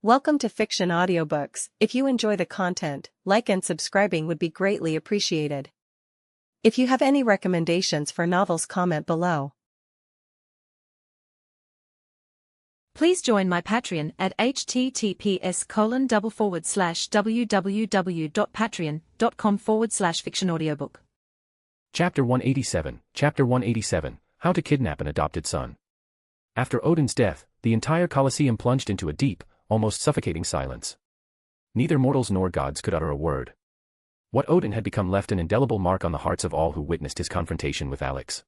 Welcome to Fiction Audiobooks. If you enjoy the content, like and subscribing would be greatly appreciated. If you have any recommendations for novels, comment below. Please join my Patreon at https://www.patreon.com/fictionaudiobook. Chapter 187, How to Kidnap an Adopted Son. After Odin's death, the entire Colosseum plunged into a deep, almost suffocating silence. Neither mortals nor gods could utter a word. What Odin had become left an indelible mark on the hearts of all who witnessed his confrontation with Alex.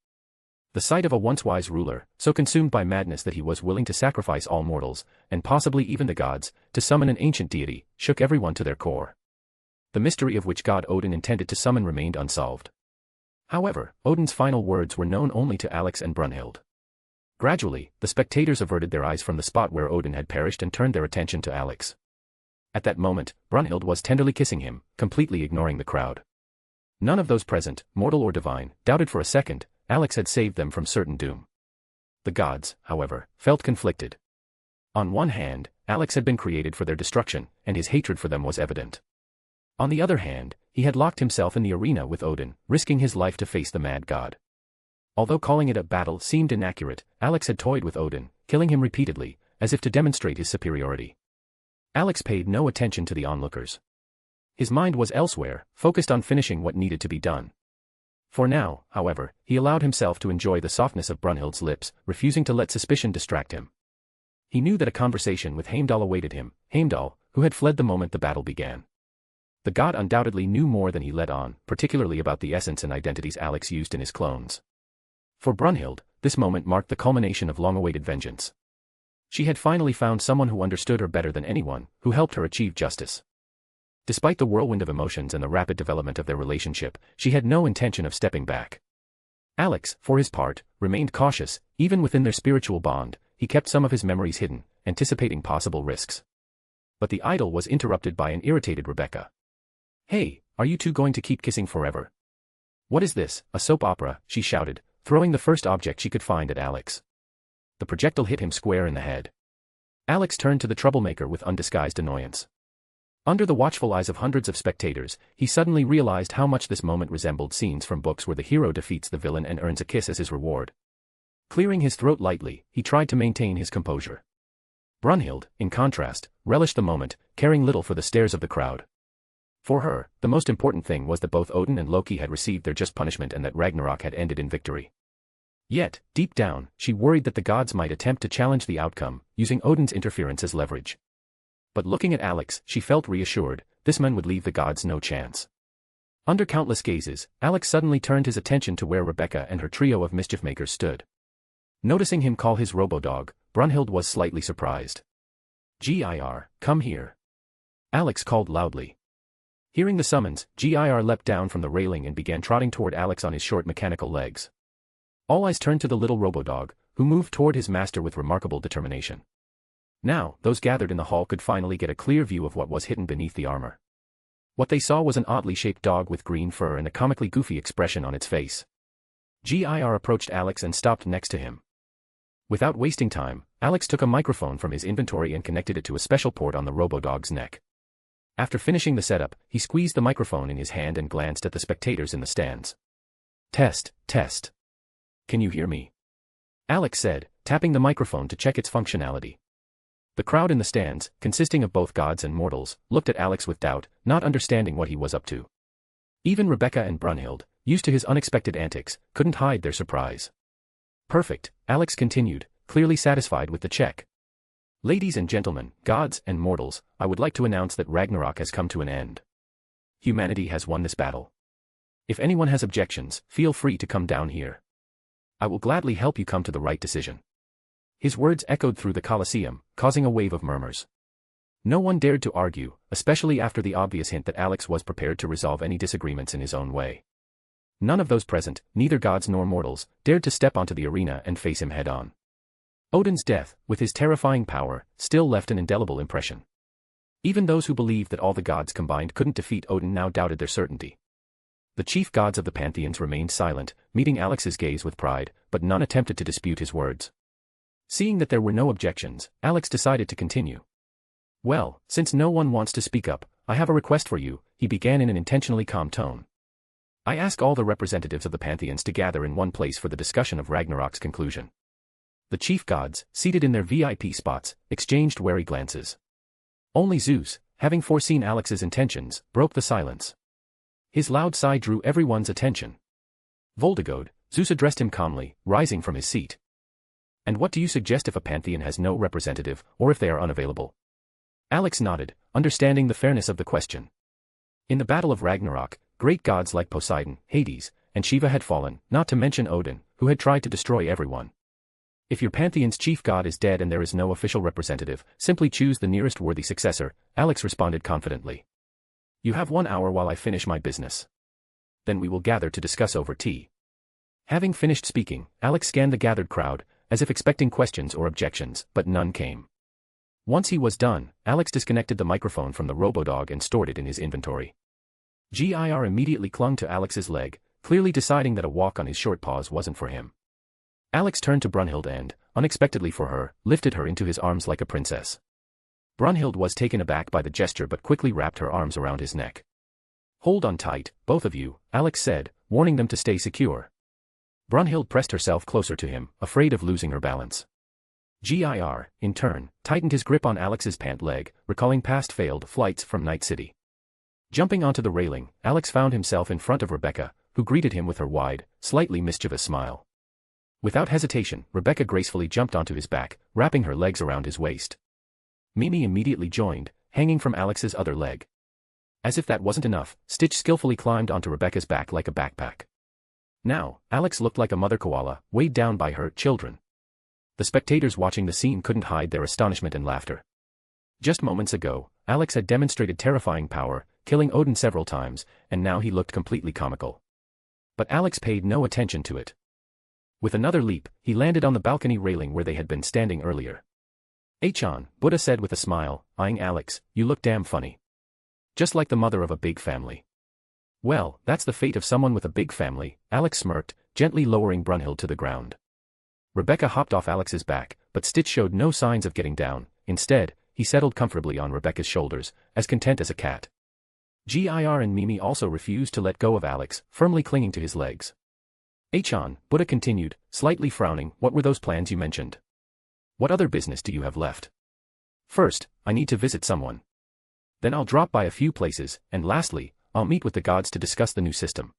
The sight of a once wise ruler, so consumed by madness that he was willing to sacrifice all mortals, and possibly even the gods, to summon an ancient deity, shook everyone to their core. The mystery of which god Odin intended to summon remained unsolved. However, Odin's final words were known only to Alex and Brunhild. Gradually, the spectators averted their eyes from the spot where Odin had perished and turned their attention to Alex. At that moment, Brunhild was tenderly kissing him, completely ignoring the crowd. None of those present, mortal or divine, doubted for a second Alex had saved them from certain doom. The gods, however, felt conflicted. On one hand, Alex had been created for their destruction, and his hatred for them was evident. On the other hand, he had locked himself in the arena with Odin, risking his life to face the mad god. Although calling it a battle seemed inaccurate, Alex had toyed with Odin, killing him repeatedly, as if to demonstrate his superiority. Alex paid no attention to the onlookers. His mind was elsewhere, focused on finishing what needed to be done. For now, however, he allowed himself to enjoy the softness of Brunhild's lips, refusing to let suspicion distract him. He knew that a conversation with Heimdall awaited him, Heimdall, who had fled the moment the battle began. The god undoubtedly knew more than he let on, particularly about the essence and identities Alex used in his clones. For Brunhild, this moment marked the culmination of long-awaited vengeance. She had finally found someone who understood her better than anyone, who helped her achieve justice. Despite the whirlwind of emotions and the rapid development of their relationship, she had no intention of stepping back. Alex, for his part, remained cautious. Even within their spiritual bond, he kept some of his memories hidden, anticipating possible risks. But the idyll was interrupted by an irritated Rebecca. "Hey, are you two going to keep kissing forever? What is this, a soap opera?" she shouted, throwing the first object she could find at Alex. The projectile hit him square in the head. Alex turned to the troublemaker with undisguised annoyance. Under the watchful eyes of hundreds of spectators, he suddenly realized how much this moment resembled scenes from books where the hero defeats the villain and earns a kiss as his reward. Clearing his throat lightly, he tried to maintain his composure. Brunhild, in contrast, relished the moment, caring little for the stares of the crowd. For her, the most important thing was that both Odin and Loki had received their just punishment and that Ragnarok had ended in victory. Yet, deep down, she worried that the gods might attempt to challenge the outcome, using Odin's interference as leverage. But looking at Alex, she felt reassured. This man would leave the gods no chance. Under countless gazes, Alex suddenly turned his attention to where Rebecca and her trio of mischief-makers stood. Noticing him call his robo-dog, Brunhild was slightly surprised. "Gir, come here," Alex called loudly. Hearing the summons, Gir leapt down from the railing and began trotting toward Alex on his short mechanical legs. All eyes turned to the little robo-dog, who moved toward his master with remarkable determination. Now, those gathered in the hall could finally get a clear view of what was hidden beneath the armor. What they saw was an oddly shaped dog with green fur and a comically goofy expression on its face. Gir approached Alex and stopped next to him. Without wasting time, Alex took a microphone from his inventory and connected it to a special port on the robo-dog's neck. After finishing the setup, he squeezed the microphone in his hand and glanced at the spectators in the stands. "Test, test. Can you hear me?" Alex said, tapping the microphone to check its functionality. The crowd in the stands, consisting of both gods and mortals, looked at Alex with doubt, not understanding what he was up to. Even Rebecca and Brunhild, used to his unexpected antics, couldn't hide their surprise. "Perfect," Alex continued, clearly satisfied with the check. "Ladies and gentlemen, gods and mortals, I would like to announce that Ragnarok has come to an end. Humanity has won this battle. If anyone has objections, feel free to come down here. I will gladly help you come to the right decision." His words echoed through the Colosseum, causing a wave of murmurs. No one dared to argue, especially after the obvious hint that Alex was prepared to resolve any disagreements in his own way. None of those present, neither gods nor mortals, dared to step onto the arena and face him head-on. Odin's death, with his terrifying power, still left an indelible impression. Even those who believed that all the gods combined couldn't defeat Odin now doubted their certainty. The chief gods of the pantheons remained silent, meeting Alex's gaze with pride, but none attempted to dispute his words. Seeing that there were no objections, Alex decided to continue. Well, since no one wants to speak up, I have a request for you, he began in an intentionally calm tone. I ask all the representatives of the pantheons to gather in one place for the discussion of Ragnarok's conclusion. The chief gods, seated in their VIP spots, exchanged wary glances. Only Zeus, having foreseen Alex's intentions, broke the silence. His loud sigh drew everyone's attention. Voldegod, Zeus addressed him calmly, rising from his seat. And what do you suggest if a pantheon has no representative, or if they are unavailable? Alex nodded, understanding the fairness of the question. In the Battle of Ragnarok, great gods like Poseidon, Hades, and Shiva had fallen, not to mention Odin, who had tried to destroy everyone. If your pantheon's chief god is dead and there is no official representative, simply choose the nearest worthy successor, Alex responded confidently. You have 1 hour while I finish my business. Then we will gather to discuss over tea. Having finished speaking, Alex scanned the gathered crowd, as if expecting questions or objections, but none came. Once he was done, Alex disconnected the microphone from the robodog and stored it in his inventory. Gir immediately clung to Alex's leg, clearly deciding that a walk on his short paws wasn't for him. Alex turned to Brunhild and, unexpectedly for her, lifted her into his arms like a princess. Brunhild was taken aback by the gesture but quickly wrapped her arms around his neck. Hold on tight, both of you, Alex said, warning them to stay secure. Brunhild pressed herself closer to him, afraid of losing her balance. Gir, in turn, tightened his grip on Alex's pant leg, recalling past failed flights from Night City. Jumping onto the railing, Alex found himself in front of Rebecca, who greeted him with her wide, slightly mischievous smile. Without hesitation, Rebecca gracefully jumped onto his back, wrapping her legs around his waist. Mimi immediately joined, hanging from Alex's other leg. As if that wasn't enough, Stitch skillfully climbed onto Rebecca's back like a backpack. Now, Alex looked like a mother koala, weighed down by her children. The spectators watching the scene couldn't hide their astonishment and laughter. Just moments ago, Alex had demonstrated terrifying power, killing Odin several times, and now he looked completely comical. But Alex paid no attention to it. With another leap, he landed on the balcony railing where they had been standing earlier. Achan, Buddha said with a smile, eyeing Alex, you look damn funny. Just like the mother of a big family. Well, that's the fate of someone with a big family, Alex smirked, gently lowering Brunhild to the ground. Rebecca hopped off Alex's back, but Stitch showed no signs of getting down. Instead, he settled comfortably on Rebecca's shoulders, as content as a cat. Gir and Mimi also refused to let go of Alex, firmly clinging to his legs. Achan, Buddha continued, slightly frowning, what were those plans you mentioned? What other business do you have left? First, I need to visit someone. Then I'll drop by a few places, and lastly, I'll meet with the gods to discuss the new system.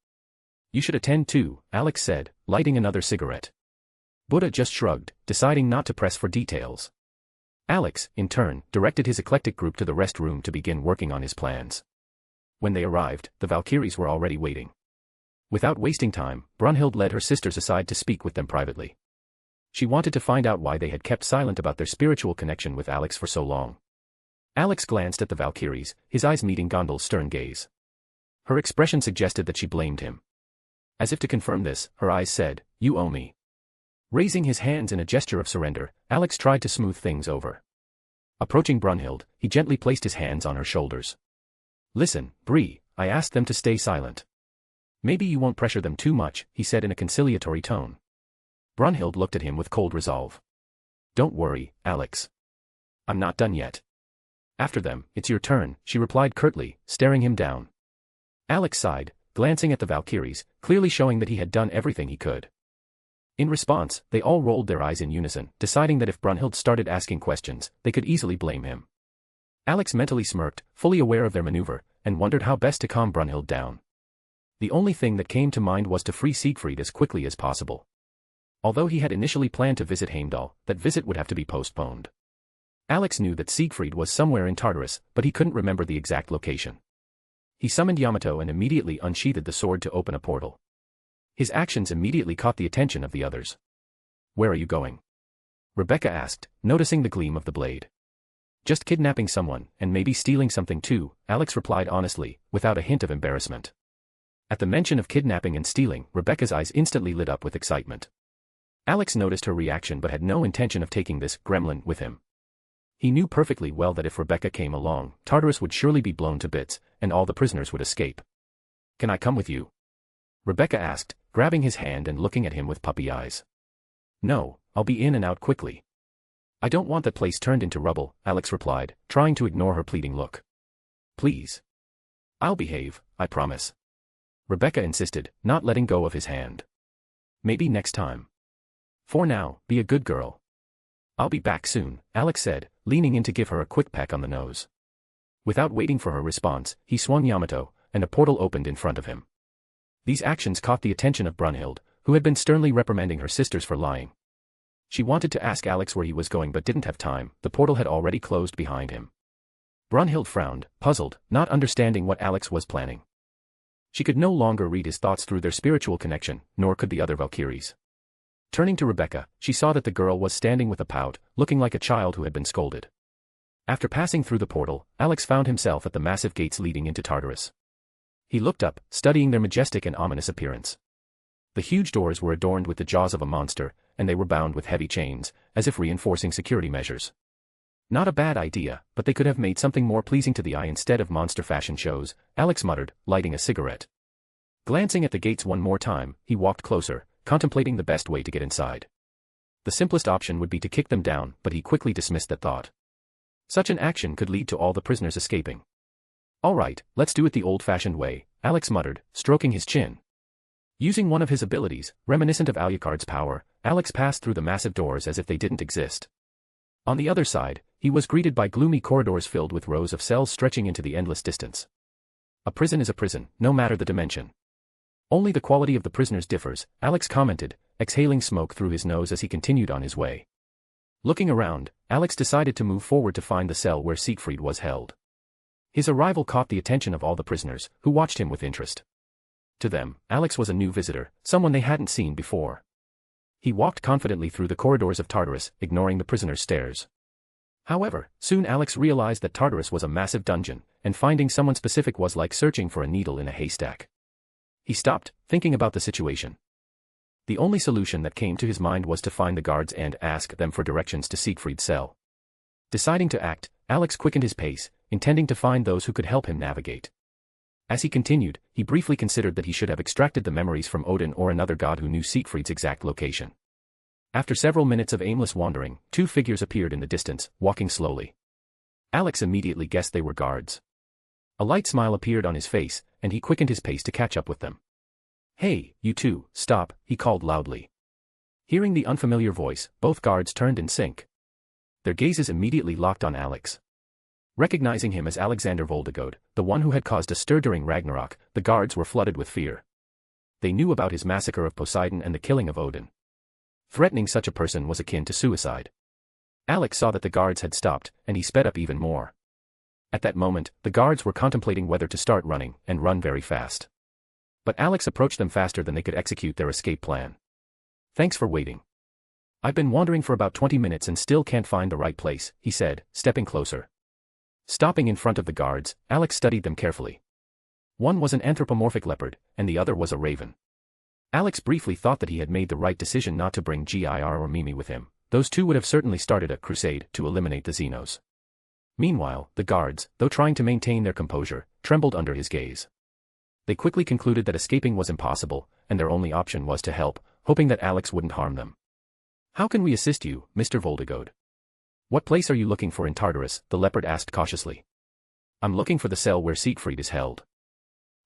You should attend too, Alex said, lighting another cigarette. Buddha just shrugged, deciding not to press for details. Alex, in turn, directed his eclectic group to the rest room to begin working on his plans. When they arrived, the Valkyries were already waiting. Without wasting time, Brunhild led her sisters aside to speak with them privately. She wanted to find out why they had kept silent about their spiritual connection with Alex for so long. Alex glanced at the Valkyries, his eyes meeting Gondal's stern gaze. Her expression suggested that she blamed him. As if to confirm this, her eyes said, you owe me. Raising his hands in a gesture of surrender, Alex tried to smooth things over. Approaching Brunhild, he gently placed his hands on her shoulders. Listen, Bree, I asked them to stay silent. Maybe you won't pressure them too much, he said in a conciliatory tone. Brunhild looked at him with cold resolve. Don't worry, Alex. I'm not done yet. After them, it's your turn, she replied curtly, staring him down. Alex sighed, glancing at the Valkyries, clearly showing that he had done everything he could. In response, they all rolled their eyes in unison, deciding that if Brunhild started asking questions, they could easily blame him. Alex mentally smirked, fully aware of their maneuver, and wondered how best to calm Brunhild down. The only thing that came to mind was to free Siegfried as quickly as possible. Although he had initially planned to visit Heimdall, that visit would have to be postponed. Alex knew that Siegfried was somewhere in Tartarus, but he couldn't remember the exact location. He summoned Yamato and immediately unsheathed the sword to open a portal. His actions immediately caught the attention of the others. Where are you going? Rebecca asked, noticing the gleam of the blade. Just kidnapping someone, and maybe stealing something too, Alex replied honestly, without a hint of embarrassment. At the mention of kidnapping and stealing, Rebecca's eyes instantly lit up with excitement. Alex noticed her reaction but had no intention of taking this gremlin with him. He knew perfectly well that if Rebecca came along, Tartarus would surely be blown to bits, and all the prisoners would escape. Can I come with you? Rebecca asked, grabbing his hand and looking at him with puppy eyes. No, I'll be in and out quickly. I don't want that place turned into rubble, Alex replied, trying to ignore her pleading look. Please. I'll behave, I promise. Rebecca insisted, not letting go of his hand. Maybe next time. For now, be a good girl. I'll be back soon, Alex said, leaning in to give her a quick peck on the nose. Without waiting for her response, he swung Yamato, and a portal opened in front of him. These actions caught the attention of Brunhild, who had been sternly reprimanding her sisters for lying. She wanted to ask Alex where he was going but didn't have time. The portal had already closed behind him. Brunhild frowned, puzzled, not understanding what Alex was planning. She could no longer read his thoughts through their spiritual connection, nor could the other Valkyries. Turning to Rebecca, she saw that the girl was standing with a pout, looking like a child who had been scolded. After passing through the portal, Alex found himself at the massive gates leading into Tartarus. He looked up, studying their majestic and ominous appearance. The huge doors were adorned with the jaws of a monster, and they were bound with heavy chains, as if reinforcing security measures. Not a bad idea, but they could have made something more pleasing to the eye instead of monster fashion shows, Alex muttered, lighting a cigarette. Glancing at the gates one more time, he walked closer, contemplating the best way to get inside. The simplest option would be to kick them down, but he quickly dismissed that thought. Such an action could lead to all the prisoners escaping. All right, let's do it the old-fashioned way, Alex muttered, stroking his chin. Using one of his abilities, reminiscent of Alucard's power, Alex passed through the massive doors as if they didn't exist. On the other side, he was greeted by gloomy corridors filled with rows of cells stretching into the endless distance. A prison is a prison, no matter the dimension. Only the quality of the prisoners differs, Alex commented, exhaling smoke through his nose as he continued on his way. Looking around, Alex decided to move forward to find the cell where Siegfried was held. His arrival caught the attention of all the prisoners, who watched him with interest. To them, Alex was a new visitor, someone they hadn't seen before. He walked confidently through the corridors of Tartarus, ignoring the prisoners' stares. However, soon Alex realized that Tartarus was a massive dungeon, and finding someone specific was like searching for a needle in a haystack. He stopped, thinking about the situation. The only solution that came to his mind was to find the guards and ask them for directions to Siegfried's cell. Deciding to act, Alex quickened his pace, intending to find those who could help him navigate. As he continued, he briefly considered that he should have extracted the memories from Odin or another god who knew Siegfried's exact location. After several minutes of aimless wandering, two figures appeared in the distance, walking slowly. Alex immediately guessed they were guards. A light smile appeared on his face, and he quickened his pace to catch up with them. "Hey, you two, stop," he called loudly. Hearing the unfamiliar voice, both guards turned in sync. Their gazes immediately locked on Alex. Recognizing him as Alexander Voldegod, the one who had caused a stir during Ragnarok, the guards were flooded with fear. They knew about his massacre of Poseidon and the killing of Odin. Threatening such a person was akin to suicide. Alex saw that the guards had stopped, and he sped up even more. At that moment, the guards were contemplating whether to start running, and run very fast. But Alex approached them faster than they could execute their escape plan. "Thanks for waiting. I've been wandering for about 20 minutes and still can't find the right place," he said, stepping closer. Stopping in front of the guards, Alex studied them carefully. One was an anthropomorphic leopard, and the other was a raven. Alex briefly thought that he had made the right decision not to bring Gir or Mimi with him. Those two would have certainly started a crusade to eliminate the Xenos. Meanwhile, the guards, though trying to maintain their composure, trembled under his gaze. They quickly concluded that escaping was impossible, and their only option was to help, hoping that Alex wouldn't harm them. "How can we assist you, Mr. Voldegod? What place are you looking for in Tartarus?" the leopard asked cautiously. "I'm looking for the cell where Siegfried is held.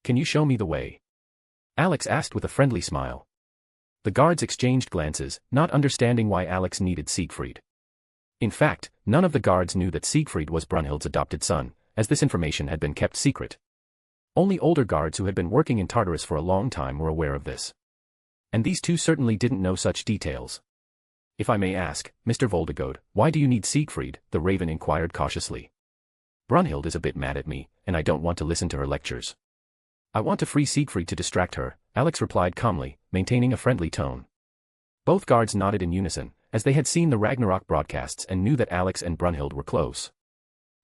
Can you show me the way?" Alex asked with a friendly smile. The guards exchanged glances, not understanding why Alex needed Siegfried. In fact, none of the guards knew that Siegfried was Brunhild's adopted son, as this information had been kept secret. Only older guards who had been working in Tartarus for a long time were aware of this. And these two certainly didn't know such details. "If I may ask, Mr. Voldegod, why do you need Siegfried?" the raven inquired cautiously. "Brunhild is a bit mad at me, and I don't want to listen to her lectures." "I want to free Siegfried to distract her," Alex replied calmly, maintaining a friendly tone. Both guards nodded in unison, as they had seen the Ragnarok broadcasts and knew that Alex and Brunhild were close.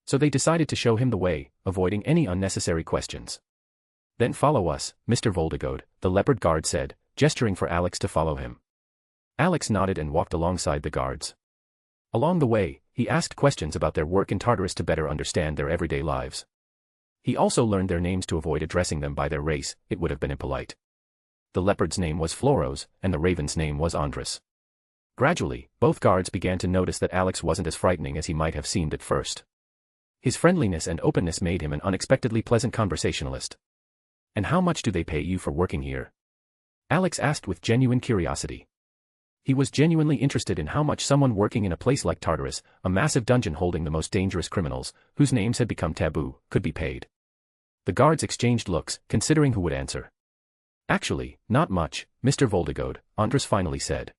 So they decided to show him the way, avoiding any unnecessary questions. "Then follow us, Mr. Voldegod," the leopard guard said, gesturing for Alex to follow him. Alex nodded and walked alongside the guards. Along the way, he asked questions about their work in Tartarus to better understand their everyday lives. He also learned their names to avoid addressing them by their race, it would have been impolite. The leopard's name was Floros, and the raven's name was Andres. Gradually, both guards began to notice that Alex wasn't as frightening as he might have seemed at first. His friendliness and openness made him an unexpectedly pleasant conversationalist. "And how much do they pay you for working here?" Alex asked with genuine curiosity. He was genuinely interested in how much someone working in a place like Tartarus, a massive dungeon holding the most dangerous criminals, whose names had become taboo, could be paid. The guards exchanged looks, considering who would answer. "Actually, not much, Mr. Voldegode," Andres finally said.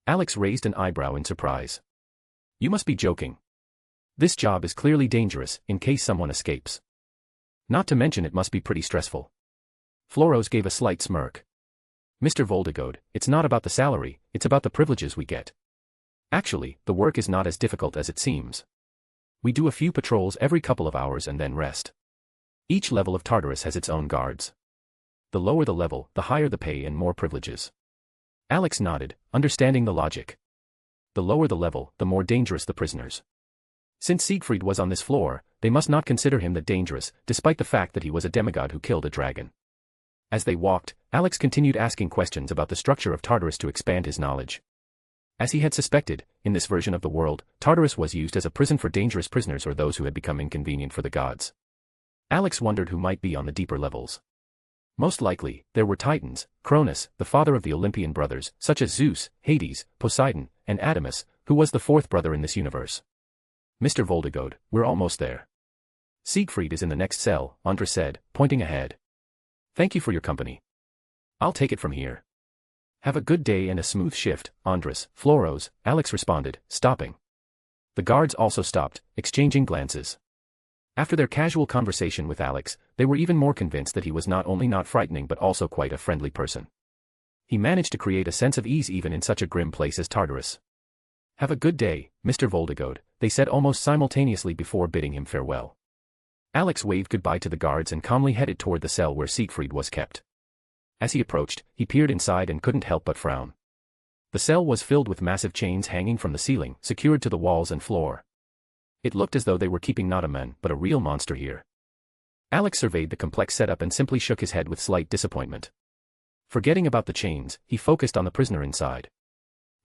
Alex raised an eyebrow in surprise. "You must be joking. This job is clearly dangerous, in case someone escapes. Not to mention it must be pretty stressful." Floros gave a slight smirk. "Mr. Voldegode, it's not about the salary, it's about the privileges we get. Actually, the work is not as difficult as it seems. We do a few patrols every couple of hours and then rest. Each level of Tartarus has its own guards. The lower the level, the higher the pay and more privileges." Alex nodded, understanding the logic. The lower the level, the more dangerous the prisoners. Since Siegfried was on this floor, they must not consider him that dangerous, despite the fact that he was a demigod who killed a dragon. As they walked, Alex continued asking questions about the structure of Tartarus to expand his knowledge. As he had suspected, in this version of the world, Tartarus was used as a prison for dangerous prisoners or those who had become inconvenient for the gods. Alex wondered who might be on the deeper levels. Most likely, there were Titans, Cronus, the father of the Olympian brothers, such as Zeus, Hades, Poseidon, and Adamus, who was the fourth brother in this universe. "Mr. Voldegode, we're almost there. Siegfried is in the next cell," Andres said, pointing ahead. "Thank you for your company. I'll take it from here." "Have a good day and a smooth shift, Andres, Floros," Alex responded, stopping. The guards also stopped, exchanging glances. After their casual conversation with Alex, they were even more convinced that he was not only not frightening but also quite a friendly person. He managed to create a sense of ease even in such a grim place as Tartarus. "Have a good day, Mr. Voldegode," they said almost simultaneously before bidding him farewell. Alex waved goodbye to the guards and calmly headed toward the cell where Siegfried was kept. As he approached, he peered inside and couldn't help but frown. The cell was filled with massive chains hanging from the ceiling, secured to the walls and floor. It looked as though they were keeping not a man but a real monster here. Alex surveyed the complex setup and simply shook his head with slight disappointment. Forgetting about the chains, he focused on the prisoner inside.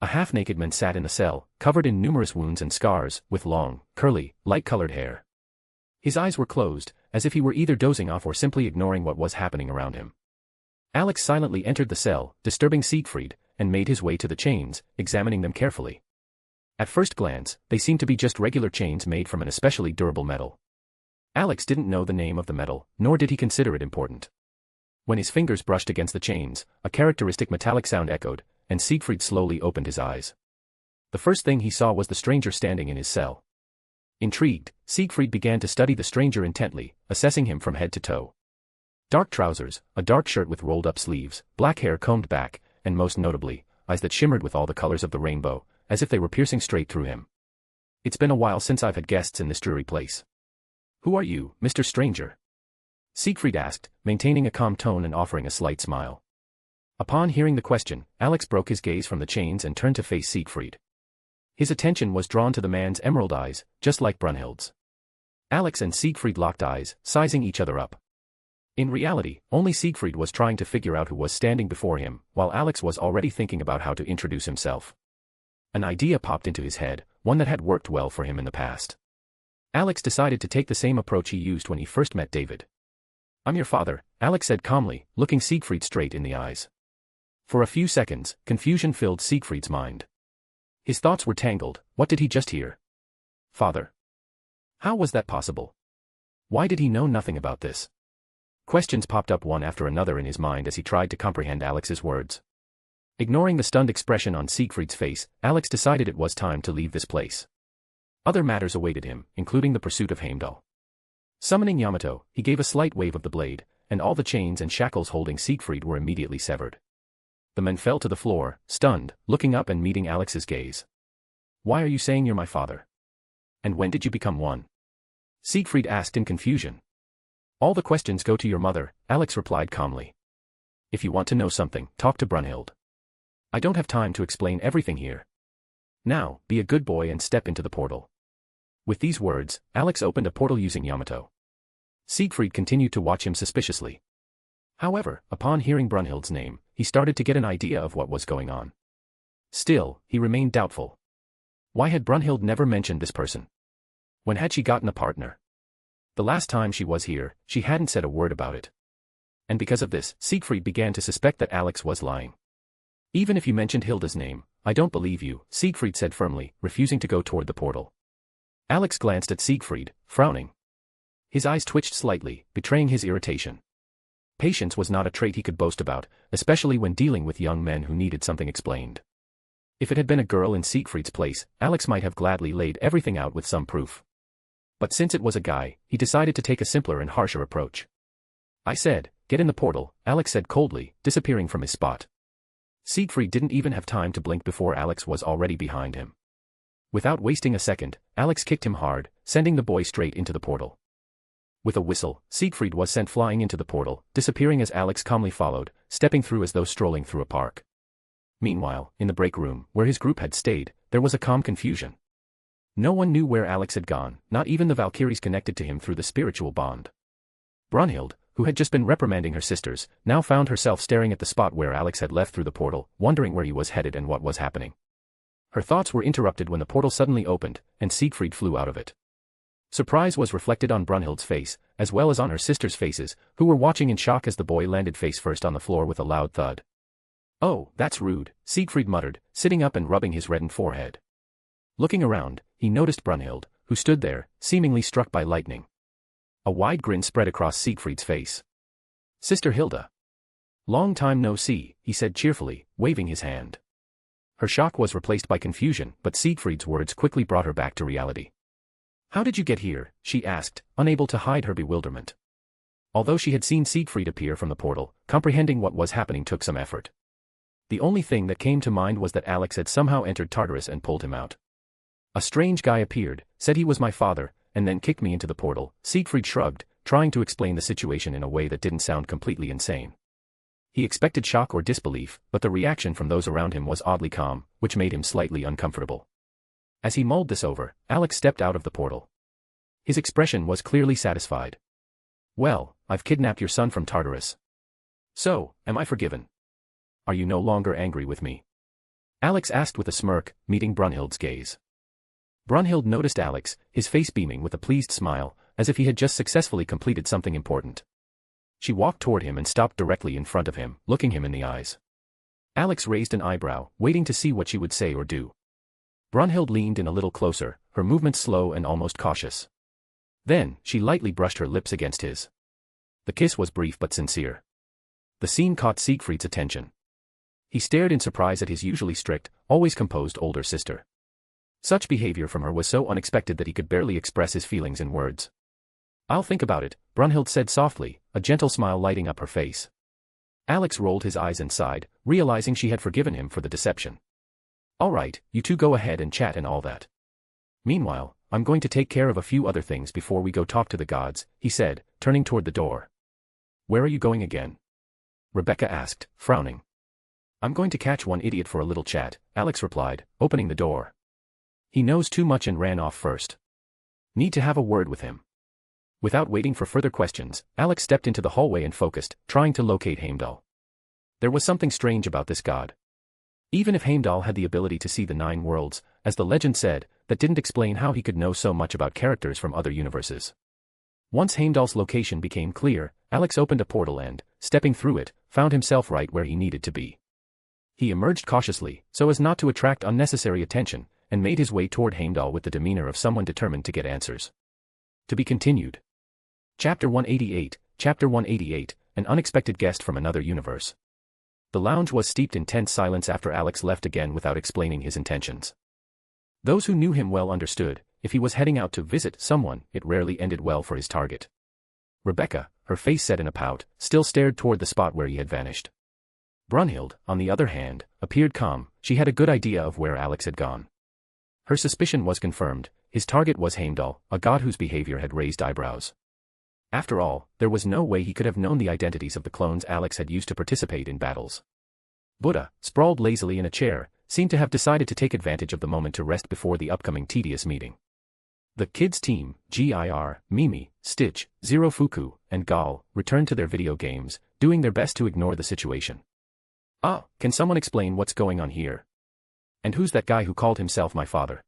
A half-naked man sat in the cell, covered in numerous wounds and scars, with long, curly, light-colored hair. His eyes were closed, as if he were either dozing off or simply ignoring what was happening around him. Alex silently entered the cell, disturbing Siegfried, and made his way to the chains, examining them carefully. At first glance, they seemed to be just regular chains made from an especially durable metal. Alex didn't know the name of the metal, nor did he consider it important. When his fingers brushed against the chains, a characteristic metallic sound echoed, and Siegfried slowly opened his eyes. The first thing he saw was the stranger standing in his cell. Intrigued, Siegfried began to study the stranger intently, assessing him from head to toe. Dark trousers, a dark shirt with rolled-up sleeves, black hair combed back, and most notably, eyes that shimmered with all the colors of the rainbow, as if they were piercing straight through him. "It's been a while since I've had guests in this dreary place. Who are you, Mr. Stranger?" Siegfried asked, maintaining a calm tone and offering a slight smile. Upon hearing the question, Alex broke his gaze from the chains and turned to face Siegfried. His attention was drawn to the man's emerald eyes, just like Brunhild's. Alex and Siegfried locked eyes, sizing each other up. In reality, only Siegfried was trying to figure out who was standing before him, while Alex was already thinking about how to introduce himself. An idea popped into his head, one that had worked well for him in the past. Alex decided to take the same approach he used when he first met David. "I'm your father," Alex said calmly, looking Siegfried straight in the eyes. For a few seconds, confusion filled Siegfried's mind. His thoughts were tangled. What did he just hear? Father? How was that possible? Why did he know nothing about this? Questions popped up one after another in his mind as he tried to comprehend Alex's words. Ignoring the stunned expression on Siegfried's face, Alex decided it was time to leave this place. Other matters awaited him, including the pursuit of Heimdall. Summoning Yamato, he gave a slight wave of the blade, and all the chains and shackles holding Siegfried were immediately severed. The men fell to the floor, stunned, looking up and meeting Alex's gaze. "Why are you saying you're my father? And when did you become one?" Siegfried asked in confusion. "All the questions go to your mother," Alex replied calmly. "If you want to know something, talk to Brunhild. I don't have time to explain everything here. Now, be a good boy and step into the portal." With these words, Alex opened a portal using Yamato. Siegfried continued to watch him suspiciously. However, upon hearing Brunhild's name, he started to get an idea of what was going on. Still, he remained doubtful. Why had Brunhild never mentioned this person? When had she gotten a partner? The last time she was here, she hadn't said a word about it. And because of this, Siegfried began to suspect that Alex was lying. Even if you mentioned Hilda's name, I don't believe you, Siegfried said firmly, refusing to go toward the portal. Alex glanced at Siegfried, frowning. His eyes twitched slightly, betraying his irritation. Patience was not a trait he could boast about, especially when dealing with young men who needed something explained. If it had been a girl in Siegfried's place, Alex might have gladly laid everything out with some proof. But since it was a guy, he decided to take a simpler and harsher approach. I said, get in the portal, Alex said coldly, disappearing from his spot. Siegfried didn't even have time to blink before Alex was already behind him. Without wasting a second, Alex kicked him hard, sending the boy straight into the portal. With a whistle, Siegfried was sent flying into the portal, disappearing as Alex calmly followed, stepping through as though strolling through a park. Meanwhile, in the break room, where his group had stayed, there was a calm confusion. No one knew where Alex had gone, not even the Valkyries connected to him through the spiritual bond. Brunhild, who had just been reprimanding her sisters, now found herself staring at the spot where Alex had left through the portal, wondering where he was headed and what was happening. Her thoughts were interrupted when the portal suddenly opened, and Siegfried flew out of it. Surprise was reflected on Brunhild's face, as well as on her sisters' faces, who were watching in shock as the boy landed face first on the floor with a loud thud. Oh, that's rude, Siegfried muttered, sitting up and rubbing his reddened forehead. Looking around, he noticed Brunhild, who stood there, seemingly struck by lightning. A wide grin spread across Siegfried's face. Sister Hilda. Long time no see, he said cheerfully, waving his hand. Her shock was replaced by confusion, but Siegfried's words quickly brought her back to reality. How did you get here? She asked, unable to hide her bewilderment. Although she had seen Siegfried appear from the portal, comprehending what was happening took some effort. The only thing that came to mind was that Alex had somehow entered Tartarus and pulled him out. A strange guy appeared, said he was my father, and then kicked me into the portal. Siegfried shrugged, trying to explain the situation in a way that didn't sound completely insane. He expected shock or disbelief, but the reaction from those around him was oddly calm, which made him slightly uncomfortable. As he mulled this over, Alex stepped out of the portal. His expression was clearly satisfied. Well, I've kidnapped your son from Tartarus. So, am I forgiven? Are you no longer angry with me? Alex asked with a smirk, meeting Brunhild's gaze. Brunhild noticed Alex, his face beaming with a pleased smile, as if he had just successfully completed something important. She walked toward him and stopped directly in front of him, looking him in the eyes. Alex raised an eyebrow, waiting to see what she would say or do. Brunhild leaned in a little closer, her movements slow and almost cautious. Then, she lightly brushed her lips against his. The kiss was brief but sincere. The scene caught Siegfried's attention. He stared in surprise at his usually strict, always composed older sister. Such behavior from her was so unexpected that he could barely express his feelings in words. I'll think about it, Brunhild said softly, a gentle smile lighting up her face. Alex rolled his eyes and sighed, realizing she had forgiven him for the deception. All right, you two go ahead and chat and all that. Meanwhile, I'm going to take care of a few other things before we go talk to the gods, he said, turning toward the door. Where are you going again? Rebecca asked, frowning. I'm going to catch one idiot for a little chat, Alex replied, opening the door. He knows too much and ran off first. Need to have a word with him. Without waiting for further questions, Alex stepped into the hallway and focused, trying to locate Heimdall. There was something strange about this god. Even if Heimdall had the ability to see the 9 worlds, as the legend said, that didn't explain how he could know so much about characters from other universes. Once Heimdall's location became clear, Alex opened a portal and, stepping through it, found himself right where he needed to be. He emerged cautiously, so as not to attract unnecessary attention, and made his way toward Heimdall with the demeanor of someone determined to get answers. To be continued. Chapter 188, An Unexpected Guest from Another Universe. The lounge was steeped in tense silence after Alex left again without explaining his intentions. Those who knew him well understood, if he was heading out to visit someone, it rarely ended well for his target. Rebecca, her face set in a pout, still stared toward the spot where he had vanished. Brunhild, on the other hand, appeared calm. She had a good idea of where Alex had gone. Her suspicion was confirmed. His target was Heimdall, a god whose behavior had raised eyebrows. After all, there was no way he could have known the identities of the clones Alex had used to participate in battles. Buddha, sprawled lazily in a chair, seemed to have decided to take advantage of the moment to rest before the upcoming tedious meeting. The kids' team, Gir, Mimi, Stitch, Zero Fuku, and Gal, returned to their video games, doing their best to ignore the situation. Can someone explain what's going on here? And who's that guy who called himself my father?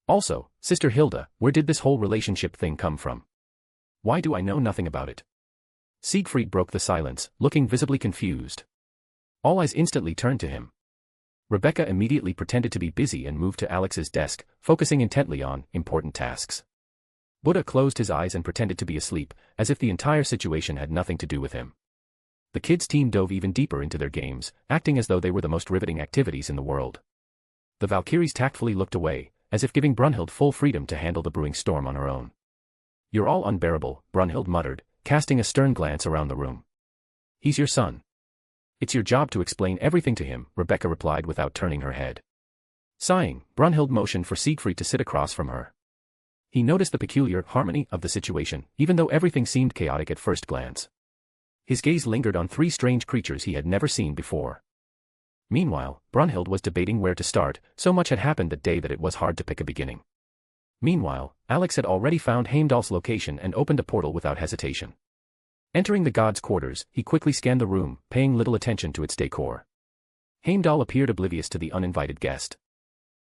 Also, Sister Hilda, where did this whole relationship thing come from? Why do I know nothing about it? Siegfried broke the silence, looking visibly confused. All eyes instantly turned to him. Rebecca immediately pretended to be busy and moved to Alex's desk, focusing intently on important tasks. Buddha closed his eyes and pretended to be asleep, as if the entire situation had nothing to do with him. The kids' team dove even deeper into their games, acting as though they were the most riveting activities in the world. The Valkyries tactfully looked away, as if giving Brunhild full freedom to handle the brewing storm on her own. You're all unbearable, Brunhild muttered, casting a stern glance around the room. He's your son. It's your job to explain everything to him, Rebecca replied without turning her head. Sighing, Brunhild motioned for Siegfried to sit across from her. He noticed the peculiar harmony of the situation, even though everything seemed chaotic at first glance. His gaze lingered on three strange creatures he had never seen before. Meanwhile, Brunhild was debating where to start, so much had happened that day that it was hard to pick a beginning. Meanwhile, Alex had already found Heimdall's location and opened a portal without hesitation. Entering the god's quarters, he quickly scanned the room, paying little attention to its decor. Heimdall appeared oblivious to the uninvited guest.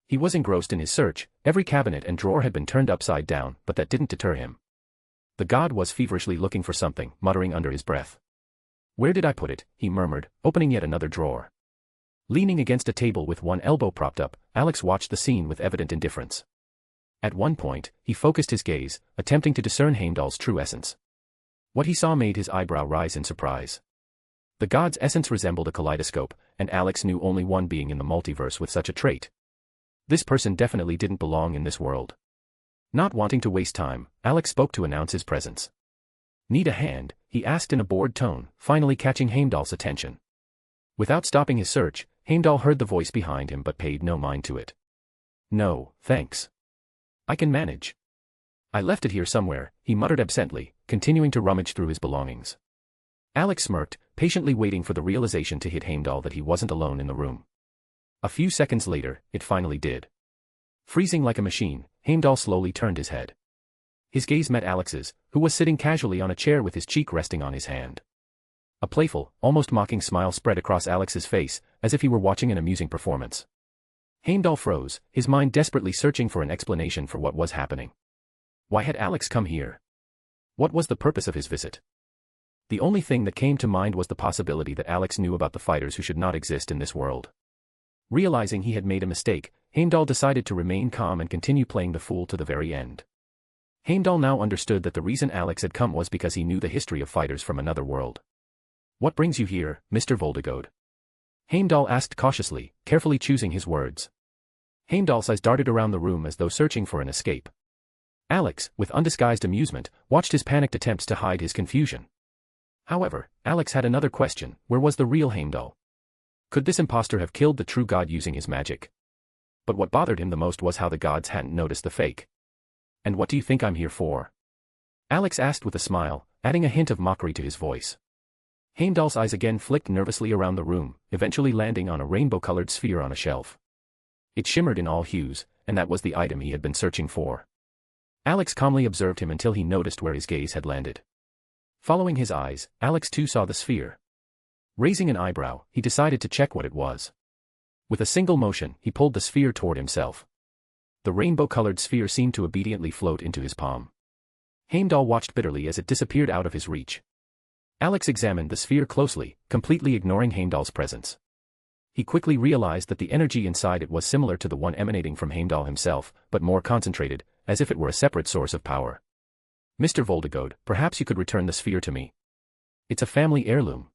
He was engrossed in his search, every cabinet and drawer had been turned upside down, but that didn't deter him. The god was feverishly looking for something, muttering under his breath. Where did I put it? He murmured, opening yet another drawer. Leaning against a table with one elbow propped up, Alex watched the scene with evident indifference. At one point, he focused his gaze, attempting to discern Heimdall's true essence. What he saw made his eyebrow rise in surprise. The god's essence resembled a kaleidoscope, and Alex knew only one being in the multiverse with such a trait. This person definitely didn't belong in this world. Not wanting to waste time, Alex spoke to announce his presence. Need a hand? He asked in a bored tone, finally catching Heimdall's attention. Without stopping his search, Heimdall heard the voice behind him but paid no mind to it. No, thanks. I can manage. I left it here somewhere, he muttered absently, continuing to rummage through his belongings. Alex smirked, patiently waiting for the realization to hit Heimdall that he wasn't alone in the room. A few seconds later, it finally did. Freezing like a machine, Heimdall slowly turned his head. His gaze met Alex's, who was sitting casually on a chair with his cheek resting on his hand. A playful, almost mocking smile spread across Alex's face, as if he were watching an amusing performance. Heimdall froze, his mind desperately searching for an explanation for what was happening. Why had Alex come here? What was the purpose of his visit? The only thing that came to mind was the possibility that Alex knew about the fighters who should not exist in this world. Realizing he had made a mistake, Heimdall decided to remain calm and continue playing the fool to the very end. Heimdall now understood that the reason Alex had come was because he knew the history of fighters from another world. What brings you here, Mr. Voldegode? Heimdall asked cautiously, carefully choosing his words. Heimdall's eyes darted around the room as though searching for an escape. Alex, with undisguised amusement, watched his panicked attempts to hide his confusion. However, Alex had another question: where was the real Heimdall? Could this imposter have killed the true god using his magic? But what bothered him the most was how the gods hadn't noticed the fake. And what do you think I'm here for? Alex asked with a smile, adding a hint of mockery to his voice. Heimdall's eyes again flicked nervously around the room, eventually landing on a rainbow-colored sphere on a shelf. It shimmered in all hues, and that was the item he had been searching for. Alex calmly observed him until he noticed where his gaze had landed. Following his eyes, Alex too saw the sphere. Raising an eyebrow, he decided to check what it was. With a single motion, he pulled the sphere toward himself. The rainbow-colored sphere seemed to obediently float into his palm. Heimdall watched bitterly as it disappeared out of his reach. Alex examined the sphere closely, completely ignoring Heimdall's presence. He quickly realized that the energy inside it was similar to the one emanating from Heimdall himself, but more concentrated, as if it were a separate source of power. Mr. Voldegode, perhaps you could return the sphere to me. It's a family heirloom.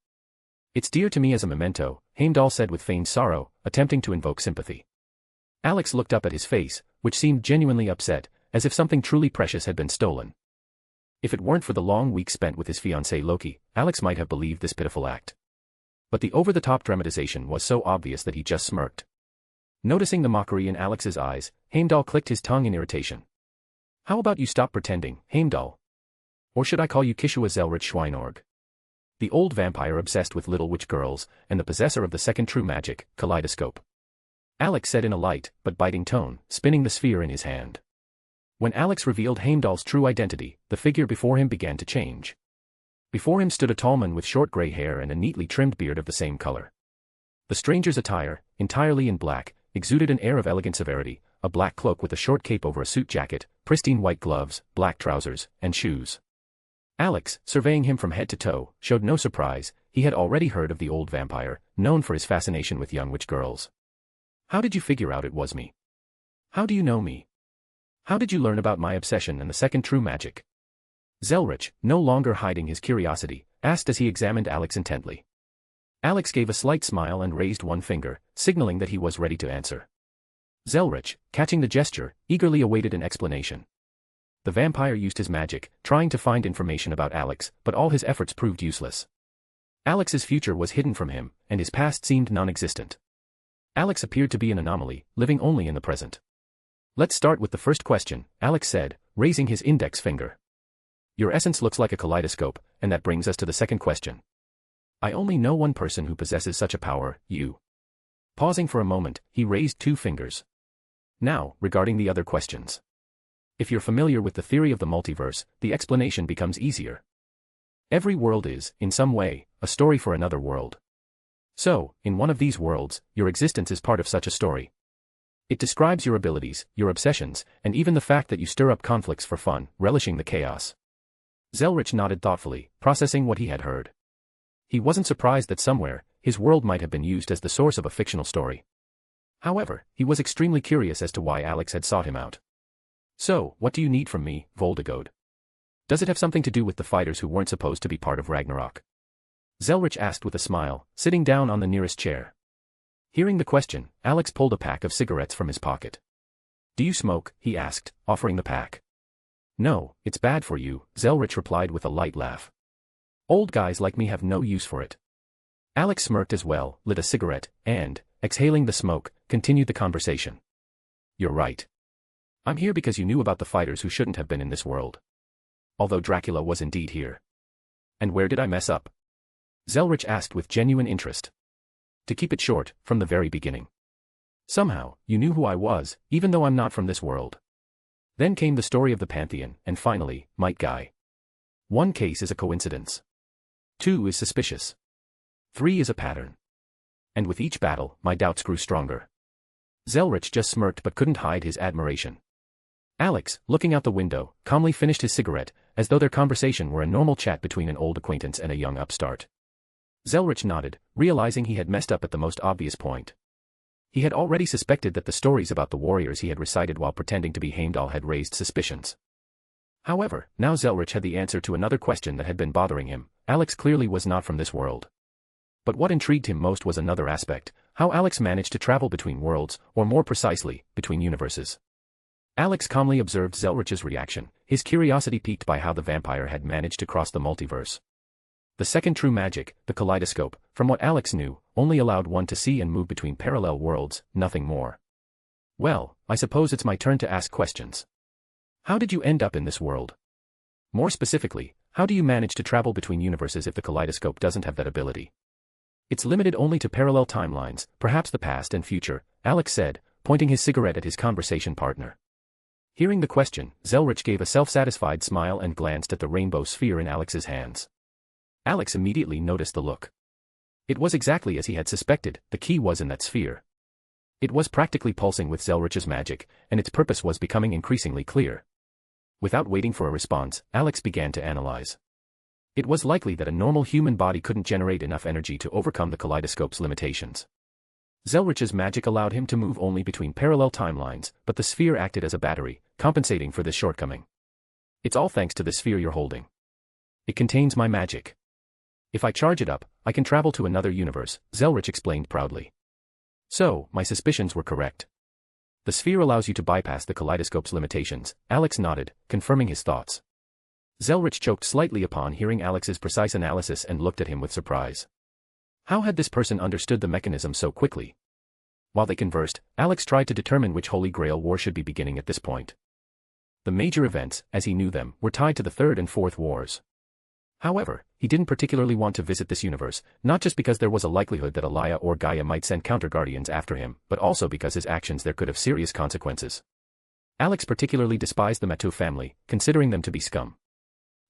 It's dear to me as a memento, Heimdall said with feigned sorrow, attempting to invoke sympathy. Alex looked up at his face, which seemed genuinely upset, as if something truly precious had been stolen. If it weren't for the long week spent with his fiancée Loki, Alex might have believed this pitiful act. But the over-the-top dramatization was so obvious that he just smirked. Noticing the mockery in Alex's eyes, Heimdall clicked his tongue in irritation. How about you stop pretending, Heimdall? Or should I call you Kishua Zelrich Schweinorg? The old vampire obsessed with little witch girls, and the possessor of the second true magic, kaleidoscope. Alex said in a light, but biting tone, spinning the sphere in his hand. When Alex revealed Heimdall's true identity, the figure before him began to change. Before him stood a tall man with short gray hair and a neatly trimmed beard of the same color. The stranger's attire, entirely in black, exuded an air of elegant severity, a black cloak with a short cape over a suit jacket, pristine white gloves, black trousers, and shoes. Alex, surveying him from head to toe, showed no surprise. He had already heard of the old vampire, known for his fascination with young witch girls. How did you figure out it was me? How do you know me? How did you learn about my obsession and the second true magic? Zelrich, no longer hiding his curiosity, asked as he examined Alex intently. Alex gave a slight smile and raised one finger, signaling that he was ready to answer. Zelrich, catching the gesture, eagerly awaited an explanation. The vampire used his magic, trying to find information about Alex, but all his efforts proved useless. Alex's future was hidden from him, and his past seemed non-existent. Alex appeared to be an anomaly, living only in the present. Let's start with the first question, Alex said, raising his index finger. Your essence looks like a kaleidoscope, and that brings us to the second question. I only know one person who possesses such a power, you. Pausing for a moment, he raised two fingers. Now, regarding the other questions. If you're familiar with the theory of the multiverse, the explanation becomes easier. Every world is, in some way, a story for another world. So, in one of these worlds, your existence is part of such a story. It describes your abilities, your obsessions, and even the fact that you stir up conflicts for fun, relishing the chaos. Zelrich nodded thoughtfully, processing what he had heard. He wasn't surprised that somewhere, his world might have been used as the source of a fictional story. However, he was extremely curious as to why Alex had sought him out. So, what do you need from me, Voldegode? Does it have something to do with the fighters who weren't supposed to be part of Ragnarok? Zelrich asked with a smile, sitting down on the nearest chair. Hearing the question, Alex pulled a pack of cigarettes from his pocket. Do you smoke? He asked, offering the pack. No, it's bad for you, Zelrich replied with a light laugh. Old guys like me have no use for it. Alex smirked as well, lit a cigarette, and, exhaling the smoke, continued the conversation. You're right. I'm here because you knew about the fighters who shouldn't have been in this world. Although Dracula was indeed here. And where did I mess up? Zelrich asked with genuine interest. To keep it short, from the very beginning. Somehow, you knew who I was, even though I'm not from this world. Then came the story of the Pantheon, and finally, Might Guy. 1 case is a coincidence. 2 is suspicious. 3 is a pattern. And with each battle, my doubts grew stronger. Zelrich just smirked but couldn't hide his admiration. Alex, looking out the window, calmly finished his cigarette, as though their conversation were a normal chat between an old acquaintance and a young upstart. Zelrich nodded, realizing he had messed up at the most obvious point. He had already suspected that the stories about the warriors he had recited while pretending to be Heimdall had raised suspicions. However, now Zelrich had the answer to another question that had been bothering him. Alex clearly was not from this world. But what intrigued him most was another aspect, how Alex managed to travel between worlds, or more precisely, between universes. Alex calmly observed Zelrich's reaction, his curiosity piqued by how the vampire had managed to cross the multiverse. The second true magic, the kaleidoscope, from what Alex knew, only allowed one to see and move between parallel worlds, nothing more. Well, I suppose it's my turn to ask questions. How did you end up in this world? More specifically, how do you manage to travel between universes if the kaleidoscope doesn't have that ability? It's limited only to parallel timelines, perhaps the past and future, Alex said, pointing his cigarette at his conversation partner. Hearing the question, Zelrich gave a self-satisfied smile and glanced at the rainbow sphere in Alex's hands. Alex immediately noticed the look. It was exactly as he had suspected, the key was in that sphere. It was practically pulsing with Zelrich's magic, and its purpose was becoming increasingly clear. Without waiting for a response, Alex began to analyze. It was likely that a normal human body couldn't generate enough energy to overcome the kaleidoscope's limitations. Zelrich's magic allowed him to move only between parallel timelines, but the sphere acted as a battery, compensating for this shortcoming. It's all thanks to the sphere you're holding. It contains my magic. If I charge it up, I can travel to another universe, Zelrich explained proudly. So, my suspicions were correct. The sphere allows you to bypass the kaleidoscope's limitations, Alex nodded, confirming his thoughts. Zelrich choked slightly upon hearing Alex's precise analysis and looked at him with surprise. How had this person understood the mechanism so quickly? While they conversed, Alex tried to determine which Holy Grail war should be beginning at this point. The major events, as he knew them, were tied to the Third and Fourth Wars. However, he didn't particularly want to visit this universe, not just because there was a likelihood that Alaya or Gaia might send counter-guardians after him, but also because his actions there could have serious consequences. Alex particularly despised the Matu family, considering them to be scum.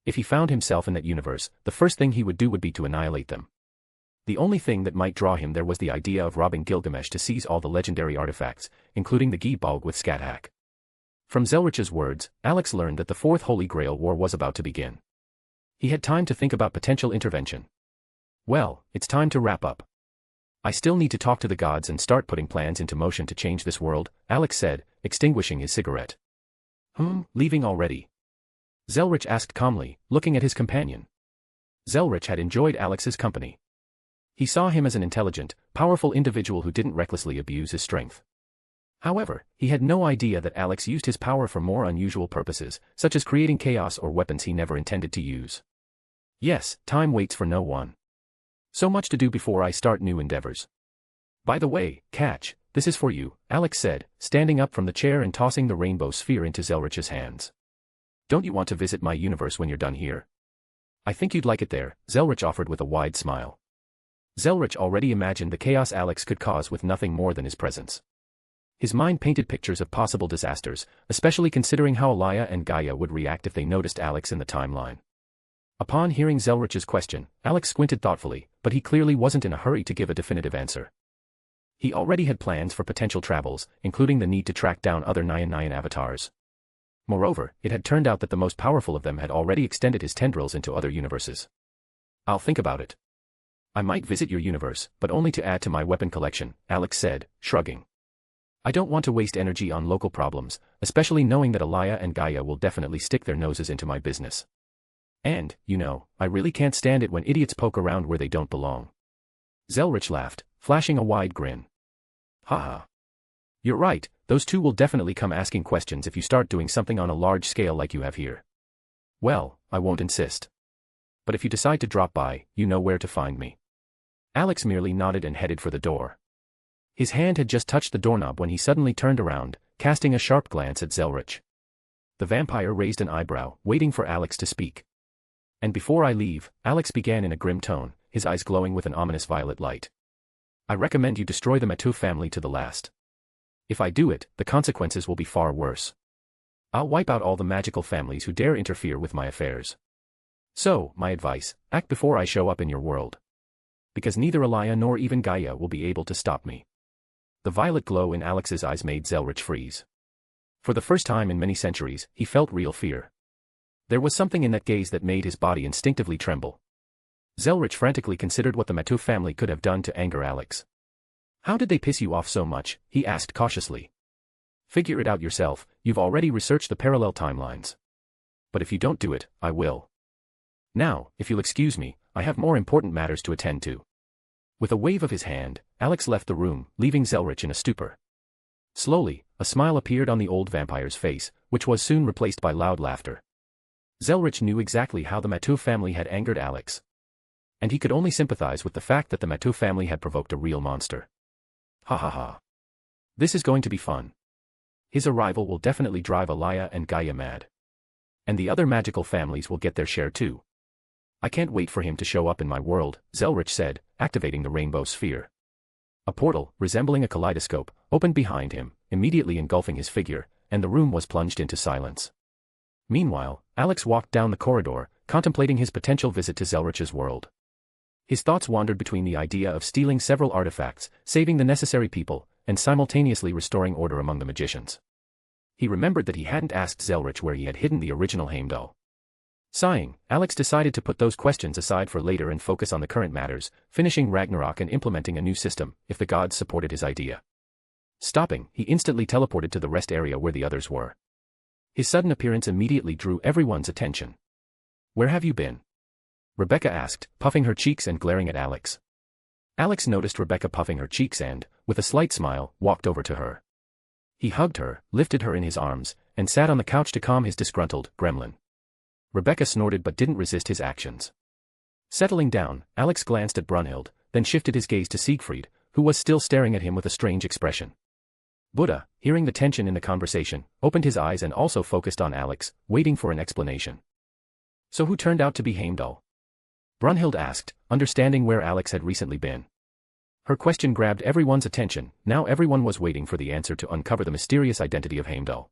If he found himself in that universe, the first thing he would do would be to annihilate them. The only thing that might draw him there was the idea of robbing Gilgamesh to seize all the legendary artifacts, including the Gi-Balg with Scathach. From Zelrich's words, Alex learned that the Fourth Holy Grail War was about to begin. He had time to think about potential intervention. Well, it's time to wrap up. I still need to talk to the gods and start putting plans into motion to change this world, Alex said, extinguishing his cigarette. Leaving already? Zelrich asked calmly, looking at his companion. Zelrich had enjoyed Alex's company. He saw him as an intelligent, powerful individual who didn't recklessly abuse his strength. However, he had no idea that Alex used his power for more unusual purposes, such as creating chaos or weapons he never intended to use. Yes, time waits for no one. So much to do before I start new endeavors. By the way, Catch, this is for you, Alex said, standing up from the chair and tossing the rainbow sphere into Zelrich's hands. Don't you want to visit my universe when you're done here? I think you'd like it there, Zelrich offered with a wide smile. Zelrich already imagined the chaos Alex could cause with nothing more than his presence. His mind painted pictures of possible disasters, especially considering how Alaya and Gaia would react if they noticed Alex in the timeline. Upon hearing Zelrich's question, Alex squinted thoughtfully, but he clearly wasn't in a hurry to give a definitive answer. He already had plans for potential travels, including the need to track down other Nyan avatars. Moreover, it had turned out that the most powerful of them had already extended his tendrils into other universes. I'll think about it. I might visit your universe, but only to add to my weapon collection, Alex said, shrugging. I don't want to waste energy on local problems, especially knowing that Alaya and Gaia will definitely stick their noses into my business. And, I really can't stand it when idiots poke around where they don't belong. Zelrich laughed, flashing a wide grin. Haha. You're right, those two will definitely come asking questions if you start doing something on a large scale like you have here. Well, I won't insist. But if you decide to drop by, you know where to find me. Alex merely nodded and headed for the door. His hand had just touched the doorknob when he suddenly turned around, casting a sharp glance at Zelrich. The vampire raised an eyebrow, waiting for Alex to speak. And before I leave, Alex began in a grim tone, his eyes glowing with an ominous violet light. I recommend you destroy the Matu family to the last. If I do it, the consequences will be far worse. I'll wipe out all the magical families who dare interfere with my affairs. So, my advice, act before I show up in your world. Because neither Alaya nor even Gaia will be able to stop me. The violet glow in Alex's eyes made Zelrich freeze. For the first time in many centuries, he felt real fear. There was something in that gaze that made his body instinctively tremble. Zelrich frantically considered what the Matu family could have done to anger Alex. How did they piss you off so much? He asked cautiously. Figure it out yourself, you've already researched the parallel timelines. But if you don't do it, I will. Now, if you'll excuse me, I have more important matters to attend to. With a wave of his hand, Alex left the room, leaving Zelrich in a stupor. Slowly, a smile appeared on the old vampire's face, which was soon replaced by loud laughter. Zelrich knew exactly how the Matu family had angered Alex. And he could only sympathize with the fact that the Matu family had provoked a real monster. Ha ha ha. This is going to be fun. His arrival will definitely drive Alaya and Gaia mad. And the other magical families will get their share too. I can't wait for him to show up in my world, Zelrich said, activating the rainbow sphere. A portal, resembling a kaleidoscope, opened behind him, immediately engulfing his figure, and the room was plunged into silence. Meanwhile, Alex walked down the corridor, contemplating his potential visit to Zelrich's world. His thoughts wandered between the idea of stealing several artifacts, saving the necessary people, and simultaneously restoring order among the magicians. He remembered that he hadn't asked Zelrich where he had hidden the original Heimdall. Sighing, Alex decided to put those questions aside for later and focus on the current matters, finishing Ragnarok and implementing a new system, if the gods supported his idea. Stopping, he instantly teleported to the rest area where the others were. His sudden appearance immediately drew everyone's attention. Where have you been? Rebecca asked, puffing her cheeks and glaring at Alex. Alex noticed Rebecca puffing her cheeks and, with a slight smile, walked over to her. He hugged her, lifted her in his arms, and sat on the couch to calm his disgruntled gremlin. Rebecca snorted but didn't resist his actions. Settling down, Alex glanced at Brunhild, then shifted his gaze to Siegfried, who was still staring at him with a strange expression. Buddha, hearing the tension in the conversation, opened his eyes and also focused on Alex, waiting for an explanation. So who turned out to be Heimdall? Brunhild asked, understanding where Alex had recently been. Her question grabbed everyone's attention. Now everyone was waiting for the answer to uncover the mysterious identity of Heimdall.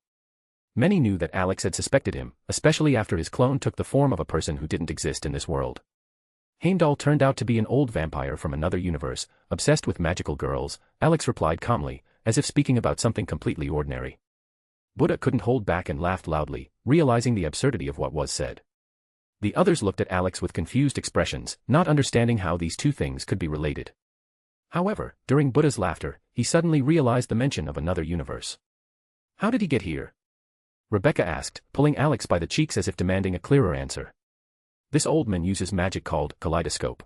Many knew that Alex had suspected him, especially after his clone took the form of a person who didn't exist in this world. Heimdall turned out to be an old vampire from another universe, obsessed with magical girls, Alex replied calmly, as if speaking about something completely ordinary. Buddha couldn't hold back and laughed loudly, realizing the absurdity of what was said. The others looked at Alex with confused expressions, not understanding how these two things could be related. However, during Buddha's laughter, he suddenly realized the mention of another universe. How did he get here? Rebecca asked, pulling Alex by the cheeks as if demanding a clearer answer. This old man uses magic called kaleidoscope.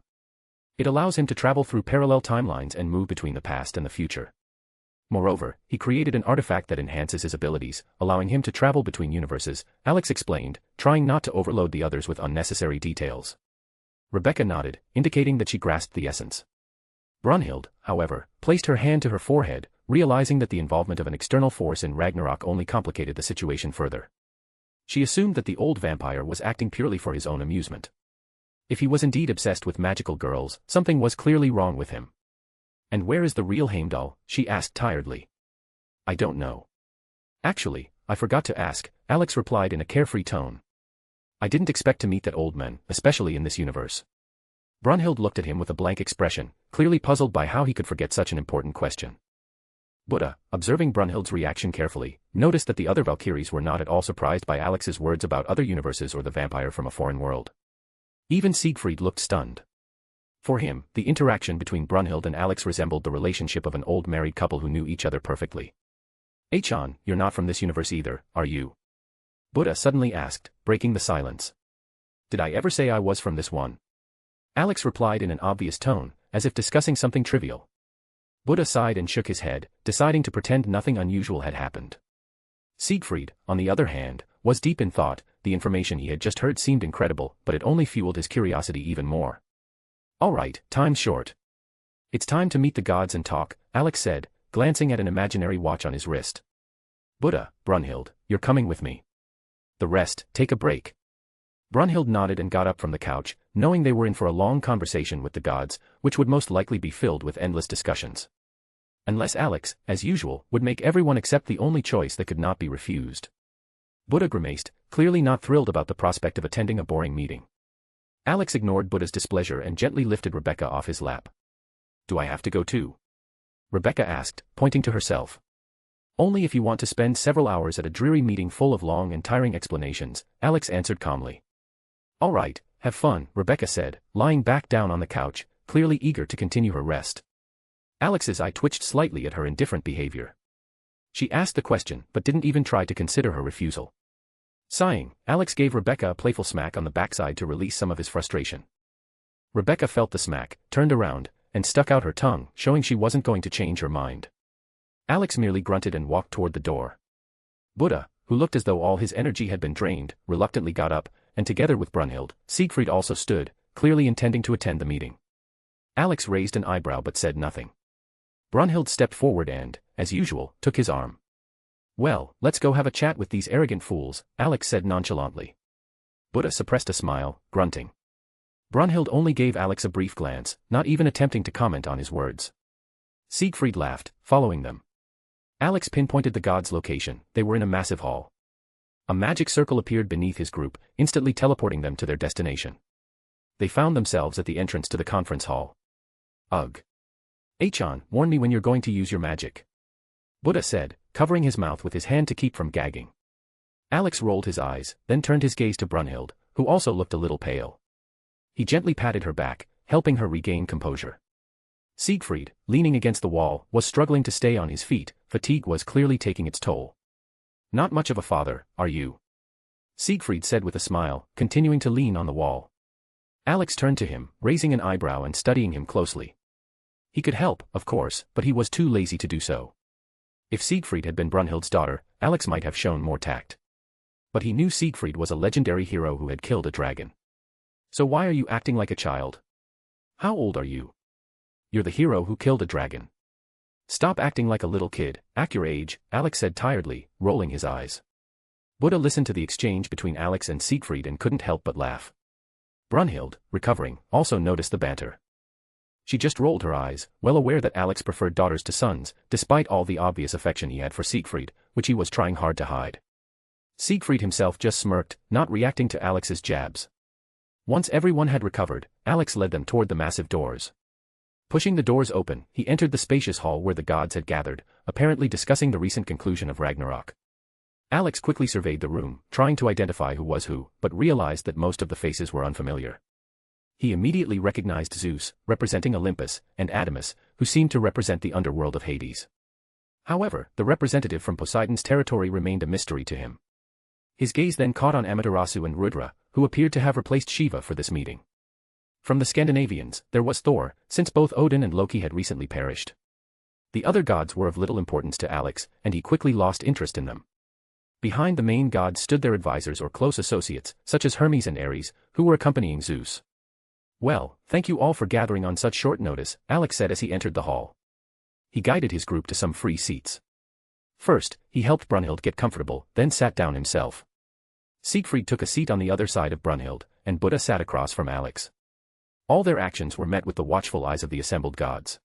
It allows him to travel through parallel timelines and move between the past and the future. Moreover, he created an artifact that enhances his abilities, allowing him to travel between universes, Alex explained, trying not to overload the others with unnecessary details. Rebecca nodded, indicating that she grasped the essence. Brunhild, however, placed her hand to her forehead, realizing that the involvement of an external force in Ragnarok only complicated the situation further. She assumed that the old vampire was acting purely for his own amusement. If he was indeed obsessed with magical girls, something was clearly wrong with him. And where is the real Heimdall? She asked tiredly. I don't know. Actually, I forgot to ask, Alex replied in a carefree tone. I didn't expect to meet that old man, especially in this universe. Brunhild looked at him with a blank expression, clearly puzzled by how he could forget such an important question. Buddha, observing Brunhild's reaction carefully, noticed that the other Valkyries were not at all surprised by Alex's words about other universes or the vampire from a foreign world. Even Siegfried looked stunned. For him, the interaction between Brunhild and Alex resembled the relationship of an old married couple who knew each other perfectly. Achan, you're not from this universe either, are you? Buddha suddenly asked, breaking the silence. Did I ever say I was from this one? Alex replied in an obvious tone, as if discussing something trivial. Buddha sighed and shook his head, deciding to pretend nothing unusual had happened. Siegfried, on the other hand, was deep in thought. The information he had just heard seemed incredible, but it only fueled his curiosity even more. All right, time's short. It's time to meet the gods and talk, Alex said, glancing at an imaginary watch on his wrist. Buddha, Brunhild, you're coming with me. The rest, take a break. Brunhild nodded and got up from the couch, knowing they were in for a long conversation with the gods, which would most likely be filled with endless discussions. Unless Alex, as usual, would make everyone accept the only choice that could not be refused. Buddha grimaced, clearly not thrilled about the prospect of attending a boring meeting. Alex ignored Buddha's displeasure and gently lifted Rebecca off his lap. Do I have to go too? Rebecca asked, pointing to herself. Only if you want to spend several hours at a dreary meeting full of long and tiring explanations, Alex answered calmly. All right, have fun, Rebecca said, lying back down on the couch, clearly eager to continue her rest. Alex's eye twitched slightly at her indifferent behavior. She asked the question but didn't even try to consider her refusal. Sighing, Alex gave Rebecca a playful smack on the backside to release some of his frustration. Rebecca felt the smack, turned around, and stuck out her tongue, showing she wasn't going to change her mind. Alex merely grunted and walked toward the door. Buddha, who looked as though all his energy had been drained, reluctantly got up, and together with Brunhild, Siegfried also stood, clearly intending to attend the meeting. Alex raised an eyebrow but said nothing. Brunhild stepped forward and, as usual, took his arm. Well, let's go have a chat with these arrogant fools, Alex said nonchalantly. Buddha suppressed a smile, grunting. Brunhild only gave Alex a brief glance, not even attempting to comment on his words. Siegfried laughed, following them. Alex pinpointed the gods' location. They were in a massive hall. A magic circle appeared beneath his group, instantly teleporting them to their destination. They found themselves at the entrance to the conference hall. Ugh. Achan, warn me when you're going to use your magic. Buddha said, covering his mouth with his hand to keep from gagging. Alex rolled his eyes, then turned his gaze to Brunhild, who also looked a little pale. He gently patted her back, helping her regain composure. Siegfried, leaning against the wall, was struggling to stay on his feet. Fatigue was clearly taking its toll. Not much of a father, are you? Siegfried said with a smile, continuing to lean on the wall. Alex turned to him, raising an eyebrow and studying him closely. He could help, of course, but he was too lazy to do so. If Siegfried had been Brunhild's daughter, Alex might have shown more tact. But he knew Siegfried was a legendary hero who had killed a dragon. So why are you acting like a child? How old are you? You're the hero who killed a dragon. Stop acting like a little kid, act your age, Alex said tiredly, rolling his eyes. Buddha listened to the exchange between Alex and Siegfried and couldn't help but laugh. Brunhild, recovering, also noticed the banter. She just rolled her eyes, well aware that Alex preferred daughters to sons, despite all the obvious affection he had for Siegfried, which he was trying hard to hide. Siegfried himself just smirked, not reacting to Alex's jabs. Once everyone had recovered, Alex led them toward the massive doors. Pushing the doors open, he entered the spacious hall where the gods had gathered, apparently discussing the recent conclusion of Ragnarok. Alex quickly surveyed the room, trying to identify who was who, but realized that most of the faces were unfamiliar. He immediately recognized Zeus, representing Olympus, and Adamus, who seemed to represent the underworld of Hades. However, the representative from Poseidon's territory remained a mystery to him. His gaze then caught on Amaterasu and Rudra, who appeared to have replaced Shiva for this meeting. From the Scandinavians, there was Thor, since both Odin and Loki had recently perished. The other gods were of little importance to Alex, and he quickly lost interest in them. Behind the main gods stood their advisors or close associates, such as Hermes and Ares, who were accompanying Zeus. "Well, thank you all for gathering on such short notice," Alex said as he entered the hall. He guided his group to some free seats. First, he helped Brunhild get comfortable, then sat down himself. Siegfried took a seat on the other side of Brunhild, and Buddha sat across from Alex. All their actions were met with the watchful eyes of the assembled gods.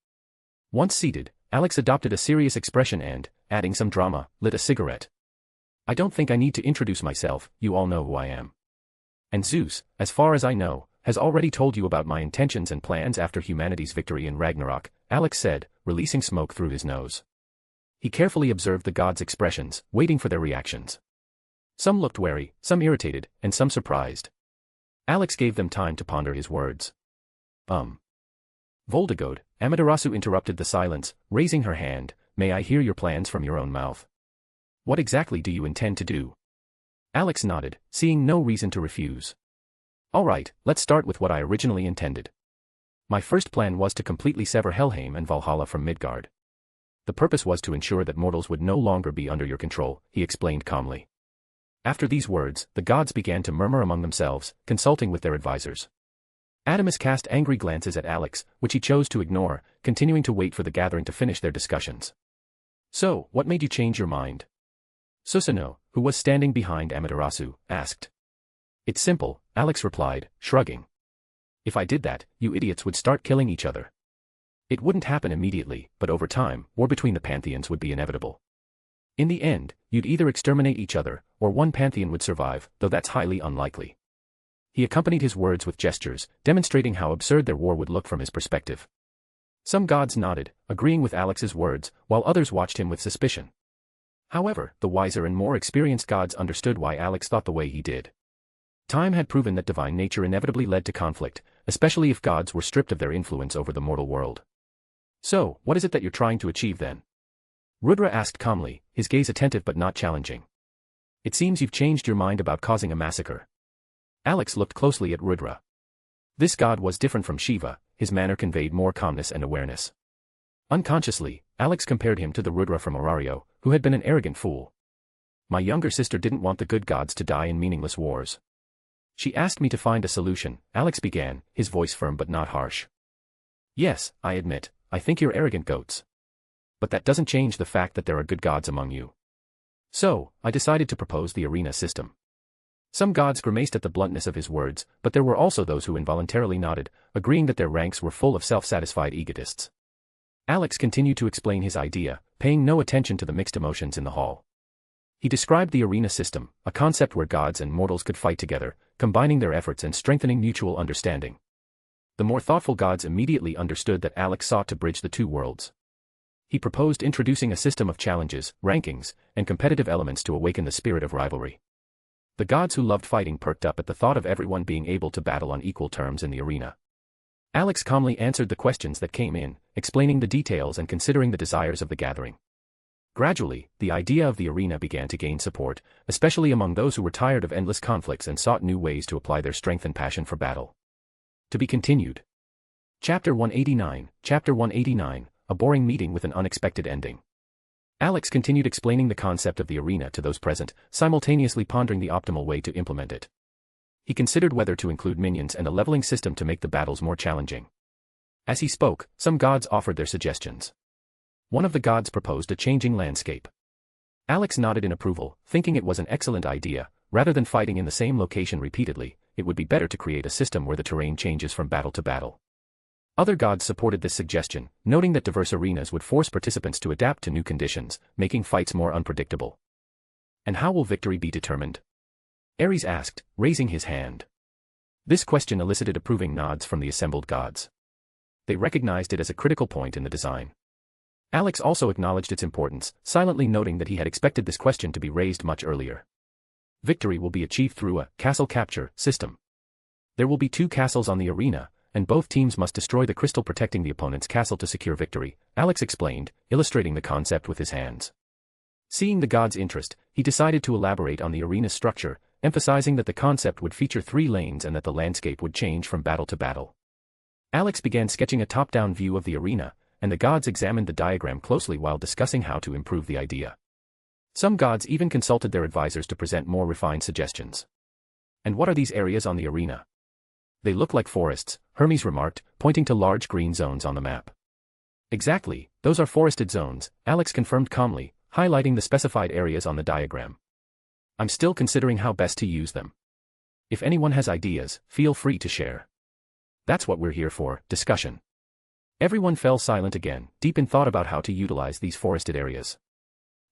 Once seated, Alex adopted a serious expression and, adding some drama, lit a cigarette. "I don't think I need to introduce myself, you all know who I am. And Zeus, as far as I know, has already told you about my intentions and plans after humanity's victory in Ragnarok," Alex said, releasing smoke through his nose. He carefully observed the gods' expressions, waiting for their reactions. Some looked wary, some irritated, and some surprised. Alex gave them time to ponder his words. Voldegod, Amaterasu interrupted the silence, raising her hand, "May I hear your plans from your own mouth? What exactly do you intend to do?" Alex nodded, seeing no reason to refuse. "All right, let's start with what I originally intended. My first plan was to completely sever Helheim and Valhalla from Midgard. The purpose was to ensure that mortals would no longer be under your control," he explained calmly. After these words, the gods began to murmur among themselves, consulting with their advisors. Adamus cast angry glances at Alex, which he chose to ignore, continuing to wait for the gathering to finish their discussions. "So, what made you change your mind?" Susanoo, who was standing behind Amaterasu, asked. "It's simple," Alex replied, shrugging. "If I did that, you idiots would start killing each other. It wouldn't happen immediately, but over time, war between the pantheons would be inevitable. In the end, you'd either exterminate each other, or one pantheon would survive, though that's highly unlikely." He accompanied his words with gestures, demonstrating how absurd their war would look from his perspective. Some gods nodded, agreeing with Alex's words, while others watched him with suspicion. However, the wiser and more experienced gods understood why Alex thought the way he did. Time had proven that divine nature inevitably led to conflict, especially if gods were stripped of their influence over the mortal world. "So, what is it that you're trying to achieve then?" Rudra asked calmly, his gaze attentive but not challenging. "It seems you've changed your mind about causing a massacre." Alex looked closely at Rudra. This god was different from Shiva, his manner conveyed more calmness and awareness. Unconsciously, Alex compared him to the Rudra from Arario, who had been an arrogant fool. "My younger sister didn't want the good gods to die in meaningless wars. She asked me to find a solution," Alex began, his voice firm but not harsh. "Yes, I admit, I think you're arrogant goats. But that doesn't change the fact that there are good gods among you. So, I decided to propose the arena system." Some gods grimaced at the bluntness of his words, but there were also those who involuntarily nodded, agreeing that their ranks were full of self-satisfied egotists. Alex continued to explain his idea, paying no attention to the mixed emotions in the hall. He described the arena system, a concept where gods and mortals could fight together, combining their efforts and strengthening mutual understanding. The more thoughtful gods immediately understood that Alex sought to bridge the two worlds. He proposed introducing a system of challenges, rankings, and competitive elements to awaken the spirit of rivalry. The gods who loved fighting perked up at the thought of everyone being able to battle on equal terms in the arena. Alex calmly answered the questions that came in, explaining the details and considering the desires of the gathering. Gradually, the idea of the arena began to gain support, especially among those who were tired of endless conflicts and sought new ways to apply their strength and passion for battle. To be continued. Chapter 189, a boring meeting with an unexpected ending. Alex continued explaining the concept of the arena to those present, simultaneously pondering the optimal way to implement it. He considered whether to include minions and a leveling system to make the battles more challenging. As he spoke, some gods offered their suggestions. One of the gods proposed a changing landscape. Alex nodded in approval, thinking it was an excellent idea. Rather than fighting in the same location repeatedly, it would be better to create a system where the terrain changes from battle to battle. Other gods supported this suggestion, noting that diverse arenas would force participants to adapt to new conditions, making fights more unpredictable. "And how will victory be determined?" Ares asked, raising his hand. This question elicited approving nods from the assembled gods. They recognized it as a critical point in the design. Alex also acknowledged its importance, silently noting that he had expected this question to be raised much earlier. Victory will be achieved through a castle capture system. There will be 2 castles on the arena, and both teams must destroy the crystal protecting the opponent's castle to secure victory, Alex explained, illustrating the concept with his hands. Seeing the god's interest, he decided to elaborate on the arena's structure, emphasizing that the concept would feature 3 lanes and that the landscape would change from battle to battle. Alex began sketching a top-down view of the arena, and the gods examined the diagram closely while discussing how to improve the idea. Some gods even consulted their advisors to present more refined suggestions. And what are these areas on the arena? They look like forests, Hermes remarked, pointing to large green zones on the map. Exactly, those are forested zones, Alex confirmed calmly, highlighting the specified areas on the diagram. I'm still considering how best to use them. If anyone has ideas, feel free to share. That's what we're here for, discussion. Everyone fell silent again, deep in thought about how to utilize these forested areas.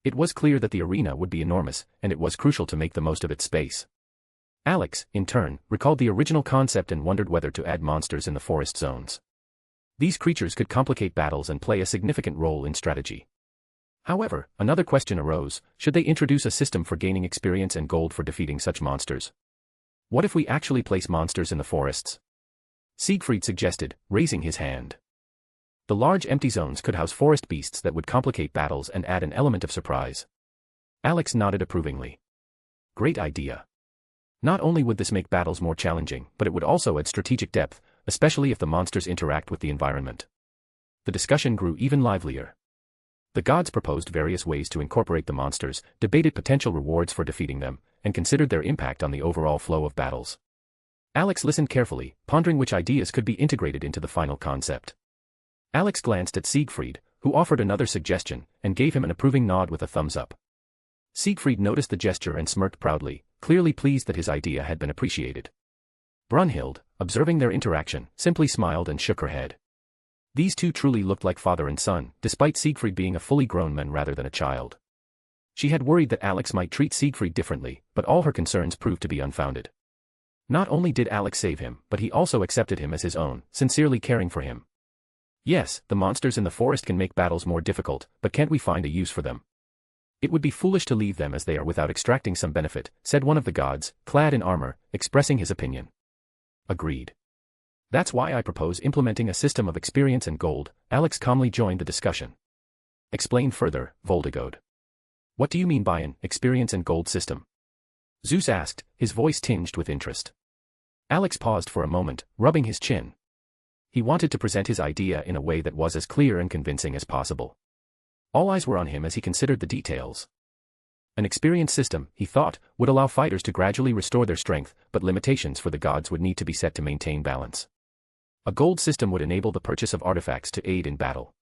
It was clear that the arena would be enormous, and it was crucial to make the most of its space. Alex, in turn, recalled the original concept and wondered whether to add monsters in the forest zones. These creatures could complicate battles and play a significant role in strategy. However, another question arose: should they introduce a system for gaining experience and gold for defeating such monsters? What if we actually place monsters in the forests? Siegfried suggested, raising his hand. The large empty zones could house forest beasts that would complicate battles and add an element of surprise. Alex nodded approvingly. Great idea. Not only would this make battles more challenging, but it would also add strategic depth, especially if the monsters interact with the environment. The discussion grew even livelier. The gods proposed various ways to incorporate the monsters, debated potential rewards for defeating them, and considered their impact on the overall flow of battles. Alex listened carefully, pondering which ideas could be integrated into the final concept. Alex glanced at Siegfried, who offered another suggestion, and gave him an approving nod with a thumbs up. Siegfried noticed the gesture and smirked proudly, clearly pleased that his idea had been appreciated. Brunhild, observing their interaction, simply smiled and shook her head. These 2 truly looked like father and son, despite Siegfried being a fully grown man rather than a child. She had worried that Alex might treat Siegfried differently, but all her concerns proved to be unfounded. Not only did Alex save him, but he also accepted him as his own, sincerely caring for him. Yes, the monsters in the forest can make battles more difficult, but can't we find a use for them? It would be foolish to leave them as they are without extracting some benefit, said one of the gods, clad in armor, expressing his opinion. Agreed. That's why I propose implementing a system of experience and gold. Alex calmly joined the discussion. Explain further, Voldegod. What do you mean by an experience and gold system? Zeus asked, his voice tinged with interest. Alex paused for a moment, rubbing his chin. He wanted to present his idea in a way that was as clear and convincing as possible. All eyes were on him as he considered the details. An experience system, he thought, would allow fighters to gradually restore their strength, but limitations for the gods would need to be set to maintain balance. A gold system would enable the purchase of artifacts to aid in battle.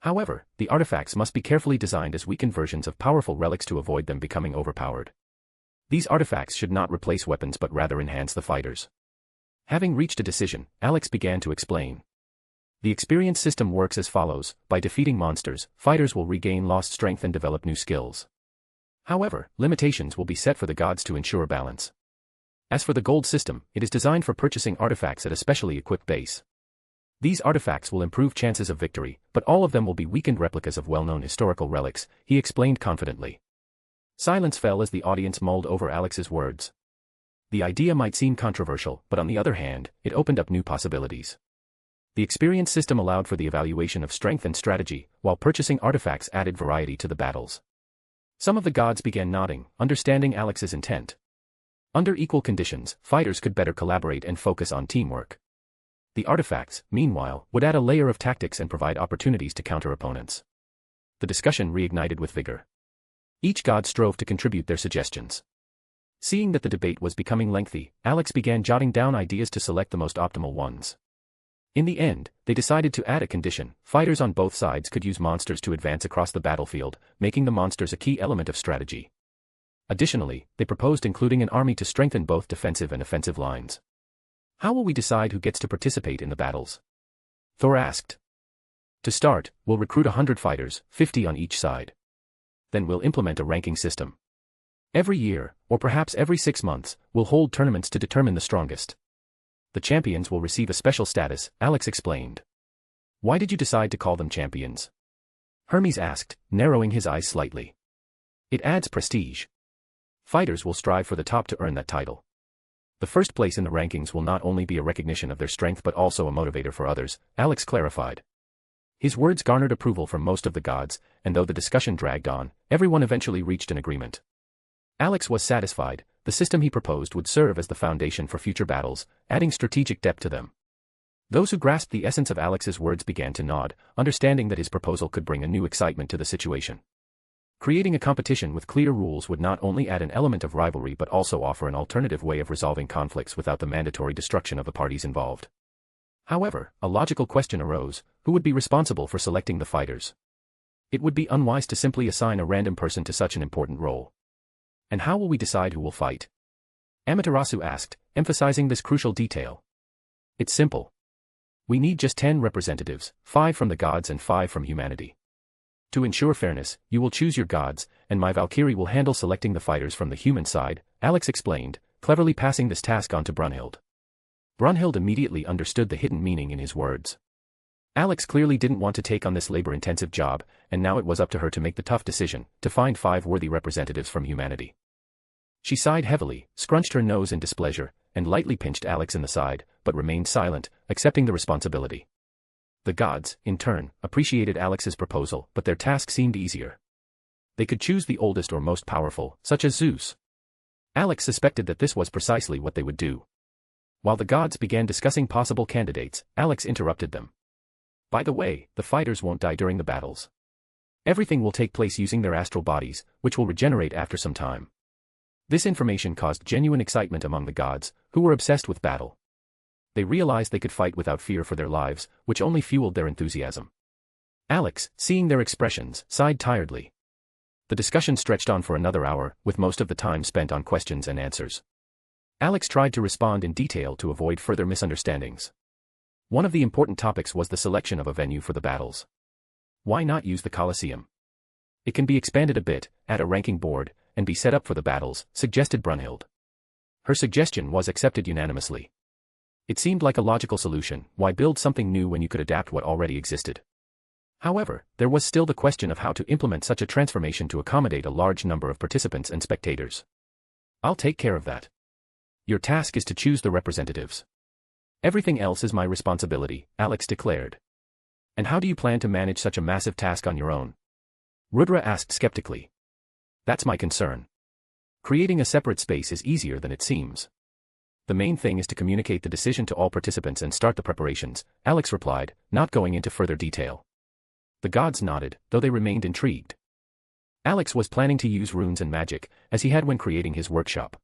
However, the artifacts must be carefully designed as weakened versions of powerful relics to avoid them becoming overpowered. These artifacts should not replace weapons but rather enhance the fighters. Having reached a decision, Alex began to explain. The experience system works as follows: by defeating monsters, fighters will regain lost strength and develop new skills. However, limitations will be set for the gods to ensure balance. As for the gold system, it is designed for purchasing artifacts at a specially equipped base. These artifacts will improve chances of victory, but all of them will be weakened replicas of well-known historical relics, he explained confidently. Silence fell as the audience mulled over Alex's words. The idea might seem controversial, but on the other hand, it opened up new possibilities. The experience system allowed for the evaluation of strength and strategy, while purchasing artifacts added variety to the battles. Some of the gods began nodding, understanding Alex's intent. Under equal conditions, fighters could better collaborate and focus on teamwork. The artifacts, meanwhile, would add a layer of tactics and provide opportunities to counter opponents. The discussion reignited with vigor. Each god strove to contribute their suggestions. Seeing that the debate was becoming lengthy, Alex began jotting down ideas to select the most optimal ones. In the end, they decided to add a condition: fighters on both sides could use monsters to advance across the battlefield, making the monsters a key element of strategy. Additionally, they proposed including an army to strengthen both defensive and offensive lines. How will we decide who gets to participate in the battles? Thor asked. To start, we'll recruit 100 fighters, 50 on each side. Then we'll implement a ranking system. Every year, or perhaps every 6 months, we'll hold tournaments to determine the strongest. The champions will receive a special status, Alex explained. Why did you decide to call them champions? Hermes asked, narrowing his eyes slightly. It adds prestige. Fighters will strive for the top to earn that title. The first place in the rankings will not only be a recognition of their strength but also a motivator for others, Alex clarified. His words garnered approval from most of the gods, and though the discussion dragged on, everyone eventually reached an agreement. Alex was satisfied. The system he proposed would serve as the foundation for future battles, adding strategic depth to them. Those who grasped the essence of Alex's words began to nod, understanding that his proposal could bring a new excitement to the situation. Creating a competition with clear rules would not only add an element of rivalry but also offer an alternative way of resolving conflicts without the mandatory destruction of the parties involved. However, a logical question arose: who would be responsible for selecting the fighters? It would be unwise to simply assign a random person to such an important role. And how will we decide who will fight? Amaterasu asked, emphasizing this crucial detail. It's simple. We need just 10 representatives, 5 from the gods and 5 from humanity. To ensure fairness, you will choose your gods, and my Valkyrie will handle selecting the fighters from the human side, Alex explained, cleverly passing this task on to Brunhild. Brunhild immediately understood the hidden meaning in his words. Alex clearly didn't want to take on this labor-intensive job, and now it was up to her to make the tough decision, to find 5 worthy representatives from humanity. She sighed heavily, scrunched her nose in displeasure, and lightly pinched Alex in the side, but remained silent, accepting the responsibility. The gods, in turn, appreciated Alex's proposal, but their task seemed easier. They could choose the oldest or most powerful, such as Zeus. Alex suspected that this was precisely what they would do. While the gods began discussing possible candidates, Alex interrupted them. By the way, the fighters won't die during the battles. Everything will take place using their astral bodies, which will regenerate after some time. This information caused genuine excitement among the gods, who were obsessed with battle. They realized they could fight without fear for their lives, which only fueled their enthusiasm. Alex, seeing their expressions, sighed tiredly. The discussion stretched on for another hour, with most of the time spent on questions and answers. Alex tried to respond in detail to avoid further misunderstandings. One of the important topics was the selection of a venue for the battles. Why not use the Colosseum? It can be expanded a bit, add a ranking board, and be set up for the battles, suggested Brunhild. Her suggestion was accepted unanimously. It seemed like a logical solution. Why build something new when you could adapt what already existed? However, there was still the question of how to implement such a transformation to accommodate a large number of participants and spectators. I'll take care of that. Your task is to choose the representatives. Everything else is my responsibility, Alex declared. And how do you plan to manage such a massive task on your own? Rudra asked skeptically. That's my concern. Creating a separate space is easier than it seems. The main thing is to communicate the decision to all participants and start the preparations, Alex replied, not going into further detail. The gods nodded, though they remained intrigued. Alex was planning to use runes and magic, as he had when creating his workshop.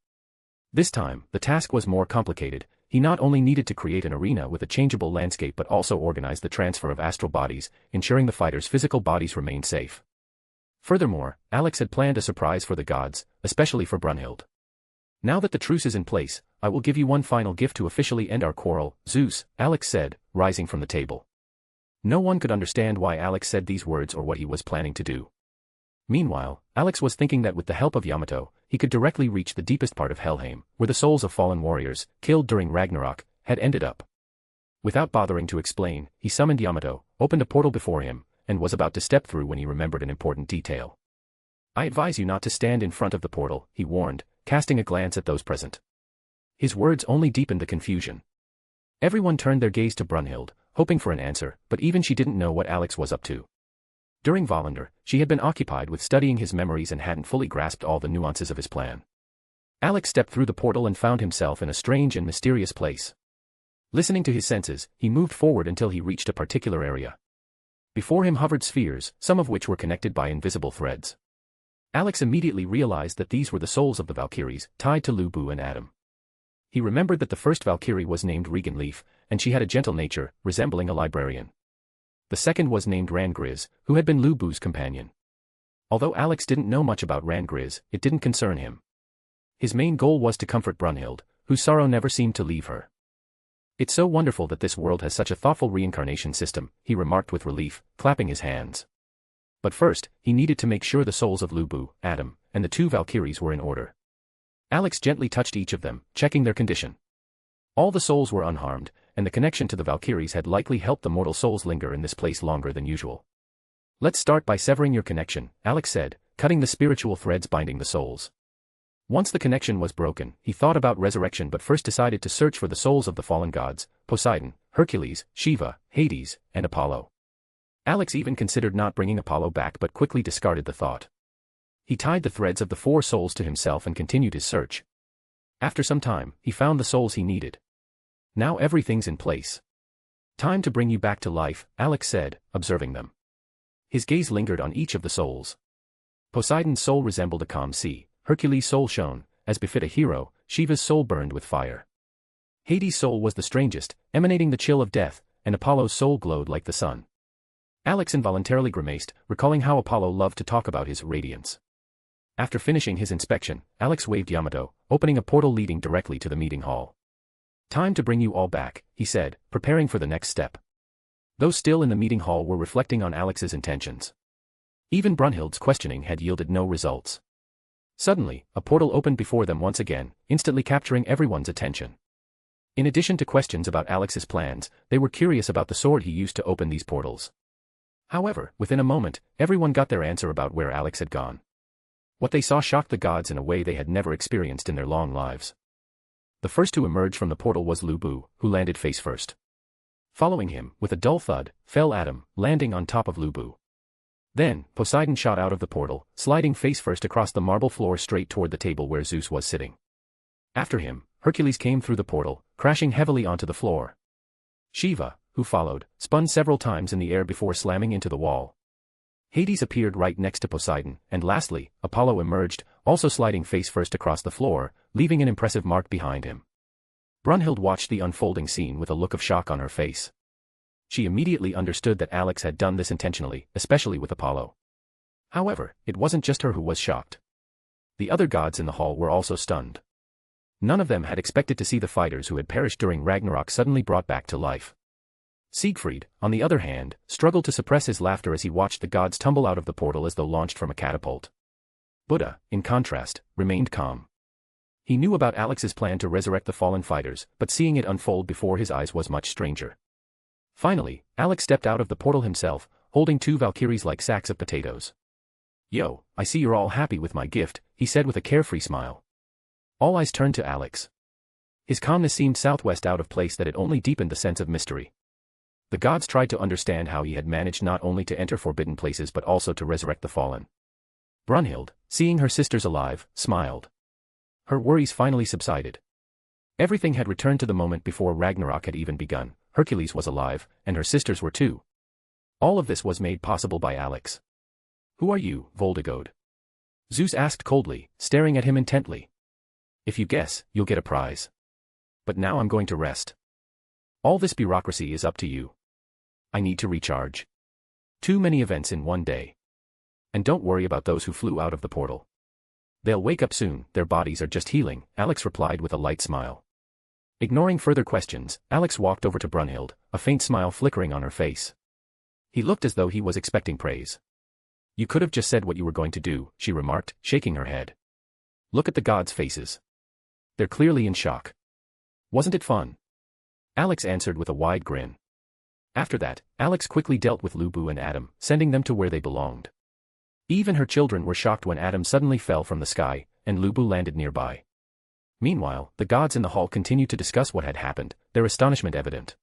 This time, the task was more complicated. He not only needed to create an arena with a changeable landscape but also organize the transfer of astral bodies, ensuring the fighters' physical bodies remained safe. Furthermore, Alex had planned a surprise for the gods, especially for Brunhild. Now that the truce is in place, I will give you one final gift to officially end our quarrel, Zeus, Alex said, rising from the table. No one could understand why Alex said these words or what he was planning to do. Meanwhile, Alex was thinking that with the help of Yamato, he could directly reach the deepest part of Helheim, where the souls of fallen warriors, killed during Ragnarok, had ended up. Without bothering to explain, he summoned Yamato, opened a portal before him, and was about to step through when he remembered an important detail. I advise you not to stand in front of the portal, he warned, casting a glance at those present. His words only deepened the confusion. Everyone turned their gaze to Brunhild, hoping for an answer, but even she didn't know what Alex was up to. During Volander, she had been occupied with studying his memories and hadn't fully grasped all the nuances of his plan. Alex stepped through the portal and found himself in a strange and mysterious place. Listening to his senses, he moved forward until he reached a particular area. Before him hovered spheres, some of which were connected by invisible threads. Alex immediately realized that these were the souls of the Valkyries, tied to Lubu and Adam. He remembered that the first Valkyrie was named Regenleaf, and she had a gentle nature, resembling a librarian. The second was named Rangriz, who had been Lubu's companion. Although Alex didn't know much about Rangriz, it didn't concern him. His main goal was to comfort Brunhild, whose sorrow never seemed to leave her. It's so wonderful that this world has such a thoughtful reincarnation system, he remarked with relief, clapping his hands. But first, he needed to make sure the souls of Lubu, Adam, and the 2 Valkyries were in order. Alex gently touched each of them, checking their condition. All the souls were unharmed, and the connection to the Valkyries had likely helped the mortal souls linger in this place longer than usual. Let's start by severing your connection, Alex said, cutting the spiritual threads binding the souls. Once the connection was broken, he thought about resurrection but first decided to search for the souls of the fallen gods, Poseidon, Hercules, Shiva, Hades, and Apollo. Alex even considered not bringing Apollo back but quickly discarded the thought. He tied the threads of the 4 souls to himself and continued his search. After some time, he found the souls he needed. Now everything's in place. Time to bring you back to life, Alex said, observing them. His gaze lingered on each of the souls. Poseidon's soul resembled a calm sea, Hercules' soul shone, as befit a hero, Shiva's soul burned with fire. Hades' soul was the strangest, emanating the chill of death, and Apollo's soul glowed like the sun. Alex involuntarily grimaced, recalling how Apollo loved to talk about his radiance. After finishing his inspection, Alex waved Yamato, opening a portal leading directly to the meeting hall. Time to bring you all back, he said, preparing for the next step. Those still in the meeting hall were reflecting on Alex's intentions. Even Brunhild's questioning had yielded no results. Suddenly, a portal opened before them once again, instantly capturing everyone's attention. In addition to questions about Alex's plans, they were curious about the sword he used to open these portals. However, within a moment, everyone got their answer about where Alex had gone. What they saw shocked the gods in a way they had never experienced in their long lives. The first to emerge from the portal was Lu Bu, who landed face first. Following him, with a dull thud, fell Adam, landing on top of Lu Bu. Then, Poseidon shot out of the portal, sliding face first across the marble floor straight toward the table where Zeus was sitting. After him, Hercules came through the portal, crashing heavily onto the floor. Shiva, who followed, spun several times in the air before slamming into the wall. Hades appeared right next to Poseidon, and lastly, Apollo emerged, also sliding face first across the floor, leaving an impressive mark behind him. Brunhild watched the unfolding scene with a look of shock on her face. She immediately understood that Alex had done this intentionally, especially with Apollo. However, it wasn't just her who was shocked. The other gods in the hall were also stunned. None of them had expected to see the fighters who had perished during Ragnarok suddenly brought back to life. Siegfried, on the other hand, struggled to suppress his laughter as he watched the gods tumble out of the portal as though launched from a catapult. Buddha, in contrast, remained calm. He knew about Alex's plan to resurrect the fallen fighters, but seeing it unfold before his eyes was much stranger. Finally, Alex stepped out of the portal himself, holding 2 Valkyries like sacks of potatoes. "Yo, I see you're all happy with my gift," he said with a carefree smile. All eyes turned to Alex. His calmness seemed southwest out of place that it only deepened the sense of mystery. The gods tried to understand how he had managed not only to enter forbidden places but also to resurrect the fallen. Brunhild, seeing her sisters alive, smiled. Her worries finally subsided. Everything had returned to the moment before Ragnarok had even begun. Hercules was alive, and her sisters were too. All of this was made possible by Alex. "Who are you, Voldegod?" Zeus asked coldly, staring at him intently. "If you guess, you'll get a prize. But now I'm going to rest. All this bureaucracy is up to you. I need to recharge. Too many events in one day. And don't worry about those who flew out of the portal. They'll wake up soon, their bodies are just healing," Alex replied with a light smile. Ignoring further questions, Alex walked over to Brunhild, a faint smile flickering on her face. He looked as though he was expecting praise. "You could have just said what you were going to do," she remarked, shaking her head. "Look at the gods' faces. They're clearly in shock. Wasn't it fun?" Alex answered with a wide grin. After that, Alex quickly dealt with Lu Bu and Adam, sending them to where they belonged. Even her children were shocked when Adam suddenly fell from the sky, and Lu Bu landed nearby. Meanwhile, the gods in the hall continued to discuss what had happened, their astonishment evident.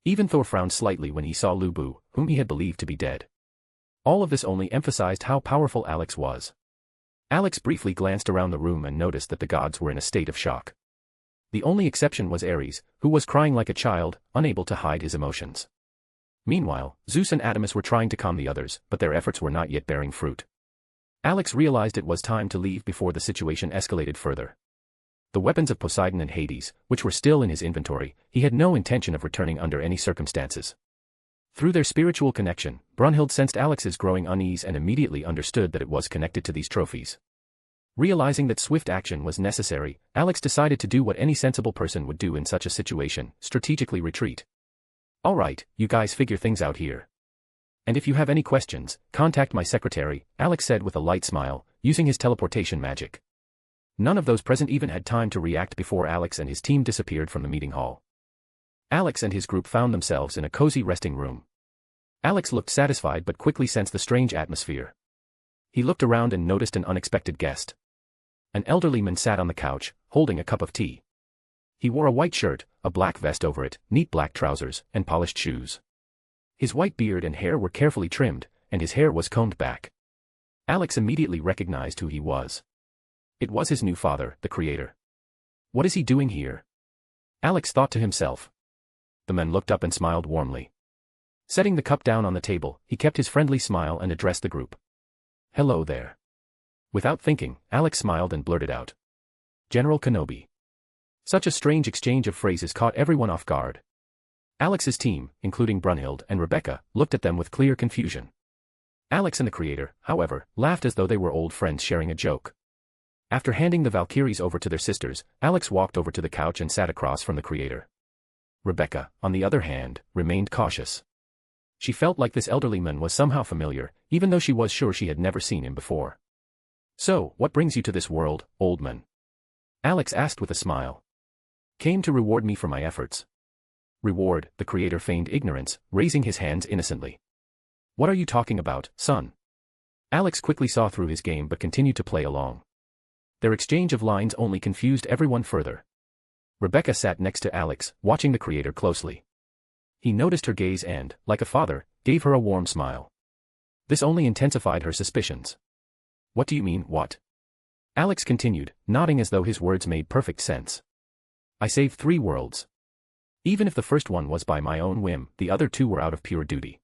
Even Thor frowned slightly when he saw Lu Bu, whom he had believed to be dead. All of this only emphasized how powerful Alex was. Alex briefly glanced around the room and noticed that the gods were in a state of shock. The only exception was Ares, who was crying like a child, unable to hide his emotions. Meanwhile, Zeus and Adamus were trying to calm the others, but their efforts were not yet bearing fruit. Alex realized it was time to leave before the situation escalated further. The weapons of Poseidon and Hades, which were still in his inventory, he had no intention of returning under any circumstances. Through their spiritual connection, Brunhild sensed Alex's growing unease and immediately understood that it was connected to these trophies. Realizing that swift action was necessary, Alex decided to do what any sensible person would do in such a situation: strategically retreat. "Alright, you guys figure things out here. And if you have any questions, contact my secretary," Alex said with a light smile, using his teleportation magic. None of those present even had time to react before Alex and his team disappeared from the meeting hall. Alex and his group found themselves in a cozy resting room. Alex looked satisfied but quickly sensed the strange atmosphere. He looked around and noticed an unexpected guest. An elderly man sat on the couch, holding a cup of tea. He wore a white shirt, a black vest over it, neat black trousers, and polished shoes. His white beard and hair were carefully trimmed, and his hair was combed back. Alex immediately recognized who he was. It was his new father, the Creator. What is he doing here? Alex thought to himself. The man looked up and smiled warmly. Setting the cup down on the table, he kept his friendly smile and addressed the group. Hello there. Without thinking, Alex smiled and blurted out. General Kenobi. Such a strange exchange of phrases caught everyone off guard. Alex's team, including Brunhild and Rebecca, looked at them with clear confusion. Alex and the Creator, however, laughed as though they were old friends sharing a joke. After handing the Valkyries over to their sisters, Alex walked over to the couch and sat across from the Creator. Rebecca, on the other hand, remained cautious. She felt like this elderly man was somehow familiar, even though she was sure she had never seen him before. So, what brings you to this world, old man? Alex asked with a smile. Came to reward me for my efforts. Reward, the Creator feigned ignorance, raising his hands innocently. What are you talking about, son? Alex quickly saw through his game but continued to play along. Their exchange of lines only confused everyone further. Rebecca sat next to Alex, watching the Creator closely. He noticed her gaze and, like a father, gave her a warm smile. This only intensified her suspicions. What do you mean, what? Alex continued, nodding as though his words made perfect sense. I saved 3 worlds. Even if the first one was by my own whim, the other 2 were out of pure duty.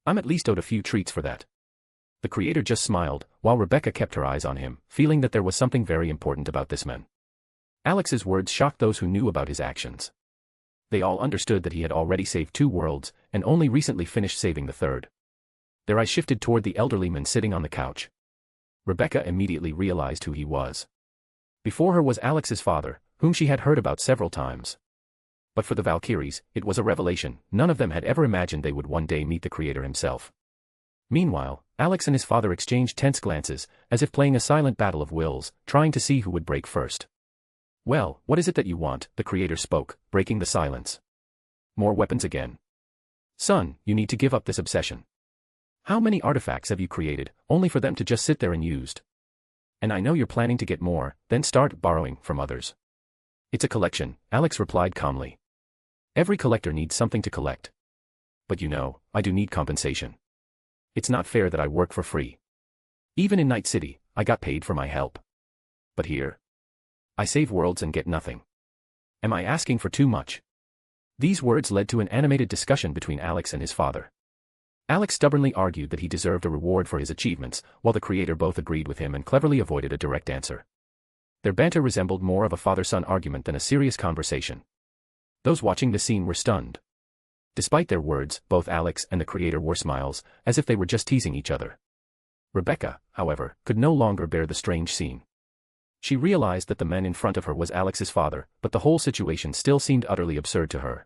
I'm at least owed a few treats for that. The Creator just smiled, while Rebecca kept her eyes on him, feeling that there was something very important about this man. Alex's words shocked those who knew about his actions. They all understood that he had already saved 2 worlds, and only recently finished saving the 3rd. Their eyes shifted toward the elderly man sitting on the couch. Rebecca immediately realized who he was. Before her was Alex's father, whom she had heard about several times. But for the Valkyries, it was a revelation. None of them had ever imagined they would one day meet the Creator himself. Meanwhile, Alex and his father exchanged tense glances, as if playing a silent battle of wills, trying to see who would break first. Well, what is it that you want? The Creator spoke, breaking the silence. More weapons again. Son, you need to give up this obsession. How many artifacts have you created, only for them to just sit there unused? And I know you're planning to get more, then start borrowing from others. It's a collection, Alex replied calmly. Every collector needs something to collect. But you know, I do need compensation. It's not fair that I work for free. Even in Night City, I got paid for my help. But here, I save worlds and get nothing. Am I asking for too much? These words led to an animated discussion between Alex and his father. Alex stubbornly argued that he deserved a reward for his achievements, while the Creator both agreed with him and cleverly avoided a direct answer. Their banter resembled more of a father-son argument than a serious conversation. Those watching the scene were stunned. Despite their words, both Alex and the Creator wore smiles, as if they were just teasing each other. Rebecca, however, could no longer bear the strange scene. She realized that the man in front of her was Alex's father, but the whole situation still seemed utterly absurd to her.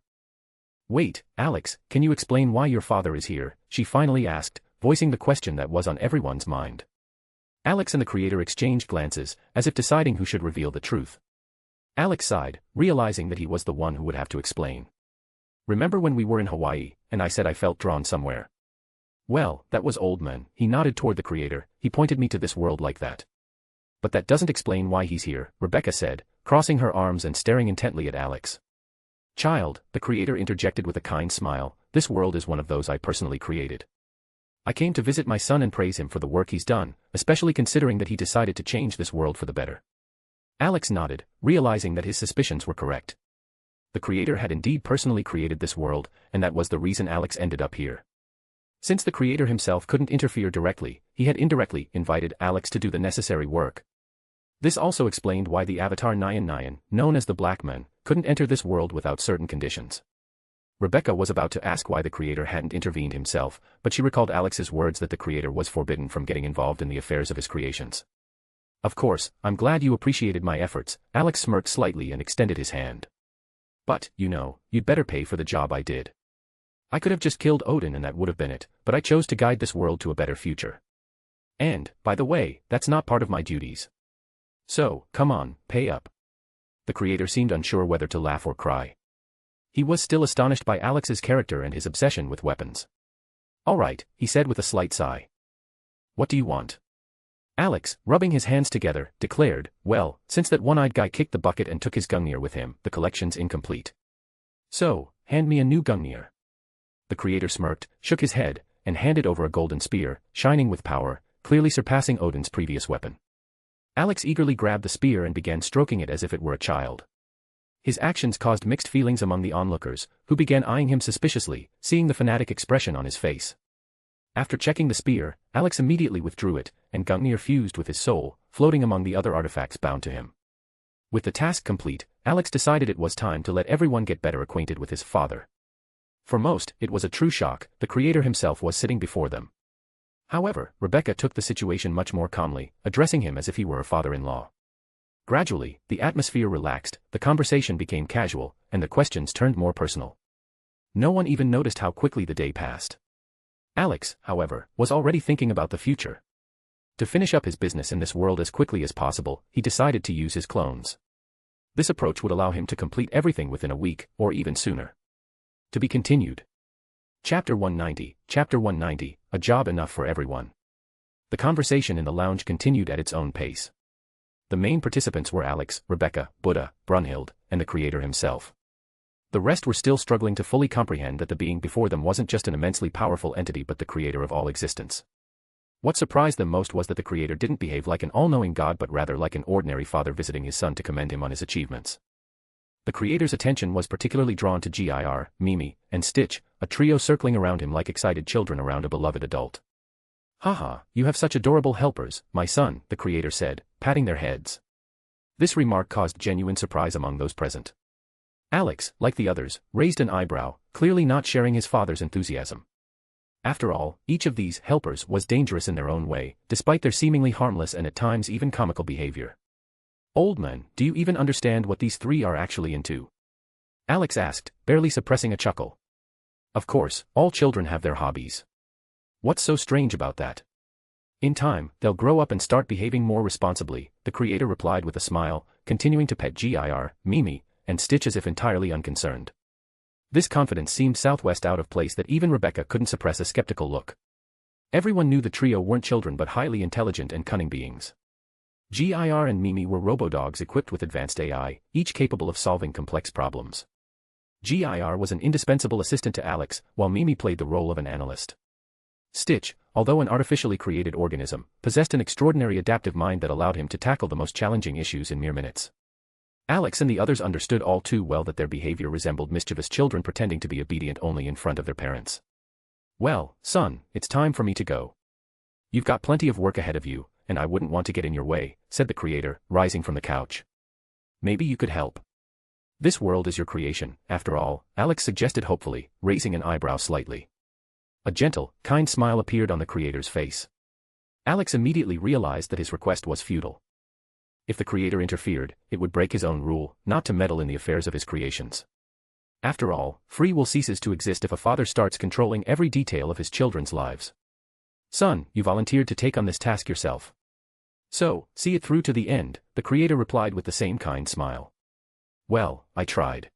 Wait, Alex, can you explain why your father is here? She finally asked, voicing the question that was on everyone's mind. Alex and the Creator exchanged glances, as if deciding who should reveal the truth. Alex sighed, realizing that he was the one who would have to explain. Remember when we were in Hawaii, and I said I felt drawn somewhere? Well, that was old man. He nodded toward the Creator. He pointed me to this world like that. But that doesn't explain why he's here, Rebecca said, crossing her arms and staring intently at Alex. Child, the Creator interjected with a kind smile, this world is one of those I personally created. I came to visit my son and praise him for the work he's done, especially considering that he decided to change this world for the better. Alex nodded, realizing that his suspicions were correct. The Creator had indeed personally created this world, and that was the reason Alex ended up here. Since the Creator himself couldn't interfere directly, he had indirectly invited Alex to do the necessary work. This also explained why the Avatar Nyan Nyan, known as the Black Man, couldn't enter this world without certain conditions. Rebecca was about to ask why the Creator hadn't intervened himself, but she recalled Alex's words that the Creator was forbidden from getting involved in the affairs of his creations. Of course, I'm glad you appreciated my efforts, Alex smirked slightly and extended his hand. But, you know, you'd better pay for the job I did. I could have just killed Odin and that would have been it, but I chose to guide this world to a better future. And, by the way, that's not part of my duties. So, come on, pay up. The creator seemed unsure whether to laugh or cry. He was still astonished by Alex's character and his obsession with weapons. All right, he said with a slight sigh. What do you want? Alex, rubbing his hands together, declared, well, since that one-eyed guy kicked the bucket and took his Gungnir with him, the collection's incomplete. So, hand me a new Gungnir. The creator smirked, shook his head, and handed over a golden spear, shining with power, clearly surpassing Odin's previous weapon. Alex eagerly grabbed the spear and began stroking it as if it were a child. His actions caused mixed feelings among the onlookers, who began eyeing him suspiciously, seeing the fanatic expression on his face. After checking the spear, Alex immediately withdrew it, and Gungnir fused with his soul, floating among the other artifacts bound to him. With the task complete, Alex decided it was time to let everyone get better acquainted with his father. For most, it was a true shock. The creator himself was sitting before them. However, Rebecca took the situation much more calmly, addressing him as if he were a father-in-law. Gradually, the atmosphere relaxed, the conversation became casual, and the questions turned more personal. No one even noticed how quickly the day passed. Alex, however, was already thinking about the future. To finish up his business in this world as quickly as possible, he decided to use his clones. This approach would allow him to complete everything within a week, or even sooner. To be continued. Chapter 190, a job enough for everyone. The conversation in the lounge continued at its own pace. The main participants were Alex, Rebecca, Buddha, Brunhild, and the creator himself. The rest were still struggling to fully comprehend that the being before them wasn't just an immensely powerful entity but the creator of all existence. What surprised them most was that the creator didn't behave like an all-knowing god but rather like an ordinary father visiting his son to commend him on his achievements. The creator's attention was particularly drawn to Gir, Mimi, and Stitch, a trio circling around him like excited children around a beloved adult. Haha, you have such adorable helpers, my son, the creator said, patting their heads. This remark caused genuine surprise among those present. Alex, like the others, raised an eyebrow, clearly not sharing his father's enthusiasm. After all, each of these helpers was dangerous in their own way, despite their seemingly harmless and at times even comical behavior. Old man, do you even understand what these three are actually into? Alex asked, barely suppressing a chuckle. Of course, all children have their hobbies. What's so strange about that? In time, they'll grow up and start behaving more responsibly, the creator replied with a smile, continuing to pet Gir, Mimi, and Stitch as if entirely unconcerned. This confidence seemed Southwest out of place that even Rebecca couldn't suppress a skeptical look. Everyone knew the trio weren't children but highly intelligent and cunning beings. Gir and Mimi were robo-dogs equipped with advanced AI, each capable of solving complex problems. Gir was an indispensable assistant to Alex, while Mimi played the role of an analyst. Stitch, although an artificially created organism, possessed an extraordinary adaptive mind that allowed him to tackle the most challenging issues in mere minutes. Alex and the others understood all too well that their behavior resembled mischievous children pretending to be obedient only in front of their parents. Well, son, it's time for me to go. You've got plenty of work ahead of you, and I wouldn't want to get in your way, said the creator, rising from the couch. Maybe you could help. This world is your creation, after all, Alex suggested hopefully, raising an eyebrow slightly. A gentle, kind smile appeared on the creator's face. Alex immediately realized that his request was futile. If the creator interfered, it would break his own rule, not to meddle in the affairs of his creations. After all, free will ceases to exist if a father starts controlling every detail of his children's lives. Son, you volunteered to take on this task yourself. So, see it through to the end, the creator replied with the same kind smile. Well, I tried.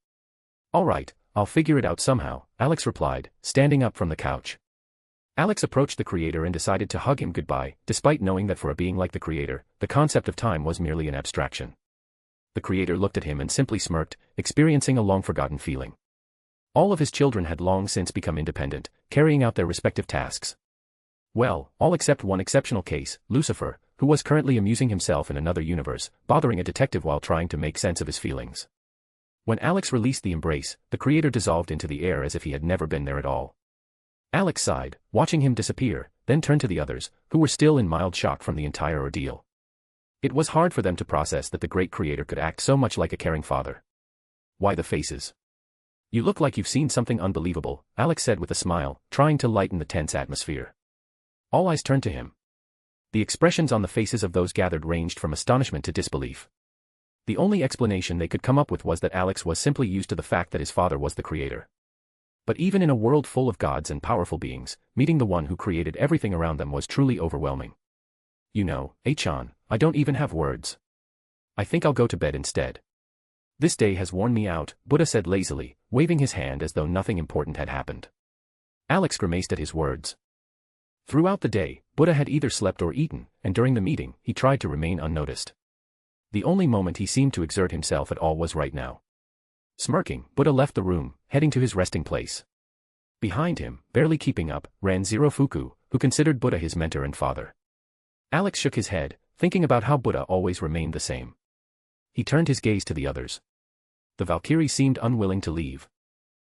All right, I'll figure it out somehow, Alex replied, standing up from the couch. Alex approached the creator and decided to hug him goodbye, despite knowing that for a being like the creator, the concept of time was merely an abstraction. The creator looked at him and simply smirked, experiencing a long-forgotten feeling. All of his children had long since become independent, carrying out their respective tasks. Well, all except one exceptional case, Lucifer, who was currently amusing himself in another universe, bothering a detective while trying to make sense of his feelings. When Alex released the embrace, the creator dissolved into the air as if he had never been there at all. Alex sighed, watching him disappear, then turned to the others, who were still in mild shock from the entire ordeal. It was hard for them to process that the great creator could act so much like a caring father. Why the faces? You look like you've seen something unbelievable, Alex said with a smile, trying to lighten the tense atmosphere. All eyes turned to him. The expressions on the faces of those gathered ranged from astonishment to disbelief. The only explanation they could come up with was that Alex was simply used to the fact that his father was the creator. But even in a world full of gods and powerful beings, meeting the one who created everything around them was truly overwhelming. You know, Achan, I don't even have words. I think I'll go to bed instead. This day has worn me out, Buddha said lazily, waving his hand as though nothing important had happened. Alex grimaced at his words. Throughout the day, Buddha had either slept or eaten, and during the meeting, he tried to remain unnoticed. The only moment he seemed to exert himself at all was right now. Smirking, Buddha left the room, heading to his resting place. Behind him, barely keeping up, ran Zirofuku, who considered Buddha his mentor and father. Alex shook his head, thinking about how Buddha always remained the same. He turned his gaze to the others. The Valkyries seemed unwilling to leave.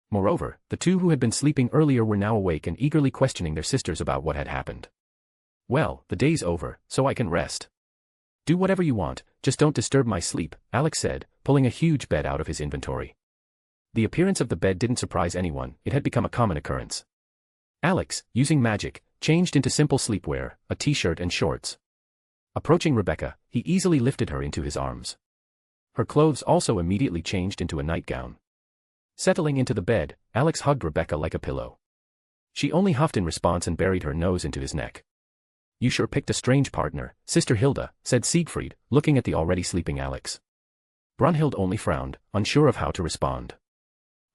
Moreover, the two who had been sleeping earlier were now awake and eagerly questioning their sisters about what had happened. Well, the day's over, so I can rest. Do whatever you want, just don't disturb my sleep, Alex said, pulling a huge bed out of his inventory. The appearance of the bed didn't surprise anyone, it had become a common occurrence. Alex, using magic, changed into simple sleepwear, a t-shirt and shorts. Approaching Rebecca, he easily lifted her into his arms. Her clothes also immediately changed into a nightgown. Settling into the bed, Alex hugged Rebecca like a pillow. She only huffed in response and buried her nose into his neck. You sure picked a strange partner, Sister Hilda, said Siegfried, looking at the already sleeping Alex. Brunhild only frowned, unsure of how to respond.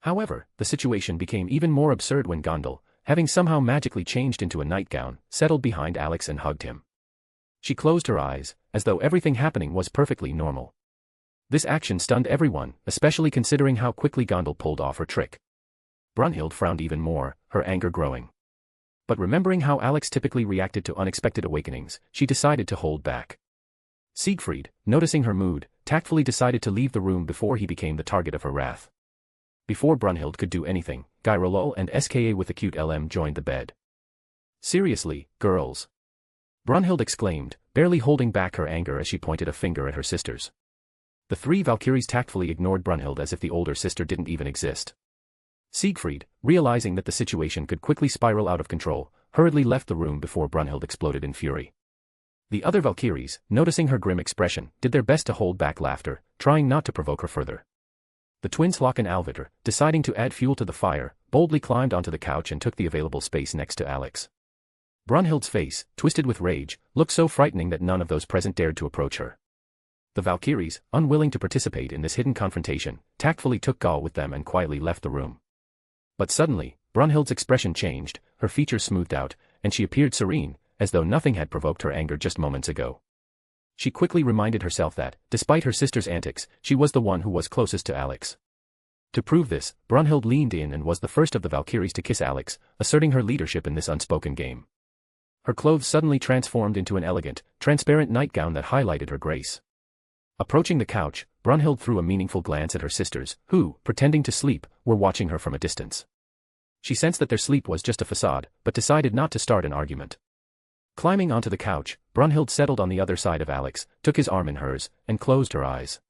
However, the situation became even more absurd when Gondel, having somehow magically changed into a nightgown, settled behind Alex and hugged him. She closed her eyes, as though everything happening was perfectly normal. This action stunned everyone, especially considering how quickly Gondel pulled off her trick. Brunhild frowned even more, her anger growing. But remembering how Alex typically reacted to unexpected awakenings, she decided to hold back. Siegfried, noticing her mood, tactfully decided to leave the room before he became the target of her wrath. Before Brunhild could do anything, Gyrolol and SKA with a cute LM joined the bed. Seriously, girls? Brunhild exclaimed, barely holding back her anger as she pointed a finger at her sisters. The three Valkyries tactfully ignored Brunhild as if the older sister didn't even exist. Siegfried, realizing that the situation could quickly spiral out of control, hurriedly left the room before Brunhild exploded in fury. The other Valkyries, noticing her grim expression, did their best to hold back laughter, trying not to provoke her further. The twins Locke and Alvitor, deciding to add fuel to the fire, boldly climbed onto the couch and took the available space next to Alex. Brunhild's face, twisted with rage, looked so frightening that none of those present dared to approach her. The Valkyries, unwilling to participate in this hidden confrontation, tactfully took Gaul with them and quietly left the room. But suddenly, Brunhild's expression changed, her features smoothed out, and she appeared serene, as though nothing had provoked her anger just moments ago. She quickly reminded herself that, despite her sister's antics, she was the one who was closest to Alex. To prove this, Brunhild leaned in and was the first of the Valkyries to kiss Alex, asserting her leadership in this unspoken game. Her clothes suddenly transformed into an elegant, transparent nightgown that highlighted her grace. Approaching the couch, Brunhild threw a meaningful glance at her sisters, who, pretending to sleep, were watching her from a distance. She sensed that their sleep was just a facade, but decided not to start an argument. Climbing onto the couch, Brunhild settled on the other side of Alex, took his arm in hers, and closed her eyes.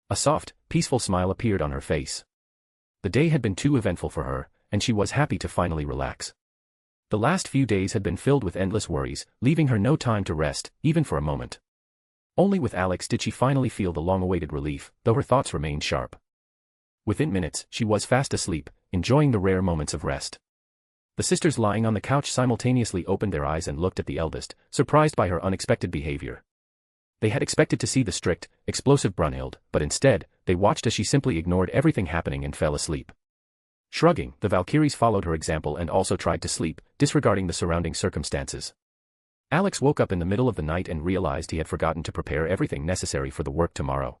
A soft, peaceful smile appeared on her face. The day had been too eventful for her, and she was happy to finally relax. The last few days had been filled with endless worries, leaving her no time to rest, even for a moment. Only with Alex did she finally feel the long-awaited relief, though her thoughts remained sharp. Within minutes, she was fast asleep, enjoying the rare moments of rest. The sisters lying on the couch simultaneously opened their eyes and looked at the eldest, surprised by her unexpected behavior. They had expected to see the strict, explosive Brunhild, but instead, they watched as she simply ignored everything happening and fell asleep. Shrugging, the Valkyries followed her example and also tried to sleep, disregarding the surrounding circumstances. Alex woke up in the middle of the night and realized he had forgotten to prepare everything necessary for the work tomorrow.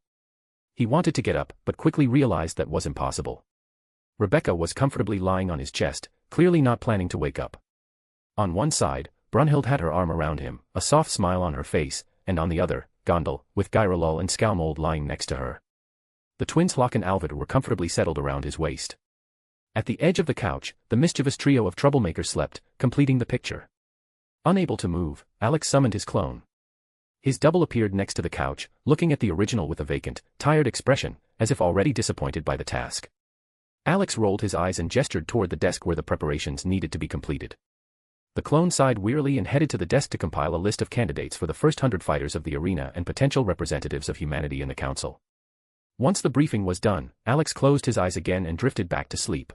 He wanted to get up, but quickly realized that was impossible. Rebecca was comfortably lying on his chest, clearly not planning to wake up. On one side, Brunhild had her arm around him, a soft smile on her face, and on the other, Gondel, with Gyrolol and Skalmold lying next to her. The twins Locke and Alvitor were comfortably settled around his waist. At the edge of the couch, the mischievous trio of troublemakers slept, completing the picture. Unable to move, Alex summoned his clone. His double appeared next to the couch, looking at the original with a vacant, tired expression, as if already disappointed by the task. Alex rolled his eyes and gestured toward the desk where the preparations needed to be completed. The clone sighed wearily and headed to the desk to compile a list of candidates for the first 100 fighters of the arena and potential representatives of humanity in the council. Once the briefing was done, Alex closed his eyes again and drifted back to sleep.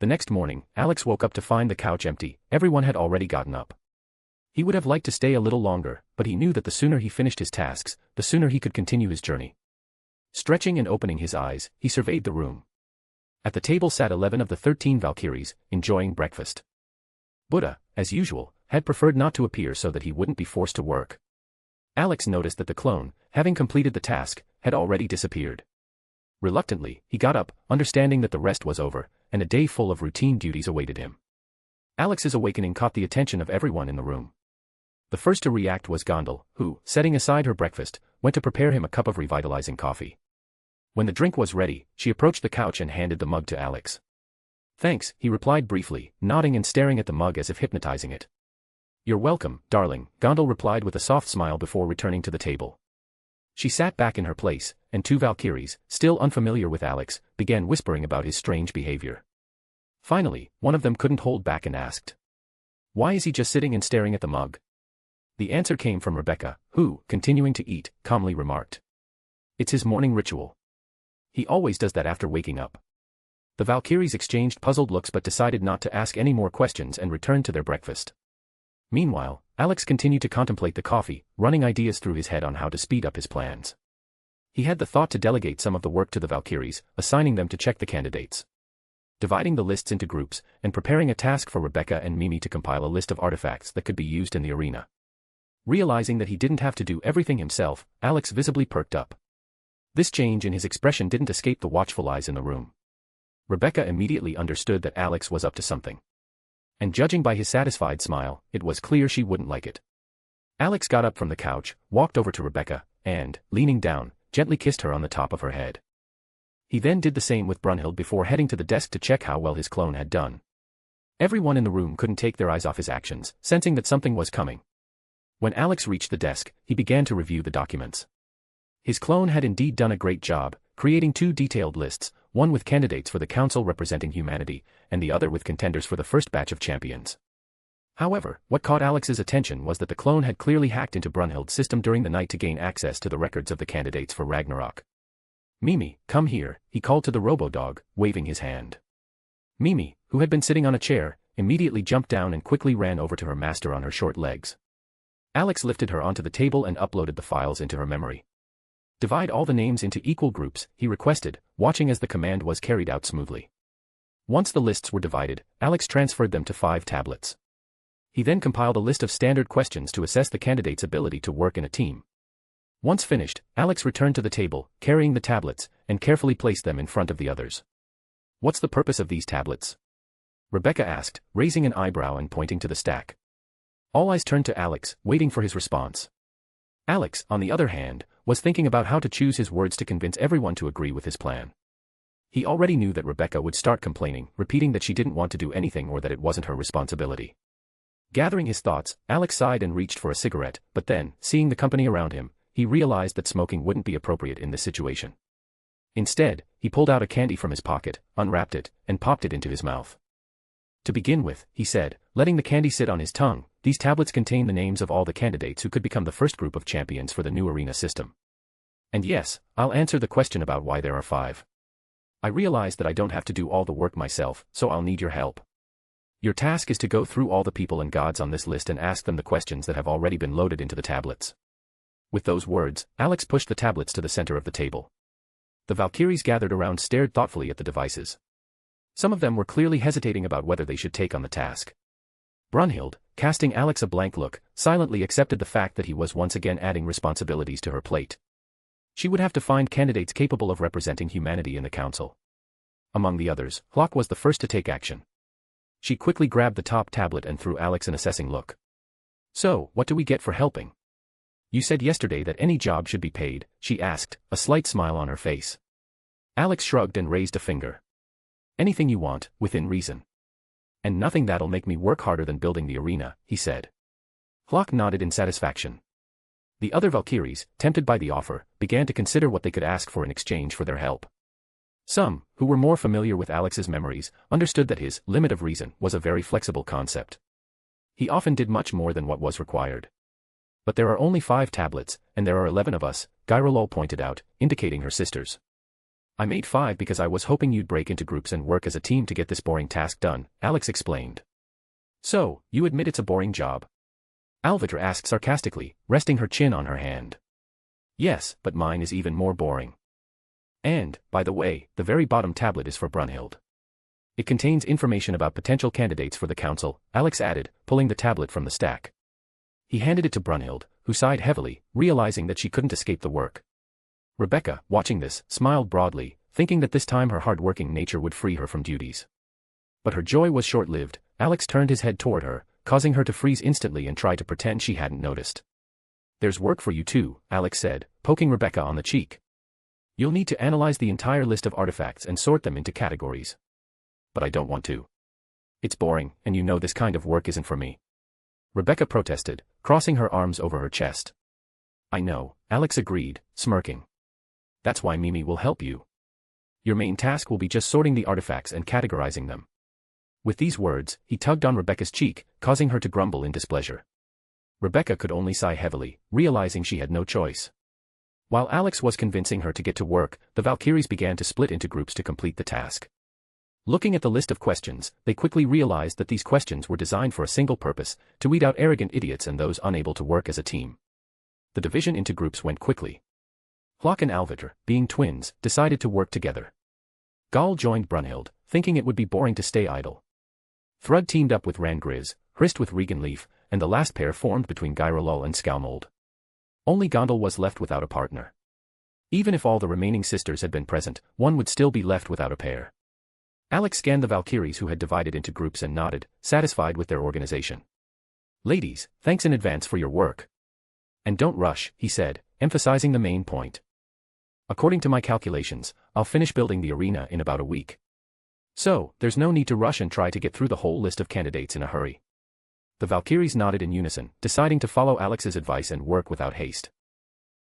The next morning, Alex woke up to find the couch empty, everyone had already gotten up. He would have liked to stay a little longer, but he knew that the sooner he finished his tasks, the sooner he could continue his journey. Stretching and opening his eyes, he surveyed the room. At the table sat 11 of the 13 Valkyries, enjoying breakfast. Buddha, as usual, had preferred not to appear so that he wouldn't be forced to work. Alex noticed that the clone, having completed the task, had already disappeared. Reluctantly, he got up, understanding that the rest was over, and a day full of routine duties awaited him. Alex's awakening caught the attention of everyone in the room. The first to react was Gondal, who, setting aside her breakfast, went to prepare him a cup of revitalizing coffee. When the drink was ready, she approached the couch and handed the mug to Alex. "Thanks," he replied briefly, nodding and staring at the mug as if hypnotizing it. "You're welcome, darling," Gondal replied with a soft smile before returning to the table. She sat back in her place, and 2 Valkyries, still unfamiliar with Alex, began whispering about his strange behavior. Finally, one of them couldn't hold back and asked, "Why is he just sitting and staring at the mug?" The answer came from Rebecca, who, continuing to eat, calmly remarked, "It's his morning ritual. He always does that after waking up." The Valkyries exchanged puzzled looks but decided not to ask any more questions and returned to their breakfast. Meanwhile, Alex continued to contemplate the coffee, running ideas through his head on how to speed up his plans. He had the thought to delegate some of the work to the Valkyries, assigning them to check the candidates, dividing the lists into groups, and preparing a task for Rebecca and Mimi to compile a list of artifacts that could be used in the arena. Realizing that he didn't have to do everything himself, Alex visibly perked up. This change in his expression didn't escape the watchful eyes in the room. Rebecca immediately understood that Alex was up to something. And judging by his satisfied smile, it was clear she wouldn't like it. Alex got up from the couch, walked over to Rebecca, and, leaning down, gently kissed her on the top of her head. He then did the same with Brunhild before heading to the desk to check how well his clone had done. Everyone in the room couldn't take their eyes off his actions, sensing that something was coming. When Alex reached the desk, he began to review the documents. His clone had indeed done a great job, creating 2 detailed lists, one with candidates for the council representing humanity, and the other with contenders for the first batch of champions. However, what caught Alex's attention was that the clone had clearly hacked into Brunhild's system during the night to gain access to the records of the candidates for Ragnarok. "Mimi, come here," he called to the robo-dog, waving his hand. Mimi, who had been sitting on a chair, immediately jumped down and quickly ran over to her master on her short legs. Alex lifted her onto the table and uploaded the files into her memory. "Divide all the names into equal groups," he requested, watching as the command was carried out smoothly. Once the lists were divided, Alex transferred them to 5 tablets. He then compiled a list of standard questions to assess the candidate's ability to work in a team. Once finished, Alex returned to the table, carrying the tablets, and carefully placed them in front of the others. "What's the purpose of these tablets?" Rebecca asked, raising an eyebrow and pointing to the stack. All eyes turned to Alex, waiting for his response. Alex, on the other hand, was thinking about how to choose his words to convince everyone to agree with his plan. He already knew that Rebecca would start complaining, repeating that she didn't want to do anything or that it wasn't her responsibility. Gathering his thoughts, Alex sighed and reached for a cigarette, but then, seeing the company around him, he realized that smoking wouldn't be appropriate in this situation. Instead, he pulled out a candy from his pocket, unwrapped it, and popped it into his mouth. "To begin with," he said, letting the candy sit on his tongue, "these tablets contain the names of all the candidates who could become the first group of champions for the new arena system. And yes, I'll answer the question about why there are 5. I realize that I don't have to do all the work myself, so I'll need your help. Your task is to go through all the people and gods on this list and ask them the questions that have already been loaded into the tablets." With those words, Alex pushed the tablets to the center of the table. The Valkyries gathered around stared thoughtfully at the devices. Some of them were clearly hesitating about whether they should take on the task. Brunhild, casting Alex a blank look, silently accepted the fact that he was once again adding responsibilities to her plate. She would have to find candidates capable of representing humanity in the council. Among the others, Hlock was the first to take action. She quickly grabbed the top tablet and threw Alex an assessing look. "So, what do we get for helping? You said yesterday that any job should be paid," she asked, a slight smile on her face. Alex shrugged and raised a finger. "Anything you want, within reason. And nothing that'll make me work harder than building the arena," he said. Hlock nodded in satisfaction. The other Valkyries, tempted by the offer, began to consider what they could ask for in exchange for their help. Some, who were more familiar with Alex's memories, understood that his limit of reason was a very flexible concept. He often did much more than what was required. "But there are only 5 tablets, and there are 11 of us," Gyrolol pointed out, indicating her sisters. "I made 5 because I was hoping you'd break into groups and work as a team to get this boring task done," Alex explained. "So, you admit it's a boring job?" Alvitra asked sarcastically, resting her chin on her hand. Yes, but mine is even more boring. And, by the way, the very bottom tablet is for Brunhild. It contains information about potential candidates for the council, Alex added, pulling the tablet from the stack. He handed it to Brunhild, who sighed heavily, realizing that she couldn't escape the work. Rebecca, watching this, smiled broadly, thinking that this time her hard-working nature would free her from duties. But her joy was short-lived. Alex turned his head toward her, causing her to freeze instantly and try to pretend she hadn't noticed. There's work for you too, Alex said, poking Rebecca on the cheek. You'll need to analyze the entire list of artifacts and sort them into categories. But I don't want to. It's boring, and you know this kind of work isn't for me. Rebecca protested, crossing her arms over her chest. I know, Alex agreed, smirking. That's why Mimi will help you. Your main task will be just sorting the artifacts and categorizing them. With these words, he tugged on Rebecca's cheek, causing her to grumble in displeasure. Rebecca could only sigh heavily, realizing she had no choice. While Alex was convincing her to get to work, the Valkyries began to split into groups to complete the task. Looking at the list of questions, they quickly realized that these questions were designed for a single purpose, to weed out arrogant idiots and those unable to work as a team. The division into groups went quickly. Hlock and Alvitra, being twins, decided to work together. Gall joined Brunhild, thinking it would be boring to stay idle. Thrud teamed up with Rangriz, Hrist with Regan Leaf, and the last pair formed between Gyrolol and Skalmold. Only Gondel was left without a partner. Even if all the remaining sisters had been present, one would still be left without a pair. Alex scanned the Valkyries who had divided into groups and nodded, satisfied with their organization. Ladies, thanks in advance for your work. And don't rush, he said, emphasizing the main point. According to my calculations, I'll finish building the arena in about a week. So, there's no need to rush and try to get through the whole list of candidates in a hurry. The Valkyries nodded in unison, deciding to follow Alex's advice and work without haste.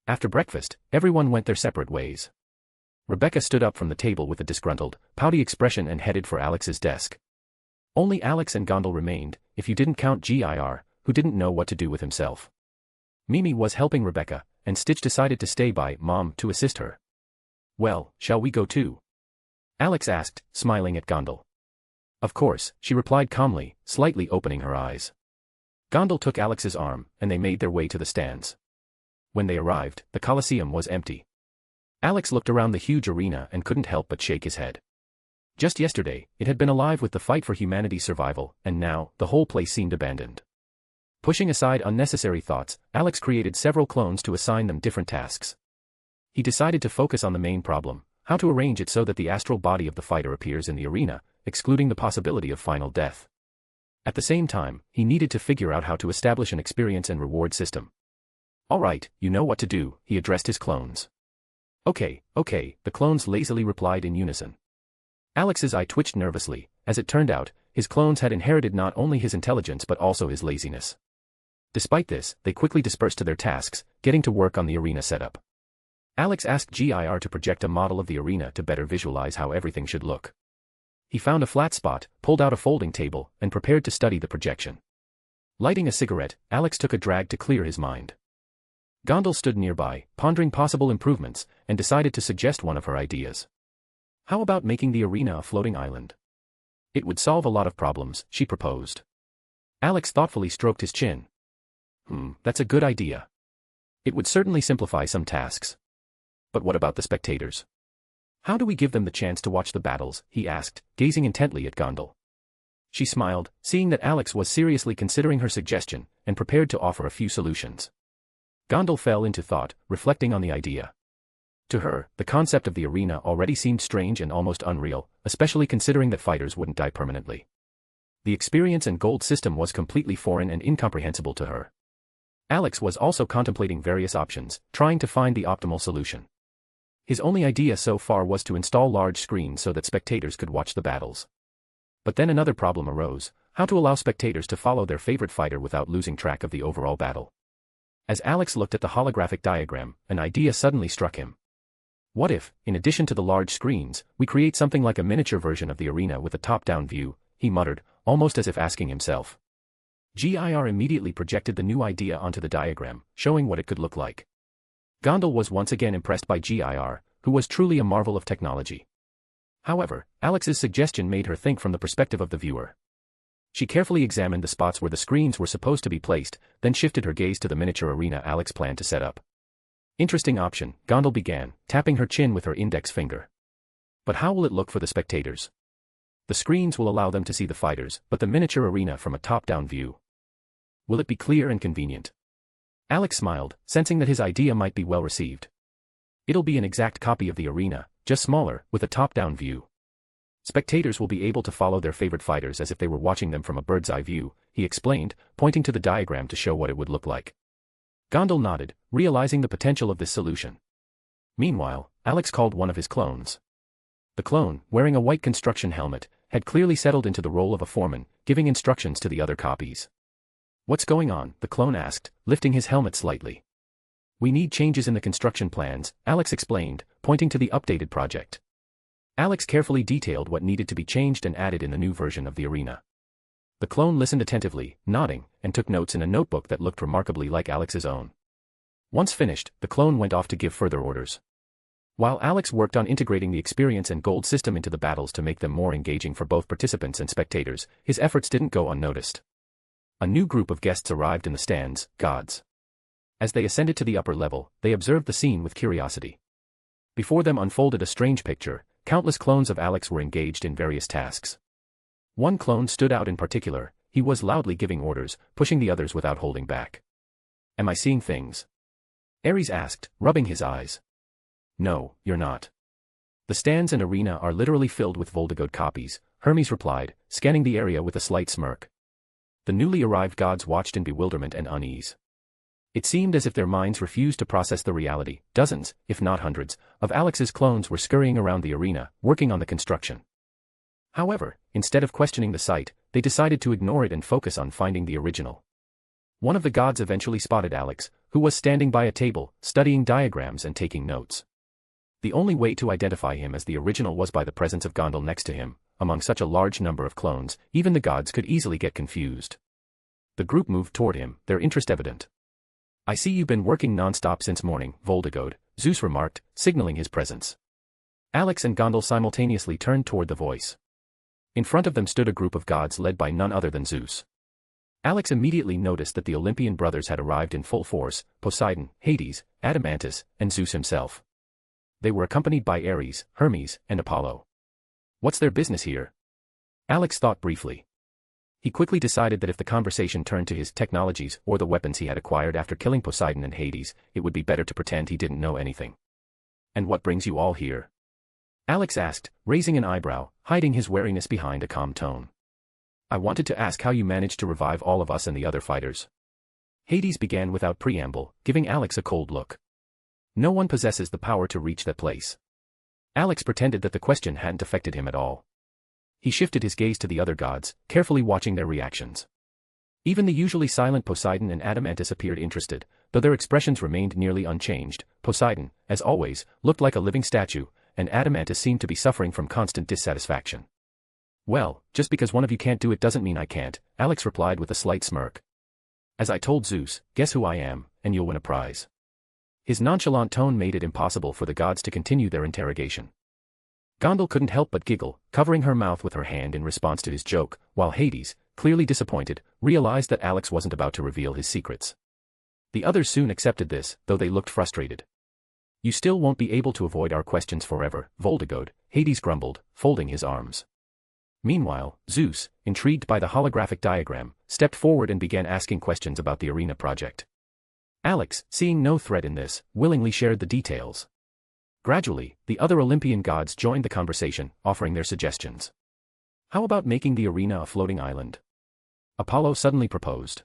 After breakfast, everyone went their separate ways. Rebecca stood up from the table with a disgruntled, pouty expression and headed for Alex's desk. Only Alex and Gondel remained, if you didn't count Gir, who didn't know what to do with himself. Mimi was helping Rebecca, and Stitch decided to stay by Mom to assist her. Well, shall we go too? Alex asked, smiling at Gondel. Of course, she replied calmly, slightly opening her eyes. Gondel took Alex's arm, and they made their way to the stands. When they arrived, the Colosseum was empty. Alex looked around the huge arena and couldn't help but shake his head. Just yesterday, it had been alive with the fight for humanity's survival, and now, the whole place seemed abandoned. Pushing aside unnecessary thoughts, Alex created several clones to assign them different tasks. He decided to focus on the main problem, how to arrange it so that the astral body of the fighter appears in the arena, excluding the possibility of final death. At the same time, he needed to figure out how to establish an experience and reward system. All right, you know what to do, he addressed his clones. Okay, the clones lazily replied in unison. Alex's eye twitched nervously. As it turned out, his clones had inherited not only his intelligence but also his laziness. Despite this, they quickly dispersed to their tasks, getting to work on the arena setup. Alex asked Gir to project a model of the arena to better visualize how everything should look. He found a flat spot, pulled out a folding table, and prepared to study the projection. Lighting a cigarette, Alex took a drag to clear his mind. Gondel stood nearby, pondering possible improvements, and decided to suggest one of her ideas. How about making the arena a floating island? It would solve a lot of problems, she proposed. Alex thoughtfully stroked his chin. That's a good idea. It would certainly simplify some tasks. But what about the spectators? How do we give them the chance to watch the battles, he asked, gazing intently at Gondel. She smiled, seeing that Alex was seriously considering her suggestion, and prepared to offer a few solutions. Gondel fell into thought, reflecting on the idea. To her, the concept of the arena already seemed strange and almost unreal, especially considering that fighters wouldn't die permanently. The experience and gold system was completely foreign and incomprehensible to her. Alex was also contemplating various options, trying to find the optimal solution. His only idea so far was to install large screens so that spectators could watch the battles. But then another problem arose: how to allow spectators to follow their favorite fighter without losing track of the overall battle. As Alex looked at the holographic diagram, an idea suddenly struck him. What if, in addition to the large screens, we create something like a miniature version of the arena with a top-down view, he muttered, almost as if asking himself. Gir immediately projected the new idea onto the diagram, showing what it could look like. Gondel was once again impressed by Gir, who was truly a marvel of technology. However, Alex's suggestion made her think from the perspective of the viewer. She carefully examined the spots where the screens were supposed to be placed, then shifted her gaze to the miniature arena Alex planned to set up. Interesting option, Gondal began, tapping her chin with her index finger. But how will it look for the spectators? The screens will allow them to see the fighters, but the miniature arena from a top-down view. Will it be clear and convenient? Alex smiled, sensing that his idea might be well received. It'll be an exact copy of the arena, just smaller, with a top-down view. Spectators will be able to follow their favorite fighters as if they were watching them from a bird's-eye view, he explained, pointing to the diagram to show what it would look like. Gondal nodded, realizing the potential of this solution. Meanwhile, Alex called one of his clones. The clone, wearing a white construction helmet, had clearly settled into the role of a foreman, giving instructions to the other copies. "What's going on?" the clone asked, lifting his helmet slightly. "We need changes in the construction plans," Alex explained, pointing to the updated project. Alex carefully detailed what needed to be changed and added in the new version of the arena. The clone listened attentively, nodding, and took notes in a notebook that looked remarkably like Alex's own. Once finished, the clone went off to give further orders. While Alex worked on integrating the experience and gold system into the battles to make them more engaging for both participants and spectators, his efforts didn't go unnoticed. A new group of guests arrived in the stands, gods. As they ascended to the upper level, they observed the scene with curiosity. Before them unfolded a strange picture. Countless clones of Alex were engaged in various tasks. One clone stood out in particular. He was loudly giving orders, pushing the others without holding back. "Am I seeing things?" Ares asked, rubbing his eyes. "No, you're not. The stands and arena are literally filled with Voldegode copies," Hermes replied, scanning the area with a slight smirk. The newly arrived gods watched in bewilderment and unease. It seemed as if their minds refused to process the reality. Dozens, if not hundreds, of Alex's clones were scurrying around the arena, working on the construction. However, instead of questioning the sight, they decided to ignore it and focus on finding the original. One of the gods eventually spotted Alex, who was standing by a table, studying diagrams and taking notes. The only way to identify him as the original was by the presence of Gondal next to him. Among such a large number of clones, even the gods could easily get confused. The group moved toward him, their interest evident. "I see you've been working non-stop since morning, Voldegode," Zeus remarked, signaling his presence. Alex and Gondal simultaneously turned toward the voice. In front of them stood a group of gods led by none other than Zeus. Alex immediately noticed that the Olympian brothers had arrived in full force: Poseidon, Hades, Adamantus, and Zeus himself. They were accompanied by Ares, Hermes, and Apollo. What's their business here? Alex thought briefly. He quickly decided that if the conversation turned to his technologies or the weapons he had acquired after killing Poseidon and Hades, it would be better to pretend he didn't know anything. "And what brings you all here?" Alex asked, raising an eyebrow, hiding his wariness behind a calm tone. "I wanted to ask how you managed to revive all of us and the other fighters." Hades began without preamble, giving Alex a cold look. "No one possesses the power to reach that place." Alex pretended that the question hadn't affected him at all. He shifted his gaze to the other gods, carefully watching their reactions. Even the usually silent Poseidon and Adamantus appeared interested, though their expressions remained nearly unchanged. Poseidon, as always, looked like a living statue, and Adamantus seemed to be suffering from constant dissatisfaction. "Well, just because one of you can't do it doesn't mean I can't," Alex replied with a slight smirk. "As I told Zeus, guess who I am, and you'll win a prize." His nonchalant tone made it impossible for the gods to continue their interrogation. Gondal couldn't help but giggle, covering her mouth with her hand in response to his joke, while Hades, clearly disappointed, realized that Alex wasn't about to reveal his secrets. The others soon accepted this, though they looked frustrated. "You still won't be able to avoid our questions forever, Voldegode," Hades grumbled, folding his arms. Meanwhile, Zeus, intrigued by the holographic diagram, stepped forward and began asking questions about the arena project. Alex, seeing no threat in this, willingly shared the details. Gradually, the other Olympian gods joined the conversation, offering their suggestions. "How about making the arena a floating island?" Apollo suddenly proposed.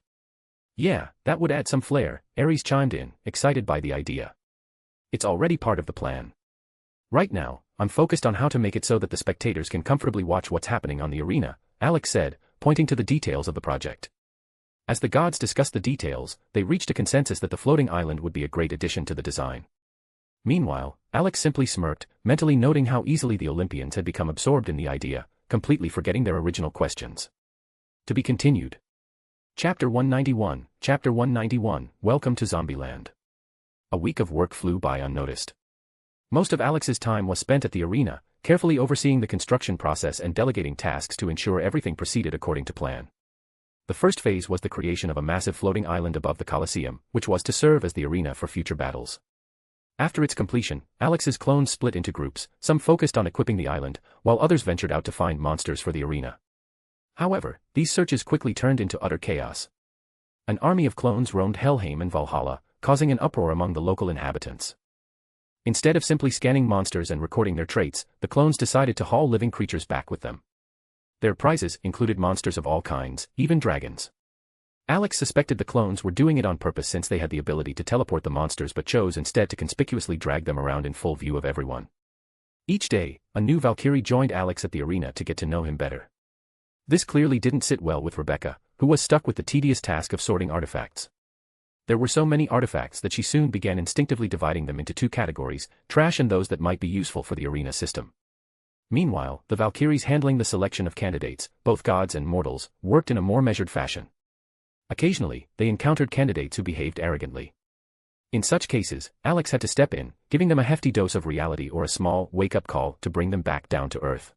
"Yeah, that would add some flair," Ares chimed in, excited by the idea. "It's already part of the plan. Right now, I'm focused on how to make it so that the spectators can comfortably watch what's happening on the arena," Alex said, pointing to the details of the project. As the gods discussed the details, they reached a consensus that the floating island would be a great addition to the design. Meanwhile, Alex simply smirked, mentally noting how easily the Olympians had become absorbed in the idea, completely forgetting their original questions. To be continued. Chapter 191, Chapter 191, Welcome to Zombieland. A week of work flew by unnoticed. Most of Alex's time was spent at the arena, carefully overseeing the construction process and delegating tasks to ensure everything proceeded according to plan. The first phase was the creation of a massive floating island above the Colosseum, which was to serve as the arena for future battles. After its completion, Alex's clones split into groups, some focused on equipping the island, while others ventured out to find monsters for the arena. However, these searches quickly turned into utter chaos. An army of clones roamed Helheim and Valhalla, causing an uproar among the local inhabitants. Instead of simply scanning monsters and recording their traits, the clones decided to haul living creatures back with them. Their prizes included monsters of all kinds, even dragons. Alex suspected the clones were doing it on purpose since they had the ability to teleport the monsters but chose instead to conspicuously drag them around in full view of everyone. Each day, a new Valkyrie joined Alex at the arena to get to know him better. This clearly didn't sit well with Rebecca, who was stuck with the tedious task of sorting artifacts. There were so many artifacts that she soon began instinctively dividing them into two categories, trash and those that might be useful for the arena system. Meanwhile, the Valkyries handling the selection of candidates, both gods and mortals, worked in a more measured fashion. Occasionally, they encountered candidates who behaved arrogantly. In such cases, Alex had to step in, giving them a hefty dose of reality or a small, wake-up call to bring them back down to earth.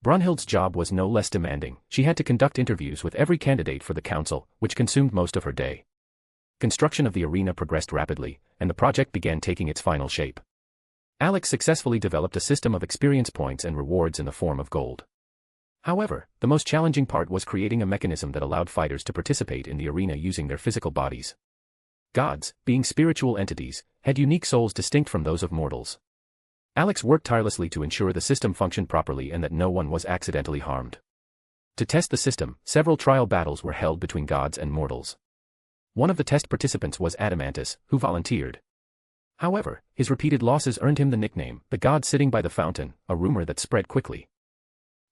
Brunhild's job was no less demanding. She had to conduct interviews with every candidate for the council, which consumed most of her day. Construction of the arena progressed rapidly, and the project began taking its final shape. Alex successfully developed a system of experience points and rewards in the form of gold. However, the most challenging part was creating a mechanism that allowed fighters to participate in the arena using their physical bodies. Gods, being spiritual entities, had unique souls distinct from those of mortals. Alex worked tirelessly to ensure the system functioned properly and that no one was accidentally harmed. To test the system, several trial battles were held between gods and mortals. One of the test participants was Adamantus, who volunteered. However, his repeated losses earned him the nickname, the God sitting by the fountain, a rumor that spread quickly.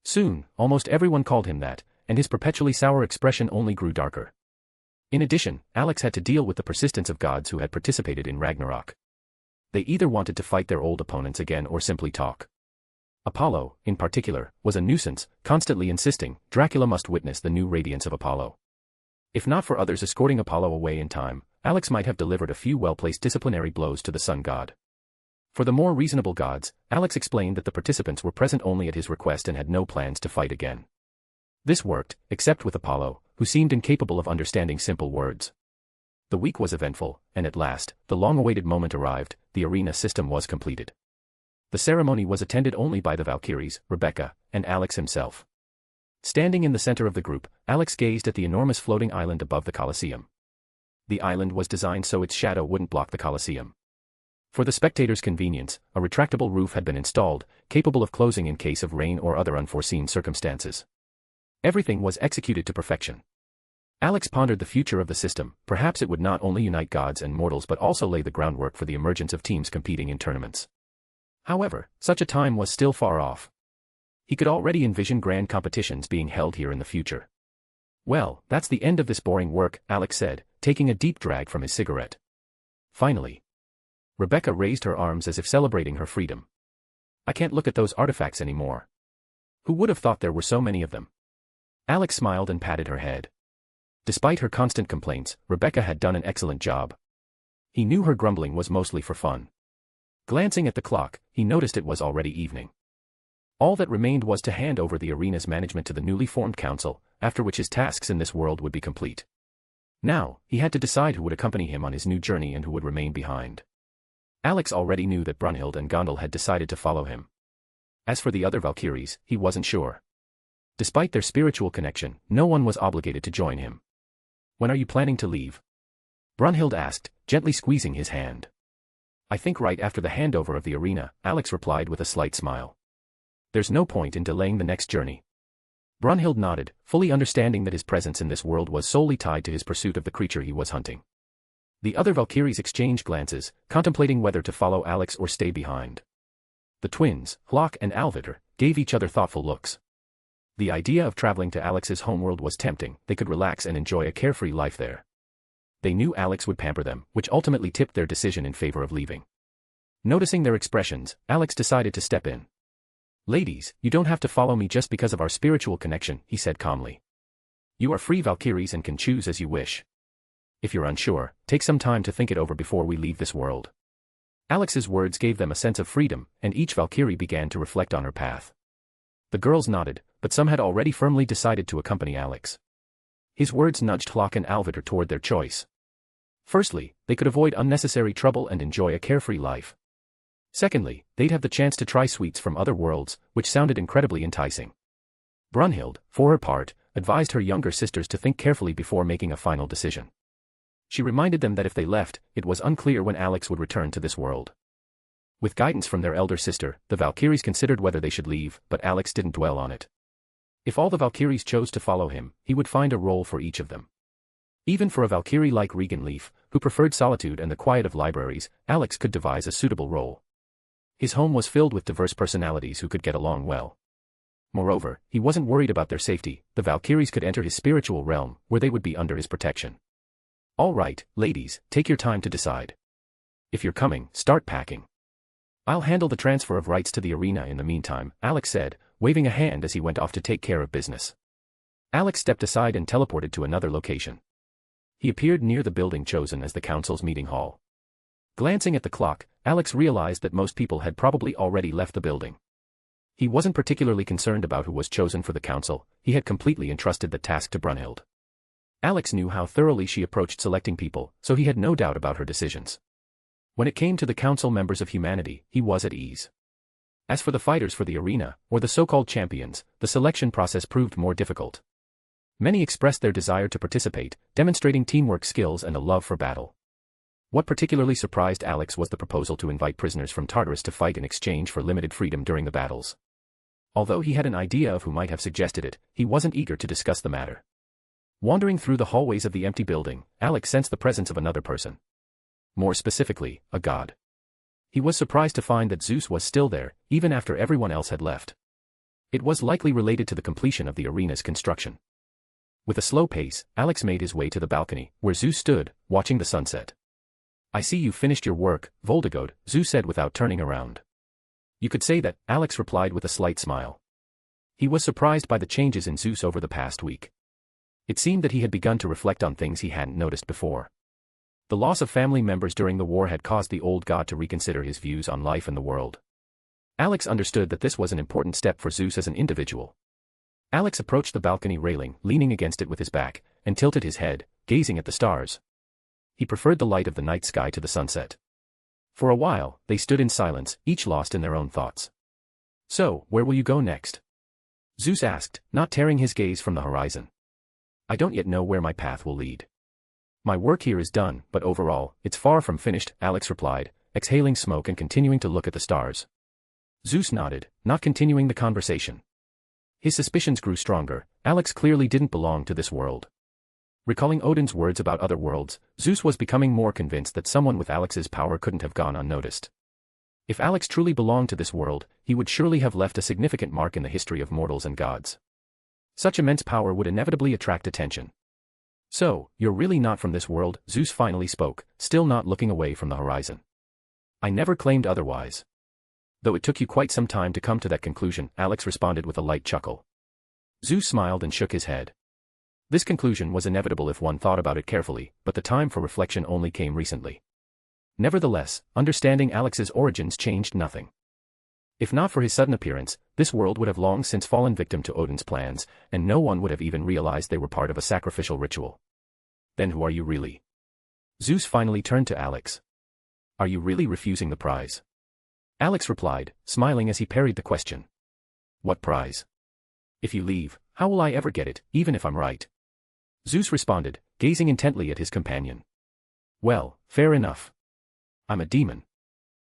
Soon, almost everyone called him that, and his perpetually sour expression only grew darker. In addition, Alex had to deal with the persistence of gods who had participated in Ragnarok. They either wanted to fight their old opponents again or simply talk. Apollo, in particular, was a nuisance, constantly insisting Dracula must witness the new radiance of Apollo. If not for others escorting Apollo away in time, Alex might have delivered a few well-placed disciplinary blows to the sun god. For the more reasonable gods, Alex explained that the participants were present only at his request and had no plans to fight again. This worked, except with Apollo, who seemed incapable of understanding simple words. The week was eventful, and at last, the long-awaited moment arrived. The arena system was completed. The ceremony was attended only by the Valkyries, Rebecca, and Alex himself. Standing in the center of the group, Alex gazed at the enormous floating island above the Colosseum. The island was designed so its shadow wouldn't block the Colosseum. For the spectators' convenience, a retractable roof had been installed, capable of closing in case of rain or other unforeseen circumstances. Everything was executed to perfection. Alex pondered the future of the system. Perhaps it would not only unite gods and mortals but also lay the groundwork for the emergence of teams competing in tournaments. However, such a time was still far off. He could already envision grand competitions being held here in the future. Well, that's the end of this boring work, Alex said, taking a deep drag from his cigarette. Finally. Rebecca raised her arms as if celebrating her freedom. I can't look at those artifacts anymore. Who would have thought there were so many of them? Alex smiled and patted her head. Despite her constant complaints, Rebecca had done an excellent job. He knew her grumbling was mostly for fun. Glancing at the clock, he noticed it was already evening. All that remained was to hand over the arena's management to the newly formed council, after which his tasks in this world would be complete. Now, he had to decide who would accompany him on his new journey and who would remain behind. Alex already knew that Brunhild and Gondel had decided to follow him. As for the other Valkyries, he wasn't sure. Despite their spiritual connection, no one was obligated to join him. When are you planning to leave? Brunhild asked, gently squeezing his hand. I think right after the handover of the arena, Alex replied with a slight smile. There's no point in delaying the next journey. Brunhild nodded, fully understanding that his presence in this world was solely tied to his pursuit of the creature he was hunting. The other Valkyries exchanged glances, contemplating whether to follow Alex or stay behind. The twins, Hlok and Alvidr, gave each other thoughtful looks. The idea of traveling to Alex's homeworld was tempting. They could relax and enjoy a carefree life there. They knew Alex would pamper them, which ultimately tipped their decision in favor of leaving. Noticing their expressions, Alex decided to step in. Ladies, you don't have to follow me just because of our spiritual connection, he said calmly. You are free Valkyries and can choose as you wish. If you're unsure, take some time to think it over before we leave this world. Alex's words gave them a sense of freedom, and each Valkyrie began to reflect on her path. The girls nodded, but some had already firmly decided to accompany Alex. His words nudged Hlock and Alvidar toward their choice. Firstly, they could avoid unnecessary trouble and enjoy a carefree life. Secondly, they'd have the chance to try sweets from other worlds, which sounded incredibly enticing. Brunhild, for her part, advised her younger sisters to think carefully before making a final decision. She reminded them that if they left, it was unclear when Alex would return to this world. With guidance from their elder sister, the Valkyries considered whether they should leave, but Alex didn't dwell on it. If all the Valkyries chose to follow him, he would find a role for each of them. Even for a Valkyrie like Regan Leaf, who preferred solitude and the quiet of libraries, Alex could devise a suitable role. His home was filled with diverse personalities who could get along well. Moreover, he wasn't worried about their safety. The Valkyries could enter his spiritual realm, where they would be under his protection. All right, ladies, take your time to decide. If you're coming, start packing. I'll handle the transfer of rights to the arena in the meantime, Alex said, waving a hand as he went off to take care of business. Alex stepped aside and teleported to another location. He appeared near the building chosen as the council's meeting hall. Glancing at the clock, Alex realized that most people had probably already left the building. He wasn't particularly concerned about who was chosen for the council. He had completely entrusted the task to Brunhild. Alex knew how thoroughly she approached selecting people, so he had no doubt about her decisions. When it came to the council members of humanity, he was at ease. As for the fighters for the arena, or the so-called champions, the selection process proved more difficult. Many expressed their desire to participate, demonstrating teamwork skills and a love for battle. What particularly surprised Alex was the proposal to invite prisoners from Tartarus to fight in exchange for limited freedom during the battles. Although he had an idea of who might have suggested it, he wasn't eager to discuss the matter. Wandering through the hallways of the empty building, Alex sensed the presence of another person. More specifically, a god. He was surprised to find that Zeus was still there, even after everyone else had left. It was likely related to the completion of the arena's construction. With a slow pace, Alex made his way to the balcony, where Zeus stood, watching the sunset. I see you finished your work, Voldegod, Zeus said without turning around. You could say that, Alex replied with a slight smile. He was surprised by the changes in Zeus over the past week. It seemed that he had begun to reflect on things he hadn't noticed before. The loss of family members during the war had caused the old god to reconsider his views on life and the world. Alex understood that this was an important step for Zeus as an individual. Alex approached the balcony railing, leaning against it with his back, and tilted his head, gazing at the stars. He preferred the light of the night sky to the sunset. For a while, they stood in silence, each lost in their own thoughts. So, where will you go next? Zeus asked, not tearing his gaze from the horizon. I don't yet know where my path will lead. My work here is done, but overall, it's far from finished, Alex replied, exhaling smoke and continuing to look at the stars. Zeus nodded, not continuing the conversation. His suspicions grew stronger. Alex clearly didn't belong to this world. Recalling Odin's words about other worlds, Zeus was becoming more convinced that someone with Alex's power couldn't have gone unnoticed. If Alex truly belonged to this world, he would surely have left a significant mark in the history of mortals and gods. Such immense power would inevitably attract attention. So, you're really not from this world, Zeus finally spoke, still not looking away from the horizon. I never claimed otherwise. Though it took you quite some time to come to that conclusion, Alex responded with a light chuckle. Zeus smiled and shook his head. This conclusion was inevitable if one thought about it carefully, but the time for reflection only came recently. Nevertheless, understanding Alex's origins changed nothing. If not for his sudden appearance, this world would have long since fallen victim to Odin's plans, and no one would have even realized they were part of a sacrificial ritual. Then who are you really? Zeus finally turned to Alex. Are you really refusing the prize? Alex replied, smiling as he parried the question. What prize? If you leave, how will I ever get it, even if I'm right? Zeus responded, gazing intently at his companion. Well, fair enough. I'm a demon.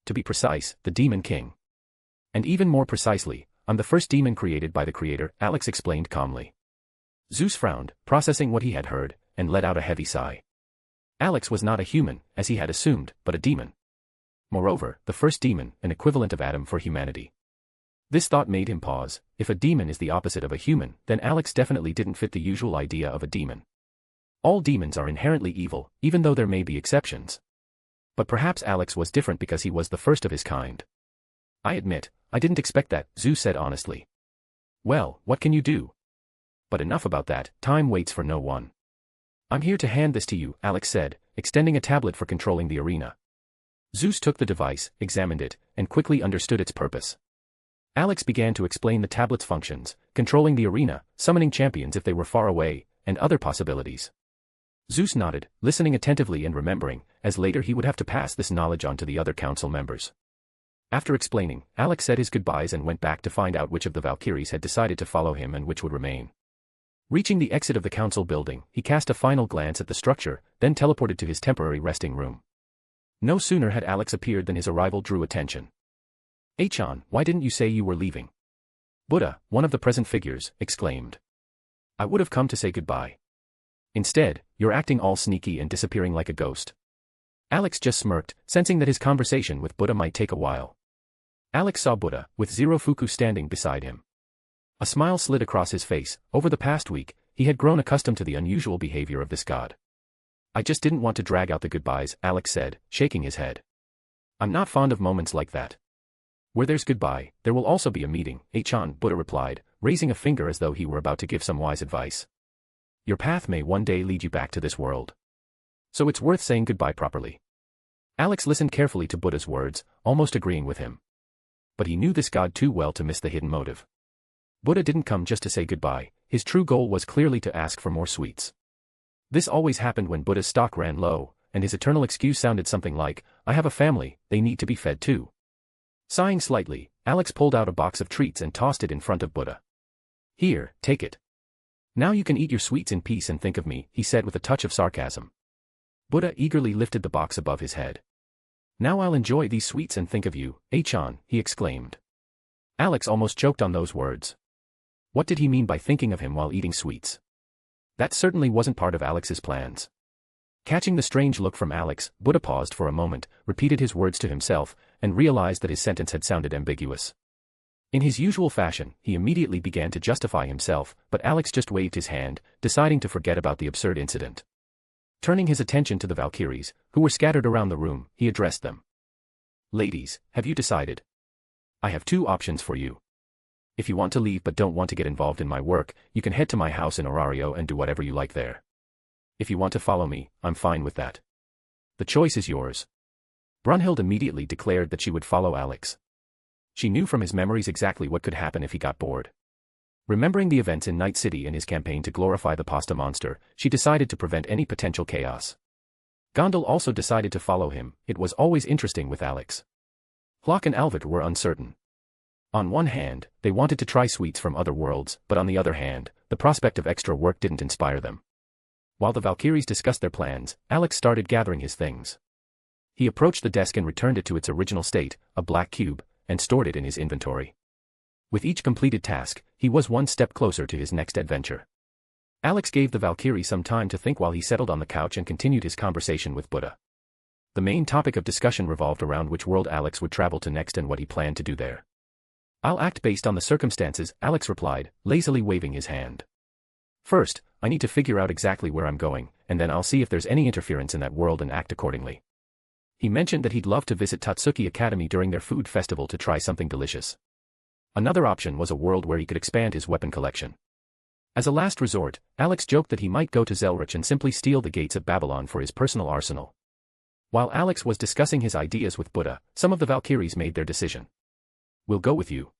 To be precise, the Demon King. And even more precisely, I'm the first demon created by the Creator, Alex explained calmly. Zeus frowned, processing what he had heard, and let out a heavy sigh. Alex was not a human, as he had assumed, but a demon. Moreover, the first demon, an equivalent of Adam for humanity. This thought made him pause. If a demon is the opposite of a human, then Alex definitely didn't fit the usual idea of a demon. All demons are inherently evil, even though there may be exceptions. But perhaps Alex was different because he was the first of his kind. I admit, I didn't expect that, Zeus said honestly. Well, what can you do? But enough about that, time waits for no one. I'm here to hand this to you, Alex said, extending a tablet for controlling the arena. Zeus took the device, examined it, and quickly understood its purpose. Alex began to explain the tablet's functions, controlling the arena, summoning champions if they were far away, and other possibilities. Zeus nodded, listening attentively and remembering, as later he would have to pass this knowledge on to the other council members. After explaining, Alex said his goodbyes and went back to find out which of the Valkyries had decided to follow him and which would remain. Reaching the exit of the council building, he cast a final glance at the structure, then teleported to his temporary resting room. No sooner had Alex appeared than his arrival drew attention. "Achan, why didn't you say you were leaving?" Buddha, one of the present figures, exclaimed. "I would have come to say goodbye. Instead, you're acting all sneaky and disappearing like a ghost." Alex just smirked, sensing that his conversation with Buddha might take a while. Alex saw Buddha, with Zerofuku standing beside him. A smile slid across his face. Over the past week, he had grown accustomed to the unusual behavior of this god. "I just didn't want to drag out the goodbyes," Alex said, shaking his head. "I'm not fond of moments like that." "Where there's goodbye, there will also be a meeting," Achan, Buddha replied, raising a finger as though he were about to give some wise advice. "Your path may one day lead you back to this world. So it's worth saying goodbye properly." Alex listened carefully to Buddha's words, almost agreeing with him. But he knew this god too well to miss the hidden motive. Buddha didn't come just to say goodbye, his true goal was clearly to ask for more sweets. This always happened when Buddha's stock ran low, and his eternal excuse sounded something like, "I have a family, they need to be fed too." Sighing slightly, Alex pulled out a box of treats and tossed it in front of Buddha. "Here, take it. Now you can eat your sweets in peace and think of me," he said with a touch of sarcasm. Buddha eagerly lifted the box above his head. "Now I'll enjoy these sweets and think of you, Achan," he exclaimed. Alex almost choked on those words. What did he mean by thinking of him while eating sweets? That certainly wasn't part of Alex's plans. Catching the strange look from Alex, Buddha paused for a moment, repeated his words to himself, and realized that his sentence had sounded ambiguous. In his usual fashion, he immediately began to justify himself, but Alex just waved his hand, deciding to forget about the absurd incident. Turning his attention to the Valkyries, who were scattered around the room, he addressed them. "Ladies, have you decided? I have two options for you. If you want to leave but don't want to get involved in my work, you can head to my house in Orario and do whatever you like there. If you want to follow me, I'm fine with that. The choice is yours." Brunhild immediately declared that she would follow Alex. She knew from his memories exactly what could happen if he got bored. Remembering the events in Night City and his campaign to glorify the pasta monster, she decided to prevent any potential chaos. Gondal also decided to follow him. It was always interesting with Alex. Hlock and Alvid were uncertain. On one hand, they wanted to try sweets from other worlds, but on the other hand, the prospect of extra work didn't inspire them. While the Valkyries discussed their plans, Alex started gathering his things. He approached the desk and returned it to its original state, a black cube, and stored it in his inventory. With each completed task, he was one step closer to his next adventure. Alex gave the Valkyrie some time to think while he settled on the couch and continued his conversation with Buddha. The main topic of discussion revolved around which world Alex would travel to next and what he planned to do there. "I'll act based on the circumstances," Alex replied, lazily waving his hand. "First, I need to figure out exactly where I'm going, and then I'll see if there's any interference in that world and act accordingly." He mentioned that he'd love to visit Tatsuki Academy during their food festival to try something delicious. Another option was a world where he could expand his weapon collection. As a last resort, Alex joked that he might go to Zelrich and simply steal the gates of Babylon for his personal arsenal. While Alex was discussing his ideas with Buddha, some of the Valkyries made their decision. "We'll go with you.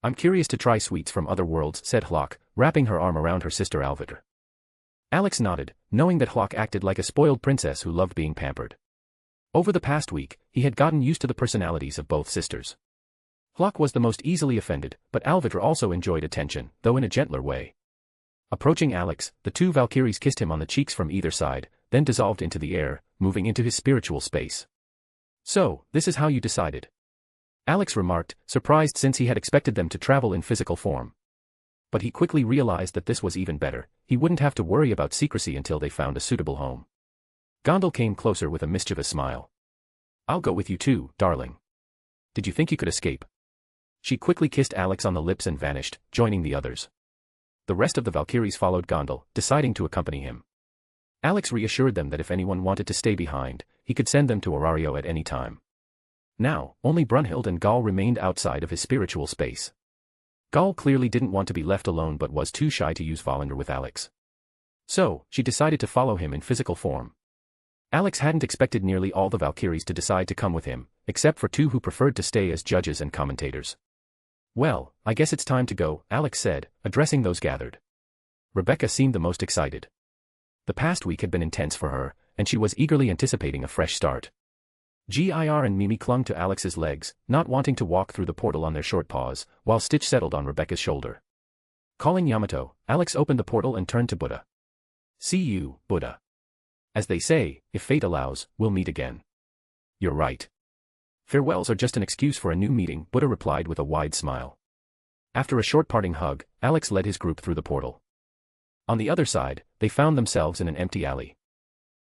I'm curious to try sweets from other worlds," said Hlock, wrapping her arm around her sister Alvidr. Alex nodded, knowing that Hlock acted like a spoiled princess who loved being pampered. Over the past week, he had gotten used to the personalities of both sisters. Hlock was the most easily offended, but Alvidr also enjoyed attention, though in a gentler way. Approaching Alex, the two Valkyries kissed him on the cheeks from either side, then dissolved into the air, moving into his spiritual space. "So, this is how you decided?" Alex remarked, surprised since he had expected them to travel in physical form. But he quickly realized that this was even better. He wouldn't have to worry about secrecy until they found a suitable home. Gondal came closer with a mischievous smile. "I'll go with you too, darling. Did you think you could escape?" She quickly kissed Alex on the lips and vanished, joining the others. The rest of the Valkyries followed Gondal, deciding to accompany him. Alex reassured them that if anyone wanted to stay behind, he could send them to Orario at any time. Now, only Brunhild and Gaul remained outside of his spiritual space. Gaul clearly didn't want to be left alone but was too shy to use Volinder with Alex. So, she decided to follow him in physical form. Alex hadn't expected nearly all the Valkyries to decide to come with him, except for two who preferred to stay as judges and commentators. "Well, I guess it's time to go," Alex said, addressing those gathered. Rebecca seemed the most excited. The past week had been intense for her, and she was eagerly anticipating a fresh start. Gir and Mimi clung to Alex's legs, not wanting to walk through the portal on their short paws, while Stitch settled on Rebecca's shoulder. Calling Yamato, Alex opened the portal and turned to Buddha. "See you, Buddha. As they say, if fate allows, we'll meet again." "You're right. Farewells are just an excuse for a new meeting," Buddha replied with a wide smile. After a short parting hug, Alex led his group through the portal. On the other side, they found themselves in an empty alley.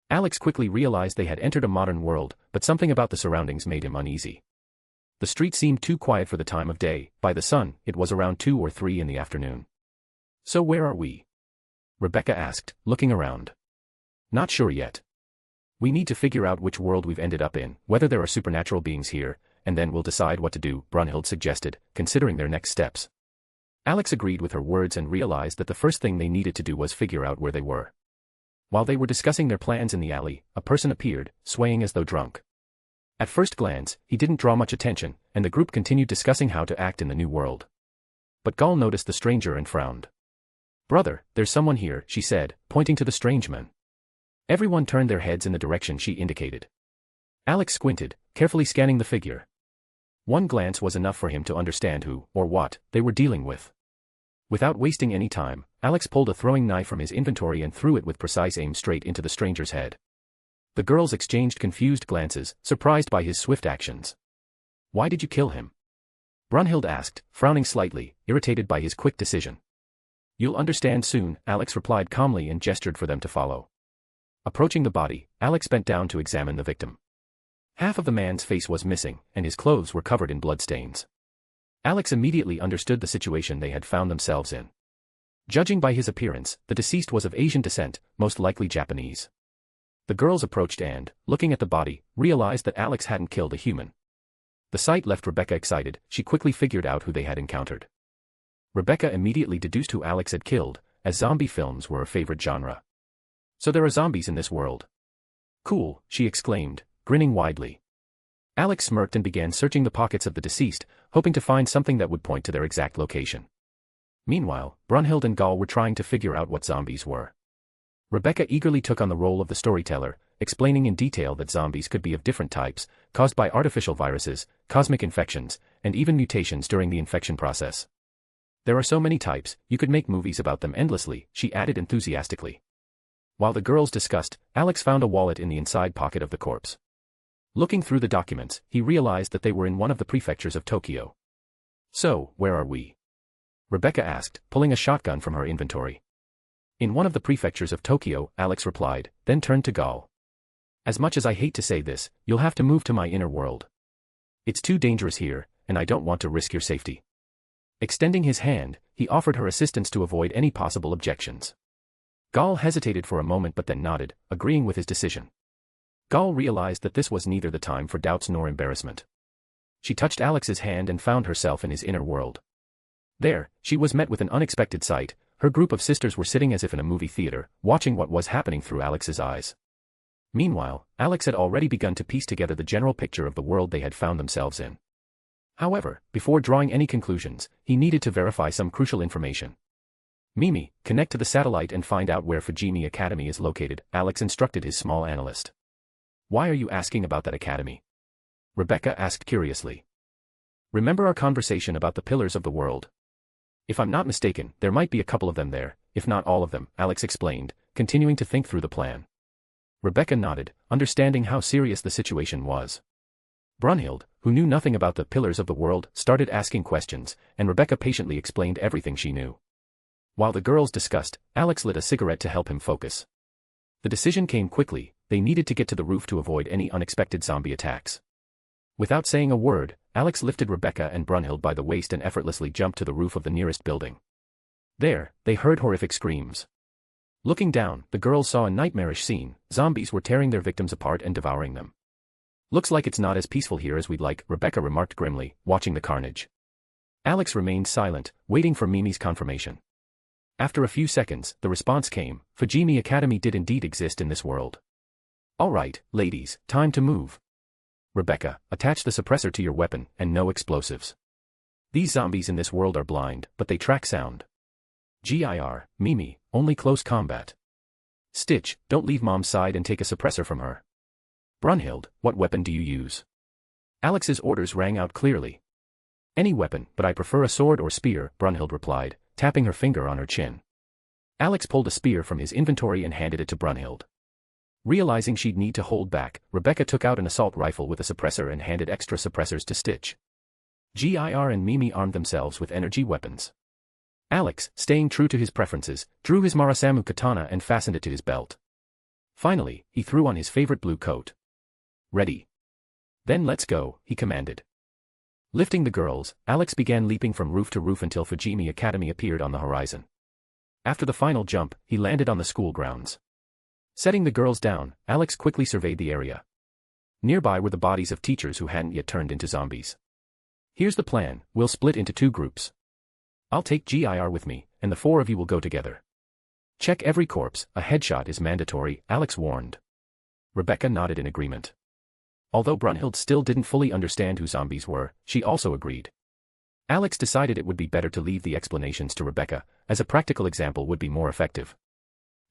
Alex quickly realized they had entered a modern world, but something about the surroundings made him uneasy. The street seemed too quiet for the time of day. By the sun, it was around 2 or 3 in the afternoon. "So where are we?" Rebecca asked, looking around. "Not sure yet. We need to figure out which world we've ended up in, whether there are supernatural beings here, and then we'll decide what to do," Brunhild suggested, considering their next steps. Alex agreed with her words and realized that the first thing they needed to do was figure out where they were. While they were discussing their plans in the alley, a person appeared, swaying as though drunk. At first glance, he didn't draw much attention, and the group continued discussing how to act in the new world. But Gal noticed the stranger and frowned. "Brother, there's someone here," she said, pointing to the strange man. Everyone turned their heads in the direction she indicated. Alex squinted, carefully scanning the figure. One glance was enough for him to understand who, or what, they were dealing with. Without wasting any time, Alex pulled a throwing knife from his inventory and threw it with precise aim straight into the stranger's head. The girls exchanged confused glances, surprised by his swift actions. "Why did you kill him?" Brunhild asked, frowning slightly, irritated by his quick decision. "You'll understand soon," Alex replied calmly and gestured for them to follow. Approaching the body, Alex bent down to examine the victim. Half of the man's face was missing, and his clothes were covered in bloodstains. Alex immediately understood the situation they had found themselves in. Judging by his appearance, the deceased was of Asian descent, most likely Japanese. The girls approached and, looking at the body, realized that Alex hadn't killed a human. The sight left Rebecca excited. She quickly figured out who they had encountered. Rebecca immediately deduced who Alex had killed, as zombie films were her favorite genre. "So there are zombies in this world." "Cool," she exclaimed, grinning widely. Alex smirked and began searching the pockets of the deceased, hoping to find something that would point to their exact location. Meanwhile, Brunhild and Gal were trying to figure out what zombies were. Rebecca eagerly took on the role of the storyteller, explaining in detail that zombies could be of different types, caused by artificial viruses, cosmic infections, and even mutations during the infection process. "There are so many types, you could make movies about them endlessly," she added enthusiastically. While the girls discussed, Alex found a wallet in the inside pocket of the corpse. Looking through the documents, he realized that they were in one of the prefectures of Tokyo. "So, where are we?" Rebecca asked, pulling a shotgun from her inventory. "In one of the prefectures of Tokyo," Alex replied, then turned to Gal. "As much as I hate to say this, you'll have to move to my inner world. It's too dangerous here, and I don't want to risk your safety." Extending his hand, he offered her assistance to avoid any possible objections. Gal hesitated for a moment but then nodded, agreeing with his decision. Gal realized that this was neither the time for doubts nor embarrassment. She touched Alex's hand and found herself in his inner world. There, she was met with an unexpected sight. Her group of sisters were sitting as if in a movie theater, watching what was happening through Alex's eyes. Meanwhile, Alex had already begun to piece together the general picture of the world they had found themselves in. However, before drawing any conclusions, he needed to verify some crucial information. "Mimi, connect to the satellite and find out where Fujimi Academy is located," Alex instructed his small analyst. "Why are you asking about that academy?" Rebecca asked curiously. "Remember our conversation about the pillars of the world? If I'm not mistaken, there might be a couple of them there, if not all of them," Alex explained, continuing to think through the plan. Rebecca nodded, understanding how serious the situation was. Brunhild, who knew nothing about the pillars of the world, started asking questions, and Rebecca patiently explained everything she knew. While the girls discussed, Alex lit a cigarette to help him focus. The decision came quickly. They needed to get to the roof to avoid any unexpected zombie attacks. Without saying a word, Alex lifted Rebecca and Brunhild by the waist and effortlessly jumped to the roof of the nearest building. There, they heard horrific screams. Looking down, the girls saw a nightmarish scene. Zombies were tearing their victims apart and devouring them. "Looks like it's not as peaceful here as we'd like," Rebecca remarked grimly, watching the carnage. Alex remained silent, waiting for Mimi's confirmation. After a few seconds, the response came. Fujimi Academy did indeed exist in this world. "All right, ladies, time to move. Rebecca, attach the suppressor to your weapon, and no explosives. These zombies in this world are blind, but they track sound." Mimi, only close combat. Stitch, don't leave Mom's side and take a suppressor from her. Brunhild, what weapon do you use? Alex's orders rang out clearly. Any weapon, but I prefer a sword or spear, Brunhild replied, tapping her finger on her chin. Alex pulled a spear from his inventory and handed it to Brunhild. Realizing she'd need to hold back, Rebecca took out an assault rifle with a suppressor and handed extra suppressors to Stitch. Gir and Mimi armed themselves with energy weapons. Alex, staying true to his preferences, drew his Marasamu katana and fastened it to his belt. Finally, he threw on his favorite blue coat. Ready. Then let's go, he commanded. Lifting the girls, Alex began leaping from roof to roof until Fujimi Academy appeared on the horizon. After the final jump, he landed on the school grounds. Setting the girls down, Alex quickly surveyed the area. Nearby were the bodies of teachers who hadn't yet turned into zombies. Here's the plan, we'll split into 2 groups. I'll take Gir with me, and the 4 of you will go together. Check every corpse, a headshot is mandatory, Alex warned. Rebecca nodded in agreement. Although Brunhild still didn't fully understand who zombies were, she also agreed. Alex decided it would be better to leave the explanations to Rebecca, as a practical example would be more effective.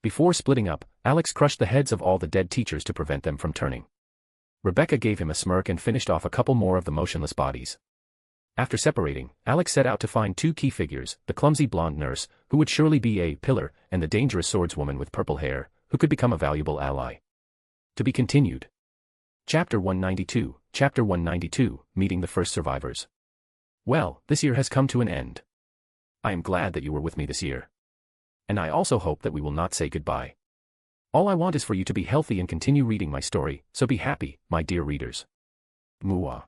Before splitting up, Alex crushed the heads of all the dead teachers to prevent them from turning. Rebecca gave him a smirk and finished off a couple more of the motionless bodies. After separating, Alex set out to find 2 key figures, the clumsy blonde nurse, who would surely be a pillar, and the dangerous swordswoman with purple hair, who could become a valuable ally. To be continued. Chapter 192, Meeting the First Survivors. Well, this year has come to an end. I am glad that you were with me this year. And I also hope that we will not say goodbye. All I want is for you to be healthy and continue reading my story, so be happy, my dear readers. Mua.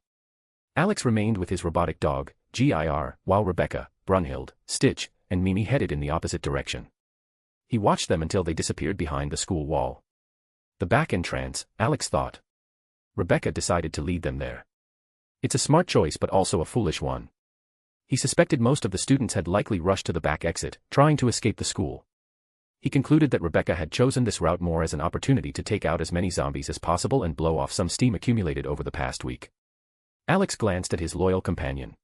Alex remained with his robotic dog, Gir, while Rebecca, Brunhild, Stitch, and Mimi headed in the opposite direction. He watched them until they disappeared behind the school wall. The back entrance, Alex thought. Rebecca decided to lead them there. It's a smart choice but also a foolish one. He suspected most of the students had likely rushed to the back exit, trying to escape the school. He concluded that Rebecca had chosen this route more as an opportunity to take out as many zombies as possible and blow off some steam accumulated over the past week. Alex glanced at his loyal companion.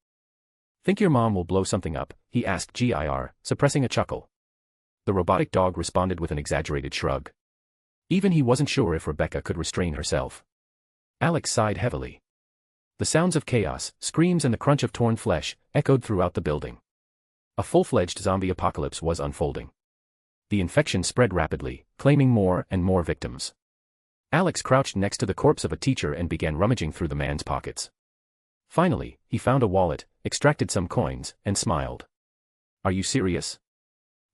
Think your mom will blow something up, he asked Gir, suppressing a chuckle. The robotic dog responded with an exaggerated shrug. Even he wasn't sure if Rebecca could restrain herself. Alex sighed heavily. The sounds of chaos, screams and the crunch of torn flesh, echoed throughout the building. A full-fledged zombie apocalypse was unfolding. The infection spread rapidly, claiming more and more victims. Alex crouched next to the corpse of a teacher and began rummaging through the man's pockets. Finally, he found a wallet, extracted some coins, and smiled. Are you serious?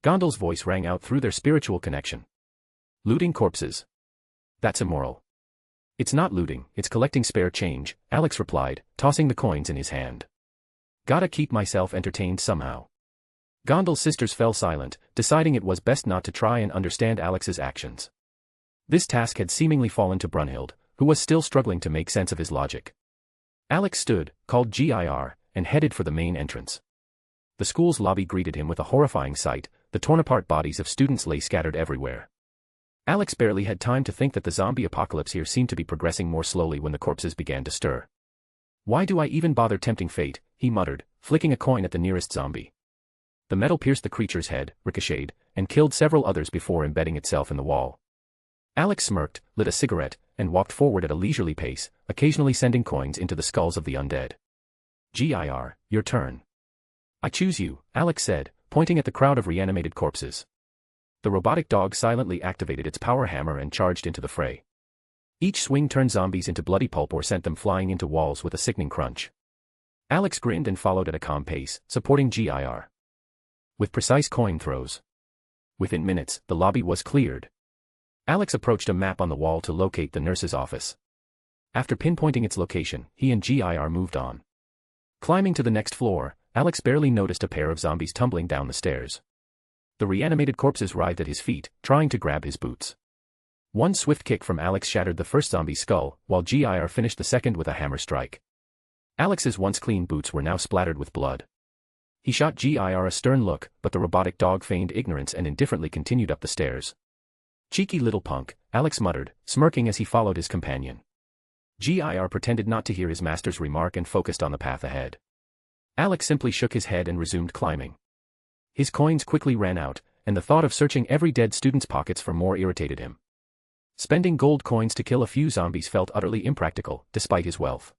Gondal's voice rang out through their spiritual connection. Looting corpses. That's immoral. It's not looting, it's collecting spare change, Alex replied, tossing the coins in his hand. Gotta keep myself entertained somehow. Gondal's sisters fell silent, deciding it was best not to try and understand Alex's actions. This task had seemingly fallen to Brunhild, who was still struggling to make sense of his logic. Alex stood, called Gir, and headed for the main entrance. The school's lobby greeted him with a horrifying sight, the torn-apart bodies of students lay scattered everywhere. Alex barely had time to think that the zombie apocalypse here seemed to be progressing more slowly when the corpses began to stir. Why do I even bother tempting fate, he muttered, flicking a coin at the nearest zombie. The metal pierced the creature's head, ricocheted, and killed several others before embedding itself in the wall. Alex smirked, lit a cigarette, and walked forward at a leisurely pace, occasionally sending coins into the skulls of the undead. Gir, your turn. I choose you, Alex said, pointing at the crowd of reanimated corpses. The robotic dog silently activated its power hammer and charged into the fray. Each swing turned zombies into bloody pulp or sent them flying into walls with a sickening crunch. Alex grinned and followed at a calm pace, supporting Gir. With precise coin throws. Within minutes, the lobby was cleared. Alex approached a map on the wall to locate the nurse's office. After pinpointing its location, he and Gir moved on. Climbing to the next floor, Alex barely noticed a pair of zombies tumbling down the stairs. The reanimated corpses writhed at his feet, trying to grab his boots. One swift kick from Alex shattered the first zombie's skull, while Gir finished the second with a hammer strike. Alex's once clean boots were now splattered with blood. He shot Gir a stern look, but the robotic dog feigned ignorance and indifferently continued up the stairs. Cheeky little punk, Alex muttered, smirking as he followed his companion. Gir pretended not to hear his master's remark and focused on the path ahead. Alex simply shook his head and resumed climbing. His coins quickly ran out, and the thought of searching every dead student's pockets for more irritated him. Spending gold coins to kill a few zombies felt utterly impractical, despite his wealth.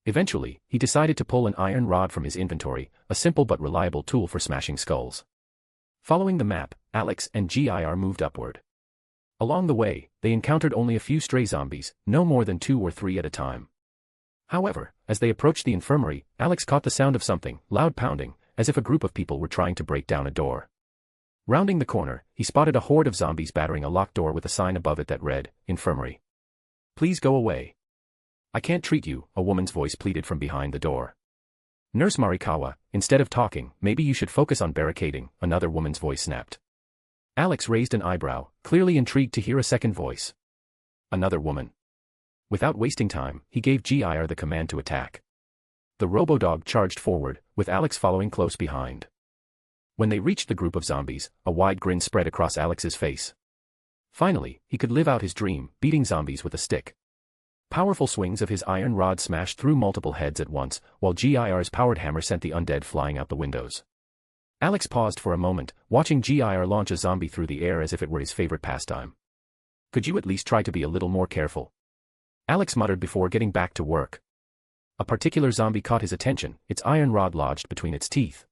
Eventually, he decided to pull an iron rod from his inventory, a simple but reliable tool for smashing skulls. Following the map, Alex and GIR moved upward. Along the way, they encountered only a few stray zombies, no more than 2 or 3 at a time. However, as they approached the infirmary, Alex caught the sound of something, loud pounding, as if a group of people were trying to break down a door. Rounding the corner, he spotted a horde of zombies battering a locked door with a sign above it that read, "Infirmary. Please go away. I can't treat you," a woman's voice pleaded from behind the door. "Nurse Marikawa, instead of talking, maybe you should focus on barricading," another woman's voice snapped. Alex raised an eyebrow, clearly intrigued to hear a second voice. Another woman. Without wasting time, he gave GIR the command to attack. The robo-dog charged forward, with Alex following close behind. When they reached the group of zombies, a wide grin spread across Alex's face. Finally, he could live out his dream, beating zombies with a stick. Powerful swings of his iron rod smashed through multiple heads at once, while GIR's powered hammer sent the undead flying out the windows. Alex paused for a moment, watching GIR launch a zombie through the air as if it were his favorite pastime. "Could you at least try to be a little more careful?" Alex muttered before getting back to work. A particular zombie caught his attention, its iron rod lodged between its teeth.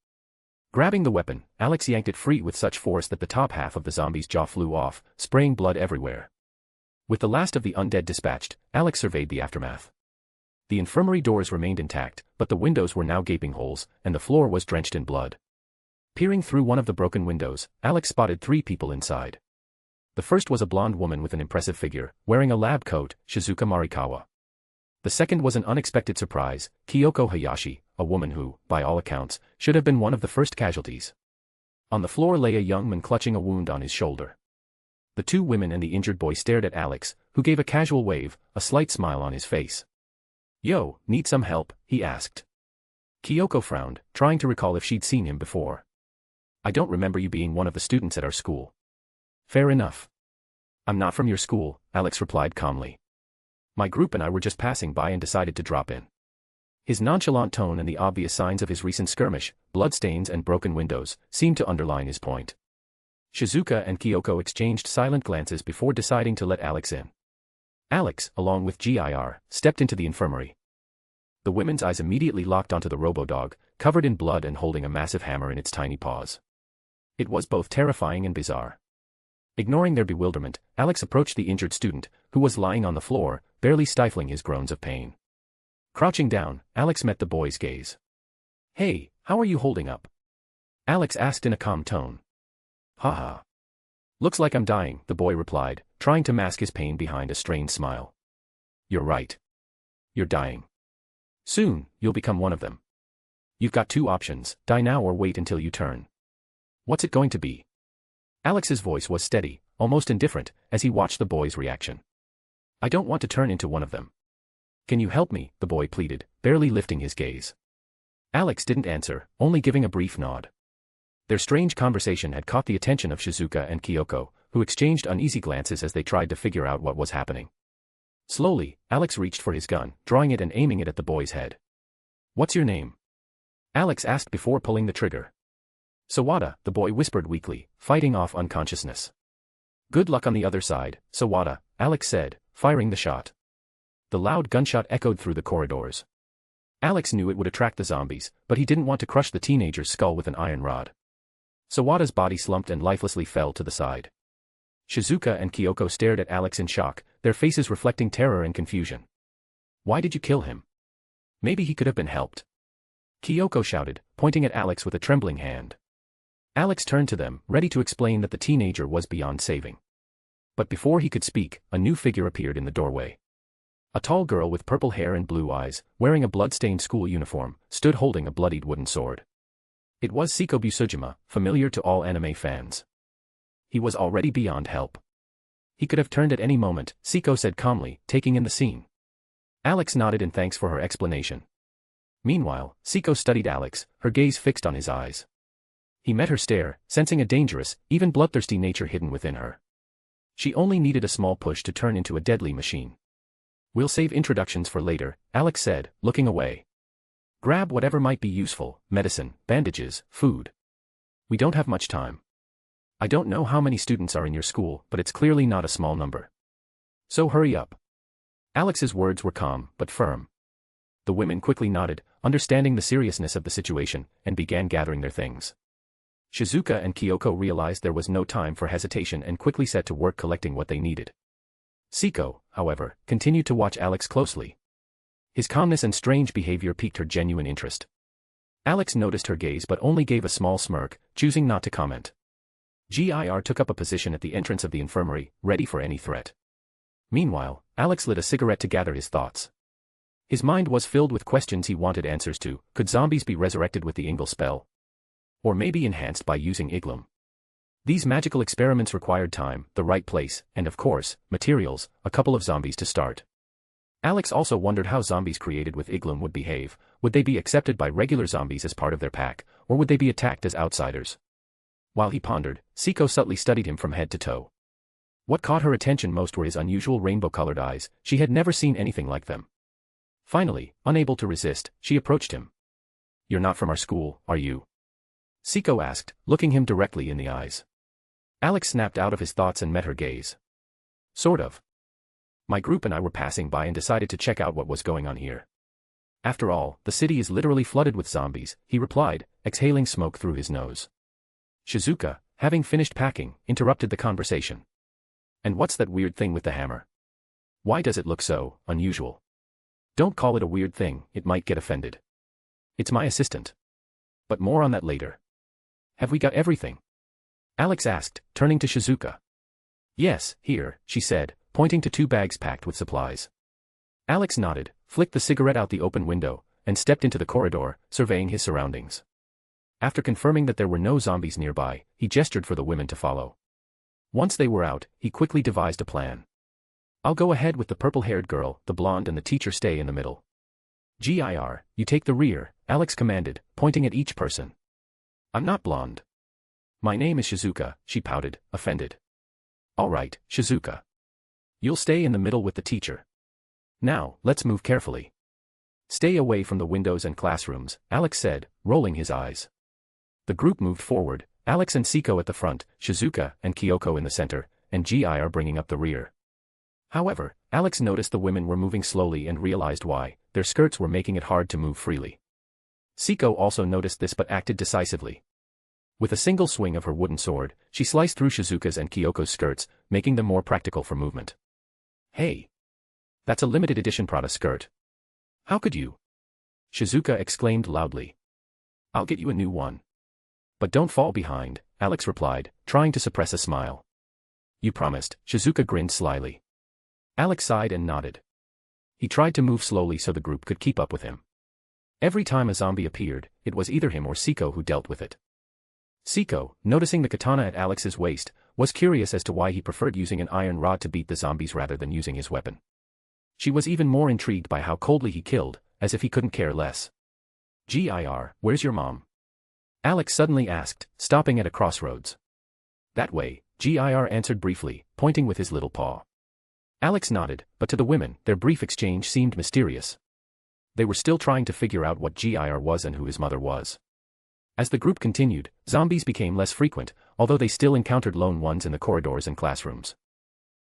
Grabbing the weapon, Alex yanked it free with such force that the top half of the zombie's jaw flew off, spraying blood everywhere. With the last of the undead dispatched, Alex surveyed the aftermath. The infirmary doors remained intact, but the windows were now gaping holes, and the floor was drenched in blood. Peering through one of the broken windows, Alex spotted 3 people inside. The first was a blonde woman with an impressive figure, wearing a lab coat, Shizuka Marikawa. The second was an unexpected surprise, Kyoko Hayashi, a woman who, by all accounts, should have been one of the first casualties. On the floor lay a young man clutching a wound on his shoulder. The 2 women and the injured boy stared at Alex, who gave a casual wave, a slight smile on his face. "Yo, need some help?" he asked. Kyoko frowned, trying to recall if she'd seen him before. "I don't remember you being one of the students at our school." "Fair enough. I'm not from your school," Alex replied calmly. "My group and I were just passing by and decided to drop in." His nonchalant tone and the obvious signs of his recent skirmish, bloodstains and broken windows, seemed to underline his point. Shizuka and Kyoko exchanged silent glances before deciding to let Alex in. Alex, along with GIR, stepped into the infirmary. The women's eyes immediately locked onto the robo-dog, covered in blood and holding a massive hammer in its tiny paws. It was both terrifying and bizarre. Ignoring their bewilderment, Alex approached the injured student, who was lying on the floor, barely stifling his groans of pain. Crouching down, Alex met the boy's gaze. "Hey, how are you holding up?" Alex asked in a calm tone. "Haha. Looks like I'm dying," the boy replied, trying to mask his pain behind a strained smile. "You're right. You're dying. Soon, you'll become one of them. You've got 2 options, die now or wait until you turn. What's it going to be?" Alex's voice was steady, almost indifferent, as he watched the boy's reaction. "I don't want to turn into one of them. Can you help me?" the boy pleaded, barely lifting his gaze. Alex didn't answer, only giving a brief nod. Their strange conversation had caught the attention of Shizuka and Kyoko, who exchanged uneasy glances as they tried to figure out what was happening. Slowly, Alex reached for his gun, drawing it and aiming it at the boy's head. "What's your name?" Alex asked before pulling the trigger. "Sawada," the boy whispered weakly, fighting off unconsciousness. "Good luck on the other side, Sawada," Alex said, firing the shot. The loud gunshot echoed through the corridors. Alex knew it would attract the zombies, but he didn't want to crush the teenager's skull with an iron rod. Sawada's body slumped and lifelessly fell to the side. Shizuka and Kyoko stared at Alex in shock, their faces reflecting terror and confusion. "Why did you kill him? Maybe he could have been helped." Kyoko shouted, pointing at Alex with a trembling hand. Alex turned to them, ready to explain that the teenager was beyond saving. But before he could speak, a new figure appeared in the doorway. A tall girl with purple hair and blue eyes, wearing a blood-stained school uniform, stood holding a bloodied wooden sword. It was Seiko Busujima, familiar to all anime fans. He was already beyond help. He could have turned at any moment, Seiko said calmly, taking in the scene. Alex nodded in thanks for her explanation. Meanwhile, Seiko studied Alex, her gaze fixed on his eyes. He met her stare, sensing a dangerous, even bloodthirsty nature hidden within her. She only needed a small push to turn into a deadly machine. "We'll save introductions for later," Alex said, looking away. "Grab whatever might be useful, medicine, bandages, food. We don't have much time. I don't know how many students are in your school, but it's clearly not a small number. So hurry up. Alex's words were calm, but firm. The women quickly nodded, understanding the seriousness of the situation, and began gathering their things. Shizuka and Kyoko realized there was no time for hesitation and quickly set to work collecting what they needed. Siko, however, continued to watch Alex closely. His calmness and strange behavior piqued her genuine interest. Alex noticed her gaze but only gave a small smirk, choosing not to comment. Gir took up a position at the entrance of the infirmary, ready for any threat. Meanwhile, Alex lit a cigarette to gather his thoughts. His mind was filled with questions he wanted answers to. Could zombies be resurrected with the Ingle spell? Or maybe enhanced by using Iglum? These magical experiments required time, the right place, and of course, materials, a couple of zombies to start. Alex also wondered how zombies created with Iglum would behave. Would they be accepted by regular zombies as part of their pack, or would they be attacked as outsiders? While he pondered, Siko subtly studied him from head to toe. What caught her attention most were his unusual rainbow-colored eyes. She had never seen anything like them. Finally, unable to resist, she approached him. "You're not from our school, are you?" Siko asked, looking him directly in the eyes. Alex snapped out of his thoughts and met her gaze. "Sort of. My group and I were passing by and decided to check out what was going on here. After all, the city is literally flooded with zombies," he replied, exhaling smoke through his nose. Shizuka, having finished packing, interrupted the conversation. "And what's that weird thing with the hammer? Why does it look so unusual?" "Don't call it a weird thing, it might get offended. It's my assistant. But more on that later. Have we got everything?" Alex asked, turning to Shizuka. "Yes, here," she said, pointing to 2 bags packed with supplies. Alex nodded, flicked the cigarette out the open window, and stepped into the corridor, surveying his surroundings. After confirming that there were no zombies nearby, he gestured for the women to follow. Once they were out, he quickly devised a plan. "I'll go ahead with the purple-haired girl, the blonde and the teacher stay in the middle. Gir, you take the rear," Alex commanded, pointing at each person. "I'm not blonde. My name is Shizuka," she pouted, offended. "All right, Shizuka. You'll stay in the middle with the teacher. Now, let's move carefully. Stay away from the windows and classrooms," Alex said, rolling his eyes. The group moved forward, Alex and Siko at the front, Shizuka and Kyoko in the center, and Gir bringing up the rear. However, Alex noticed the women were moving slowly and realized why. Their skirts were making it hard to move freely. Siko also noticed this but acted decisively. With a single swing of her wooden sword, she sliced through Shizuka's and Kyoko's skirts, making them more practical for movement. "Hey! That's a limited edition Prada skirt. How could you?" Shizuka exclaimed loudly. "I'll get you a new one." "But don't fall behind," Alex replied, trying to suppress a smile. "You promised," Shizuka grinned slyly. Alex sighed and nodded. He tried to move slowly so the group could keep up with him. Every time a zombie appeared, it was either him or Siko who dealt with it. Siko, noticing the katana at Alex's waist, was curious as to why he preferred using an iron rod to beat the zombies rather than using his weapon. She was even more intrigued by how coldly he killed, as if he couldn't care less. "Gir, where's your mom?" Alex suddenly asked, stopping at a crossroads. "That way," Gir answered briefly, pointing with his little paw. Alex nodded, but to the women, their brief exchange seemed mysterious. They were still trying to figure out what Gir was and who his mother was. As the group continued, zombies became less frequent, although they still encountered lone ones in the corridors and classrooms.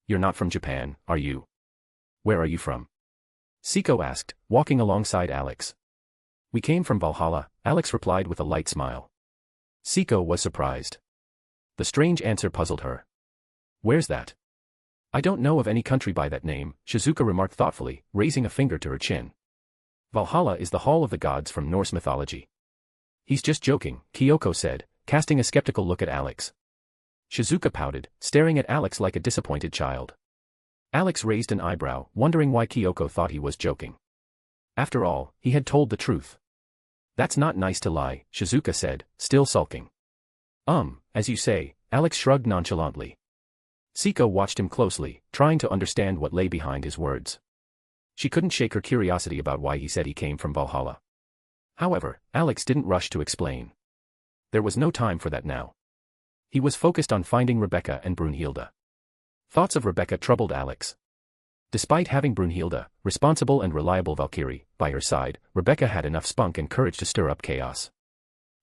"You're not from Japan, are you? Where are you from?" Siko asked, walking alongside Alex. "We came from Valhalla," Alex replied with a light smile. Siko was surprised. The strange answer puzzled her. "Where's that?" "I don't know of any country by that name," Shizuka remarked thoughtfully, raising a finger to her chin. "Valhalla is the Hall of the Gods from Norse mythology." "He's just joking," Kyoko said, casting a skeptical look at Alex. Shizuka pouted, staring at Alex like a disappointed child. Alex raised an eyebrow, wondering why Kyoko thought he was joking. After all, he had told the truth. "That's not nice to lie," Shizuka said, still sulking. As you say," Alex shrugged nonchalantly. Siko watched him closely, trying to understand what lay behind his words. She couldn't shake her curiosity about why he said he came from Valhalla. However, Alex didn't rush to explain. There was no time for that now. He was focused on finding Rebecca and Brunhilde. Thoughts of Rebecca troubled Alex. Despite having Brunhilde, responsible and reliable Valkyrie, by her side, Rebecca had enough spunk and courage to stir up chaos.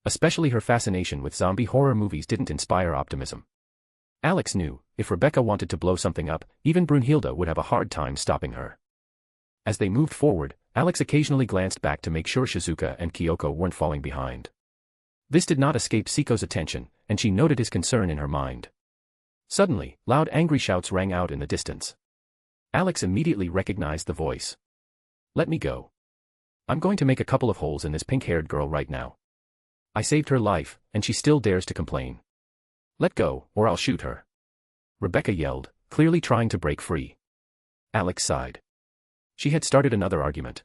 Especially her fascination with zombie horror movies didn't inspire optimism. Alex knew, if Rebecca wanted to blow something up, even Brunhilde would have a hard time stopping her. As they moved forward, Alex occasionally glanced back to make sure Shizuka and Kyoko weren't falling behind. This did not escape Siko's attention, and she noted his concern in her mind. Suddenly, loud angry shouts rang out in the distance. Alex immediately recognized the voice. "Let me go. I'm going to make a couple of holes in this pink-haired girl right now. I saved her life, and she still dares to complain. Let go, or I'll shoot her," Rebecca yelled, clearly trying to break free. Alex sighed. She had started another argument.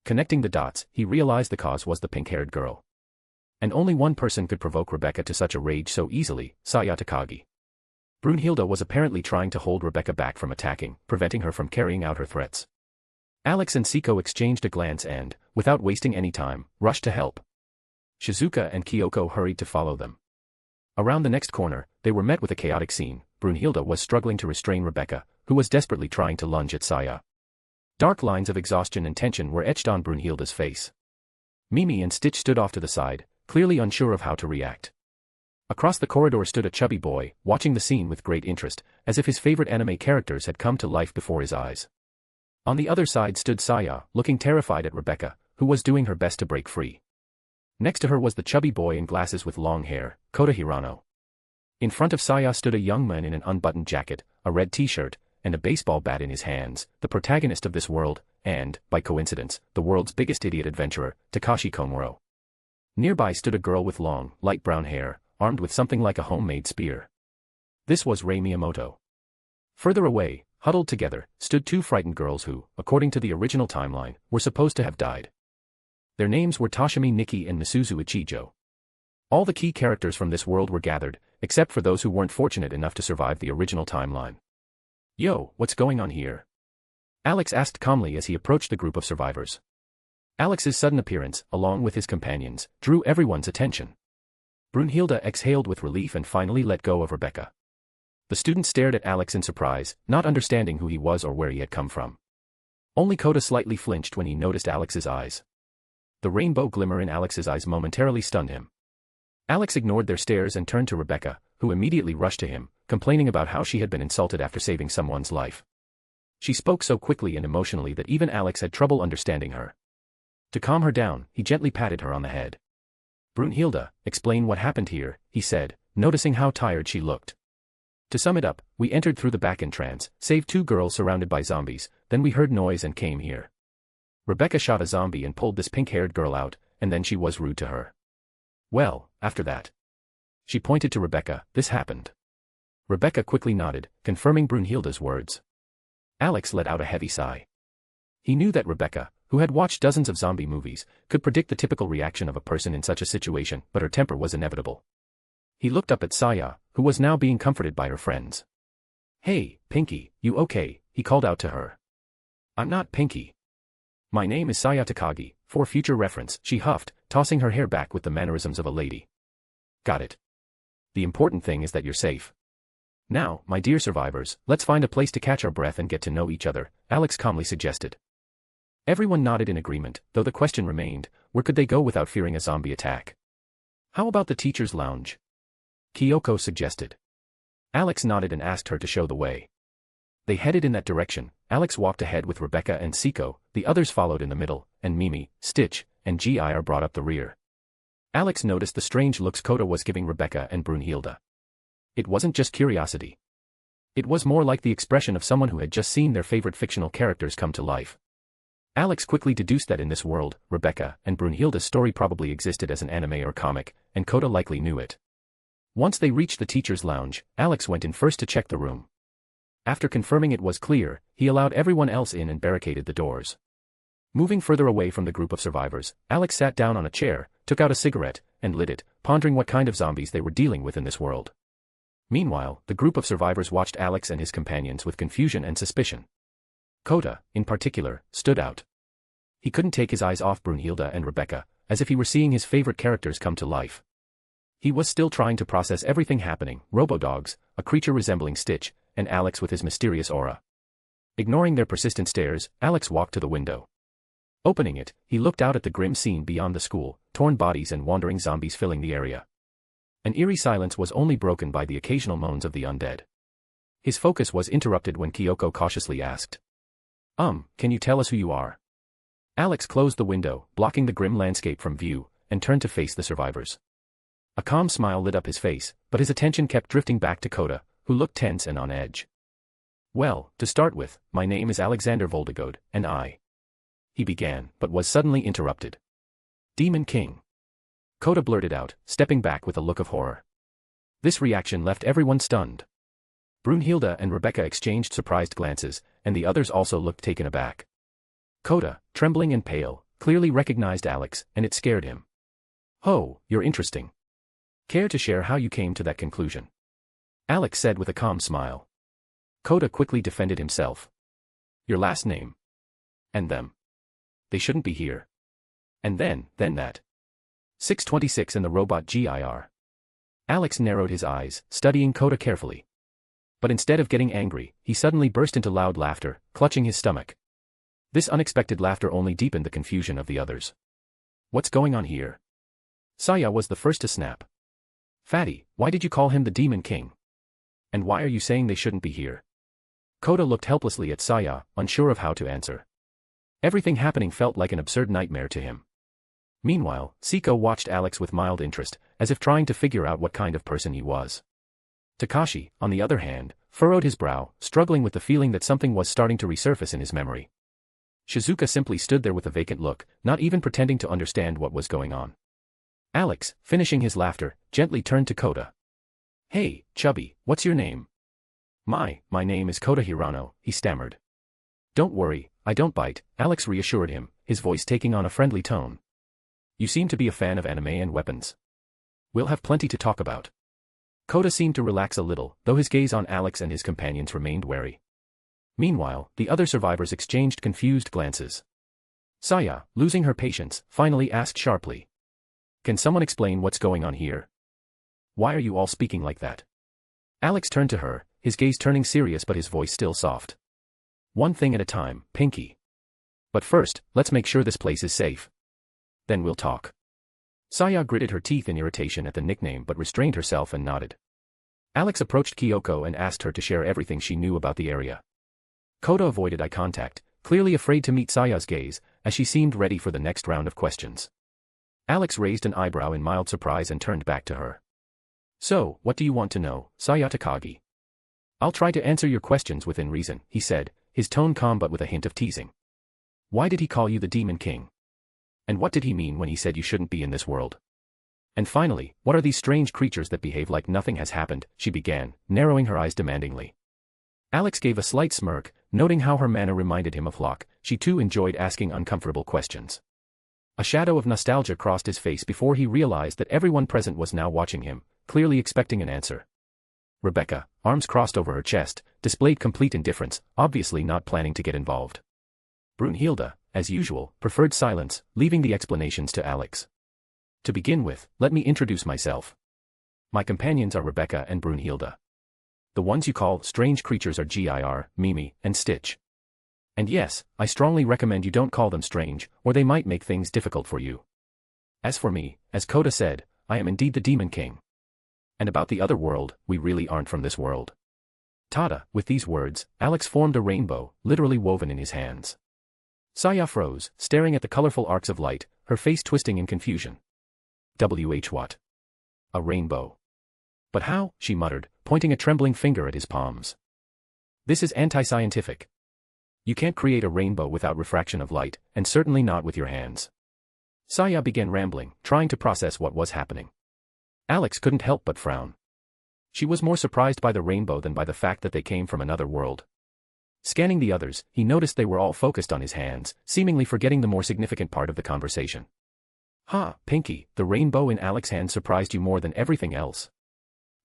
Connecting the dots, he realized the cause was the pink-haired girl. And only one person could provoke Rebecca to such a rage so easily, Saya Takagi. Brunhilde was apparently trying to hold Rebecca back from attacking, preventing her from carrying out her threats. Alex and Siko exchanged a glance and, without wasting any time, rushed to help. Shizuka and Kyoko hurried to follow them. Around the next corner, they were met with a chaotic scene. Brunhilde was struggling to restrain Rebecca, who was desperately trying to lunge at Saya. Dark lines of exhaustion and tension were etched on Brunhilde's face. Mimi and Stitch stood off to the side, clearly unsure of how to react. Across the corridor stood a chubby boy, watching the scene with great interest, as if his favorite anime characters had come to life before his eyes. On the other side stood Saya, looking terrified at Rebecca, who was doing her best to break free. Next to her was the chubby boy in glasses with long hair, Kota Hirano. In front of Saya stood a young man in an unbuttoned jacket, a red t-shirt, and a baseball bat in his hands, the protagonist of this world, and, by coincidence, the world's biggest idiot adventurer, Takashi Komuro. Nearby stood a girl with long, light brown hair, armed with something like a homemade spear. This was Rei Miyamoto. Further away, huddled together, stood two frightened girls who, according to the original timeline, were supposed to have died. Their names were Toshimi Nikki and Misuzu Ichijo. All the key characters from this world were gathered, except for those who weren't fortunate enough to survive the original timeline. "Yo, what's going on here?" Alex asked calmly as he approached the group of survivors. Alex's sudden appearance, along with his companions, drew everyone's attention. Brunhilde exhaled with relief and finally let go of Rebecca. The students stared at Alex in surprise, not understanding who he was or where he had come from. Only Kota slightly flinched when he noticed Alex's eyes. The rainbow glimmer in Alex's eyes momentarily stunned him. Alex ignored their stares and turned to Rebecca, who immediately rushed to him, complaining about how she had been insulted after saving someone's life. She spoke so quickly and emotionally that even Alex had trouble understanding her. To calm her down, he gently patted her on the head. "Brunhilde, explain what happened here," he said, noticing how tired she looked. "To sum it up, we entered through the back entrance, saved two girls surrounded by zombies, then we heard noise and came here. Rebecca shot a zombie and pulled this pink-haired girl out, and then she was rude to her. Well, after that." She pointed to Rebecca. "This happened." Rebecca quickly nodded, confirming Brunhilde's words. Alex let out a heavy sigh. He knew that Rebecca, who had watched dozens of zombie movies, could predict the typical reaction of a person in such a situation, but her temper was inevitable. He looked up at Saya, who was now being comforted by her friends. "Hey, Pinky, you okay?" he called out to her. "I'm not Pinky. My name is Saya Takagi, for future reference," she huffed, tossing her hair back with the mannerisms of a lady. "Got it. The important thing is that you're safe. Now, my dear survivors, let's find a place to catch our breath and get to know each other," Alex calmly suggested. Everyone nodded in agreement, though the question remained, where could they go without fearing a zombie attack? "How about the teacher's lounge?" Kyoko suggested. Alex nodded and asked her to show the way. They headed in that direction. Alex walked ahead with Rebecca and Siko, the others followed in the middle, and Mimi, Stitch, and GIR brought up the rear. Alex noticed the strange looks Kota was giving Rebecca and Brunhilde. It wasn't just curiosity. It was more like the expression of someone who had just seen their favorite fictional characters come to life. Alex quickly deduced that in this world, Rebecca and Brunhilde's story probably existed as an anime or comic, and Kota likely knew it. Once they reached the teacher's lounge, Alex went in first to check the room. After confirming it was clear, he allowed everyone else in and barricaded the doors. Moving further away from the group of survivors, Alex sat down on a chair, took out a cigarette, and lit it, pondering what kind of zombies they were dealing with in this world. Meanwhile, the group of survivors watched Alex and his companions with confusion and suspicion. Kota, in particular, stood out. He couldn't take his eyes off Brunhilde and Rebecca, as if he were seeing his favorite characters come to life. He was still trying to process everything happening: robo-dogs, a creature resembling Stitch, and Alex with his mysterious aura. Ignoring their persistent stares, Alex walked to the window. Opening it, he looked out at the grim scene beyond the school, torn bodies and wandering zombies filling the area. An eerie silence was only broken by the occasional moans of the undead. His focus was interrupted when Kyoko cautiously asked, can you tell us who you are?" Alex closed the window, blocking the grim landscape from view, and turned to face the survivors. A calm smile lit up his face, but his attention kept drifting back to Kota, who looked tense and on edge. "Well, to start with, my name is Alexander Voldegod, and I..." he began, but was suddenly interrupted. "Demon King," Kota blurted out, stepping back with a look of horror. This reaction left everyone stunned. Brunhilde and Rebecca exchanged surprised glances, and the others also looked taken aback. Kota, trembling and pale, clearly recognized Alex, and it scared him. "Oh, you're interesting. Care to share how you came to that conclusion?" Alex said with a calm smile. Kota quickly defended himself. "Your last name. And them. They shouldn't be here. And then that. 626 and the robot GIR. Alex narrowed his eyes, studying Kota carefully. But instead of getting angry, he suddenly burst into loud laughter, clutching his stomach. This unexpected laughter only deepened the confusion of the others. "What's going on here?" Saya was the first to snap. "Fatty, why did you call him the Demon King? And why are you saying they shouldn't be here?" Kota looked helplessly at Saya, unsure of how to answer. Everything happening felt like an absurd nightmare to him. Meanwhile, Siko watched Alex with mild interest, as if trying to figure out what kind of person he was. Takashi, on the other hand, furrowed his brow, struggling with the feeling that something was starting to resurface in his memory. Shizuka simply stood there with a vacant look, not even pretending to understand what was going on. Alex, finishing his laughter, gently turned to Kota. "Hey, chubby, what's your name?" My name is Kota Hirano," he stammered. "Don't worry, I don't bite," Alex reassured him, his voice taking on a friendly tone. "You seem to be a fan of anime and weapons. We'll have plenty to talk about." Kota seemed to relax a little, though his gaze on Alex and his companions remained wary. Meanwhile, the other survivors exchanged confused glances. Saya, losing her patience, finally asked sharply. "Can someone explain what's going on here? Why are you all speaking like that?" Alex turned to her, his gaze turning serious but his voice still soft. "One thing at a time, Pinky. But first, let's make sure this place is safe. Then we'll talk." Saya gritted her teeth in irritation at the nickname but restrained herself and nodded. Alex approached Kyoko and asked her to share everything she knew about the area. Kota avoided eye contact, clearly afraid to meet Saya's gaze, as she seemed ready for the next round of questions. Alex raised an eyebrow in mild surprise and turned back to her. "So, what do you want to know, Saya Takagi?" "I'll try to answer your questions within reason," he said, his tone calm but with a hint of teasing. "Why did he call you the Demon King? And what did he mean when he said you shouldn't be in this world? And finally, what are these strange creatures that behave like nothing has happened?" she began, narrowing her eyes demandingly. Alex gave a slight smirk, noting how her manner reminded him of Locke. She too enjoyed asking uncomfortable questions. A shadow of nostalgia crossed his face before he realized that everyone present was now watching him, clearly expecting an answer. Rebecca, arms crossed over her chest, displayed complete indifference, obviously not planning to get involved. Brunhilde, as usual, preferred silence, leaving the explanations to Alex. "To begin with, let me introduce myself. My companions are Rebecca and Brunhilde. The ones you call strange creatures are GIR, Mimi, and Stitch. And yes, I strongly recommend you don't call them strange, or they might make things difficult for you. As for me, as Kota said, I am indeed the Demon King. And about the other world, we really aren't from this world." Tada, with these words, Alex formed a rainbow, literally woven in his hands. Saya froze, staring at the colorful arcs of light, her face twisting in confusion. What? A rainbow? But how?" she muttered, pointing a trembling finger at his palms. "This is anti-scientific. You can't create a rainbow without refraction of light, and certainly not with your hands." Saya began rambling, trying to process what was happening. Alex couldn't help but frown. She was more surprised by the rainbow than by the fact that they came from another world. Scanning the others, he noticed they were all focused on his hands, seemingly forgetting the more significant part of the conversation. Pinky, the rainbow in Alex's hand surprised you more than everything else."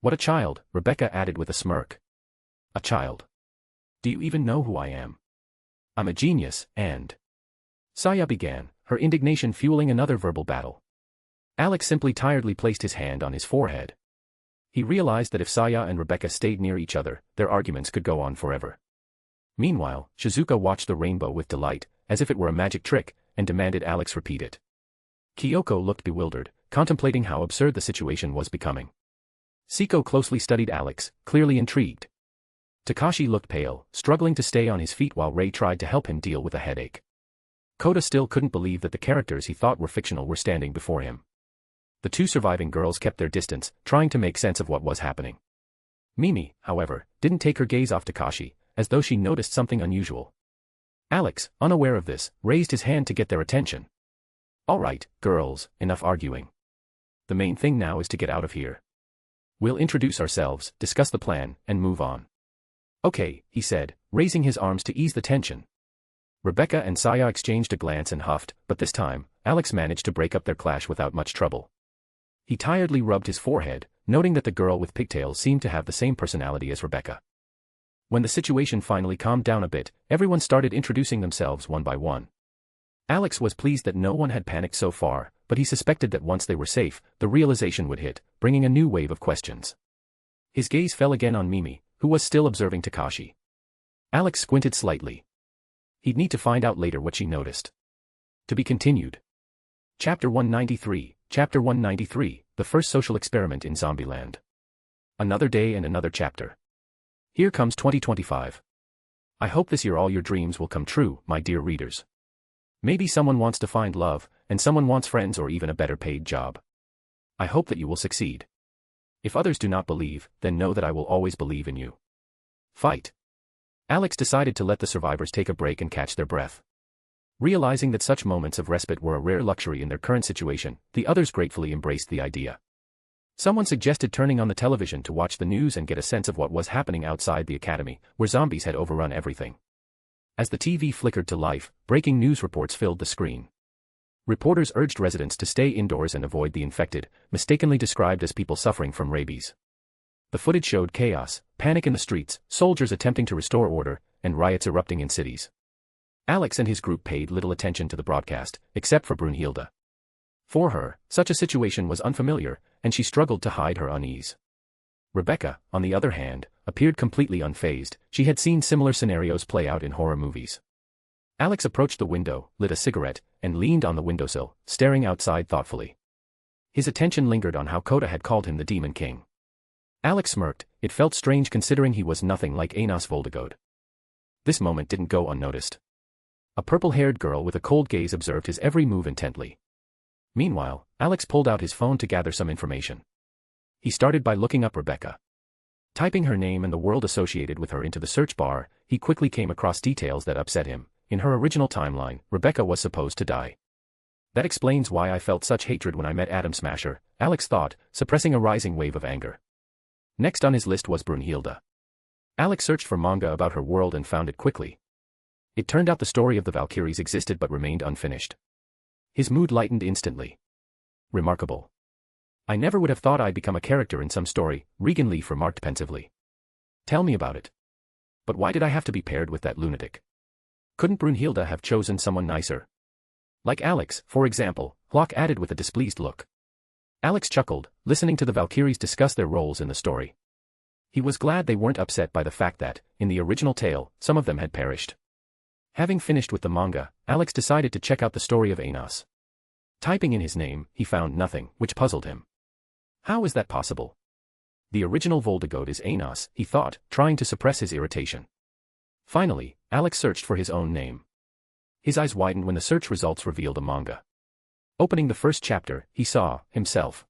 "What a child," Rebecca added with a smirk. "A child? Do you even know who I am? I'm a genius, and..." Saya began, her indignation fueling another verbal battle. Alex simply tiredly placed his hand on his forehead. He realized that if Saya and Rebecca stayed near each other, their arguments could go on forever. Meanwhile, Shizuka watched the rainbow with delight, as if it were a magic trick, and demanded Alex repeat it. Kyoko looked bewildered, contemplating how absurd the situation was becoming. Siko closely studied Alex, clearly intrigued. Takashi looked pale, struggling to stay on his feet while Ray tried to help him deal with a headache. Kota still couldn't believe that the characters he thought were fictional were standing before him. The two surviving girls kept their distance, trying to make sense of what was happening. Mimi, however, didn't take her gaze off Takashi, as though she noticed something unusual. Alex, unaware of this, raised his hand to get their attention. "All right, girls, enough arguing. The main thing now is to get out of here. We'll introduce ourselves, discuss the plan, and move on." "Okay," he said, raising his arms to ease the tension. Rebecca and Saya exchanged a glance and huffed, but this time, Alex managed to break up their clash without much trouble. He tiredly rubbed his forehead, noting that the girl with pigtails seemed to have the same personality as Rebecca. When the situation finally calmed down a bit, everyone started introducing themselves one by one. Alex was pleased that no one had panicked so far, but he suspected that once they were safe, the realization would hit, bringing a new wave of questions. His gaze fell again on Mimi, who was still observing Takashi. Alex squinted slightly. He'd need to find out later what she noticed. To be continued. Chapter 193, Chapter 193, The First Social Experiment in Zombieland. Another day and another chapter. Here comes 2025. I hope this year all your dreams will come true, my dear readers. Maybe someone wants to find love, and someone wants friends or even a better paid job. I hope that you will succeed. If others do not believe, then know that I will always believe in you. Fight. Alex decided to let the survivors take a break and catch their breath. Realizing that such moments of respite were a rare luxury in their current situation, the others gratefully embraced the idea. Someone suggested turning on the television to watch the news and get a sense of what was happening outside the academy, where zombies had overrun everything. As the TV flickered to life, breaking news reports filled the screen. Reporters urged residents to stay indoors and avoid the infected, mistakenly described as people suffering from rabies. The footage showed chaos, panic in the streets, soldiers attempting to restore order, and riots erupting in cities. Alex and his group paid little attention to the broadcast, except for Brunhilde. For her, such a situation was unfamiliar, and she struggled to hide her unease. Rebecca, on the other hand, appeared completely unfazed. She had seen similar scenarios play out in horror movies. Alex approached the window, lit a cigarette, and leaned on the windowsill, staring outside thoughtfully. His attention lingered on how Kota had called him the Demon King. Alex smirked. It felt strange considering he was nothing like Enos Voldegod. This moment didn't go unnoticed. A purple-haired girl with a cold gaze observed his every move intently. Meanwhile, Alex pulled out his phone to gather some information. He started by looking up Rebecca. Typing her name and the world associated with her into the search bar, he quickly came across details that upset him. In her original timeline, Rebecca was supposed to die. That explains why I felt such hatred when I met Atom Smasher, Alex thought, suppressing a rising wave of anger. Next on his list was Brunhilde. Alex searched for manga about her world and found it quickly. It turned out the story of the Valkyries existed but remained unfinished. His mood lightened instantly. Remarkable. I never would have thought I'd become a character in some story, Regan Leaf remarked pensively. Tell me about it. But why did I have to be paired with that lunatic? Couldn't Brunhilde have chosen someone nicer? Like Alex, for example, Hlock added with a displeased look. Alex chuckled, listening to the Valkyries discuss their roles in the story. He was glad they weren't upset by the fact that, in the original tale, some of them had perished. Having finished with the manga, Alex decided to check out the story of Enos. Typing in his name, he found nothing, which puzzled him. How is that possible? The original Voldegod is Enos, he thought, trying to suppress his irritation. Finally, Alex searched for his own name. His eyes widened when the search results revealed a manga. Opening the first chapter, he saw himself.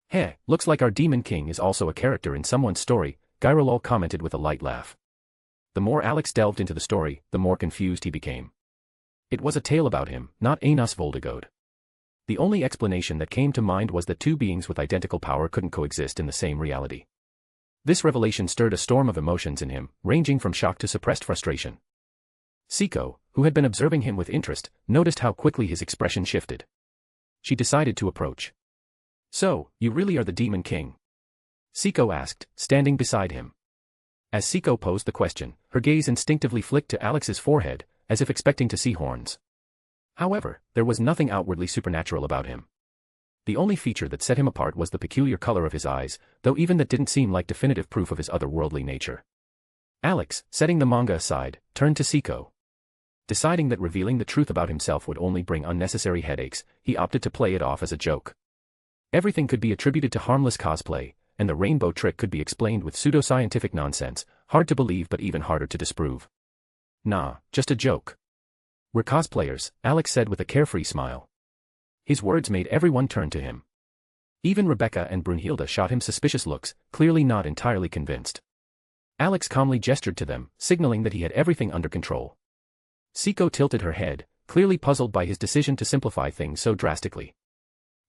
Heh, looks like our Demon King is also a character in someone's story, Gyrolol commented with a light laugh. The more Alex delved into the story, the more confused he became. It was a tale about him, not Enos Voldegod. The only explanation that came to mind was that two beings with identical power couldn't coexist in the same reality. This revelation stirred a storm of emotions in him, ranging from shock to suppressed frustration. Siko, who had been observing him with interest, noticed how quickly his expression shifted. She decided to approach. So, you really are the Demon King? Siko asked, standing beside him. As Siko posed the question, her gaze instinctively flicked to Alex's forehead, as if expecting to see horns. However, there was nothing outwardly supernatural about him. The only feature that set him apart was the peculiar color of his eyes, though even that didn't seem like definitive proof of his otherworldly nature. Alex, setting the manga aside, turned to Siko. Deciding that revealing the truth about himself would only bring unnecessary headaches, he opted to play it off as a joke. Everything could be attributed to harmless cosplay, and the rainbow trick could be explained with pseudoscientific nonsense, hard to believe but even harder to disprove. Nah, just a joke. We're cosplayers, Alex said with a carefree smile. His words made everyone turn to him. Even Rebecca and Brunhilde shot him suspicious looks, clearly not entirely convinced. Alex calmly gestured to them, signaling that he had everything under control. Siko tilted her head, clearly puzzled by his decision to simplify things so drastically.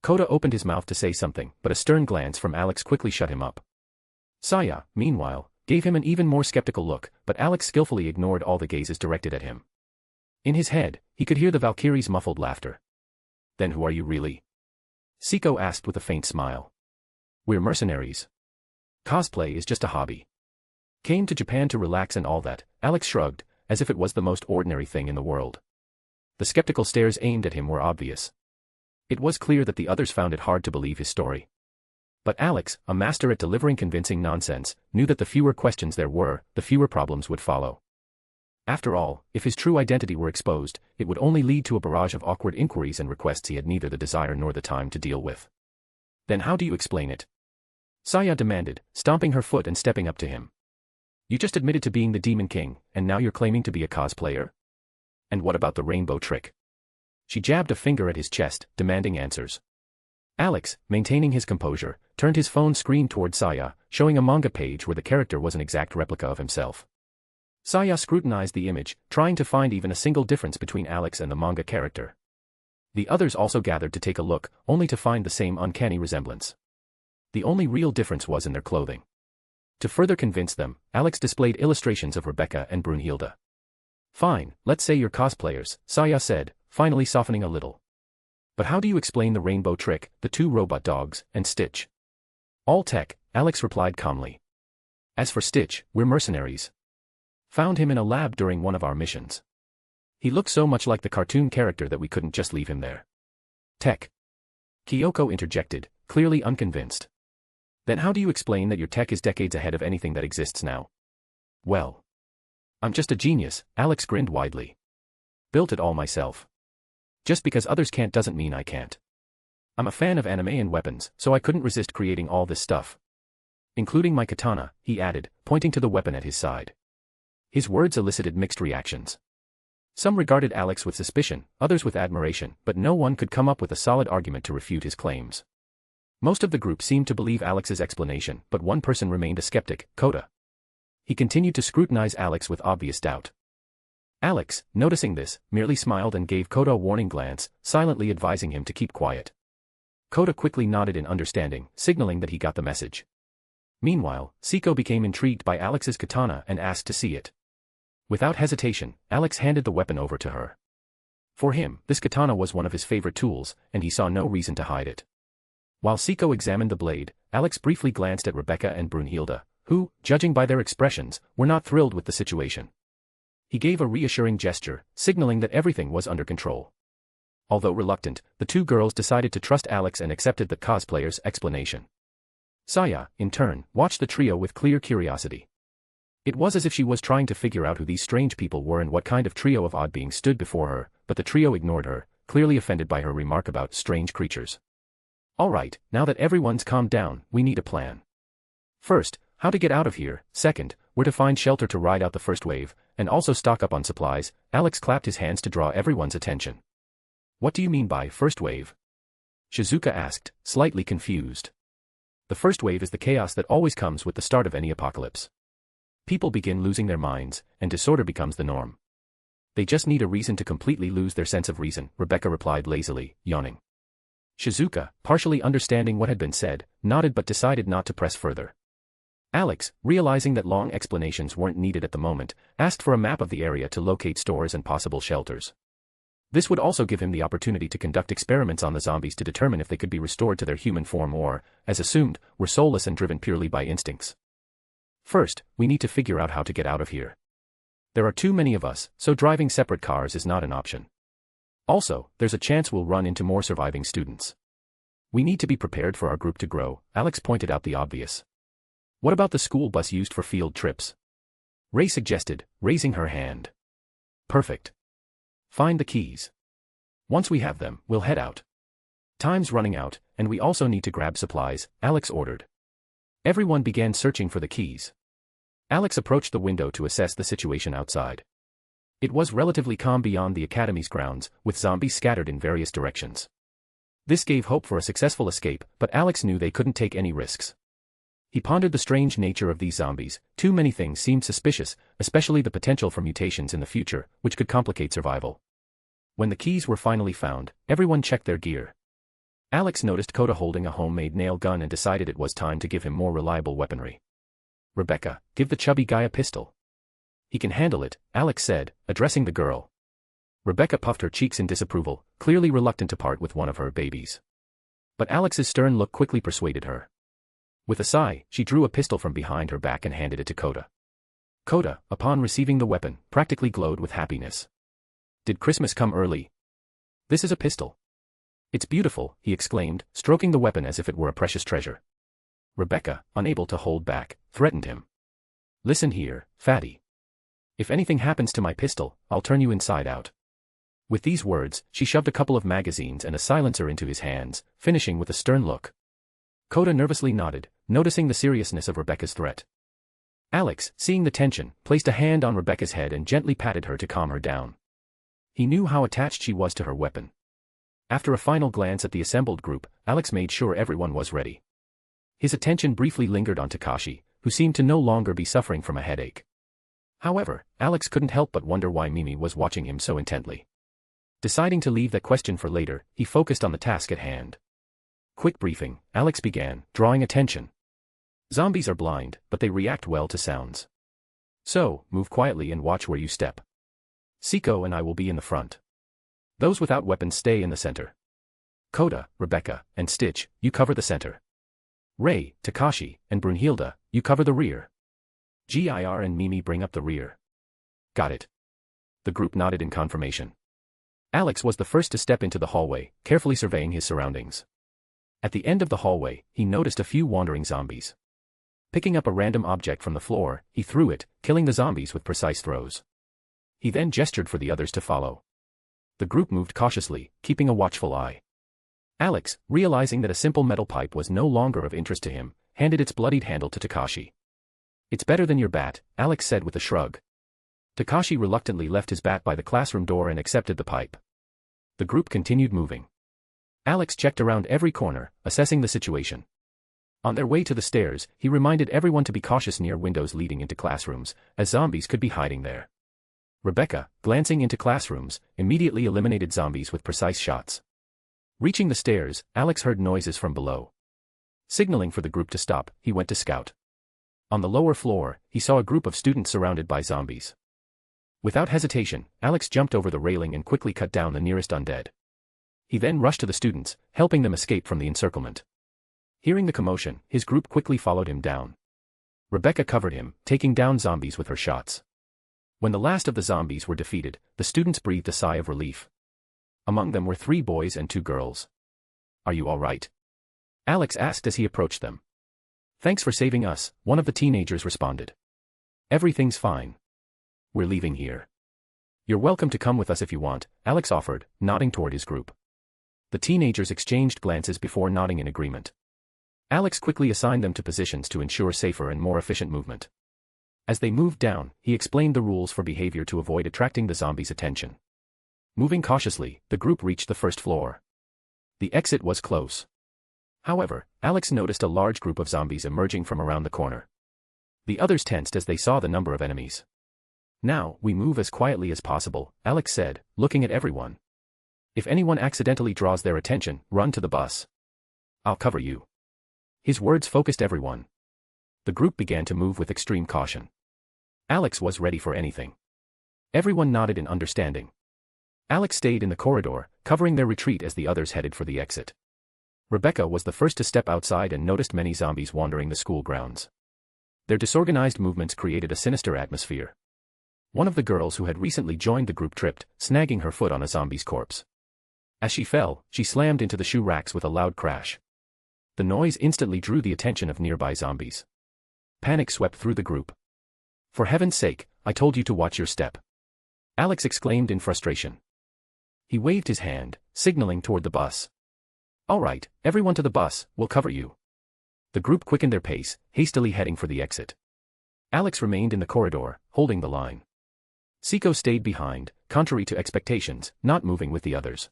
Kota opened his mouth to say something, but a stern glance from Alex quickly shut him up. Saya, meanwhile, gave him an even more skeptical look, but Alex skillfully ignored all the gazes directed at him. In his head, he could hear the Valkyrie's muffled laughter. Then who are you really? Siko asked with a faint smile. We're mercenaries. Cosplay is just a hobby. Came to Japan to relax and all that, Alex shrugged, as if it was the most ordinary thing in the world. The skeptical stares aimed at him were obvious. It was clear that the others found it hard to believe his story. But Alex, a master at delivering convincing nonsense, knew that the fewer questions there were, the fewer problems would follow. After all, if his true identity were exposed, it would only lead to a barrage of awkward inquiries and requests he had neither the desire nor the time to deal with. Then how do you explain it? Saya demanded, stomping her foot and stepping up to him. You just admitted to being the Demon King, and now you're claiming to be a cosplayer? And what about the rainbow trick? She jabbed a finger at his chest, demanding answers. Alex, maintaining his composure, turned his phone screen toward Saya, showing a manga page where the character was an exact replica of himself. Saya scrutinized the image, trying to find even a single difference between Alex and the manga character. The others also gathered to take a look, only to find the same uncanny resemblance. The only real difference was in their clothing. To further convince them, Alex displayed illustrations of Rebecca and Brunhilde. Fine, let's say you're cosplayers, Saya said, finally softening a little. But how do you explain the rainbow trick, the two robot dogs, and Stitch? All tech, Alex replied calmly. As for Stitch, we're mercenaries. Found him in a lab during one of our missions. He looked so much like the cartoon character that we couldn't just leave him there. Tech. Kyoko interjected, clearly unconvinced. Then how do you explain that your tech is decades ahead of anything that exists now? Well, I'm just a genius, Alex grinned widely. Built it all myself. Just because others can't doesn't mean I can't. I'm a fan of anime and weapons, so I couldn't resist creating all this stuff. Including my katana, he added, pointing to the weapon at his side. His words elicited mixed reactions. Some regarded Alex with suspicion, others with admiration, but no one could come up with a solid argument to refute his claims. Most of the group seemed to believe Alex's explanation, but one person remained a skeptic, Kota. He continued to scrutinize Alex with obvious doubt. Alex, noticing this, merely smiled and gave Kota a warning glance, silently advising him to keep quiet. Kota quickly nodded in understanding, signaling that he got the message. Meanwhile, Siko became intrigued by Alex's katana and asked to see it. Without hesitation, Alex handed the weapon over to her. For him, this katana was one of his favorite tools, and he saw no reason to hide it. While Siko examined the blade, Alex briefly glanced at Rebecca and Brunhilde, who, judging by their expressions, were not thrilled with the situation. He gave a reassuring gesture, signaling that everything was under control. Although reluctant, the two girls decided to trust Alex and accepted the cosplayer's explanation. Saya, in turn, watched the trio with clear curiosity. It was as if she was trying to figure out who these strange people were and what kind of trio of odd beings stood before her, but the trio ignored her, clearly offended by her remark about strange creatures. Alright, now that everyone's calmed down, we need a plan. First, how to get out of here, second, where to find shelter to ride out the first wave, and also stock up on supplies. Alex clapped his hands to draw everyone's attention. What do you mean by first wave? Shizuka asked, slightly confused. The first wave is the chaos that always comes with the start of any apocalypse. People begin losing their minds, and disorder becomes the norm. They just need a reason to completely lose their sense of reason, Rebecca replied lazily, yawning. Shizuka, partially understanding what had been said, nodded but decided not to press further. Alex, realizing that long explanations weren't needed at the moment, asked for a map of the area to locate stores and possible shelters. This would also give him the opportunity to conduct experiments on the zombies to determine if they could be restored to their human form or, as assumed, were soulless and driven purely by instincts. First, we need to figure out how to get out of here. There are too many of us, so driving separate cars is not an option. Also, there's a chance we'll run into more surviving students. We need to be prepared for our group to grow, Alex pointed out the obvious. What about the school bus used for field trips? Ray suggested, raising her hand. Perfect. Find the keys. Once we have them, we'll head out. Time's running out, and we also need to grab supplies, Alex ordered. Everyone began searching for the keys. Alex approached the window to assess the situation outside. It was relatively calm beyond the academy's grounds, with zombies scattered in various directions. This gave hope for a successful escape, but Alex knew they couldn't take any risks. He pondered the strange nature of these zombies. Too many things seemed suspicious, especially the potential for mutations in the future, which could complicate survival. When the keys were finally found, everyone checked their gear. Alex noticed Coda holding a homemade nail gun and decided it was time to give him more reliable weaponry. Rebecca, give the chubby guy a pistol. He can handle it, Alex said, addressing the girl. Rebecca puffed her cheeks in disapproval, clearly reluctant to part with one of her babies. But Alex's stern look quickly persuaded her. With a sigh, she drew a pistol from behind her back and handed it to Coda. Coda, upon receiving the weapon, practically glowed with happiness. Did Christmas come early? This is a pistol. It's beautiful, he exclaimed, stroking the weapon as if it were a precious treasure. Rebecca, unable to hold back, threatened him. Listen here, fatty. If anything happens to my pistol, I'll turn you inside out. With these words, she shoved a couple of magazines and a silencer into his hands, finishing with a stern look. Coda nervously nodded, noticing the seriousness of Rebecca's threat. Alex, seeing the tension, placed a hand on Rebecca's head and gently patted her to calm her down. He knew how attached she was to her weapon. After a final glance at the assembled group, Alex made sure everyone was ready. His attention briefly lingered on Takashi, who seemed to no longer be suffering from a headache. However, Alex couldn't help but wonder why Mimi was watching him so intently. Deciding to leave that question for later, he focused on the task at hand. Quick briefing, Alex began, drawing attention. Zombies are blind, but they react well to sounds. So, move quietly and watch where you step. Siko and I will be in the front. Those without weapons stay in the center. Coda, Rebecca, and Stitch, you cover the center. Ray, Takashi, and Brunhilde, you cover the rear. Gir and Mimi bring up the rear. Got it. The group nodded in confirmation. Alex was the first to step into the hallway, carefully surveying his surroundings. At the end of the hallway, he noticed a few wandering zombies. Picking up a random object from the floor, he threw it, killing the zombies with precise throws. He then gestured for the others to follow. The group moved cautiously, keeping a watchful eye. Alex, realizing that a simple metal pipe was no longer of interest to him, handed its bloodied handle to Takashi. It's better than your bat, Alex said with a shrug. Takashi reluctantly left his bat by the classroom door and accepted the pipe. The group continued moving. Alex checked around every corner, assessing the situation. On their way to the stairs, he reminded everyone to be cautious near windows leading into classrooms, as zombies could be hiding there. Rebecca, glancing into classrooms, immediately eliminated zombies with precise shots. Reaching the stairs, Alex heard noises from below. Signaling for the group to stop, he went to scout. On the lower floor, he saw a group of students surrounded by zombies. Without hesitation, Alex jumped over the railing and quickly cut down the nearest undead. He then rushed to the students, helping them escape from the encirclement. Hearing the commotion, his group quickly followed him down. Rebecca covered him, taking down zombies with her shots. When the last of the zombies were defeated, the students breathed a sigh of relief. Among them were 3 boys and 2 girls. Are you all right? Alex asked as he approached them. Thanks for saving us, one of the teenagers responded. Everything's fine. We're leaving here. You're welcome to come with us if you want, Alex offered, nodding toward his group. The teenagers exchanged glances before nodding in agreement. Alex quickly assigned them to positions to ensure safer and more efficient movement. As they moved down, he explained the rules for behavior to avoid attracting the zombies' attention. Moving cautiously, the group reached the first floor. The exit was close. However, Alex noticed a large group of zombies emerging from around the corner. The others tensed as they saw the number of enemies. Now, we move as quietly as possible, Alex said, looking at everyone. If anyone accidentally draws their attention, run to the bus. I'll cover you. His words focused everyone. The group began to move with extreme caution. Alex was ready for anything. Everyone nodded in understanding. Alex stayed in the corridor, covering their retreat as the others headed for the exit. Rebecca was the first to step outside and noticed many zombies wandering the school grounds. Their disorganized movements created a sinister atmosphere. One of the girls who had recently joined the group tripped, snagging her foot on a zombie's corpse. As she fell, she slammed into the shoe racks with a loud crash. The noise instantly drew the attention of nearby zombies. Panic swept through the group. For heaven's sake, I told you to watch your step. Alex exclaimed in frustration. He waved his hand, signaling toward the bus. "All right, everyone to the bus, we'll cover you." The group quickened their pace, hastily heading for the exit. Alex remained in the corridor, holding the line. Seiko stayed behind, contrary to expectations, not moving with the others.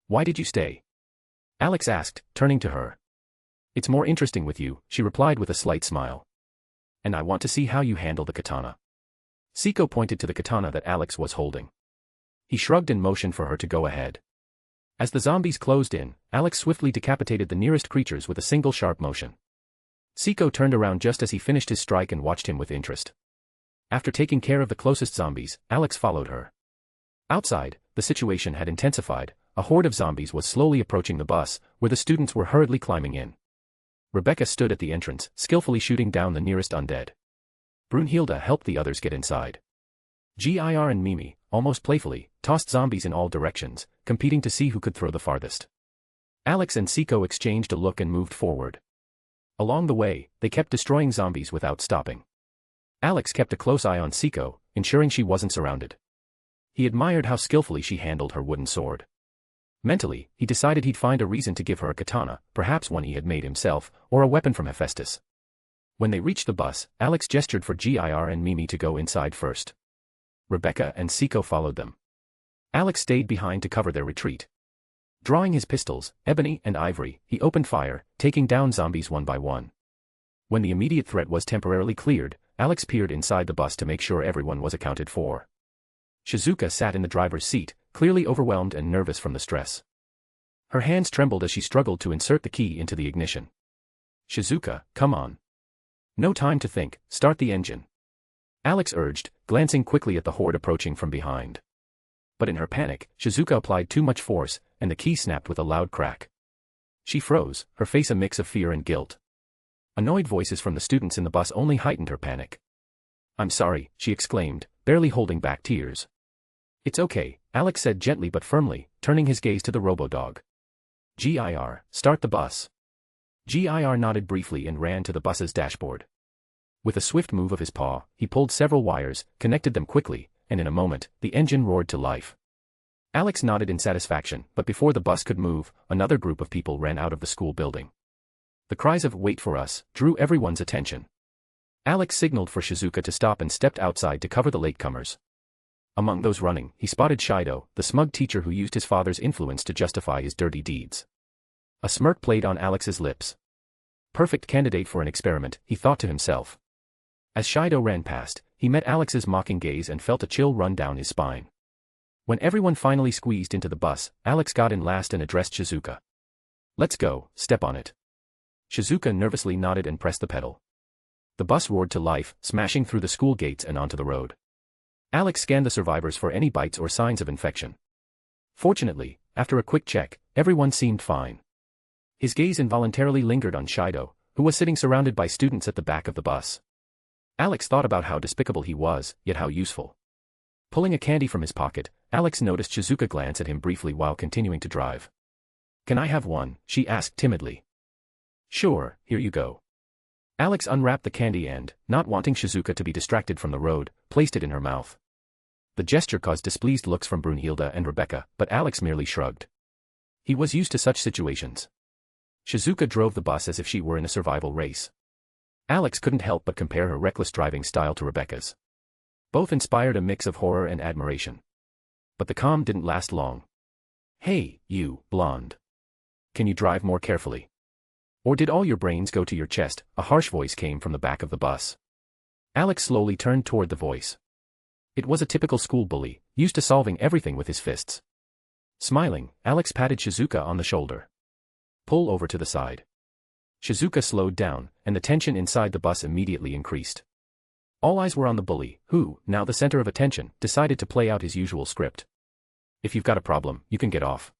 "Why did you stay?" Alex asked, turning to her. "It's more interesting with you," she replied with a slight smile. "And I want to see how you handle the katana." Seiko pointed to the katana that Alex was holding. He shrugged and motioned for her to go ahead. As the zombies closed in, Alex swiftly decapitated the nearest creatures with a single sharp motion. Seiko turned around just as he finished his strike and watched him with interest. After taking care of the closest zombies, Alex followed her. Outside, the situation had intensified. A horde of zombies was slowly approaching the bus, where the students were hurriedly climbing in. Rebecca stood at the entrance, skillfully shooting down the nearest undead. Brunhilde helped the others get inside. Gir and Mimi, almost playfully, tossed zombies in all directions, competing to see who could throw the farthest. Alex and Seiko exchanged a look and moved forward. Along the way, they kept destroying zombies without stopping. Alex kept a close eye on Seiko, ensuring she wasn't surrounded. He admired how skillfully she handled her wooden sword. Mentally, he decided he'd find a reason to give her a katana, perhaps one he had made himself, or a weapon from Hephaestus. When they reached the bus, Alex gestured for Gir and Mimi to go inside first. Rebecca and Seiko followed them. Alex stayed behind to cover their retreat. Drawing his pistols, Ebony and Ivory, he opened fire, taking down zombies one by one. When the immediate threat was temporarily cleared, Alex peered inside the bus to make sure everyone was accounted for. Shizuka sat in the driver's seat, clearly overwhelmed and nervous from the stress. Her hands trembled as she struggled to insert the key into the ignition. "Shizuka, come on. No time to think, start the engine," Alex urged, glancing quickly at the horde approaching from behind. But in her panic, Shizuka applied too much force, and the key snapped with a loud crack. She froze, her face a mix of fear and guilt. Annoyed voices from the students in the bus only heightened her panic. "I'm sorry," she exclaimed, barely holding back tears. "It's okay," Alex said gently but firmly, turning his gaze to the robo-dog. "Gir, start the bus." Gir nodded briefly and ran to the bus's dashboard. With a swift move of his paw, he pulled several wires, connected them quickly, and in a moment, the engine roared to life. Alex nodded in satisfaction, but before the bus could move, another group of people ran out of the school building. The cries of "Wait for us" drew everyone's attention. Alex signaled for Shizuka to stop and stepped outside to cover the latecomers. Among those running, he spotted Shido, the smug teacher who used his father's influence to justify his dirty deeds. A smirk played on Alex's lips. Perfect candidate for an experiment, he thought to himself. As Shido ran past, he met Alex's mocking gaze and felt a chill run down his spine. When everyone finally squeezed into the bus, Alex got in last and addressed Shizuka. "Let's go, step on it." Shizuka nervously nodded and pressed the pedal. The bus roared to life, smashing through the school gates and onto the road. Alex scanned the survivors for any bites or signs of infection. Fortunately, after a quick check, everyone seemed fine. His gaze involuntarily lingered on Shido, who was sitting surrounded by students at the back of the bus. Alex thought about how despicable he was, yet how useful. Pulling a candy from his pocket, Alex noticed Shizuka glance at him briefly while continuing to drive. "Can I have one?" she asked timidly. "Sure, here you go." Alex unwrapped the candy and, not wanting Shizuka to be distracted from the road, placed it in her mouth. The gesture caused displeased looks from Brunhilde and Rebecca, but Alex merely shrugged. He was used to such situations. Shizuka drove the bus as if she were in a survival race. Alex couldn't help but compare her reckless driving style to Rebecca's. Both inspired a mix of horror and admiration. But the calm didn't last long. "Hey, you, blonde. Can you drive more carefully? Or did all your brains go to your chest?" A harsh voice came from the back of the bus. Alex slowly turned toward the voice. It was a typical school bully, used to solving everything with his fists. Smiling, Alex patted Shizuka on the shoulder. "Pull over to the side." Shizuka slowed down, and the tension inside the bus immediately increased. All eyes were on the bully, who, now the center of attention, decided to play out his usual script. "If you've got a problem, you can get off.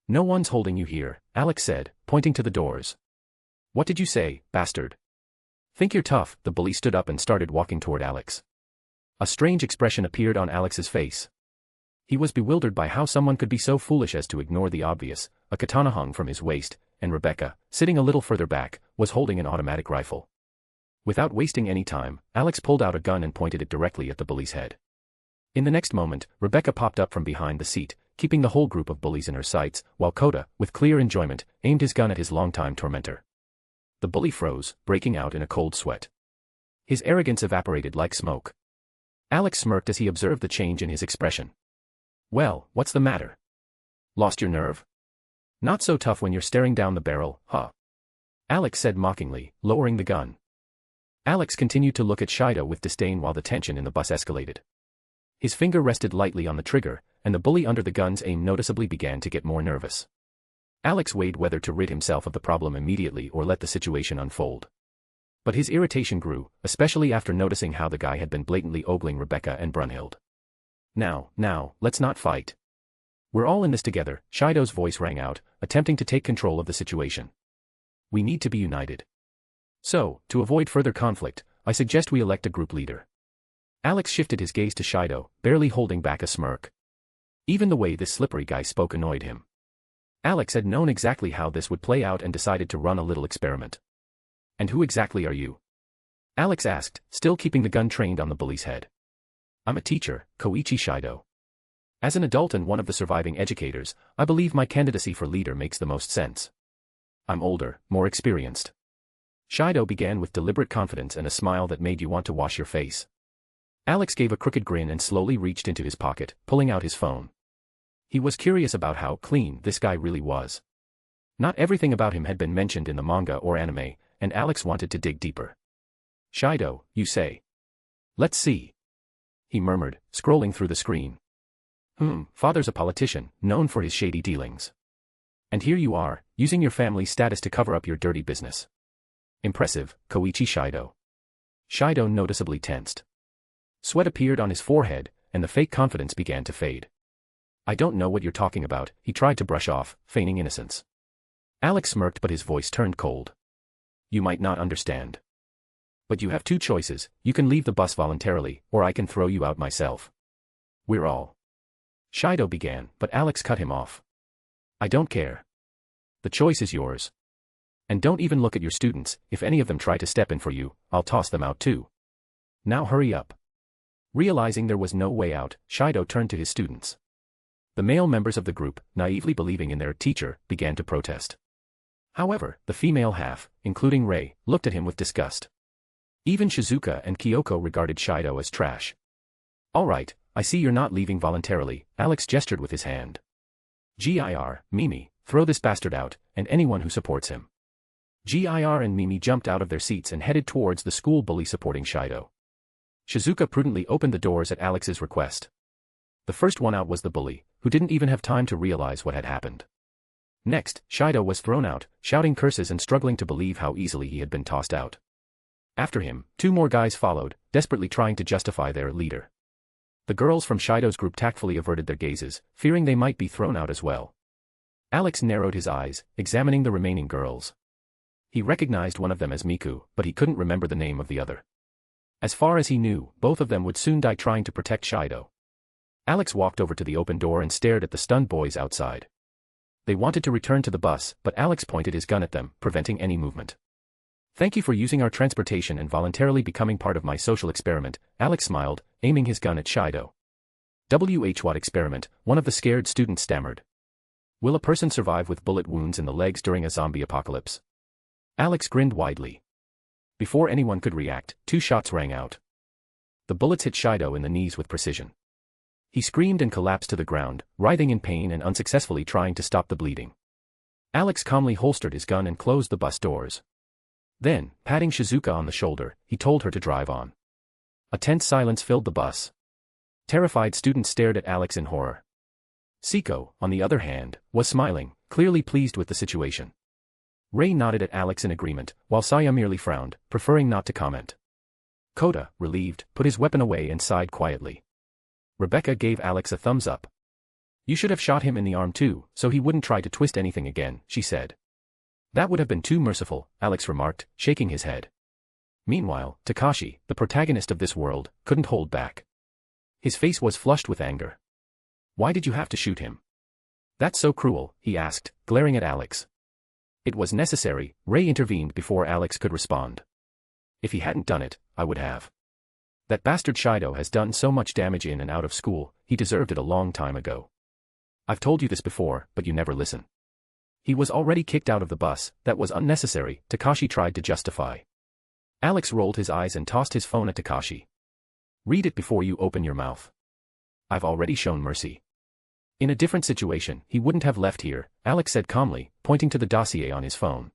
No one's holding you here," Alex said, pointing to the doors. "What did you say, bastard?" "Think you're tough." The bully stood up and started walking toward Alex. A strange expression appeared on Alex's face. He was bewildered by how someone could be so foolish as to ignore the obvious. A katana hung from his waist, and Rebecca, sitting a little further back, was holding an automatic rifle. Without wasting any time, Alex pulled out a gun and pointed it directly at the bully's head. In the next moment, Rebecca popped up from behind the seat, keeping the whole group of bullies in her sights, while Kota, with clear enjoyment, aimed his gun at his longtime tormentor. The bully froze, breaking out in a cold sweat. His arrogance evaporated like smoke. Alex smirked as he observed the change in his expression. Well, what's the matter? Lost your nerve? Not so tough when you're staring down the barrel, huh? Alex said mockingly, lowering the gun. Alex continued to look at Shido with disdain while the tension in the bus escalated. His finger rested lightly on the trigger, and the bully under the gun's aim noticeably began to get more nervous. Alex weighed whether to rid himself of the problem immediately or let the situation unfold. But his irritation grew, especially after noticing how the guy had been blatantly ogling Rebecca and Brunhild. Now, let's not fight. We're all in this together, Shido's voice rang out, attempting to take control of the situation. We need to be united. So, to avoid further conflict, I suggest we elect a group leader. Alex shifted his gaze to Shido, barely holding back a smirk. Even the way this slippery guy spoke annoyed him. Alex had known exactly how this would play out and decided to run a little experiment. And who exactly are you? Alex asked, still keeping the gun trained on the bully's head. I'm a teacher, Koichi Shido. As an adult and one of the surviving educators, I believe my candidacy for leader makes the most sense. I'm older, more experienced. Shido began with deliberate confidence and a smile that made you want to wash your face. Alex gave a crooked grin and slowly reached into his pocket, pulling out his phone. He was curious about how clean this guy really was. Not everything about him had been mentioned in the manga or anime, and Alex wanted to dig deeper. Shido, you say? Let's see. He murmured, scrolling through the screen. Father's a politician, known for his shady dealings. And here you are, using your family's status to cover up your dirty business. Impressive, Koichi Shido. Shido noticeably tensed. Sweat appeared on his forehead, and the fake confidence began to fade. I don't know what you're talking about, he tried to brush off, feigning innocence. Alex smirked but his voice turned cold. You might not understand. But you have two choices, you can leave the bus voluntarily, or I can throw you out myself. We're all. Shido began, but Alex cut him off. I don't care. The choice is yours. And don't even look at your students, if any of them try to step in for you, I'll toss them out too. Now hurry up. Realizing there was no way out, Shido turned to his students. The male members of the group, naively believing in their teacher, began to protest. However, the female half, including Rei, looked at him with disgust. Even Shizuka and Kyoko regarded Shido as trash. All right, I see you're not leaving voluntarily, Alex gestured with his hand. Gir, Mimi, throw this bastard out, and anyone who supports him. Gir and Mimi jumped out of their seats and headed towards the school bully supporting Shido. Shizuka prudently opened the doors at Alex's request. The first one out was the bully, who didn't even have time to realize what had happened. Next, Shido was thrown out, shouting curses and struggling to believe how easily he had been tossed out. After him, two more guys followed, desperately trying to justify their leader. The girls from Shido's group tactfully averted their gazes, fearing they might be thrown out as well. Alex narrowed his eyes, examining the remaining girls. He recognized one of them as Miku, but he couldn't remember the name of the other. As far as he knew, both of them would soon die trying to protect Shido. Alex walked over to the open door and stared at the stunned boys outside. They wanted to return to the bus, but Alex pointed his gun at them, preventing any movement. Thank you for using our transportation and voluntarily becoming part of my social experiment, Alex smiled, aiming his gun at Shido. What experiment, one of the scared students stammered. Will a person survive with bullet wounds in the legs during a zombie apocalypse? Alex grinned widely. Before anyone could react, two shots rang out. The bullets hit Shido in the knees with precision. He screamed and collapsed to the ground, writhing in pain and unsuccessfully trying to stop the bleeding. Alex calmly holstered his gun and closed the bus doors. Then, patting Shizuka on the shoulder, he told her to drive on. A tense silence filled the bus. Terrified students stared at Alex in horror. Siko, on the other hand, was smiling, clearly pleased with the situation. Rei nodded at Alex in agreement, while Saya merely frowned, preferring not to comment. Kota, relieved, put his weapon away and sighed quietly. Rebecca gave Alex a thumbs up. You should have shot him in the arm too, so he wouldn't try to twist anything again, she said. That would have been too merciful, Alex remarked, shaking his head. Meanwhile, Takashi, the protagonist of this world, couldn't hold back. His face was flushed with anger. Why did you have to shoot him? That's so cruel, he asked, glaring at Alex. It was necessary, Rei intervened before Alex could respond. If he hadn't done it, I would have. That bastard Shido has done so much damage in and out of school, he deserved it a long time ago. I've told you this before, but you never listen. He was already kicked out of the bus. That was unnecessary, Takashi tried to justify. Alex rolled his eyes and tossed his phone at Takashi. Read it before you open your mouth. I've already shown mercy. In a different situation, he wouldn't have left here, Alex said calmly, pointing to the dossier on his phone.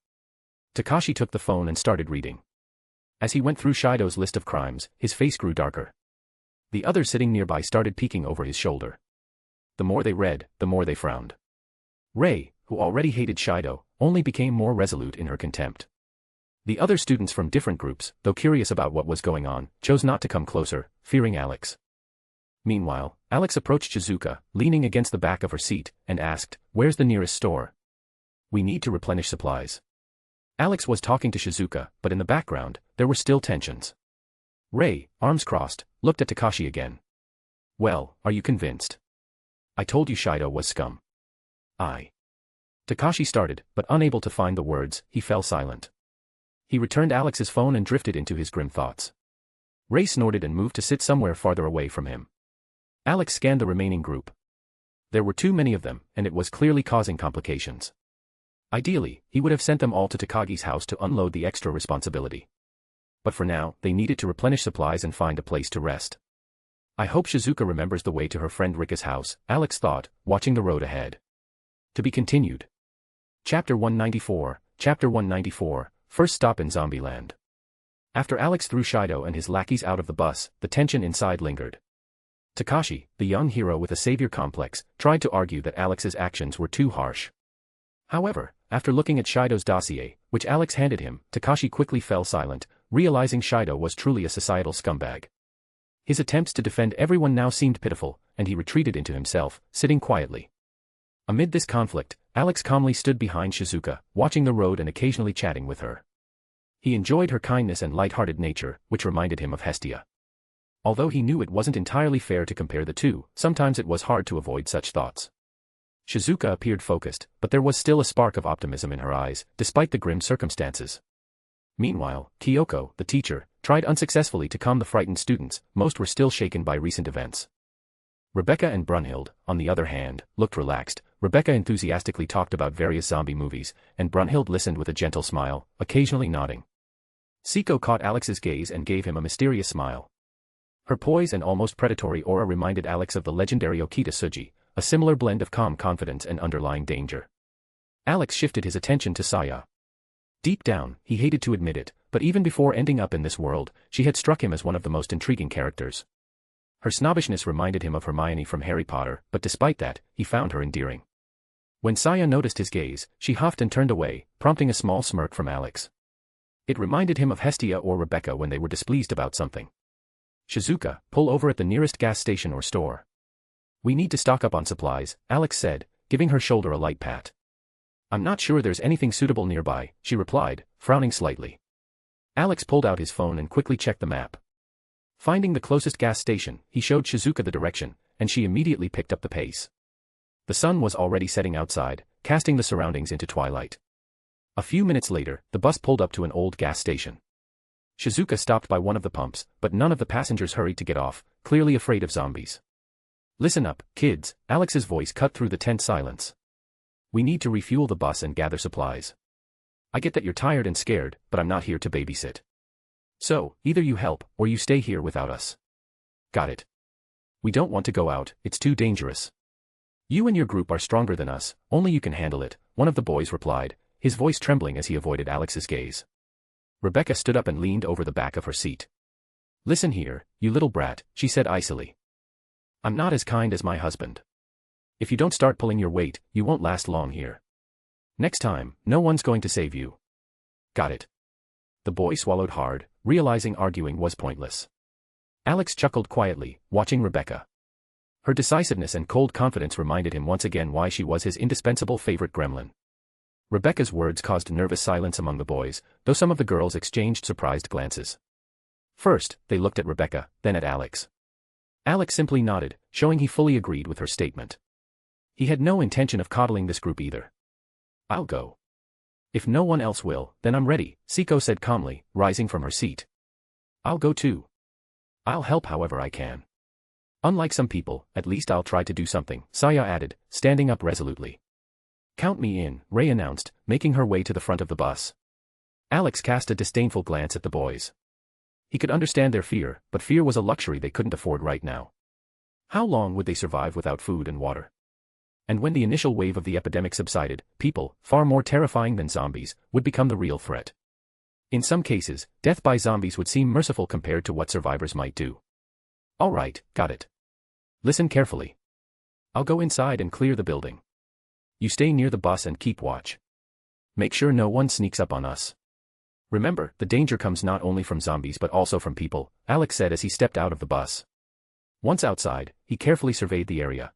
Takashi took the phone and started reading. As he went through Shido's list of crimes, his face grew darker. The others sitting nearby started peeking over his shoulder. The more they read, the more they frowned. Rei, who already hated Shido, only became more resolute in her contempt. The other students from different groups, though curious about what was going on, chose not to come closer, fearing Alex. Meanwhile, Alex approached Shizuka, leaning against the back of her seat, and asked, "Where's the nearest store? We need to replenish supplies." Alex was talking to Shizuka, but in the background, there were still tensions. Rei, arms crossed, looked at Takashi again. "Well, are you convinced? I told you Shido was scum." Takashi started, but unable to find the words, he fell silent. He returned Alex's phone and drifted into his grim thoughts. Rei snorted and moved to sit somewhere farther away from him. Alex scanned the remaining group. There were too many of them, and it was clearly causing complications. Ideally, he would have sent them all to Takagi's house to unload the extra responsibility. But for now, they needed to replenish supplies and find a place to rest. I hope Shizuka remembers the way to her friend Rika's house, Alex thought, watching the road ahead. To be continued. Chapter 194, First Stop in Zombieland. After Alex threw Shido and his lackeys out of the bus, the tension inside lingered. Takashi, the young hero with a savior complex, tried to argue that Alex's actions were too harsh. However, after looking at Shido's dossier, which Alex handed him, Takashi quickly fell silent, realizing Shido was truly a societal scumbag. His attempts to defend everyone now seemed pitiful, and he retreated into himself, sitting quietly. Amid this conflict, Alex calmly stood behind Shizuka, watching the road and occasionally chatting with her. He enjoyed her kindness and light-hearted nature, which reminded him of Hestia. Although he knew it wasn't entirely fair to compare the two, sometimes it was hard to avoid such thoughts. Shizuka appeared focused, but there was still a spark of optimism in her eyes, despite the grim circumstances. Meanwhile, Kyoko, the teacher, tried unsuccessfully to calm the frightened students. Most were still shaken by recent events. Rebecca and Brunhild, on the other hand, looked relaxed. Rebecca enthusiastically talked about various zombie movies, and Brunhild listened with a gentle smile, occasionally nodding. Siko caught Alex's gaze and gave him a mysterious smile. Her poise and almost predatory aura reminded Alex of the legendary Okita Tsuji, a similar blend of calm confidence and underlying danger. Alex shifted his attention to Saya. Deep down, he hated to admit it, but even before ending up in this world, she had struck him as one of the most intriguing characters. Her snobbishness reminded him of Hermione from Harry Potter, but despite that, he found her endearing. When Saya noticed his gaze, she huffed and turned away, prompting a small smirk from Alex. It reminded him of Hestia or Rebecca when they were displeased about something. Shizuka, pull over at the nearest gas station or store. We need to stock up on supplies, Alex said, giving her shoulder a light pat. I'm not sure there's anything suitable nearby, she replied, frowning slightly. Alex pulled out his phone and quickly checked the map. Finding the closest gas station, he showed Shizuka the direction, and she immediately picked up the pace. The sun was already setting outside, casting the surroundings into twilight. A few minutes later, the bus pulled up to an old gas station. Shizuka stopped by one of the pumps, but none of the passengers hurried to get off, clearly afraid of zombies. Listen up, kids, Alex's voice cut through the tense silence. We need to refuel the bus and gather supplies. I get that you're tired and scared, but I'm not here to babysit. So, either you help, or you stay here without us. Got it? We don't want to go out, it's too dangerous. You and your group are stronger than us, only you can handle it, one of the boys replied, his voice trembling as he avoided Alex's gaze. Rebecca stood up and leaned over the back of her seat. Listen here, you little brat, she said icily. I'm not as kind as my husband. If you don't start pulling your weight, you won't last long here. Next time, no one's going to save you. Got it? The boy swallowed hard, realizing arguing was pointless. Alex chuckled quietly, watching Rebecca. Her decisiveness and cold confidence reminded him once again why she was his indispensable favorite gremlin. Rebecca's words caused nervous silence among the boys, though some of the girls exchanged surprised glances. First, they looked at Rebecca, then at Alex. Alex simply nodded, showing he fully agreed with her statement. He had no intention of coddling this group either. I'll go. If no one else will, then I'm ready, Siko said calmly, rising from her seat. I'll go too. I'll help however I can. Unlike some people, at least I'll try to do something, Saya added, standing up resolutely. Count me in, Ray announced, making her way to the front of the bus. Alex cast a disdainful glance at the boys. He could understand their fear, but fear was a luxury they couldn't afford right now. How long would they survive without food and water? And when the initial wave of the epidemic subsided, people, far more terrifying than zombies, would become the real threat. In some cases, death by zombies would seem merciful compared to what survivors might do. All right, got it. Listen carefully. I'll go inside and clear the building. You stay near the bus and keep watch. Make sure no one sneaks up on us. Remember, the danger comes not only from zombies but also from people, Alex said as he stepped out of the bus. Once outside, he carefully surveyed the area.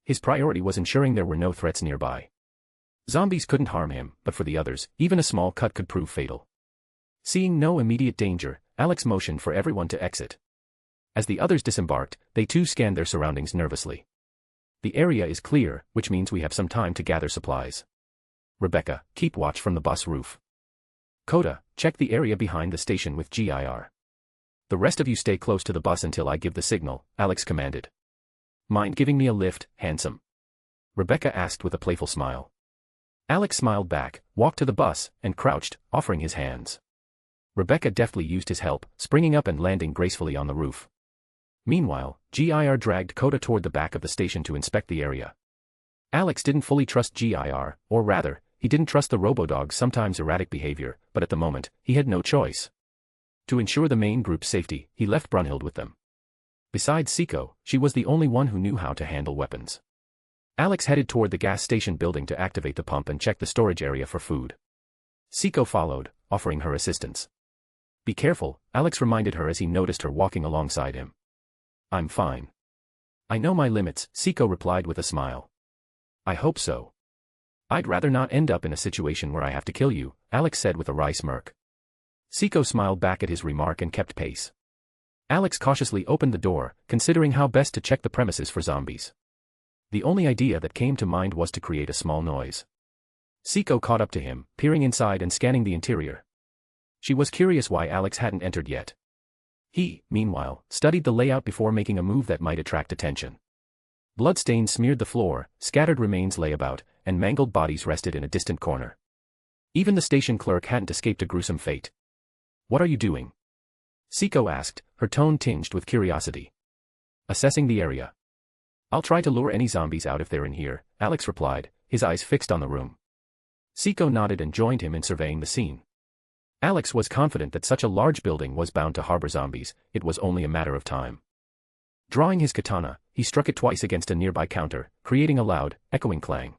His priority was ensuring there were no threats nearby. Zombies couldn't harm him, but for the others, even a small cut could prove fatal. Seeing no immediate danger, Alex motioned for everyone to exit. As the others disembarked, they too scanned their surroundings nervously. The area is clear, which means we have some time to gather supplies. Rebecca, keep watch from the bus roof. Coda, check the area behind the station with GIR. The rest of you stay close to the bus until I give the signal, Alex commanded. Mind giving me a lift, handsome? Rebecca asked with a playful smile. Alex smiled back, walked to the bus, and crouched, offering his hands. Rebecca deftly used his help, springing up and landing gracefully on the roof. Meanwhile, GIR dragged Coda toward the back of the station to inspect the area. Alex didn't fully trust GIR, or rather, he didn't trust the robodog's sometimes erratic behavior, but at the moment, he had no choice. To ensure the main group's safety, he left Brunhild with them. Besides Siko, she was the only one who knew how to handle weapons. Alex headed toward the gas station building to activate the pump and check the storage area for food. Siko followed, offering her assistance. Be careful, Alex reminded her as he noticed her walking alongside him. I'm fine. I know my limits, Siko replied with a smile. I hope so. I'd rather not end up in a situation where I have to kill you, Alex said with a wry smirk. Siko smiled back at his remark and kept pace. Alex cautiously opened the door, considering how best to check the premises for zombies. The only idea that came to mind was to create a small noise. Siko caught up to him, peering inside and scanning the interior. She was curious why Alex hadn't entered yet. He, meanwhile, studied the layout before making a move that might attract attention. Bloodstains smeared the floor, scattered remains lay about, and mangled bodies rested in a distant corner. Even the station clerk hadn't escaped a gruesome fate. What are you doing? Siko asked, her tone tinged with curiosity. Assessing the area. I'll try to lure any zombies out if they're in here, Alex replied, his eyes fixed on the room. Siko nodded and joined him in surveying the scene. Alex was confident that such a large building was bound to harbor zombies, it was only a matter of time. Drawing his katana, he struck it twice against a nearby counter, creating a loud, echoing clang.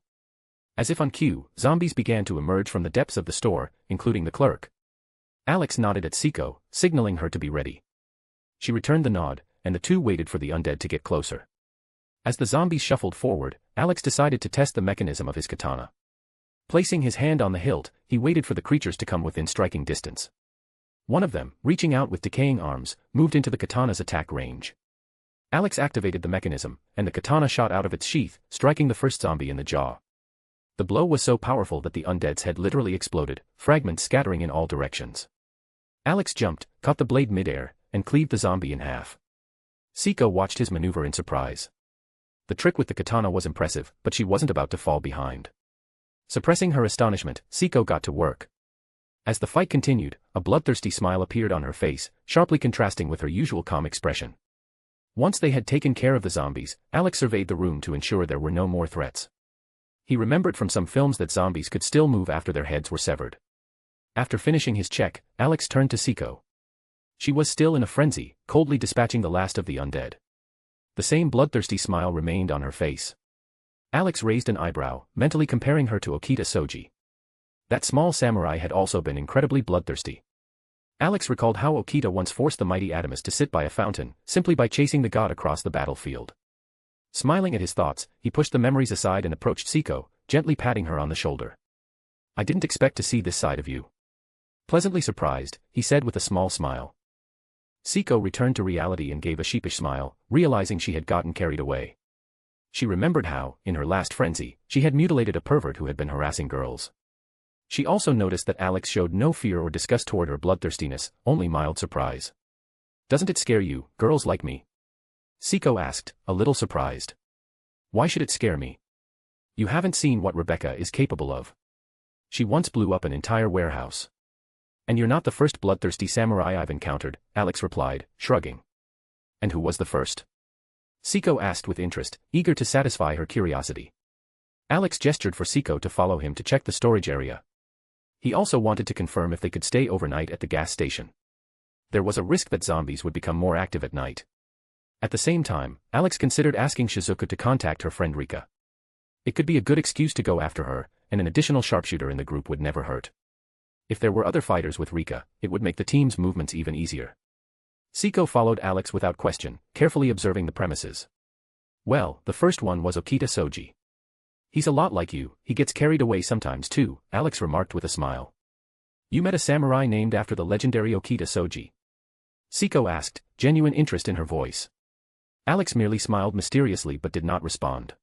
As if on cue, zombies began to emerge from the depths of the store, including the clerk. Alex nodded at Siko, signaling her to be ready. She returned the nod, and the two waited for the undead to get closer. As the zombies shuffled forward, Alex decided to test the mechanism of his katana. Placing his hand on the hilt, he waited for the creatures to come within striking distance. One of them, reaching out with decaying arms, moved into the katana's attack range. Alex activated the mechanism, and the katana shot out of its sheath, striking the first zombie in the jaw. The blow was so powerful that the undead's head literally exploded, fragments scattering in all directions. Alex jumped, caught the blade midair, and cleaved the zombie in half. Siko watched his maneuver in surprise. The trick with the katana was impressive, but she wasn't about to fall behind. Suppressing her astonishment, Siko got to work. As the fight continued, a bloodthirsty smile appeared on her face, sharply contrasting with her usual calm expression. Once they had taken care of the zombies, Alex surveyed the room to ensure there were no more threats. He remembered from some films that zombies could still move after their heads were severed. After finishing his check, Alex turned to Siko. She was still in a frenzy, coldly dispatching the last of the undead. The same bloodthirsty smile remained on her face. Alex raised an eyebrow, mentally comparing her to Okita Soji. That small samurai had also been incredibly bloodthirsty. Alex recalled how Okita once forced the mighty Adamus to sit by a fountain, simply by chasing the god across the battlefield. Smiling at his thoughts, he pushed the memories aside and approached Siko, gently patting her on the shoulder. I didn't expect to see this side of you. Pleasantly surprised, he said with a small smile. Siko returned to reality and gave a sheepish smile, realizing she had gotten carried away. She remembered how, in her last frenzy, she had mutilated a pervert who had been harassing girls. She also noticed that Alex showed no fear or disgust toward her bloodthirstiness, only mild surprise. Doesn't it scare you, girls like me? Seiko asked, a little surprised. Why should it scare me? You haven't seen what Rebecca is capable of. She once blew up an entire warehouse. And you're not the first bloodthirsty samurai I've encountered, Alex replied, shrugging. And who was the first? Seiko asked with interest, eager to satisfy her curiosity. Alex gestured for Seiko to follow him to check the storage area. He also wanted to confirm if they could stay overnight at the gas station. There was a risk that zombies would become more active at night. At the same time, Alex considered asking Shizuka to contact her friend Rika. It could be a good excuse to go after her, and an additional sharpshooter in the group would never hurt. If there were other fighters with Rika, it would make the team's movements even easier. Seiko followed Alex without question, carefully observing the premises. Well, the first one was Okita Soji. He's a lot like you, he gets carried away sometimes too, Alex remarked with a smile. You met a samurai named after the legendary Okita Soji? Seiko asked, genuine interest in her voice. Alex merely smiled mysteriously but did not respond.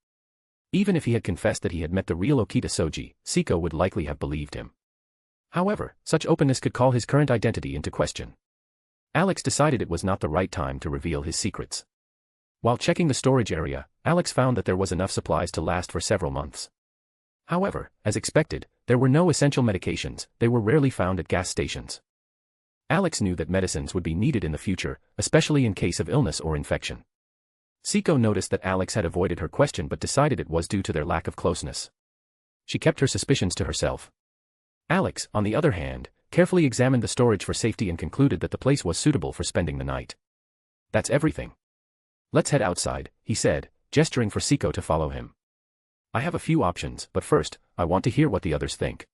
Even if he had confessed that he had met the real Okita Soji, Seiko would likely have believed him. However, such openness could call his current identity into question. Alex decided it was not the right time to reveal his secrets. While checking the storage area, Alex found that there was enough supplies to last for several months. However, as expected, there were no essential medications, they were rarely found at gas stations. Alex knew that medicines would be needed in the future, especially in case of illness or infection. Seiko noticed that Alex had avoided her question but decided it was due to their lack of closeness. She kept her suspicions to herself. Alex, on the other hand, carefully examined the storage for safety and concluded that the place was suitable for spending the night. That's everything. Let's head outside, he said, gesturing for Seiko to follow him. I have a few options, but first, I want to hear what the others think.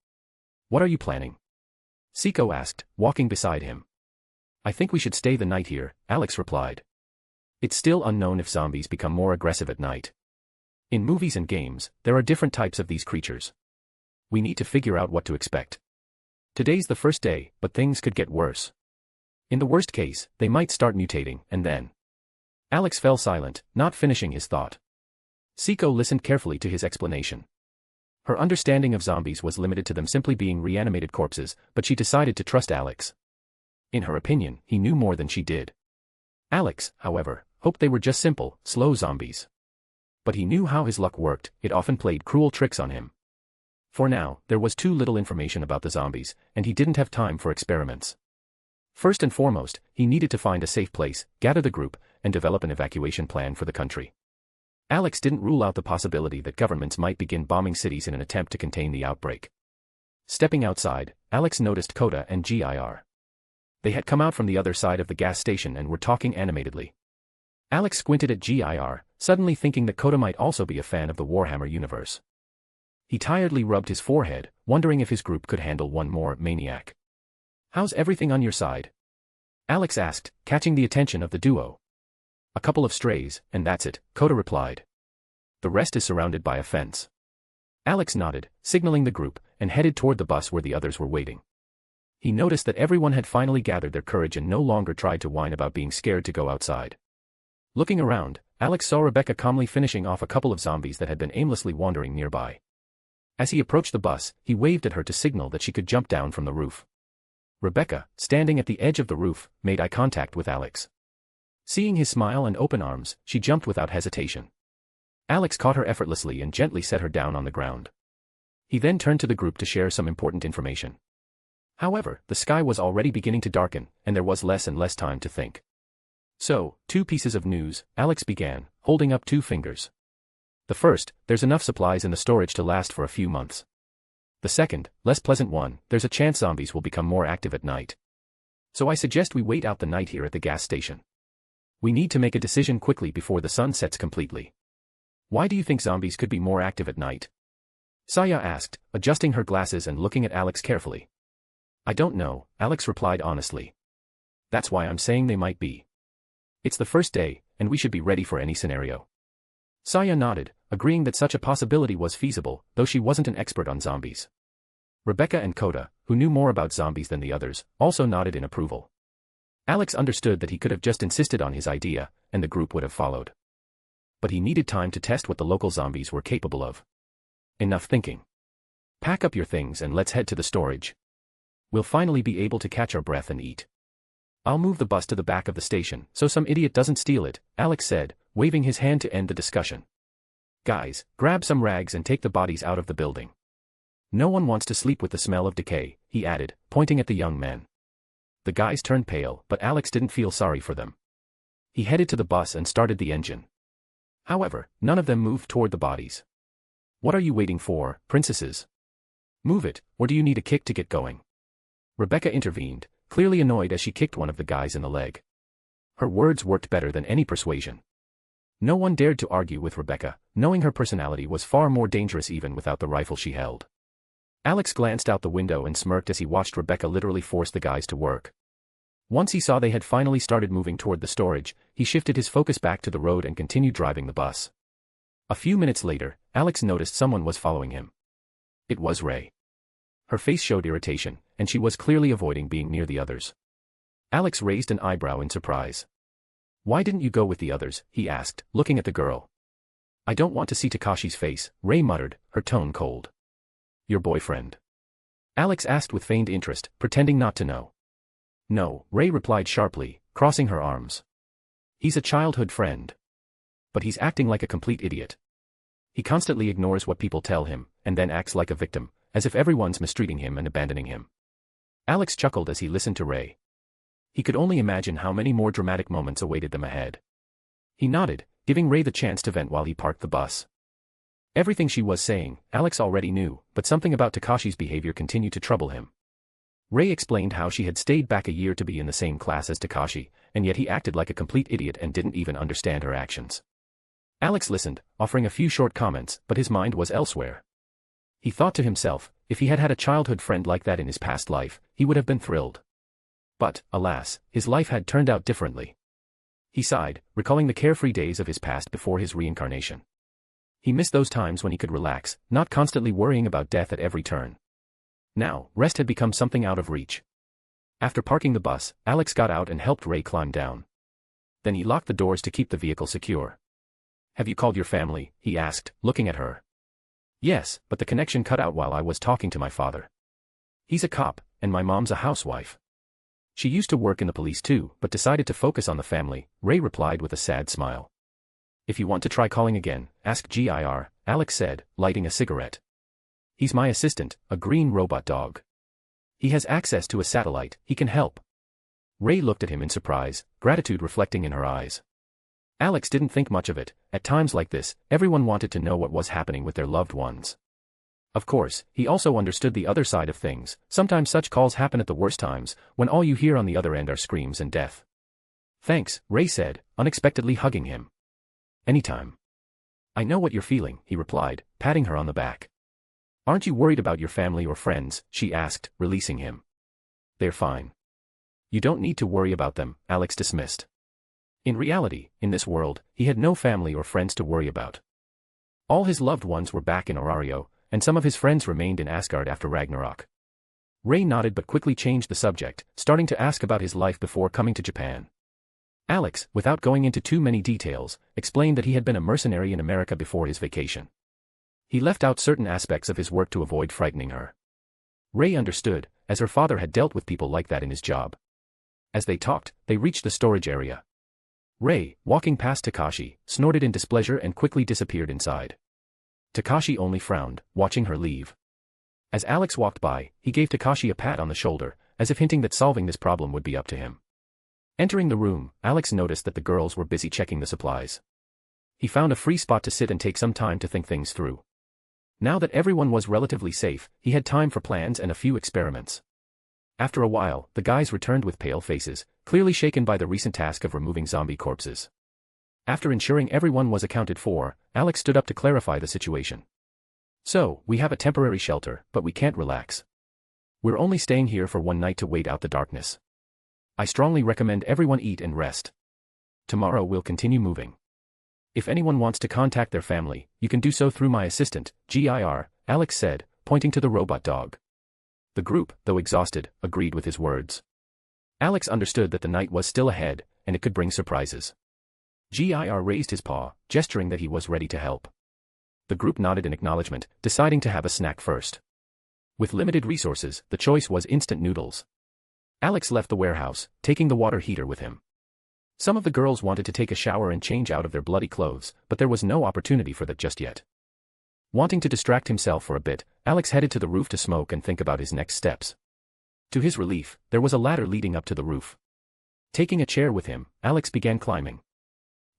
What are you planning? Seiko asked, walking beside him. I think we should stay the night here, Alex replied. It's still unknown if zombies become more aggressive at night. In movies and games, there are different types of these creatures. We need to figure out what to expect. Today's the first day, but things could get worse. In the worst case, they might start mutating, and then... Alex fell silent, not finishing his thought. Seiko listened carefully to his explanation. Her understanding of zombies was limited to them simply being reanimated corpses, but she decided to trust Alex. In her opinion, he knew more than she did. Alex, however, hoped they were just simple, slow zombies. But he knew how his luck worked, it often played cruel tricks on him. For now, there was too little information about the zombies, and he didn't have time for experiments. First and foremost, he needed to find a safe place, gather the group, and develop an evacuation plan for the country. Alex didn't rule out the possibility that governments might begin bombing cities in an attempt to contain the outbreak. Stepping outside, Alex noticed Kota and Gir. They had come out from the other side of the gas station and were talking animatedly. Alex squinted at Gir, suddenly thinking that Kota might also be a fan of the Warhammer universe. He tiredly rubbed his forehead, wondering if his group could handle one more maniac. How's everything on your side? Alex asked, catching the attention of the duo. A couple of strays, and that's it, Kota replied. The rest is surrounded by a fence. Alex nodded, signaling the group, and headed toward the bus where the others were waiting. He noticed that everyone had finally gathered their courage and no longer tried to whine about being scared to go outside. Looking around, Alex saw Rebecca calmly finishing off a couple of zombies that had been aimlessly wandering nearby. As he approached the bus, he waved at her to signal that she could jump down from the roof. Rebecca, standing at the edge of the roof, made eye contact with Alex. Seeing his smile and open arms, she jumped without hesitation. Alex caught her effortlessly and gently set her down on the ground. He then turned to the group to share some important information. However, the sky was already beginning to darken, and there was less and less time to think. So, 2 pieces of news, Alex began, holding up 2 fingers. The first, there's enough supplies in the storage to last for a few months. The second, less pleasant one, there's a chance zombies will become more active at night. So I suggest we wait out the night here at the gas station. We need to make a decision quickly before the sun sets completely. Why do you think zombies could be more active at night? Saya asked, adjusting her glasses and looking at Alex carefully. I don't know, Alex replied honestly. That's why I'm saying they might be. It's the first day, and we should be ready for any scenario. Saya nodded, agreeing that such a possibility was feasible, though she wasn't an expert on zombies. Rebecca and Kota, who knew more about zombies than the others, also nodded in approval. Alex understood that he could have just insisted on his idea, and the group would have followed. But he needed time to test what the local zombies were capable of. Enough thinking. Pack up your things and let's head to the storage. We'll finally be able to catch our breath and eat. I'll move the bus to the back of the station so some idiot doesn't steal it, Alex said, waving his hand to end the discussion. Guys, grab some rags and take the bodies out of the building. No one wants to sleep with the smell of decay, he added, pointing at the young men. The guys turned pale, but Alex didn't feel sorry for them. He headed to the bus and started the engine. However, none of them moved toward the bodies. What are you waiting for, princesses? Move it, or do you need a kick to get going? Rebecca intervened, clearly annoyed as she kicked one of the guys in the leg. Her words worked better than any persuasion. No one dared to argue with Rebecca, knowing her personality was far more dangerous even without the rifle she held. Alex glanced out the window and smirked as he watched Rebecca literally force the guys to work. Once he saw they had finally started moving toward the storage, he shifted his focus back to the road and continued driving the bus. A few minutes later, Alex noticed someone was following him. It was Ray. Her face showed irritation, and she was clearly avoiding being near the others. Alex raised an eyebrow in surprise. Why didn't you go with the others? He asked, looking at the girl. I don't want to see Takashi's face, Ray muttered, her tone cold. Your boyfriend? Alex asked with feigned interest, pretending not to know. No, Ray replied sharply, crossing her arms. He's a childhood friend. But he's acting like a complete idiot. He constantly ignores what people tell him, and then acts like a victim, as if everyone's mistreating him and abandoning him. Alex chuckled as he listened to Ray. He could only imagine how many more dramatic moments awaited them ahead. He nodded, giving Ray the chance to vent while he parked the bus. Everything she was saying, Alex already knew, but something about Takashi's behavior continued to trouble him. Ray explained how she had stayed back a year to be in the same class as Takashi, and yet he acted like a complete idiot and didn't even understand her actions. Alex listened, offering a few short comments, but his mind was elsewhere. He thought to himself, if he had had a childhood friend like that in his past life, he would have been thrilled. But, alas, his life had turned out differently. He sighed, recalling the carefree days of his past before his reincarnation. He missed those times when he could relax, not constantly worrying about death at every turn. Now, rest had become something out of reach. After parking the bus, Alex got out and helped Ray climb down. Then he locked the doors to keep the vehicle secure. Have you called your family? He asked, looking at her. Yes, but the connection cut out while I was talking to my father. He's a cop, and my mom's a housewife. She used to work in the police too, but decided to focus on the family, Ray replied with a sad smile. If you want to try calling again, ask GIR, Alex said, lighting a cigarette. He's my assistant, a green robot dog. He has access to a satellite, he can help. Ray looked at him in surprise, gratitude reflecting in her eyes. Alex didn't think much of it. At times like this, everyone wanted to know what was happening with their loved ones. Of course, he also understood the other side of things. Sometimes such calls happen at the worst times, when all you hear on the other end are screams and death. Thanks, Ray said, unexpectedly hugging him. Anytime. I know what you're feeling, he replied, patting her on the back. Aren't you worried about your family or friends? She asked, releasing him. They're fine. You don't need to worry about them, Alex dismissed. In reality, in this world, he had no family or friends to worry about. All his loved ones were back in Orario, and some of his friends remained in Asgard after Ragnarok. Ray nodded but quickly changed the subject, starting to ask about his life before coming to Japan. Alex, without going into too many details, explained that he had been a mercenary in America before his vacation. He left out certain aspects of his work to avoid frightening her. Ray understood, as her father had dealt with people like that in his job. As they talked, they reached the storage area. Ray, walking past Takashi, snorted in displeasure and quickly disappeared inside. Takashi only frowned, watching her leave. As Alex walked by, he gave Takashi a pat on the shoulder, as if hinting that solving this problem would be up to him. Entering the room, Alex noticed that the girls were busy checking the supplies. He found a free spot to sit and take some time to think things through. Now that everyone was relatively safe, he had time for plans and a few experiments. After a while, the guys returned with pale faces, clearly shaken by the recent task of removing zombie corpses. After ensuring everyone was accounted for, Alex stood up to clarify the situation. So, we have a temporary shelter, but we can't relax. We're only staying here for one night to wait out the darkness. I strongly recommend everyone eat and rest. Tomorrow we'll continue moving. If anyone wants to contact their family, you can do so through my assistant, GIR, Alex said, pointing to the robot dog. The group, though exhausted, agreed with his words. Alex understood that the night was still ahead, and it could bring surprises. GIR raised his paw, gesturing that he was ready to help. The group nodded in acknowledgement, deciding to have a snack first. With limited resources, the choice was instant noodles. Alex left the warehouse, taking the water heater with him. Some of the girls wanted to take a shower and change out of their bloody clothes, but there was no opportunity for that just yet. Wanting to distract himself for a bit, Alex headed to the roof to smoke and think about his next steps. To his relief, there was a ladder leading up to the roof. Taking a chair with him, Alex began climbing.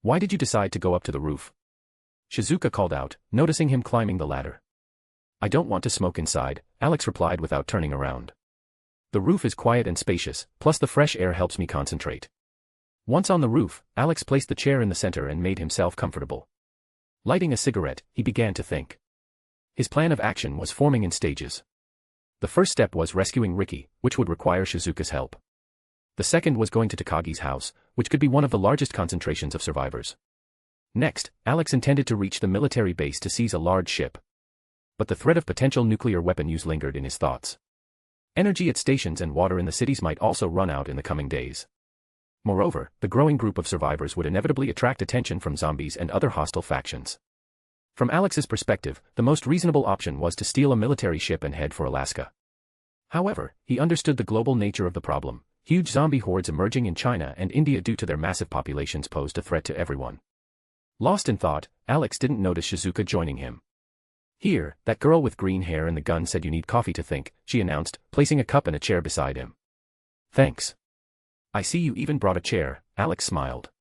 "Why did you decide to go up to the roof?" Shizuka called out, noticing him climbing the ladder. "I don't want to smoke inside," Alex replied without turning around. "The roof is quiet and spacious, plus the fresh air helps me concentrate." Once on the roof, Alex placed the chair in the center and made himself comfortable. Lighting a cigarette, he began to think. His plan of action was forming in stages. The first step was rescuing Riki, which would require Shizuka's help. The second was going to Takagi's house, which could be one of the largest concentrations of survivors. Next, Alex intended to reach the military base to seize a large ship. But the threat of potential nuclear weapon use lingered in his thoughts. Energy at stations and water in the cities might also run out in the coming days. Moreover, the growing group of survivors would inevitably attract attention from zombies and other hostile factions. From Alex's perspective, the most reasonable option was to steal a military ship and head for Alaska. However, he understood the global nature of the problem. Huge zombie hordes emerging in China and India due to their massive populations posed a threat to everyone. Lost in thought, Alex didn't notice Shizuka joining him. "Here, that girl with green hair and the gun said you need coffee to think," she announced, placing a cup and a chair beside him. "Thanks. I see you even brought a chair," Alex smiled.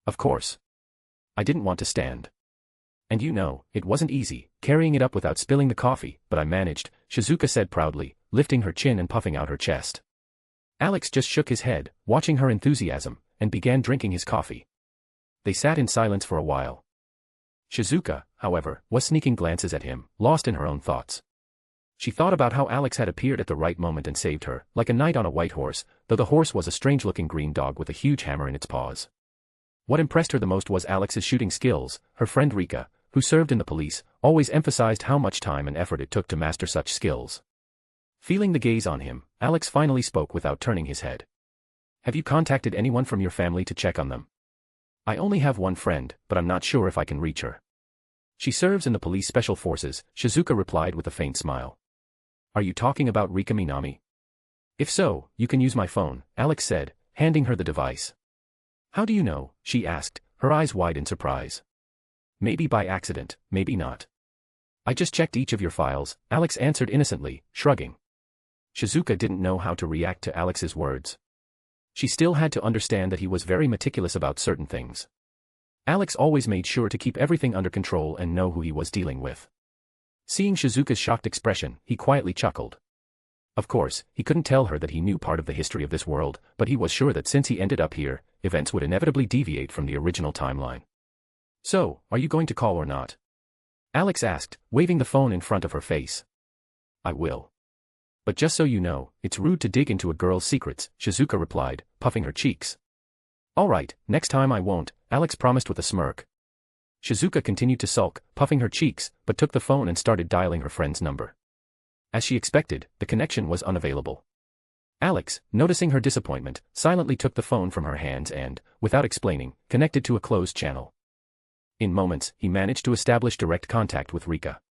"Of course. I didn't want to stand. And you know, it wasn't easy, carrying it up without spilling the coffee, but I managed," Shizuka said proudly, lifting her chin and puffing out her chest. Alex just shook his head, watching her enthusiasm, and began drinking his coffee. They sat in silence for a while. Shizuka, however, was sneaking glances at him, lost in her own thoughts. She thought about how Alex had appeared at the right moment and saved her, like a knight on a white horse, though the horse was a strange-looking green dog with a huge hammer in its paws. What impressed her the most was Alex's shooting skills. Her friend Rika, who served in the police, always emphasized how much time and effort it took to master such skills. Feeling the gaze on him, Alex finally spoke without turning his head. "Have you contacted anyone from your family to check on them?" "I only have one friend, but I'm not sure if I can reach her. She serves in the police special forces," Shizuka replied with a faint smile. "Are you talking about Rika Minami?" "If so, you can use my phone," Alex said, handing her the device. "How do you know?" she asked, her eyes wide in surprise. "Maybe by accident, maybe not. I just checked each of your files," Alex answered innocently, shrugging. Shizuka didn't know how to react to Alex's words. She still had to understand that he was very meticulous about certain things. Alex always made sure to keep everything under control and know who he was dealing with. Seeing Shizuka's shocked expression, he quietly chuckled. Of course, he couldn't tell her that he knew part of the history of this world, but he was sure that since he ended up here, events would inevitably deviate from the original timeline. "So, are you going to call or not?" Alex asked, waving the phone in front of her face. "I will. But just so you know, it's rude to dig into a girl's secrets," Shizuka replied, puffing her cheeks. "All right, next time I won't," Alex promised with a smirk. Shizuka continued to sulk, puffing her cheeks, but took the phone and started dialing her friend's number. As she expected, the connection was unavailable. Alex, noticing her disappointment, silently took the phone from her hands and, without explaining, connected to a closed channel. In moments, he managed to establish direct contact with Rika.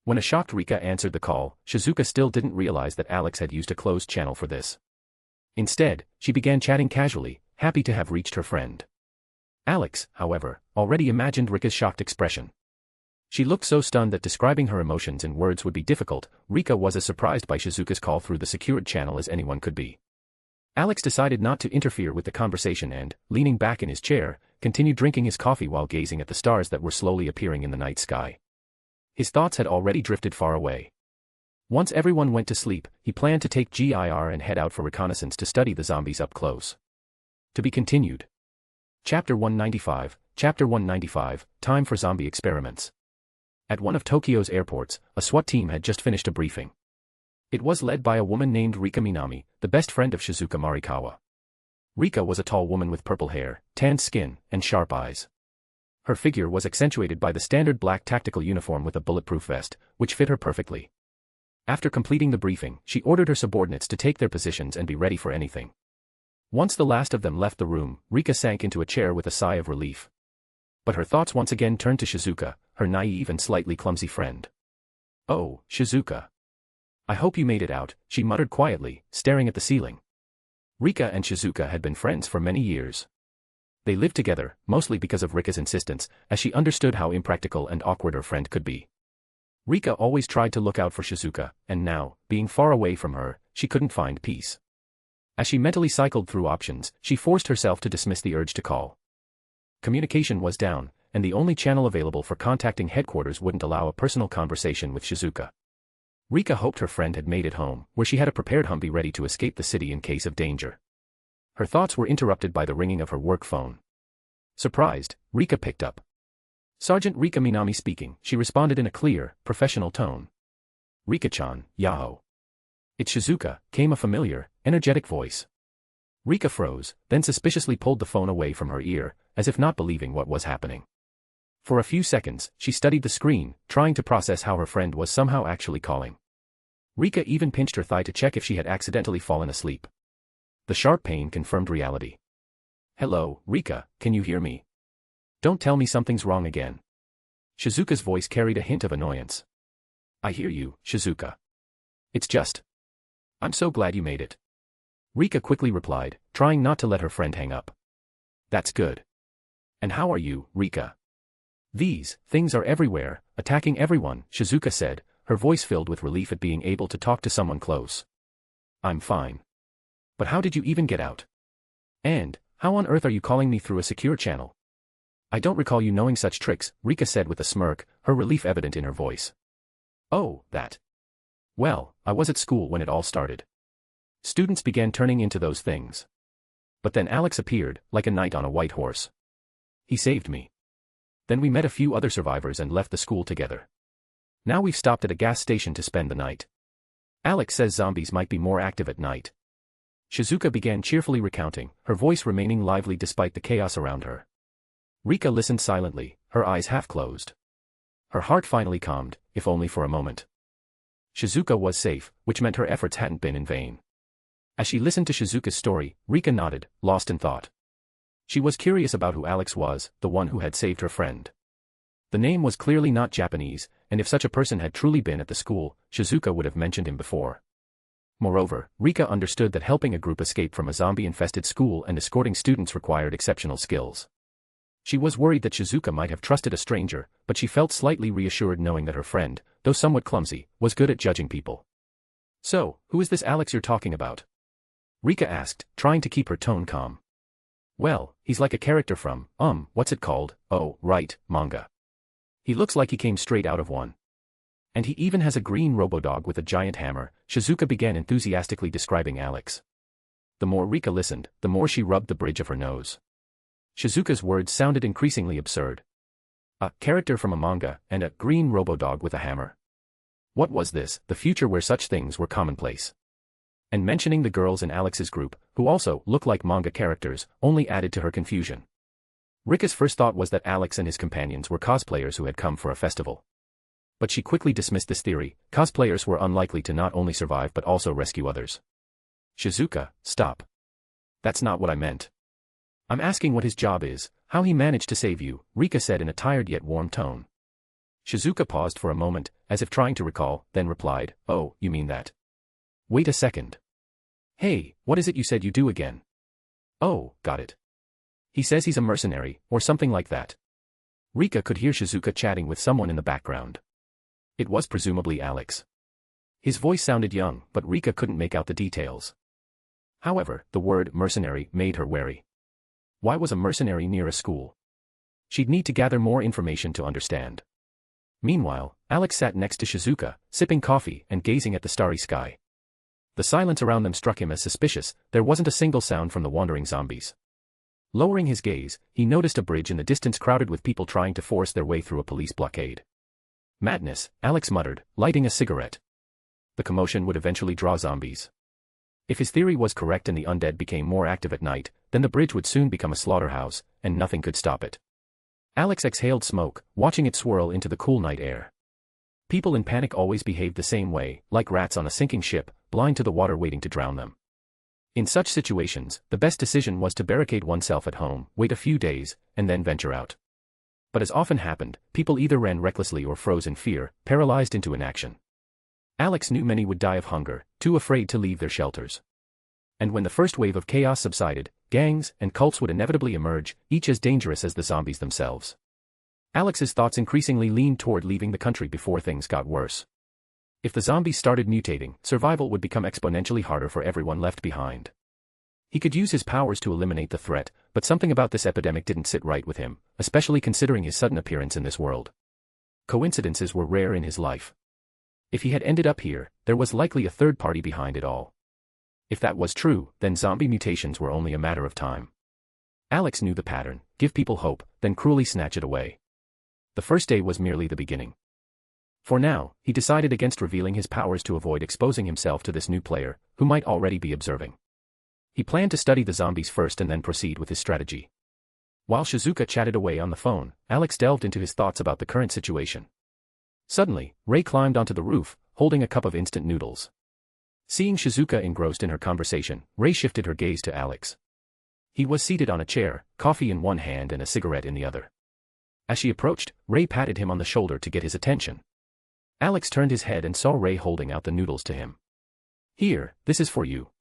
When a shocked Rika answered the call, Shizuka still didn't realize that Alex had used a closed channel for this. Instead, she began chatting casually, happy to have reached her friend. Alex, however, already imagined Rika's shocked expression. She looked so stunned that describing her emotions in words would be difficult. Rika was as surprised by Shizuka's call through the secured channel as anyone could be. Alex decided not to interfere with the conversation and, leaning back in his chair, continued drinking his coffee while gazing at the stars that were slowly appearing in the night sky. His thoughts had already drifted far away. Once everyone went to sleep, he planned to take GIR and head out for reconnaissance to study the zombies up close. To be continued. Chapter 195, Time for Zombie Experiments. At one of Tokyo's airports, a SWAT team had just finished a briefing. It was led by a woman named Rika Minami, the best friend of Shizuka Marikawa. Rika was a tall woman with purple hair, tanned skin, and sharp eyes. Her figure was accentuated by the standard black tactical uniform with a bulletproof vest, which fit her perfectly. After completing the briefing, she ordered her subordinates to take their positions and be ready for anything. Once the last of them left the room, Rika sank into a chair with a sigh of relief. But her thoughts once again turned to Shizuka, her naive and slightly clumsy friend. "Oh, Shizuka. I hope you made it out," she muttered quietly, staring at the ceiling. Rika and Shizuka had been friends for many years. They lived together, mostly because of Rika's insistence, as she understood how impractical and awkward her friend could be. Rika always tried to look out for Shizuka, and now, being far away from her, she couldn't find peace. As she mentally cycled through options, she forced herself to dismiss the urge to call. Communication was down, and the only channel available for contacting headquarters wouldn't allow a personal conversation with Shizuka. Rika hoped her friend had made it home, where she had a prepared Humvee ready to escape the city in case of danger. Her thoughts were interrupted by the ringing of her work phone. Surprised, Rika picked up. Sergeant Rika Minami speaking, she responded in a clear, professional tone. Rika-chan, Yahoo. It's Shizuka, came a familiar, energetic voice. Rika froze, then suspiciously pulled the phone away from her ear, as if not believing what was happening. For a few seconds, she studied the screen, trying to process how her friend was somehow actually calling. Rika even pinched her thigh to check if she had accidentally fallen asleep. The sharp pain confirmed reality. Hello, Rika, can you hear me? Don't tell me something's wrong again. Shizuka's voice carried a hint of annoyance. I hear you, Shizuka. It's just. I'm so glad you made it. Rika quickly replied, trying not to let her friend hang up. That's good. And how are you, Rika? These things are everywhere, attacking everyone, Shizuka said, her voice filled with relief at being able to talk to someone close. I'm fine. But how did you even get out? And, how on earth are you calling me through a secure channel? I don't recall you knowing such tricks, Rika said with a smirk, her relief evident in her voice. Oh, that. Well, I was at school when it all started. Students began turning into those things. But then Alex appeared, like a knight on a white horse. He saved me. Then we met a few other survivors and left the school together. Now we've stopped at a gas station to spend the night. Alex says zombies might be more active at night. Shizuka began cheerfully recounting, her voice remaining lively despite the chaos around her. Rika listened silently, her eyes half closed. Her heart finally calmed, if only for a moment. Shizuka was safe, which meant her efforts hadn't been in vain. As she listened to Shizuka's story, Rika nodded, lost in thought. She was curious about who Alex was, the one who had saved her friend. The name was clearly not Japanese, and if such a person had truly been at the school, Shizuka would have mentioned him before. Moreover, Rika understood that helping a group escape from a zombie-infested school and escorting students required exceptional skills. She was worried that Shizuka might have trusted a stranger, but she felt slightly reassured knowing that her friend, though somewhat clumsy, was good at judging people. So, who is this Alex you're talking about? Rika asked, trying to keep her tone calm. Well, he's like a character from, what's it called? Oh, right, manga. He looks like he came straight out of one. And he even has a green robodog with a giant hammer, Shizuka began enthusiastically describing Alex. The more Rika listened, the more she rubbed the bridge of her nose. Shizuka's words sounded increasingly absurd. A character from a manga, and a green robodog with a hammer. What was this, the future where such things were commonplace? And mentioning the girls in Alex's group, who also looked like manga characters, only added to her confusion. Rika's first thought was that Alex and his companions were cosplayers who had come for a festival. But she quickly dismissed this theory, cosplayers were unlikely to not only survive but also rescue others. Shizuka, stop. That's not what I meant. I'm asking what his job is, how he managed to save you, Rika said in a tired yet warm tone. Shizuka paused for a moment, as if trying to recall, then replied, oh, you mean that? Wait a second. Hey, what is it you said you do again? Oh, got it. He says he's a mercenary, or something like that. Rika could hear Shizuka chatting with someone in the background. It was presumably Alex. His voice sounded young, but Rika couldn't make out the details. However, the word mercenary made her wary. Why was a mercenary near a school? She'd need to gather more information to understand. Meanwhile, Alex sat next to Shizuka, sipping coffee and gazing at the starry sky. The silence around them struck him as suspicious, there wasn't a single sound from the wandering zombies. Lowering his gaze, he noticed a bridge in the distance crowded with people trying to force their way through a police blockade. Madness, Alex muttered, lighting a cigarette. The commotion would eventually draw zombies. If his theory was correct and the undead became more active at night, then the bridge would soon become a slaughterhouse, and nothing could stop it. Alex exhaled smoke, watching it swirl into the cool night air. People in panic always behaved the same way, like rats on a sinking ship, blind to the water waiting to drown them. In such situations, the best decision was to barricade oneself at home, wait a few days, and then venture out. But as often happened, people either ran recklessly or froze in fear, paralyzed into inaction. Alex knew many would die of hunger, too afraid to leave their shelters. And when the first wave of chaos subsided, gangs and cults would inevitably emerge, each as dangerous as the zombies themselves. Alex's thoughts increasingly leaned toward leaving the country before things got worse. If the zombies started mutating, survival would become exponentially harder for everyone left behind. He could use his powers to eliminate the threat, but something about this epidemic didn't sit right with him, especially considering his sudden appearance in this world. Coincidences were rare in his life. If he had ended up here, there was likely a third party behind it all. If that was true, then zombie mutations were only a matter of time. Alex knew the pattern: give people hope, then cruelly snatch it away. The first day was merely the beginning. For now, he decided against revealing his powers to avoid exposing himself to this new player, who might already be observing. He planned to study the zombies first and then proceed with his strategy. While Shizuka chatted away on the phone, Alex delved into his thoughts about the current situation. Suddenly, Ray climbed onto the roof, holding a cup of instant noodles. Seeing Shizuka engrossed in her conversation, Ray shifted her gaze to Alex. He was seated on a chair, coffee in one hand and a cigarette in the other. As she approached, Ray patted him on the shoulder to get his attention. Alex turned his head and saw Ray holding out the noodles to him. "Here, this is for you."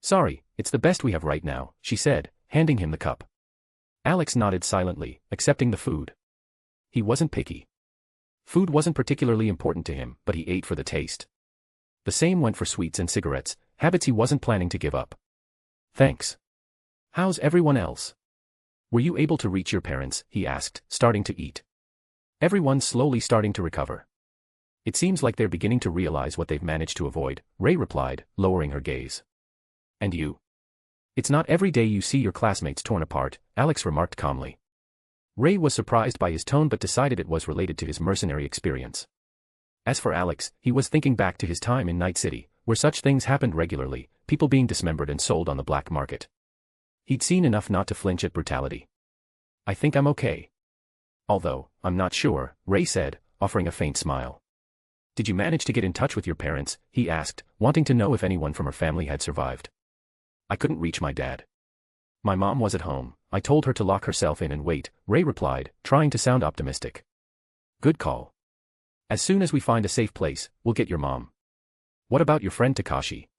"Sorry, it's the best we have right now," she said, handing him the cup. Alex nodded silently, accepting the food. He wasn't picky. Food wasn't particularly important to him, but he ate for the taste. The same went for sweets and cigarettes, habits he wasn't planning to give up. "Thanks. How's everyone else? Were you able to reach your parents?" he asked, starting to eat. "Everyone's slowly starting to recover. It seems like they're beginning to realize what they've managed to avoid," Ray replied, lowering her gaze. "And you? It's not every day you see your classmates torn apart," Alex remarked calmly. Ray was surprised by his tone but decided it was related to his mercenary experience. As for Alex, he was thinking back to his time in Night City, where such things happened regularly, people being dismembered and sold on the black market. He'd seen enough not to flinch at brutality. "I think I'm okay. Although, I'm not sure," Ray said, offering a faint smile. "Did you manage to get in touch with your parents?" he asked, wanting to know if anyone from her family had survived. "I couldn't reach my dad. My mom was at home. I told her to lock herself in and wait," Ray replied, trying to sound optimistic. "Good call. As soon as we find a safe place, we'll get your mom. What about your friend Takashi?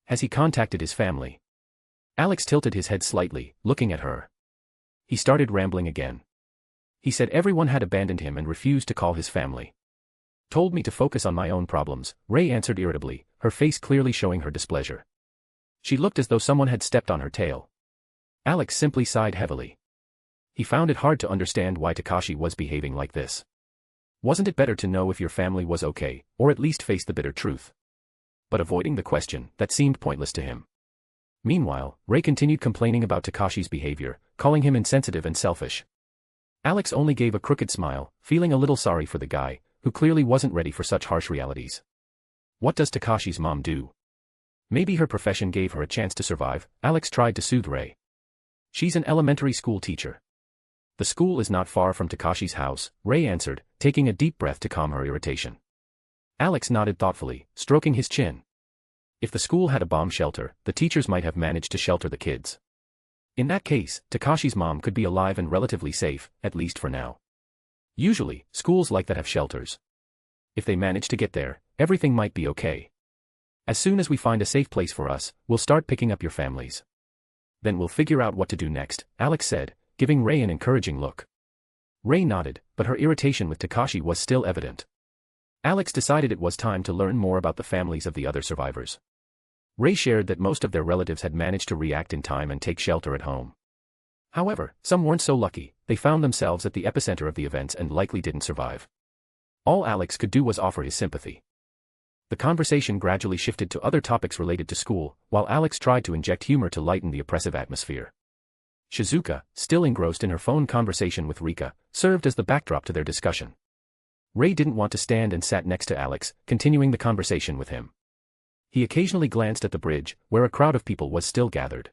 Has he contacted his family?" Alex tilted his head slightly, looking at her. He started rambling again. "He said everyone had abandoned him and refused to call his family. Told me to focus on my own problems," Ray answered irritably, her face clearly showing her displeasure. She looked as though someone had stepped on her tail. Alex simply sighed heavily. He found it hard to understand why Takashi was behaving like this. Wasn't it better to know if your family was okay, or at least face the bitter truth? But avoiding the question, that seemed pointless to him. Meanwhile, Ray continued complaining about Takashi's behavior, calling him insensitive and selfish. Alex only gave a crooked smile, feeling a little sorry for the guy, who clearly wasn't ready for such harsh realities. What does Takashi's mom do? Maybe her profession gave her a chance to survive, Alex tried to soothe Ray. She's an elementary school teacher. The school is not far from Takashi's house, Ray answered, taking a deep breath to calm her irritation. Alex nodded thoughtfully, stroking his chin. If the school had a bomb shelter, the teachers might have managed to shelter the kids. In that case, Takashi's mom could be alive and relatively safe, at least for now. Usually, schools like that have shelters. If they manage to get there, everything might be okay. As soon as we find a safe place for us, we'll start picking up your families. Then we'll figure out what to do next, Alex said, giving Ray an encouraging look. Ray nodded, but her irritation with Takashi was still evident. Alex decided it was time to learn more about the families of the other survivors. Ray shared that most of their relatives had managed to react in time and take shelter at home. However, some weren't so lucky, they found themselves at the epicenter of the events and likely didn't survive. All Alex could do was offer his sympathy. The conversation gradually shifted to other topics related to school, while Alex tried to inject humor to lighten the oppressive atmosphere. Shizuka, still engrossed in her phone conversation with Rika, served as the backdrop to their discussion. Ray didn't want to stand and sat next to Alex, continuing the conversation with him. He occasionally glanced at the bridge, where a crowd of people was still gathered.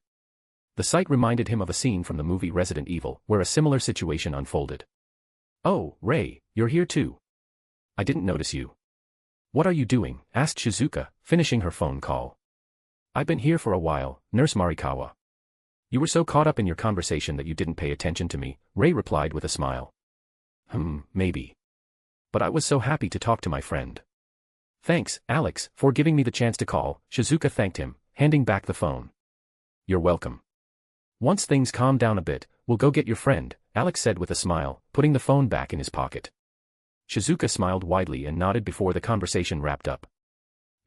The sight reminded him of a scene from the movie Resident Evil, where a similar situation unfolded. "Oh, Ray, you're here too. I didn't notice you. What are you doing?" asked Shizuka, finishing her phone call. "I've been here for a while, Nurse Marikawa." "You were so caught up in your conversation that you didn't pay attention to me," Ray replied with a smile. Maybe. But I was so happy to talk to my friend." "Thanks, Alex, for giving me the chance to call," Shizuka thanked him, handing back the phone. "You're welcome. Once things calm down a bit, we'll go get your friend," Alex said with a smile, putting the phone back in his pocket. Shizuka smiled widely and nodded before the conversation wrapped up.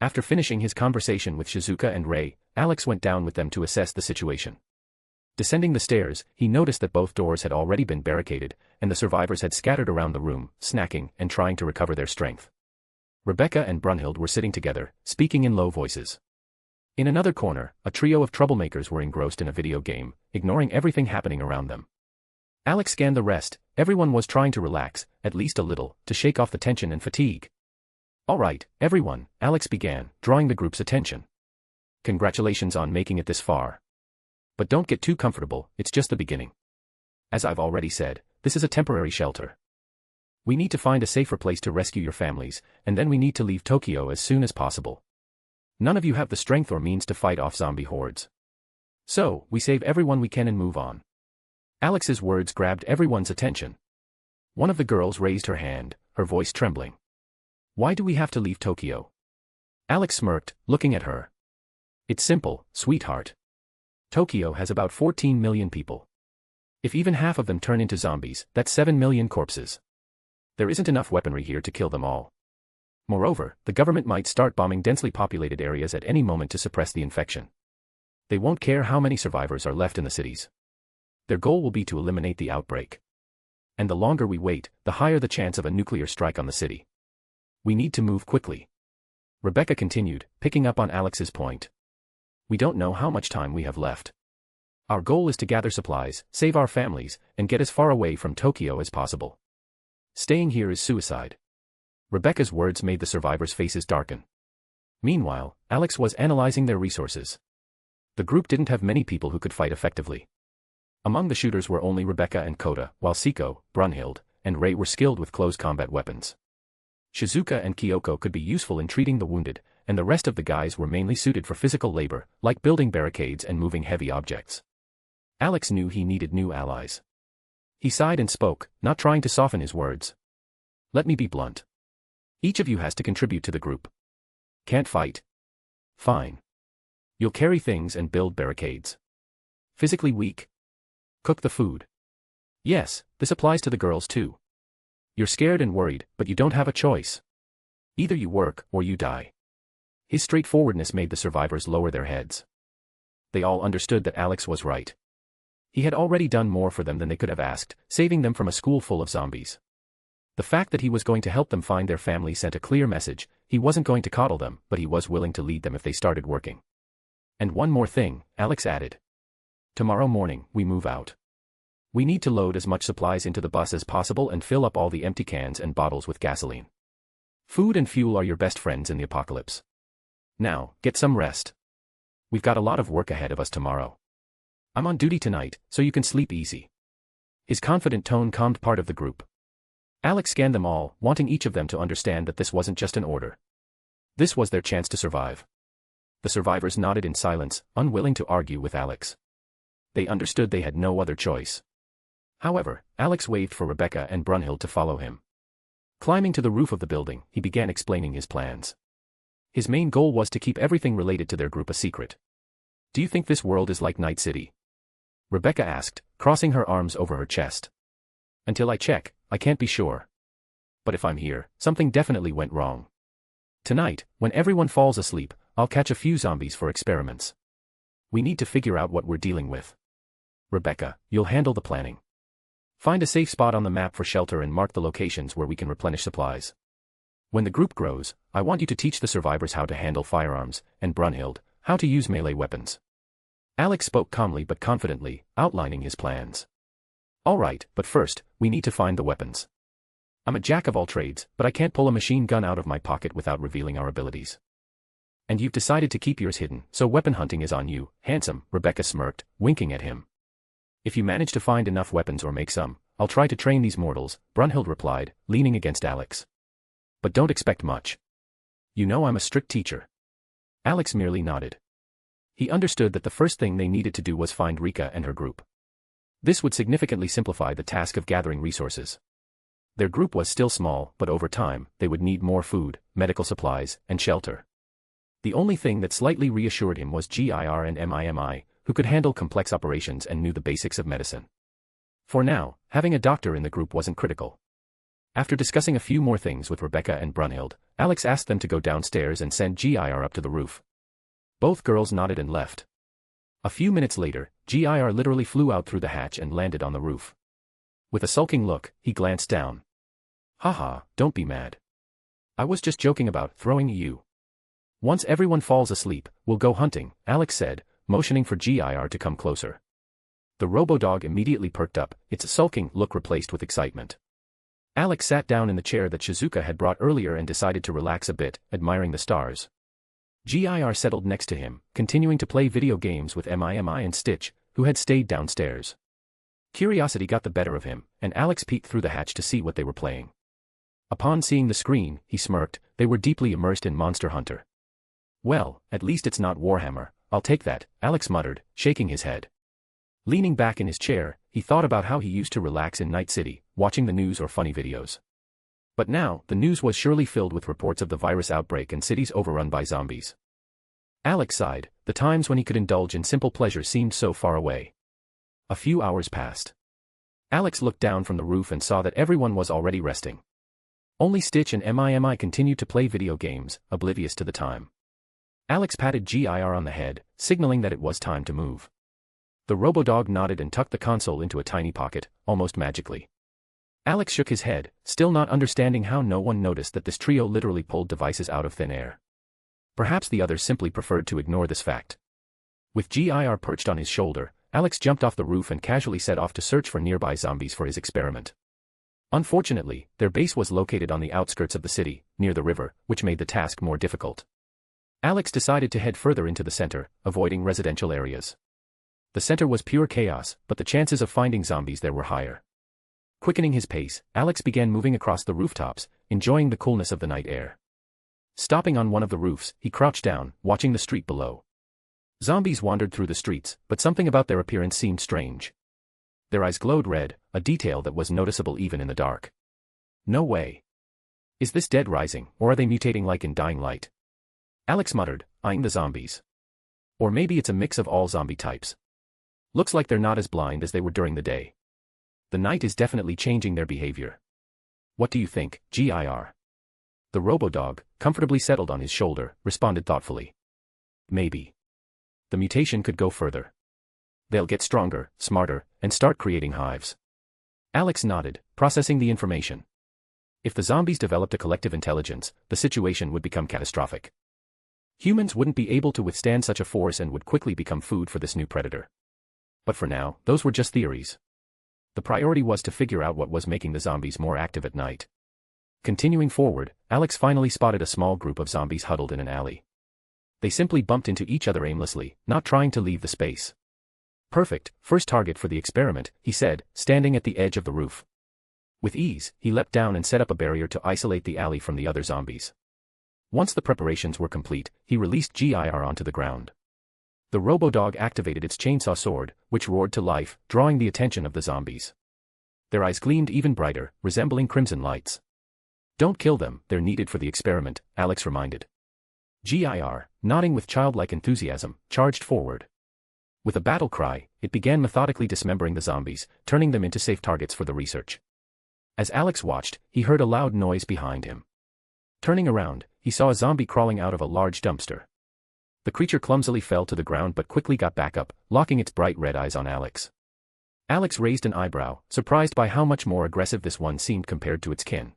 After finishing his conversation with Shizuka and Rei, Alex went down with them to assess the situation. Descending the stairs, he noticed that both doors had already been barricaded, and the survivors had scattered around the room, snacking and trying to recover their strength. Rebecca and Brunhild were sitting together, speaking in low voices. In another corner, a trio of troublemakers were engrossed in a video game, ignoring everything happening around them. Alex scanned the rest. Everyone was trying to relax, at least a little, to shake off the tension and fatigue. "All right, everyone," Alex began, drawing the group's attention. "Congratulations on making it this far. But don't get too comfortable, it's just the beginning. As I've already said, this is a temporary shelter. We need to find a safer place to rescue your families, and then we need to leave Tokyo as soon as possible. None of you have the strength or means to fight off zombie hordes. So, we save everyone we can and move on." Alex's words grabbed everyone's attention. One of the girls raised her hand, her voice trembling. "Why do we have to leave Tokyo?" Alex smirked, looking at her. "It's simple, sweetheart. Tokyo has about 14 million people. If even half of them turn into zombies, that's 7 million corpses. There isn't enough weaponry here to kill them all. Moreover, the government might start bombing densely populated areas at any moment to suppress the infection. They won't care how many survivors are left in the cities. Their goal will be to eliminate the outbreak. And the longer we wait, the higher the chance of a nuclear strike on the city. We need to move quickly." Rebecca continued, picking up on Alex's point. "We don't know how much time we have left. Our goal is to gather supplies, save our families, and get as far away from Tokyo as possible. Staying here is suicide." Rebecca's words made the survivors' faces darken. Meanwhile, Alex was analyzing their resources. The group didn't have many people who could fight effectively. Among the shooters were only Rebecca and Kota, while Siko, Brunhild, and Rei were skilled with close combat weapons. Shizuka and Kyoko could be useful in treating the wounded, and the rest of the guys were mainly suited for physical labor, like building barricades and moving heavy objects. Alex knew he needed new allies. He sighed and spoke, not trying to soften his words. "Let me be blunt. Each of you has to contribute to the group. Can't fight? Fine. You'll carry things and build barricades. Physically weak? Cook the food. Yes, this applies to the girls too. You're scared and worried, but you don't have a choice. Either you work, or you die." His straightforwardness made the survivors lower their heads. They all understood that Alex was right. He had already done more for them than they could have asked, saving them from a school full of zombies. The fact that he was going to help them find their family sent a clear message. He wasn't going to coddle them, but he was willing to lead them if they started working. "And one more thing," Alex added. "Tomorrow morning, we move out. We need to load as much supplies into the bus as possible and fill up all the empty cans and bottles with gasoline. Food and fuel are your best friends in the apocalypse. Now, get some rest. We've got a lot of work ahead of us tomorrow. I'm on duty tonight, so you can sleep easy." His confident tone calmed part of the group. Alex scanned them all, wanting each of them to understand that this wasn't just an order. This was their chance to survive. The survivors nodded in silence, unwilling to argue with Alex. They understood they had no other choice. However, Alex waved for Rebecca and Brunhild to follow him. Climbing to the roof of the building, he began explaining his plans. His main goal was to keep everything related to their group a secret. "Do you think this world is like Night City?" Rebecca asked, crossing her arms over her chest. "Until I check, I can't be sure. But if I'm here, something definitely went wrong. Tonight, when everyone falls asleep, I'll catch a few zombies for experiments. We need to figure out what we're dealing with. Rebecca, you'll handle the planning. Find a safe spot on the map for shelter and mark the locations where we can replenish supplies. When the group grows, I want you to teach the survivors how to handle firearms, and Brunhild, how to use melee weapons." Alex spoke calmly but confidently, outlining his plans. "All right, but first, we need to find the weapons. I'm a jack of all trades, but I can't pull a machine gun out of my pocket without revealing our abilities. And you've decided to keep yours hidden, so weapon hunting is on you, handsome," Rebecca smirked, winking at him. "If you manage to find enough weapons or make some, I'll try to train these mortals," Brunhild replied, leaning against Alex. "But don't expect much. You know I'm a strict teacher." Alex merely nodded. He understood that the first thing they needed to do was find Rika and her group. This would significantly simplify the task of gathering resources. Their group was still small, but over time, they would need more food, medical supplies, and shelter. The only thing that slightly reassured him was GIR and MIMI, who could handle complex operations and knew the basics of medicine. For now, having a doctor in the group wasn't critical. After discussing a few more things with Rebecca and Brunhild, Alex asked them to go downstairs and send GIR up to the roof. Both girls nodded and left. A few minutes later, GIR literally flew out through the hatch and landed on the roof. With a sulking look, he glanced down. Haha, don't be mad. I was just joking about throwing you. Once everyone falls asleep, we'll go hunting, Alex said, motioning for GIR to come closer. The robo-dog immediately perked up, its sulking look replaced with excitement. Alex sat down in the chair that Shizuka had brought earlier and decided to relax a bit, admiring the stars. GIR settled next to him, continuing to play video games with MIMI and Stitch, who had stayed downstairs. Curiosity got the better of him, and Alex peeked through the hatch to see what they were playing. Upon seeing the screen, he smirked. They were deeply immersed in Monster Hunter. Well, at least it's not Warhammer, I'll take that, Alex muttered, shaking his head. Leaning back in his chair, he thought about how he used to relax in Night City, watching the news or funny videos. But now, the news was surely filled with reports of the virus outbreak and cities overrun by zombies. Alex sighed. The times when he could indulge in simple pleasure seemed so far away. A few hours passed. Alex looked down from the roof and saw that everyone was already resting. Only Stitch and MIMI continued to play video games, oblivious to the time. Alex patted GIR on the head, signaling that it was time to move. The robo-dog nodded and tucked the console into a tiny pocket, almost magically. Alex shook his head, still not understanding how no one noticed that this trio literally pulled devices out of thin air. Perhaps the others simply preferred to ignore this fact. With GIR perched on his shoulder, Alex jumped off the roof and casually set off to search for nearby zombies for his experiment. Unfortunately, their base was located on the outskirts of the city, near the river, which made the task more difficult. Alex decided to head further into the center, avoiding residential areas. The center was pure chaos, but the chances of finding zombies there were higher. Quickening his pace, Alex began moving across the rooftops, enjoying the coolness of the night air. Stopping on one of the roofs, he crouched down, watching the street below. Zombies wandered through the streets, but something about their appearance seemed strange. Their eyes glowed red, a detail that was noticeable even in the dark. No way. Is this Dead Rising, or are they mutating like in Dying Light? Alex muttered, eyeing the zombies. Or maybe it's a mix of all zombie types. Looks like they're not as blind as they were during the day. The night is definitely changing their behavior. What do you think, GIR? The robo-dog, comfortably settled on his shoulder, responded thoughtfully. Maybe. The mutation could go further. They'll get stronger, smarter, and start creating hives. Alex nodded, processing the information. If the zombies developed a collective intelligence, the situation would become catastrophic. Humans wouldn't be able to withstand such a force and would quickly become food for this new predator. But for now, those were just theories. The priority was to figure out what was making the zombies more active at night. Continuing forward, Alex finally spotted a small group of zombies huddled in an alley. They simply bumped into each other aimlessly, not trying to leave the space. Perfect, first target for the experiment, he said, standing at the edge of the roof. With ease, he leapt down and set up a barrier to isolate the alley from the other zombies. Once the preparations were complete, he released GIR onto the ground. The robo-dog activated its chainsaw sword, which roared to life, drawing the attention of the zombies. Their eyes gleamed even brighter, resembling crimson lights. Don't kill them, they're needed for the experiment, Alex reminded. GIR, nodding with childlike enthusiasm, charged forward. With a battle cry, it began methodically dismembering the zombies, turning them into safe targets for the research. As Alex watched, he heard a loud noise behind him. Turning around, he saw a zombie crawling out of a large dumpster. The creature clumsily fell to the ground but quickly got back up, locking its bright red eyes on Alex. Alex raised an eyebrow, surprised by how much more aggressive this one seemed compared to its kin.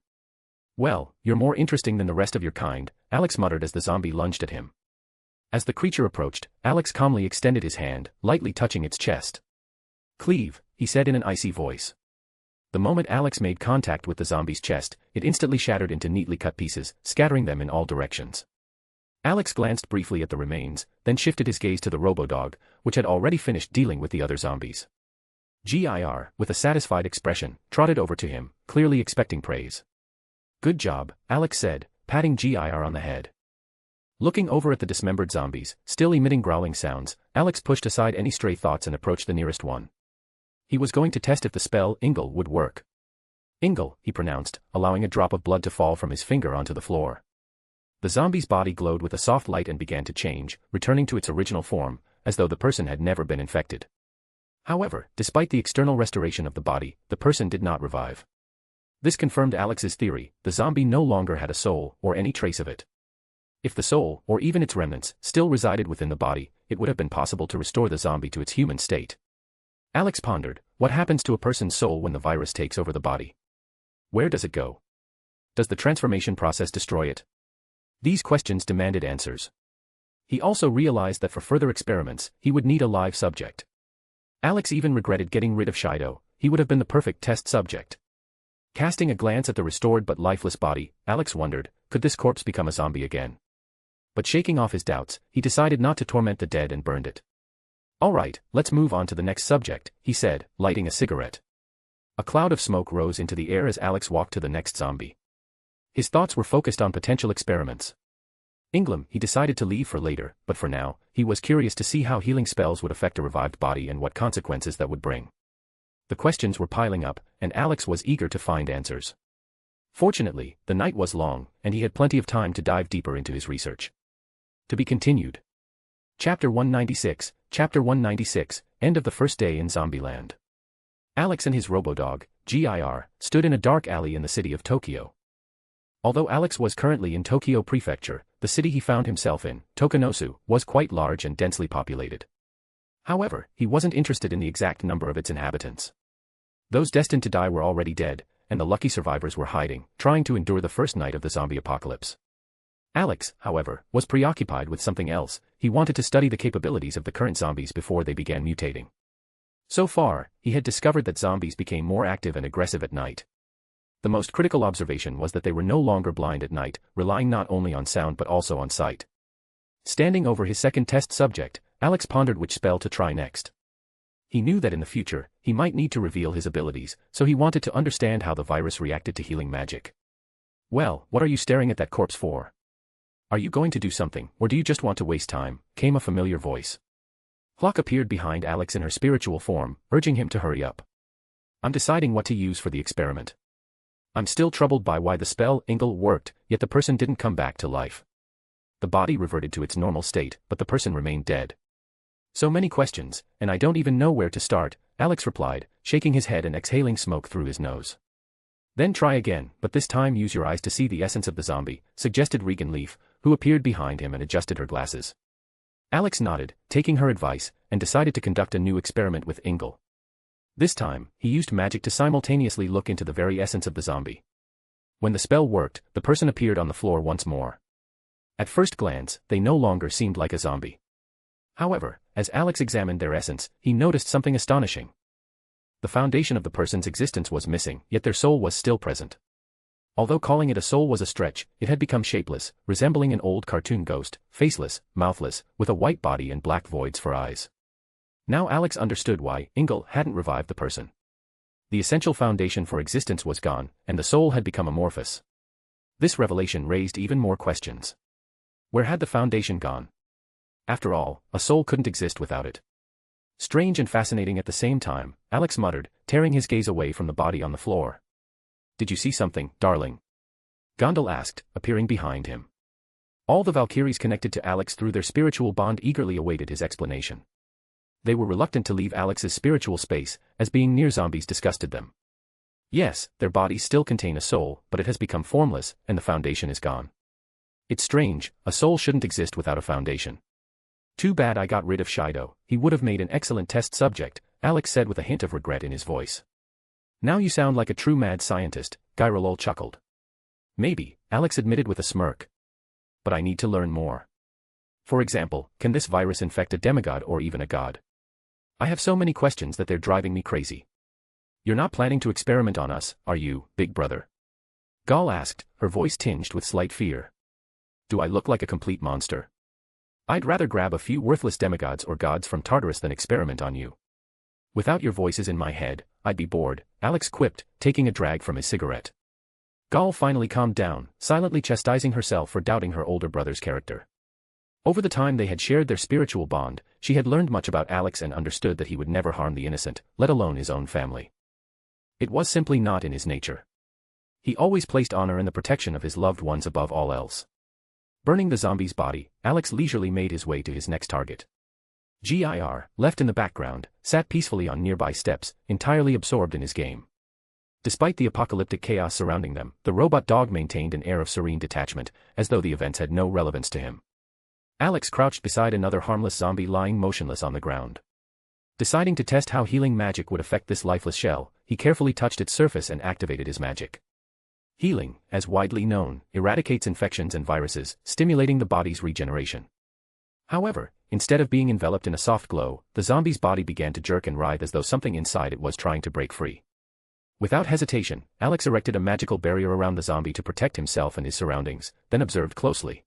Well, you're more interesting than the rest of your kind, Alex muttered as the zombie lunged at him. As the creature approached, Alex calmly extended his hand, lightly touching its chest. Cleave, he said in an icy voice. The moment Alex made contact with the zombie's chest, it instantly shattered into neatly cut pieces, scattering them in all directions. Alex glanced briefly at the remains, then shifted his gaze to the robo-dog, which had already finished dealing with the other zombies. GIR, with a satisfied expression, trotted over to him, clearly expecting praise. Good job, Alex said, patting GIR on the head. Looking over at the dismembered zombies, still emitting growling sounds, Alex pushed aside any stray thoughts and approached the nearest one. He was going to test if the spell Ingle would work. Ingle, he pronounced, allowing a drop of blood to fall from his finger onto the floor. The zombie's body glowed with a soft light and began to change, returning to its original form, as though the person had never been infected. However, despite the external restoration of the body, the person did not revive. This confirmed Alex's theory: the zombie no longer had a soul, or any trace of it. If the soul, or even its remnants, still resided within the body, it would have been possible to restore the zombie to its human state. Alex pondered, what happens to a person's soul when the virus takes over the body? Where does it go? Does the transformation process destroy it? These questions demanded answers. He also realized that for further experiments, he would need a live subject. Alex even regretted getting rid of Shido. He would have been the perfect test subject. Casting a glance at the restored but lifeless body, Alex wondered, could this corpse become a zombie again? But shaking off his doubts, he decided not to torment the dead and burned it. All right, let's move on to the next subject, he said, lighting a cigarette. A cloud of smoke rose into the air as Alex walked to the next zombie. His thoughts were focused on potential experiments. England, he decided to leave for later, but for now, he was curious to see how healing spells would affect a revived body and what consequences that would bring. The questions were piling up, and Alex was eager to find answers. Fortunately, the night was long, and he had plenty of time to dive deeper into his research. To be continued. Chapter 196, Chapter 196, End of the First Day in Zombieland. Alex and his robo-dog, GIR, stood in a dark alley in the city of Tokyo. Although Alex was currently in Tokyo Prefecture, the city he found himself in, Tokunosu, was quite large and densely populated. However, he wasn't interested in the exact number of its inhabitants. Those destined to die were already dead, and the lucky survivors were hiding, trying to endure the first night of the zombie apocalypse. Alex, however, was preoccupied with something else. He wanted to study the capabilities of the current zombies before they began mutating. So far, he had discovered that zombies became more active and aggressive at night. The most critical observation was that they were no longer blind at night, relying not only on sound but also on sight. Standing over his second test subject, Alex pondered which spell to try next. He knew that in the future, he might need to reveal his abilities, so he wanted to understand how the virus reacted to healing magic. Well, what are you staring at that corpse for? Are you going to do something, or do you just want to waste time? Came a familiar voice. Hlock appeared behind Alex in her spiritual form, urging him to hurry up. I'm deciding what to use for the experiment. I'm still troubled by why the spell Ingle worked, yet the person didn't come back to life. The body reverted to its normal state, but the person remained dead. So many questions, and I don't even know where to start, Alex replied, shaking his head and exhaling smoke through his nose. Then try again, but this time use your eyes to see the essence of the zombie, suggested Regan Leaf, who appeared behind him and adjusted her glasses. Alex nodded, taking her advice, and decided to conduct a new experiment with Ingle. This time, he used magic to simultaneously look into the very essence of the zombie. When the spell worked, the person appeared on the floor once more. At first glance, they no longer seemed like a zombie. However, as Alex examined their essence, he noticed something astonishing. The foundation of the person's existence was missing, yet their soul was still present. Although calling it a soul was a stretch, it had become shapeless, resembling an old cartoon ghost, faceless, mouthless, with a white body and black voids for eyes. Now Alex understood why Ingle hadn't revived the person. The essential foundation for existence was gone, and the soul had become amorphous. This revelation raised even more questions. Where had the foundation gone? After all, a soul couldn't exist without it. Strange and fascinating at the same time, Alex muttered, tearing his gaze away from the body on the floor. Did you see something, darling? Gondal asked, appearing behind him. All the Valkyries connected to Alex through their spiritual bond eagerly awaited his explanation. They were reluctant to leave Alex's spiritual space, as being near zombies disgusted them. Yes, their bodies still contain a soul, but it has become formless, and the foundation is gone. It's strange, a soul shouldn't exist without a foundation. Too bad I got rid of Shido, he would have made an excellent test subject, Alex said with a hint of regret in his voice. Now you sound like a true mad scientist, Gyrolol chuckled. Maybe, Alex admitted with a smirk. But I need to learn more. For example, can this virus infect a demigod or even a god? I have so many questions that they're driving me crazy. You're not planning to experiment on us, are you, big brother? Gal asked, her voice tinged with slight fear. Do I look like a complete monster? I'd rather grab a few worthless demigods or gods from Tartarus than experiment on you. Without your voices in my head, I'd be bored, Alex quipped, taking a drag from his cigarette. Gal finally calmed down, silently chastising herself for doubting her older brother's character. Over the time they had shared their spiritual bond, she had learned much about Alex and understood that he would never harm the innocent, let alone his own family. It was simply not in his nature. He always placed honor and the protection of his loved ones above all else. Burning the zombie's body, Alex leisurely made his way to his next target. Gir, left in the background, sat peacefully on nearby steps, entirely absorbed in his game. Despite the apocalyptic chaos surrounding them, the robot dog maintained an air of serene detachment, as though the events had no relevance to him. Alex crouched beside another harmless zombie lying motionless on the ground. Deciding to test how healing magic would affect this lifeless shell, he carefully touched its surface and activated his magic. Healing, as widely known, eradicates infections and viruses, stimulating the body's regeneration. However, instead of being enveloped in a soft glow, the zombie's body began to jerk and writhe as though something inside it was trying to break free. Without hesitation, Alex erected a magical barrier around the zombie to protect himself and his surroundings, then observed closely.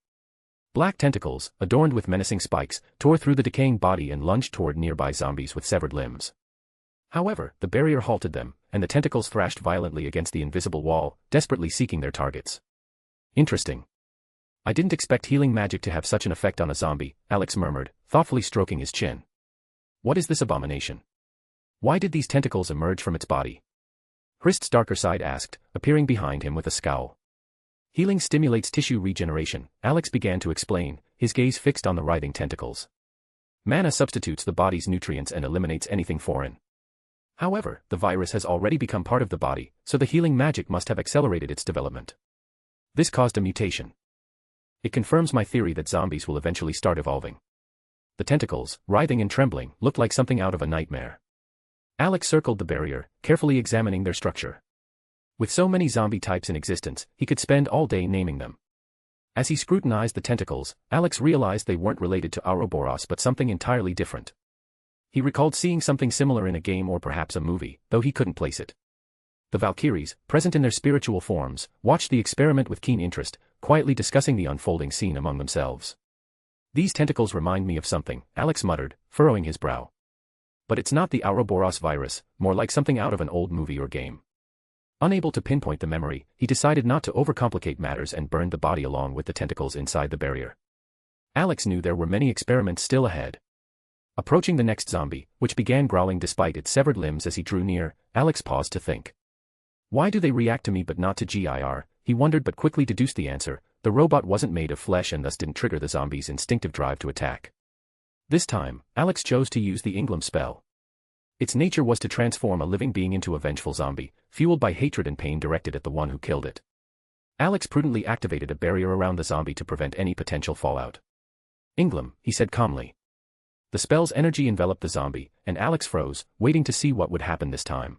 Black tentacles, adorned with menacing spikes, tore through the decaying body and lunged toward nearby zombies with severed limbs. However, the barrier halted them, and the tentacles thrashed violently against the invisible wall, desperately seeking their targets. Interesting. I didn't expect healing magic to have such an effect on a zombie, Alex murmured, thoughtfully stroking his chin. What is this abomination? Why did these tentacles emerge from its body? Hrist's darker side asked, appearing behind him with a scowl. Healing stimulates tissue regeneration, Alex began to explain, his gaze fixed on the writhing tentacles. Mana substitutes the body's nutrients and eliminates anything foreign. However, the virus has already become part of the body, so the healing magic must have accelerated its development. This caused a mutation. It confirms my theory that zombies will eventually start evolving. The tentacles, writhing and trembling, looked like something out of a nightmare. Alex circled the barrier, carefully examining their structure. With so many zombie types in existence, he could spend all day naming them. As he scrutinized the tentacles, Alex realized they weren't related to Ouroboros but something entirely different. He recalled seeing something similar in a game or perhaps a movie, though he couldn't place it. The Valkyries, present in their spiritual forms, watched the experiment with keen interest, quietly discussing the unfolding scene among themselves. These tentacles remind me of something, Alex muttered, furrowing his brow. But it's not the Ouroboros virus, more like something out of an old movie or game. Unable to pinpoint the memory, he decided not to overcomplicate matters and burned the body along with the tentacles inside the barrier. Alex knew there were many experiments still ahead. Approaching the next zombie, which began growling despite its severed limbs as he drew near, Alex paused to think. Why do they react to me but not to Gir? He wondered but quickly deduced the answer. The robot wasn't made of flesh and thus didn't trigger the zombie's instinctive drive to attack. This time, Alex chose to use the Inglam spell. Its nature was to transform a living being into a vengeful zombie, fueled by hatred and pain directed at the one who killed it. Alex prudently activated a barrier around the zombie to prevent any potential fallout. Inglam, he said calmly. The spell's energy enveloped the zombie, and Alex froze, waiting to see what would happen this time.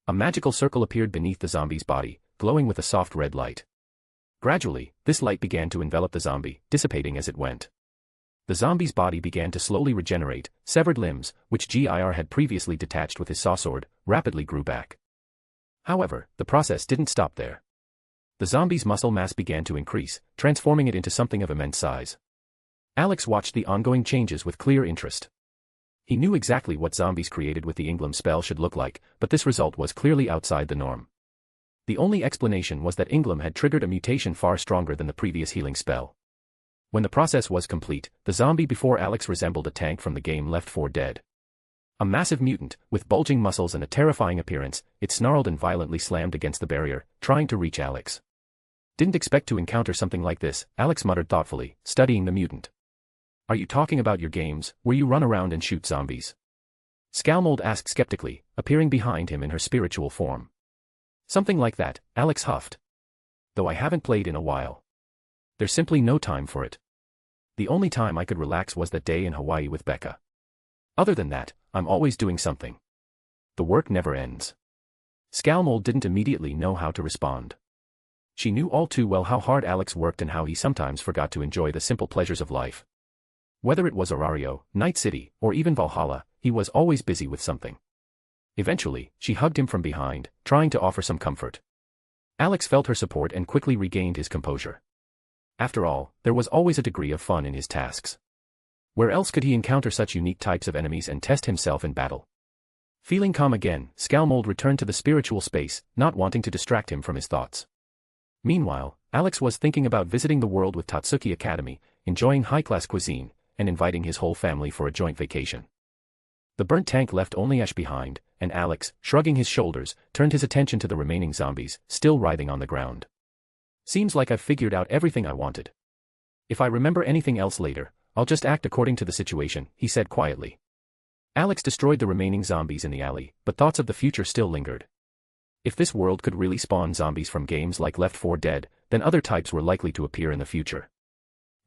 A magical circle appeared beneath the zombie's body, glowing with a soft red light. Gradually, this light began to envelop the zombie, dissipating as it went. The zombie's body began to slowly regenerate, severed limbs, which Gir had previously detached with his sawsword, rapidly grew back. However, the process didn't stop there. The zombie's muscle mass began to increase, transforming it into something of immense size. Alex watched the ongoing changes with clear interest. He knew exactly what zombies created with the Inglam spell should look like, but this result was clearly outside the norm. The only explanation was that Inglam had triggered a mutation far stronger than the previous healing spell. When the process was complete, the zombie before Alex resembled a tank from the game Left 4 Dead. A massive mutant, with bulging muscles and a terrifying appearance, it snarled and violently slammed against the barrier, trying to reach Alex. Didn't expect to encounter something like this, Alex muttered thoughtfully, studying the mutant. Are you talking about your games, where you run around and shoot zombies? Scalmold asked skeptically, appearing behind him in her spiritual form. Something like that, Alex huffed. Though I haven't played in a while. There's simply no time for it. The only time I could relax was that day in Hawaii with Becca. Other than that, I'm always doing something. The work never ends. Scalmold didn't immediately know how to respond. She knew all too well how hard Alex worked and how he sometimes forgot to enjoy the simple pleasures of life. Whether it was Orario, Night City, or even Valhalla, he was always busy with something. Eventually, she hugged him from behind, trying to offer some comfort. Alex felt her support and quickly regained his composure. After all, there was always a degree of fun in his tasks. Where else could he encounter such unique types of enemies and test himself in battle? Feeling calm again, Scalmold returned to the spiritual space, not wanting to distract him from his thoughts. Meanwhile, Alex was thinking about visiting the world with Tatsuki Academy, enjoying high-class cuisine, and inviting his whole family for a joint vacation. The burnt tank left only ash behind, and Alex, shrugging his shoulders, turned his attention to the remaining zombies, still writhing on the ground. Seems like I've figured out everything I wanted. If I remember anything else later, I'll just act according to the situation, he said quietly. Alex destroyed the remaining zombies in the alley, but thoughts of the future still lingered. If this world could really spawn zombies from games like Left 4 Dead, then other types were likely to appear in the future.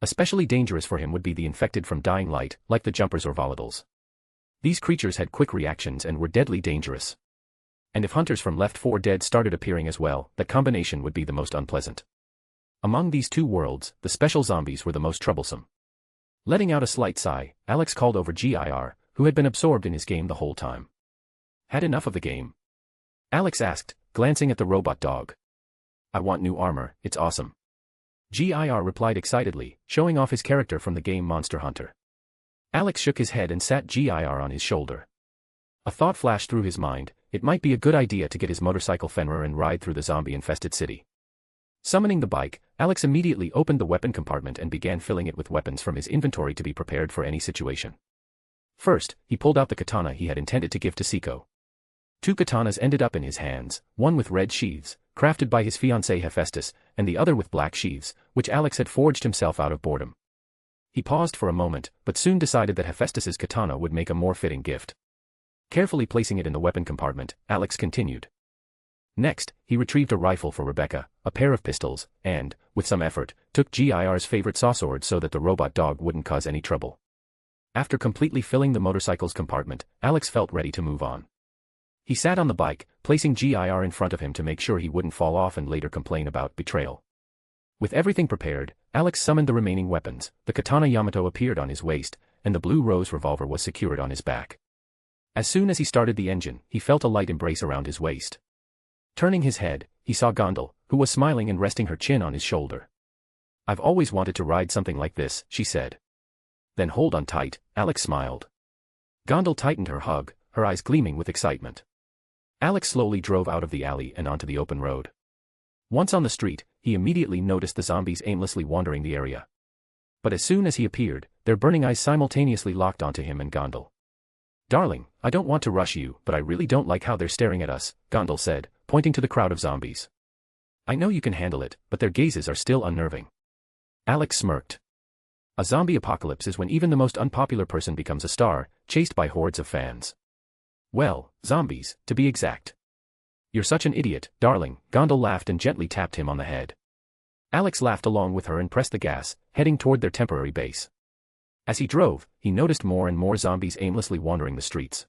Especially dangerous for him would be the infected from dying light, like the jumpers or volatiles. These creatures had quick reactions and were deadly dangerous. And if hunters from Left 4 Dead started appearing as well, that combination would be the most unpleasant. Among these two worlds, the special zombies were the most troublesome. Letting out a slight sigh, Alex called over GIR, who had been absorbed in his game the whole time. Had enough of the game? Alex asked, glancing at the robot dog. I want new armor, it's awesome. GIR replied excitedly, showing off his character from the game Monster Hunter. Alex shook his head and sat GIR on his shoulder. A thought flashed through his mind, it might be a good idea to get his motorcycle Fenrir and ride through the zombie-infested city. Summoning the bike, Alex immediately opened the weapon compartment and began filling it with weapons from his inventory to be prepared for any situation. First, he pulled out the katana he had intended to give to Seiko. 2 katanas ended up in his hands, one with red sheaths, crafted by his fiancée Hephaestus, and the other with black sheaths, which Alex had forged himself out of boredom. He paused for a moment, but soon decided that Hephaestus's katana would make a more fitting gift. Carefully placing it in the weapon compartment, Alex continued. Next, he retrieved a rifle for Rebecca, a pair of pistols, and, with some effort, took GIR's favorite sawsword so that the robot dog wouldn't cause any trouble. After completely filling the motorcycle's compartment, Alex felt ready to move on. He sat on the bike, placing GIR in front of him to make sure he wouldn't fall off and later complain about betrayal. With everything prepared, Alex summoned the remaining weapons. The katana Yamato appeared on his waist, and the blue rose revolver was secured on his back. As soon as he started the engine, he felt a light embrace around his waist. Turning his head, he saw Gondal, who was smiling and resting her chin on his shoulder. I've always wanted to ride something like this, she said. Then hold on tight, Alex smiled. Gondal tightened her hug, her eyes gleaming with excitement. Alex slowly drove out of the alley and onto the open road. Once on the street, he immediately noticed the zombies aimlessly wandering the area. But as soon as he appeared, their burning eyes simultaneously locked onto him and Gondal. Darling, I don't want to rush you, but I really don't like how they're staring at us, Gondal said, pointing to the crowd of zombies. I know you can handle it, but their gazes are still unnerving. Alex smirked. A zombie apocalypse is when even the most unpopular person becomes a star, chased by hordes of fans. Well, zombies, to be exact. You're such an idiot, darling, Gondal laughed and gently tapped him on the head. Alex laughed along with her and pressed the gas, heading toward their temporary base. As he drove, he noticed more and more zombies aimlessly wandering the streets.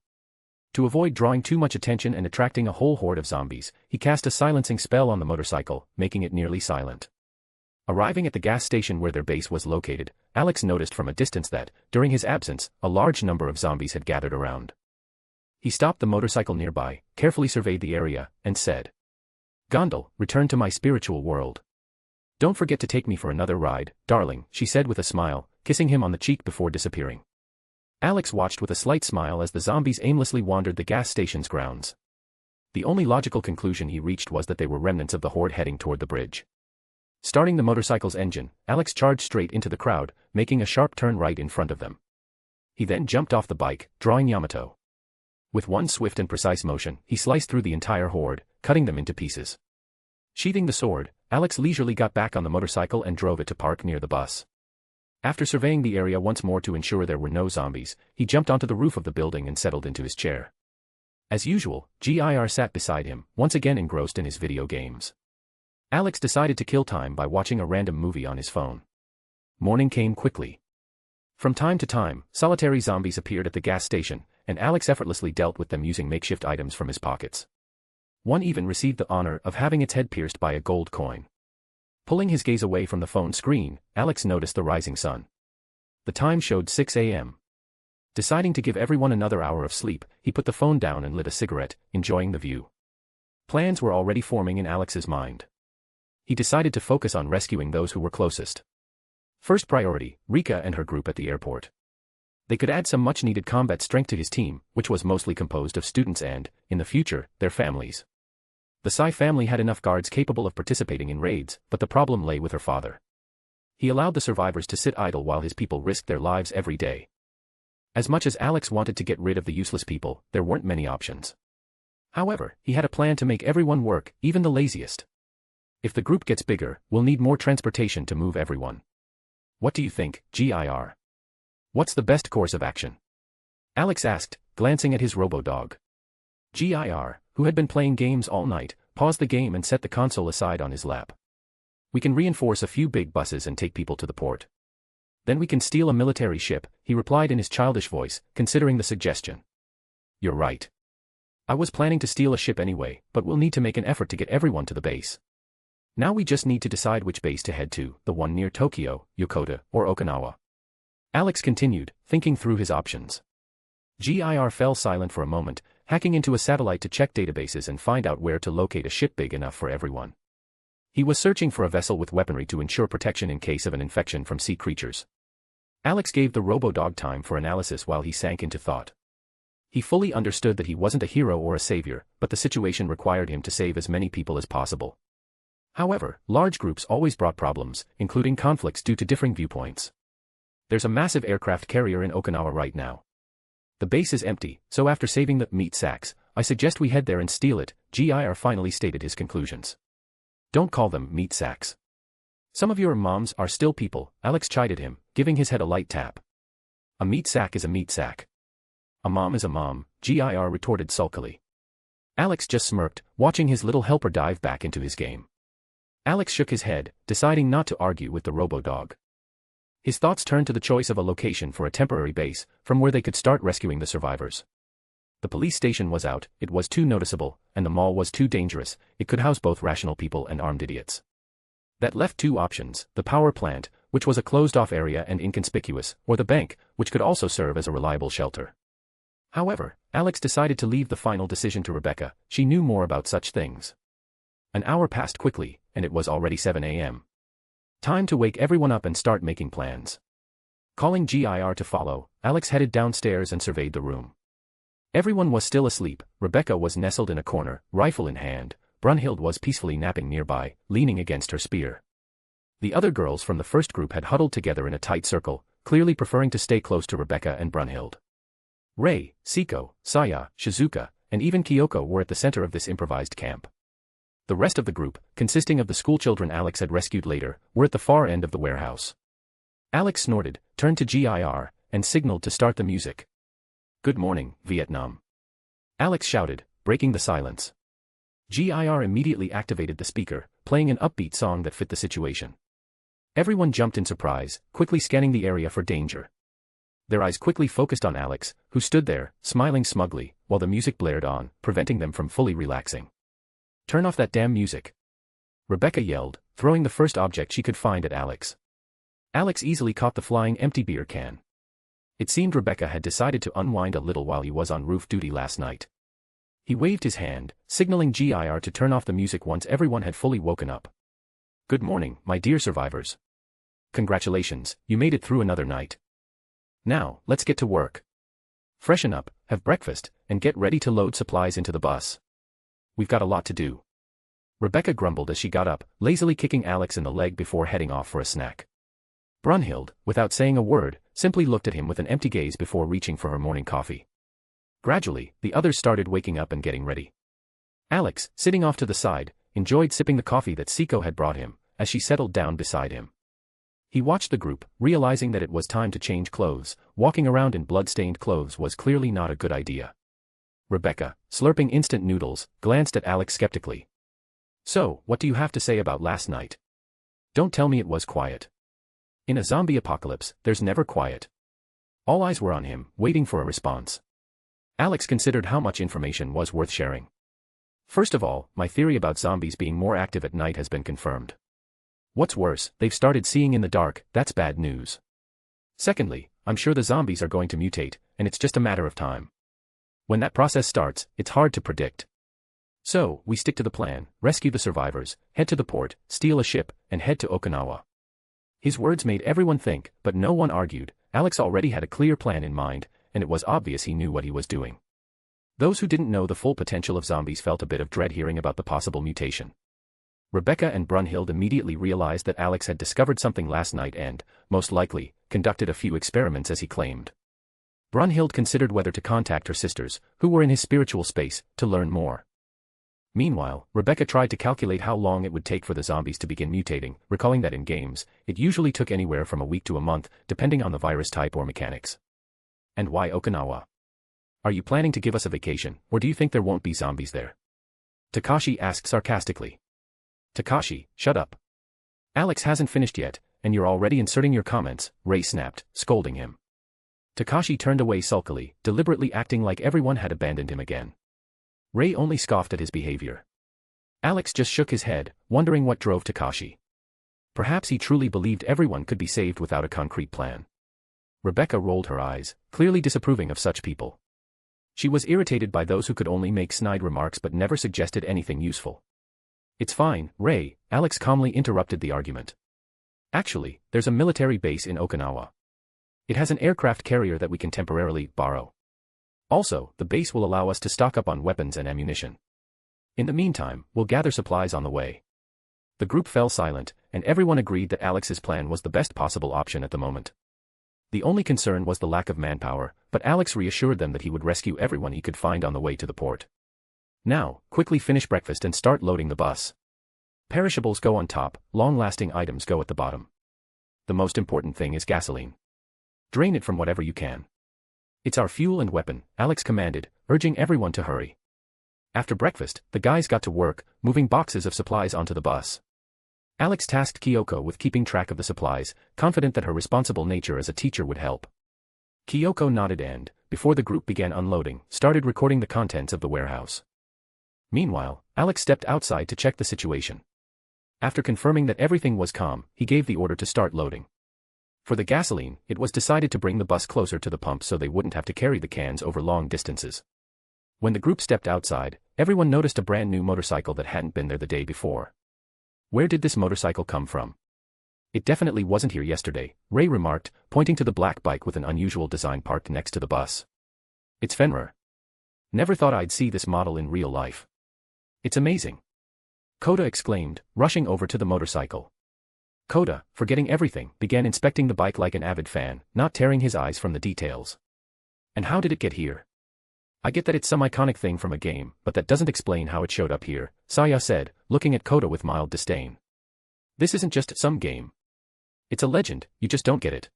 To avoid drawing too much attention and attracting a whole horde of zombies, he cast a silencing spell on the motorcycle, making it nearly silent. Arriving at the gas station where their base was located, Alex noticed from a distance that, during his absence, a large number of zombies had gathered around. He stopped the motorcycle nearby, carefully surveyed the area, and said, Gondal, return to my spiritual world. Don't forget to take me for another ride, darling, she said with a smile, kissing him on the cheek before disappearing. Alex watched with a slight smile as the zombies aimlessly wandered the gas station's grounds. The only logical conclusion he reached was that they were remnants of the horde heading toward the bridge. Starting the motorcycle's engine, Alex charged straight into the crowd, making a sharp turn right in front of them. He then jumped off the bike, drawing Yamato. With one swift and precise motion, he sliced through the entire horde, cutting them into pieces. Sheathing the sword, Alex leisurely got back on the motorcycle and drove it to park near the bus. After surveying the area once more to ensure there were no zombies, he jumped onto the roof of the building and settled into his chair. As usual, GIR sat beside him, once again engrossed in his video games. Alex decided to kill time by watching a random movie on his phone. Morning came quickly. From time to time, solitary zombies appeared at the gas station, and Alex effortlessly dealt with them using makeshift items from his pockets. One even received the honor of having its head pierced by a gold coin. Pulling his gaze away from the phone screen, Alex noticed the rising sun. The time showed 6 a.m. Deciding to give everyone another hour of sleep, he put the phone down and lit a cigarette, enjoying the view. Plans were already forming in Alex's mind. He decided to focus on rescuing those who were closest. First priority, Rika and her group at the airport. They could add some much-needed combat strength to his team, which was mostly composed of students and, in the future, their families. The Sai family had enough guards capable of participating in raids, but the problem lay with her father. He allowed the survivors to sit idle while his people risked their lives every day. As much as Alex wanted to get rid of the useless people, there weren't many options. However, he had a plan to make everyone work, even the laziest. If the group gets bigger, we'll need more transportation to move everyone. What do you think, GIR? What's the best course of action? Alex asked, glancing at his robo-dog. GIR, who had been playing games all night, paused the game and set the console aside on his lap. We can reinforce a few big buses and take people to the port. Then we can steal a military ship, he replied in his childish voice, considering the suggestion. You're right. I was planning to steal a ship anyway, but we'll need to make an effort to get everyone to the base. Now we just need to decide which base to head to, the one near Tokyo, Yokota, or Okinawa. Alex continued, thinking through his options. GIR fell silent for a moment, hacking into a satellite to check databases and find out where to locate a ship big enough for everyone. He was searching for a vessel with weaponry to ensure protection in case of an infection from sea creatures. Alex gave the robo-dog time for analysis while he sank into thought. He fully understood that he wasn't a hero or a savior, but the situation required him to save as many people as possible. However, large groups always brought problems, including conflicts due to differing viewpoints. There's a massive aircraft carrier in Okinawa right now. The base is empty, so after saving the meat sacks, I suggest we head there and steal it, GIR finally stated his conclusions. Don't call them meat sacks. Some of your moms are still people, Alex chided him, giving his head a light tap. A meat sack is a meat sack. A mom is a mom, GIR retorted sulkily. Alex just smirked, watching his little helper dive back into his game. Alex shook his head, deciding not to argue with the robo-dog. His thoughts turned to the choice of a location for a temporary base, from where they could start rescuing the survivors. The police station was out, it was too noticeable, and the mall was too dangerous, it could house both rational people and armed idiots. That left two options, the power plant, which was a closed-off area and inconspicuous, or the bank, which could also serve as a reliable shelter. However, Alex decided to leave the final decision to Rebecca, she knew more about such things. An hour passed quickly, and it was already 7 a.m. Time to wake everyone up and start making plans. Calling GIR to follow, Alex headed downstairs and surveyed the room. Everyone was still asleep, Rebecca was nestled in a corner, rifle in hand, Brunhild was peacefully napping nearby, leaning against her spear. The other girls from the first group had huddled together in a tight circle, clearly preferring to stay close to Rebecca and Brunhild. Rei, Siko, Saya, Shizuka, and even Kyoko were at the center of this improvised camp. The rest of the group, consisting of the schoolchildren Alex had rescued later, were at the far end of the warehouse. Alex snorted, turned to GIR, and signaled to start the music. Good morning, Vietnam. Alex shouted, breaking the silence. GIR immediately activated the speaker, playing an upbeat song that fit the situation. Everyone jumped in surprise, quickly scanning the area for danger. Their eyes quickly focused on Alex, who stood there, smiling smugly, while the music blared on, preventing them from fully relaxing. Turn off that damn music. Rebecca yelled, throwing the first object she could find at Alex. Alex easily caught the flying empty beer can. It seemed Rebecca had decided to unwind a little while he was on roof duty last night. He waved his hand, signaling GIR to turn off the music once everyone had fully woken up. Good morning, my dear survivors. Congratulations, you made it through another night. Now, let's get to work. Freshen up, have breakfast, and get ready to load supplies into the bus. We've got a lot to do. Rebecca grumbled as she got up, lazily kicking Alex in the leg before heading off for a snack. Brunhild, without saying a word, simply looked at him with an empty gaze before reaching for her morning coffee. Gradually, the others started waking up and getting ready. Alex, sitting off to the side, enjoyed sipping the coffee that Siko had brought him, as she settled down beside him. He watched the group, realizing that it was time to change clothes. Walking around in blood-stained clothes was clearly not a good idea. Rebecca, slurping instant noodles, glanced at Alex skeptically. So, what do you have to say about last night? Don't tell me it was quiet. In a zombie apocalypse, there's never quiet. All eyes were on him, waiting for a response. Alex considered how much information was worth sharing. First of all, my theory about zombies being more active at night has been confirmed. What's worse, they've started seeing in the dark, that's bad news. Secondly, I'm sure the zombies are going to mutate, and it's just a matter of time. When that process starts, it's hard to predict. So, we stick to the plan, rescue the survivors, head to the port, steal a ship, and head to Okinawa. His words made everyone think, but no one argued. Alex already had a clear plan in mind, and it was obvious he knew what he was doing. Those who didn't know the full potential of zombies felt a bit of dread hearing about the possible mutation. Rebecca and Brunhild immediately realized that Alex had discovered something last night and, most likely, conducted a few experiments as he claimed. Brunhild considered whether to contact her sisters, who were in his spiritual space, to learn more. Meanwhile, Rebecca tried to calculate how long it would take for the zombies to begin mutating, recalling that in games, it usually took anywhere from a week to a month, depending on the virus type or mechanics. And why Okinawa? Are you planning to give us a vacation, or do you think there won't be zombies there? Takashi asked sarcastically. Takashi, shut up. Alex hasn't finished yet, and you're already inserting your comments, Ray snapped, scolding him. Takashi turned away sulkily, deliberately acting like everyone had abandoned him again. Ray only scoffed at his behavior. Alex just shook his head, wondering what drove Takashi. Perhaps he truly believed everyone could be saved without a concrete plan. Rebecca rolled her eyes, clearly disapproving of such people. She was irritated by those who could only make snide remarks but never suggested anything useful. It's fine, Ray, Alex calmly interrupted the argument. Actually, there's a military base in Okinawa. It has an aircraft carrier that we can temporarily borrow. Also, the base will allow us to stock up on weapons and ammunition. In the meantime, we'll gather supplies on the way. The group fell silent, and everyone agreed that Alex's plan was the best possible option at the moment. The only concern was the lack of manpower, but Alex reassured them that he would rescue everyone he could find on the way to the port. Now, quickly finish breakfast and start loading the bus. Perishables go on top, long-lasting items go at the bottom. The most important thing is gasoline. Drain it from whatever you can. It's our fuel and weapon, Alex commanded, urging everyone to hurry. After breakfast, the guys got to work, moving boxes of supplies onto the bus. Alex tasked Kyoko with keeping track of the supplies, confident that her responsible nature as a teacher would help. Kyoko nodded and, before the group began unloading, started recording the contents of the warehouse. Meanwhile, Alex stepped outside to check the situation. After confirming that everything was calm, he gave the order to start loading. For the gasoline, it was decided to bring the bus closer to the pump so they wouldn't have to carry the cans over long distances. When the group stepped outside, everyone noticed a brand new motorcycle that hadn't been there the day before. Where did this motorcycle come from? It definitely wasn't here yesterday, Ray remarked, pointing to the black bike with an unusual design parked next to the bus. It's Fenrir. Never thought I'd see this model in real life. It's amazing. Koda exclaimed, rushing over to the motorcycle. Koda, forgetting everything, began inspecting the bike like an avid fan, not tearing his eyes from the details. And how did it get here? I get that it's some iconic thing from a game, but that doesn't explain how it showed up here, Saya said, looking at Koda with mild disdain. This isn't just some game. It's a legend, you just don't get it.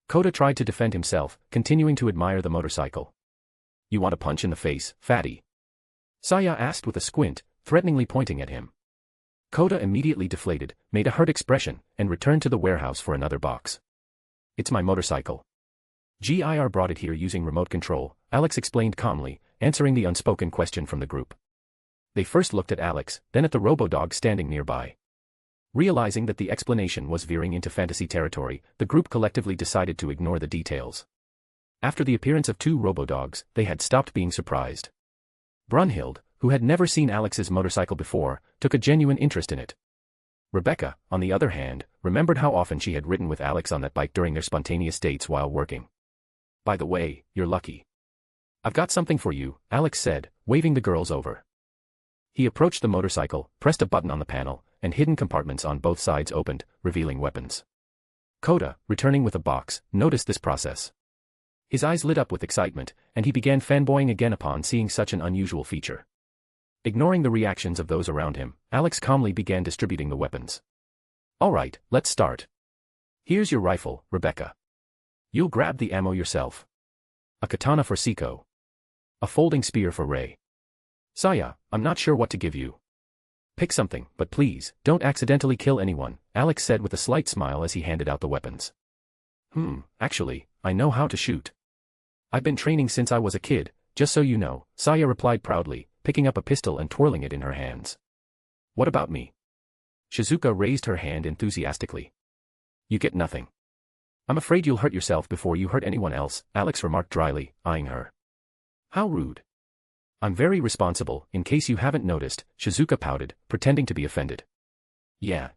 Koda tried to defend himself, continuing to admire the motorcycle. You want a punch in the face, fatty? Saya asked with a squint, threateningly pointing at him. Koda immediately deflated, made a hurt expression, and returned to the warehouse for another box. It's my motorcycle. GIR brought it here using remote control, Alex explained calmly, answering the unspoken question from the group. They first looked at Alex, then at the robo-dog standing nearby. Realizing that the explanation was veering into fantasy territory, the group collectively decided to ignore the details. After the appearance of two robo-dogs, they had stopped being surprised. Brunhild, who had never seen Alex's motorcycle before, took a genuine interest in it. Rebecca, on the other hand, remembered how often she had ridden with Alex on that bike during their spontaneous dates while working. By the way, you're lucky. I've got something for you, Alex said, waving the girls over. He approached the motorcycle, pressed a button on the panel, and hidden compartments on both sides opened, revealing weapons. Koda, returning with a box, noticed this process. His eyes lit up with excitement, and he began fanboying again upon seeing such an unusual feature. Ignoring the reactions of those around him, Alex calmly began distributing the weapons. All right, let's start. Here's your rifle, Rebecca. You'll grab the ammo yourself. A katana for Siko. A folding spear for Ray. Saya, I'm not sure what to give you. Pick something, but please, don't accidentally kill anyone, Alex said with a slight smile as he handed out the weapons. Actually, I know how to shoot. I've been training since I was a kid, just so you know, Saya replied proudly, picking up a pistol and twirling it in her hands. What about me? Shizuka raised her hand enthusiastically. You get nothing. I'm afraid you'll hurt yourself before you hurt anyone else, Alex remarked dryly, eyeing her. How rude. I'm very responsible, in case you haven't noticed, Shizuka pouted, pretending to be offended. Yeah.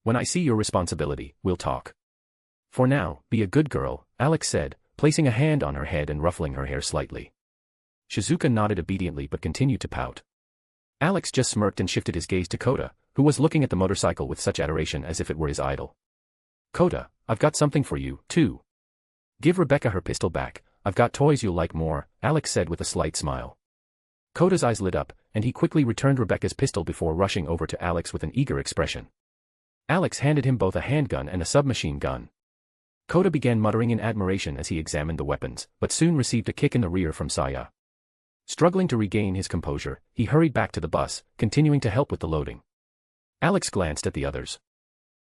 When I see your responsibility, we'll talk. For now, be a good girl, Alex said, placing a hand on her head and ruffling her hair slightly. Shizuka nodded obediently but continued to pout. Alex just smirked and shifted his gaze to Koda, who was looking at the motorcycle with such adoration as if it were his idol. Koda, I've got something for you, too. Give Rebecca her pistol back, I've got toys you'll like more, Alex said with a slight smile. Koda's eyes lit up, and he quickly returned Rebecca's pistol before rushing over to Alex with an eager expression. Alex handed him both a handgun and a submachine gun. Kota began muttering in admiration as he examined the weapons, but soon received a kick in the rear from Saya. Struggling to regain his composure, he hurried back to the bus, continuing to help with the loading. Alex glanced at the others.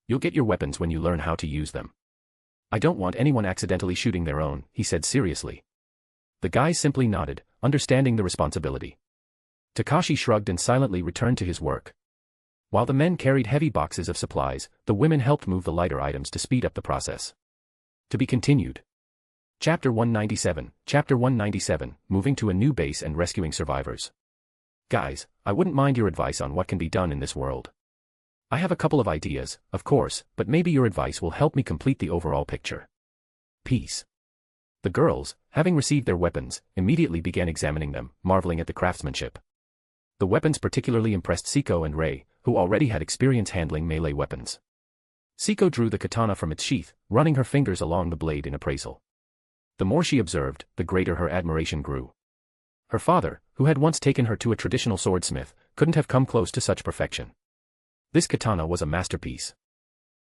"You'll get your weapons when you learn how to use them. I don't want anyone accidentally shooting their own," he said seriously. The guys simply nodded, understanding the responsibility. Takashi shrugged and silently returned to his work. While the men carried heavy boxes of supplies, the women helped move the lighter items to speed up the process. To be continued. Chapter 197, Chapter 197, Moving to a New Base and Rescuing Survivors. Guys, I wouldn't mind your advice on what can be done in this world. I have a couple of ideas, of course, but maybe your advice will help me complete the overall picture. Peace. The girls, having received their weapons, immediately began examining them, marveling at the craftsmanship. The weapons particularly impressed Siko and Rei, who already had experience handling melee weapons. Siko drew the katana from its sheath, running her fingers along the blade in appraisal. The more she observed, the greater her admiration grew. Her father, who had once taken her to a traditional swordsmith, couldn't have come close to such perfection. This katana was a masterpiece.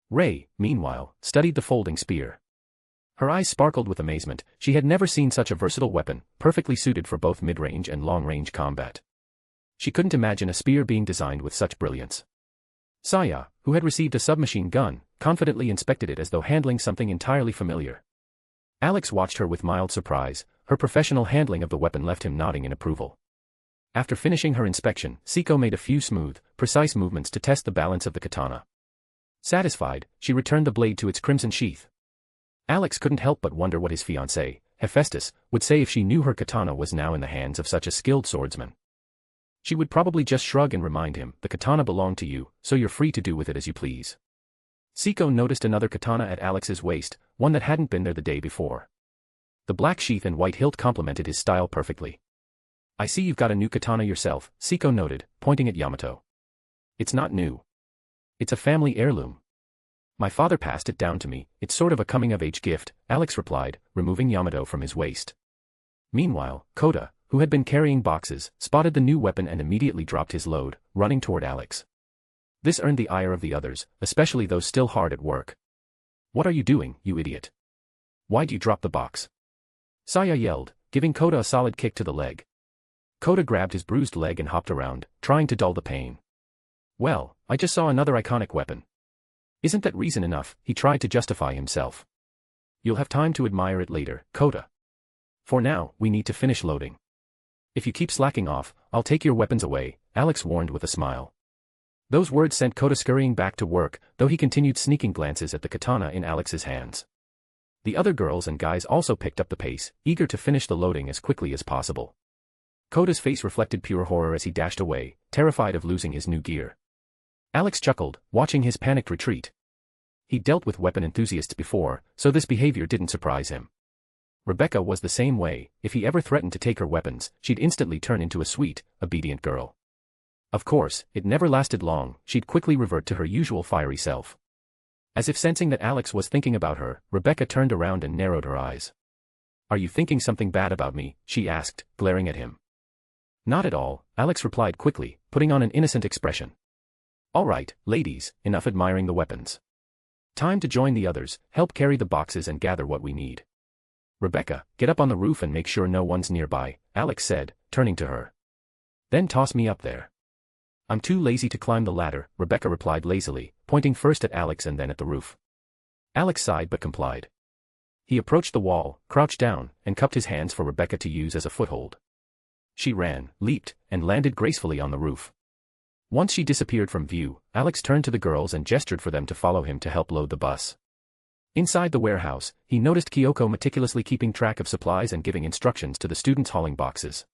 Rei, meanwhile, studied the folding spear. Her eyes sparkled with amazement. She had never seen such a versatile weapon, perfectly suited for both mid-range and long-range combat. She couldn't imagine a spear being designed with such brilliance. Saya, who had received a submachine gun, confidently inspected it as though handling something entirely familiar. Alex watched her with mild surprise. Her professional handling of the weapon left him nodding in approval. After finishing her inspection, Siko made a few smooth, precise movements to test the balance of the katana. Satisfied, she returned the blade to its crimson sheath. Alex couldn't help but wonder what his fiancé, Hephaestus, would say if she knew her katana was now in the hands of such a skilled swordsman. She would probably just shrug and remind him, "The katana belonged to you, so you're free to do with it as you please." Siko noticed another katana at Alex's waist, one that hadn't been there the day before. The black sheath and white hilt complemented his style perfectly. "I see you've got a new katana yourself," Siko noted, pointing at Yamato. "It's not new. It's a family heirloom. My father passed it down to me. It's sort of a coming-of-age gift," Alex replied, removing Yamato from his waist. Meanwhile, Kota, who had been carrying boxes, spotted the new weapon and immediately dropped his load, running toward Alex. This earned the ire of the others, especially those still hard at work. "What are you doing, you idiot? Why'd you drop the box?" Saya yelled, giving Kota a solid kick to the leg. Kota grabbed his bruised leg and hopped around, trying to dull the pain. "Well, I just saw another iconic weapon. Isn't that reason enough?" he tried to justify himself. "You'll have time to admire it later, Kota. For now, we need to finish loading. If you keep slacking off, I'll take your weapons away," Alex warned with a smile. Those words sent Kota scurrying back to work, though he continued sneaking glances at the katana in Alex's hands. The other girls and guys also picked up the pace, eager to finish the loading as quickly as possible. Kota's face reflected pure horror as he dashed away, terrified of losing his new gear. Alex chuckled, watching his panicked retreat. He'd dealt with weapon enthusiasts before, so this behavior didn't surprise him. Rebecca was the same way. If he ever threatened to take her weapons, she'd instantly turn into a sweet, obedient girl. Of course, it never lasted long. She'd quickly revert to her usual fiery self. As if sensing that Alex was thinking about her, Rebecca turned around and narrowed her eyes. "Are you thinking something bad about me?" she asked, glaring at him. "Not at all," Alex replied quickly, putting on an innocent expression. "All right, ladies, enough admiring the weapons. Time to join the others, help carry the boxes and gather what we need. Rebecca, get up on the roof and make sure no one's nearby," Alex said, turning to her. "Then toss me up there." "I'm too lazy to climb the ladder," Rebecca replied lazily, pointing first at Alex and then at the roof. Alex sighed but complied. He approached the wall, crouched down, and cupped his hands for Rebecca to use as a foothold. She ran, leaped, and landed gracefully on the roof. Once she disappeared from view, Alex turned to the girls and gestured for them to follow him to help load the bus. Inside the warehouse, he noticed Kyoko meticulously keeping track of supplies and giving instructions to the students hauling boxes.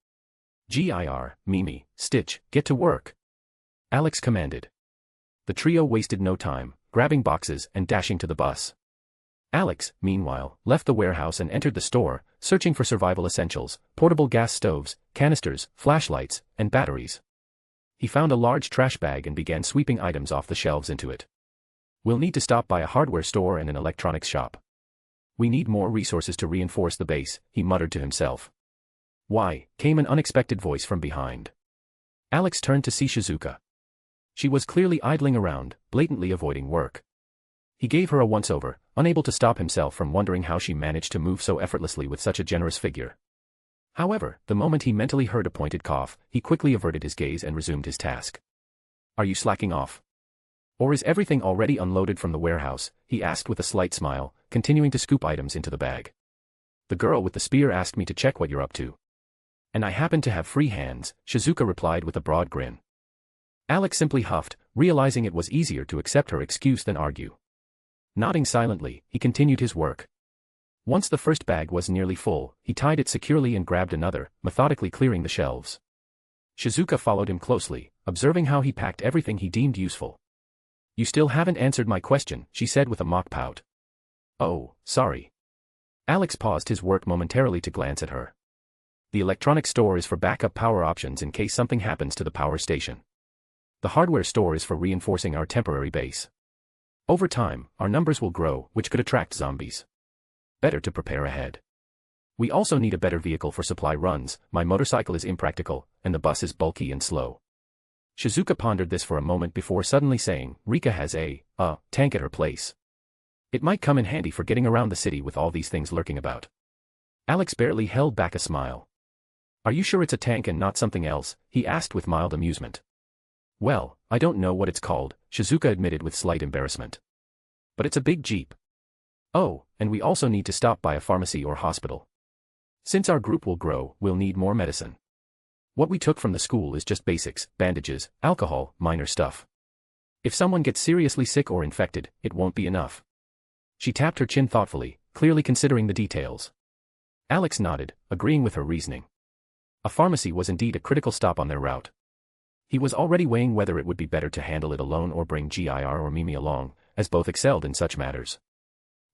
"Gir, Mimi, Stitch, get to work," Alex commanded. The trio wasted no time, grabbing boxes and dashing to the bus. Alex, meanwhile, left the warehouse and entered the store, searching for survival essentials, portable gas stoves, canisters, flashlights, and batteries. He found a large trash bag and began sweeping items off the shelves into it. "We'll need to stop by a hardware store and an electronics shop. We need more resources to reinforce the base," he muttered to himself. "Why?" came an unexpected voice from behind. Alex turned to see Shizuka. She was clearly idling around, blatantly avoiding work. He gave her a once-over, unable to stop himself from wondering how she managed to move so effortlessly with such a generous figure. However, the moment he mentally heard a pointed cough, he quickly averted his gaze and resumed his task. "Are you slacking off? Or is everything already unloaded from the warehouse?" he asked with a slight smile, continuing to scoop items into the bag. "The girl with the spear asked me to check what you're up to. And I happen to have free hands," Shizuka replied with a broad grin. Alex simply huffed, realizing it was easier to accept her excuse than argue. Nodding silently, he continued his work. Once the first bag was nearly full, he tied it securely and grabbed another, methodically clearing the shelves. Shizuka followed him closely, observing how he packed everything he deemed useful. "You still haven't answered my question," she said with a mock pout. "Oh, sorry." Alex paused his work momentarily to glance at her. "The electronics store is for backup power options in case something happens to the power station. The hardware store is for reinforcing our temporary base. Over time, our numbers will grow, which could attract zombies. Better to prepare ahead. We also need a better vehicle for supply runs. My motorcycle is impractical, and the bus is bulky and slow." Shizuka pondered this for a moment before suddenly saying, "Rika has a tank at her place. It might come in handy for getting around the city with all these things lurking about." Alex barely held back a smile. "Are you sure it's a tank and not something else?" he asked with mild amusement. "Well, I don't know what it's called," Shizuka admitted with slight embarrassment. "But it's a big jeep. Oh, and we also need to stop by a pharmacy or hospital. Since our group will grow, we'll need more medicine. What we took from the school is just basics, bandages, alcohol, minor stuff. If someone gets seriously sick or infected, it won't be enough." She tapped her chin thoughtfully, clearly considering the details. Alex nodded, agreeing with her reasoning. A pharmacy was indeed a critical stop on their route. He was already weighing whether it would be better to handle it alone or bring GIR or Mimi along, as both excelled in such matters.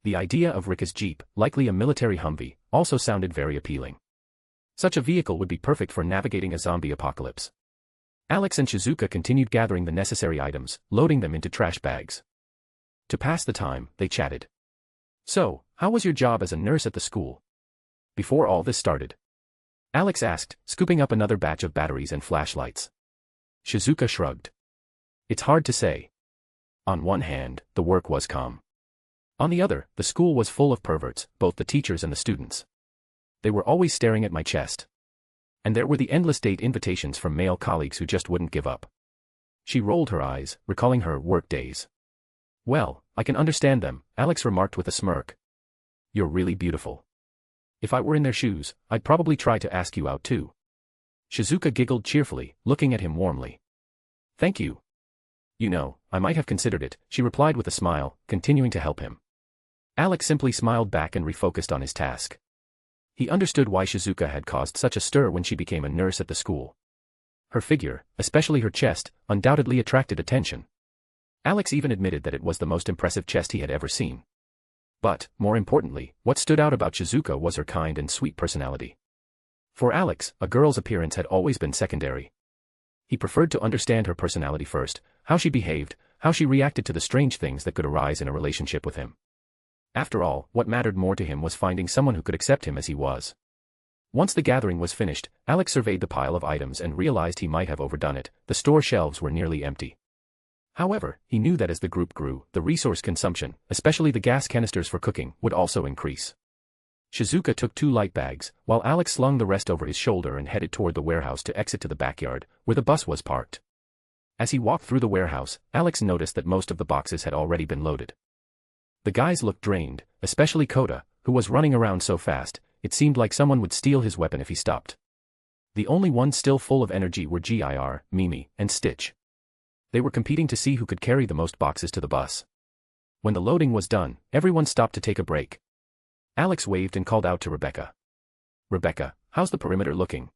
The idea of Rika's jeep, likely a military Humvee, also sounded very appealing. Such a vehicle would be perfect for navigating a zombie apocalypse. Alex and Shizuka continued gathering the necessary items, loading them into trash bags. To pass the time, they chatted. "So, how was your job as a nurse at the school? Before all this started?" Alex asked, scooping up another batch of batteries and flashlights. Shizuka shrugged. "It's hard to say. On one hand, the work was calm. On the other, the school was full of perverts, both the teachers and the students. They were always staring at my chest. And there were the endless date invitations from male colleagues who just wouldn't give up." She rolled her eyes, recalling her work days. "Well, I can understand them," Alex remarked with a smirk. "You're really beautiful. If I were in their shoes, I'd probably try to ask you out too." Shizuka giggled cheerfully, looking at him warmly. "Thank you. You know, I might have considered it," she replied with a smile, continuing to help him. Alex simply smiled back and refocused on his task. He understood why Shizuka had caused such a stir when she became a nurse at the school. Her figure, especially her chest, undoubtedly attracted attention. Alex even admitted that it was the most impressive chest he had ever seen. But, more importantly, what stood out about Shizuka was her kind and sweet personality. For Alex, a girl's appearance had always been secondary. He preferred to understand her personality first, how she behaved, how she reacted to the strange things that could arise in a relationship with him. After all, what mattered more to him was finding someone who could accept him as he was. Once the gathering was finished, Alex surveyed the pile of items and realized he might have overdone it. The store shelves were nearly empty. However, he knew that as the group grew, the resource consumption, especially the gas canisters for cooking, would also increase. Shizuka took 2 light bags, while Alex slung the rest over his shoulder and headed toward the warehouse to exit to the backyard, where the bus was parked. As he walked through the warehouse, Alex noticed that most of the boxes had already been loaded. The guys looked drained, especially Kota, who was running around so fast, it seemed like someone would steal his weapon if he stopped. The only ones still full of energy were GIR, Mimi, and Stitch. They were competing to see who could carry the most boxes to the bus. When the loading was done, everyone stopped to take a break. Alex waved and called out to Rebecca. "Rebecca, how's the perimeter looking?"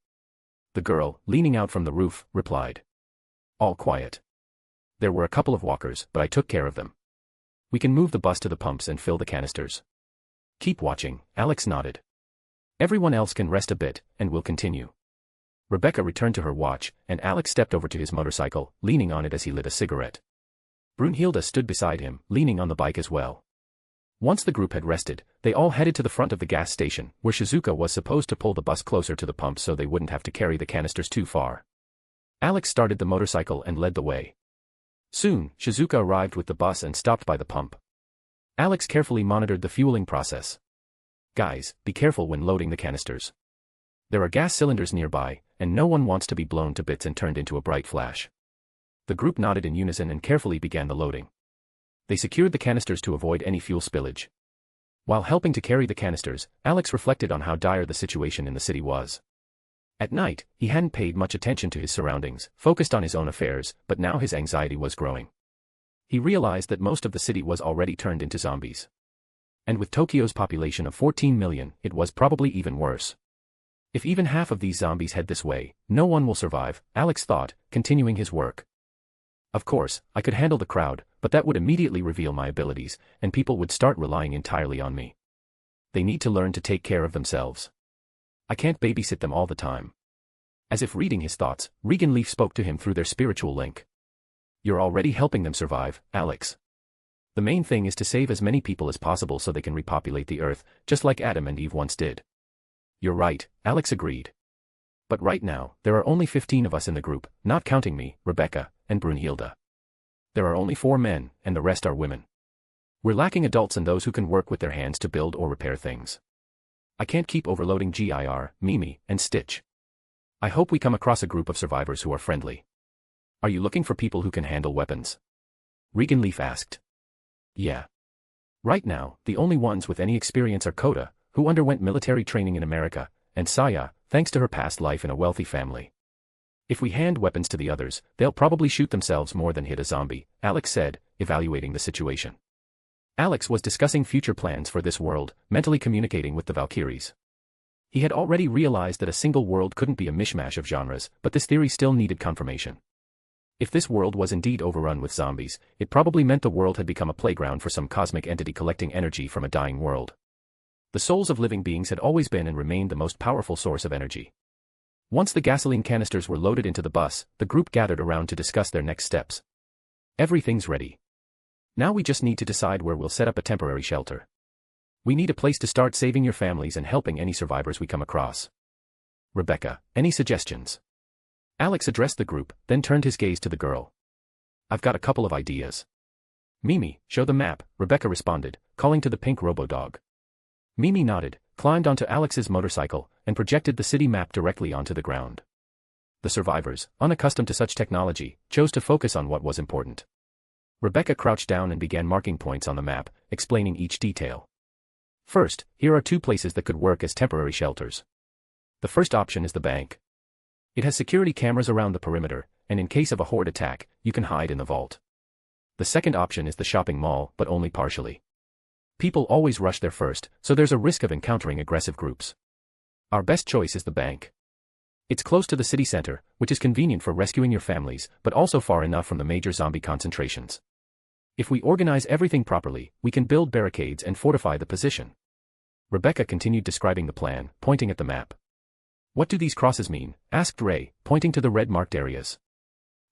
The girl, leaning out from the roof, replied. "All quiet. There were a couple of walkers, but I took care of them. We can move the bus to the pumps and fill the canisters." "Keep watching," Alex nodded. "Everyone else can rest a bit, and we'll continue." Rebecca returned to her watch, and Alex stepped over to his motorcycle, leaning on it as he lit a cigarette. Brunhilde stood beside him, leaning on the bike as well. Once the group had rested, they all headed to the front of the gas station, where Shizuka was supposed to pull the bus closer to the pump so they wouldn't have to carry the canisters too far. Alex started the motorcycle and led the way. Soon, Shizuka arrived with the bus and stopped by the pump. Alex carefully monitored the fueling process. Guys, be careful when loading the canisters. There are gas cylinders nearby, and no one wants to be blown to bits and turned into a bright flash. The group nodded in unison and carefully began the loading. They secured the canisters to avoid any fuel spillage. While helping to carry the canisters, Alex reflected on how dire the situation in the city was. At night, he hadn't paid much attention to his surroundings, focused on his own affairs, but now his anxiety was growing. He realized that most of the city was already turned into zombies. And with Tokyo's population of 14 million, it was probably even worse. If even half of these zombies head this way, no one will survive, Alex thought, continuing his work. Of course, I could handle the crowd, but that would immediately reveal my abilities, and people would start relying entirely on me. They need to learn to take care of themselves. I can't babysit them all the time. As if reading his thoughts, Regan Leaf spoke to him through their spiritual link. You're already helping them survive, Alex. The main thing is to save as many people as possible so they can repopulate the Earth, just like Adam and Eve once did. You're right, Alex agreed. But right now, there are only 15 of us in the group, not counting me, Rebecca, and Brunhilde. There are only 4 men, and the rest are women. We're lacking adults and those who can work with their hands to build or repair things. I can't keep overloading Gir, Mimi, and Stitch. I hope we come across a group of survivors who are friendly. Are you looking for people who can handle weapons? Regan Leaf asked. Yeah. Right now, the only ones with any experience are Koda, who underwent military training in America, and Saya, thanks to her past life in a wealthy family. If we hand weapons to the others, they'll probably shoot themselves more than hit a zombie, Alex said, evaluating the situation. Alex was discussing future plans for this world, mentally communicating with the Valkyries. He had already realized that a single world couldn't be a mishmash of genres, but this theory still needed confirmation. If this world was indeed overrun with zombies, it probably meant the world had become a playground for some cosmic entity collecting energy from a dying world. The souls of living beings had always been and remained the most powerful source of energy. Once the gasoline canisters were loaded into the bus, the group gathered around to discuss their next steps. Everything's ready. Now we just need to decide where we'll set up a temporary shelter. We need a place to start saving your families and helping any survivors we come across. Rebecca, any suggestions? Alex addressed the group, then turned his gaze to the girl. I've got a couple of ideas. Mimi, show the map, Rebecca responded, calling to the pink robo-dog. Mimi nodded, climbed onto Alex's motorcycle, and projected the city map directly onto the ground. The survivors, unaccustomed to such technology, chose to focus on what was important. Rebecca crouched down and began marking points on the map, explaining each detail. First, here are 2 places that could work as temporary shelters. The first option is the bank. It has security cameras around the perimeter, and in case of a horde attack, you can hide in the vault. The second option is the shopping mall, but only partially. People always rush there first, so there's a risk of encountering aggressive groups. Our best choice is the bank. It's close to the city center, which is convenient for rescuing your families, but also far enough from the major zombie concentrations. If we organize everything properly, we can build barricades and fortify the position. Rebecca continued describing the plan, pointing at the map. What do these crosses mean? Asked Ray, pointing to the red-marked areas.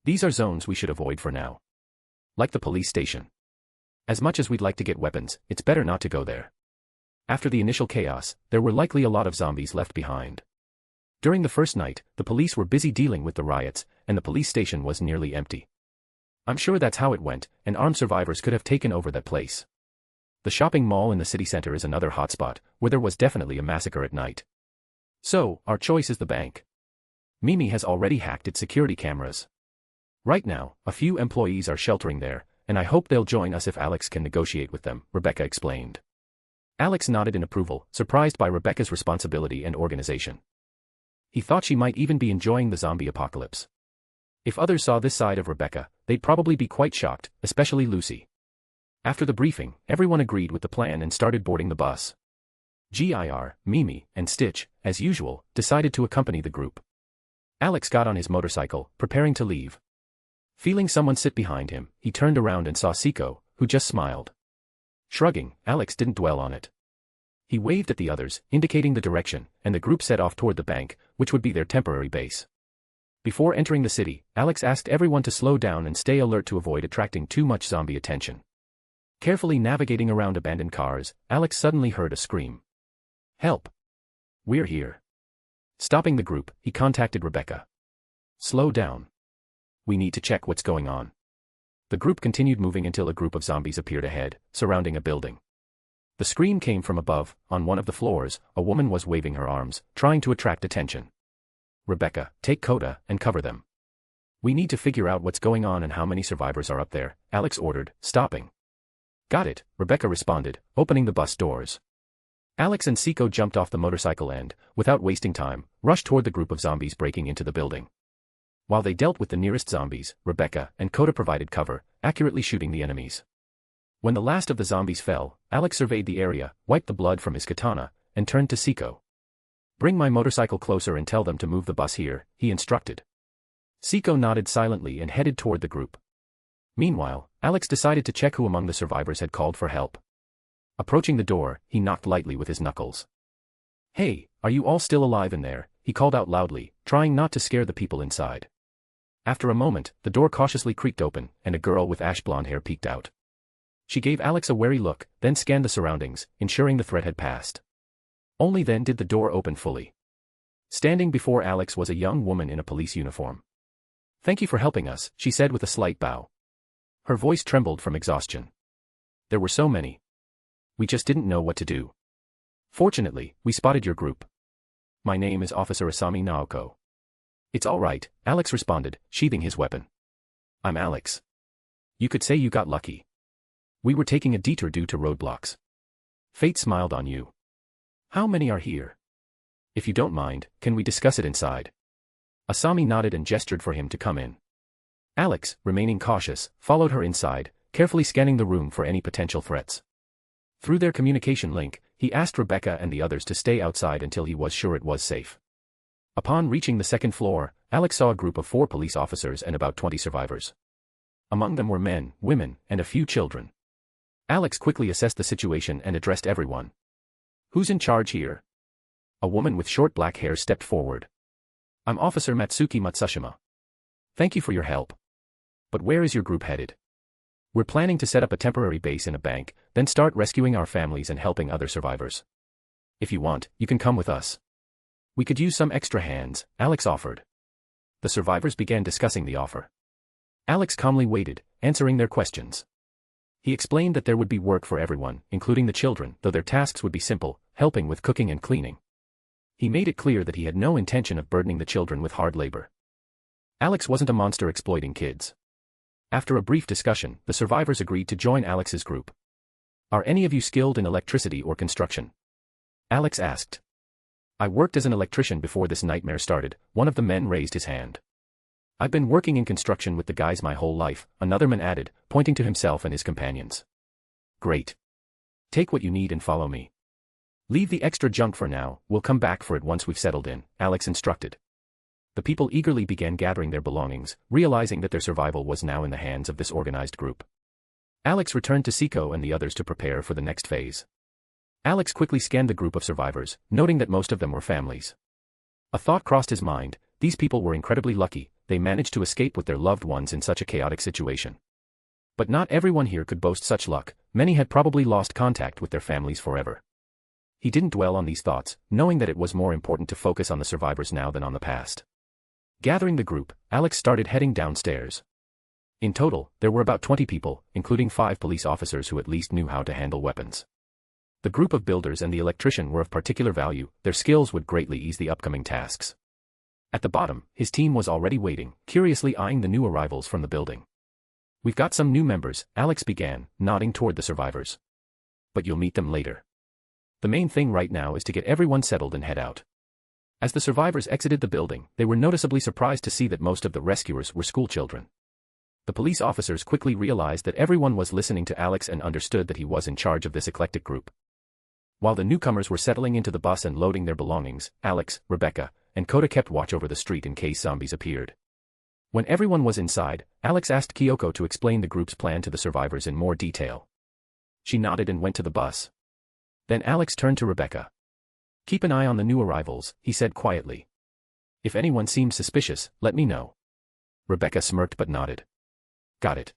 These are zones we should avoid for now. Like the police station. As much as we'd like to get weapons, it's better not to go there. After the initial chaos, there were likely a lot of zombies left behind. During the first night, the police were busy dealing with the riots, and the police station was nearly empty. I'm sure that's how it went, and armed survivors could have taken over that place. The shopping mall in the city center is another hotspot, where there was definitely a massacre at night. So, our choice is the bank. Mimi has already hacked its security cameras. Right now, a few employees are sheltering there, and I hope they'll join us if Alex can negotiate with them, Rebecca explained. Alex nodded in approval, surprised by Rebecca's responsibility and organization. He thought she might even be enjoying the zombie apocalypse. If others saw this side of Rebecca, they'd probably be quite shocked, especially Lucy. After the briefing, everyone agreed with the plan and started boarding the bus. Gir, Mimi, and Stitch, as usual, decided to accompany the group. Alex got on his motorcycle, preparing to leave. Feeling someone sit behind him, he turned around and saw Siko, who just smiled. Shrugging, Alex didn't dwell on it. He waved at the others, indicating the direction, and the group set off toward the bank, which would be their temporary base. Before entering the city, Alex asked everyone to slow down and stay alert to avoid attracting too much zombie attention. Carefully navigating around abandoned cars, Alex suddenly heard a scream. Help! We're here. Stopping the group, he contacted Rebecca. Slow down. We need to check what's going on. The group continued moving until a group of zombies appeared ahead, surrounding a building. The scream came from above. On one of the floors, a woman was waving her arms, trying to attract attention. Rebecca, take Coda and cover them. We need to figure out what's going on and how many survivors are up there, Alex ordered, stopping. Got it, Rebecca responded, opening the bus doors. Alex and Seiko jumped off the motorcycle and, without wasting time, rushed toward the group of zombies breaking into the building. While they dealt with the nearest zombies, Rebecca and Coda provided cover, accurately shooting the enemies. When the last of the zombies fell, Alex surveyed the area, wiped the blood from his katana, and turned to Seiko. Bring my motorcycle closer and tell them to move the bus here, he instructed. Seiko nodded silently and headed toward the group. Meanwhile, Alex decided to check who among the survivors had called for help. Approaching the door, he knocked lightly with his knuckles. Hey, are you all still alive in there? He called out loudly, trying not to scare the people inside. After a moment, the door cautiously creaked open, and a girl with ash blonde hair peeked out. She gave Alex a wary look, then scanned the surroundings, ensuring the threat had passed. Only then did the door open fully. Standing before Alex was a young woman in a police uniform. Thank you for helping us, she said with a slight bow. Her voice trembled from exhaustion. There were so many. We just didn't know what to do. Fortunately, we spotted your group. My name is Officer Asami Naoko. It's all right, Alex responded, sheathing his weapon. I'm Alex. You could say you got lucky. We were taking a detour due to roadblocks. Fate smiled on you. How many are here? If you don't mind, can we discuss it inside? Asami nodded and gestured for him to come in. Alex, remaining cautious, followed her inside, carefully scanning the room for any potential threats. Through their communication link, he asked Rebecca and the others to stay outside until he was sure it was safe. Upon reaching the second floor, Alex saw a group of 4 police officers and about 20 survivors. Among them were men, women, and a few children. Alex quickly assessed the situation and addressed everyone. Who's in charge here? A woman with short black hair stepped forward. I'm Officer Matsuki Matsushima. Thank you for your help. But where is your group headed? We're planning to set up a temporary base in a bank, then start rescuing our families and helping other survivors. If you want, you can come with us. We could use some extra hands, Alex offered. The survivors began discussing the offer. Alex calmly waited, answering their questions. He explained that there would be work for everyone, including the children, though their tasks would be simple, helping with cooking and cleaning. He made it clear that he had no intention of burdening the children with hard labor. Alex wasn't a monster exploiting kids. After a brief discussion, the survivors agreed to join Alex's group. Are any of you skilled in electricity or construction? Alex asked. I worked as an electrician before this nightmare started, one of the men raised his hand. I've been working in construction with the guys my whole life, another man added, pointing to himself and his companions. Great. Take what you need and follow me. Leave the extra junk for now, we'll come back for it once we've settled in, Alex instructed. The people eagerly began gathering their belongings, realizing that their survival was now in the hands of this organized group. Alex returned to Seiko and the others to prepare for the next phase. Alex quickly scanned the group of survivors, noting that most of them were families. A thought crossed his mind, these people were incredibly lucky, they managed to escape with their loved ones in such a chaotic situation. But not everyone here could boast such luck, many had probably lost contact with their families forever. He didn't dwell on these thoughts, knowing that it was more important to focus on the survivors now than on the past. Gathering the group, Alex started heading downstairs. In total, there were about 20 people, including 5 police officers who at least knew how to handle weapons. The group of builders and the electrician were of particular value, their skills would greatly ease the upcoming tasks. At the bottom, his team was already waiting, curiously eyeing the new arrivals from the building. We've got some new members, Alex began, nodding toward the survivors. But you'll meet them later. The main thing right now is to get everyone settled and head out. As the survivors exited the building, they were noticeably surprised to see that most of the rescuers were schoolchildren. The police officers quickly realized that everyone was listening to Alex and understood that he was in charge of this eclectic group. While the newcomers were settling into the bus and loading their belongings, Alex, Rebecca, and Coda kept watch over the street in case zombies appeared. When everyone was inside, Alex asked Kyoko to explain the group's plan to the survivors in more detail. She nodded and went to the bus. Then Alex turned to Rebecca. Keep an eye on the new arrivals, he said quietly. If anyone seems suspicious, let me know. Rebecca smirked but nodded. Got it.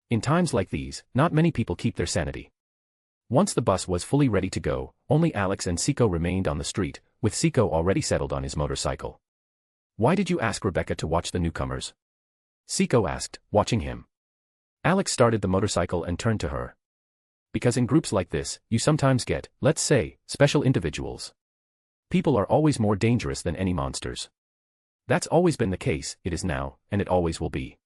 In times like these, not many people keep their sanity. Once the bus was fully ready to go, only Alex and Seiko remained on the street, with Seiko already settled on his motorcycle. Why did you ask Rebecca to watch the newcomers? Seiko asked, watching him. Alex started the motorcycle and turned to her. Because in groups like this, you sometimes get, let's say, special individuals. People are always more dangerous than any monsters. That's always been the case, it is now, and it always will be.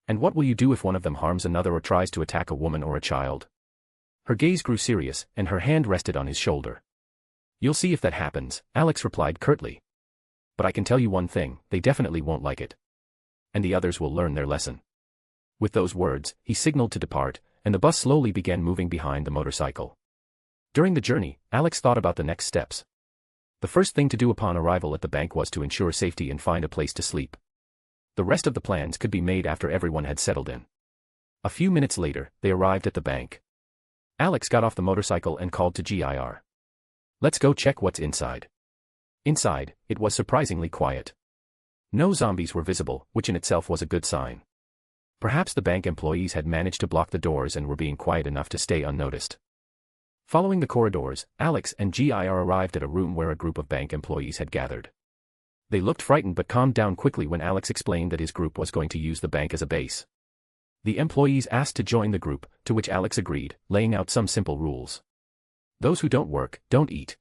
And what will you do if one of them harms another or tries to attack a woman or a child? Her gaze grew serious, and her hand rested on his shoulder. You'll see if that happens, Alex replied curtly. But I can tell you one thing, they definitely won't like it. And the others will learn their lesson. With those words, he signaled to depart, and the bus slowly began moving behind the motorcycle. During the journey, Alex thought about the next steps. The first thing to do upon arrival at the bank was to ensure safety and find a place to sleep. The rest of the plans could be made after everyone had settled in. A few minutes later, they arrived at the bank. Alex got off the motorcycle and called to GIR. Let's go check what's inside. Inside, it was surprisingly quiet. No zombies were visible, which in itself was a good sign. Perhaps the bank employees had managed to block the doors and were being quiet enough to stay unnoticed. Following the corridors, Alex and GIR arrived at a room where a group of bank employees had gathered. They looked frightened but calmed down quickly when Alex explained that his group was going to use the bank as a base. The employees asked to join the group, to which Alex agreed, laying out some simple rules. Those who don't work, don't eat.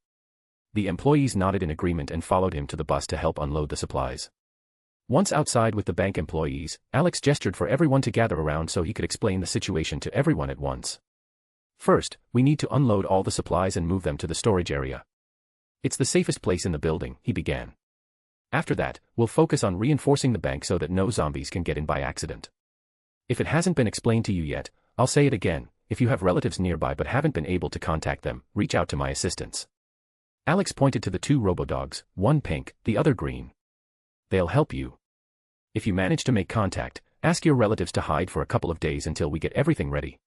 The employees nodded in agreement and followed him to the bus to help unload the supplies. Once outside with the bank employees, Alex gestured for everyone to gather around so he could explain the situation to everyone at once. First, we need to unload all the supplies and move them to the storage area. It's the safest place in the building, he began. After that, we'll focus on reinforcing the bank so that no zombies can get in by accident. If it hasn't been explained to you yet, I'll say it again, if you have relatives nearby but haven't been able to contact them, reach out to my assistants. Alex pointed to the two robo-dogs, one pink, the other green. They'll help you. If you manage to make contact, ask your relatives to hide for a couple of days until we get everything ready.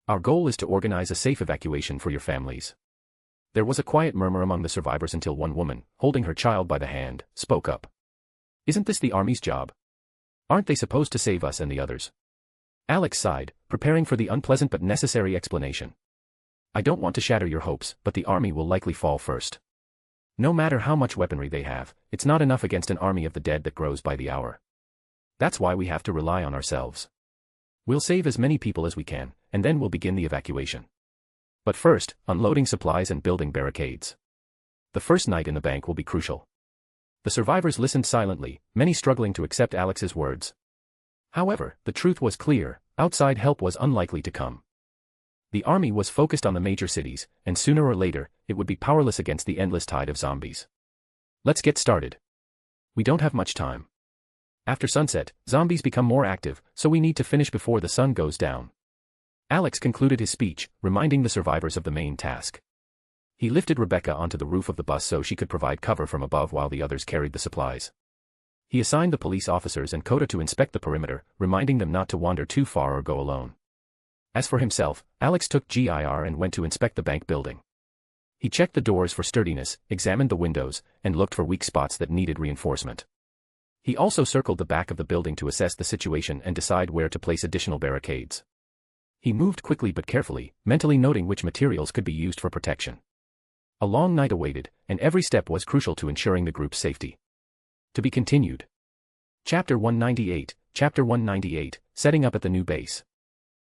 Our goal is to organize a safe evacuation for your families. There was a quiet murmur among the survivors until one woman, holding her child by the hand, spoke up. Isn't this the army's job? Aren't they supposed to save us and the others? Alex sighed, preparing for the unpleasant but necessary explanation. I don't want to shatter your hopes, but the army will likely fall first. No matter how much weaponry they have, it's not enough against an army of the dead that grows by the hour. That's why we have to rely on ourselves. We'll save as many people as we can, and then we'll begin the evacuation. But first, unloading supplies and building barricades. The first night in the bank will be crucial. The survivors listened silently, many struggling to accept Alex's words. However, the truth was clear, outside help was unlikely to come. The army was focused on the major cities, and sooner or later, it would be powerless against the endless tide of zombies. Let's get started. We don't have much time. After sunset, zombies become more active, so we need to finish before the sun goes down. Alex concluded his speech, reminding the survivors of the main task. He lifted Rebecca onto the roof of the bus so she could provide cover from above while the others carried the supplies. He assigned the police officers and Coda to inspect the perimeter, reminding them not to wander too far or go alone. As for himself, Alex took GIR and went to inspect the bank building. He checked the doors for sturdiness, examined the windows, and looked for weak spots that needed reinforcement. He also circled the back of the building to assess the situation and decide where to place additional barricades. He moved quickly but carefully, mentally noting which materials could be used for protection. A long night awaited, and every step was crucial to ensuring the group's safety. To be continued. Chapter 198, Setting up at the new base.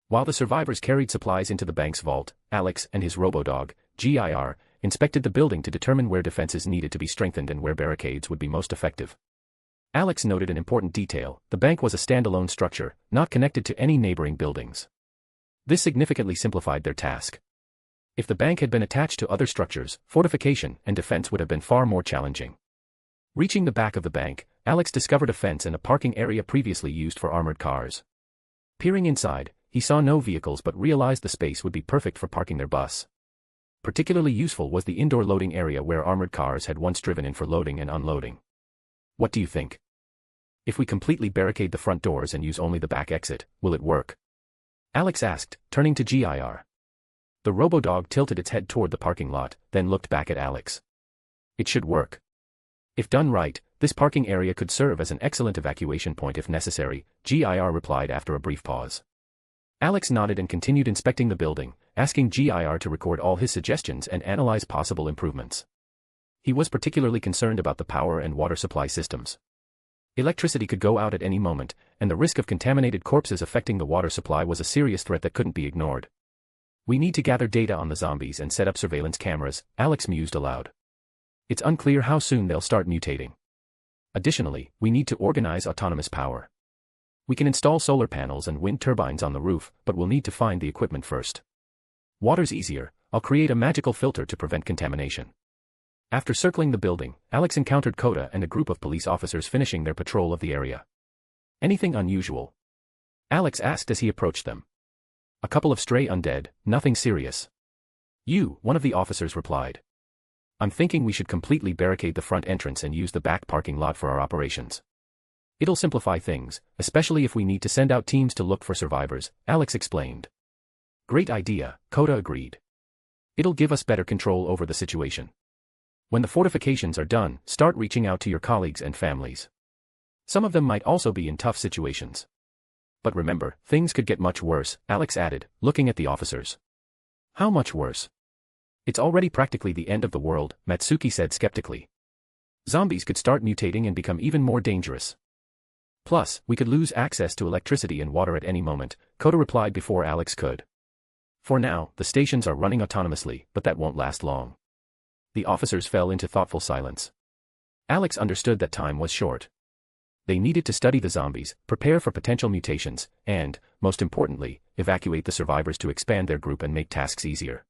While the survivors carried supplies into the bank's vault, Alex and his robo-dog, GIR, inspected the building to determine where defenses needed to be strengthened and where barricades would be most effective. Alex noted an important detail: the bank was a standalone structure, not connected to any neighboring buildings. This significantly simplified their task. If the bank had been attached to other structures, fortification and defense would have been far more challenging. Reaching the back of the bank, Alex discovered a fence and a parking area previously used for armored cars. Peering inside, he saw no vehicles but realized the space would be perfect for parking their bus. Particularly useful was the indoor loading area where armored cars had once driven in for loading and unloading. What do you think? If we completely barricade the front doors and use only the back exit, will it work? Alex asked, turning to GIR. The robo-dog tilted its head toward the parking lot, then looked back at Alex. It should work. If done right, this parking area could serve as an excellent evacuation point if necessary, GIR replied after a brief pause. Alex nodded and continued inspecting the building, asking GIR to record all his suggestions and analyze possible improvements. He was particularly concerned about the power and water supply systems. Electricity could go out at any moment, and the risk of contaminated corpses affecting the water supply was a serious threat that couldn't be ignored. We need to gather data on the zombies and set up surveillance cameras, Alex mused aloud. It's unclear how soon they'll start mutating. Additionally, we need to organize autonomous power. We can install solar panels and wind turbines on the roof, but we'll need to find the equipment first. Water's easier. I'll create a magical filter to prevent contamination. After circling the building, Alex encountered Coda and a group of police officers finishing their patrol of the area. Anything unusual? Alex asked as he approached them. A couple of stray undead, nothing serious. One of the officers replied. I'm thinking we should completely barricade the front entrance and use the back parking lot for our operations. It'll simplify things, especially if we need to send out teams to look for survivors, Alex explained. Great idea, Coda agreed. It'll give us better control over the situation. When the fortifications are done, start reaching out to your colleagues and families. Some of them might also be in tough situations. But remember, things could get much worse, Alex added, looking at the officers. How much worse? It's already practically the end of the world, Matsuki said skeptically. Zombies could start mutating and become even more dangerous. Plus, we could lose access to electricity and water at any moment, Coda replied before Alex could. For now, the stations are running autonomously, but that won't last long. The officers fell into thoughtful silence. Alex understood that time was short. They needed to study the zombies, prepare for potential mutations, and, most importantly, evacuate the survivors to expand their group and make tasks easier.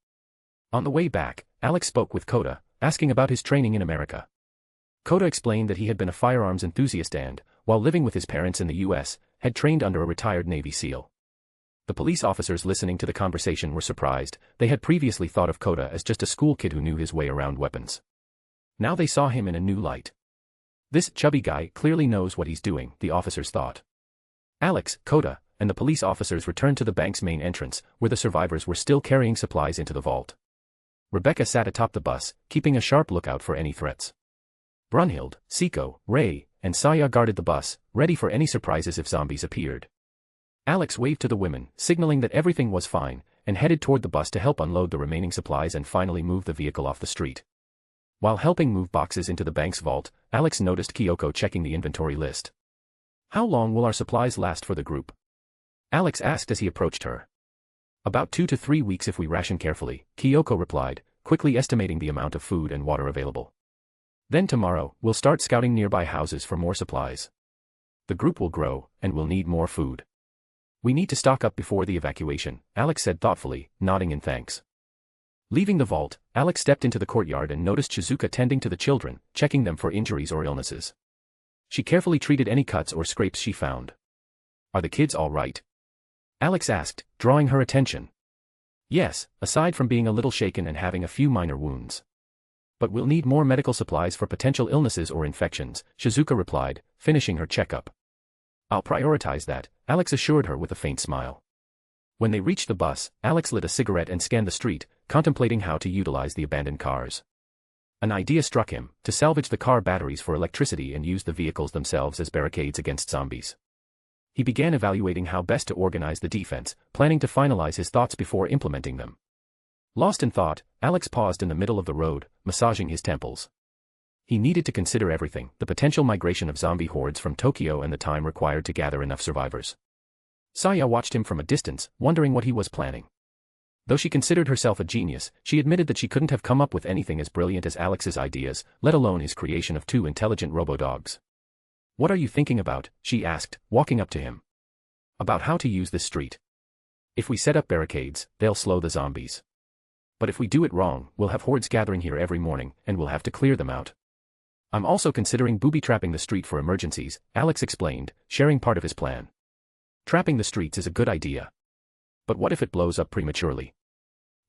On the way back, Alex spoke with Coda, asking about his training in America. Coda explained that he had been a firearms enthusiast and, while living with his parents in the U.S., had trained under a retired Navy SEAL. The police officers listening to the conversation were surprised. They had previously thought of Coda as just a school kid who knew his way around weapons. Now they saw him in a new light. This chubby guy clearly knows what he's doing, the officers thought. Alex, Coda, and the police officers returned to the bank's main entrance, where the survivors were still carrying supplies into the vault. Rebecca sat atop the bus, keeping a sharp lookout for any threats. Brunhild, Siko, Ray, and Saya guarded the bus, ready for any surprises if zombies appeared. Alex waved to the women, signaling that everything was fine, and headed toward the bus to help unload the remaining supplies and finally move the vehicle off the street. While helping move boxes into the bank's vault, Alex noticed Kyoko checking the inventory list. How long will our supplies last for the group? Alex asked as he approached her. About 2 to 3 weeks if we ration carefully, Kyoko replied, quickly estimating the amount of food and water available. Then tomorrow, we'll start scouting nearby houses for more supplies. The group will grow, and we'll need more food. We need to stock up before the evacuation, Alex said thoughtfully, nodding in thanks. Leaving the vault, Alex stepped into the courtyard and noticed Shizuka tending to the children, checking them for injuries or illnesses. She carefully treated any cuts or scrapes she found. Are the kids all right? Alex asked, drawing her attention. Yes, aside from being a little shaken and having a few minor wounds. But we'll need more medical supplies for potential illnesses or infections, Shizuka replied, finishing her checkup. I'll prioritize that, Alex assured her with a faint smile. When they reached the bus, Alex lit a cigarette and scanned the street, contemplating how to utilize the abandoned cars. An idea struck him, to salvage the car batteries for electricity and use the vehicles themselves as barricades against zombies. He began evaluating how best to organize the defense, planning to finalize his thoughts before implementing them. Lost in thought, Alex paused in the middle of the road, massaging his temples. He needed to consider everything, the potential migration of zombie hordes from Tokyo and the time required to gather enough survivors. Saya watched him from a distance, wondering what he was planning. Though she considered herself a genius, she admitted that she couldn't have come up with anything as brilliant as Alex's ideas, let alone his creation of 2 intelligent robo-dogs. What are you thinking about? She asked, walking up to him. About how to use this street. If we set up barricades, they'll slow the zombies. But if we do it wrong, we'll have hordes gathering here every morning, and we'll have to clear them out. I'm also considering booby-trapping the street for emergencies, Alex explained, sharing part of his plan. Trapping the streets is a good idea. But what if it blows up prematurely?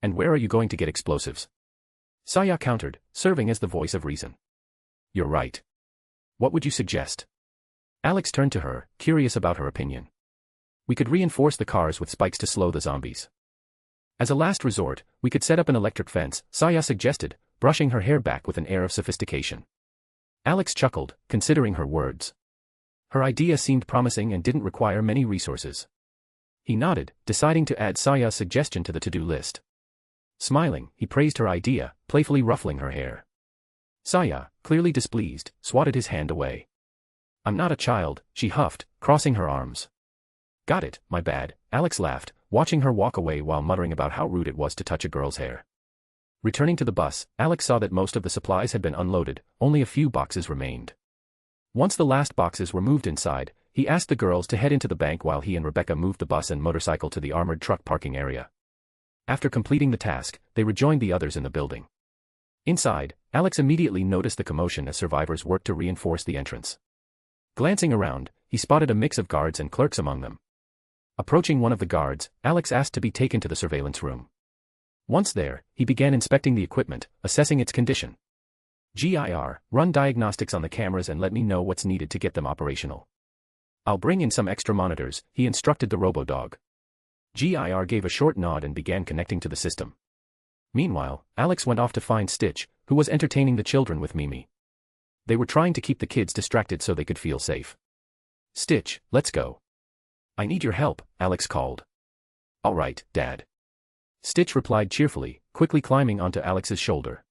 And where are you going to get explosives? Saya countered, serving as the voice of reason. You're right. What would you suggest? Alex turned to her, curious about her opinion. We could reinforce the cars with spikes to slow the zombies. As a last resort, we could set up an electric fence, Saya suggested, brushing her hair back with an air of sophistication. Alex chuckled, considering her words. Her idea seemed promising and didn't require many resources. He nodded, deciding to add Saya's suggestion to the to-do list. Smiling, he praised her idea, playfully ruffling her hair. Saya, clearly displeased, swatted his hand away. I'm not a child, she huffed, crossing her arms. Got it, my bad, Alex laughed, watching her walk away while muttering about how rude it was to touch a girl's hair. Returning to the bus, Alex saw that most of the supplies had been unloaded, only a few boxes remained. Once the last boxes were moved inside, he asked the girls to head into the bank while he and Rebecca moved the bus and motorcycle to the armored truck parking area. After completing the task, they rejoined the others in the building. Inside, Alex immediately noticed the commotion as survivors worked to reinforce the entrance. Glancing around, he spotted a mix of guards and clerks among them. Approaching one of the guards, Alex asked to be taken to the surveillance room. Once there, he began inspecting the equipment, assessing its condition. "GIR, run diagnostics on the cameras and let me know what's needed to get them operational." "I'll bring in some extra monitors," he instructed the robo-dog. GIR gave a short nod and began connecting to the system. Meanwhile, Alex went off to find Stitch, who was entertaining the children with Mimi. They were trying to keep the kids distracted so they could feel safe. "Stitch, let's go." "I need your help," Alex called. "All right, Dad." Stitch replied cheerfully, quickly climbing onto Alex's shoulder.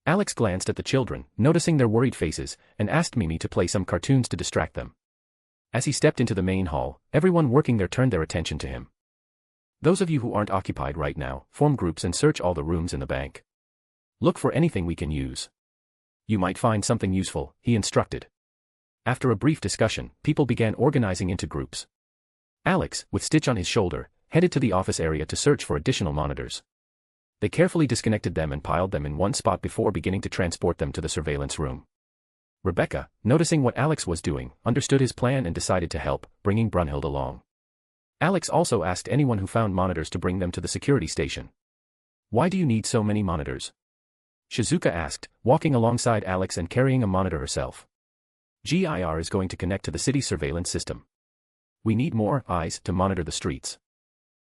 Alex glanced at the children, noticing their worried faces, and asked Mimi to play some cartoons to distract them. As he stepped into the main hall, everyone working there turned their attention to him. "Those of you who aren't occupied right now, form groups and search all the rooms in the bank. Look for anything we can use. You might find something useful," he instructed. After a brief discussion, people began organizing into groups. Alex, with Stitch on his shoulder, headed to the office area to search for additional monitors. They carefully disconnected them and piled them in one spot before beginning to transport them to the surveillance room. Rebecca, noticing what Alex was doing, understood his plan and decided to help, bringing Brunhild along. Alex also asked anyone who found monitors to bring them to the security station. "Why do you need so many monitors?" Shizuka asked, walking alongside Alex and carrying a monitor herself. "GIR is going to connect to the city's surveillance system. We need more eyes to monitor the streets.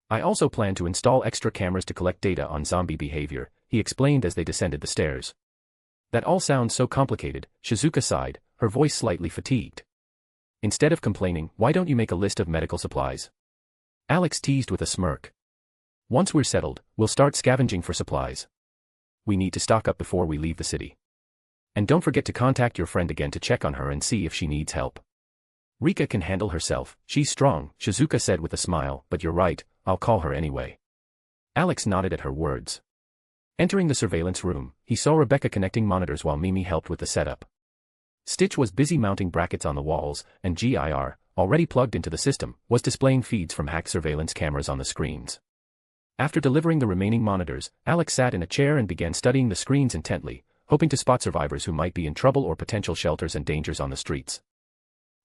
I also plan to install extra cameras to collect data on zombie behavior," he explained as they descended the stairs. "That all sounds so complicated," Shizuka sighed, her voice slightly fatigued. "Instead of complaining, why don't you make a list of medical supplies?" Alex teased with a smirk. "Once we're settled, we'll start scavenging for supplies. We need to stock up before we leave the city. And don't forget to contact your friend again to check on her and see if she needs help." "Rika can handle herself, she's strong," Shizuka said with a smile, "but you're right, I'll call her anyway." Alex nodded at her words. Entering the surveillance room, he saw Rebecca connecting monitors while Mimi helped with the setup. Stitch was busy mounting brackets on the walls, and GIR, already plugged into the system, was displaying feeds from hacked surveillance cameras on the screens. After delivering the remaining monitors, Alex sat in a chair and began studying the screens intently, hoping to spot survivors who might be in trouble or potential shelters and dangers on the streets.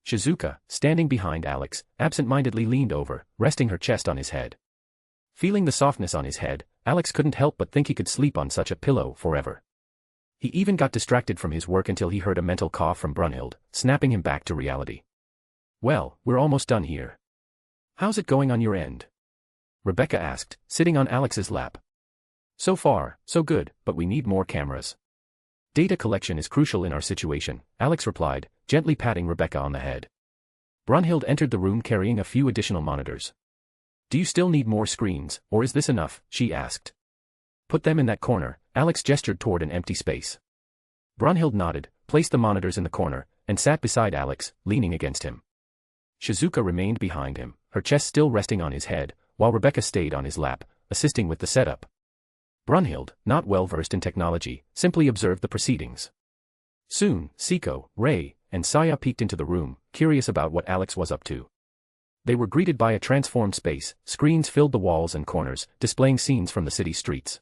Shizuka, standing behind Alex, absent-mindedly leaned over, resting her chest on his head. Feeling the softness on his head, Alex couldn't help but think he could sleep on such a pillow forever. He even got distracted from his work until he heard a mental cough from Brunhild, snapping him back to reality. "Well, we're almost done here. How's it going on your end?" Rebecca asked, sitting on Alex's lap. "So far, so good, but we need more cameras. Data collection is crucial in our situation," Alex replied, gently patting Rebecca on the head. Brunhild entered the room carrying a few additional monitors. "Do you still need more screens, or is this enough?" she asked. "Put them in that corner," Alex gestured toward an empty space. Brunhild nodded, placed the monitors in the corner, and sat beside Alex, leaning against him. Shizuka remained behind him, her chest still resting on his head, while Rebecca stayed on his lap, assisting with the setup. Brunhild, not well versed in technology, simply observed the proceedings. Soon, Siko, Ray, and Saya peeked into the room, curious about what Alex was up to. They were greeted by a transformed space, screens filled the walls and corners, displaying scenes from the city streets.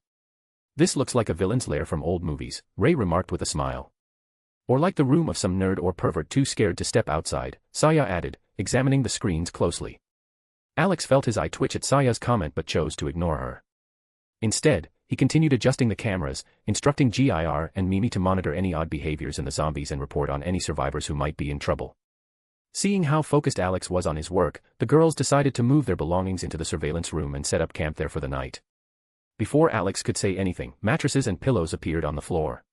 "This looks like a villain's lair from old movies," Ray remarked with a smile. "Or like the room of some nerd or pervert too scared to step outside," Saya added, examining the screens closely. Alex felt his eye twitch at Saya's comment but chose to ignore her. Instead, he continued adjusting the cameras, instructing GIR and Mimi to monitor any odd behaviors in the zombies and report on any survivors who might be in trouble. Seeing how focused Alex was on his work, the girls decided to move their belongings into the surveillance room and set up camp there for the night. Before Alex could say anything, mattresses and pillows appeared on the floor.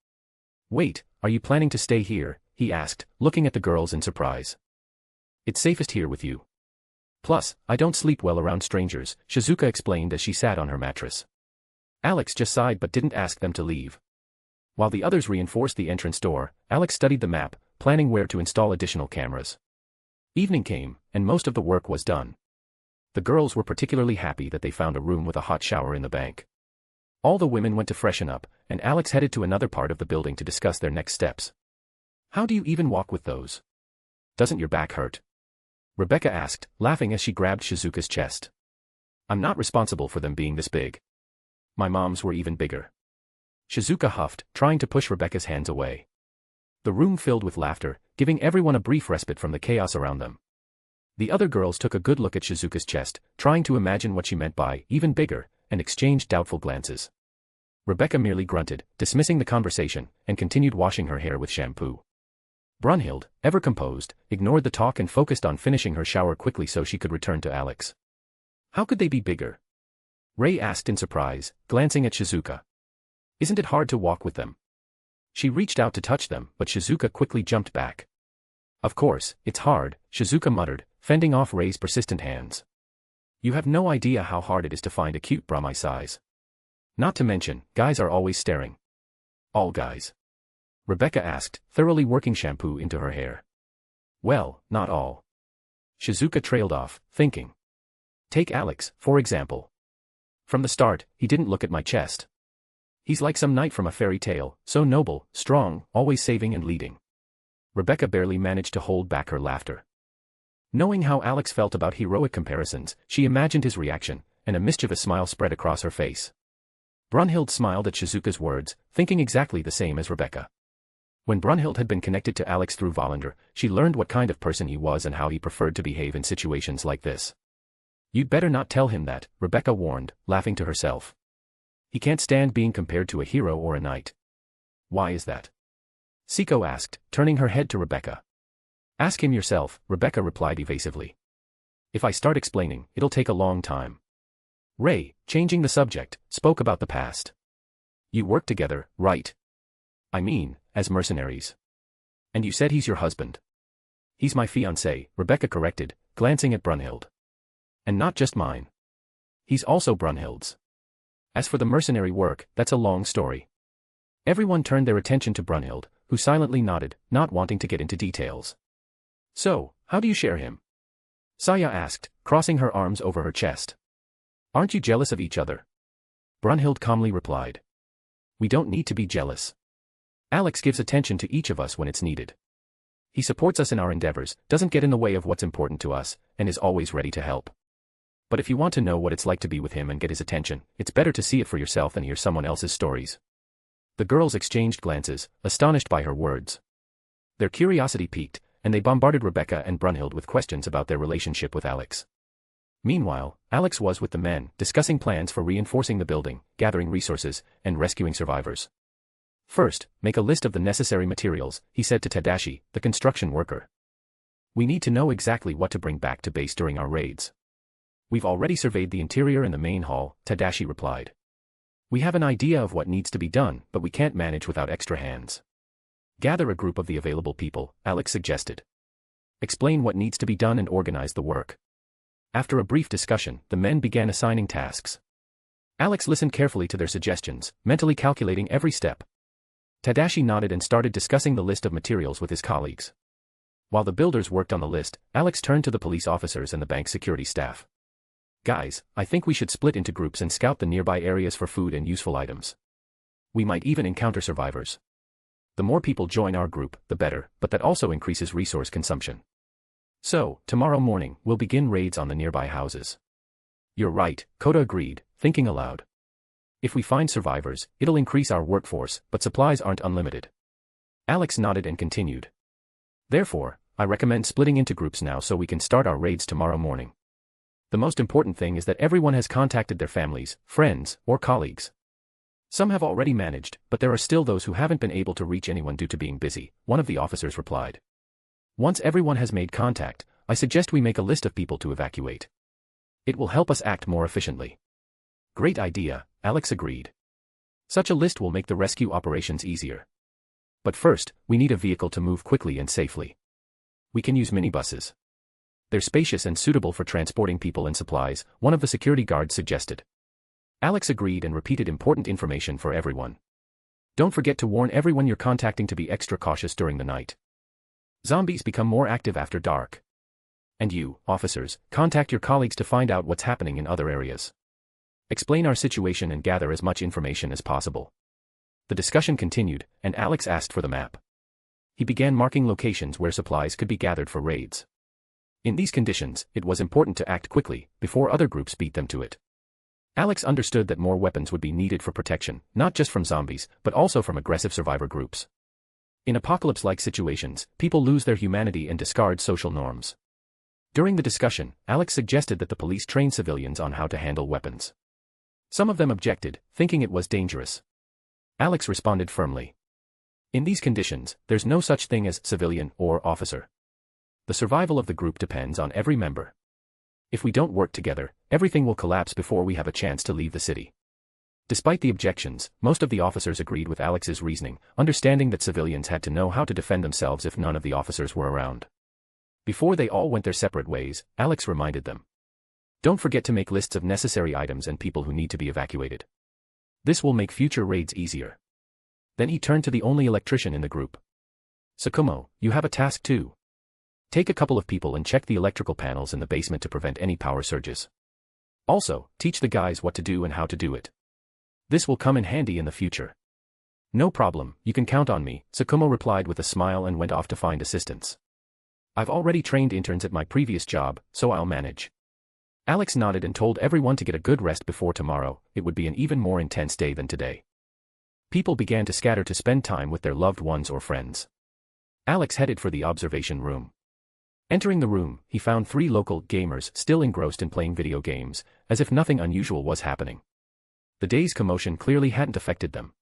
"Wait, are you planning to stay here?" he asked, looking at the girls in surprise. "It's safest here with you. Plus, I don't sleep well around strangers," Shizuka explained as she sat on her mattress. Alex just sighed but didn't ask them to leave. While the others reinforced the entrance door, Alex studied the map, planning where to install additional cameras. Evening came, and most of the work was done. The girls were particularly happy that they found a room with a hot shower in the bank. All the women went to freshen up, and Alex headed to another part of the building to discuss their next steps. How do you even walk with those? Doesn't your back hurt? Rebecca asked, laughing as she grabbed Shizuka's chest. I'm not responsible for them being this big. My mom's were even bigger. Shizuka huffed, trying to push Rebecca's hands away. The room filled with laughter, giving everyone a brief respite from the chaos around them. The other girls took a good look at Shizuka's chest, trying to imagine what she meant by even bigger, and exchanged doubtful glances. Rebecca merely grunted, dismissing the conversation, and continued washing her hair with shampoo. Brunhild, ever composed, ignored the talk and focused on finishing her shower quickly so she could return to Alex. How could they be bigger? Ray asked in surprise, glancing at Shizuka. Isn't it hard to walk with them? She reached out to touch them, but Shizuka quickly jumped back. Of course, it's hard, Shizuka muttered, fending off Ray's persistent hands. You have no idea how hard it is to find a cute bra my size. Not to mention, guys are always staring. All guys? Rebecca asked, thoroughly working shampoo into her hair. Well, not all. Shizuka trailed off, thinking. Take Alex, for example. From the start, he didn't look at my chest. He's like some knight from a fairy tale, so noble, strong, always saving and leading. Rebecca barely managed to hold back her laughter. Knowing how Alex felt about heroic comparisons, she imagined his reaction, and a mischievous smile spread across her face. Brunhild smiled at Shizuka's words, thinking exactly the same as Rebecca. When Brunhild had been connected to Alex through Volander, she learned what kind of person he was and how he preferred to behave in situations like this. You'd better not tell him that, Rebecca warned, laughing to herself. He can't stand being compared to a hero or a knight. Why is that? Siko asked, turning her head to Rebecca. Ask him yourself, Rebecca replied evasively. If I start explaining, it'll take a long time. Ray, changing the subject, spoke about the past. You work together, right? I mean, as mercenaries. And you said he's your husband. He's my fiancé, Rebecca corrected, glancing at Brunhild. And not just mine. He's also Brunhild's. As for the mercenary work, that's a long story. Everyone turned their attention to Brunhild, who silently nodded, not wanting to get into details. So, how do you share him? Saya asked, crossing her arms over her chest. Aren't you jealous of each other? Brunhild calmly replied. We don't need to be jealous. Alex gives attention to each of us when it's needed. He supports us in our endeavors, doesn't get in the way of what's important to us, and is always ready to help. But if you want to know what it's like to be with him and get his attention, it's better to see it for yourself than hear someone else's stories. The girls exchanged glances, astonished by her words. Their curiosity piqued, and they bombarded Rebecca and Brunhild with questions about their relationship with Alex. Meanwhile, Alex was with the men, discussing plans for reinforcing the building, gathering resources, and rescuing survivors. First, make a list of the necessary materials, he said to Tadashi, the construction worker. We need to know exactly what to bring back to base during our raids. We've already surveyed the interior and the main hall, Tadashi replied. We have an idea of what needs to be done, but we can't manage without extra hands. Gather a group of the available people, Alex suggested. Explain what needs to be done and organize the work. After a brief discussion, the men began assigning tasks. Alex listened carefully to their suggestions, mentally calculating every step. Tadashi nodded and started discussing the list of materials with his colleagues. While the builders worked on the list, Alex turned to the police officers and the bank security staff. Guys, I think we should split into groups and scout the nearby areas for food and useful items. We might even encounter survivors. The more people join our group, the better, but that also increases resource consumption. So, tomorrow morning, we'll begin raids on the nearby houses. You're right, Kota agreed, thinking aloud. If we find survivors, it'll increase our workforce, but supplies aren't unlimited. Alex nodded and continued. Therefore, I recommend splitting into groups now so we can start our raids tomorrow morning. The most important thing is that everyone has contacted their families, friends, or colleagues. Some have already managed, but there are still those who haven't been able to reach anyone due to being busy, one of the officers replied. Once everyone has made contact, I suggest we make a list of people to evacuate. It will help us act more efficiently. Great idea, Alex agreed. Such a list will make the rescue operations easier. But first, we need a vehicle to move quickly and safely. We can use minibuses. They're spacious and suitable for transporting people and supplies, one of the security guards suggested. Alex agreed and repeated important information for everyone. Don't forget to warn everyone you're contacting to be extra cautious during the night. Zombies become more active after dark. And you, officers, contact your colleagues to find out what's happening in other areas. Explain our situation and gather as much information as possible. The discussion continued, and Alex asked for the map. He began marking locations where supplies could be gathered for raids. In these conditions, it was important to act quickly, before other groups beat them to it. Alex understood that more weapons would be needed for protection, not just from zombies, but also from aggressive survivor groups. In apocalypse-like situations, people lose their humanity and discard social norms. During the discussion, Alex suggested that the police train civilians on how to handle weapons. Some of them objected, thinking it was dangerous. Alex responded firmly. In these conditions, there's no such thing as civilian or officer. The survival of the group depends on every member. If we don't work together, everything will collapse before we have a chance to leave the city. Despite the objections, most of the officers agreed with Alex's reasoning, understanding that civilians had to know how to defend themselves if none of the officers were around. Before they all went their separate ways, Alex reminded them. Don't forget to make lists of necessary items and people who need to be evacuated. This will make future raids easier. Then he turned to the only electrician in the group. Tsukumo, you have a task too. Take a couple of people and check the electrical panels in the basement to prevent any power surges. Also, teach the guys what to do and how to do it. This will come in handy in the future. No problem, you can count on me, Tsukumo replied with a smile and went off to find assistance. I've already trained interns at my previous job, so I'll manage. Alex nodded and told everyone to get a good rest before tomorrow. It would be an even more intense day than today. People began to scatter to spend time with their loved ones or friends. Alex headed for the observation room. Entering the room, he found 3 local gamers still engrossed in playing video games, as if nothing unusual was happening. The day's commotion clearly hadn't affected them.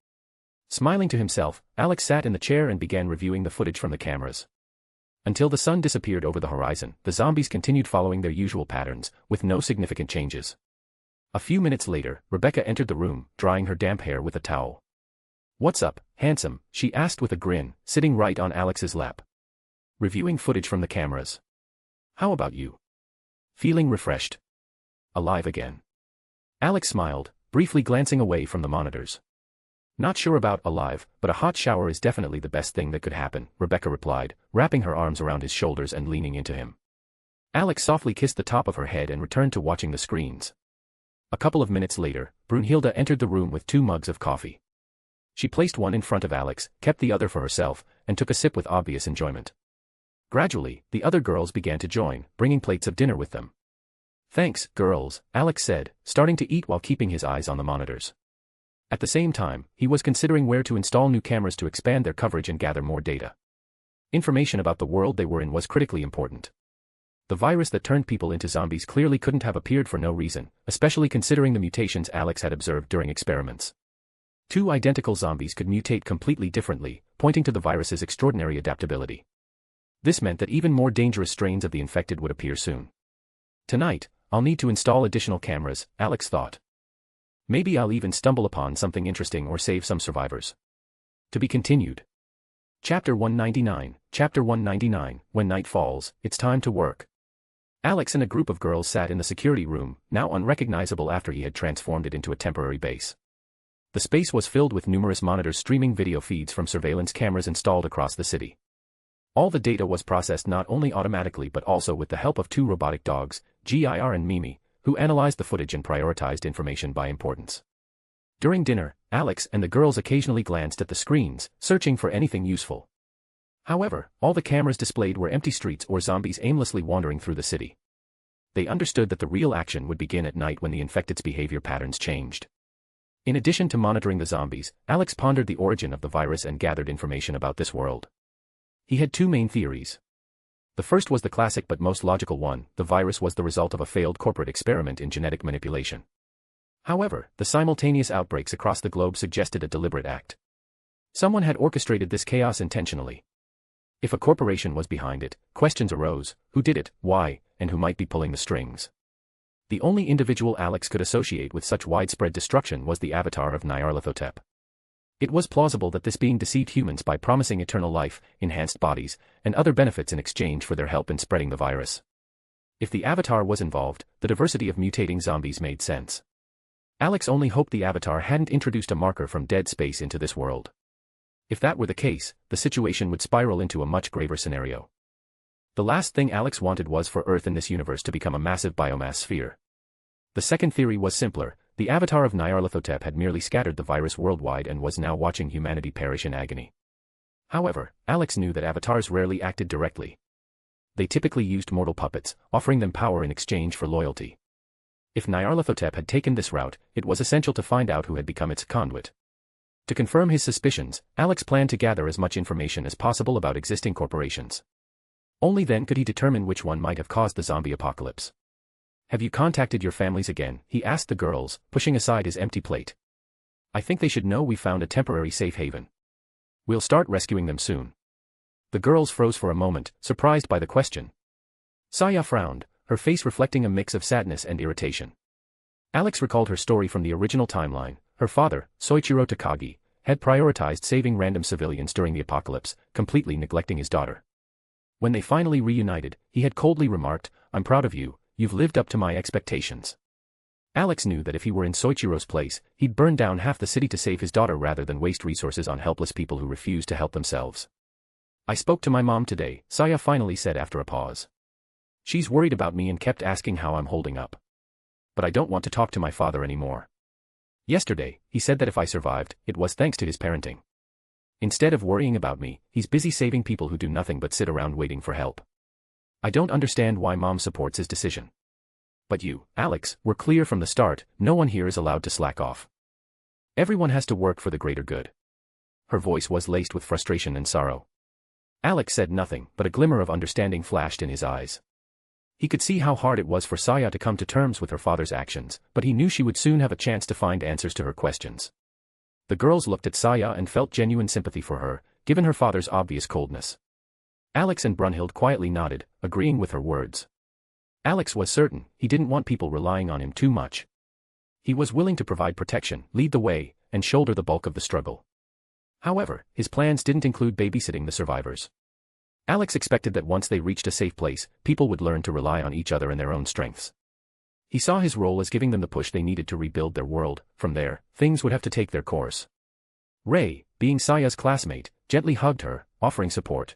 Smiling to himself, Alex sat in the chair and began reviewing the footage from the cameras. Until the sun disappeared over the horizon, the zombies continued following their usual patterns, with no significant changes. A few minutes later, Rebecca entered the room, drying her damp hair with a towel. "What's up, handsome?" she asked with a grin, sitting right on Alex's lap. "Reviewing footage from the cameras. How about you? Feeling refreshed? Alive again?" Alex smiled, briefly glancing away from the monitors. "Not sure about alive, but a hot shower is definitely the best thing that could happen," Rebecca replied, wrapping her arms around his shoulders and leaning into him. Alex softly kissed the top of her head and returned to watching the screens. A couple of minutes later, Brunhilde entered the room with 2 mugs of coffee. She placed one in front of Alex, kept the other for herself, and took a sip with obvious enjoyment. Gradually, the other girls began to join, bringing plates of dinner with them. "Thanks, girls," Alex said, starting to eat while keeping his eyes on the monitors. At the same time, he was considering where to install new cameras to expand their coverage and gather more data. Information about the world they were in was critically important. The virus that turned people into zombies clearly couldn't have appeared for no reason, especially considering the mutations Alex had observed during experiments. 2 identical zombies could mutate completely differently, pointing to the virus's extraordinary adaptability. This meant that even more dangerous strains of the infected would appear soon. Tonight, I'll need to install additional cameras, Alex thought. Maybe I'll even stumble upon something interesting or save some survivors. To be continued. Chapter 199, Chapter 199, When night falls, it's time to work. Alex and a group of girls sat in the security room, now unrecognizable after he had transformed it into a temporary base. The space was filled with numerous monitors streaming video feeds from surveillance cameras installed across the city. All the data was processed not only automatically but also with the help of 2 robotic dogs, Gir and Mimi, who analyzed the footage and prioritized information by importance. During dinner, Alex and the girls occasionally glanced at the screens, searching for anything useful. However, all the cameras displayed were empty streets or zombies aimlessly wandering through the city. They understood that the real action would begin at night when the infected's behavior patterns changed. In addition to monitoring the zombies, Alex pondered the origin of the virus and gathered information about this world. He had 2 main theories. The first was the classic but most logical one: the virus was the result of a failed corporate experiment in genetic manipulation. However, the simultaneous outbreaks across the globe suggested a deliberate act. Someone had orchestrated this chaos intentionally. If a corporation was behind it, questions arose: who did it, why, and who might be pulling the strings? The only individual Alex could associate with such widespread destruction was the avatar of Nyarlathotep. It was plausible that this being deceived humans by promising eternal life, enhanced bodies, and other benefits in exchange for their help in spreading the virus. If the avatar was involved, the diversity of mutating zombies made sense. Alex only hoped the avatar hadn't introduced a marker from dead space into this world. If that were the case, the situation would spiral into a much graver scenario. The last thing Alex wanted was for Earth in this universe to become a massive biomass sphere. The second theory was simpler: the avatar of Nyarlathotep had merely scattered the virus worldwide and was now watching humanity perish in agony. However, Alex knew that avatars rarely acted directly. They typically used mortal puppets, offering them power in exchange for loyalty. If Nyarlathotep had taken this route, it was essential to find out who had become its conduit. To confirm his suspicions, Alex planned to gather as much information as possible about existing corporations. Only then could he determine which one might have caused the zombie apocalypse. "Have you contacted your families again?" he asked the girls, pushing aside his empty plate. "I think they should know we found a temporary safe haven. We'll start rescuing them soon." The girls froze for a moment, surprised by the question. Saya frowned, her face reflecting a mix of sadness and irritation. Alex recalled her story from the original timeline. Her father, Soichiro Takagi, had prioritized saving random civilians during the apocalypse, completely neglecting his daughter. When they finally reunited, he had coldly remarked, "I'm proud of you, you've lived up to my expectations." Alex knew that if he were in Soichiro's place, he'd burn down half the city to save his daughter rather than waste resources on helpless people who refuse to help themselves. "I spoke to my mom today," Saya finally said after a pause. "She's worried about me and kept asking how I'm holding up. But I don't want to talk to my father anymore. Yesterday, he said that if I survived, it was thanks to his parenting. Instead of worrying about me, he's busy saving people who do nothing but sit around waiting for help. I don't understand why Mom supports his decision. But you, Alex, were clear from the start: no one here is allowed to slack off. Everyone has to work for the greater good." Her voice was laced with frustration and sorrow. Alex said nothing, but a glimmer of understanding flashed in his eyes. He could see how hard it was for Saya to come to terms with her father's actions, but he knew she would soon have a chance to find answers to her questions. The girls looked at Saya and felt genuine sympathy for her, given her father's obvious coldness. Alex and Brunhild quietly nodded, agreeing with her words. Alex was certain he didn't want people relying on him too much. He was willing to provide protection, lead the way, and shoulder the bulk of the struggle. However, his plans didn't include babysitting the survivors. Alex expected that once they reached a safe place, people would learn to rely on each other and their own strengths. He saw his role as giving them the push they needed to rebuild their world. From there, things would have to take their course. Ray, being Saya's classmate, gently hugged her, offering support.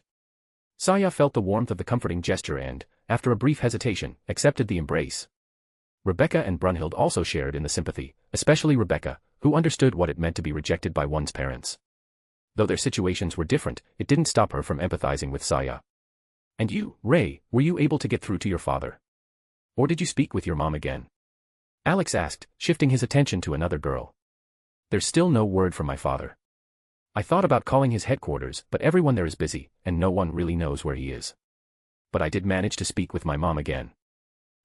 Saya felt the warmth of the comforting gesture and, after a brief hesitation, accepted the embrace. Rebecca and Brunhild also shared in the sympathy, especially Rebecca, who understood what it meant to be rejected by one's parents. Though their situations were different, it didn't stop her from empathizing with Saya. "And you, Ray, were you able to get through to your father? Or did you speak with your mom again?" Alex asked, shifting his attention to another girl. "There's still no word from my father. I thought about calling his headquarters, but everyone there is busy, and no one really knows where he is. But I did manage to speak with my mom again.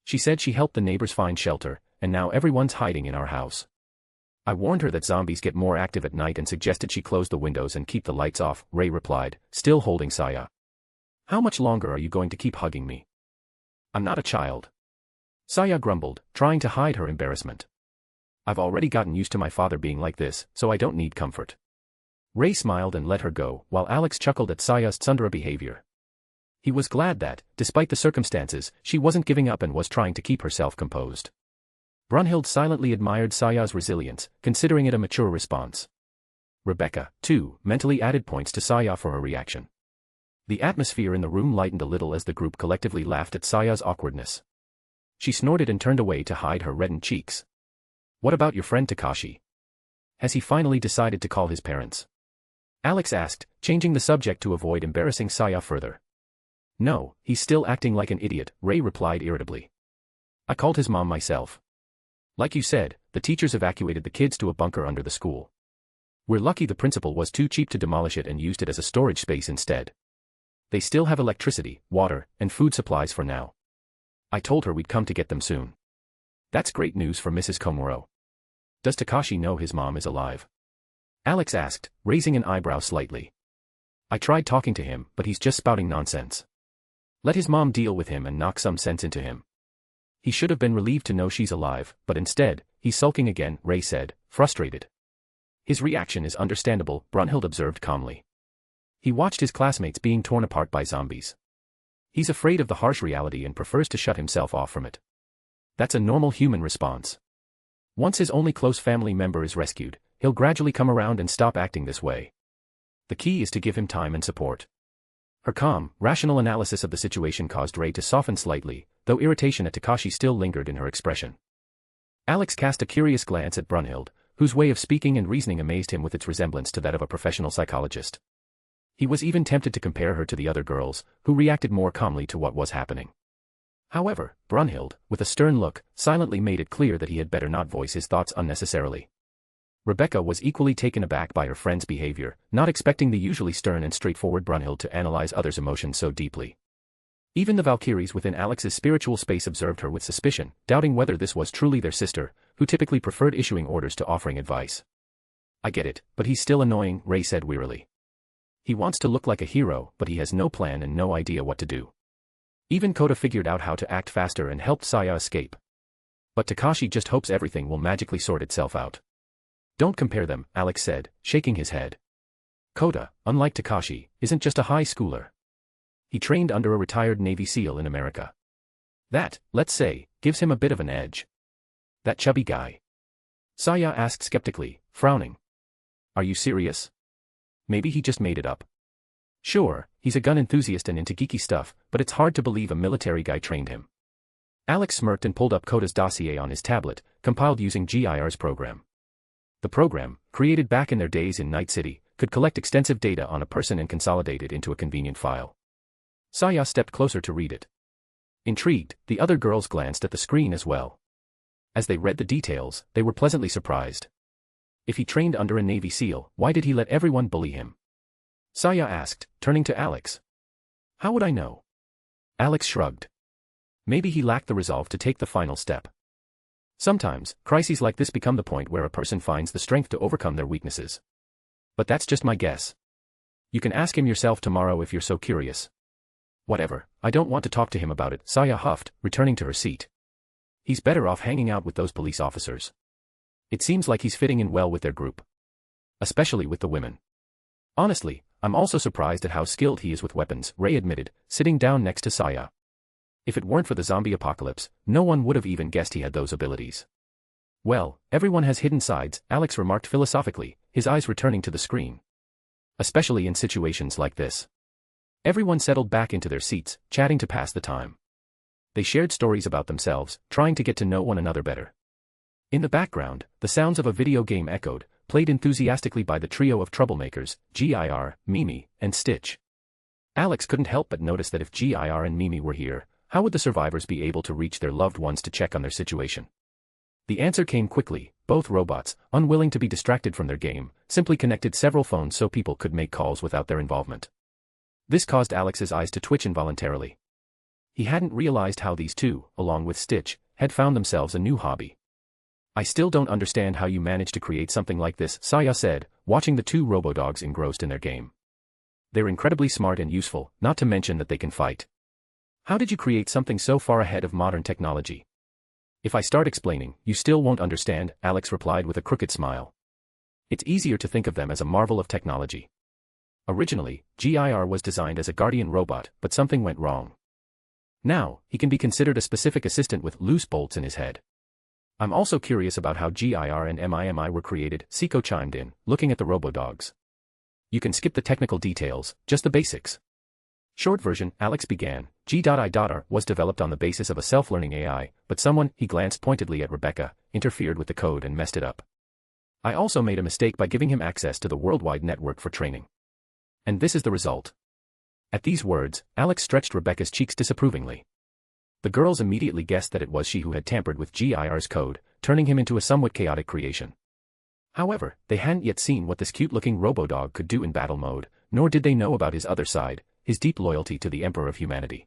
She said she helped the neighbors find shelter, and now everyone's hiding in our house. I warned her that zombies get more active at night and suggested she close the windows and keep the lights off," Ray replied, still holding Saya. "How much longer are you going to keep hugging me? I'm not a child." Saya grumbled, trying to hide her embarrassment. "I've already gotten used to my father being like this, so I don't need comfort." Ray smiled and let her go, while Alex chuckled at Saya's tsundere behavior. He was glad that, despite the circumstances, she wasn't giving up and was trying to keep herself composed. Brunhild silently admired Saya's resilience, considering it a mature response. Rebecca, too, mentally added points to Saya for her reaction. The atmosphere in the room lightened a little as the group collectively laughed at Saya's awkwardness. She snorted and turned away to hide her reddened cheeks. "What about your friend Takashi? Has he finally decided to call his parents?" Alex asked, changing the subject to avoid embarrassing Saya further. "No, he's still acting like an idiot," Ray replied irritably. "I called his mom myself. Like you said, the teachers evacuated the kids to a bunker under the school. We're lucky the principal was too cheap to demolish it and used it as a storage space instead. They still have electricity, water, and food supplies for now. I told her we'd come to get them soon." "That's great news for Mrs. Komuro. Does Takashi know his mom is alive?" Alex asked, raising an eyebrow slightly. "I tried talking to him, but he's just spouting nonsense. Let his mom deal with him and knock some sense into him. He should have been relieved to know she's alive, but instead, he's sulking again," Ray said, frustrated. "His reaction is understandable," Brunhild observed calmly. "He watched his classmates being torn apart by zombies. He's afraid of the harsh reality and prefers to shut himself off from it. That's a normal human response. Once his only close family member is rescued, he'll gradually come around and stop acting this way." The key is to give him time and support. Her calm, rational analysis of the situation caused Ray to soften slightly, though irritation at Takashi still lingered in her expression. Alex cast a curious glance at Brunhild, whose way of speaking and reasoning amazed him with its resemblance to that of a professional psychologist. He was even tempted to compare her to the other girls, who reacted more calmly to what was happening. However, Brunhild, with a stern look, silently made it clear that he had better not voice his thoughts unnecessarily. Rebecca was equally taken aback by her friend's behavior, not expecting the usually stern and straightforward Brunhild to analyze others' emotions so deeply. Even the Valkyries within Alex's spiritual space observed her with suspicion, doubting whether this was truly their sister, who typically preferred issuing orders to offering advice. I get it, but he's still annoying, Ray said wearily. He wants to look like a hero, but he has no plan and no idea what to do. Even Kota figured out how to act faster and helped Saya escape. But Takashi just hopes everything will magically sort itself out. Don't compare them, Alex said, shaking his head. Kota, unlike Takashi, isn't just a high schooler. He trained under a retired Navy SEAL in America. That, let's say, gives him a bit of an edge. That chubby guy? Saya asked skeptically, frowning. Are you serious? Maybe he just made it up. Sure, he's a gun enthusiast and into geeky stuff, but it's hard to believe a military guy trained him. Alex smirked and pulled up Kota's dossier on his tablet, compiled using GIR's program. The program, created back in their days in Night City, could collect extensive data on a person and consolidate it into a convenient file. Saya stepped closer to read it. Intrigued, the other girls glanced at the screen as well. As they read the details, they were pleasantly surprised. If he trained under a Navy SEAL, why did he let everyone bully him? Saya asked, turning to Alex. How would I know? Alex shrugged. Maybe he lacked the resolve to take the final step. Sometimes, crises like this become the point where a person finds the strength to overcome their weaknesses. But that's just my guess. You can ask him yourself tomorrow if you're so curious. Whatever, I don't want to talk to him about it, Saya huffed, returning to her seat. He's better off hanging out with those police officers. It seems like he's fitting in well with their group. Especially with the women. Honestly, I'm also surprised at how skilled he is with weapons, Ray admitted, sitting down next to Saya. If it weren't for the zombie apocalypse, no one would have even guessed he had those abilities. Well, everyone has hidden sides, Alex remarked philosophically, his eyes returning to the screen. Especially in situations like this. Everyone settled back into their seats, chatting to pass the time. They shared stories about themselves, trying to get to know one another better. In the background, the sounds of a video game echoed, played enthusiastically by the trio of troublemakers, GIR, Mimi, and Stitch. Alex couldn't help but notice that if GIR and Mimi were here, how would the survivors be able to reach their loved ones to check on their situation? The answer came quickly. Both robots, unwilling to be distracted from their game, simply connected several phones so people could make calls without their involvement. This caused Alex's eyes to twitch involuntarily. He hadn't realized how these two, along with Stitch, had found themselves a new hobby. I still don't understand how you managed to create something like this, Saya said, watching the two robodogs engrossed in their game. They're incredibly smart and useful, not to mention that they can fight. How did you create something so far ahead of modern technology? If I start explaining, you still won't understand, Alex replied with a crooked smile. It's easier to think of them as a marvel of technology. Originally, GIR was designed as a guardian robot, but something went wrong. Now, he can be considered a specific assistant with loose bolts in his head. I'm also curious about how GIR and MIMI were created, Siko chimed in, looking at the robodogs. You can skip the technical details, just the basics. Short version, Alex began, G.I.R was developed on the basis of a self-learning AI, but someone, he glanced pointedly at Rebecca, interfered with the code and messed it up. I also made a mistake by giving him access to the worldwide network for training. And this is the result. At these words, Alex stretched Rebecca's cheeks disapprovingly. The girls immediately guessed that it was she who had tampered with GIR's code, turning him into a somewhat chaotic creation. However, they hadn't yet seen what this cute-looking robodog could do in battle mode, nor did they know about his other side, his deep loyalty to the Emperor of Humanity.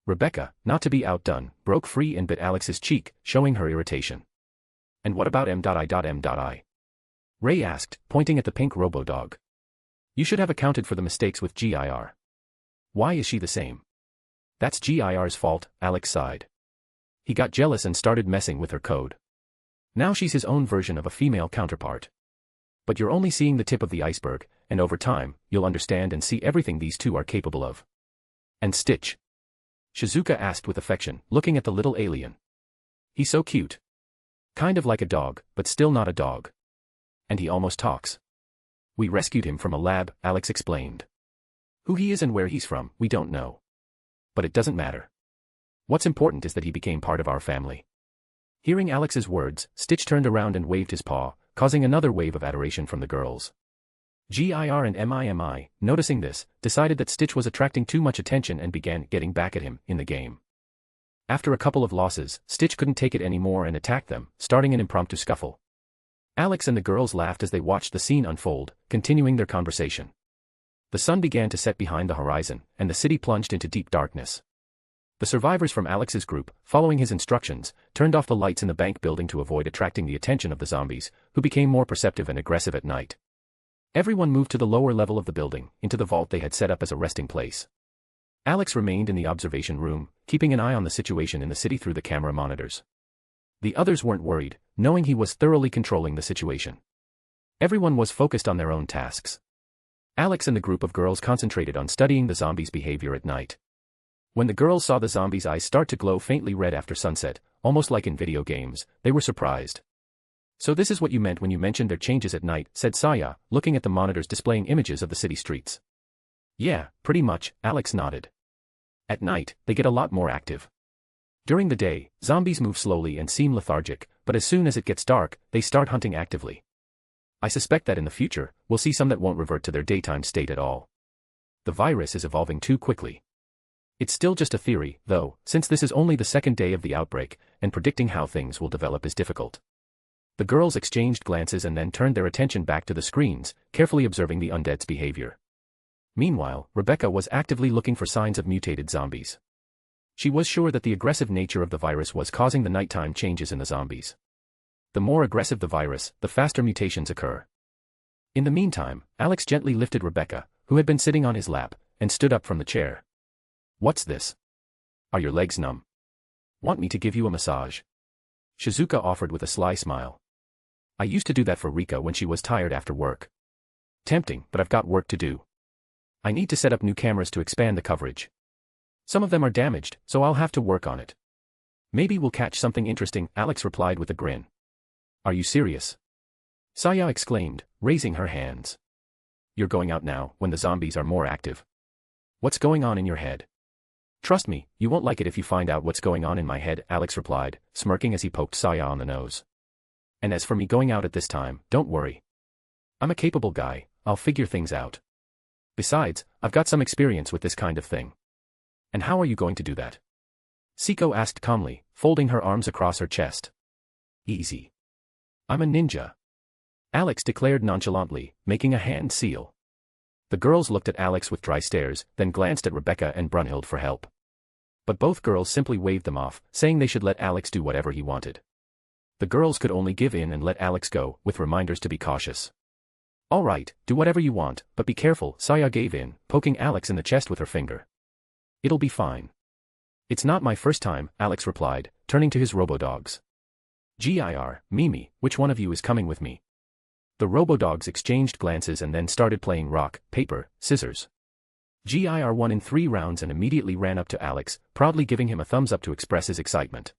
Rebecca, not to be outdone, broke free and bit Alex's cheek, showing her irritation. And what about M.I.M.I? Ray asked, pointing at the pink robodog. You should have accounted for the mistakes with GIR. Why is she the same? That's GIR's fault, Alex sighed. He got jealous and started messing with her code. Now she's his own version of a female counterpart. But you're only seeing the tip of the iceberg, and over time, you'll understand and see everything these two are capable of. And Stitch? Shizuka asked with affection, looking at the little alien. He's so cute. Kind of like a dog, but still not a dog. And he almost talks. We rescued him from a lab, Alex explained. Who he is and where he's from, we don't know. But it doesn't matter. What's important is that he became part of our family. Hearing Alex's words, Stitch turned around and waved his paw, causing another wave of adoration from the girls. GIR and MIMI, noticing this, decided that Stitch was attracting too much attention and began getting back at him in the game. After a couple of losses, Stitch couldn't take it anymore and attacked them, starting an impromptu scuffle. Alex and the girls laughed as they watched the scene unfold, continuing their conversation. The sun began to set behind the horizon, and the city plunged into deep darkness. The survivors from Alex's group, following his instructions, turned off the lights in the bank building to avoid attracting the attention of the zombies, who became more perceptive and aggressive at night. Everyone moved to the lower level of the building, into the vault they had set up as a resting place. Alex remained in the observation room, keeping an eye on the situation in the city through the camera monitors. The others weren't worried, knowing he was thoroughly controlling the situation. Everyone was focused on their own tasks. Alex and the group of girls concentrated on studying the zombies' behavior at night. When the girls saw the zombies' eyes start to glow faintly red after sunset, almost like in video games, they were surprised. So this is what you meant when you mentioned their changes at night, said Saya, looking at the monitors displaying images of the city streets. Yeah, pretty much, Alex nodded. At night, they get a lot more active. During the day, zombies move slowly and seem lethargic, but as soon as it gets dark, they start hunting actively. I suspect that in the future, we'll see some that won't revert to their daytime state at all. The virus is evolving too quickly. It's still just a theory, though, since this is only the second day of the outbreak, and predicting how things will develop is difficult. The girls exchanged glances and then turned their attention back to the screens, carefully observing the undead's behavior. Meanwhile, Rebecca was actively looking for signs of mutated zombies. She was sure that the aggressive nature of the virus was causing the nighttime changes in the zombies. The more aggressive the virus, the faster mutations occur. In the meantime, Alex gently lifted Rebecca, who had been sitting on his lap, and stood up from the chair. What's this? Are your legs numb? Want me to give you a massage? Shizuka offered with a sly smile. I used to do that for Rika when she was tired after work. Tempting, but I've got work to do. I need to set up new cameras to expand the coverage. Some of them are damaged, so I'll have to work on it. Maybe we'll catch something interesting, Alex replied with a grin. Are you serious? Saya exclaimed, raising her hands. You're going out now, when the zombies are more active. What's going on in your head? Trust me, you won't like it if you find out what's going on in my head, Alex replied, smirking as he poked Saya on the nose. And as for me going out at this time, don't worry. I'm a capable guy, I'll figure things out. Besides, I've got some experience with this kind of thing. And how are you going to do that? Siko asked calmly, folding her arms across her chest. Easy. I'm a ninja. Alex declared nonchalantly, making a hand seal. The girls looked at Alex with dry stares, then glanced at Rebecca and Brunhild for help. But both girls simply waved them off, saying they should let Alex do whatever he wanted. The girls could only give in and let Alex go, with reminders to be cautious. All right, do whatever you want, but be careful, Saya gave in, poking Alex in the chest with her finger. It'll be fine. It's not my first time, Alex replied, turning to his robo-dogs. GIR, Mimi, which one of you is coming with me? The robo-dogs exchanged glances and then started playing rock, paper, scissors. GIR won in 3 rounds and immediately ran up to Alex, proudly giving him a thumbs up to express his excitement.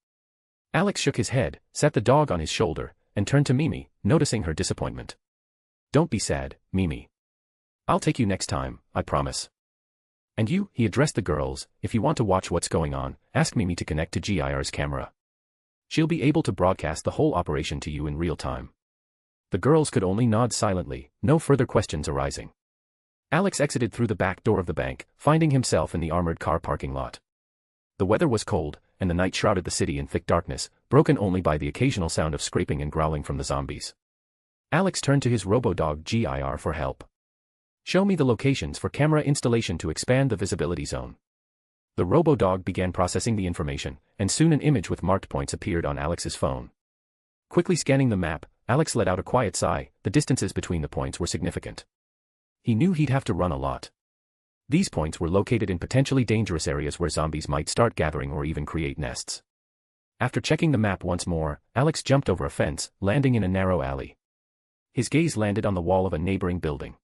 Alex shook his head, sat the dog on his shoulder, and turned to Mimi, noticing her disappointment. Don't be sad, Mimi. I'll take you next time, I promise. And you, he addressed the girls, if you want to watch what's going on, ask Mimi to connect to GIR's camera. She'll be able to broadcast the whole operation to you in real time. The girls could only nod silently, no further questions arising. Alex exited through the back door of the bank, finding himself in the armored car parking lot. The weather was cold, and the night shrouded the city in thick darkness, broken only by the occasional sound of scraping and growling from the zombies. Alex turned to his robo-dog GIR for help. Show me the locations for camera installation to expand the visibility zone. The robo-dog began processing the information, and soon an image with marked points appeared on Alex's phone. Quickly scanning the map, Alex let out a quiet sigh. The distances between the points were significant. He knew he'd have to run a lot. These points were located in potentially dangerous areas where zombies might start gathering or even create nests. After checking the map once more, Alex jumped over a fence, landing in a narrow alley. His gaze landed on the wall of a neighboring building.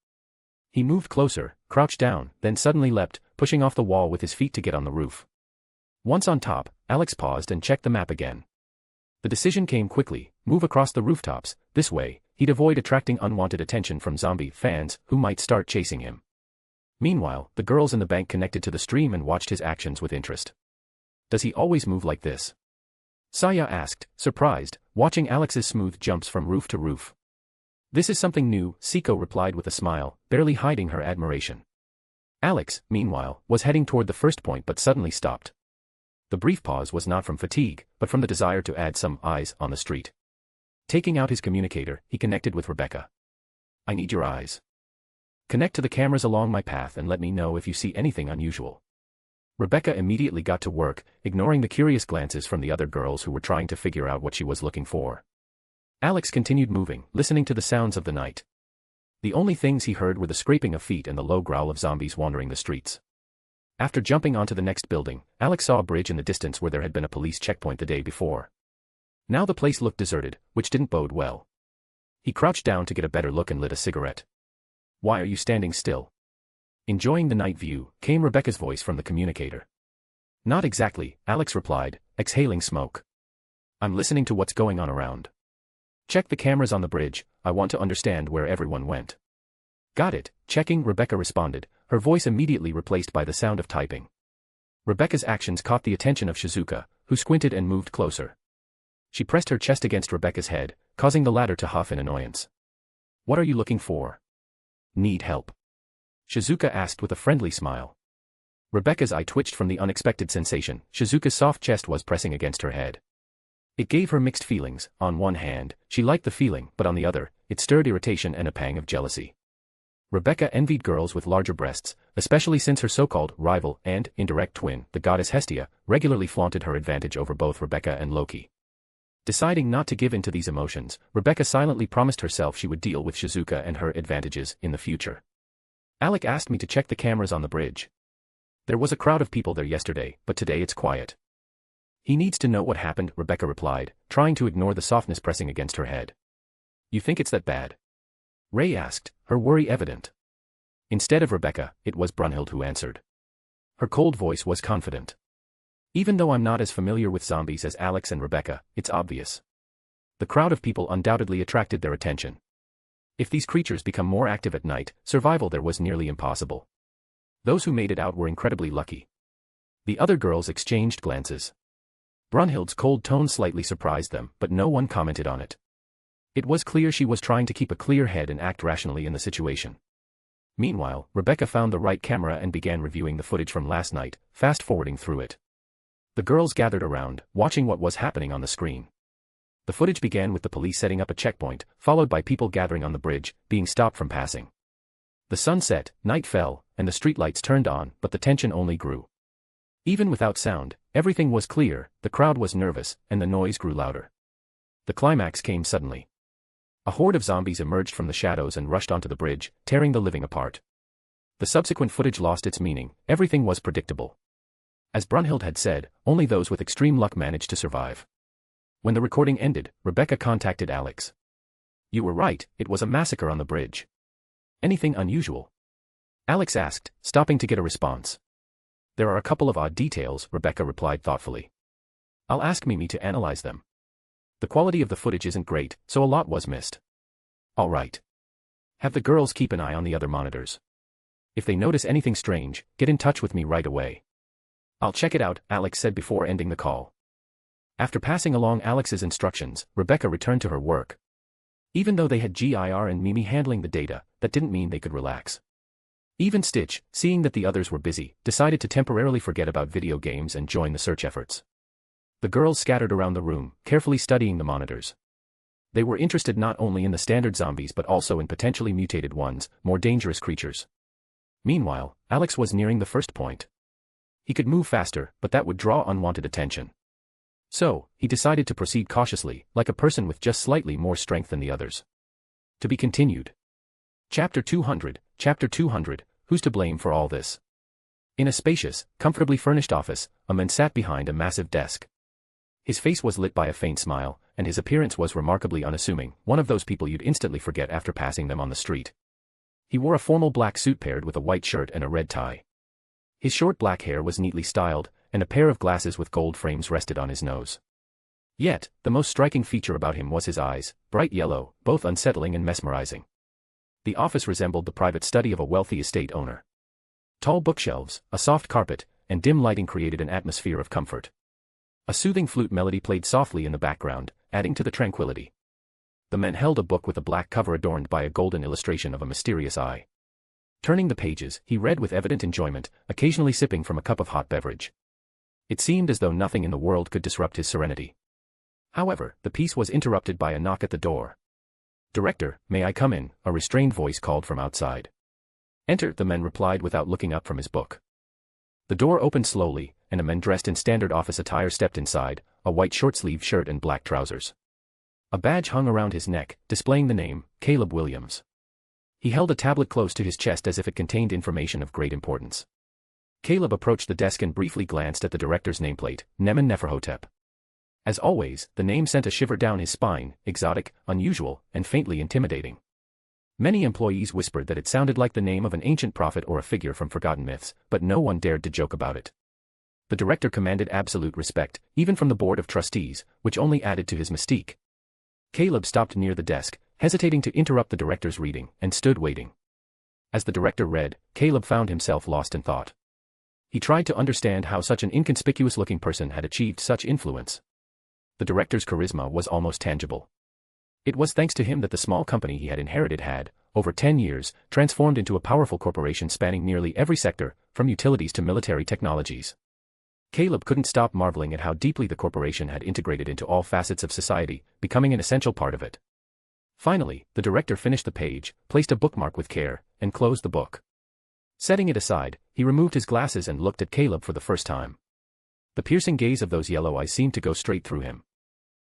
He moved closer, crouched down, then suddenly leapt, pushing off the wall with his feet to get on the roof. Once on top, Alex paused and checked the map again. The decision came quickly, move across the rooftops, this way. he'd avoid attracting unwanted attention from zombie fans who might start chasing him. Meanwhile, the girls in the bank connected to the stream and watched his actions with interest. Does he always move like this? Saya asked, surprised, watching Alex's smooth jumps from roof to roof. This is something new, Siko replied with a smile, barely hiding her admiration. Alex, meanwhile, was heading toward the first point but suddenly stopped. The brief pause was not from fatigue, but from the desire to add some eyes on the street. Taking out his communicator, he connected with Rebecca. I need your eyes. Connect to the cameras along my path and let me know if you see anything unusual. Rebecca immediately got to work, ignoring the curious glances from the other girls who were trying to figure out what she was looking for. Alex continued moving, listening to the sounds of the night. The only things he heard were the scraping of feet and the low growl of zombies wandering the streets. After jumping onto the next building, Alex saw a bridge in the distance where there had been a police checkpoint the day before. Now the place looked deserted, which didn't bode well. He crouched down to get a better look and lit a cigarette. Why are you standing still? Enjoying the night view, came Rebecca's voice from the communicator. Not exactly, Alex replied, exhaling smoke. I'm listening to what's going on around. Check the cameras on the bridge, I want to understand where everyone went. Got it, checking, Rebecca responded, her voice immediately replaced by the sound of typing. Rebecca's actions caught the attention of Shizuka, who squinted and moved closer. She pressed her chest against Rebecca's head, causing the latter to huff in annoyance. What are you looking for? Need help? Shizuka asked with a friendly smile. Rebecca's eye twitched from the unexpected sensation. Shizuka's soft chest was pressing against her head. It gave her mixed feelings. On one hand, she liked the feeling, but on the other, it stirred irritation and a pang of jealousy. Rebecca envied girls with larger breasts, especially since her so-called rival and indirect twin, the goddess Hestia, regularly flaunted her advantage over both Rebecca and Loki. Deciding not to give in to these emotions, Rebecca silently promised herself she would deal with Shizuka and her advantages in the future. Alec asked me to check the cameras on the bridge. There was a crowd of people there yesterday, but today it's quiet. He needs to know what happened, Rebecca replied, trying to ignore the softness pressing against her head. You think it's that bad? Ray asked, her worry evident. Instead of Rebecca, it was Brunhild who answered. Her cold voice was confident. Even though I'm not as familiar with zombies as Alex and Rebecca, it's obvious. The crowd of people undoubtedly attracted their attention. If these creatures become more active at night, survival there was nearly impossible. Those who made it out were incredibly lucky. The other girls exchanged glances. Brunhild's cold tone slightly surprised them, but no one commented on it. It was clear she was trying to keep a clear head and act rationally in the situation. Meanwhile, Rebecca found the right camera and began reviewing the footage from last night, fast-forwarding through it. The girls gathered around, watching what was happening on the screen. The footage began with the police setting up a checkpoint, followed by people gathering on the bridge, being stopped from passing. The sun set, night fell, and the streetlights turned on, but the tension only grew. Even without sound, everything was clear, the crowd was nervous, and the noise grew louder. The climax came suddenly. A horde of zombies emerged from the shadows and rushed onto the bridge, tearing the living apart. The subsequent footage lost its meaning, everything was predictable. As Brunhild had said, only those with extreme luck managed to survive. When the recording ended, Rebecca contacted Alex. You were right, it was a massacre on the bridge. Anything unusual? Alex asked, stopping to get a response. There are a couple of odd details, Rebecca replied thoughtfully. I'll ask Mimi to analyze them. The quality of the footage isn't great, so a lot was missed. All right. Have the girls keep an eye on the other monitors. If they notice anything strange, get in touch with me right away. I'll check it out, Alex said before ending the call. After passing along Alex's instructions, Rebecca returned to her work. Even though they had GIR and Mimi handling the data, that didn't mean they could relax. Even Stitch, seeing that the others were busy, decided to temporarily forget about video games and join the search efforts. The girls scattered around the room, carefully studying the monitors. They were interested not only in the standard zombies but also in potentially mutated ones, more dangerous creatures. Meanwhile, Alex was nearing the first point. He could move faster, but that would draw unwanted attention. So, he decided to proceed cautiously, like a person with just slightly more strength than the others. To be continued. Chapter 200, Who's to blame for all this? In a spacious, comfortably furnished office, a man sat behind a massive desk. His face was lit by a faint smile, and his appearance was remarkably unassuming, one of those people you'd instantly forget after passing them on the street. He wore a formal black suit paired with a white shirt and a red tie. His short black hair was neatly styled, and a pair of glasses with gold frames rested on his nose. Yet, the most striking feature about him was his eyes, bright yellow, both unsettling and mesmerizing. The office resembled the private study of a wealthy estate owner. Tall bookshelves, a soft carpet, and dim lighting created an atmosphere of comfort. A soothing flute melody played softly in the background, adding to the tranquility. The man held a book with a black cover adorned by a golden illustration of a mysterious eye. Turning the pages, he read with evident enjoyment, occasionally sipping from a cup of hot beverage. It seemed as though nothing in the world could disrupt his serenity. However, the peace was interrupted by a knock at the door. "Director, may I come in?" a restrained voice called from outside. "Enter," the man replied without looking up from his book. The door opened slowly, and a man dressed in standard office attire stepped inside, a white short-sleeved shirt and black trousers. A badge hung around his neck, displaying the name, Caleb Williams. He held a tablet close to his chest as if it contained information of great importance. Caleb approached the desk and briefly glanced at the director's nameplate, Nemen Neferhotep. As always, the name sent a shiver down his spine, exotic, unusual, and faintly intimidating. Many employees whispered that it sounded like the name of an ancient prophet or a figure from forgotten myths, but no one dared to joke about it. The director commanded absolute respect, even from the board of trustees, which only added to his mystique. Caleb stopped near the desk, hesitating to interrupt the director's reading, and stood waiting. As the director read, Caleb found himself lost in thought. He tried to understand how such an inconspicuous-looking person had achieved such influence. The director's charisma was almost tangible. It was thanks to him that the small company he had inherited had, over 10 years, transformed into a powerful corporation spanning nearly every sector, from utilities to military technologies. Caleb couldn't stop marveling at how deeply the corporation had integrated into all facets of society, becoming an essential part of it. Finally, the director finished the page, placed a bookmark with care, and closed the book. Setting it aside, he removed his glasses and looked at Caleb for the first time. The piercing gaze of those yellow eyes seemed to go straight through him.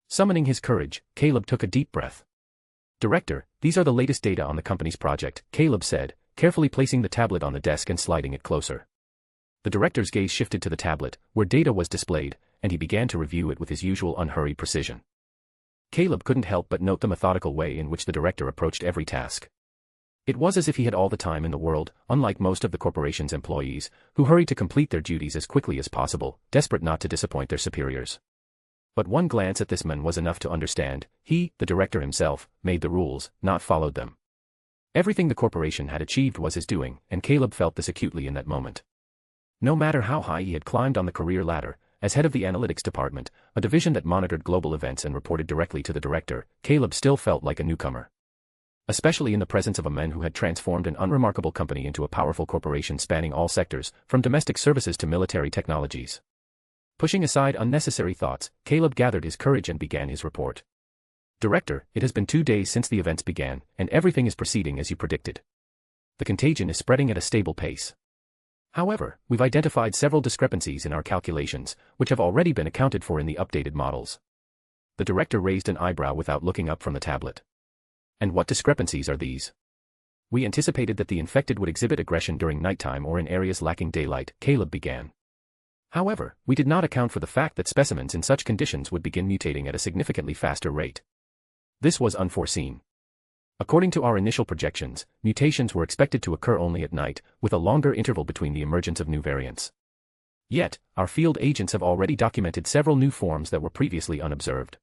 Summoning his courage, Caleb took a deep breath. "Director, these are the latest data on the company's project," Caleb said, carefully placing the tablet on the desk and sliding it closer. The director's gaze shifted to the tablet, where data was displayed, and he began to review it with his usual unhurried precision. Caleb couldn't help but note the methodical way in which the director approached every task. It was as if he had all the time in the world, unlike most of the corporation's employees, who hurried to complete their duties as quickly as possible, desperate not to disappoint their superiors. But one glance at this man was enough to understand. He, the director himself, made the rules, not followed them. Everything the corporation had achieved was his doing, and Caleb felt this acutely in that moment. No matter how high he had climbed on the career ladder, as head of the analytics department, a division that monitored global events and reported directly to the director, Caleb still felt like a newcomer. Especially in the presence of a man who had transformed an unremarkable company into a powerful corporation spanning all sectors, from domestic services to military technologies. Pushing aside unnecessary thoughts, Caleb gathered his courage and began his report. "Director, it has been 2 days since the events began, and everything is proceeding as you predicted. The contagion is spreading at a stable pace. However, we've identified several discrepancies in our calculations, which have already been accounted for in the updated models." The director raised an eyebrow without looking up from the tablet. "And what discrepancies are these?" "We anticipated that the infected would exhibit aggression during nighttime or in areas lacking daylight," Caleb began. "However, we did not account for the fact that specimens in such conditions would begin mutating at a significantly faster rate. This was unforeseen. According to our initial projections, mutations were expected to occur only at night, with a longer interval between the emergence of new variants. Yet, our field agents have already documented several new forms that were previously unobserved."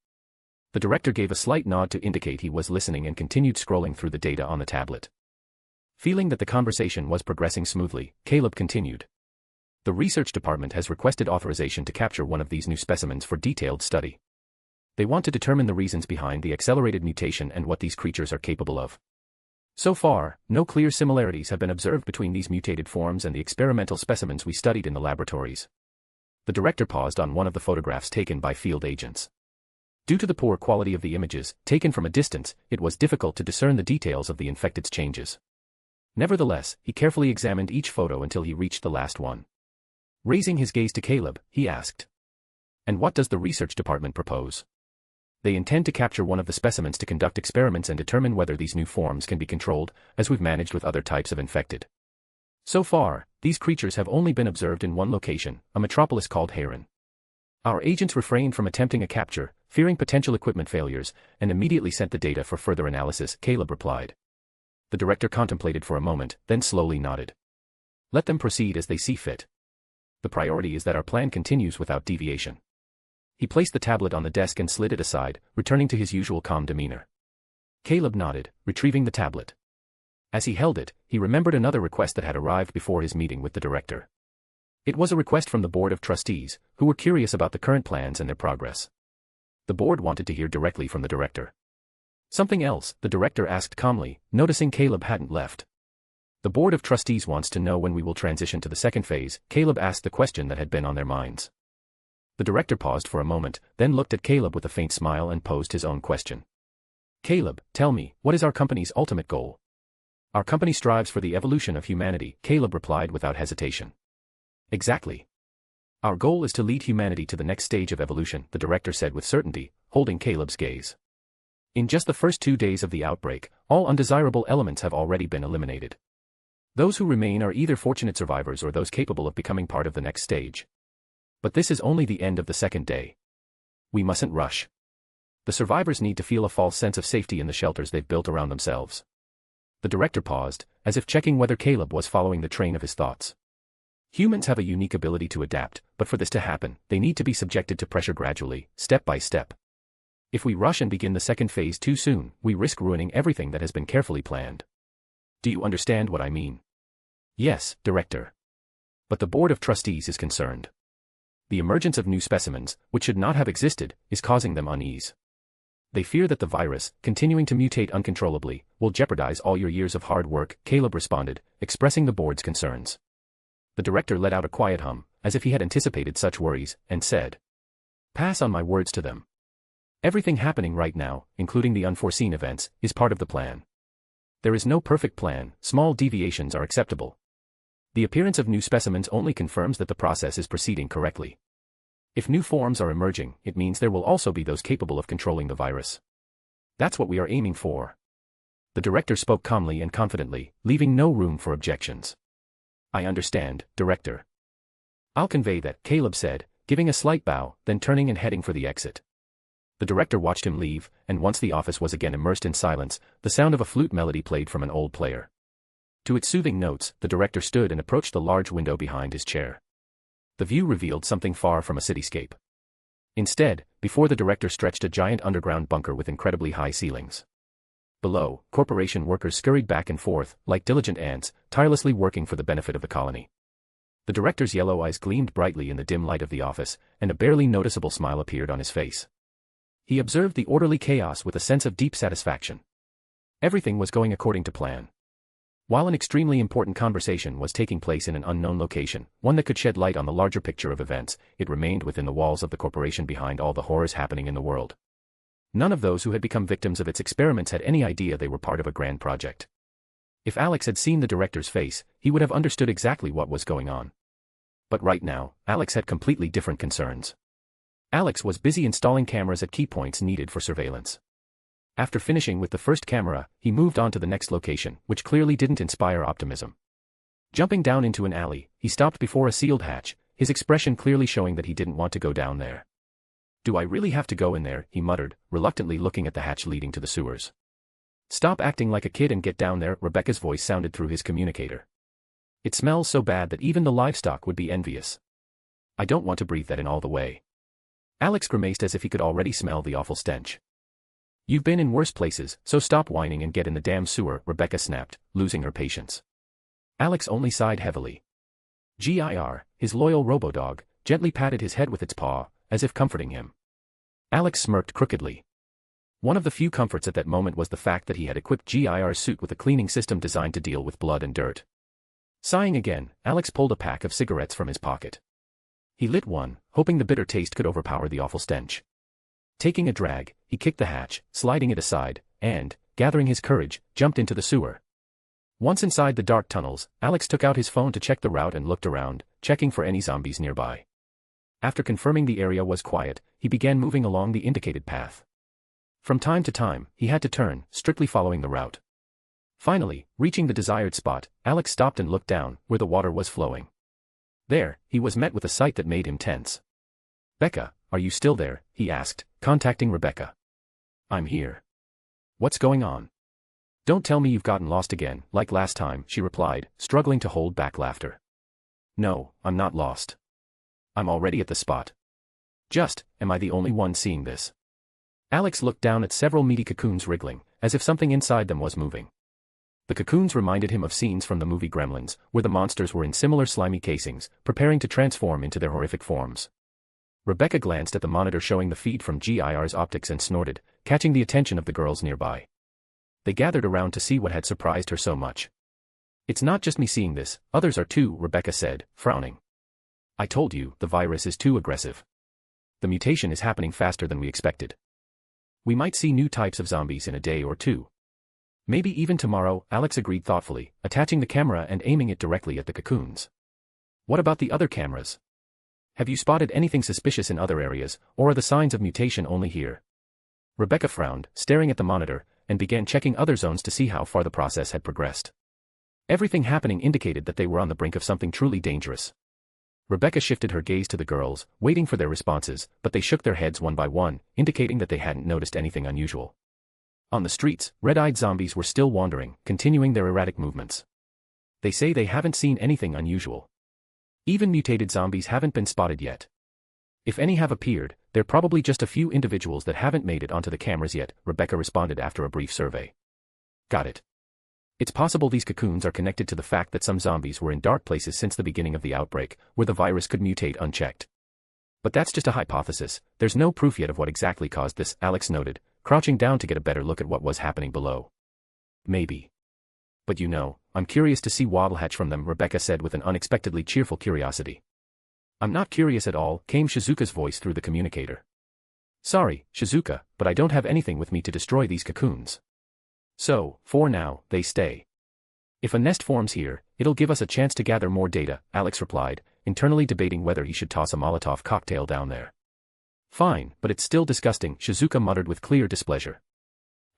The director gave a slight nod to indicate he was listening and continued scrolling through the data on the tablet. Feeling that the conversation was progressing smoothly, Caleb continued. "The research department has requested authorization to capture one of these new specimens for detailed study. They want to determine the reasons behind the accelerated mutation and what these creatures are capable of. So far, no clear similarities have been observed between these mutated forms and the experimental specimens we studied in the laboratories." The director paused on one of the photographs taken by field agents. Due to the poor quality of the images, taken from a distance, it was difficult to discern the details of the infected's changes. Nevertheless, he carefully examined each photo until he reached the last one. Raising his gaze to Caleb, he asked, "And what does the research department propose?" "They intend to capture one of the specimens to conduct experiments and determine whether these new forms can be controlled, as we've managed with other types of infected. So far, these creatures have only been observed in one location, a metropolis called Haran. Our agents refrained from attempting a capture, fearing potential equipment failures, and immediately sent the data for further analysis," Caleb replied. The director contemplated for a moment, then slowly nodded. "Let them proceed as they see fit. The priority is that our plan continues without deviation." He placed the tablet on the desk and slid it aside, returning to his usual calm demeanor. Caleb nodded, retrieving the tablet. As he held it, he remembered another request that had arrived before his meeting with the director. It was a request from the board of trustees, who were curious about the current plans and their progress. The board wanted to hear directly from the director. Something else, the director asked calmly, noticing Caleb hadn't left. The board of trustees wants to know when we will transition to the second phase. Caleb asked the question that had been on their minds. The director paused for a moment, then looked at Caleb with a faint smile and posed his own question. Caleb, tell me, what is our company's ultimate goal? Our company strives for the evolution of humanity, Caleb replied without hesitation. Exactly. Our goal is to lead humanity to the next stage of evolution, the director said with certainty, holding Caleb's gaze. In just the first 2 days of the outbreak, all undesirable elements have already been eliminated. Those who remain are either fortunate survivors or those capable of becoming part of the next stage. But this is only the end of the second day. We mustn't rush. The survivors need to feel a false sense of safety in the shelters they've built around themselves. The director paused, as if checking whether Caleb was following the train of his thoughts. Humans have a unique ability to adapt, but for this to happen, they need to be subjected to pressure gradually, step by step. If we rush and begin the second phase too soon, we risk ruining everything that has been carefully planned. Do you understand what I mean? Yes, Director. But the Board of Trustees is concerned. The emergence of new specimens, which should not have existed, is causing them unease. They fear that the virus, continuing to mutate uncontrollably, will jeopardize all your years of hard work, Caleb responded, expressing the board's concerns. The director let out a quiet hum, as if he had anticipated such worries, and said, "Pass on my words to them. Everything happening right now, including the unforeseen events, is part of the plan. There is no perfect plan, small deviations are acceptable. The appearance of new specimens only confirms that the process is proceeding correctly. If new forms are emerging, it means there will also be those capable of controlling the virus. That's what we are aiming for." The director spoke calmly and confidently, leaving no room for objections. "I understand, Director. I'll convey that," Caleb said, giving a slight bow, then turning and heading for the exit. The director watched him leave, and once the office was again immersed in silence, the sound of a flute melody played from an old player. To its soothing notes, the director stood and approached the large window behind his chair. The view revealed something far from a cityscape. Instead, before the director stretched a giant underground bunker with incredibly high ceilings. Below, corporation workers scurried back and forth, like diligent ants, tirelessly working for the benefit of the colony. The director's yellow eyes gleamed brightly in the dim light of the office, and a barely noticeable smile appeared on his face. He observed the orderly chaos with a sense of deep satisfaction. Everything was going according to plan. While an extremely important conversation was taking place in an unknown location, one that could shed light on the larger picture of events, it remained within the walls of the corporation behind all the horrors happening in the world. None of those who had become victims of its experiments had any idea they were part of a grand project. If Alex had seen the director's face, he would have understood exactly what was going on. But right now, Alex had completely different concerns. Alex was busy installing cameras at key points needed for surveillance. After finishing with the first camera, he moved on to the next location, which clearly didn't inspire optimism. Jumping down into an alley, he stopped before a sealed hatch, his expression clearly showing that he didn't want to go down there. "Do I really have to go in there?" he muttered, reluctantly looking at the hatch leading to the sewers. "Stop acting like a kid and get down there," Rebecca's voice sounded through his communicator. "It smells so bad that even the livestock would be envious. I don't want to breathe that in all the way." Alex grimaced as if he could already smell the awful stench. "You've been in worse places, so stop whining and get in the damn sewer," Rebecca snapped, losing her patience. Alex only sighed heavily. Gir, his loyal robo-dog, gently patted his head with its paw, as if comforting him. Alex smirked crookedly. One of the few comforts at that moment was the fact that he had equipped Gir's suit with a cleaning system designed to deal with blood and dirt. Sighing again, Alex pulled a pack of cigarettes from his pocket. He lit one, hoping the bitter taste could overpower the awful stench. Taking a drag, he kicked the hatch, sliding it aside, and, gathering his courage, jumped into the sewer. Once inside the dark tunnels, Alex took out his phone to check the route and looked around, checking for any zombies nearby. After confirming the area was quiet, he began moving along the indicated path. From time to time, he had to turn, strictly following the route. Finally, reaching the desired spot, Alex stopped and looked down, where the water was flowing. There, he was met with a sight that made him tense. "Becca, are you still there?" he asked, contacting Rebecca. "I'm here. What's going on?" "Don't tell me you've gotten lost again, like last time," she replied, struggling to hold back laughter. "No, I'm not lost. I'm already at the spot. Am I the only one seeing this? Alex looked down at several meaty cocoons wriggling, as if something inside them was moving. The cocoons reminded him of scenes from the movie Gremlins, where the monsters were in similar slimy casings, preparing to transform into their horrific forms. Rebecca glanced at the monitor showing the feed from GIR's optics and snorted, catching the attention of the girls nearby. They gathered around to see what had surprised her so much. It's not just me seeing this, others are too, Rebecca said, frowning. I told you, the virus is too aggressive. The mutation is happening faster than we expected. We might see new types of zombies in a day or two. Maybe even tomorrow, Alex agreed thoughtfully, attaching the camera and aiming it directly at the cocoons. What about the other cameras? Have you spotted anything suspicious in other areas, or are the signs of mutation only here? Rebecca frowned, staring at the monitor, and began checking other zones to see how far the process had progressed. Everything happening indicated that they were on the brink of something truly dangerous. Rebecca shifted her gaze to the girls, waiting for their responses, but they shook their heads one by one, indicating that they hadn't noticed anything unusual. On the streets, red-eyed zombies were still wandering, continuing their erratic movements. They say they haven't seen anything unusual. Even mutated zombies haven't been spotted yet. If any have appeared, they're probably just a few individuals that haven't made it onto the cameras yet, Rebecca responded after a brief survey. Got it. It's possible these cocoons are connected to the fact that some zombies were in dark places since the beginning of the outbreak, where the virus could mutate unchecked. But that's just a hypothesis, there's no proof yet of what exactly caused this, Alex noted, crouching down to get a better look at what was happening below. Maybe. But you know, I'm curious to see what'll hatch from them, Rebecca said with an unexpectedly cheerful curiosity. I'm not curious at all, came Shizuka's voice through the communicator. Sorry, Shizuka, but I don't have anything with me to destroy these cocoons. So, for now, they stay. If a nest forms here, it'll give us a chance to gather more data, Alex replied, internally debating whether he should toss a Molotov cocktail down there. Fine, but it's still disgusting, Shizuka muttered with clear displeasure.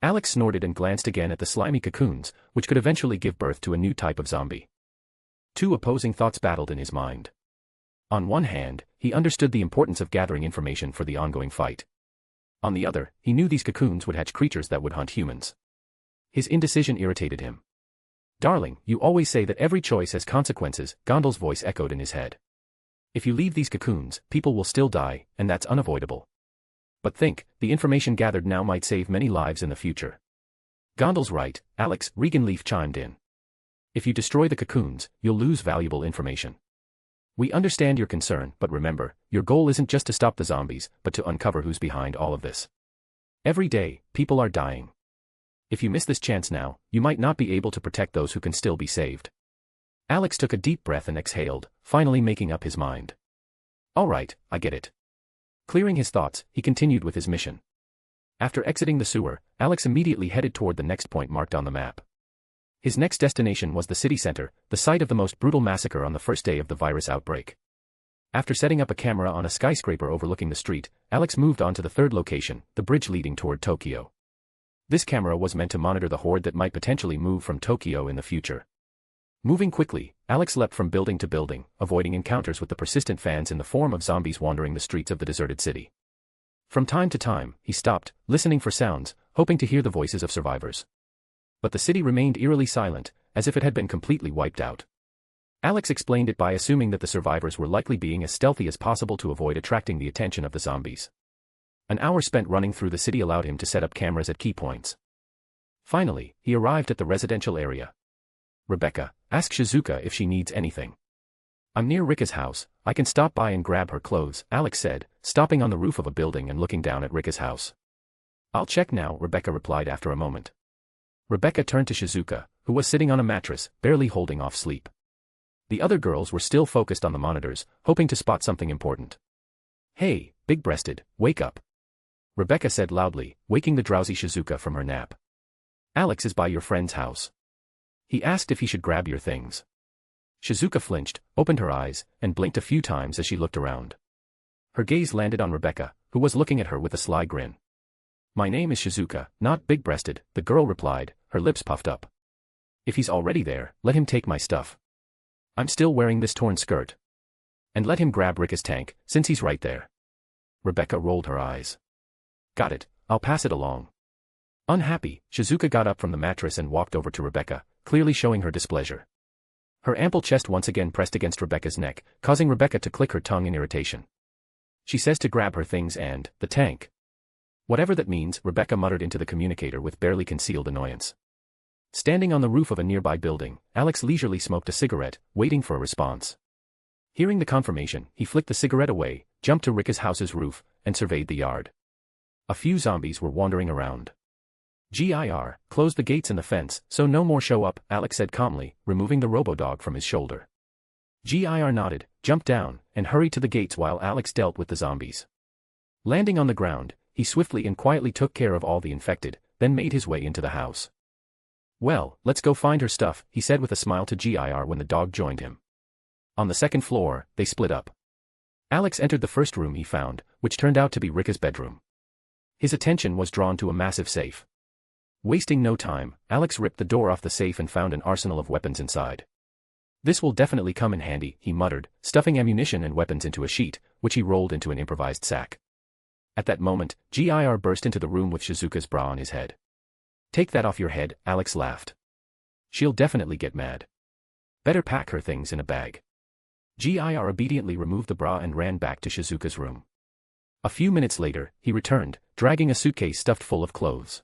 Alex snorted and glanced again at the slimy cocoons, which could eventually give birth to a new type of zombie. Two opposing thoughts battled in his mind. On one hand, he understood the importance of gathering information for the ongoing fight. On the other, he knew these cocoons would hatch creatures that would hunt humans. His indecision irritated him. Darling, you always say that every choice has consequences, Gondal's voice echoed in his head. If you leave these cocoons, people will still die, and that's unavoidable. But think, the information gathered now might save many lives in the future. Gondal's right, Alex, Regan Leaf chimed in. If you destroy the cocoons, you'll lose valuable information. We understand your concern, but remember, your goal isn't just to stop the zombies, but to uncover who's behind all of this. Every day, people are dying. If you miss this chance now, you might not be able to protect those who can still be saved. Alex took a deep breath and exhaled, finally making up his mind. All right, I get it. Clearing his thoughts, he continued with his mission. After exiting the sewer, Alex immediately headed toward the next point marked on the map. His next destination was the city center, the site of the most brutal massacre on the first day of the virus outbreak. After setting up a camera on a skyscraper overlooking the street, Alex moved on to the third location, the bridge leading toward Tokyo. This camera was meant to monitor the horde that might potentially move from Tokyo in the future. Moving quickly, Alex leapt from building to building, avoiding encounters with the persistent fans in the form of zombies wandering the streets of the deserted city. From time to time, he stopped, listening for sounds, hoping to hear the voices of survivors. But the city remained eerily silent, as if it had been completely wiped out. Alex explained it by assuming that the survivors were likely being as stealthy as possible to avoid attracting the attention of the zombies. An hour spent running through the city allowed him to set up cameras at key points. Finally, he arrived at the residential area. Rebecca, ask Shizuka if she needs anything. I'm near Rika's house, I can stop by and grab her clothes, Alex said, stopping on the roof of a building and looking down at Rika's house. I'll check now, Rebecca replied after a moment. Rebecca turned to Shizuka, who was sitting on a mattress, barely holding off sleep. The other girls were still focused on the monitors, hoping to spot something important. Hey, big-breasted, wake up. Rebecca said loudly, waking the drowsy Shizuka from her nap. Alex is by your friend's house. He asked if he should grab your things. Shizuka flinched, opened her eyes, and blinked a few times as she looked around. Her gaze landed on Rebecca, who was looking at her with a sly grin. My name is Shizuka, not big-breasted, the girl replied, her lips puffed up. If he's already there, let him take my stuff. I'm still wearing this torn skirt. And let him grab Rika's tank, since he's right there. Rebecca rolled her eyes. Got it, I'll pass it along. Unhappy, Shizuka got up from the mattress and walked over to Rebecca, clearly showing her displeasure. Her ample chest once again pressed against Rebecca's neck, causing Rebecca to click her tongue in irritation. She says to grab her things and the tank. Whatever that means, Rebecca muttered into the communicator with barely concealed annoyance. Standing on the roof of a nearby building, Alex leisurely smoked a cigarette, waiting for a response. Hearing the confirmation, he flicked the cigarette away, jumped to Rika's house's roof, and surveyed the yard. A few zombies were wandering around. "Gir, close the gates and the fence, so no more show up," Alex said calmly, removing the robo-dog from his shoulder. Gir nodded, jumped down, and hurried to the gates while Alex dealt with the zombies. Landing on the ground, he swiftly and quietly took care of all the infected, then made his way into the house. "Well, let's go find her stuff," he said with a smile to Gir when the dog joined him. On the second floor, they split up. Alex entered the first room he found, which turned out to be Rika's bedroom. His attention was drawn to a massive safe. Wasting no time, Alex ripped the door off the safe and found an arsenal of weapons inside. "This will definitely come in handy," he muttered, stuffing ammunition and weapons into a sheet, which he rolled into an improvised sack. At that moment, Gir burst into the room with Shizuka's bra on his head. "Take that off your head," Alex laughed. "She'll definitely get mad. Better pack her things in a bag." Gir obediently removed the bra and ran back to Shizuka's room. A few minutes later, he returned, dragging a suitcase stuffed full of clothes.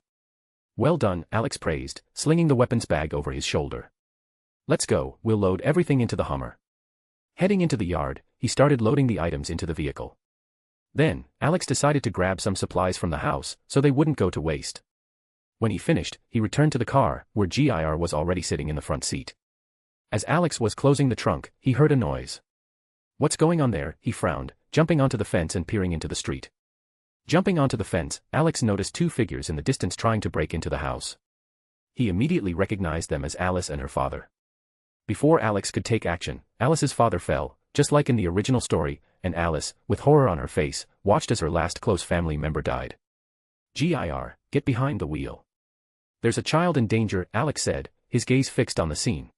"Well done," Alex praised, slinging the weapons bag over his shoulder. "Let's go, we'll load everything into the Hummer." Heading into the yard, he started loading the items into the vehicle. Then, Alex decided to grab some supplies from the house, so they wouldn't go to waste. When he finished, he returned to the car, where Gir was already sitting in the front seat. As Alex was closing the trunk, he heard a noise. "What's going on there?" he frowned, jumping onto the fence and peering into the street. Jumping onto the fence, Alex noticed two figures in the distance trying to break into the house. He immediately recognized them as Alice and her father. Before Alex could take action, Alice's father fell, just like in the original story, and Alice, with horror on her face, watched as her last close family member died. "Gir, get behind the wheel." "There's a child in danger," Alex said, his gaze fixed on the scene.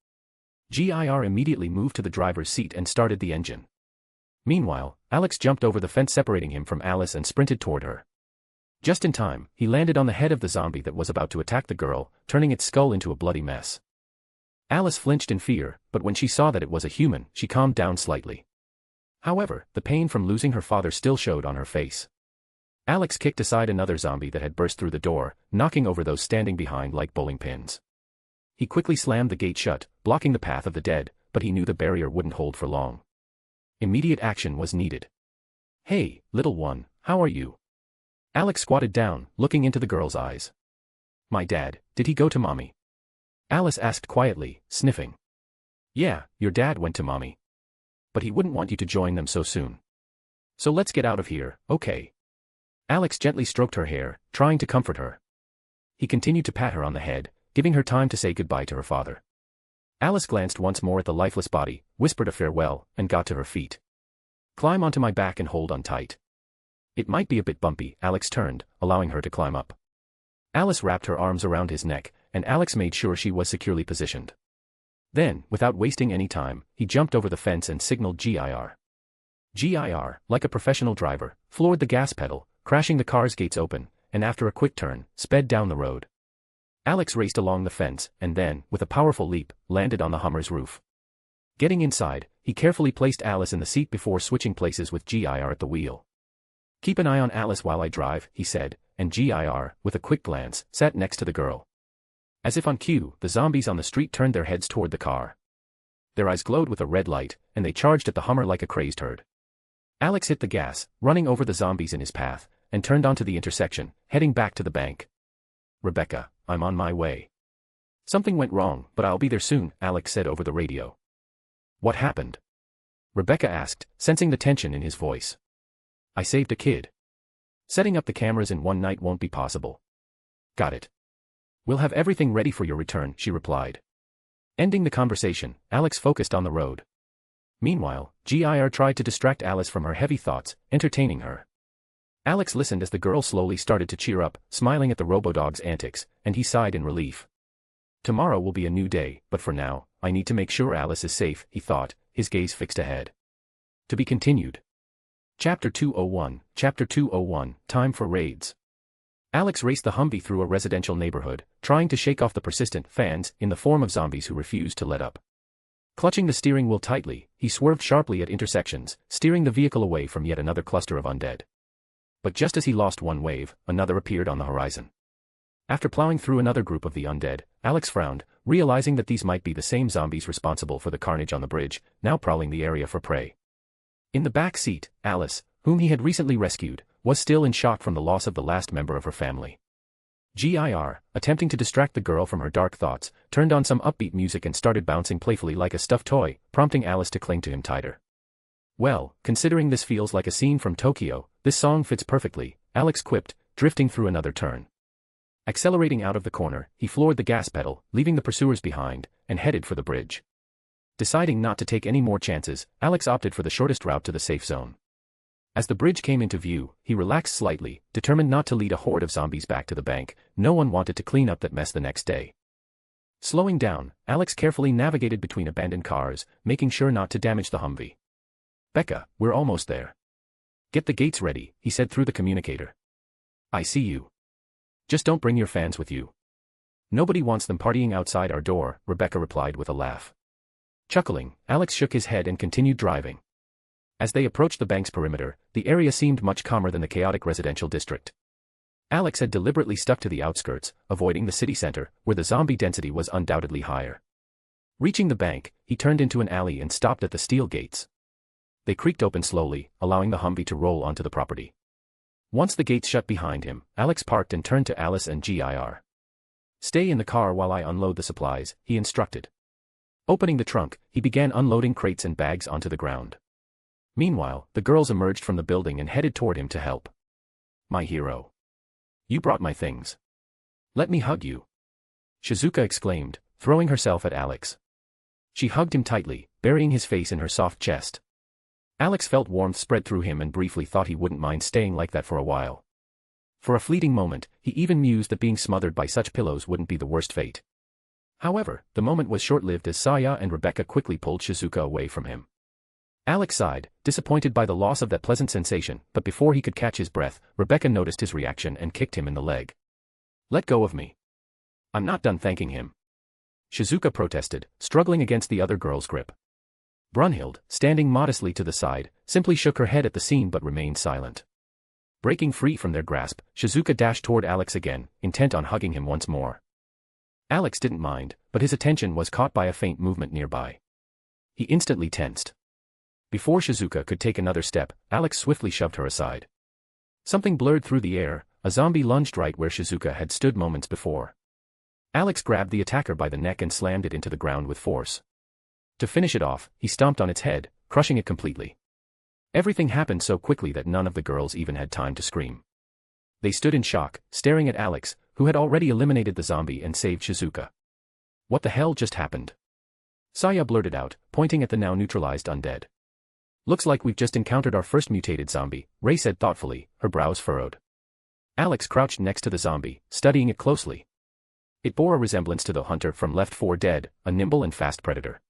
Gir immediately moved to the driver's seat and started the engine. Meanwhile, Alex jumped over the fence separating him from Alice and sprinted toward her. Just in time, he landed on the head of the zombie that was about to attack the girl, turning its skull into a bloody mess. Alice flinched in fear, but when she saw that it was a human, she calmed down slightly. However, the pain from losing her father still showed on her face. Alex kicked aside another zombie that had burst through the door, knocking over those standing behind like bowling pins. He quickly slammed the gate shut, blocking the path of the dead, but he knew the barrier wouldn't hold for long. Immediate action was needed. "Hey, little one, how are you?" Alex squatted down, looking into the girl's eyes. "My dad, did he go to mommy?" Alice asked quietly, sniffing. "Yeah, your dad went to mommy. But he wouldn't want you to join them so soon. So let's get out of here, okay?" Alex gently stroked her hair, trying to comfort her. He continued to pat her on the head, giving her time to say goodbye to her father. Alice glanced once more at the lifeless body, whispered a farewell, and got to her feet. "Climb onto my back and hold on tight." "It might be a bit bumpy," Alex turned, allowing her to climb up. Alice wrapped her arms around his neck, and Alex made sure she was securely positioned. Then, without wasting any time, he jumped over the fence and signaled Gir. Gir, like a professional driver, floored the gas pedal, crashing the car's gates open, and after a quick turn, sped down the road. Alex raced along the fence, and then, with a powerful leap, landed on the Hummer's roof. Getting inside, he carefully placed Alice in the seat before switching places with Gir at the wheel. "Keep an eye on Alice while I drive," he said, and Gir, with a quick glance, sat next to the girl. As if on cue, the zombies on the street turned their heads toward the car. Their eyes glowed with a red light, and they charged at the Hummer like a crazed herd. Alex hit the gas, running over the zombies in his path, and turned onto the intersection, heading back to the bank. "Rebecca, I'm on my way." "Something went wrong, but I'll be there soon," Alex said over the radio. "What happened?" Rebecca asked, sensing the tension in his voice. "I saved a kid. Setting up the cameras in one night won't be possible." "Got it. We'll have everything ready for your return," she replied. Ending the conversation, Alex focused on the road. Meanwhile, Gir tried to distract Alice from her heavy thoughts, entertaining her. Alex listened as the girl slowly started to cheer up, smiling at the robodog's antics, and he sighed in relief. "Tomorrow will be a new day, but for now, I need to make sure Alice is safe," he thought, his gaze fixed ahead. To be continued. Chapter 201, Time for Raids. Alex raced the Humvee through a residential neighborhood, trying to shake off the persistent fans in the form of zombies who refused to let up. Clutching the steering wheel tightly, he swerved sharply at intersections, steering the vehicle away from yet another cluster of undead. But just as he lost one wave, another appeared on the horizon. After plowing through another group of the undead, Alex frowned, realizing that these might be the same zombies responsible for the carnage on the bridge, now prowling the area for prey. In the back seat, Alice, whom he had recently rescued, was still in shock from the loss of the last member of her family. Gir, attempting to distract the girl from her dark thoughts, turned on some upbeat music and started bouncing playfully like a stuffed toy, prompting Alice to cling to him tighter. Well, considering this feels like a scene from Tokyo, this song fits perfectly, Alex quipped, drifting through another turn. Accelerating out of the corner, he floored the gas pedal, leaving the pursuers behind, and headed for the bridge. Deciding not to take any more chances, Alex opted for the shortest route to the safe zone. As the bridge came into view, he relaxed slightly, determined not to lead a horde of zombies back to the bank. No one wanted to clean up that mess the next day. Slowing down, Alex carefully navigated between abandoned cars, making sure not to damage the Humvee. "Becca, we're almost there. Get the gates ready," he said through the communicator. "I see you. Just don't bring your fans with you." "Nobody wants them partying outside our door," Rebecca replied with a laugh. Chuckling, Alex shook his head and continued driving. As they approached the bank's perimeter, the area seemed much calmer than the chaotic residential district. Alex had deliberately stuck to the outskirts, avoiding the city center, where the zombie density was undoubtedly higher. Reaching the bank, he turned into an alley and stopped at the steel gates. They creaked open slowly, allowing the Humvee to roll onto the property. Once the gates shut behind him, Alex parked and turned to Alice and Gir. "Stay in the car while I unload the supplies," he instructed. Opening the trunk, he began unloading crates and bags onto the ground. Meanwhile, the girls emerged from the building and headed toward him to help. "My hero. You brought my things. Let me hug you," Shizuka exclaimed, throwing herself at Alex. She hugged him tightly, burying his face in her soft chest. Alex felt warmth spread through him and briefly thought he wouldn't mind staying like that for a while. For a fleeting moment, he even mused that being smothered by such pillows wouldn't be the worst fate. However, the moment was short-lived as Saya and Rebecca quickly pulled Shizuka away from him. Alex sighed, disappointed by the loss of that pleasant sensation, but before he could catch his breath, Rebecca noticed his reaction and kicked him in the leg. "Let go of me. I'm not done thanking him," Shizuka protested, struggling against the other girl's grip. Brunhild, standing modestly to the side, simply shook her head at the scene but remained silent. Breaking free from their grasp, Shizuka dashed toward Alex again, intent on hugging him once more. Alex didn't mind, but his attention was caught by a faint movement nearby. He instantly tensed. Before Shizuka could take another step, Alex swiftly shoved her aside. Something blurred through the air, a zombie lunged right where Shizuka had stood moments before. Alex grabbed the attacker by the neck and slammed it into the ground with force. To finish it off, he stomped on its head, crushing it completely. Everything happened so quickly that none of the girls even had time to scream. They stood in shock, staring at Alex, who had already eliminated the zombie and saved Shizuka. "What the hell just happened?" Saya blurted out, pointing at the now neutralized undead. "Looks like we've just encountered our first mutated zombie," Ray said thoughtfully, her brows furrowed. Alex crouched next to the zombie, studying it closely. It bore a resemblance to the hunter from Left 4 Dead, a nimble and fast predator.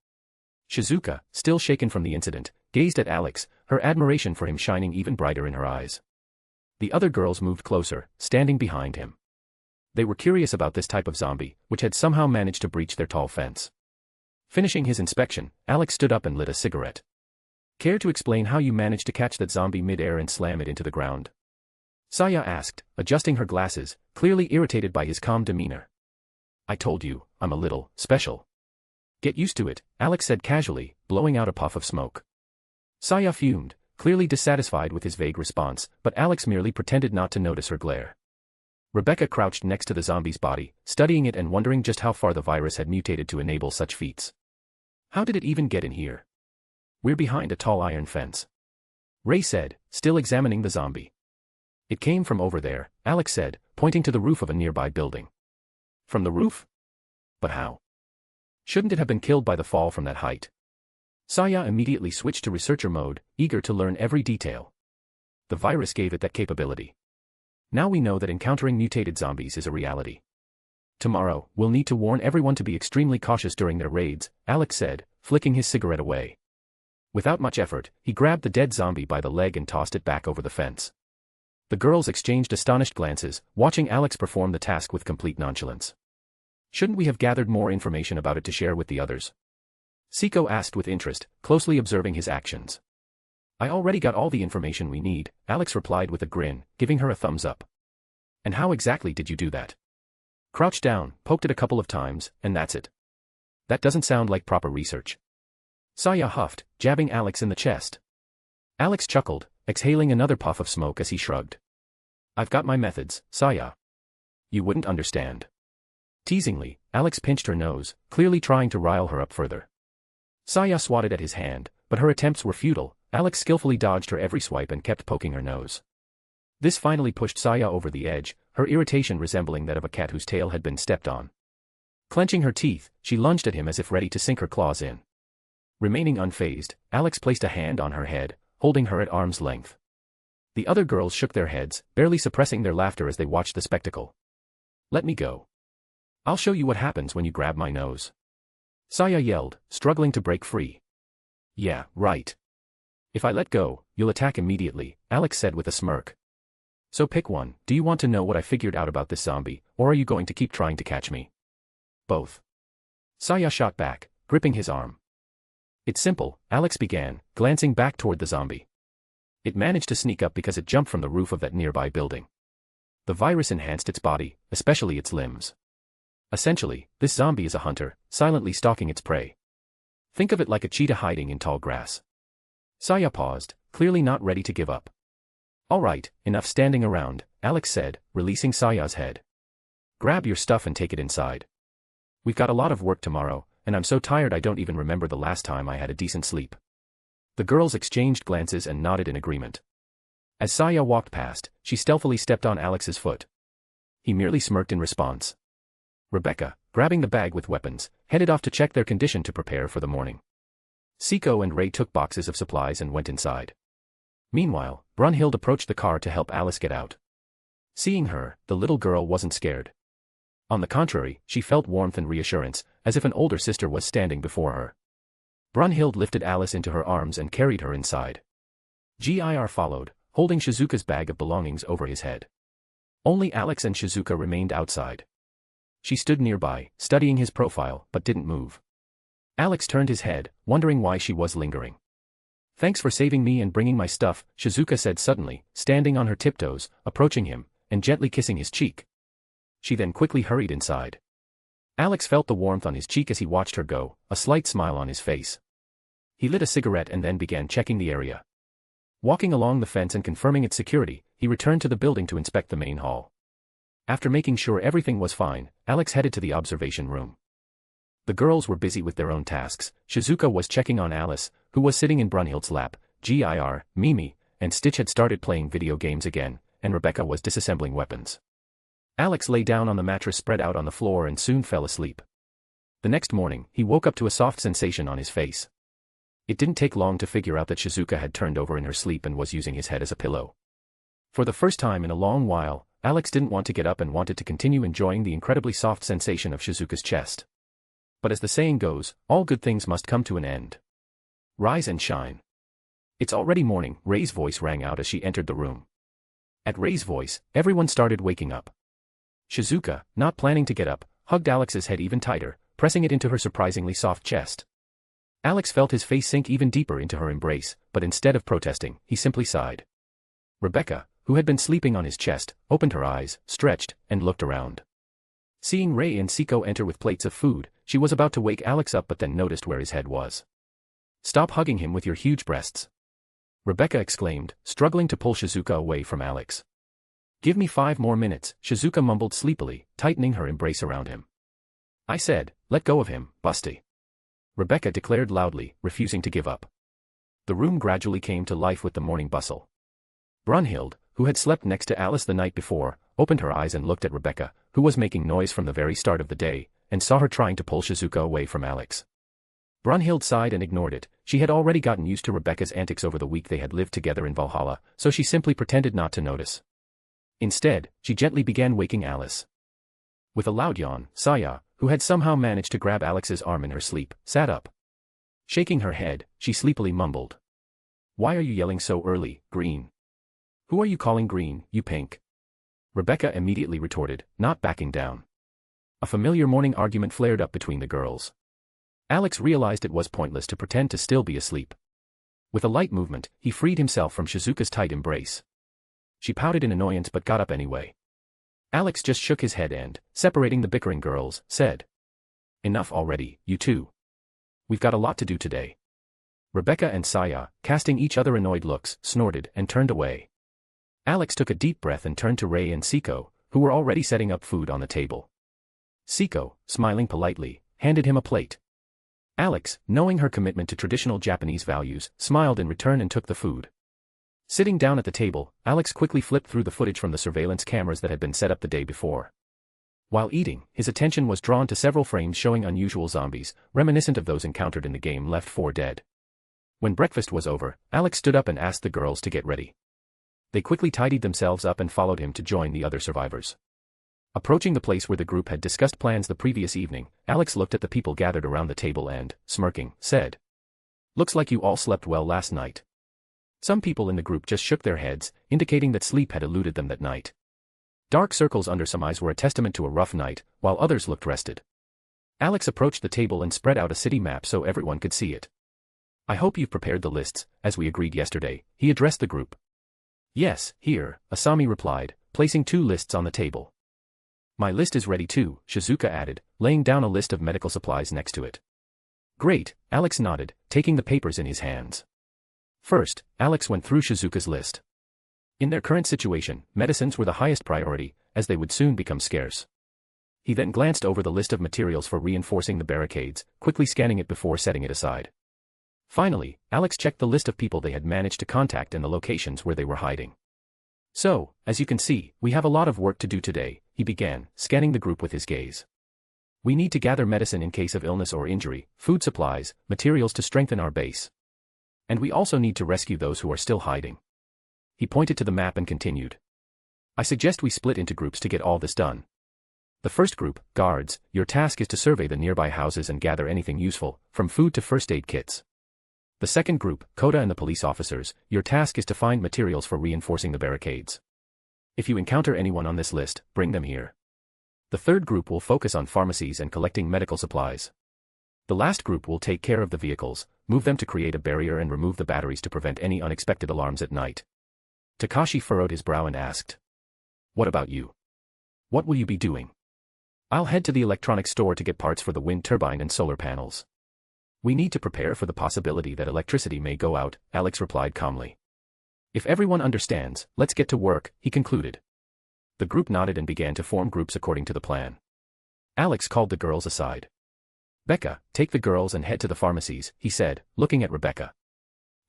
Shizuka, still shaken from the incident, gazed at Alex, her admiration for him shining even brighter in her eyes. The other girls moved closer, standing behind him. They were curious about this type of zombie, which had somehow managed to breach their tall fence. Finishing his inspection, Alex stood up and lit a cigarette. "Care to explain how you managed to catch that zombie mid-air and slam it into the ground?" Saya asked, adjusting her glasses, clearly irritated by his calm demeanor. "I told you, I'm a little special." "Get used to it," Alex said casually, blowing out a puff of smoke. Saya fumed, clearly dissatisfied with his vague response, but Alex merely pretended not to notice her glare. Rebecca crouched next to the zombie's body, studying it and wondering just how far the virus had mutated to enable such feats. "How did it even get in here?" "We're behind a tall iron fence," Ray said, still examining the zombie. "It came from over there," Alex said, pointing to the roof of a nearby building. "From the roof? But how? Shouldn't it have been killed by the fall from that height?" Saya immediately switched to researcher mode, eager to learn every detail. The virus gave it that capability. Now we know that encountering mutated zombies is a reality. Tomorrow, we'll need to warn everyone to be extremely cautious during their raids, Alex said, flicking his cigarette away. Without much effort, he grabbed the dead zombie by the leg and tossed it back over the fence. The girls exchanged astonished glances, watching Alex perform the task with complete nonchalance. "Shouldn't we have gathered more information about it to share with the others?" Seiko asked with interest, closely observing his actions. I already got all the information we need, Alex replied with a grin, giving her a thumbs up. And how exactly did you do that? Crouched down, poked it a couple of times, and that's it. That doesn't sound like proper research. Saya huffed, jabbing Alex in the chest. Alex chuckled, exhaling another puff of smoke as he shrugged. I've got my methods, Saya. You wouldn't understand. Teasingly, Alex pinched her nose, clearly trying to rile her up further. Saya swatted at his hand, but her attempts were futile. Alex skillfully dodged her every swipe and kept poking her nose. This finally pushed Saya over the edge, her irritation resembling that of a cat whose tail had been stepped on. Clenching her teeth, she lunged at him as if ready to sink her claws in. Remaining unfazed, Alex placed a hand on her head, holding her at arm's length. The other girls shook their heads, barely suppressing their laughter as they watched the spectacle. Let me go. I'll show you what happens when you grab my nose. Saya yelled, struggling to break free. Yeah, right. If I let go, you'll attack immediately, Alex said with a smirk. So pick one. Do you want to know what I figured out about this zombie, or are you going to keep trying to catch me? Both. Saya shot back, gripping his arm. It's simple, Alex began, glancing back toward the zombie. It managed to sneak up because it jumped from the roof of that nearby building. The virus enhanced its body, especially its limbs. Essentially, this zombie is a hunter, silently stalking its prey. Think of it like a cheetah hiding in tall grass. Saya paused, clearly not ready to give up. All right, enough standing around, Alex said, releasing Saya's head. Grab your stuff and take it inside. We've got a lot of work tomorrow, and I'm so tired I don't even remember the last time I had a decent sleep. The girls exchanged glances and nodded in agreement. As Saya walked past, she stealthily stepped on Alex's foot. He merely smirked in response. Rebecca, grabbing the bag with weapons, headed off to check their condition to prepare for the morning. Seiko and Ray took boxes of supplies and went inside. Meanwhile, Brunhild approached the car to help Alice get out. Seeing her, the little girl wasn't scared. On the contrary, she felt warmth and reassurance, as if an older sister was standing before her. Brunhild lifted Alice into her arms and carried her inside. Gir followed, holding Shizuka's bag of belongings over his head. Only Alex and Shizuka remained outside. She stood nearby, studying his profile, but didn't move. Alex turned his head, wondering why she was lingering. Thanks for saving me and bringing my stuff, Shizuka said suddenly, standing on her tiptoes, approaching him, and gently kissing his cheek. She then quickly hurried inside. Alex felt the warmth on his cheek as he watched her go, a slight smile on his face. He lit a cigarette and then began checking the area. Walking along the fence and confirming its security, he returned to the building to inspect the main hall. After making sure everything was fine, Alex headed to the observation room. The girls were busy with their own tasks. Shizuka was checking on Alice, who was sitting in Brunhild's lap. Gir, Mimi, and Stitch had started playing video games again, and Rebecca was disassembling weapons. Alex lay down on the mattress spread out on the floor and soon fell asleep. The next morning, he woke up to a soft sensation on his face. It didn't take long to figure out that Shizuka had turned over in her sleep and was using his head as a pillow. For the first time in a long while, Alex didn't want to get up and wanted to continue enjoying the incredibly soft sensation of Shizuka's chest. But as the saying goes, all good things must come to an end. Rise and shine. It's already morning, Ray's voice rang out as she entered the room. At Ray's voice, everyone started waking up. Shizuka, not planning to get up, hugged Alex's head even tighter, pressing it into her surprisingly soft chest. Alex felt his face sink even deeper into her embrace, but instead of protesting, he simply sighed. Rebecca, who had been sleeping on his chest, opened her eyes, stretched, and looked around. Seeing Ray and Seiko enter with plates of food, she was about to wake Alex up but then noticed where his head was. Stop hugging him with your huge breasts. Rebecca exclaimed, struggling to pull Shizuka away from Alex. Give me 5 more minutes, Shizuka mumbled sleepily, tightening her embrace around him. I said, let go of him, Busty. Rebecca declared loudly, refusing to give up. The room gradually came to life with the morning bustle. Brunhild, who had slept next to Alice the night before, opened her eyes and looked at Rebecca, who was making noise from the very start of the day, and saw her trying to pull Shizuka away from Alex. Brunhild sighed and ignored it. She had already gotten used to Rebecca's antics over the week they had lived together in Valhalla, so she simply pretended not to notice. Instead, she gently began waking Alice. With a loud yawn, Saya, who had somehow managed to grab Alex's arm in her sleep, sat up. Shaking her head, she sleepily mumbled. Why are you yelling so early, Green? Who are you calling Green, you pink? Rebecca immediately retorted, not backing down. A familiar morning argument flared up between the girls. Alex realized it was pointless to pretend to still be asleep. With a light movement, he freed himself from Shizuka's tight embrace. She pouted in annoyance but got up anyway. Alex just shook his head and, separating the bickering girls, said, "Enough already, you two. We've got a lot to do today." Rebecca and Saya, casting each other annoyed looks, snorted and turned away. Alex took a deep breath and turned to Ray and Siko, who were already setting up food on the table. Siko, smiling politely, handed him a plate. Alex, knowing her commitment to traditional Japanese values, smiled in return and took the food. Sitting down at the table, Alex quickly flipped through the footage from the surveillance cameras that had been set up the day before. While eating, his attention was drawn to several frames showing unusual zombies, reminiscent of those encountered in the game Left 4 Dead. When breakfast was over, Alex stood up and asked the girls to get ready. They quickly tidied themselves up and followed him to join the other survivors. Approaching the place where the group had discussed plans the previous evening, Alex looked at the people gathered around the table and, smirking, said, "Looks like you all slept well last night." Some people in the group just shook their heads, indicating that sleep had eluded them that night. Dark circles under some eyes were a testament to a rough night, while others looked rested. Alex approached the table and spread out a city map so everyone could see it. "I hope you've prepared the lists, as we agreed yesterday," he addressed the group. "Yes, here," Asami replied, placing 2 lists on the table. "My list is ready too," Shizuka added, laying down a list of medical supplies next to it. "Great," Alex nodded, taking the papers in his hands. First, Alex went through Shizuka's list. In their current situation, medicines were the highest priority, as they would soon become scarce. He then glanced over the list of materials for reinforcing the barricades, quickly scanning it before setting it aside. Finally, Alex checked the list of people they had managed to contact and the locations where they were hiding. "So, as you can see, we have a lot of work to do today," he began, scanning the group with his gaze. "We need to gather medicine in case of illness or injury, food supplies, materials to strengthen our base. And we also need to rescue those who are still hiding." He pointed to the map and continued. "I suggest we split into groups to get all this done. The first group, guards, your task is to survey the nearby houses and gather anything useful, from food to first aid kits. The second group, Kota and the police officers, your task is to find materials for reinforcing the barricades. If you encounter anyone on this list, bring them here. The third group will focus on pharmacies and collecting medical supplies. The last group will take care of the vehicles, move them to create a barrier and remove the batteries to prevent any unexpected alarms at night." Takashi furrowed his brow and asked, "What about you? What will you be doing?" "I'll head to the electronics store to get parts for the wind turbine and solar panels. We need to prepare for the possibility that electricity may go out," Alex replied calmly. "If everyone understands, let's get to work," he concluded. The group nodded and began to form groups according to the plan. Alex called the girls aside. "Becca, take the girls and head to the pharmacies," he said, looking at Rebecca.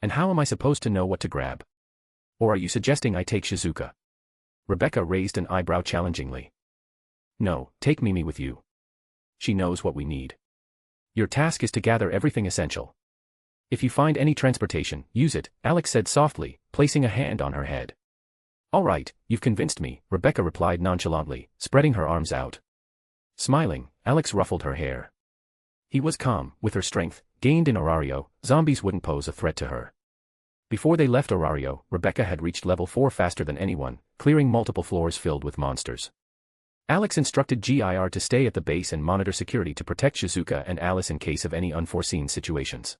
"And how am I supposed to know what to grab? Or are you suggesting I take Shizuka?" Rebecca raised an eyebrow challengingly. "No, take Mimi with you. She knows what we need. Your task is to gather everything essential. If you find any transportation, use it," Alex said softly, placing a hand on her head. "All right, you've convinced me," Rebecca replied nonchalantly, spreading her arms out. Smiling, Alex ruffled her hair. He was calm. With her strength, gained in Orario, zombies wouldn't pose a threat to her. Before they left Orario, Rebecca had reached level 4 faster than anyone, clearing multiple floors filled with monsters. Alex instructed GIR to stay at the base and monitor security to protect Shizuka and Alice in case of any unforeseen situations.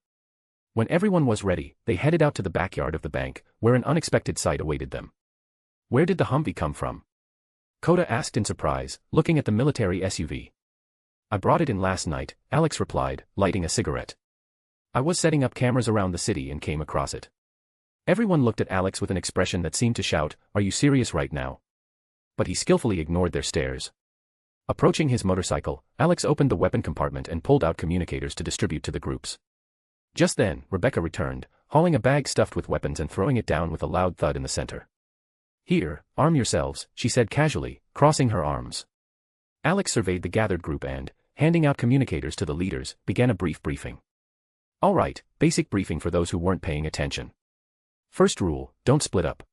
When everyone was ready, they headed out to the backyard of the bank, where an unexpected sight awaited them. "Where did the Humvee come from?" Kota asked in surprise, looking at the military SUV. "I brought it in last night," Alex replied, lighting a cigarette. "I was setting up cameras around the city and came across it." Everyone looked at Alex with an expression that seemed to shout, "Are you serious right now?" But he skillfully ignored their stares. Approaching his motorcycle, Alex opened the weapon compartment and pulled out communicators to distribute to the groups. Just then, Rebecca returned, hauling a bag stuffed with weapons and throwing it down with a loud thud in the center. "Here, arm yourselves," she said casually, crossing her arms. Alex surveyed the gathered group and, handing out communicators to the leaders, began a brief briefing. "All right, basic briefing for those who weren't paying attention. First rule, don't split up.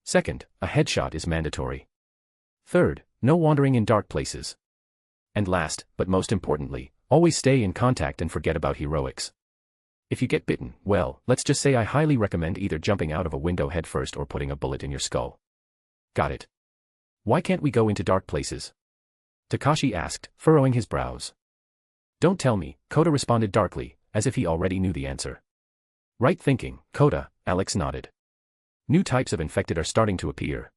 Second, a headshot is mandatory. Third, no wandering in dark places. And last, but most importantly, always stay in contact and forget about heroics. If you get bitten, well, let's just say I highly recommend either jumping out of a window headfirst or putting a bullet in your skull. Got it? Why can't we go into dark places?" Takashi asked, furrowing his brows. Don't tell me, Coda responded darkly, as if he already knew the answer. Right thinking, Coda, Alex nodded. New types of infected are starting to appear.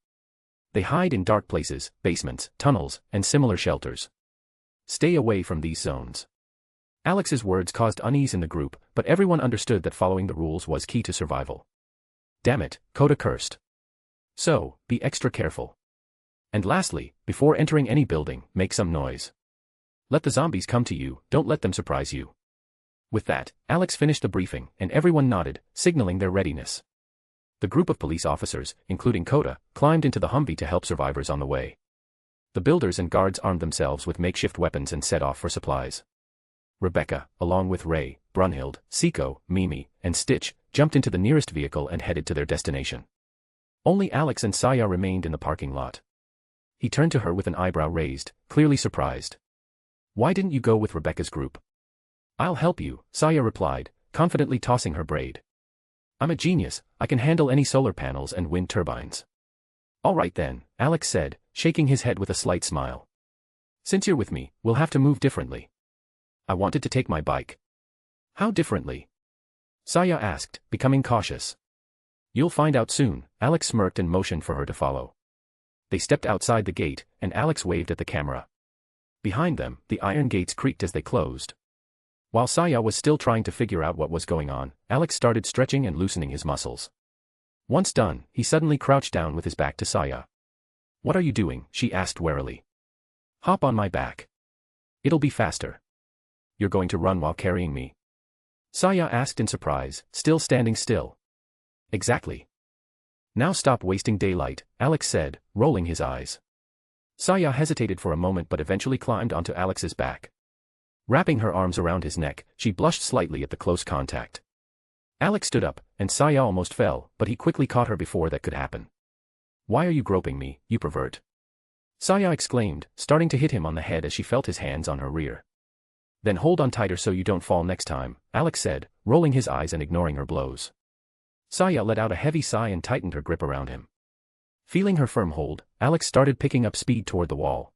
They hide in dark places, basements, tunnels, and similar shelters. Stay away from these zones. Alex's words caused unease in the group, but everyone understood that following the rules was key to survival. Damn it, Coda cursed. So, be extra careful. And lastly, before entering any building, make some noise. Let the zombies come to you, don't let them surprise you. With that, Alex finished the briefing, and everyone nodded, signaling their readiness. The group of police officers, including Coda, climbed into the Humvee to help survivors on the way. The builders and guards armed themselves with makeshift weapons and set off for supplies. Rebecca, along with Ray, Brunhild, Seiko, Mimi, and Stitch, jumped into the nearest vehicle and headed to their destination. Only Alex and Saya remained in the parking lot. He turned to her with an eyebrow raised, clearly surprised. Why didn't you go with Rebecca's group? I'll help you, Saya replied, confidently tossing her braid. I'm a genius, I can handle any solar panels and wind turbines. All right then, Alex said, shaking his head with a slight smile. Since you're with me, we'll have to move differently. I wanted to take my bike. How differently? Saya asked, becoming cautious. You'll find out soon, Alex smirked and motioned for her to follow. They stepped outside the gate, and Alex waved at the camera. Behind them, the iron gates creaked as they closed. While Saya was still trying to figure out what was going on, Alex started stretching and loosening his muscles. Once done, he suddenly crouched down with his back to Saya. What are you doing? She asked warily. Hop on my back. It'll be faster. You're going to run while carrying me? Saya asked in surprise, still standing still. Exactly. Now stop wasting daylight, Alex said, rolling his eyes. Saya hesitated for a moment but eventually climbed onto Alex's back. Wrapping her arms around his neck, she blushed slightly at the close contact. Alex stood up, and Saya almost fell, but he quickly caught her before that could happen. Why are you groping me, you pervert? Saya exclaimed, starting to hit him on the head as she felt his hands on her rear. Then hold on tighter so you don't fall next time, Alex said, rolling his eyes and ignoring her blows. Saya let out a heavy sigh and tightened her grip around him. Feeling her firm hold, Alex started picking up speed toward the wall.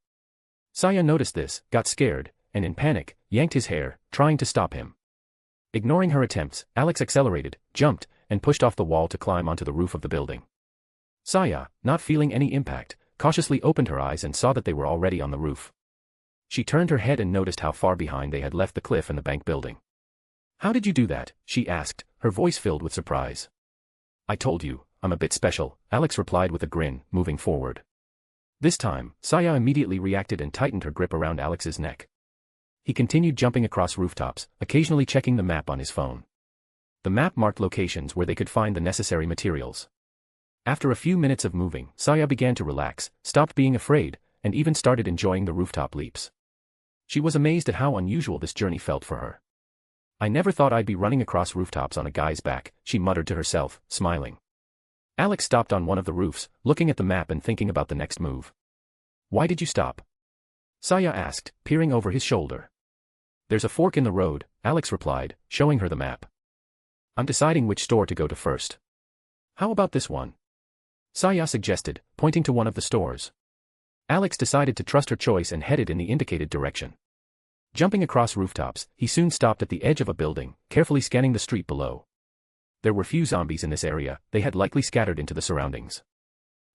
Saya noticed this, got scared, and in panic, yanked his hair, trying to stop him. Ignoring her attempts, Alex accelerated, jumped, and pushed off the wall to climb onto the roof of the building. Saya, not feeling any impact, cautiously opened her eyes and saw that they were already on the roof. She turned her head and noticed how far behind they had left the cliff and the bank building. How did you do that? She asked, her voice filled with surprise. I told you, I'm a bit special, Alex replied with a grin, moving forward. This time, Saya immediately reacted and tightened her grip around Alex's neck. He continued jumping across rooftops, occasionally checking the map on his phone. The map marked locations where they could find the necessary materials. After a few minutes of moving, Saya began to relax, stopped being afraid, and even started enjoying the rooftop leaps. She was amazed at how unusual this journey felt for her. I never thought I'd be running across rooftops on a guy's back, she muttered to herself, smiling. Alex stopped on one of the roofs, looking at the map and thinking about the next move. Why did you stop? Saya asked, peering over his shoulder. There's a fork in the road, Alex replied, showing her the map. I'm deciding which store to go to first. How about this one? Saya suggested, pointing to one of the stores. Alex decided to trust her choice and headed in the indicated direction. Jumping across rooftops, he soon stopped at the edge of a building, carefully scanning the street below. There were few zombies in this area, they had likely scattered into the surroundings.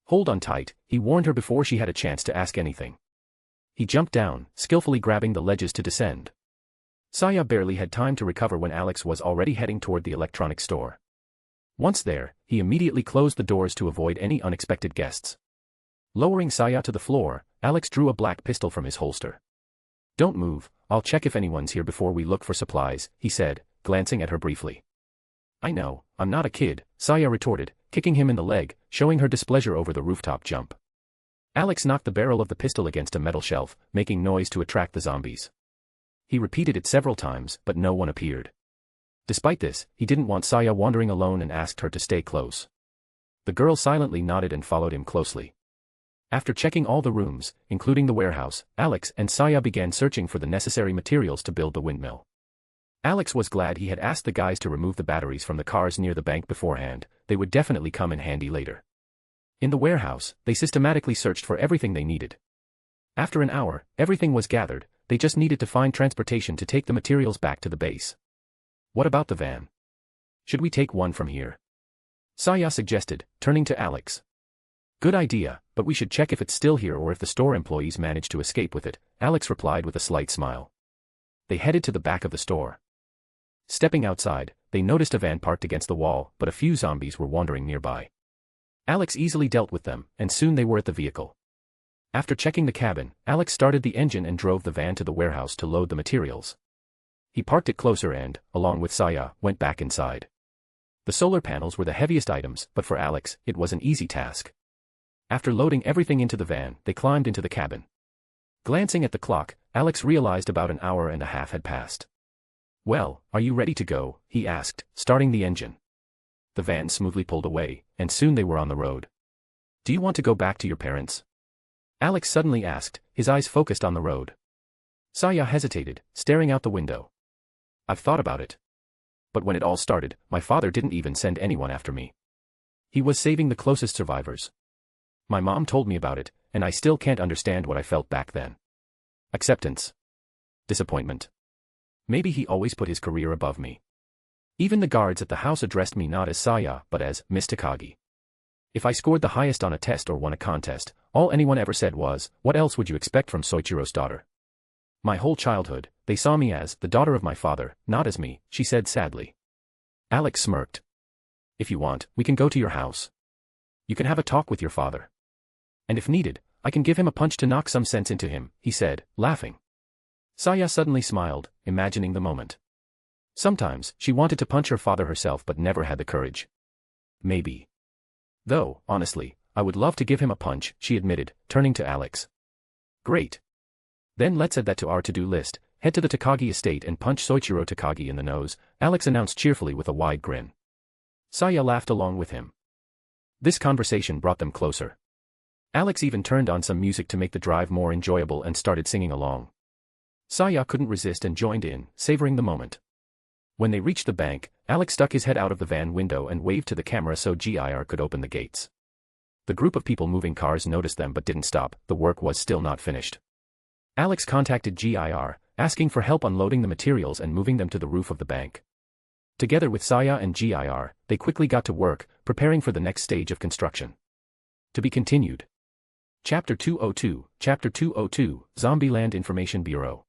Hold on tight, he warned her before she had a chance to ask anything. He jumped down, skillfully grabbing the ledges to descend. Saya barely had time to recover when Alex was already heading toward the electronics store. Once there, he immediately closed the doors to avoid any unexpected guests. Lowering Saya to the floor, Alex drew a black pistol from his holster. Don't move, I'll check if anyone's here before we look for supplies, he said, glancing at her briefly. I know, I'm not a kid, Saya retorted, kicking him in the leg, showing her displeasure over the rooftop jump. Alex knocked the barrel of the pistol against a metal shelf, making noise to attract the zombies. He repeated it several times, but no one appeared. Despite this, he didn't want Saya wandering alone and asked her to stay close. The girl silently nodded and followed him closely. After checking all the rooms, including the warehouse, Alex and Saya began searching for the necessary materials to build the windmill. Alex was glad he had asked the guys to remove the batteries from the cars near the bank beforehand, they would definitely come in handy later. In the warehouse, they systematically searched for everything they needed. After an hour, everything was gathered, they just needed to find transportation to take the materials back to the base. What about the van? Should we take one from here? Saya suggested, turning to Alex. Good idea, but we should check if it's still here or if the store employees managed to escape with it, Alex replied with a slight smile. They headed to the back of the store. Stepping outside, they noticed a van parked against the wall, but a few zombies were wandering nearby. Alex easily dealt with them, and soon they were at the vehicle. After checking the cabin, Alex started the engine and drove the van to the warehouse to load the materials. He parked it closer and, along with Saya, went back inside. The solar panels were the heaviest items, but for Alex, it was an easy task. After loading everything into the van, they climbed into the cabin. Glancing at the clock, Alex realized about an hour and a half had passed. Well, are you ready to go? He asked, starting the engine. The van smoothly pulled away, and soon they were on the road. Do you want to go back to your parents? Alex suddenly asked, his eyes focused on the road. Saya hesitated, staring out the window. I've thought about it. But when it all started, my father didn't even send anyone after me. He was saving the closest survivors. My mom told me about it, and I still can't understand what I felt back then. Acceptance. Disappointment. Maybe he always put his career above me. Even the guards at the house addressed me not as Saya but as Miss Takagi. If I scored the highest on a test or won a contest, all anyone ever said was, what else would you expect from Soichiro's daughter? My whole childhood, they saw me as the daughter of my father, not as me, she said sadly. Alex smirked. If you want, we can go to your house. You can have a talk with your father. And if needed, I can give him a punch to knock some sense into him, he said, laughing. Saya suddenly smiled, imagining the moment. Sometimes, she wanted to punch her father herself but never had the courage. Maybe. Though, honestly, I would love to give him a punch, she admitted, turning to Alex. Great. Then let's add that to our to-do list, head to the Takagi estate and punch Soichiro Takagi in the nose, Alex announced cheerfully with a wide grin. Saya laughed along with him. This conversation brought them closer. Alex even turned on some music to make the drive more enjoyable and started singing along. Saya couldn't resist and joined in, savoring the moment. When they reached the bank, Alex stuck his head out of the van window and waved to the camera so GIR could open the gates. The group of people moving cars noticed them but didn't stop, the work was still not finished. Alex contacted GIR, asking for help unloading the materials and moving them to the roof of the bank. Together with Saya and GIR, they quickly got to work, preparing for the next stage of construction. To be continued. Chapter 202, Zombieland Information Bureau.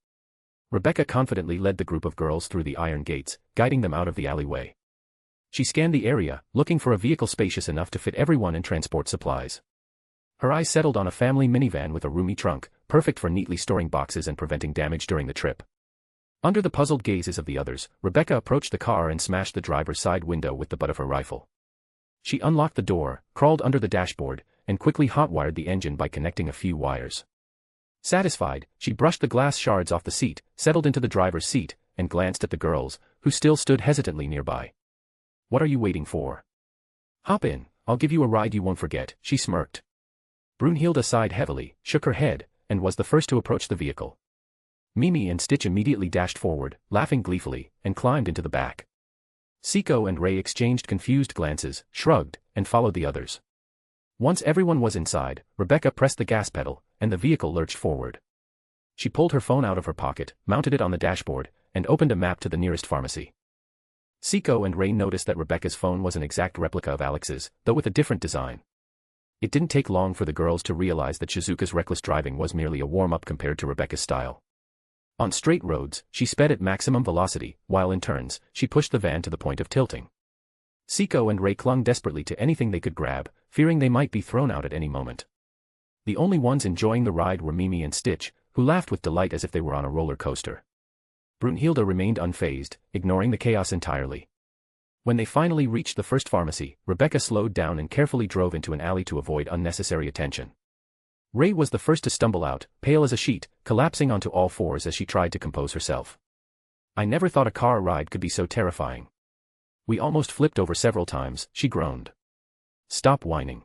Rebecca confidently led the group of girls through the iron gates, guiding them out of the alleyway. She scanned the area, looking for a vehicle spacious enough to fit everyone and transport supplies. Her eyes settled on a family minivan with a roomy trunk, perfect for neatly storing boxes and preventing damage during the trip. Under the puzzled gazes of the others, Rebecca approached the car and smashed the driver's side window with the butt of her rifle. She unlocked the door, crawled under the dashboard, and quickly hotwired the engine by connecting a few wires. Satisfied, she brushed the glass shards off the seat, settled into the driver's seat, and glanced at the girls, who still stood hesitantly nearby. What are you waiting for? Hop in, I'll give you a ride you won't forget, she smirked. Brunhilde sighed heavily, shook her head, and was the first to approach the vehicle. Mimi and Stitch immediately dashed forward, laughing gleefully, and climbed into the back. Seiko and Ray exchanged confused glances, shrugged, and followed the others. Once everyone was inside, Rebecca pressed the gas pedal, and the vehicle lurched forward. She pulled her phone out of her pocket, mounted it on the dashboard, and opened a map to the nearest pharmacy. Seiko and Ray noticed that Rebecca's phone was an exact replica of Alex's, though with a different design. It didn't take long for the girls to realize that Shizuka's reckless driving was merely a warm-up compared to Rebecca's style. On straight roads, she sped at maximum velocity, while in turns, she pushed the van to the point of tilting. Seiko and Ray clung desperately to anything they could grab, fearing they might be thrown out at any moment. The only ones enjoying the ride were Mimi and Stitch, who laughed with delight as if they were on a roller coaster. Brunhilde remained unfazed, ignoring the chaos entirely. When they finally reached the first pharmacy, Rebecca slowed down and carefully drove into an alley to avoid unnecessary attention. Ray was the first to stumble out, pale as a sheet, collapsing onto all fours as she tried to compose herself. I never thought a car ride could be so terrifying. We almost flipped over several times, she groaned. Stop whining.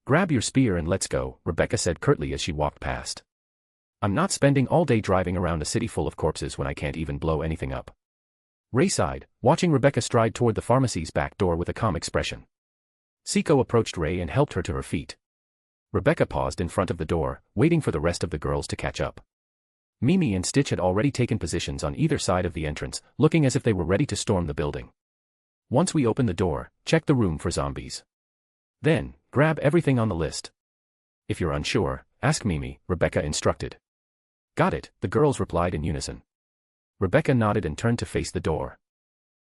Grab your spear and let's go, Rebecca said curtly as she walked past. I'm not spending all day driving around a city full of corpses when I can't even blow anything up. Ray sighed, watching Rebecca stride toward the pharmacy's back door with a calm expression. Seiko approached Ray and helped her to her feet. Rebecca paused in front of the door, waiting for the rest of the girls to catch up. Mimi and Stitch had already taken positions on either side of the entrance, looking as if they were ready to storm the building. Once we open the door, check the room for zombies. Then, grab everything on the list. If you're unsure, ask Mimi, Rebecca instructed. Got it, the girls replied in unison. Rebecca nodded and turned to face the door.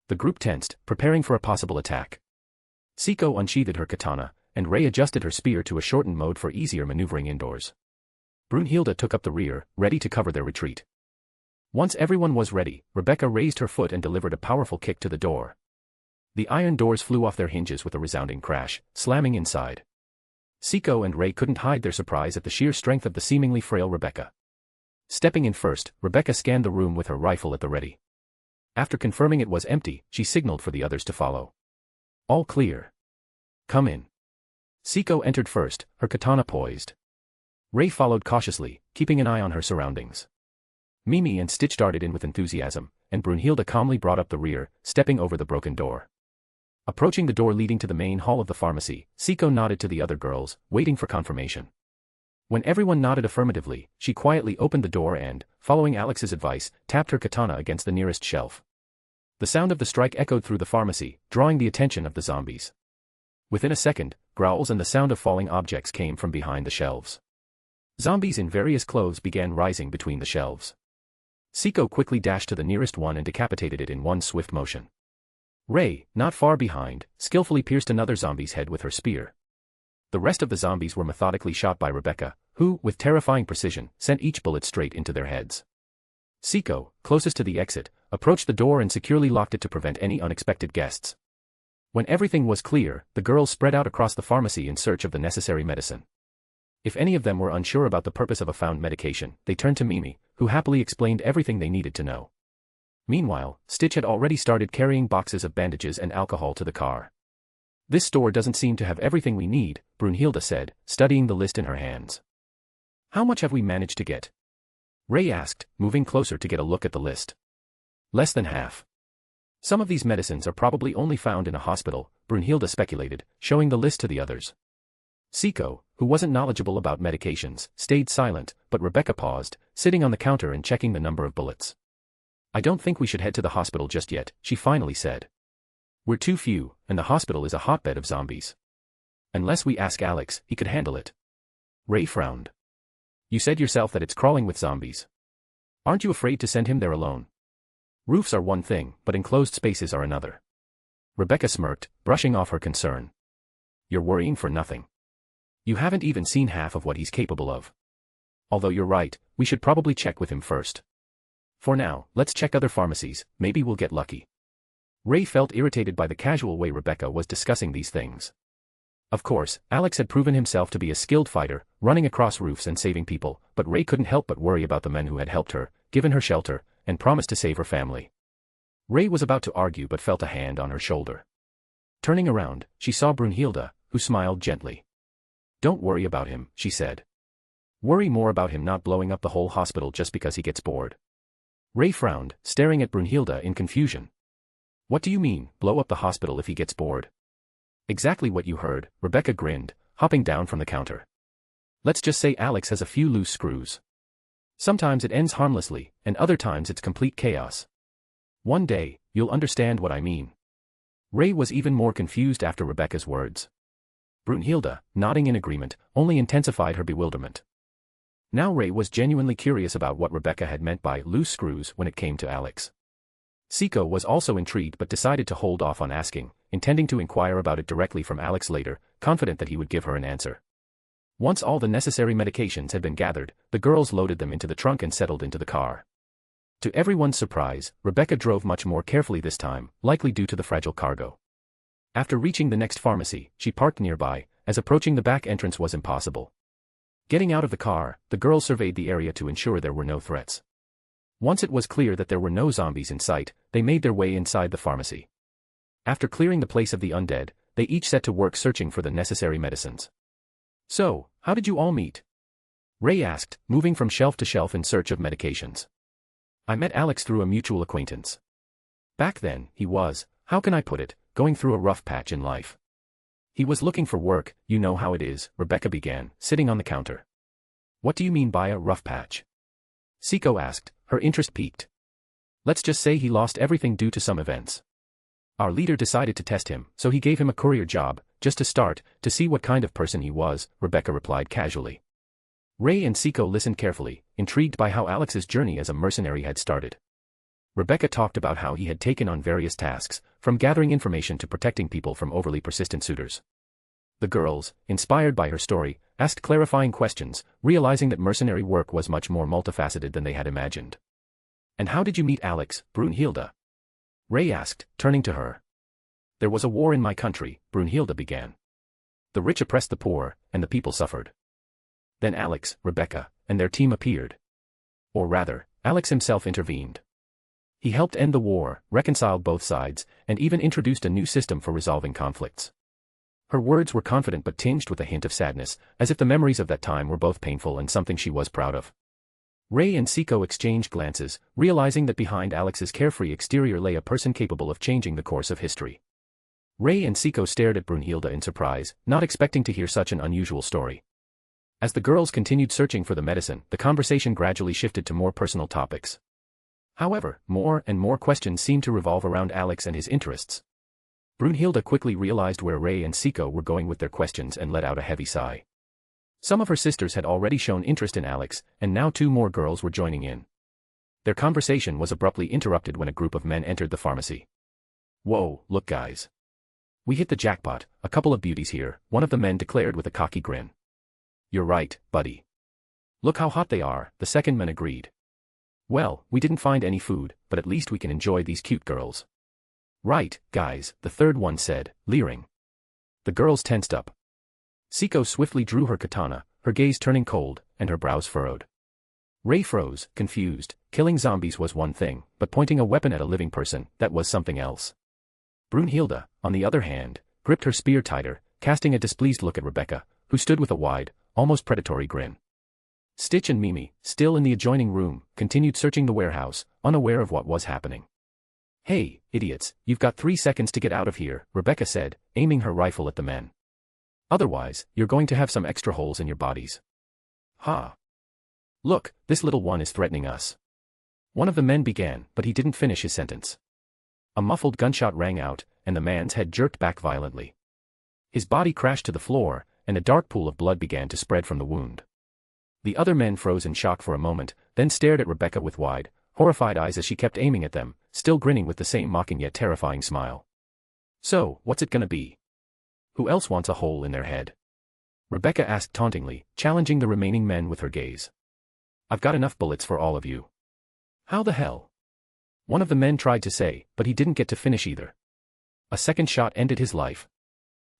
The group tensed, preparing for a possible attack. Seiko unsheathed her katana, and Ray adjusted her spear to a shortened mode for easier maneuvering indoors. Brunhilde took up the rear, ready to cover their retreat. Once everyone was ready, Rebecca raised her foot and delivered a powerful kick to the door. The iron doors flew off their hinges with a resounding crash, slamming inside. Seiko and Ray couldn't hide their surprise at the sheer strength of the seemingly frail Rebecca. Stepping in first, Rebecca scanned the room with her rifle at the ready. After confirming it was empty, she signaled for the others to follow. All clear. Come in. Seiko entered first, her katana poised. Ray followed cautiously, keeping an eye on her surroundings. Mimi and Stitch darted in with enthusiasm, and Brunhilde calmly brought up the rear, stepping over the broken door. Approaching the door leading to the main hall of the pharmacy, Seiko nodded to the other girls, waiting for confirmation. When everyone nodded affirmatively, she quietly opened the door and, following Alex's advice, tapped her katana against the nearest shelf. The sound of the strike echoed through the pharmacy, drawing the attention of the zombies. Within a second, growls and the sound of falling objects came from behind the shelves. Zombies in various clothes began rising between the shelves. Seiko quickly dashed to the nearest one and decapitated it in one swift motion. Ray, not far behind, skillfully pierced another zombie's head with her spear. The rest of the zombies were methodically shot by Rebecca, who, with terrifying precision, sent each bullet straight into their heads. Seiko, closest to the exit, approached the door and securely locked it to prevent any unexpected guests. When everything was clear, the girls spread out across the pharmacy in search of the necessary medicine. If any of them were unsure about the purpose of a found medication, they turned to Mimi, who happily explained everything they needed to know. Meanwhile, Stitch had already started carrying boxes of bandages and alcohol to the car. This store doesn't seem to have everything we need, Brunhilde said, studying the list in her hands. How much have we managed to get? Ray asked, moving closer to get a look at the list. Less than half. Some of these medicines are probably only found in a hospital, Brunhilde speculated, showing the list to the others. Seiko, who wasn't knowledgeable about medications, stayed silent, but Rebecca paused, sitting on the counter and checking the number of bullets. I don't think we should head to the hospital just yet, she finally said. We're too few, and the hospital is a hotbed of zombies. Unless we ask Alex, he could handle it. Ray frowned. You said yourself that it's crawling with zombies. Aren't you afraid to send him there alone? Roofs are one thing, but enclosed spaces are another. Rebecca smirked, brushing off her concern. You're worrying for nothing. You haven't even seen half of what he's capable of. Although you're right, we should probably check with him first. For now, let's check other pharmacies, maybe we'll get lucky. Ray felt irritated by the casual way Rebecca was discussing these things. Of course, Alex had proven himself to be a skilled fighter, running across roofs and saving people, but Ray couldn't help but worry about the men who had helped her, given her shelter, and promised to save her family. Ray was about to argue but felt a hand on her shoulder. Turning around, she saw Brunhilde, who smiled gently. Don't worry about him, she said. Worry more about him not blowing up the whole hospital just because he gets bored. Ray frowned, staring at Brunhilde in confusion. What do you mean, blow up the hospital if he gets bored? Exactly what you heard, Rebecca grinned, hopping down from the counter. Let's just say Alex has a few loose screws. Sometimes it ends harmlessly, and other times it's complete chaos. One day, you'll understand what I mean. Ray was even more confused after Rebecca's words. Brunhilde, nodding in agreement, only intensified her bewilderment. Now Ray was genuinely curious about what Rebecca had meant by loose screws when it came to Alex. Seiko was also intrigued but decided to hold off on asking, intending to inquire about it directly from Alex later, confident that he would give her an answer. Once all the necessary medications had been gathered, the girls loaded them into the trunk and settled into the car. To everyone's surprise, Rebecca drove much more carefully this time, likely due to the fragile cargo. After reaching the next pharmacy, she parked nearby, as approaching the back entrance was impossible. Getting out of the car, the girls surveyed the area to ensure there were no threats. Once it was clear that there were no zombies in sight, they made their way inside the pharmacy. After clearing the place of the undead, they each set to work searching for the necessary medicines. So, how did you all meet? Ray asked, moving from shelf to shelf in search of medications. I met Alex through a mutual acquaintance. Back then, he was, how can I put it, going through a rough patch in life. He was looking for work, you know how it is, Rebecca began, sitting on the counter. What do you mean by a rough patch? Seiko asked, her interest piqued. Let's just say he lost everything due to some events. Our leader decided to test him, so he gave him a courier job, just to start, to see what kind of person he was, Rebecca replied casually. Ray and Seiko listened carefully, intrigued by how Alex's journey as a mercenary had started. Rebecca talked about how he had taken on various tasks, from gathering information to protecting people from overly persistent suitors. The girls, inspired by her story, asked clarifying questions, realizing that mercenary work was much more multifaceted than they had imagined. And how did you meet Alex, Brunhilde? Ray asked, turning to her. There was a war in my country, Brunhilde began. The rich oppressed the poor, and the people suffered. Then Alex, Rebecca, and their team appeared. Or rather, Alex himself intervened. He helped end the war, reconciled both sides, and even introduced a new system for resolving conflicts. Her words were confident but tinged with a hint of sadness, as if the memories of that time were both painful and something she was proud of. Ray and Seiko exchanged glances, realizing that behind Alex's carefree exterior lay a person capable of changing the course of history. Ray and Seiko stared at Brunhilde in surprise, not expecting to hear such an unusual story. As the girls continued searching for the medicine, the conversation gradually shifted to more personal topics. However, more and more questions seemed to revolve around Alex and his interests. Brunhilde quickly realized where Ray and Seiko were going with their questions and let out a heavy sigh. Some of her sisters had already shown interest in Alex, and now 2 more girls were joining in. Their conversation was abruptly interrupted when a group of men entered the pharmacy. Whoa, look guys. We hit the jackpot, a couple of beauties here, one of the men declared with a cocky grin. You're right, buddy. Look how hot they are, the second man agreed. Well, we didn't find any food, but at least we can enjoy these cute girls. Right, guys, the third one said, leering. The girls tensed up. Seiko swiftly drew her katana, her gaze turning cold, and her brows furrowed. Ray froze, confused. Killing zombies was one thing, but pointing a weapon at a living person, that was something else. Brunhilde, on the other hand, gripped her spear tighter, casting a displeased look at Rebecca, who stood with a wide, almost predatory grin. Stitch and Mimi, still in the adjoining room, continued searching the warehouse, unaware of what was happening. Hey, idiots, you've got 3 seconds to get out of here, Rebecca said, aiming her rifle at the men. Otherwise, you're going to have some extra holes in your bodies. Ha! Look, this little one is threatening us. One of the men began, but he didn't finish his sentence. A muffled gunshot rang out, and the man's head jerked back violently. His body crashed to the floor, and a dark pool of blood began to spread from the wound. The other men froze in shock for a moment, then stared at Rebecca with wide, horrified eyes as she kept aiming at them, still grinning with the same mocking yet terrifying smile. So, what's it gonna be? Who else wants a hole in their head? Rebecca asked tauntingly, challenging the remaining men with her gaze. I've got enough bullets for all of you. How the hell? One of the men tried to say, but he didn't get to finish either. A second shot ended his life.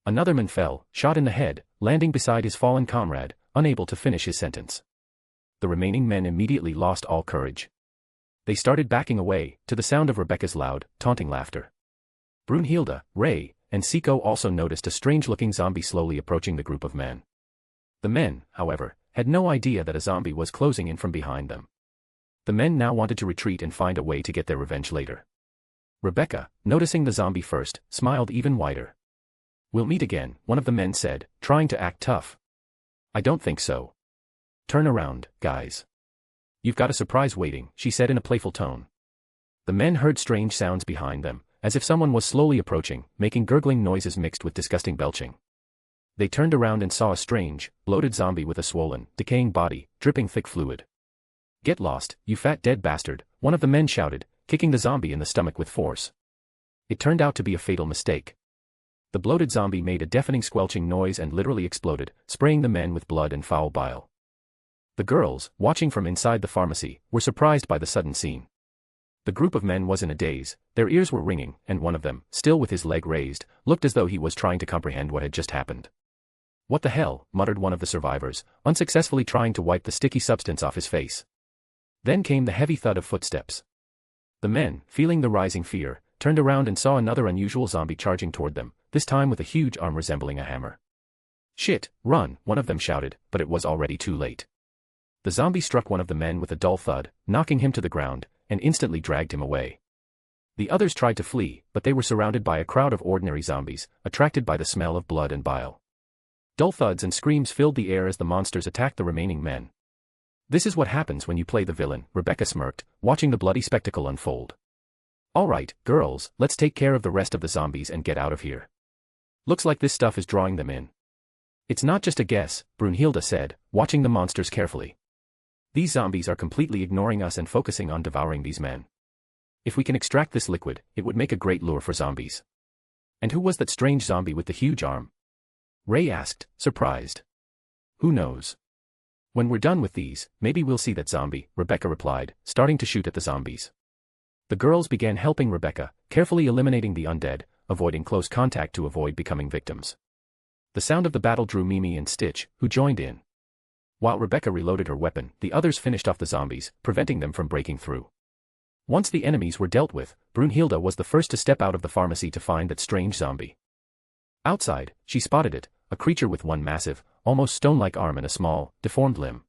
Another man fell, shot in the head, landing beside his fallen comrade, unable to finish his sentence. The remaining men immediately lost all courage. They started backing away, to the sound of Rebecca's loud, taunting laughter. Brunhilde, Ray, and Seiko also noticed a strange-looking zombie slowly approaching the group of men. The men, however, had no idea that a zombie was closing in from behind them. The men now wanted to retreat and find a way to get their revenge later. Rebecca, noticing the zombie first, smiled even wider. We'll meet again, one of the men said, trying to act tough. I don't think so. Turn around, guys. You've got a surprise waiting, she said in a playful tone. The men heard strange sounds behind them, as if someone was slowly approaching, making gurgling noises mixed with disgusting belching. They turned around and saw a strange, bloated zombie with a swollen, decaying body, dripping thick fluid. Get lost, you fat dead bastard, one of the men shouted, kicking the zombie in the stomach with force. It turned out to be a fatal mistake. The bloated zombie made a deafening squelching noise and literally exploded, spraying the men with blood and foul bile. The girls, watching from inside the pharmacy, were surprised by the sudden scene. The group of men was in a daze, their ears were ringing, and one of them, still with his leg raised, looked as though he was trying to comprehend what had just happened. What the hell, muttered one of the survivors, unsuccessfully trying to wipe the sticky substance off his face. Then came the heavy thud of footsteps. The men, feeling the rising fear, turned around and saw another unusual zombie charging toward them, this time with a huge arm resembling a hammer. Shit, run, one of them shouted, but it was already too late. The zombie struck one of the men with a dull thud, knocking him to the ground, and instantly dragged him away. The others tried to flee, but they were surrounded by a crowd of ordinary zombies, attracted by the smell of blood and bile. Dull thuds and screams filled the air as the monsters attacked the remaining men. This is what happens when you play the villain, Rebecca smirked, watching the bloody spectacle unfold. Alright, girls, let's take care of the rest of the zombies and get out of here. Looks like this stuff is drawing them in. It's not just a guess, Brunhilde said, watching the monsters carefully. These zombies are completely ignoring us and focusing on devouring these men. If we can extract this liquid, it would make a great lure for zombies. And who was that strange zombie with the huge arm? Ray asked, surprised. Who knows? When we're done with these, maybe we'll see that zombie, Rebecca replied, starting to shoot at the zombies. The girls began helping Rebecca, carefully eliminating the undead, avoiding close contact to avoid becoming victims. The sound of the battle drew Mimi and Stitch, who joined in. While Rebecca reloaded her weapon, the others finished off the zombies, preventing them from breaking through. Once the enemies were dealt with, Brunhilde was the first to step out of the pharmacy to find that strange zombie. Outside, she spotted it, a creature with one massive, almost stone-like arm and a small, deformed limb.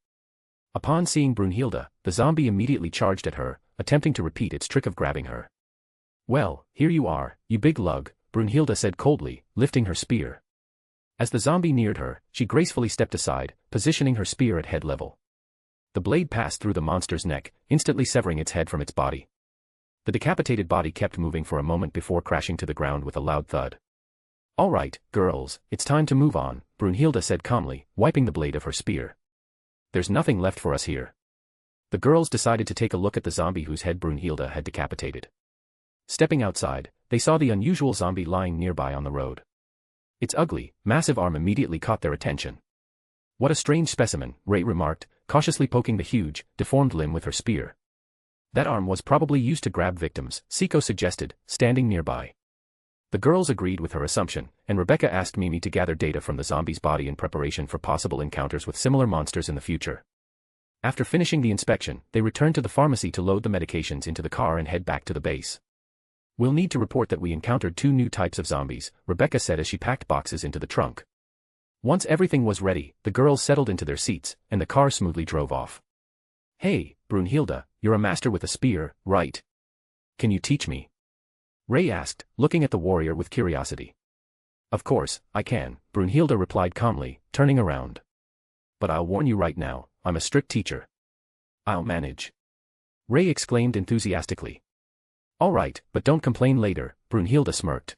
Upon seeing Brunhilde, the zombie immediately charged at her, attempting to repeat its trick of grabbing her. Well, here you are, you big lug, Brunhilde said coldly, lifting her spear. As the zombie neared her, she gracefully stepped aside, positioning her spear at head level. The blade passed through the monster's neck, instantly severing its head from its body. The decapitated body kept moving for a moment before crashing to the ground with a loud thud. All right, girls, it's time to move on, Brunhilde said calmly, wiping the blade of her spear. There's nothing left for us here. The girls decided to take a look at the zombie whose head Brunhilde had decapitated. Stepping outside, they saw the unusual zombie lying nearby on the road. Its ugly, massive arm immediately caught their attention. What a strange specimen, Ray remarked, cautiously poking the huge, deformed limb with her spear. That arm was probably used to grab victims, Siko suggested, standing nearby. The girls agreed with her assumption, and Rebecca asked Mimi to gather data from the zombie's body in preparation for possible encounters with similar monsters in the future. After finishing the inspection, they returned to the pharmacy to load the medications into the car and head back to the base. We'll need to report that we encountered 2 new types of zombies, Rebecca said as she packed boxes into the trunk. Once everything was ready, the girls settled into their seats, and the car smoothly drove off. Hey, Brunhilde, you're a master with a spear, right? Can you teach me? Ray asked, looking at the warrior with curiosity. Of course, I can, Brunhilde replied calmly, turning around. But I'll warn you right now, I'm a strict teacher. I'll manage. Ray exclaimed enthusiastically. All right, but don't complain later, Brunhilde smirked.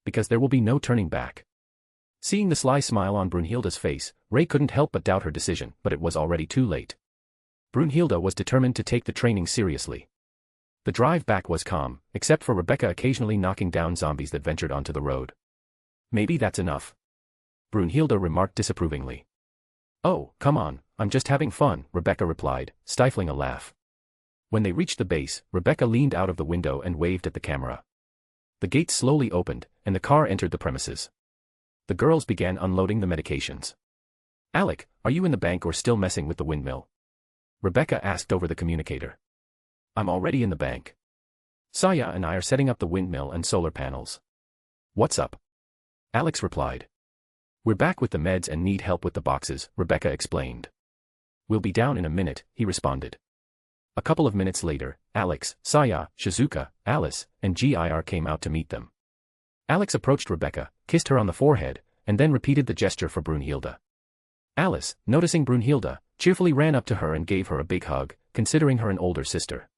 Because there will be no turning back. Seeing the sly smile on Brunhilde's face, Ray couldn't help but doubt her decision, but it was already too late. Brunhilde was determined to take the training seriously. The drive back was calm, except for Rebecca occasionally knocking down zombies that ventured onto the road. Maybe that's enough. Brunhilde remarked disapprovingly. Oh, come on, I'm just having fun, Rebecca replied, stifling a laugh. When they reached the base, Rebecca leaned out of the window and waved at the camera. The gates slowly opened, and the car entered the premises. The girls began unloading the medications. Alec, are you in the bank or still messing with the windmill? Rebecca asked over the communicator. I'm already in the bank. Saya and I are setting up the windmill and solar panels. What's up? Alex replied. We're back with the meds and need help with the boxes, Rebecca explained. We'll be down in a minute, he responded. A couple of minutes later, Alex, Saya, Shizuka, Alice, and Gir came out to meet them. Alex approached Rebecca, kissed her on the forehead, and then repeated the gesture for Brunhilde. Alice, noticing Brunhilde, cheerfully ran up to her and gave her a big hug, considering her an older sister.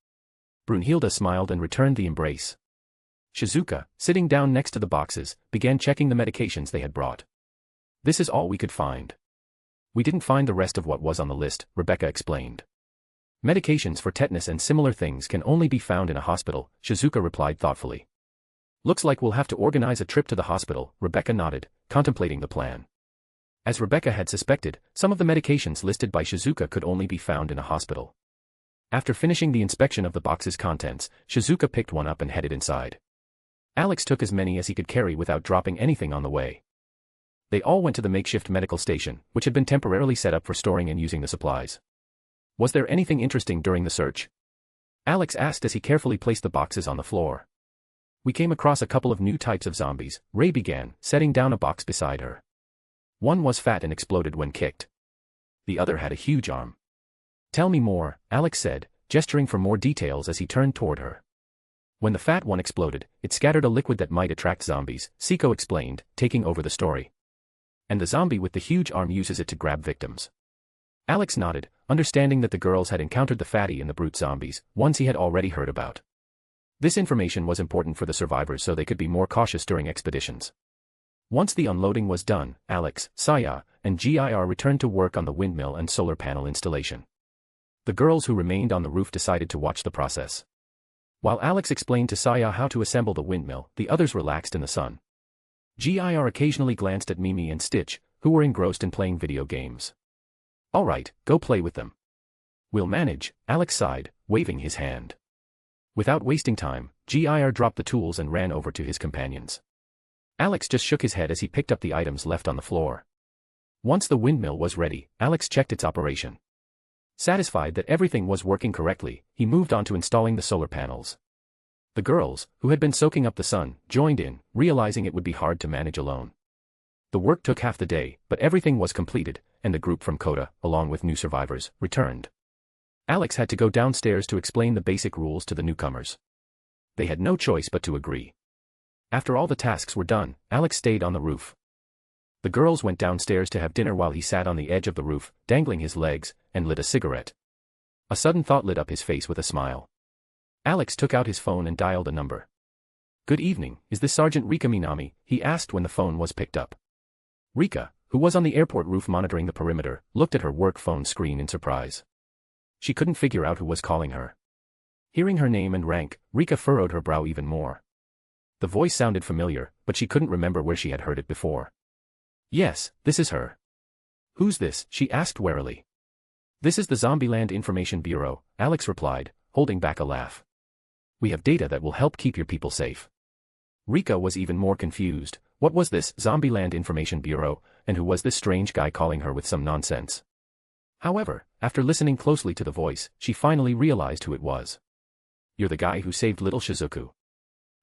Brunhilde smiled and returned the embrace. Shizuka, sitting down next to the boxes, began checking the medications they had brought. This is all we could find. We didn't find the rest of what was on the list, Rebecca explained. Medications for tetanus and similar things can only be found in a hospital, Shizuka replied thoughtfully. Looks like we'll have to organize a trip to the hospital, Rebecca nodded, contemplating the plan. As Rebecca had suspected, some of the medications listed by Shizuka could only be found in a hospital. After finishing the inspection of the box's contents, Shizuka picked one up and headed inside. Alex took as many as he could carry without dropping anything on the way. They all went to the makeshift medical station, which had been temporarily set up for storing and using the supplies. Was there anything interesting during the search? Alex asked as he carefully placed the boxes on the floor. We came across a couple of new types of zombies, Ray began, setting down a box beside her. One was fat and exploded when kicked. The other had a huge arm. Tell me more, Alex said, gesturing for more details as he turned toward her. When the fat one exploded, it scattered a liquid that might attract zombies, Siko explained, taking over the story. And the zombie with the huge arm uses it to grab victims. Alex nodded, understanding that the girls had encountered the fatty and the brute zombies, ones he had already heard about. This information was important for the survivors so they could be more cautious during expeditions. Once the unloading was done, Alex, Saya, and GIR returned to work on the windmill and solar panel installation. The girls who remained on the roof decided to watch the process. While Alex explained to Saya how to assemble the windmill, the others relaxed in the sun. GIR occasionally glanced at Mimi and Stitch, who were engrossed in playing video games. "All right, go play with them." "We'll manage," Alex sighed, waving his hand. Without wasting time, GIR dropped the tools and ran over to his companions. Alex just shook his head as he picked up the items left on the floor. Once the windmill was ready, Alex checked its operation. Satisfied that everything was working correctly, he moved on to installing the solar panels. The girls, who had been soaking up the sun, joined in, realizing it would be hard to manage alone. The work took half the day, but everything was completed, and the group from Coda, along with new survivors, returned. Alex had to go downstairs to explain the basic rules to the newcomers. They had no choice but to agree. After all the tasks were done, Alex stayed on the roof. The girls went downstairs to have dinner while he sat on the edge of the roof, dangling his legs, and lit a cigarette. A sudden thought lit up his face with a smile. Alex took out his phone and dialed a number. "Good evening, is this Sergeant Rika Minami?" he asked when the phone was picked up. Rika, who was on the airport roof monitoring the perimeter, looked at her work phone screen in surprise. She couldn't figure out who was calling her. Hearing her name and rank, Rika furrowed her brow even more. The voice sounded familiar, but she couldn't remember where she had heard it before. "Yes, this is her." "Who's this?" she asked warily. "This is the Zombieland Information Bureau," Alex replied, holding back a laugh. "We have data that will help keep your people safe." Rika was even more confused. What was this Zombieland Information Bureau, and who was this strange guy calling her with some nonsense? However, after listening closely to the voice, she finally realized who it was. "You're the guy who saved little Shizuku."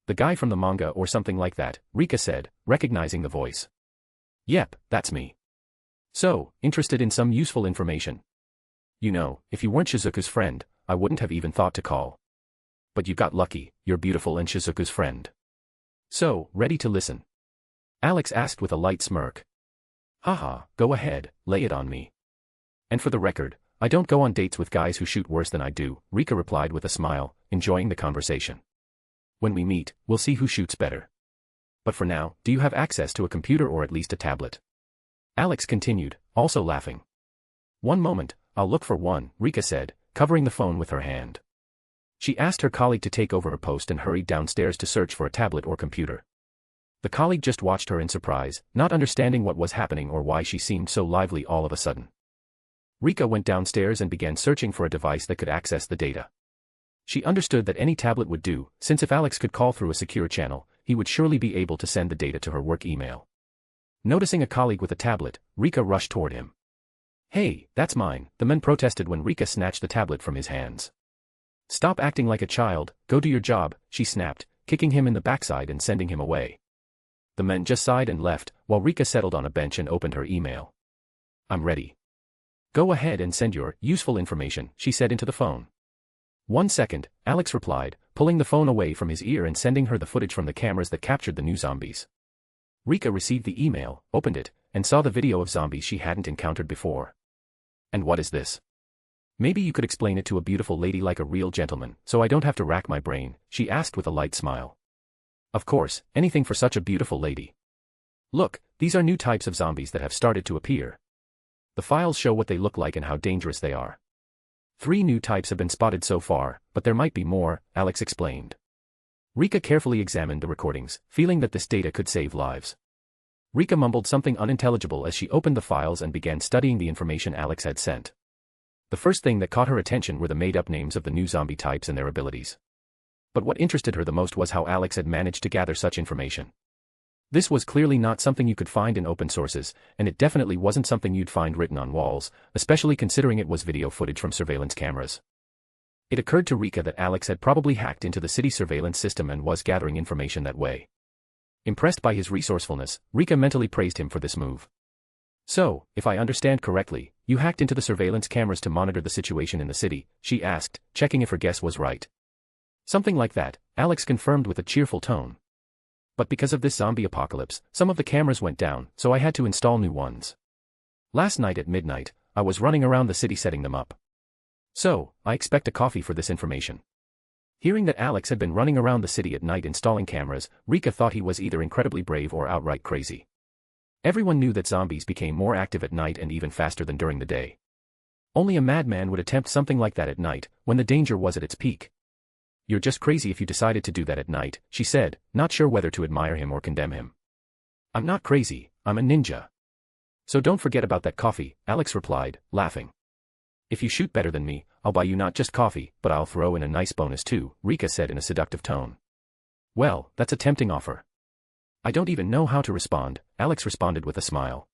"The guy from the manga or something like that," Rika said, recognizing the voice. "Yep, that's me." "So, interested in some useful information?" "You know, if you weren't Shizuku's friend, I wouldn't have even thought to call. But you got lucky, you're beautiful and Shizuku's friend. So, ready to listen?" Alex asked with a light smirk. "Haha, go ahead, lay it on me." "And for the record, I don't go on dates with guys who shoot worse than I do," Rika replied with a smile, enjoying the conversation. "When we meet, we'll see who shoots better. But for now, do you have access to a computer or at least a tablet?" Alex continued, also laughing. "One moment, I'll look for one," Rika said, covering the phone with her hand. She asked her colleague to take over her post and hurried downstairs to search for a tablet or computer. The colleague just watched her in surprise, not understanding what was happening or why she seemed so lively all of a sudden. Rika went downstairs and began searching for a device that could access the data. She understood that any tablet would do, since if Alex could call through a secure channel, he would surely be able to send the data to her work email. Noticing a colleague with a tablet, Rika rushed toward him. "Hey, that's mine," the man protested when Rika snatched the tablet from his hands. "Stop acting like a child, go do your job," she snapped, kicking him in the backside and sending him away. The man just sighed and left, while Rika settled on a bench and opened her email. "I'm ready." "Go ahead and send your useful information," she said into the phone. "1 second, Alex replied, pulling the phone away from his ear and sending her the footage from the cameras that captured the new zombies. Rika received the email, opened it, and saw the video of zombies she hadn't encountered before. "And what is this? Maybe you could explain it to a beautiful lady like a real gentleman, so I don't have to rack my brain," she asked with a light smile. "Of course, anything for such a beautiful lady. Look, these are new types of zombies that have started to appear. The files show what they look like and how dangerous they are. 3 new types have been spotted so far, but there might be more," Alex explained. Rika carefully examined the recordings, feeling that this data could save lives. Rika mumbled something unintelligible as she opened the files and began studying the information Alex had sent. The first thing that caught her attention were the made-up names of the new zombie types and their abilities. But what interested her the most was how Alex had managed to gather such information. This was clearly not something you could find in open sources, and it definitely wasn't something you'd find written on walls, especially considering it was video footage from surveillance cameras. It occurred to Rika that Alex had probably hacked into the city surveillance system and was gathering information that way. Impressed by his resourcefulness, Rika mentally praised him for this move. "So, if I understand correctly, you hacked into the surveillance cameras to monitor the situation in the city?" she asked, checking if her guess was right. "Something like that," Alex confirmed with a cheerful tone. "But because of this zombie apocalypse, some of the cameras went down, so I had to install new ones. Last night at midnight, I was running around the city setting them up. So, I expect a coffee for this information. Hearing that Alex had been running around the city at night installing cameras, Rika thought he was either incredibly brave or outright crazy. Everyone knew that zombies became more active at night and even faster than during the day. Only a madman would attempt something like that at night, when the danger was at its peak. You're just crazy if you decided to do that at night, she said, not sure whether to admire him or condemn him. I'm not crazy, I'm a ninja. So don't forget about that coffee, Alex replied, laughing. If you shoot better than me, I'll buy you not just coffee, but I'll throw in a nice bonus too, Rika said in a seductive tone. Well, that's a tempting offer. I don't even know how to respond, Alex responded with a smile.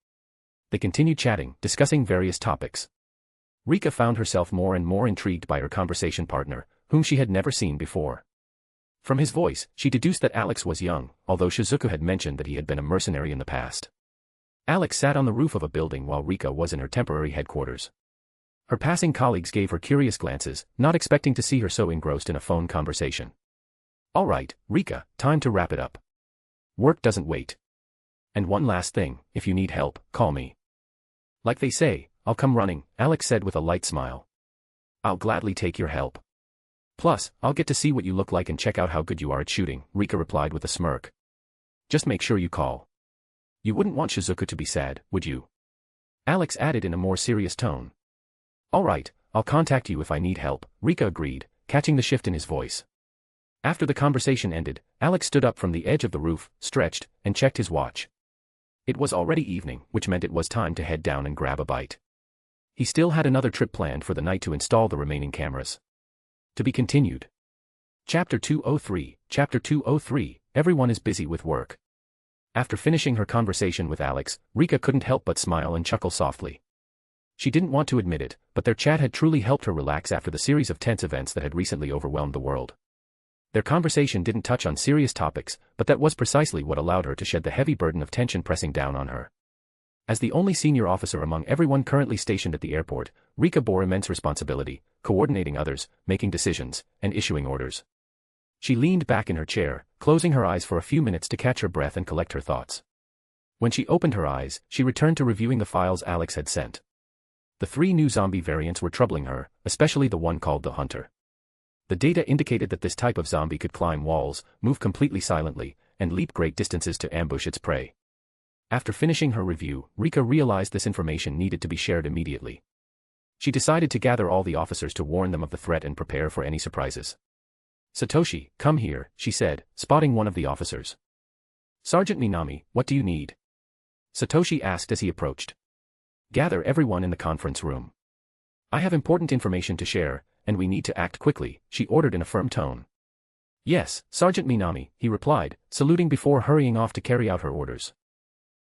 They continued chatting, discussing various topics. Rika found herself more and more intrigued by her conversation partner, whom she had never seen before. From his voice, she deduced that Alex was young, although Shizuku had mentioned that he had been a mercenary in the past. Alex sat on the roof of a building while Rika was in her temporary headquarters. Her passing colleagues gave her curious glances, not expecting to see her so engrossed in a phone conversation. All right, Rika, time to wrap it up. Work doesn't wait. And one last thing, if you need help, call me. Like they say, I'll come running, Alex said with a light smile. I'll gladly take your help. Plus, I'll get to see what you look like and check out how good you are at shooting, Rika replied with a smirk. Just make sure you call. You wouldn't want Shizuku to be sad, would you? Alex added in a more serious tone. All right, I'll contact you if I need help, Rika agreed, catching the shift in his voice. After the conversation ended, Alex stood up from the edge of the roof, stretched, and checked his watch. It was already evening, which meant it was time to head down and grab a bite. He still had another trip planned for the night to install the remaining cameras. To be continued. Chapter 203, everyone is busy with work. After finishing her conversation with Alex, Rika couldn't help but smile and chuckle softly. She didn't want to admit it, but their chat had truly helped her relax after the series of tense events that had recently overwhelmed the world. Their conversation didn't touch on serious topics, but that was precisely what allowed her to shed the heavy burden of tension pressing down on her. As the only senior officer among everyone currently stationed at the airport, Rika bore immense responsibility, coordinating others, making decisions, and issuing orders. She leaned back in her chair, closing her eyes for a few minutes to catch her breath and collect her thoughts. When she opened her eyes, she returned to reviewing the files Alex had sent. The 3 new zombie variants were troubling her, especially the one called the Hunter. The data indicated that this type of zombie could climb walls, move completely silently, and leap great distances to ambush its prey. After finishing her review, Rika realized this information needed to be shared immediately. She decided to gather all the officers to warn them of the threat and prepare for any surprises. Satoshi, come here, she said, spotting one of the officers. Sergeant Minami, what do you need? Satoshi asked as he approached. Gather everyone in the conference room. I have important information to share, and we need to act quickly, she ordered in a firm tone. Yes, Sergeant Minami, he replied, saluting before hurrying off to carry out her orders.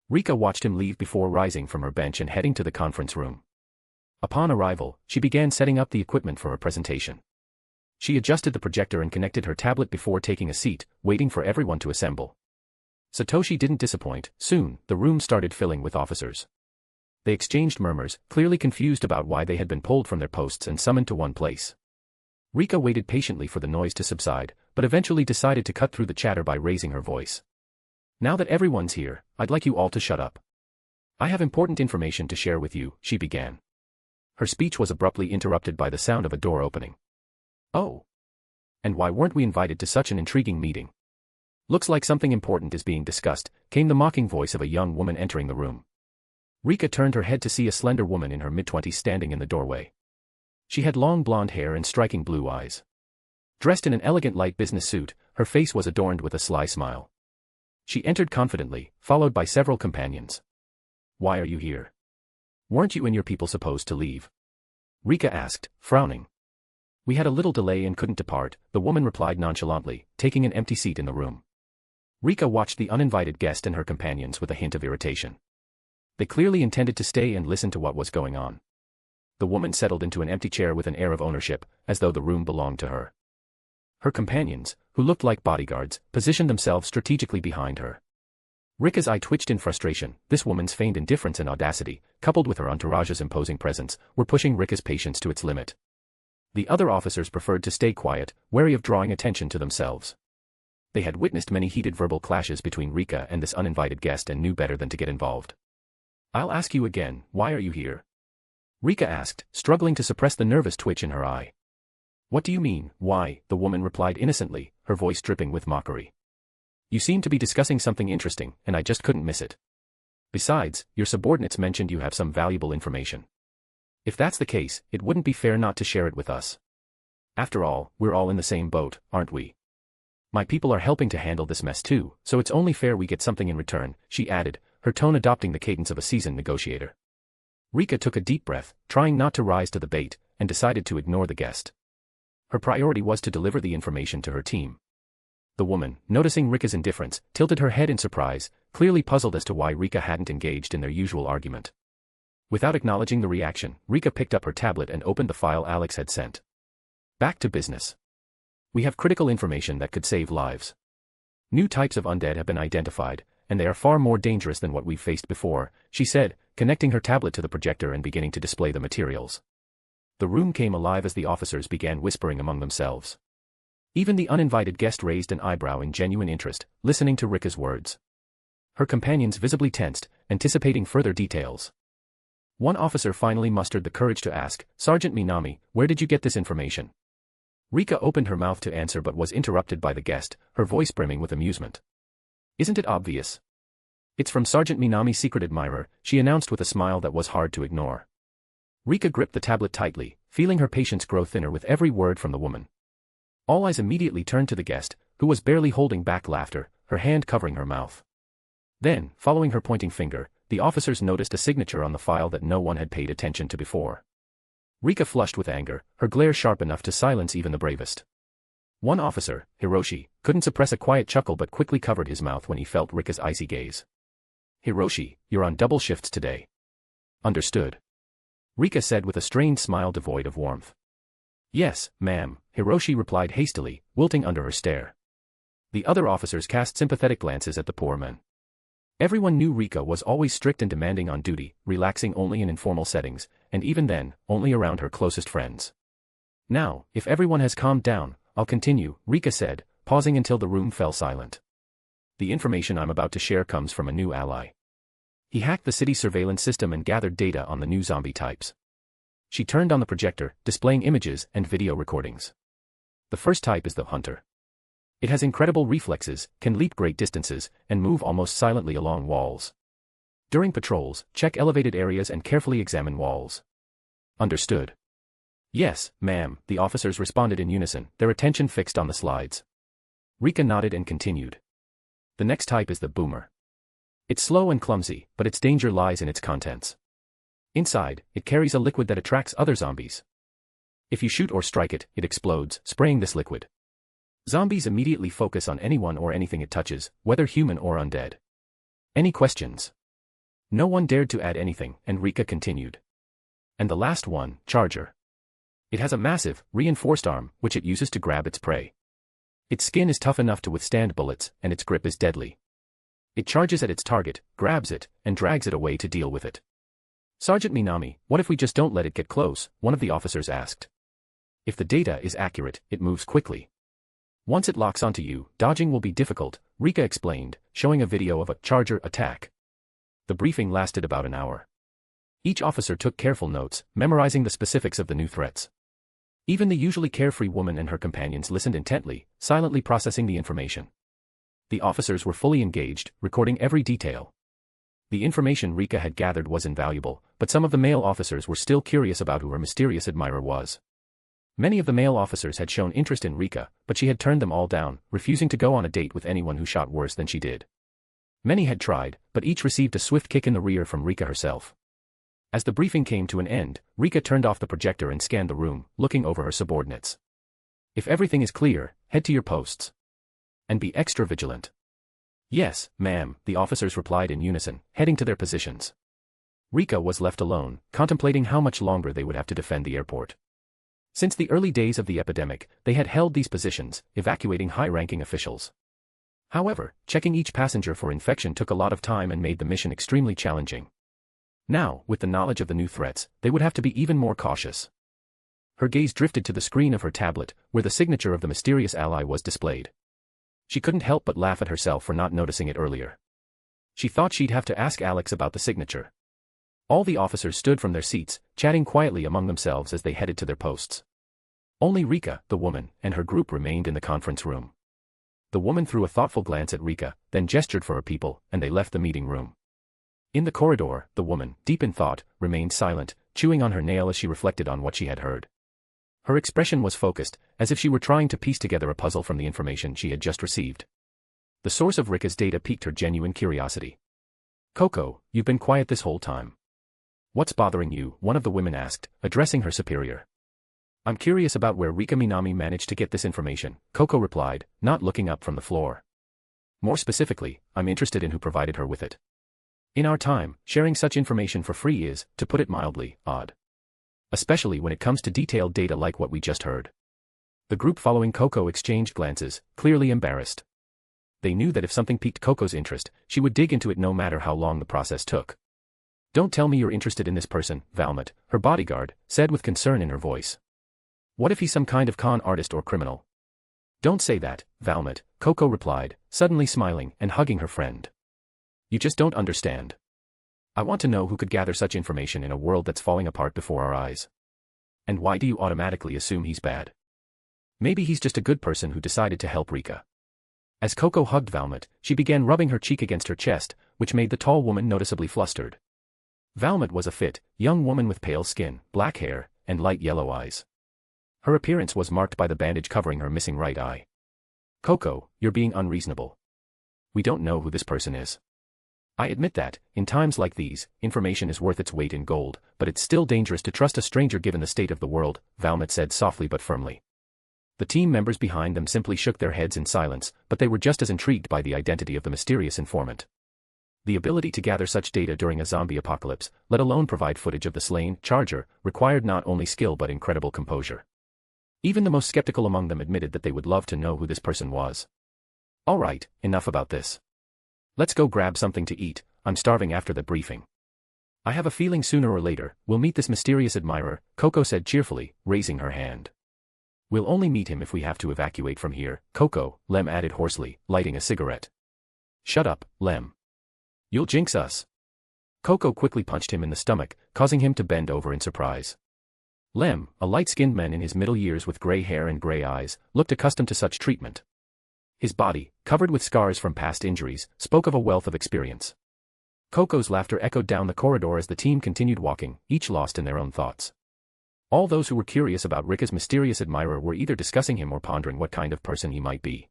Rika watched him leave before rising from her bench and heading to the conference room. Upon arrival, she began setting up the equipment for her presentation. She adjusted the projector and connected her tablet before taking a seat, waiting for everyone to assemble. Satoshi didn't disappoint. Soon, the room started filling with officers. They exchanged murmurs, clearly confused about why they had been pulled from their posts and summoned to one place. Rika waited patiently for the noise to subside, but eventually decided to cut through the chatter by raising her voice. Now that everyone's here, I'd like you all to shut up. I have important information to share with you, she began. Her speech was abruptly interrupted by the sound of a door opening. Oh. And why weren't we invited to such an intriguing meeting? Looks like something important is being discussed, came the mocking voice of a young woman entering the room. Rika turned her head to see a slender woman in her mid-20s standing in the doorway. She had long blonde hair and striking blue eyes. Dressed in an elegant light business suit, her face was adorned with a sly smile. She entered confidently, followed by several companions. Why are you here? Weren't you and your people supposed to leave? Rika asked, frowning. We had a little delay and couldn't depart, the woman replied nonchalantly, taking an empty seat in the room. Rika watched the uninvited guest and her companions with a hint of irritation. They clearly intended to stay and listen to what was going on. The woman settled into an empty chair with an air of ownership, as though the room belonged to her. Her companions, who looked like bodyguards, positioned themselves strategically behind her. Rika's eye twitched in frustration. This woman's feigned indifference and audacity, coupled with her entourage's imposing presence, were pushing Rika's patience to its limit. The other officers preferred to stay quiet, wary of drawing attention to themselves. They had witnessed many heated verbal clashes between Rika and this uninvited guest and knew better than to get involved. I'll ask you again, why are you here? Rika asked, struggling to suppress the nervous twitch in her eye. What do you mean, why? The woman replied innocently, her voice dripping with mockery. You seem to be discussing something interesting, and I just couldn't miss it. Besides, your subordinates mentioned you have some valuable information. If that's the case, it wouldn't be fair not to share it with us. After all, we're all in the same boat, aren't we? My people are helping to handle this mess too, so it's only fair we get something in return, she added, her tone adopting the cadence of a seasoned negotiator. Rika took a deep breath, trying not to rise to the bait, and decided to ignore the guest. Her priority was to deliver the information to her team. The woman, noticing Rika's indifference, tilted her head in surprise, clearly puzzled as to why Rika hadn't engaged in their usual argument. Without acknowledging the reaction, Rika picked up her tablet and opened the file Alex had sent. Back to business. We have critical information that could save lives. New types of undead have been identified, and they are far more dangerous than what we've faced before, she said, connecting her tablet to the projector and beginning to display the materials. The room came alive as the officers began whispering among themselves. Even the uninvited guest raised an eyebrow in genuine interest, listening to Rika's words. Her companions visibly tensed, anticipating further details. One officer finally mustered the courage to ask, Sergeant Minami, where did you get this information? Rika opened her mouth to answer but was interrupted by the guest, her voice brimming with amusement. Isn't it obvious? It's from Sergeant Minami's secret admirer, she announced with a smile that was hard to ignore. Rika gripped the tablet tightly, feeling her patience grow thinner with every word from the woman. All eyes immediately turned to the guest, who was barely holding back laughter, her hand covering her mouth. Then, following her pointing finger, the officers noticed a signature on the file that no one had paid attention to before. Rika flushed with anger, her glare sharp enough to silence even the bravest. One officer, Hiroshi, couldn't suppress a quiet chuckle but quickly covered his mouth when he felt Rika's icy gaze. Hiroshi, you're on double shifts today. Understood. Rika said with a strained smile devoid of warmth. Yes, ma'am, Hiroshi replied hastily, wilting under her stare. The other officers cast sympathetic glances at the poor man. Everyone knew Rika was always strict and demanding on duty, relaxing only in informal settings, and even then, only around her closest friends. Now, if everyone has calmed down, I'll continue, Rika said, pausing until the room fell silent. The information I'm about to share comes from a new ally. He hacked the city surveillance system and gathered data on the new zombie types. She turned on the projector, displaying images and video recordings. The first type is the hunter. It has incredible reflexes, can leap great distances, and move almost silently along walls. During patrols, check elevated areas and carefully examine walls. Understood. Yes, ma'am, the officers responded in unison, their attention fixed on the slides. Rika nodded and continued. The next type is the boomer. It's slow and clumsy, but its danger lies in its contents. Inside, it carries a liquid that attracts other zombies. If you shoot or strike it, it explodes, spraying this liquid. Zombies immediately focus on anyone or anything it touches, whether human or undead. Any questions? No one dared to add anything, and Rika continued. And the last one, Charger. It has a massive, reinforced arm, which it uses to grab its prey. Its skin is tough enough to withstand bullets, and its grip is deadly. It charges at its target, grabs it, and drags it away to deal with it. Sergeant Minami, what if we just don't let it get close? One of the officers asked. If the data is accurate, it moves quickly. Once it locks onto you, dodging will be difficult, Rika explained, showing a video of a Charger attack. The briefing lasted about an hour. Each officer took careful notes, memorizing the specifics of the new threats. Even the usually carefree woman and her companions listened intently, silently processing the information. The officers were fully engaged, recording every detail. The information Rika had gathered was invaluable, but some of the male officers were still curious about who her mysterious admirer was. Many of the male officers had shown interest in Rika, but she had turned them all down, refusing to go on a date with anyone who shot worse than she did. Many had tried, but each received a swift kick in the rear from Rika herself. As the briefing came to an end, Rika turned off the projector and scanned the room, looking over her subordinates. If everything is clear, head to your posts. And be extra vigilant. Yes, ma'am, the officers replied in unison, heading to their positions. Rika was left alone, contemplating how much longer they would have to defend the airport. Since the early days of the epidemic, they had held these positions, evacuating high-ranking officials. However, checking each passenger for infection took a lot of time and made the mission extremely challenging. Now, with the knowledge of the new threats, they would have to be even more cautious. Her gaze drifted to the screen of her tablet, where the signature of the mysterious ally was displayed. She couldn't help but laugh at herself for not noticing it earlier. She thought she'd have to ask Alex about the signature. All the officers stood from their seats, chatting quietly among themselves as they headed to their posts. Only Rika, the woman, and her group remained in the conference room. The woman threw a thoughtful glance at Rika, then gestured for her people, and they left the meeting room. In the corridor, the woman, deep in thought, remained silent, chewing on her nail as she reflected on what she had heard. Her expression was focused, as if she were trying to piece together a puzzle from the information she had just received. The source of Rika's data piqued her genuine curiosity. "Coco, you've been quiet this whole time. What's bothering you?" one of the women asked, addressing her superior. "I'm curious about where Rika Minami managed to get this information," Coco replied, not looking up from the floor. "More specifically, I'm interested in who provided her with it. In our time, sharing such information for free is, to put it mildly, odd. Especially when it comes to detailed data like what we just heard." The group following Coco exchanged glances, clearly embarrassed. They knew that if something piqued Coco's interest, she would dig into it no matter how long the process took. "Don't tell me you're interested in this person," Valmont, her bodyguard, said with concern in her voice. "What if he's some kind of con artist or criminal?" "Don't say that, Valmont," Coco replied, suddenly smiling and hugging her friend. "You just don't understand. I want to know who could gather such information in a world that's falling apart before our eyes. And why do you automatically assume he's bad? Maybe he's just a good person who decided to help Rika." As Coco hugged Valmont, she began rubbing her cheek against her chest, which made the tall woman noticeably flustered. Valmont was a fit, young woman with pale skin, black hair, and light yellow eyes. Her appearance was marked by the bandage covering her missing right eye. "Coco, you're being unreasonable. We don't know who this person is. I admit that, in times like these, information is worth its weight in gold, but it's still dangerous to trust a stranger given the state of the world," Valmont said softly but firmly. The team members behind them simply shook their heads in silence, but they were just as intrigued by the identity of the mysterious informant. The ability to gather such data during a zombie apocalypse, let alone provide footage of the slain charger, required not only skill but incredible composure. Even the most skeptical among them admitted that they would love to know who this person was. "All right, enough about this. Let's go grab something to eat, I'm starving after the briefing. I have a feeling sooner or later, we'll meet this mysterious admirer," Coco said cheerfully, raising her hand. "We'll only meet him if we have to evacuate from here, Coco," Lem added hoarsely, lighting a cigarette. "Shut up, Lem. You'll jinx us." Coco quickly punched him in the stomach, causing him to bend over in surprise. Lem, a light-skinned man in his middle years with gray hair and gray eyes, looked accustomed to such treatment. His body, covered with scars from past injuries, spoke of a wealth of experience. Coco's laughter echoed down the corridor as the team continued walking, each lost in their own thoughts. All those who were curious about Rika's mysterious admirer were either discussing him or pondering what kind of person he might be.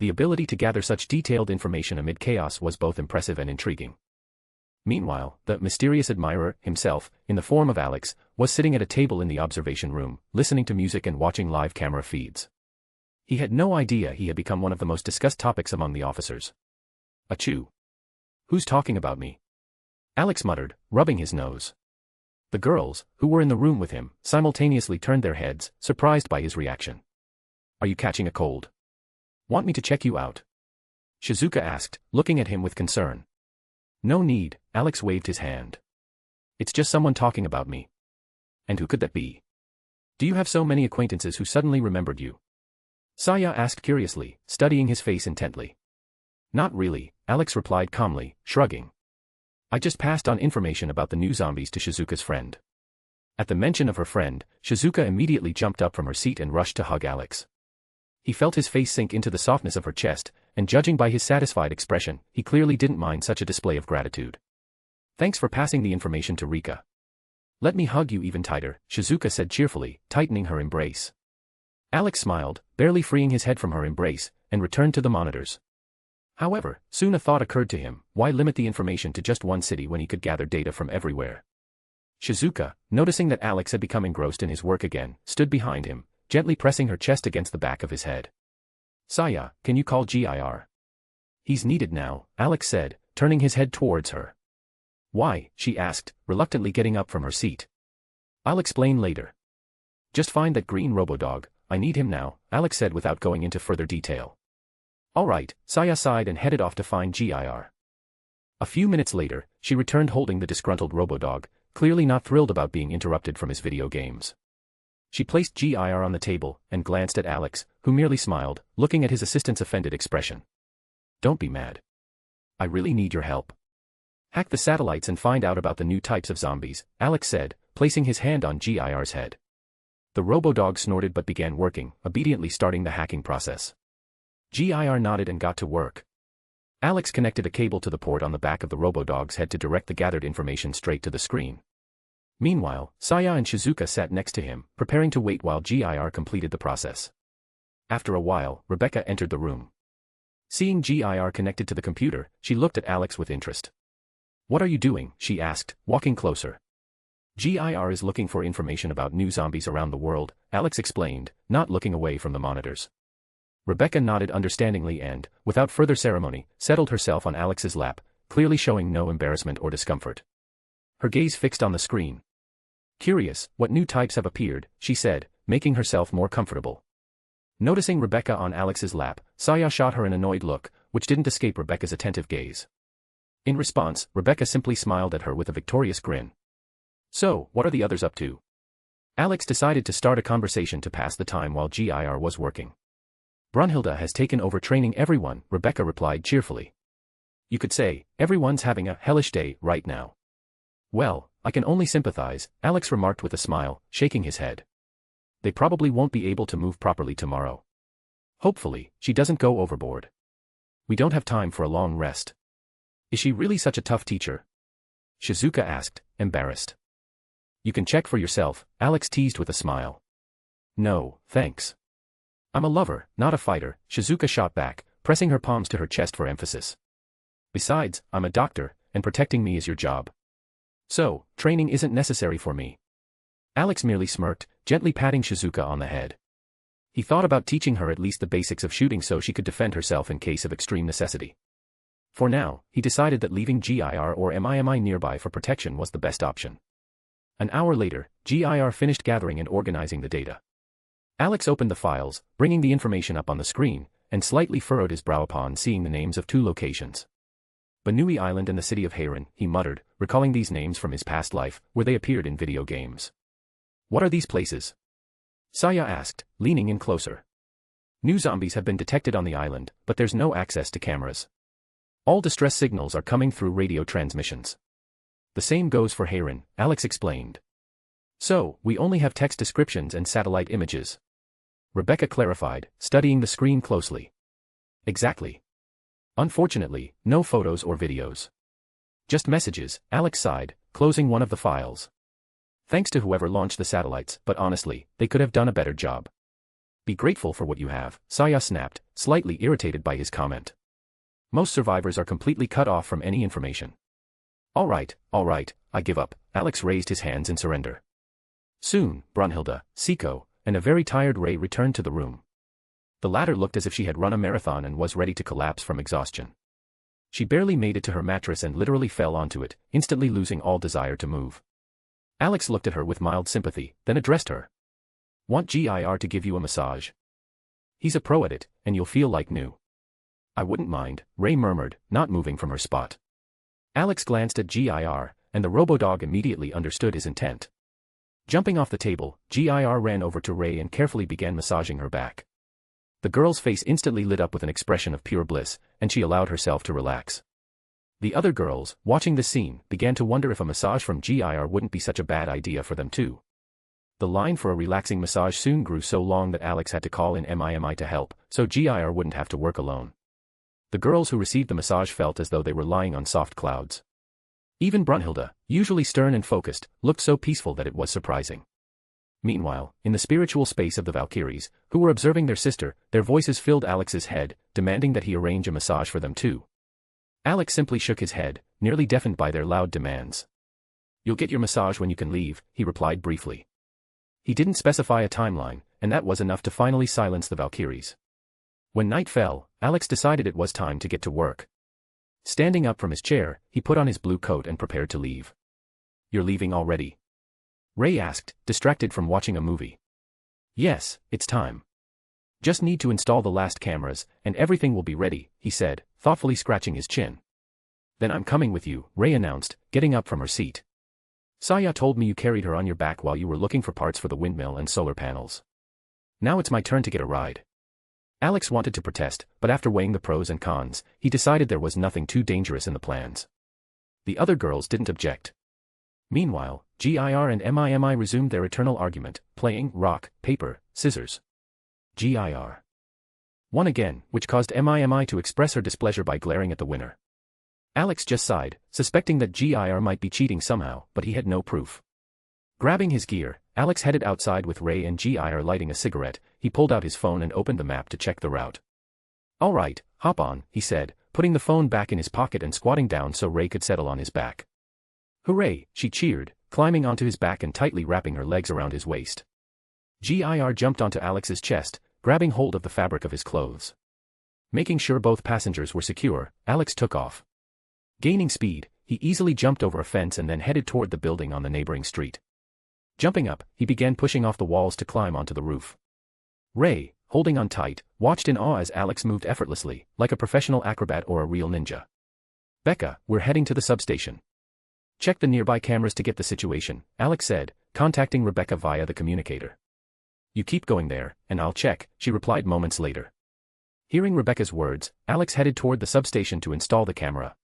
The ability to gather such detailed information amid chaos was both impressive and intriguing. Meanwhile, the mysterious admirer, himself, in the form of Alex, was sitting at a table in the observation room, listening to music and watching live camera feeds. He had no idea he had become one of the most discussed topics among the officers. "Achoo. Who's talking about me?" Alex muttered, rubbing his nose. The girls, who were in the room with him, simultaneously turned their heads, surprised by his reaction. "Are you catching a cold? Want me to check you out?" Shizuka asked, looking at him with concern. "No need," Alex waved his hand. "It's just someone talking about me." "And who could that be? Do you have so many acquaintances who suddenly remembered you?" Saya asked curiously, studying his face intently. "Not really," Alex replied calmly, shrugging. "I just passed on information about the new zombies to Shizuka's friend." At the mention of her friend, Shizuka immediately jumped up from her seat and rushed to hug Alex. He felt his face sink into the softness of her chest, and judging by his satisfied expression, he clearly didn't mind such a display of gratitude. "Thanks for passing the information to Rika. Let me hug you even tighter," Shizuka said cheerfully, tightening her embrace. Alex smiled, barely freeing his head from her embrace, and returned to the monitors. However, soon a thought occurred to him: why limit the information to just one city when he could gather data from everywhere? Shizuka, noticing that Alex had become engrossed in his work again, stood behind him, gently pressing her chest against the back of his head. "Saya, can you call GIR? He's needed now," Alex said, turning his head towards her. "Why?" she asked, reluctantly getting up from her seat. "I'll explain later. Just find that green robodog, I need him now," Alex said without going into further detail. "All right," Saya sighed and headed off to find GIR. A few minutes later, she returned holding the disgruntled robodog, clearly not thrilled about being interrupted from his video games. She placed GIR on the table and glanced at Alex, who merely smiled, looking at his assistant's offended expression. "Don't be mad. I really need your help." Hack the satellites and find out about the new types of zombies, Alex said, placing his hand on GIR's head. The robo-dog snorted but began working, obediently starting the hacking process. GIR nodded and got to work. Alex connected a cable to the port on the back of the robo-dog's head to direct the gathered information straight to the screen. Meanwhile, Saya and Shizuka sat next to him, preparing to wait while GIR completed the process. After a while, Rebecca entered the room. Seeing GIR connected to the computer, she looked at Alex with interest. "What are you doing?" she asked, walking closer. "GIR is looking for information about new zombies around the world," Alex explained, not looking away from the monitors. Rebecca nodded understandingly and, without further ceremony, settled herself on Alex's lap, clearly showing no embarrassment or discomfort. Her gaze fixed on the screen. "Curious, what new types have appeared," she said, making herself more comfortable. Noticing Rebecca on Alex's lap, Saya shot her an annoyed look, which didn't escape Rebecca's attentive gaze. In response, Rebecca simply smiled at her with a victorious grin. "So, what are the others up to?" Alex decided to start a conversation to pass the time while GIR was working. "Brunhilde has taken over training everyone," Rebecca replied cheerfully. "You could say, everyone's having a hellish day right now." "Well, I can only sympathize," Alex remarked with a smile, shaking his head. "They probably won't be able to move properly tomorrow. Hopefully, she doesn't go overboard. We don't have time for a long rest." "Is she really such a tough teacher?" Shizuka asked, embarrassed. "You can check for yourself," Alex teased with a smile. "No, thanks. I'm a lover, not a fighter," Shizuka shot back, pressing her palms to her chest for emphasis. "Besides, I'm a doctor, and protecting me is your job. So, training isn't necessary for me." Alex merely smirked, gently patting Shizuka on the head. He thought about teaching her at least the basics of shooting so she could defend herself in case of extreme necessity. For now, he decided that leaving GIR or MIMI nearby for protection was the best option. An hour later, GIR finished gathering and organizing the data. Alex opened the files, bringing the information up on the screen, and slightly furrowed his brow upon seeing the names of two locations. Banui Island and the city of Hayron, he muttered, recalling these names from his past life, where they appeared in video games. "What are these places?" Saya asked, leaning in closer. "New zombies have been detected on the island, but there's no access to cameras. All distress signals are coming through radio transmissions. The same goes for Hayron," Alex explained. "So, we only have text descriptions and satellite images," Rebecca clarified, studying the screen closely. "Exactly. Unfortunately, no photos or videos. Just messages," Alex sighed, closing one of the files. "Thanks to whoever launched the satellites, but honestly, they could have done a better job." "Be grateful for what you have," Saya snapped, slightly irritated by his comment. "Most survivors are completely cut off from any information." All right, I give up," Alex raised his hands in surrender. Soon, Brunhilde, Siko, and a very tired Ray returned to the room. The latter looked as if she had run a marathon and was ready to collapse from exhaustion. She barely made it to her mattress and literally fell onto it, instantly losing all desire to move. Alex looked at her with mild sympathy, then addressed her. "Want GIR to give you a massage? He's a pro at it, and you'll feel like new." "I wouldn't mind," Ray murmured, not moving from her spot. Alex glanced at GIR, and the robo-dog immediately understood his intent. Jumping off the table, GIR ran over to Ray and carefully began massaging her back. The girl's face instantly lit up with an expression of pure bliss, and she allowed herself to relax. The other girls, watching the scene, began to wonder if a massage from GIR wouldn't be such a bad idea for them too. The line for a relaxing massage soon grew so long that Alex had to call in MIMI to help, so GIR wouldn't have to work alone. The girls who received the massage felt as though they were lying on soft clouds. Even Brunhilde, usually stern and focused, looked so peaceful that it was surprising. Meanwhile, in the spiritual space of the Valkyries, who were observing their sister, their voices filled Alex's head, demanding that he arrange a massage for them too. Alex simply shook his head, nearly deafened by their loud demands. "You'll get your massage when you can leave," he replied briefly. He didn't specify a timeline, and that was enough to finally silence the Valkyries. When night fell, Alex decided it was time to get to work. Standing up from his chair, he put on his blue coat and prepared to leave. "You're leaving already?" Ray asked, distracted from watching a movie. "Yes, it's time. Just need to install the last cameras, and everything will be ready," he said, thoughtfully scratching his chin. "Then I'm coming with you," Ray announced, getting up from her seat. "Saya told me you carried her on your back while you were looking for parts for the windmill and solar panels. Now it's my turn to get a ride." Alex wanted to protest, but after weighing the pros and cons, he decided there was nothing too dangerous in the plans. The other girls didn't object. Meanwhile, GIR and MIMI resumed their eternal argument, playing rock, paper, scissors. GIR won again, which caused MIMI to express her displeasure by glaring at the winner. Alex just sighed, suspecting that GIR might be cheating somehow, but he had no proof. Grabbing his gear, Alex headed outside with Ray and GIR lighting a cigarette. He pulled out his phone and opened the map to check the route. "All right, hop on," he said, putting the phone back in his pocket and squatting down so Ray could settle on his back. "Hooray," she cheered, climbing onto his back and tightly wrapping her legs around his waist. GIR jumped onto Alex's chest, grabbing hold of the fabric of his clothes. Making sure both passengers were secure, Alex took off. Gaining speed, he easily jumped over a fence and then headed toward the building on the neighboring street. Jumping up, he began pushing off the walls to climb onto the roof. Ray, holding on tight, watched in awe as Alex moved effortlessly, like a professional acrobat or a real ninja. "Becca, we're heading to the substation. Check the nearby cameras to get the situation," Alex said, contacting Rebecca via the communicator. "You keep going there, and I'll check," she replied moments later. Hearing Rebecca's words, Alex headed toward the substation to install the camera.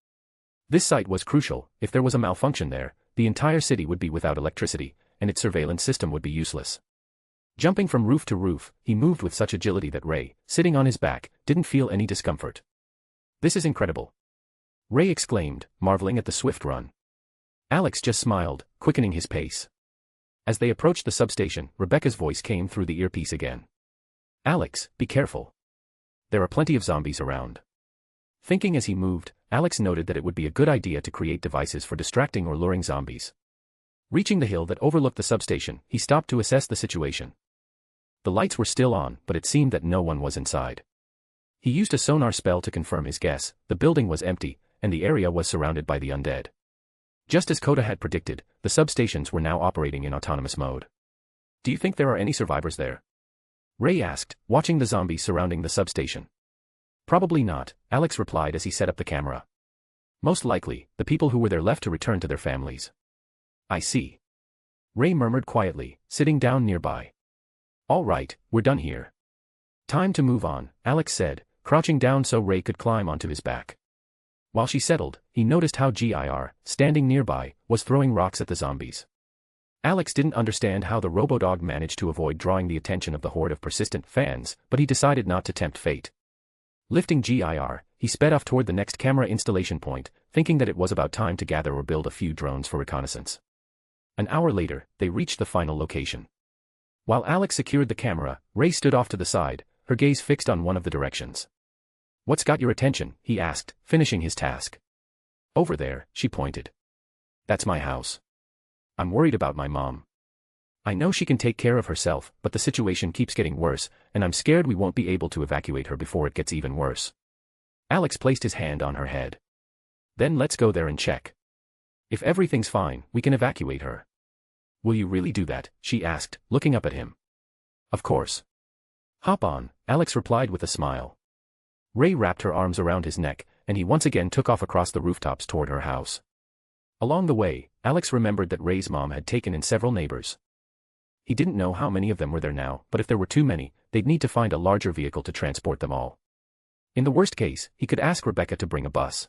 This site was crucial. If there was a malfunction there, the entire city would be without electricity, and its surveillance system would be useless. Jumping from roof to roof, he moved with such agility that Ray, sitting on his back, didn't feel any discomfort. "This is incredible," Ray exclaimed, marveling at the swift run. Alex just smiled, quickening his pace. As they approached the substation, Rebecca's voice came through the earpiece again. "Alex, be careful. There are plenty of zombies around." Thinking as he moved, Alex noted that it would be a good idea to create devices for distracting or luring zombies. Reaching the hill that overlooked the substation, he stopped to assess the situation. The lights were still on, but it seemed that no one was inside. He used a sonar spell to confirm his guess. The building was empty, and the area was surrounded by the undead. Just as Coda had predicted, the substations were now operating in autonomous mode. "Do you think there are any survivors there?" Ray asked, watching the zombies surrounding the substation. "Probably not," Alex replied as he set up the camera. "Most likely, the people who were there left to return to their families." "I see," Ray murmured quietly, sitting down nearby. "All right, we're done here. Time to move on," Alex said, crouching down so Ray could climb onto his back. While she settled, he noticed how GIR, standing nearby, was throwing rocks at the zombies. Alex didn't understand how the Robodog managed to avoid drawing the attention of the horde of persistent fans, but he decided not to tempt fate. Lifting GIR, he sped off toward the next camera installation point, thinking that it was about time to gather or build a few drones for reconnaissance. An hour later, they reached the final location. While Alex secured the camera, Ray stood off to the side, her gaze fixed on one of the directions. "What's got your attention?" he asked, finishing his task. "Over there," she pointed. "That's my house. I'm worried about my mom. I know she can take care of herself, but the situation keeps getting worse, and I'm scared we won't be able to evacuate her before it gets even worse." Alex placed his hand on her head. "Then let's go there and check. If everything's fine, we can evacuate her." "Will you really do that?" she asked, looking up at him. "Of course." "Hop on," Alex replied with a smile. Ray wrapped her arms around his neck, and he once again took off across the rooftops toward her house. Along the way, Alex remembered that Ray's mom had taken in several neighbors. He didn't know how many of them were there now, but if there were too many, they'd need to find a larger vehicle to transport them all. In the worst case, he could ask Rebecca to bring a bus.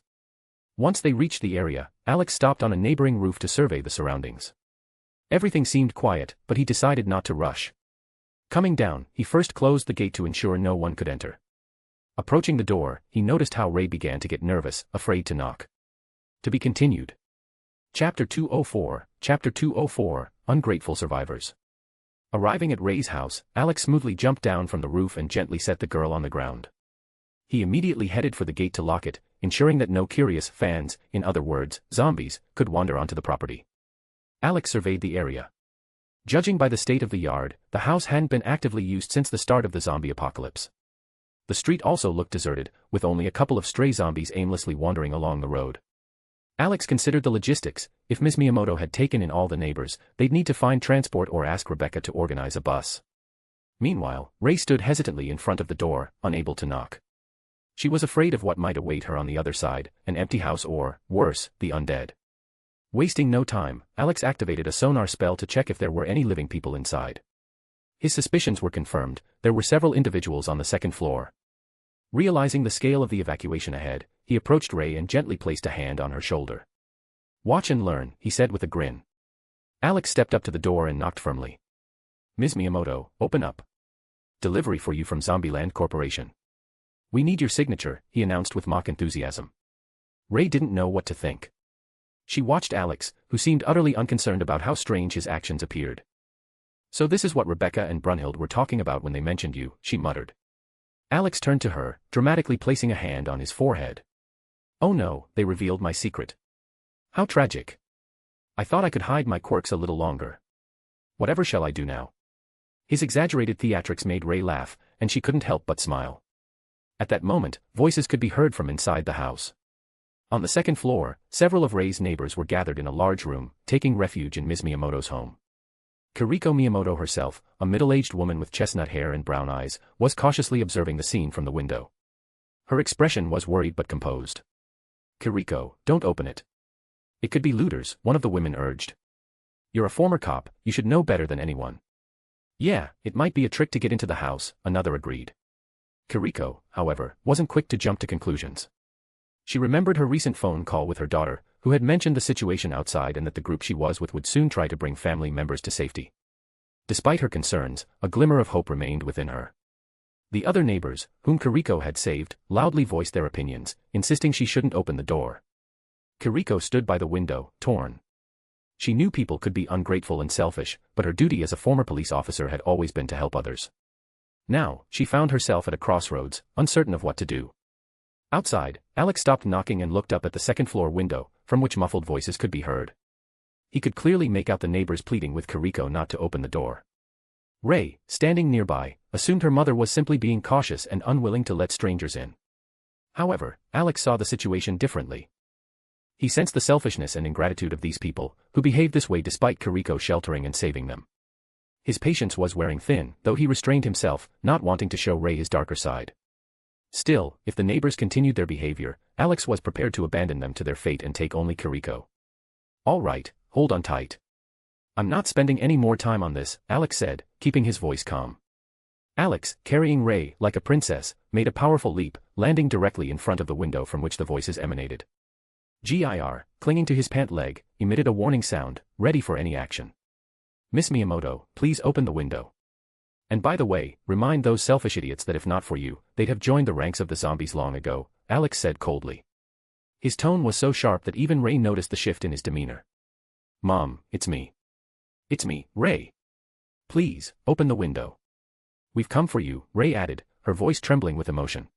Once they reached the area, Alex stopped on a neighboring roof to survey the surroundings. Everything seemed quiet, but he decided not to rush. Coming down, he first closed the gate to ensure no one could enter. Approaching the door, he noticed how Ray began to get nervous, afraid to knock. To be continued. Chapter 204, Ungrateful Survivors. Arriving at Ray's house, Alex smoothly jumped down from the roof and gently set the girl on the ground. He immediately headed for the gate to lock it, ensuring that no curious fans, in other words, zombies, could wander onto the property. Alex surveyed the area. Judging by the state of the yard, the house hadn't been actively used since the start of the zombie apocalypse. The street also looked deserted, with only a couple of stray zombies aimlessly wandering along the road. Alex considered the logistics. If Ms. Miyamoto had taken in all the neighbors, they'd need to find transport or ask Rebecca to organize a bus. Meanwhile, Ray stood hesitantly in front of the door, unable to knock. She was afraid of what might await her on the other side, an empty house or, worse, the undead. Wasting no time, Alex activated a sonar spell to check if there were any living people inside. His suspicions were confirmed. There were several individuals on the second floor. Realizing the scale of the evacuation ahead, he approached Ray and gently placed a hand on her shoulder. Watch and learn, he said with a grin. Alex stepped up to the door and knocked firmly. Ms. Miyamoto, open up. Delivery for you from Zombieland Corporation. We need your signature, he announced with mock enthusiasm. Ray didn't know what to think. She watched Alex, who seemed utterly unconcerned about how strange his actions appeared. So this is what Rebecca and Brunhild were talking about when they mentioned you, she muttered. Alex turned to her, dramatically placing a hand on his forehead. Oh no, they revealed my secret. How tragic. I thought I could hide my quirks a little longer. Whatever shall I do now? His exaggerated theatrics made Ray laugh, and she couldn't help but smile. At that moment, voices could be heard from inside the house. On the second floor, several of Ray's neighbors were gathered in a large room, taking refuge in Ms. Miyamoto's home. Kiriko Miyamoto herself, a middle-aged woman with chestnut hair and brown eyes, was cautiously observing the scene from the window. Her expression was worried but composed. Kiriko, don't open it. It could be looters, one of the women urged. You're a former cop, you should know better than anyone. Yeah, it might be a trick to get into the house, another agreed. Kiriko, however, wasn't quick to jump to conclusions. She remembered her recent phone call with her daughter, who had mentioned the situation outside and that the group she was with would soon try to bring family members to safety. Despite her concerns, a glimmer of hope remained within her. The other neighbors, whom Kiriko had saved, loudly voiced their opinions, insisting she shouldn't open the door. Kiriko stood by the window, torn. She knew people could be ungrateful and selfish, but her duty as a former police officer had always been to help others. Now, she found herself at a crossroads, uncertain of what to do. Outside, Alex stopped knocking and looked up at the second-floor window, from which muffled voices could be heard. He could clearly make out the neighbors pleading with Kiriko not to open the door. Ray, standing nearby, assumed her mother was simply being cautious and unwilling to let strangers in. However, Alex saw the situation differently. He sensed the selfishness and ingratitude of these people, who behaved this way despite Kiriko sheltering and saving them. His patience was wearing thin, though he restrained himself, not wanting to show Ray his darker side. Still, if the neighbors continued their behavior, Alex was prepared to abandon them to their fate and take only Kiriko. All right, hold on tight. I'm not spending any more time on this, Alex said, keeping his voice calm. Alex, carrying Ray like a princess, made a powerful leap, landing directly in front of the window from which the voices emanated. GIR, clinging to his pant leg, emitted a warning sound, ready for any action. Miss Miyamoto, please open the window. And by the way, remind those selfish idiots that if not for you, they'd have joined the ranks of the zombies long ago, Alex said coldly. His tone was so sharp that even Ray noticed the shift in his demeanor. Mom, it's me. It's me, Ray. Please, open the window. We've come for you, Ray added, her voice trembling with emotion.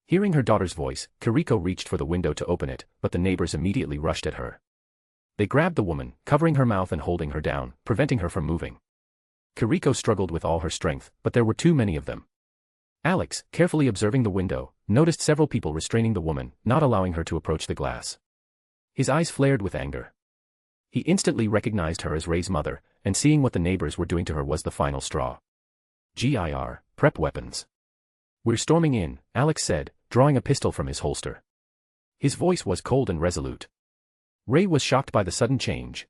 Hearing her daughter's voice, Kiriko reached for the window to open it, but the neighbors immediately rushed at her. They grabbed the woman, covering her mouth and holding her down, preventing her from moving. Kiriko struggled with all her strength, but there were too many of them. Alex, carefully observing the window, noticed several people restraining the woman, not allowing her to approach the glass. His eyes flared with anger. He instantly recognized her as Ray's mother, and seeing what the neighbors were doing to her was the final straw. GIR, prep weapons. We're storming in, Alex said, drawing a pistol from his holster. His voice was cold and resolute. Ray was shocked by the sudden change.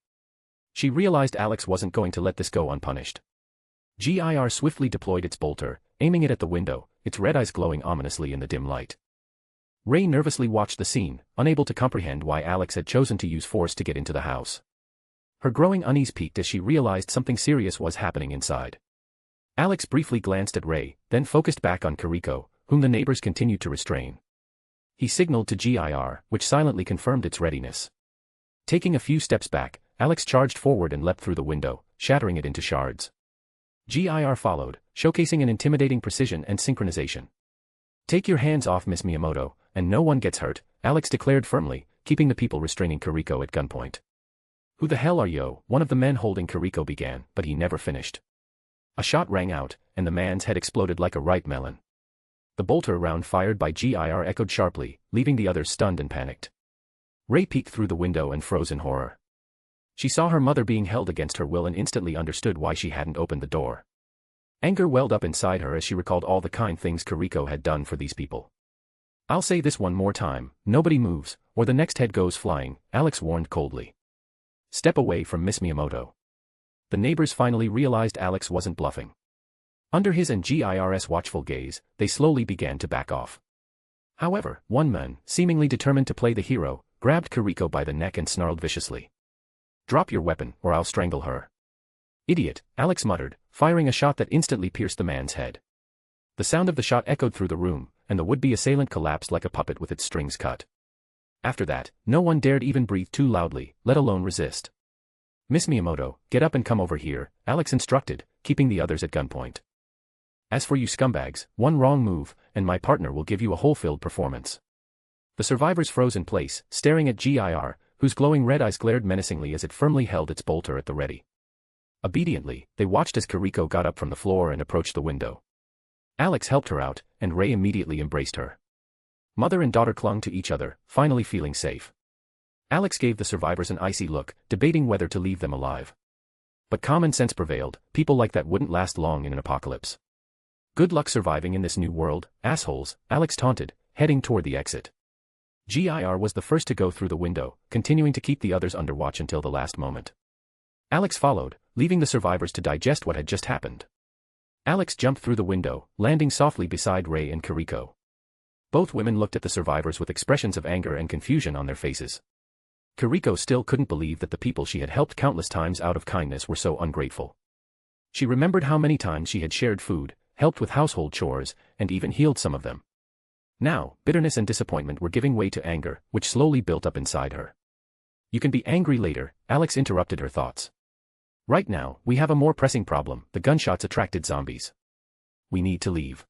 She realized Alex wasn't going to let this go unpunished. GIR swiftly deployed its bolter, aiming it at the window, its red eyes glowing ominously in the dim light. Ray nervously watched the scene, unable to comprehend why Alex had chosen to use force to get into the house. Her growing unease peaked as she realized something serious was happening inside. Alex briefly glanced at Ray, then focused back on Kiriko, whom the neighbors continued to restrain. He signaled to GIR, which silently confirmed its readiness. Taking a few steps back, Alex charged forward and leapt through the window, shattering it into shards. GIR followed, showcasing an intimidating precision and synchronization. Take your hands off Miss Miyamoto, and no one gets hurt, Alex declared firmly, keeping the people restraining Kiriko at gunpoint. Who the hell are you? One of the men holding Kiriko began, but he never finished. A shot rang out, and the man's head exploded like a ripe melon. The bolter round fired by GIR echoed sharply, leaving the others stunned and panicked. Ray peeked through the window and froze in horror. She saw her mother being held against her will and instantly understood why she hadn't opened the door. Anger welled up inside her as she recalled all the kind things Kiriko had done for these people. I'll say this one more time, nobody moves, or the next head goes flying, Alex warned coldly. Step away from Miss Miyamoto. The neighbors finally realized Alex wasn't bluffing. Under his and GIR's watchful gaze, they slowly began to back off. However, one man, seemingly determined to play the hero, grabbed Kiriko by the neck and snarled viciously. "Drop your weapon, or I'll strangle her." "Idiot," Alex muttered, firing a shot that instantly pierced the man's head. The sound of the shot echoed through the room, and the would-be assailant collapsed like a puppet with its strings cut. After that, no one dared even breathe too loudly, let alone resist. "Miss Miyamoto, get up and come over here," Alex instructed, keeping the others at gunpoint. "As for you scumbags, one wrong move, and my partner will give you a hole-filled performance." The survivors froze in place, staring at GIR, whose glowing red eyes glared menacingly as it firmly held its bolter at the ready. Obediently, they watched as Kiriko got up from the floor and approached the window. Alex helped her out, and Ray immediately embraced her. Mother and daughter clung to each other, finally feeling safe. Alex gave the survivors an icy look, debating whether to leave them alive. But common sense prevailed, people like that wouldn't last long in an apocalypse. "Good luck surviving in this new world, assholes," Alex taunted, heading toward the exit. GIR was the first to go through the window, continuing to keep the others under watch until the last moment. Alex followed, leaving the survivors to digest what had just happened. Alex jumped through the window, landing softly beside Ray and Kiriko. Both women looked at the survivors with expressions of anger and confusion on their faces. Kiriko still couldn't believe that the people she had helped countless times out of kindness were so ungrateful. She remembered how many times she had shared food, helped with household chores, and even healed some of them. Now, bitterness and disappointment were giving way to anger, which slowly built up inside her. "You can be angry later," Alex interrupted her thoughts. "Right now, we have a more pressing problem. The gunshots attracted zombies. We need to leave."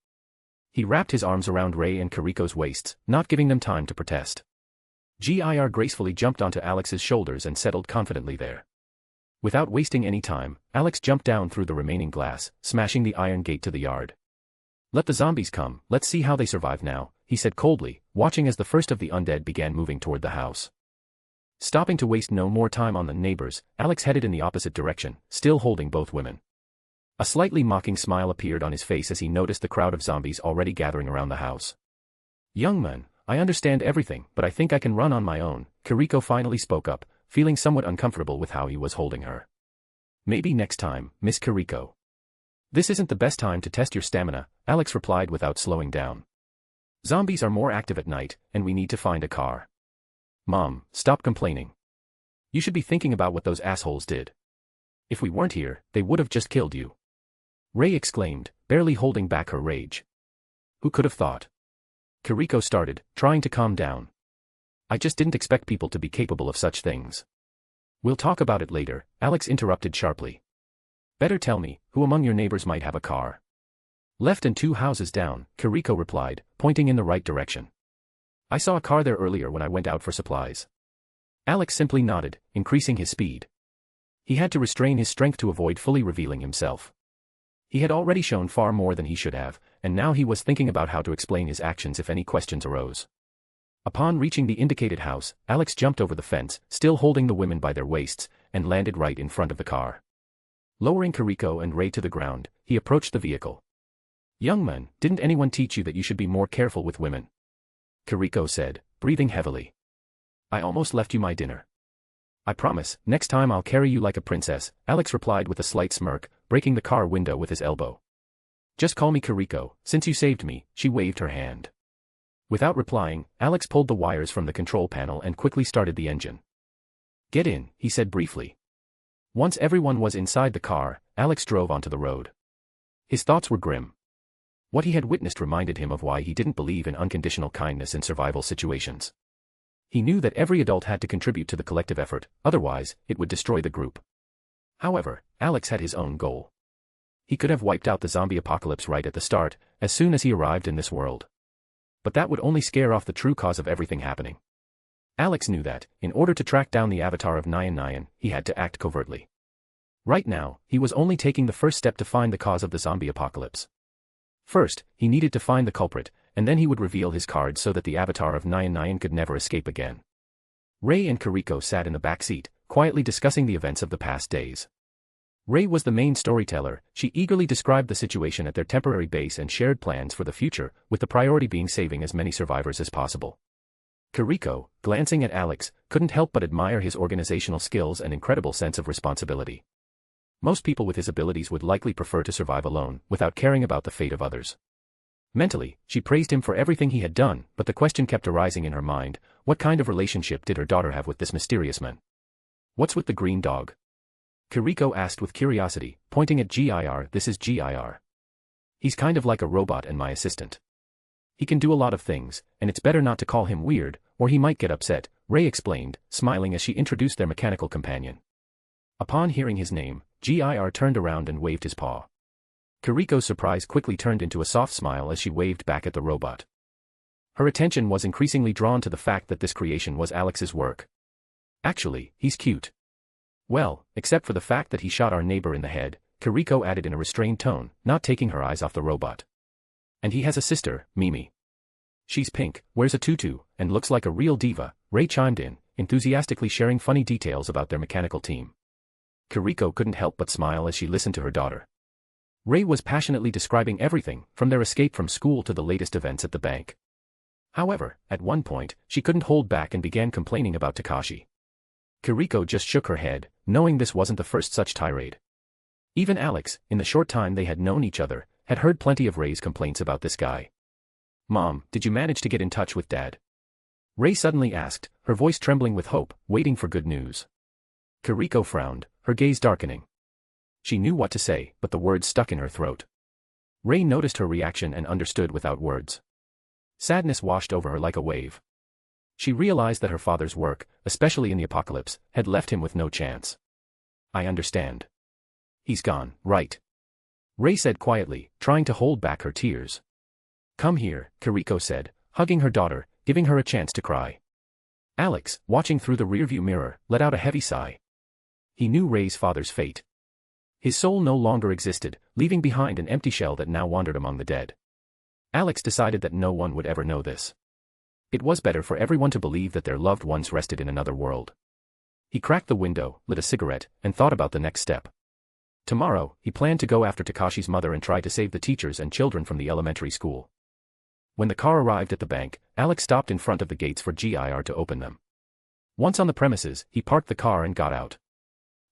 He wrapped his arms around Ray and Kiriko's waists, not giving them time to protest. GIR gracefully jumped onto Alex's shoulders and settled confidently there. Without wasting any time, Alex jumped down through the remaining glass, smashing the iron gate to the yard. "Let the zombies come, let's see how they survive now," he said coldly, watching as the first of the undead began moving toward the house. Stopping to waste no more time on the neighbors, Alex headed in the opposite direction, still holding both women. A slightly mocking smile appeared on his face as he noticed the crowd of zombies already gathering around the house. "Young man, I understand everything, but I think I can run on my own," Kiriko finally spoke up, feeling somewhat uncomfortable with how he was holding her. "Maybe next time, Miss Kiriko." "This isn't the best time to test your stamina," Alex replied without slowing down. "Zombies are more active at night, and we need to find a car." "Mom, stop complaining. You should be thinking about what those assholes did. If we weren't here, they would have just killed you," Ray exclaimed, barely holding back her rage. "Who could have thought?" Kiriko started, trying to calm down. "I just didn't expect people to be capable of such things." "We'll talk about it later," Alex interrupted sharply. "Better tell me, who among your neighbors might have a car?" "Left and 2 houses down," Kiriko replied, pointing in the right direction. "I saw a car there earlier when I went out for supplies." Alex simply nodded, increasing his speed. He had to restrain his strength to avoid fully revealing himself. He had already shown far more than he should have, and now he was thinking about how to explain his actions if any questions arose. Upon reaching the indicated house, Alex jumped over the fence, still holding the women by their waists, and landed right in front of the car. Lowering Kiriko and Ray to the ground, he approached the vehicle. "Young man, didn't anyone teach you that you should be more careful with women?" Kiriko said, breathing heavily. "I almost left you my dinner." "I promise, next time I'll carry you like a princess," Alex replied with a slight smirk, breaking the car window with his elbow. "Just call me Kiriko, since you saved me," she waved her hand. Without replying, Alex pulled the wires from the control panel and quickly started the engine. "Get in," he said briefly. Once everyone was inside the car, Alex drove onto the road. His thoughts were grim. What he had witnessed reminded him of why he didn't believe in unconditional kindness in survival situations. He knew that every adult had to contribute to the collective effort, otherwise, it would destroy the group. However, Alex had his own goal. He could have wiped out the zombie apocalypse right at the start, as soon as he arrived in this world. But that would only scare off the true cause of everything happening. Alex knew that, in order to track down the avatar of Nyan Nyan, he had to act covertly. Right now, he was only taking the first step to find the cause of the zombie apocalypse. First, he needed to find the culprit, and then he would reveal his cards so that the avatar of Nyan Nyan could never escape again. Ray and Kiriko sat in the back seat, quietly discussing the events of the past days. Ray was the main storyteller. She eagerly described the situation at their temporary base and shared plans for the future, with the priority being saving as many survivors as possible. Kiriko, glancing at Alex, couldn't help but admire his organizational skills and incredible sense of responsibility. Most people with his abilities would likely prefer to survive alone, without caring about the fate of others. Mentally, she praised him for everything he had done, but the question kept arising in her mind, what kind of relationship did her daughter have with this mysterious man? What's with the green dog? Kiriko asked with curiosity, pointing at Gir. This is Gir. He's kind of like a robot and my assistant. He can do a lot of things, and it's better not to call him weird, or he might get upset, Ray explained, smiling as she introduced their mechanical companion. Upon hearing his name, Gir turned around and waved his paw. Kiriko's surprise quickly turned into a soft smile as she waved back at the robot. Her attention was increasingly drawn to the fact that this creation was Alex's work. Actually, he's cute. Well, except for the fact that he shot our neighbor in the head, Kiriko added in a restrained tone, not taking her eyes off the robot. And he has a sister, Mimi. She's pink, wears a tutu, and looks like a real diva, Ray chimed in, enthusiastically sharing funny details about their mechanical team. Kiriko couldn't help but smile as she listened to her daughter. Ray was passionately describing everything, from their escape from school to the latest events at the bank. However, at one point, she couldn't hold back and began complaining about Takashi. Kiriko just shook her head, knowing this wasn't the first such tirade. Even Alex, in the short time they had known each other, had heard plenty of Ray's complaints about this guy. Mom, did you manage to get in touch with Dad? Ray suddenly asked, her voice trembling with hope, waiting for good news. Kiriko frowned, her gaze darkening. She knew what to say, but the words stuck in her throat. Ray noticed her reaction and understood without words. Sadness washed over her like a wave. She realized that her father's work, especially in the apocalypse, had left him with no chance. I understand. He's gone, right? Ray said quietly, trying to hold back her tears. Come here, Kiriko said, hugging her daughter, giving her a chance to cry. Alex, watching through the rearview mirror, let out a heavy sigh. He knew Ray's father's fate. His soul no longer existed, leaving behind an empty shell that now wandered among the dead. Alex decided that no one would ever know this. It was better for everyone to believe that their loved ones rested in another world. He cracked the window, lit a cigarette, and thought about the next step. Tomorrow, he planned to go after Takashi's mother and try to save the teachers and children from the elementary school. When the car arrived at the bank, Alex stopped in front of the gates for Gir to open them. Once on the premises, he parked the car and got out.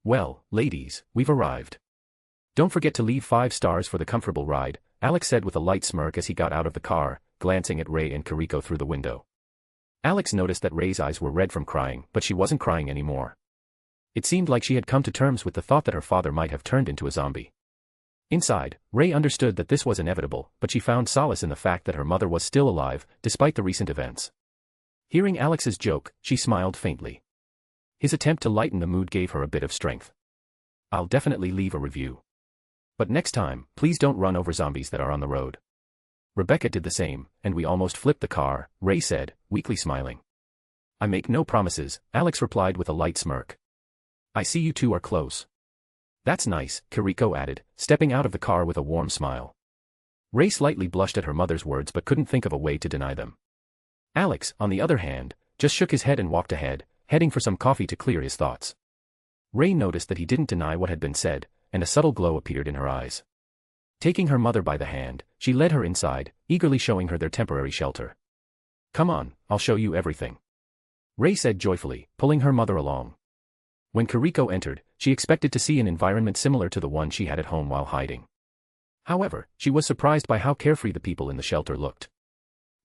Well, ladies, we've arrived. Don't forget to leave 5 stars for the comfortable ride, Alex said with a light smirk as he got out of the car, glancing at Ray and Kiriko through the window. Alex noticed that Ray's eyes were red from crying, but she wasn't crying anymore. It seemed like she had come to terms with the thought that her father might have turned into a zombie. Inside, Ray understood that this was inevitable, but she found solace in the fact that her mother was still alive, despite the recent events. Hearing Alex's joke, she smiled faintly. His attempt to lighten the mood gave her a bit of strength. I'll definitely leave a review. But next time, please don't run over zombies that are on the road. Rebecca did the same, and we almost flipped the car, Ray said, weakly smiling. I make no promises, Alex replied with a light smirk. I see you two are close. That's nice, Kiriko added, stepping out of the car with a warm smile. Ray slightly blushed at her mother's words but couldn't think of a way to deny them. Alex, on the other hand, just shook his head and walked ahead, heading for some coffee to clear his thoughts. Ray noticed that he didn't deny what had been said, and a subtle glow appeared in her eyes. Taking her mother by the hand, she led her inside, eagerly showing her their temporary shelter. Come on, I'll show you everything. Ray said joyfully, pulling her mother along. When Kiriko entered, she expected to see an environment similar to the one she had at home while hiding. However, she was surprised by how carefree the people in the shelter looked.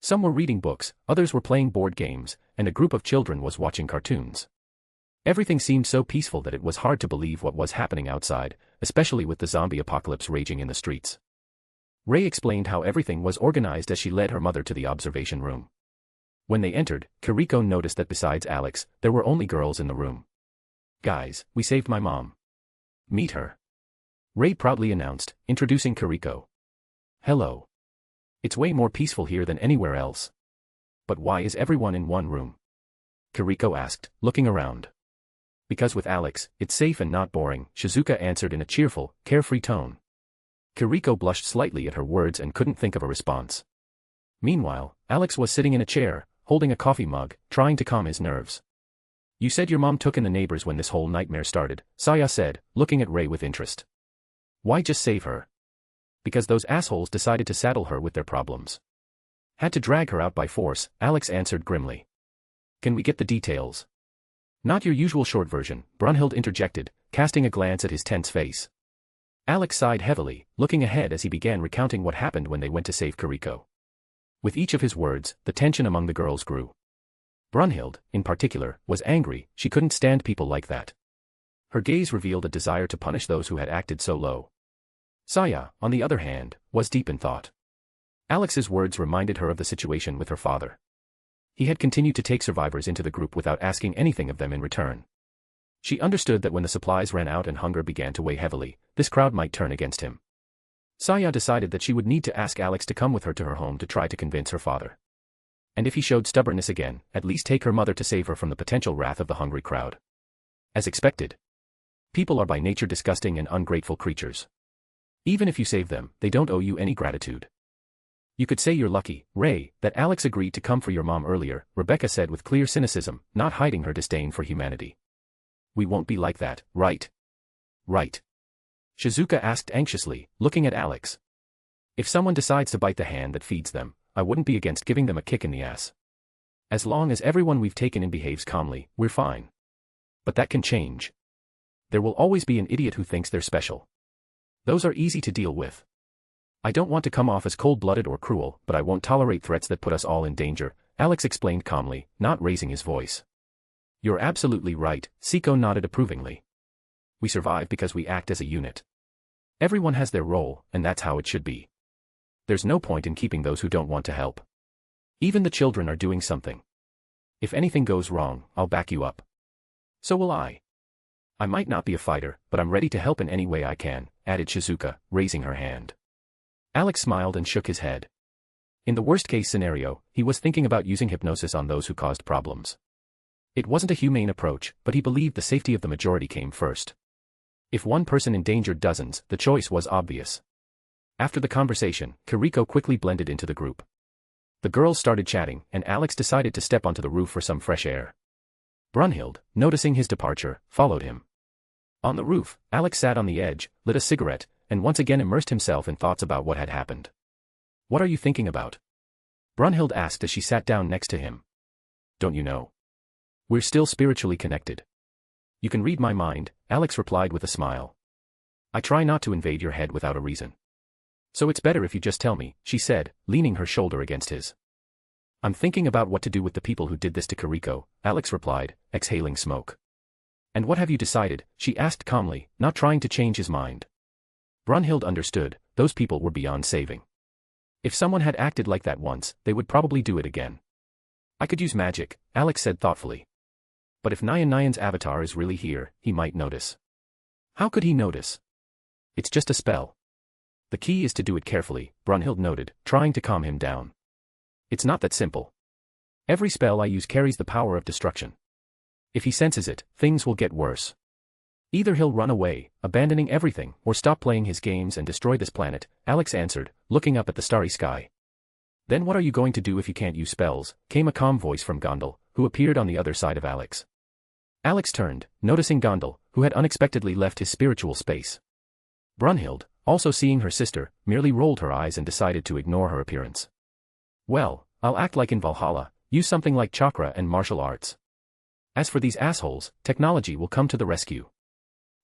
Some were reading books, others were playing board games, and a group of children was watching cartoons. Everything seemed so peaceful that it was hard to believe what was happening outside, especially with the zombie apocalypse raging in the streets. Ray explained how everything was organized as she led her mother to the observation room. When they entered, Kiriko noticed that besides Alex, there were only girls in the room. Guys, we saved my mom. Meet her. Ray proudly announced, introducing Kiriko. Hello. It's way more peaceful here than anywhere else. But why is everyone in one room? Kiriko asked, looking around. Because with Alex, it's safe and not boring, Shizuka answered in a cheerful, carefree tone. Kiriko blushed slightly at her words and couldn't think of a response. Meanwhile, Alex was sitting in a chair, holding a coffee mug, trying to calm his nerves. You said your mom took in the neighbors when this whole nightmare started, Saya said, looking at Ray with interest. Why just save her? Because those assholes decided to saddle her with their problems. Had to drag her out by force, Alex answered grimly. Can we get the details? Not your usual short version, Brunhild interjected, casting a glance at his tense face. Alex sighed heavily, looking ahead as he began recounting what happened when they went to save Kiriko. With each of his words, the tension among the girls grew. Brunhild, in particular, was angry. She couldn't stand people like that. Her gaze revealed a desire to punish those who had acted so low. Saya, on the other hand, was deep in thought. Alex's words reminded her of the situation with her father. He had continued to take survivors into the group without asking anything of them in return. She understood that when the supplies ran out and hunger began to weigh heavily, this crowd might turn against him. Saya decided that she would need to ask Alex to come with her to her home to try to convince her father. And if he showed stubbornness again, at least take her mother to save her from the potential wrath of the hungry crowd. As expected. People are by nature disgusting and ungrateful creatures. Even if you save them, they don't owe you any gratitude. You could say you're lucky, Ray, that Alex agreed to come for your mom earlier, Rebecca said with clear cynicism, not hiding her disdain for humanity. We won't be like that, right? Right. Shizuka asked anxiously, looking at Alex. If someone decides to bite the hand that feeds them, I wouldn't be against giving them a kick in the ass. As long as everyone we've taken in behaves calmly, we're fine. But that can change. There will always be an idiot who thinks they're special. Those are easy to deal with. I don't want to come off as cold-blooded or cruel, but I won't tolerate threats that put us all in danger, Alex explained calmly, not raising his voice. You're absolutely right, Siko nodded approvingly. We survive because we act as a unit. Everyone has their role, and that's how it should be. There's no point in keeping those who don't want to help. Even the children are doing something. If anything goes wrong, I'll back you up. So will I. I might not be a fighter, but I'm ready to help in any way I can, added Shizuka, raising her hand. Alex smiled and shook his head. In the worst-case scenario, he was thinking about using hypnosis on those who caused problems. It wasn't a humane approach, but he believed the safety of the majority came first. If one person endangered dozens, the choice was obvious. After the conversation, Kiriko quickly blended into the group. The girls started chatting, and Alex decided to step onto the roof for some fresh air. Brunhild, noticing his departure, followed him. On the roof, Alex sat on the edge, lit a cigarette, and once again immersed himself in thoughts about what had happened. What are you thinking about? Brunhild asked as she sat down next to him. Don't you know? We're still spiritually connected. You can read my mind, Alex replied with a smile. I try not to invade your head without a reason. So it's better if you just tell me, she said, leaning her shoulder against his. I'm thinking about what to do with the people who did this to Kiriko, Alex replied, exhaling smoke. And what have you decided? She asked calmly, not trying to change his mind. Brunhild understood, those people were beyond saving. If someone had acted like that once, they would probably do it again. I could use magic, Alex said thoughtfully. But if Nyan's avatar is really here, he might notice. How could he notice? It's just a spell. The key is to do it carefully, Brunhild noted, trying to calm him down. It's not that simple. Every spell I use carries the power of destruction. If he senses it, things will get worse. Either he'll run away, abandoning everything, or stop playing his games and destroy this planet, Alex answered, looking up at the starry sky. Then what are you going to do if you can't use spells? Came a calm voice from Gondal, who appeared on the other side of Alex. Alex turned, noticing Gondal, who had unexpectedly left his spiritual space. Brunhild, also seeing her sister, merely rolled her eyes and decided to ignore her appearance. Well, I'll act like in Valhalla, use something like chakra and martial arts. As for these assholes, technology will come to the rescue.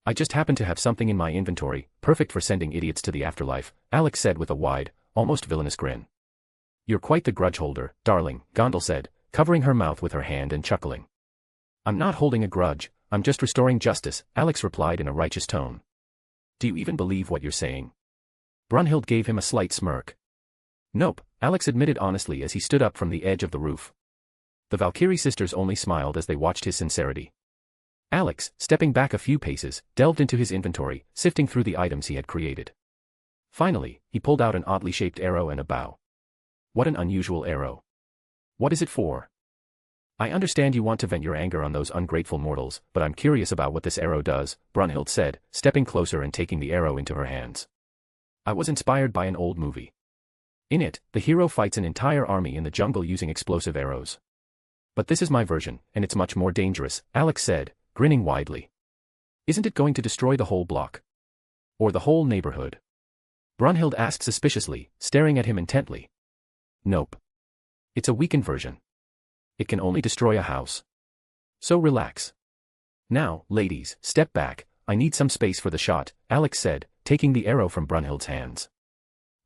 I just happen to have something in my inventory, perfect for sending idiots to the afterlife, Alex said with a wide, almost villainous grin. You're quite the grudge holder, darling, Gondal said, covering her mouth with her hand and chuckling. I'm not holding a grudge, I'm just restoring justice, Alex replied in a righteous tone. Do you even believe what you're saying? Brunhild gave him a slight smirk. Nope, Alex admitted honestly as he stood up from the edge of the roof. The Valkyrie sisters only smiled as they watched his sincerity. Alex, stepping back a few paces, delved into his inventory, sifting through the items he had created. Finally, he pulled out an oddly shaped arrow and a bow. What an unusual arrow. What is it for? I understand you want to vent your anger on those ungrateful mortals, but I'm curious about what this arrow does, Brunhild said, stepping closer and taking the arrow into her hands. I was inspired by an old movie. In it, the hero fights an entire army in the jungle using explosive arrows. But this is my version, and it's much more dangerous, Alex said, grinning widely. Isn't it going to destroy the whole block? Or the whole neighborhood? Brunhild asked suspiciously, staring at him intently. Nope. It's a weakened version. It can only destroy a house. So relax. Now, ladies, step back, I need some space for the shot, Alex said, taking the arrow from Brunhild's hands.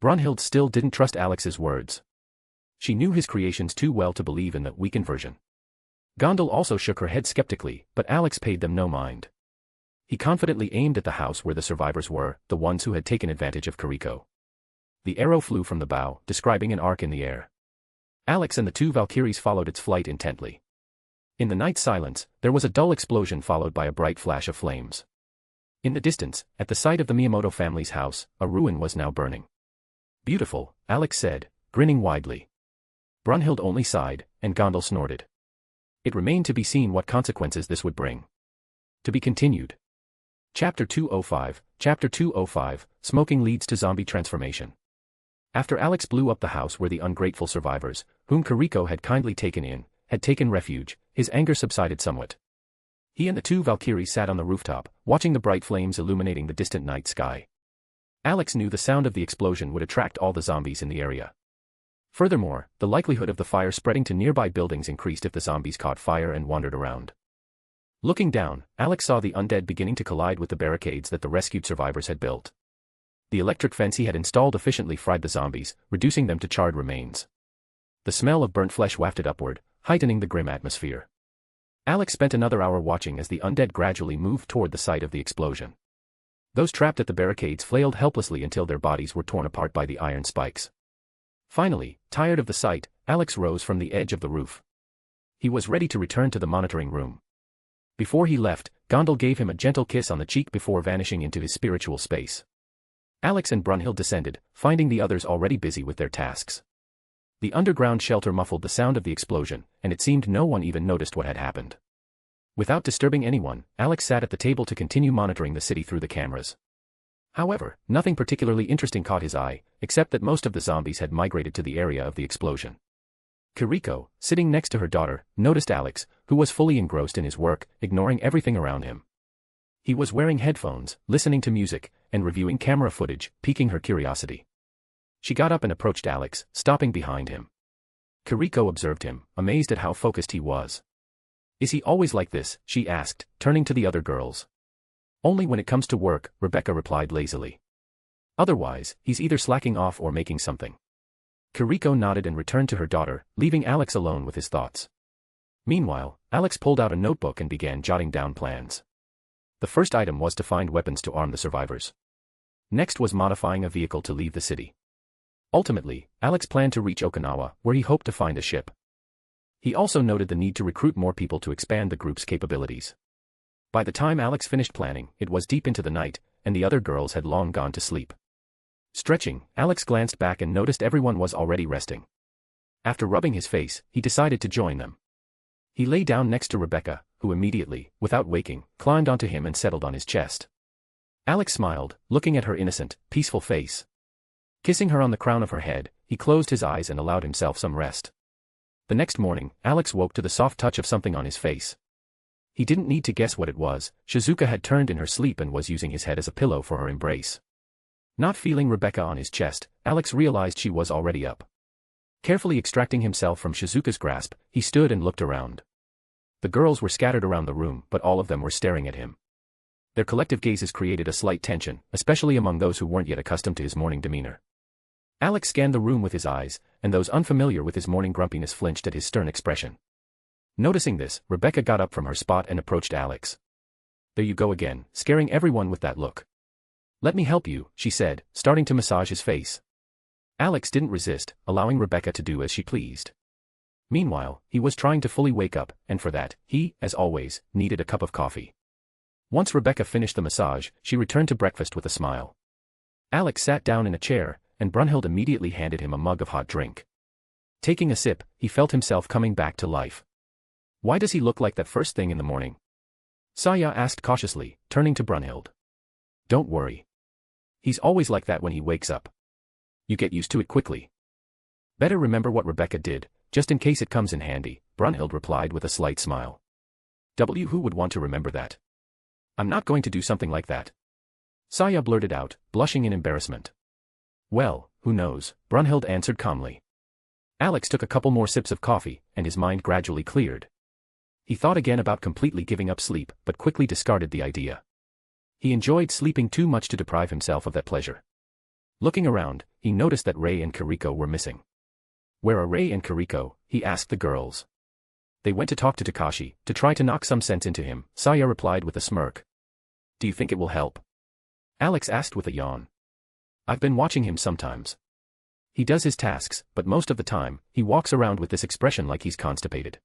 Brunhild still didn't trust Alex's words. She knew his creations too well to believe in the weakened version. Gondel also shook her head skeptically, but Alex paid them no mind. He confidently aimed at the house where the survivors were, the ones who had taken advantage of Kiriko. The arrow flew from the bow, describing an arc in the air. Alex and the two Valkyries followed its flight intently. In the night silence, there was a dull explosion followed by a bright flash of flames. In the distance, at the site of the Miyamoto family's house, a ruin was now burning. "Beautiful," Alex said, grinning widely. Brunhild only sighed, and Gondel snorted. It remained to be seen what consequences this would bring. To be continued. Chapter 205, Chapter 205, Smoking Leads to Zombie Transformation. After Alex blew up the house where the ungrateful survivors, whom Kiriko had kindly taken in, had taken refuge, his anger subsided somewhat. He and the two Valkyries sat on the rooftop, watching the bright flames illuminating the distant night sky. Alex knew the sound of the explosion would attract all the zombies in the area. Furthermore, the likelihood of the fire spreading to nearby buildings increased if the zombies caught fire and wandered around. Looking down, Alex saw the undead beginning to collide with the barricades that the rescued survivors had built. The electric fence he had installed efficiently fried the zombies, reducing them to charred remains. The smell of burnt flesh wafted upward, heightening the grim atmosphere. Alex spent another hour watching as the undead gradually moved toward the site of the explosion. Those trapped at the barricades flailed helplessly until their bodies were torn apart by the iron spikes. Finally, tired of the sight, Alex rose from the edge of the roof. He was ready to return to the monitoring room. Before he left, Gondel gave him a gentle kiss on the cheek before vanishing into his spiritual space. Alex and Brunhild descended, finding the others already busy with their tasks. The underground shelter muffled the sound of the explosion, and it seemed no one even noticed what had happened. Without disturbing anyone, Alex sat at the table to continue monitoring the city through the cameras. However, nothing particularly interesting caught his eye, except that most of the zombies had migrated to the area of the explosion. Kiriko, sitting next to her daughter, noticed Alex, who was fully engrossed in his work, ignoring everything around him. He was wearing headphones, listening to music, and reviewing camera footage, piquing her curiosity. She got up and approached Alex, stopping behind him. Kiriko observed him, amazed at how focused he was. "Is he always like this?" she asked, turning to the other girls. "Only when it comes to work," Rebecca replied lazily. "Otherwise, he's either slacking off or making something." Kiriko nodded and returned to her daughter, leaving Alex alone with his thoughts. Meanwhile, Alex pulled out a notebook and began jotting down plans. The first item was to find weapons to arm the survivors. Next was modifying a vehicle to leave the city. Ultimately, Alex planned to reach Okinawa, where he hoped to find a ship. He also noted the need to recruit more people to expand the group's capabilities. By the time Alex finished planning, it was deep into the night, and the other girls had long gone to sleep. Stretching, Alex glanced back and noticed everyone was already resting. After rubbing his face, he decided to join them. He lay down next to Rebecca, who immediately, without waking, climbed onto him and settled on his chest. Alex smiled, looking at her innocent, peaceful face. Kissing her on the crown of her head, he closed his eyes and allowed himself some rest. The next morning, Alex woke to the soft touch of something on his face. He didn't need to guess what it was. Shizuka had turned in her sleep and was using his head as a pillow for her embrace. Not feeling Rebecca on his chest, Alex realized she was already up. Carefully extracting himself from Shizuka's grasp, he stood and looked around. The girls were scattered around the room, but all of them were staring at him. Their collective gazes created a slight tension, especially among those who weren't yet accustomed to his morning demeanor. Alex scanned the room with his eyes, and those unfamiliar with his morning grumpiness flinched at his stern expression. Noticing this, Rebecca got up from her spot and approached Alex. "There you go again, scaring everyone with that look." "Let me help you," she said, starting to massage his face. Alex didn't resist, allowing Rebecca to do as she pleased. Meanwhile, he was trying to fully wake up, and for that, he, as always, needed a cup of coffee. Once Rebecca finished the massage, she returned to breakfast with a smile. Alex sat down in a chair, and Brunhild immediately handed him a mug of hot drink. Taking a sip, he felt himself coming back to life. "Why does he look like that first thing in the morning?" Saya asked cautiously, turning to Brunhild. "Don't worry. He's always like that when he wakes up. You get used to it quickly." "Better remember what Rebecca did, just in case it comes in handy," Brunhild replied with a slight smile. Who would want to remember that? "I'm not going to do something like that," Saya blurted out, blushing in embarrassment. "Well, who knows," Brunhild answered calmly. Alex took a couple more sips of coffee, and his mind gradually cleared. He thought again about completely giving up sleep, but quickly discarded the idea. He enjoyed sleeping too much to deprive himself of that pleasure. Looking around, he noticed that Rei and Kiriko were missing. "Where are Rei and Kiriko?" he asked the girls. "They went to talk to Takashi, to try to knock some sense into him," Saya replied with a smirk. "Do you think it will help?" Alex asked with a yawn. "I've been watching him sometimes. He does his tasks, but most of the time, he walks around with this expression like he's constipated."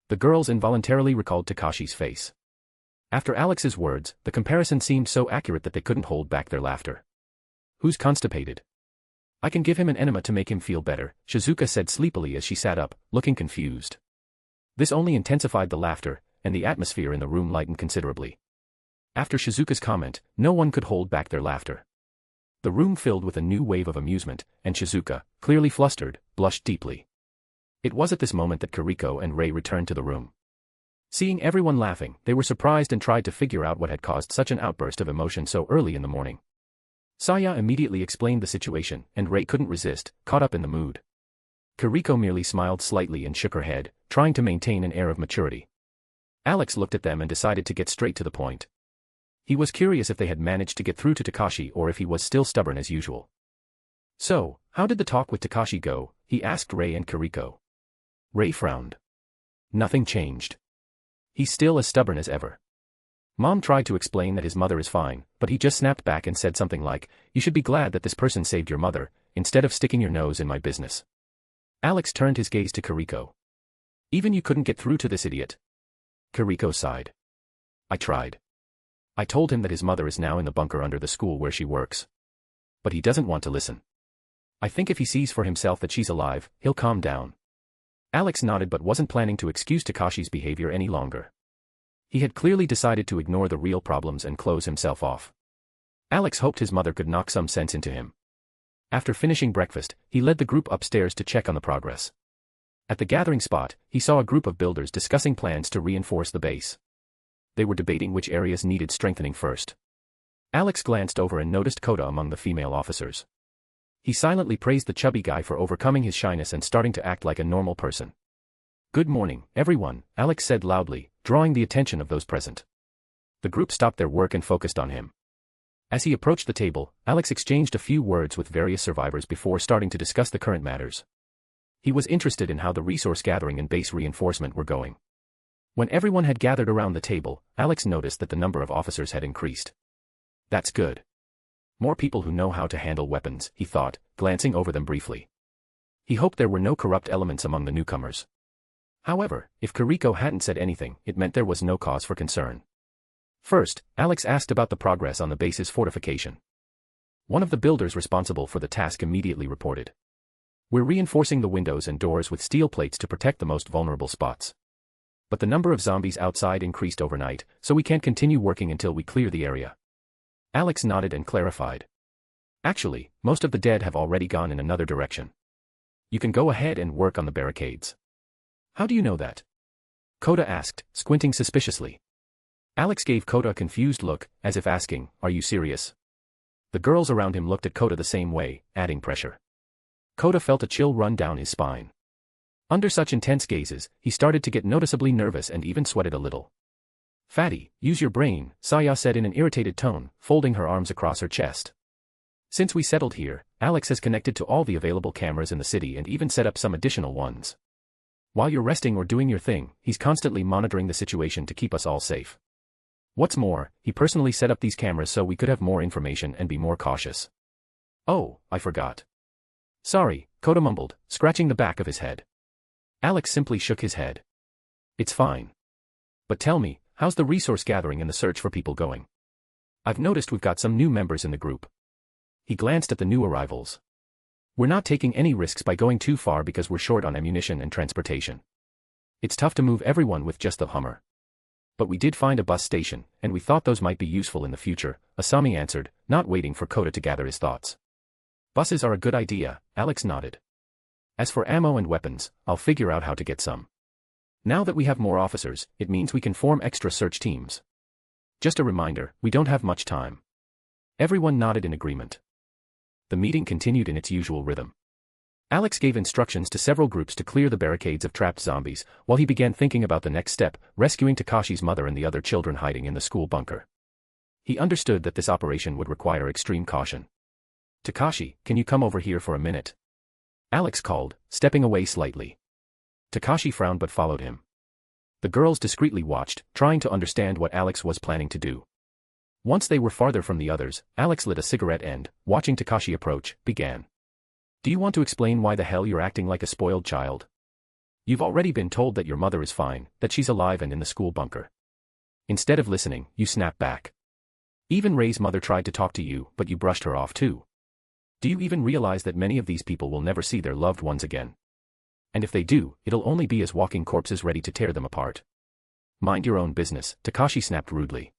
The girls involuntarily recalled Takashi's face. After Alex's words, the comparison seemed so accurate that they couldn't hold back their laughter. "Who's constipated?" "I can give him an enema to make him feel better," Shizuka said sleepily as she sat up, looking confused. This only intensified the laughter, and the atmosphere in the room lightened considerably. After Shizuka's comment, no one could hold back their laughter. The room filled with a new wave of amusement, and Shizuka, clearly flustered, blushed deeply. It was at this moment that Kiriko and Rei returned to the room. Seeing everyone laughing, they were surprised and tried to figure out what had caused such an outburst of emotion so early in the morning. Saya immediately explained the situation, and Rei couldn't resist, caught up in the mood. Kiriko merely smiled slightly and shook her head, trying to maintain an air of maturity. Alex looked at them and decided to get straight to the point. He was curious if they had managed to get through to Takashi or if he was still stubborn as usual. "So, how did the talk with Takashi go?" he asked Rei and Kiriko. Rei frowned. "Nothing changed. He's still as stubborn as ever. Mom tried to explain that his mother is fine, but he just snapped back and said something like, 'You should be glad that this person saved your mother, instead of sticking your nose in my business.'" Alex turned his gaze to Kiriko. "Even you couldn't get through to this idiot?" Kiriko sighed. "I tried. I told him that his mother is now in the bunker under the school where she works. But he doesn't want to listen. I think if he sees for himself that she's alive, he'll calm down." Alex nodded but wasn't planning to excuse Takashi's behavior any longer. He had clearly decided to ignore the real problems and close himself off. Alex hoped his mother could knock some sense into him. After finishing breakfast, he led the group upstairs to check on the progress. At the gathering spot, he saw a group of builders discussing plans to reinforce the base. They were debating which areas needed strengthening first. Alex glanced over and noticed Kota among the female officers. He silently praised the chubby guy for overcoming his shyness and starting to act like a normal person. "Good morning, everyone," Alex said loudly, drawing the attention of those present. The group stopped their work and focused on him. As he approached the table, Alex exchanged a few words with various survivors before starting to discuss the current matters. He was interested in how the resource gathering and base reinforcement were going. When everyone had gathered around the table, Alex noticed that the number of officers had increased. "That's good. More people who know how to handle weapons," he thought, glancing over them briefly. He hoped there were no corrupt elements among the newcomers. However, if Kiriko hadn't said anything, it meant there was no cause for concern. First, Alex asked about the progress on the base's fortification. One of the builders responsible for the task immediately reported. "We're reinforcing the windows and doors with steel plates to protect the most vulnerable spots. But the number of zombies outside increased overnight, so we can't continue working until we clear the area." Alex nodded and clarified. "Actually, most of the dead have already gone in another direction. You can go ahead and work on the barricades." "How do you know that?" Kota asked, squinting suspiciously. Alex gave Kota a confused look, as if asking, "Are you serious?" The girls around him looked at Kota the same way, adding pressure. Kota felt a chill run down his spine. Under such intense gazes, he started to get noticeably nervous and even sweated a little. "Fatty, use your brain," Saya said in an irritated tone, folding her arms across her chest. "Since we settled here, Alex has connected to all the available cameras in the city and even set up some additional ones. While you're resting or doing your thing, he's constantly monitoring the situation to keep us all safe. What's more, he personally set up these cameras so we could have more information and be more cautious." "Oh, I forgot." "Sorry," Kota mumbled, scratching the back of his head. Alex simply shook his head. "It's fine. But tell me, how's the resource gathering and the search for people going? I've noticed we've got some new members in the group." He glanced at the new arrivals. "We're not taking any risks by going too far because we're short on ammunition and transportation. It's tough to move everyone with just the Hummer. But we did find a bus station, and we thought those might be useful in the future," Asami answered, not waiting for Kota to gather his thoughts. "Buses are a good idea," Alex nodded. "As for ammo and weapons, I'll figure out how to get some. Now that we have more officers, it means we can form extra search teams. Just a reminder, we don't have much time." Everyone nodded in agreement. The meeting continued in its usual rhythm. Alex gave instructions to several groups to clear the barricades of trapped zombies, while he began thinking about the next step, rescuing Takashi's mother and the other children hiding in the school bunker. He understood that this operation would require extreme caution. Takashi, can you come over here for a minute? Alex called, stepping away slightly. Takashi frowned but followed him. The girls discreetly watched, trying to understand what Alex was planning to do. Once they were farther from the others, Alex lit a cigarette and, watching Takashi approach, began. Do you want to explain why the hell you're acting like a spoiled child? You've already been told that your mother is fine, that she's alive and in the school bunker. Instead of listening, you snap back. Even Ray's mother tried to talk to you, but you brushed her off too. Do you even realize that many of these people will never see their loved ones again? And if they do, it'll only be as walking corpses ready to tear them apart. Mind your own business, Takashi snapped rudely.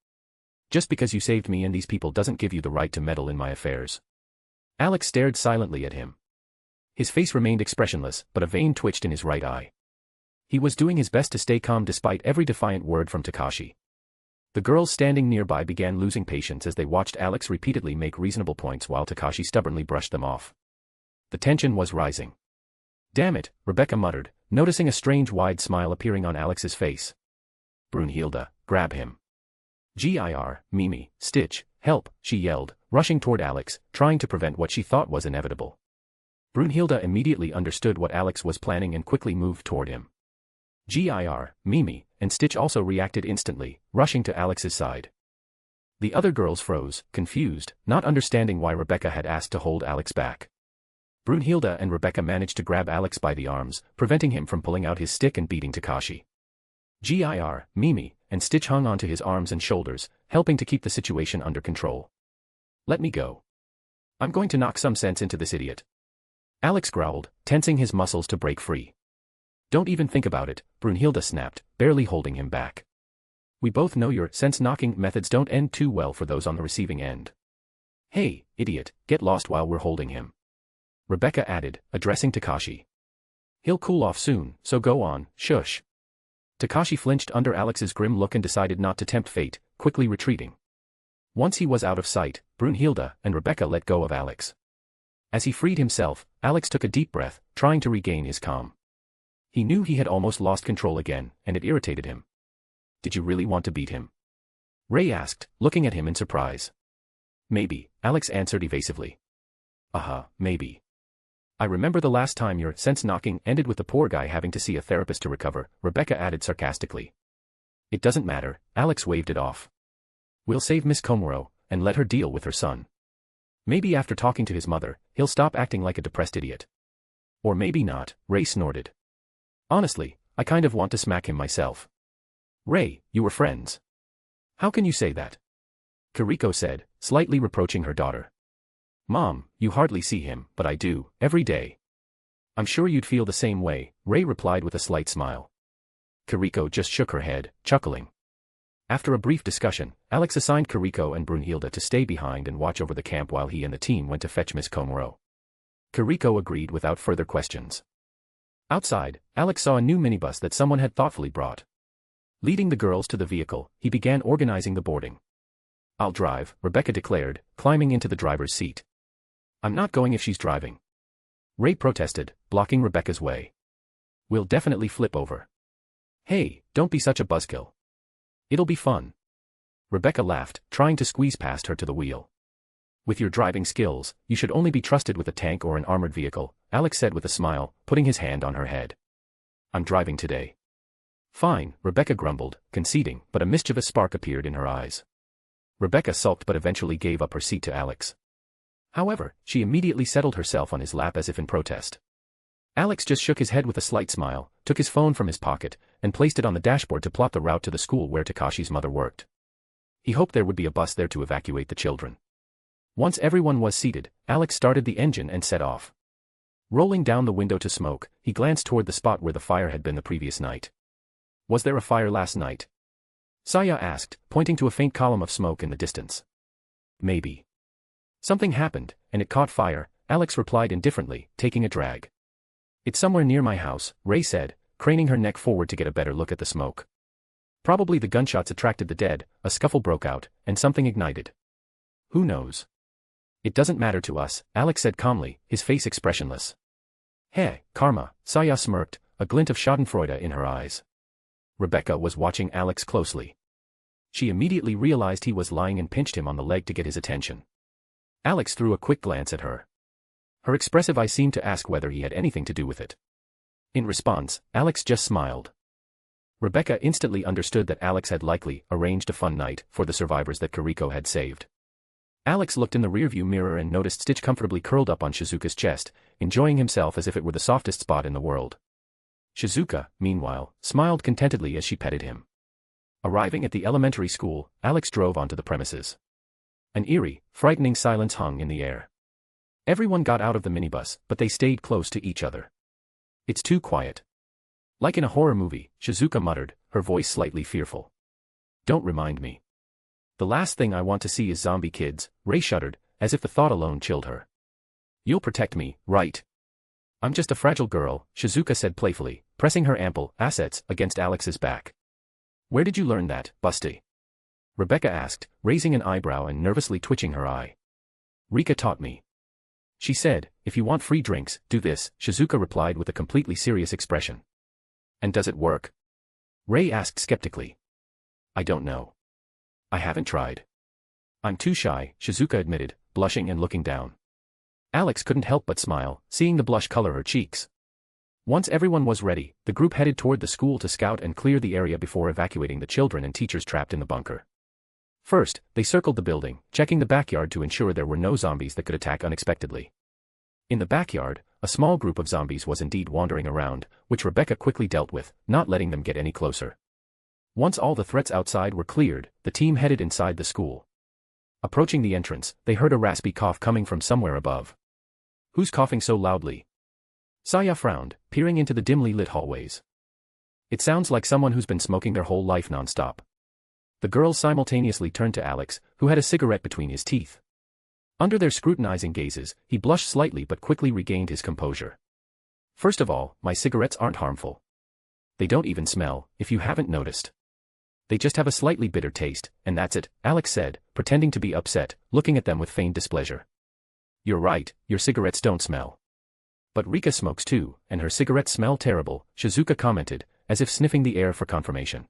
Just because you saved me and these people doesn't give you the right to meddle in my affairs. Alex stared silently at him. His face remained expressionless, but a vein twitched in his right eye. He was doing his best to stay calm despite every defiant word from Takashi. The girls standing nearby began losing patience as they watched Alex repeatedly make reasonable points while Takashi stubbornly brushed them off. The tension was rising. Damn it, Rebecca muttered, noticing a strange wide smile appearing on Alex's face. Brunhilde, grab him. Gir, Mimi, Stitch, help, she yelled, rushing toward Alex, trying to prevent what she thought was inevitable. Brunhilde immediately understood what Alex was planning and quickly moved toward him. Gir, Mimi, and Stitch also reacted instantly, rushing to Alex's side. The other girls froze, confused, not understanding why Rebecca had asked to hold Alex back. Brunhilde and Rebecca managed to grab Alex by the arms, preventing him from pulling out his stick and beating Takashi. Gir, Mimi, and Stitch hung onto his arms and shoulders, helping to keep the situation under control. Let me go. I'm going to knock some sense into this idiot. Alex growled, tensing his muscles to break free. Don't even think about it, Brunhilde snapped, barely holding him back. We both know your sense-knocking methods don't end too well for those on the receiving end. Hey, idiot, get lost while we're holding him. Rebecca added, addressing Takashi. He'll cool off soon, so go on, shush. Takashi flinched under Alex's grim look and decided not to tempt fate, quickly retreating. Once he was out of sight, Brunhilde and Rebecca let go of Alex. As he freed himself, Alex took a deep breath, trying to regain his calm. He knew he had almost lost control again, and it irritated him. Did you really want to beat him? Ray asked, looking at him in surprise. Maybe, Alex answered evasively. Maybe. I remember the last time your sense-knocking ended with the poor guy having to see a therapist to recover, Rebecca added sarcastically. It doesn't matter, Alex waved it off. We'll save Miss Komuro, and let her deal with her son. Maybe after talking to his mother, he'll stop acting like a depressed idiot. Or maybe not, Ray snorted. Honestly, I kind of want to smack him myself. Ray, you were friends. How can you say that? Kiriko said, slightly reproaching her daughter. Mom, you hardly see him, but I do, every day. I'm sure you'd feel the same way, Ray replied with a slight smile. Kiriko just shook her head, chuckling. After a brief discussion, Alex assigned Kiriko and Brunhilde to stay behind and watch over the camp while he and the team went to fetch Miss Komuro. Kiriko agreed without further questions. Outside, Alex saw a new minibus that someone had thoughtfully brought. Leading the girls to the vehicle, he began organizing the boarding. I'll drive, Rebecca declared, climbing into the driver's seat. I'm not going if she's driving. Ray protested, blocking Rebecca's way. We'll definitely flip over. Hey, don't be such a buzzkill. It'll be fun. Rebecca laughed, trying to squeeze past her to the wheel. With your driving skills, you should only be trusted with a tank or an armored vehicle, Alex said with a smile, putting his hand on her head. I'm driving today. Fine, Rebecca grumbled, conceding, but a mischievous spark appeared in her eyes. Rebecca sulked but eventually gave up her seat to Alex. However, she immediately settled herself on his lap as if in protest. Alex just shook his head with a slight smile, took his phone from his pocket, and placed it on the dashboard to plot the route to the school where Takashi's mother worked. He hoped there would be a bus there to evacuate the children. Once everyone was seated, Alex started the engine and set off. Rolling down the window to smoke, he glanced toward the spot where the fire had been the previous night. Was there a fire last night? Saya asked, pointing to a faint column of smoke in the distance. Maybe. Something happened, and it caught fire, Alex replied indifferently, taking a drag. It's somewhere near my house, Ray said, craning her neck forward to get a better look at the smoke. Probably the gunshots attracted the dead, a scuffle broke out, and something ignited. Who knows? It doesn't matter to us, Alex said calmly, his face expressionless. Hey, Karma, Saya smirked, a glint of schadenfreude in her eyes. Rebecca was watching Alex closely. She immediately realized he was lying and pinched him on the leg to get his attention. Alex threw a quick glance at her. Her expressive eye seemed to ask whether he had anything to do with it. In response, Alex just smiled. Rebecca instantly understood that Alex had likely arranged a fun night for the survivors that Kiriko had saved. Alex looked in the rearview mirror and noticed Stitch comfortably curled up on Shizuka's chest, enjoying himself as if it were the softest spot in the world. Shizuka, meanwhile, smiled contentedly as she petted him. Arriving at the elementary school, Alex drove onto the premises. An eerie, frightening silence hung in the air. Everyone got out of the minibus, but they stayed close to each other. It's too quiet. Like in a horror movie, Shizuka muttered, her voice slightly fearful. Don't remind me. The last thing I want to see is zombie kids, Ray shuddered, as if the thought alone chilled her. You'll protect me, right? I'm just a fragile girl, Shizuka said playfully, pressing her ample assets against Alex's back. Where did you learn that, Busty? Rebecca asked, raising an eyebrow and nervously twitching her eye. Rika taught me. She said, if you want free drinks, do this, Shizuka replied with a completely serious expression. And does it work? Ray asked skeptically. I don't know. I haven't tried. I'm too shy, Shizuka admitted, blushing and looking down. Alex couldn't help but smile, seeing the blush color her cheeks. Once everyone was ready, the group headed toward the school to scout and clear the area before evacuating the children and teachers trapped in the bunker. First, they circled the building, checking the backyard to ensure there were no zombies that could attack unexpectedly. In the backyard, a small group of zombies was indeed wandering around, which Rebecca quickly dealt with, not letting them get any closer. Once all the threats outside were cleared, the team headed inside the school. Approaching the entrance, they heard a raspy cough coming from somewhere above. Who's coughing so loudly? Saya frowned, peering into the dimly lit hallways. It sounds like someone who's been smoking their whole life nonstop. The girls simultaneously turned to Alex, who had a cigarette between his teeth. Under their scrutinizing gazes, he blushed slightly but quickly regained his composure. First of all, my cigarettes aren't harmful. They don't even smell, if you haven't noticed. They just have a slightly bitter taste, and that's it, Alex said, pretending to be upset, looking at them with feigned displeasure. You're right, your cigarettes don't smell. But Rika smokes too, and her cigarettes smell terrible, Shizuka commented, as if sniffing the air for confirmation.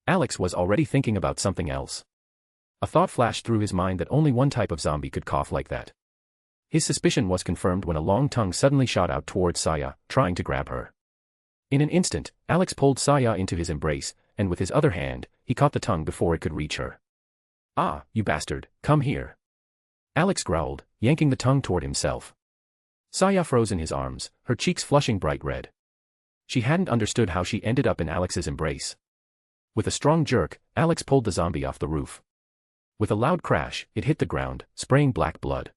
Alex was already thinking about something else. A thought flashed through his mind that only one type of zombie could cough like that. His suspicion was confirmed when a long tongue suddenly shot out towards Saya, trying to grab her. In an instant, Alex pulled Saya into his embrace, and with his other hand, he caught the tongue before it could reach her. Ah, you bastard, come here. Alex growled, yanking the tongue toward himself. Saya froze in his arms, her cheeks flushing bright red. She hadn't understood how she ended up in Alex's embrace. With a strong jerk, Alex pulled the zombie off the roof. With a loud crash, it hit the ground, spraying black blood.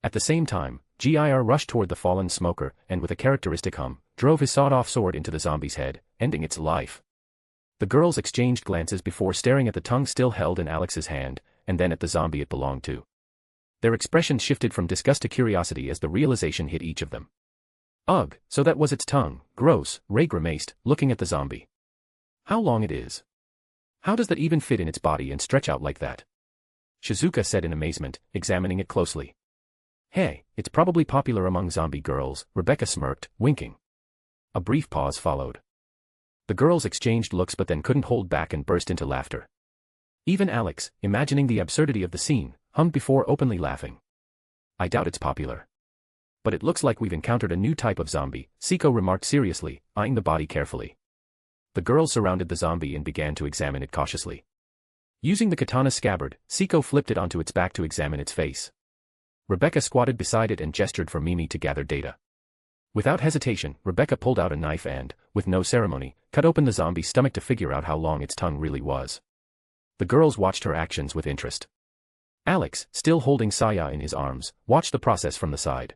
At the same time, Gir rushed toward the fallen smoker and with a characteristic hum, drove his sawed-off sword into the zombie's head, ending its life. The girls exchanged glances before staring at the tongue still held in Alex's hand, and then at the zombie it belonged to. Their expressions shifted from disgust to curiosity as the realization hit each of them. Ugh, so that was its tongue, gross, Ray grimaced, looking at the zombie. How long it is. How does that even fit in its body and stretch out like that? Shizuka said in amazement, examining it closely. Hey, it's probably popular among zombie girls, Rebecca smirked, winking. A brief pause followed. The girls exchanged looks but then couldn't hold back and burst into laughter. Even Alex, imagining the absurdity of the scene, hummed before openly laughing. I doubt it's popular. But it looks like we've encountered a new type of zombie, Seiko remarked seriously, eyeing the body carefully. The girls surrounded the zombie and began to examine it cautiously. Using the katana scabbard, Seiko flipped it onto its back to examine its face. Rebecca squatted beside it and gestured for Mimi to gather data. Without hesitation, Rebecca pulled out a knife and, with no ceremony, cut open the zombie's stomach to figure out how long its tongue really was. The girls watched her actions with interest. Alex, still holding Saya in his arms, watched the process from the side.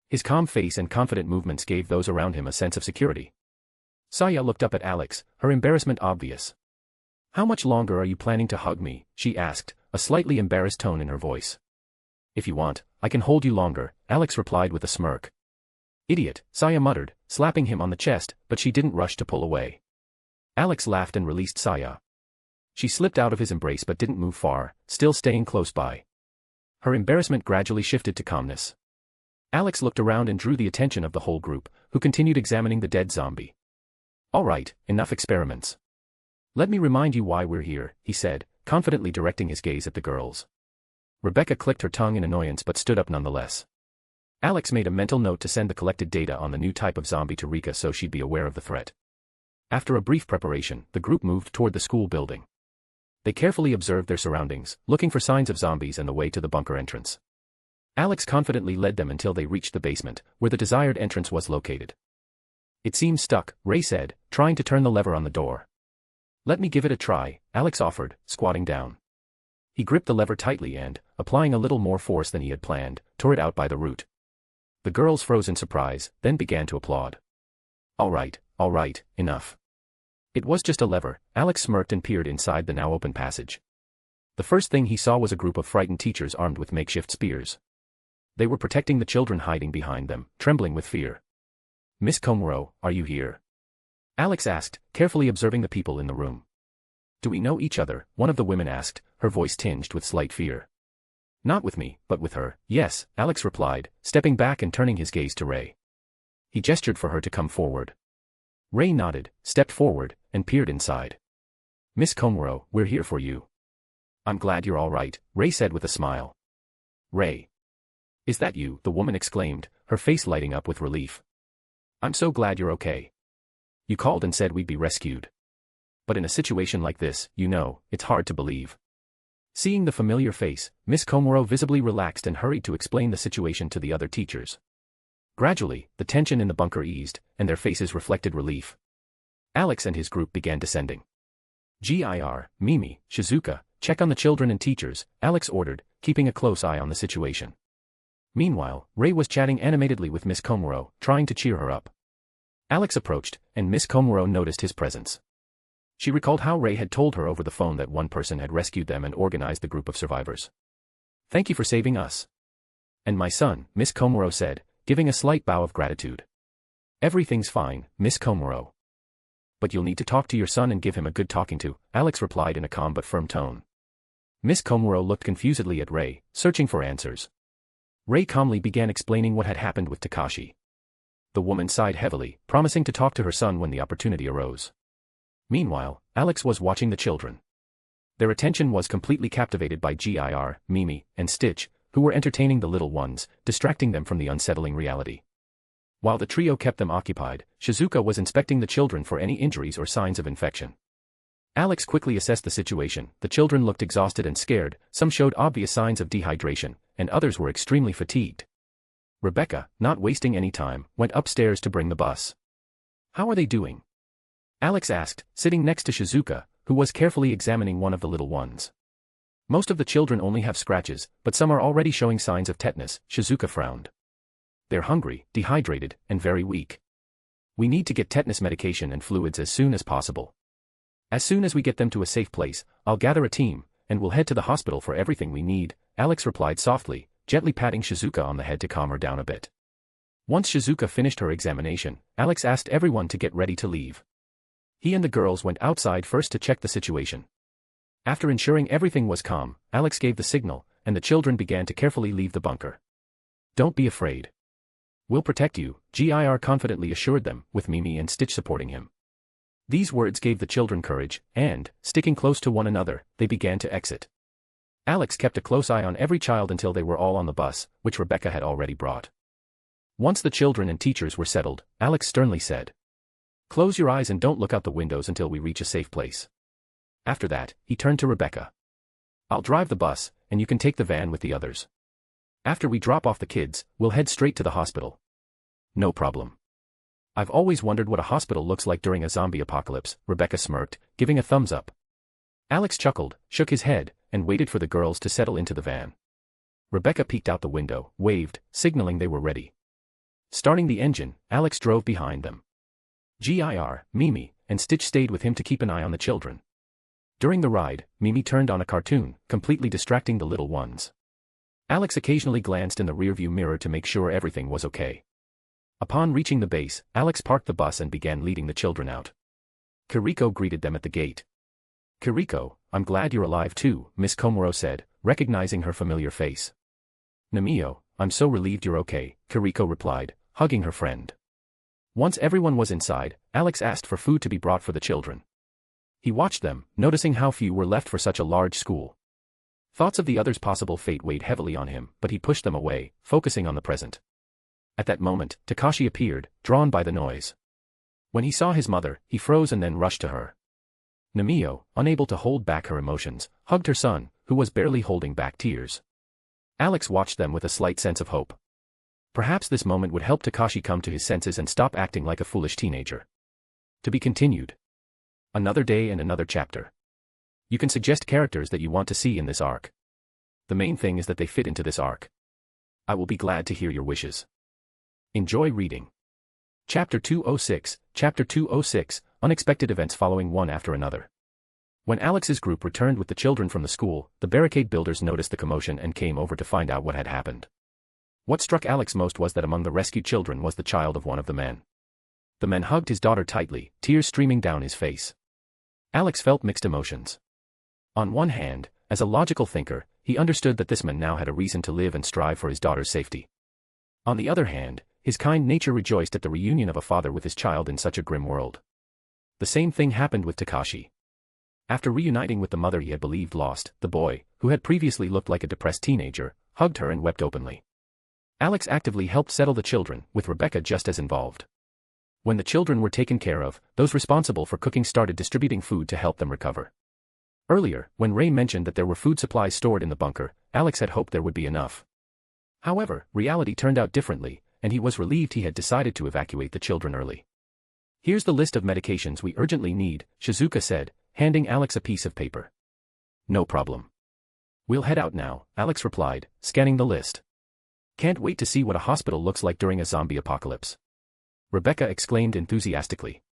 His calm face and confident movements gave those around him a sense of security. Saya looked up at Alex, her embarrassment obvious. How much longer are you planning to hug me? She asked, a slightly embarrassed tone in her voice. If you want, I can hold you longer, Alex replied with a smirk. Idiot, Saya muttered, slapping him on the chest, but she didn't rush to pull away. Alex laughed and released Saya. She slipped out of his embrace but didn't move far, still staying close by. Her embarrassment gradually shifted to calmness. Alex looked around and drew the attention of the whole group, who continued examining the dead zombie. All right, enough experiments. Let me remind you why we're here, he said, confidently directing his gaze at the girls. Rebecca clicked her tongue in annoyance but stood up nonetheless. Alex made a mental note to send the collected data on the new type of zombie to Rika so she'd be aware of the threat. After a brief preparation, the group moved toward the school building. They carefully observed their surroundings, looking for signs of zombies and the way to the bunker entrance. Alex confidently led them until they reached the basement, where the desired entrance was located. It seems stuck, Ray said, trying to turn the lever on the door. Let me give it a try, Alex offered, squatting down. He gripped the lever tightly and, applying a little more force than he had planned, tore it out by the root. The girls froze in surprise, then began to applaud. All right, enough. It was just a lever, Alex smirked and peered inside the now open passage. The first thing he saw was a group of frightened teachers armed with makeshift spears. They were protecting the children hiding behind them, trembling with fear. Miss Komuro, are you here? Alex asked, carefully observing the people in the room. Do we know each other? One of the women asked, her voice tinged with slight fear. Not with me, but with her, yes, Alex replied, stepping back and turning his gaze to Ray. He gestured for her to come forward. Ray nodded, stepped forward, and peered inside. Miss Komuro, we're here for you. I'm glad you're all right, Ray said with a smile. Ray. Is that you? The woman exclaimed, her face lighting up with relief. I'm so glad you're okay. You called and said we'd be rescued. But in a situation like this, it's hard to believe. Seeing the familiar face, Miss Komuro visibly relaxed and hurried to explain the situation to the other teachers. Gradually, the tension in the bunker eased, and their faces reflected relief. Alex and his group began descending. Gir, Mimi, Shizuka, check on the children and teachers, Alex ordered, keeping a close eye on the situation. Meanwhile, Ray was chatting animatedly with Miss Komuro, trying to cheer her up. Alex approached, and Miss Komuro noticed his presence. She recalled how Ray had told her over the phone that one person had rescued them and organized the group of survivors. Thank you for saving us. And my son, Miss Komuro said, giving a slight bow of gratitude. Everything's fine, Miss Komuro. But you'll need to talk to your son and give him a good talking to, Alex replied in a calm but firm tone. Miss Komuro looked confusedly at Ray, searching for answers. Ray calmly began explaining what had happened with Takashi. The woman sighed heavily, promising to talk to her son when the opportunity arose. Meanwhile, Alex was watching the children. Their attention was completely captivated by Gir, Mimi, and Stitch, who were entertaining the little ones, distracting them from the unsettling reality. While the trio kept them occupied, Shizuka was inspecting the children for any injuries or signs of infection. Alex quickly assessed the situation. The children looked exhausted and scared, some showed obvious signs of dehydration, and others were extremely fatigued. Rebecca, not wasting any time, went upstairs to bring the bus. How are they doing? Alex asked, sitting next to Shizuka, who was carefully examining one of the little ones. Most of the children only have scratches, but some are already showing signs of tetanus, Shizuka frowned. They're hungry, dehydrated, and very weak. We need to get tetanus medication and fluids as soon as possible. As soon as we get them to a safe place, I'll gather a team, and we'll head to the hospital for everything we need, Alex replied softly, gently patting Shizuka on the head to calm her down a bit. Once Shizuka finished her examination, Alex asked everyone to get ready to leave. He and the girls went outside first to check the situation. After ensuring everything was calm, Alex gave the signal, and the children began to carefully leave the bunker. Don't be afraid. We'll protect you, Gir confidently assured them, with Mimi and Stitch supporting him. These words gave the children courage, and, sticking close to one another, they began to exit. Alex kept a close eye on every child until they were all on the bus, which Rebecca had already brought. Once the children and teachers were settled, Alex sternly said, "Close your eyes and don't look out the windows until we reach a safe place." After that, he turned to Rebecca. "I'll drive the bus, and you can take the van with the others. After we drop off the kids, we'll head straight to the hospital." "No problem. I've always wondered what a hospital looks like during a zombie apocalypse," Rebecca smirked, giving a thumbs up. Alex chuckled, shook his head, and waited for the girls to settle into the van. Rebecca peeked out the window, waved, signaling they were ready. Starting the engine, Alex drove behind them. Gir, Mimi, and Stitch stayed with him to keep an eye on the children. During the ride, Mimi turned on a cartoon, completely distracting the little ones. Alex occasionally glanced in the rearview mirror to make sure everything was okay. Upon reaching the base, Alex parked the bus and began leading the children out. Kiriko greeted them at the gate. "Kiriko, I'm glad you're alive too," Miss Komuro said, recognizing her familiar face. "Namio, I'm so relieved you're okay," Kiriko replied, hugging her friend. Once everyone was inside, Alex asked for food to be brought for the children. He watched them, noticing how few were left for such a large school. Thoughts of the others' possible fate weighed heavily on him, but he pushed them away, focusing on the present. At that moment, Takashi appeared, drawn by the noise. When he saw his mother, he froze and then rushed to her. Namio, unable to hold back her emotions, hugged her son, who was barely holding back tears. Alex watched them with a slight sense of hope. Perhaps this moment would help Takashi come to his senses and stop acting like a foolish teenager. To be continued. Another day and another chapter. You can suggest characters that you want to see in this arc. The main thing is that they fit into this arc. I will be glad to hear your wishes. Enjoy reading. Chapter 206, Chapter 206, Unexpected Events Following One After Another. When Alex's group returned with the children from the school, the barricade builders noticed the commotion and came over to find out what had happened. What struck Alex most was that among the rescued children was the child of one of the men. The man hugged his daughter tightly, tears streaming down his face. Alex felt mixed emotions. On one hand, as a logical thinker, he understood that this man now had a reason to live and strive for his daughter's safety. On the other hand, his kind nature rejoiced at the reunion of a father with his child in such a grim world. The same thing happened with Takashi. After reuniting with the mother he had believed lost, the boy, who had previously looked like a depressed teenager, hugged her and wept openly. Alex actively helped settle the children, with Rebecca just as involved. When the children were taken care of, those responsible for cooking started distributing food to help them recover. Earlier, when Ray mentioned that there were food supplies stored in the bunker, Alex had hoped there would be enough. However, reality turned out differently, and he was relieved he had decided to evacuate the children early. Here's the list of medications we urgently need, Shizuka said, handing Alex a piece of paper. No problem. We'll head out now, Alex replied, scanning the list. Can't wait to see what a hospital looks like during a zombie apocalypse. Rebecca exclaimed enthusiastically.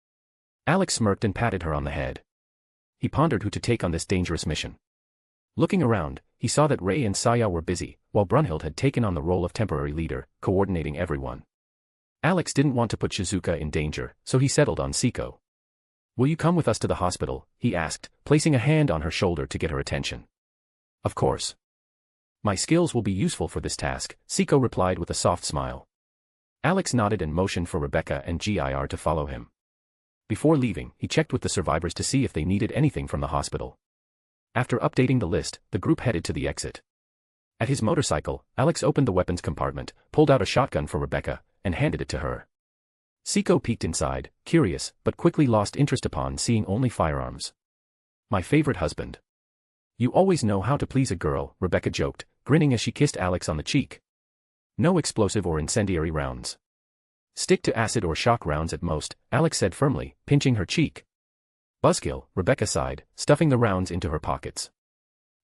Alex smirked and patted her on the head. He pondered who to take on this dangerous mission. Looking around, he saw that Ray and Saya were busy, while Brunhild had taken on the role of temporary leader, coordinating everyone. Alex didn't want to put Shizuka in danger, so he settled on Siko. Will you come with us to the hospital? He asked, placing a hand on her shoulder to get her attention. Of course. My skills will be useful for this task, Siko replied with a soft smile. Alex nodded and motioned for Rebecca and Gir to follow him. Before leaving, he checked with the survivors to see if they needed anything from the hospital. After updating the list, the group headed to the exit. At his motorcycle, Alex opened the weapons compartment, pulled out a shotgun for Rebecca, and handed it to her. Siko peeked inside, curious, but quickly lost interest upon seeing only firearms. My favorite husband. You always know how to please a girl, Rebecca joked, grinning as she kissed Alex on the cheek. No explosive or incendiary rounds. Stick to acid or shock rounds at most, Alex said firmly, pinching her cheek. Buzzkill, Rebecca sighed, stuffing the rounds into her pockets.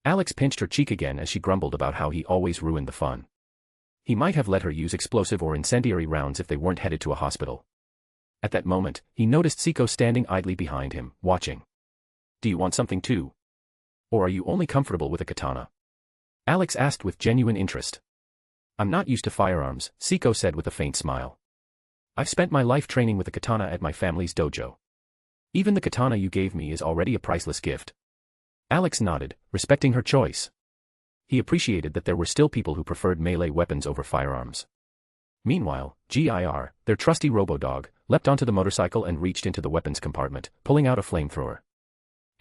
Alex pinched her cheek again as she grumbled about how he always ruined the fun. He might have let her use explosive or incendiary rounds if they weren't headed to a hospital. At that moment, he noticed Siko standing idly behind him, watching. Do you want something too? Or are you only comfortable with a katana? Alex asked with genuine interest. I'm not used to firearms, Siko said with a faint smile. I've spent my life training with a katana at my family's dojo. Even the katana you gave me is already a priceless gift. Alex nodded, respecting her choice. He appreciated that there were still people who preferred melee weapons over firearms. Meanwhile, Gir, their trusty robo-dog, leapt onto the motorcycle and reached into the weapons compartment, pulling out a flamethrower.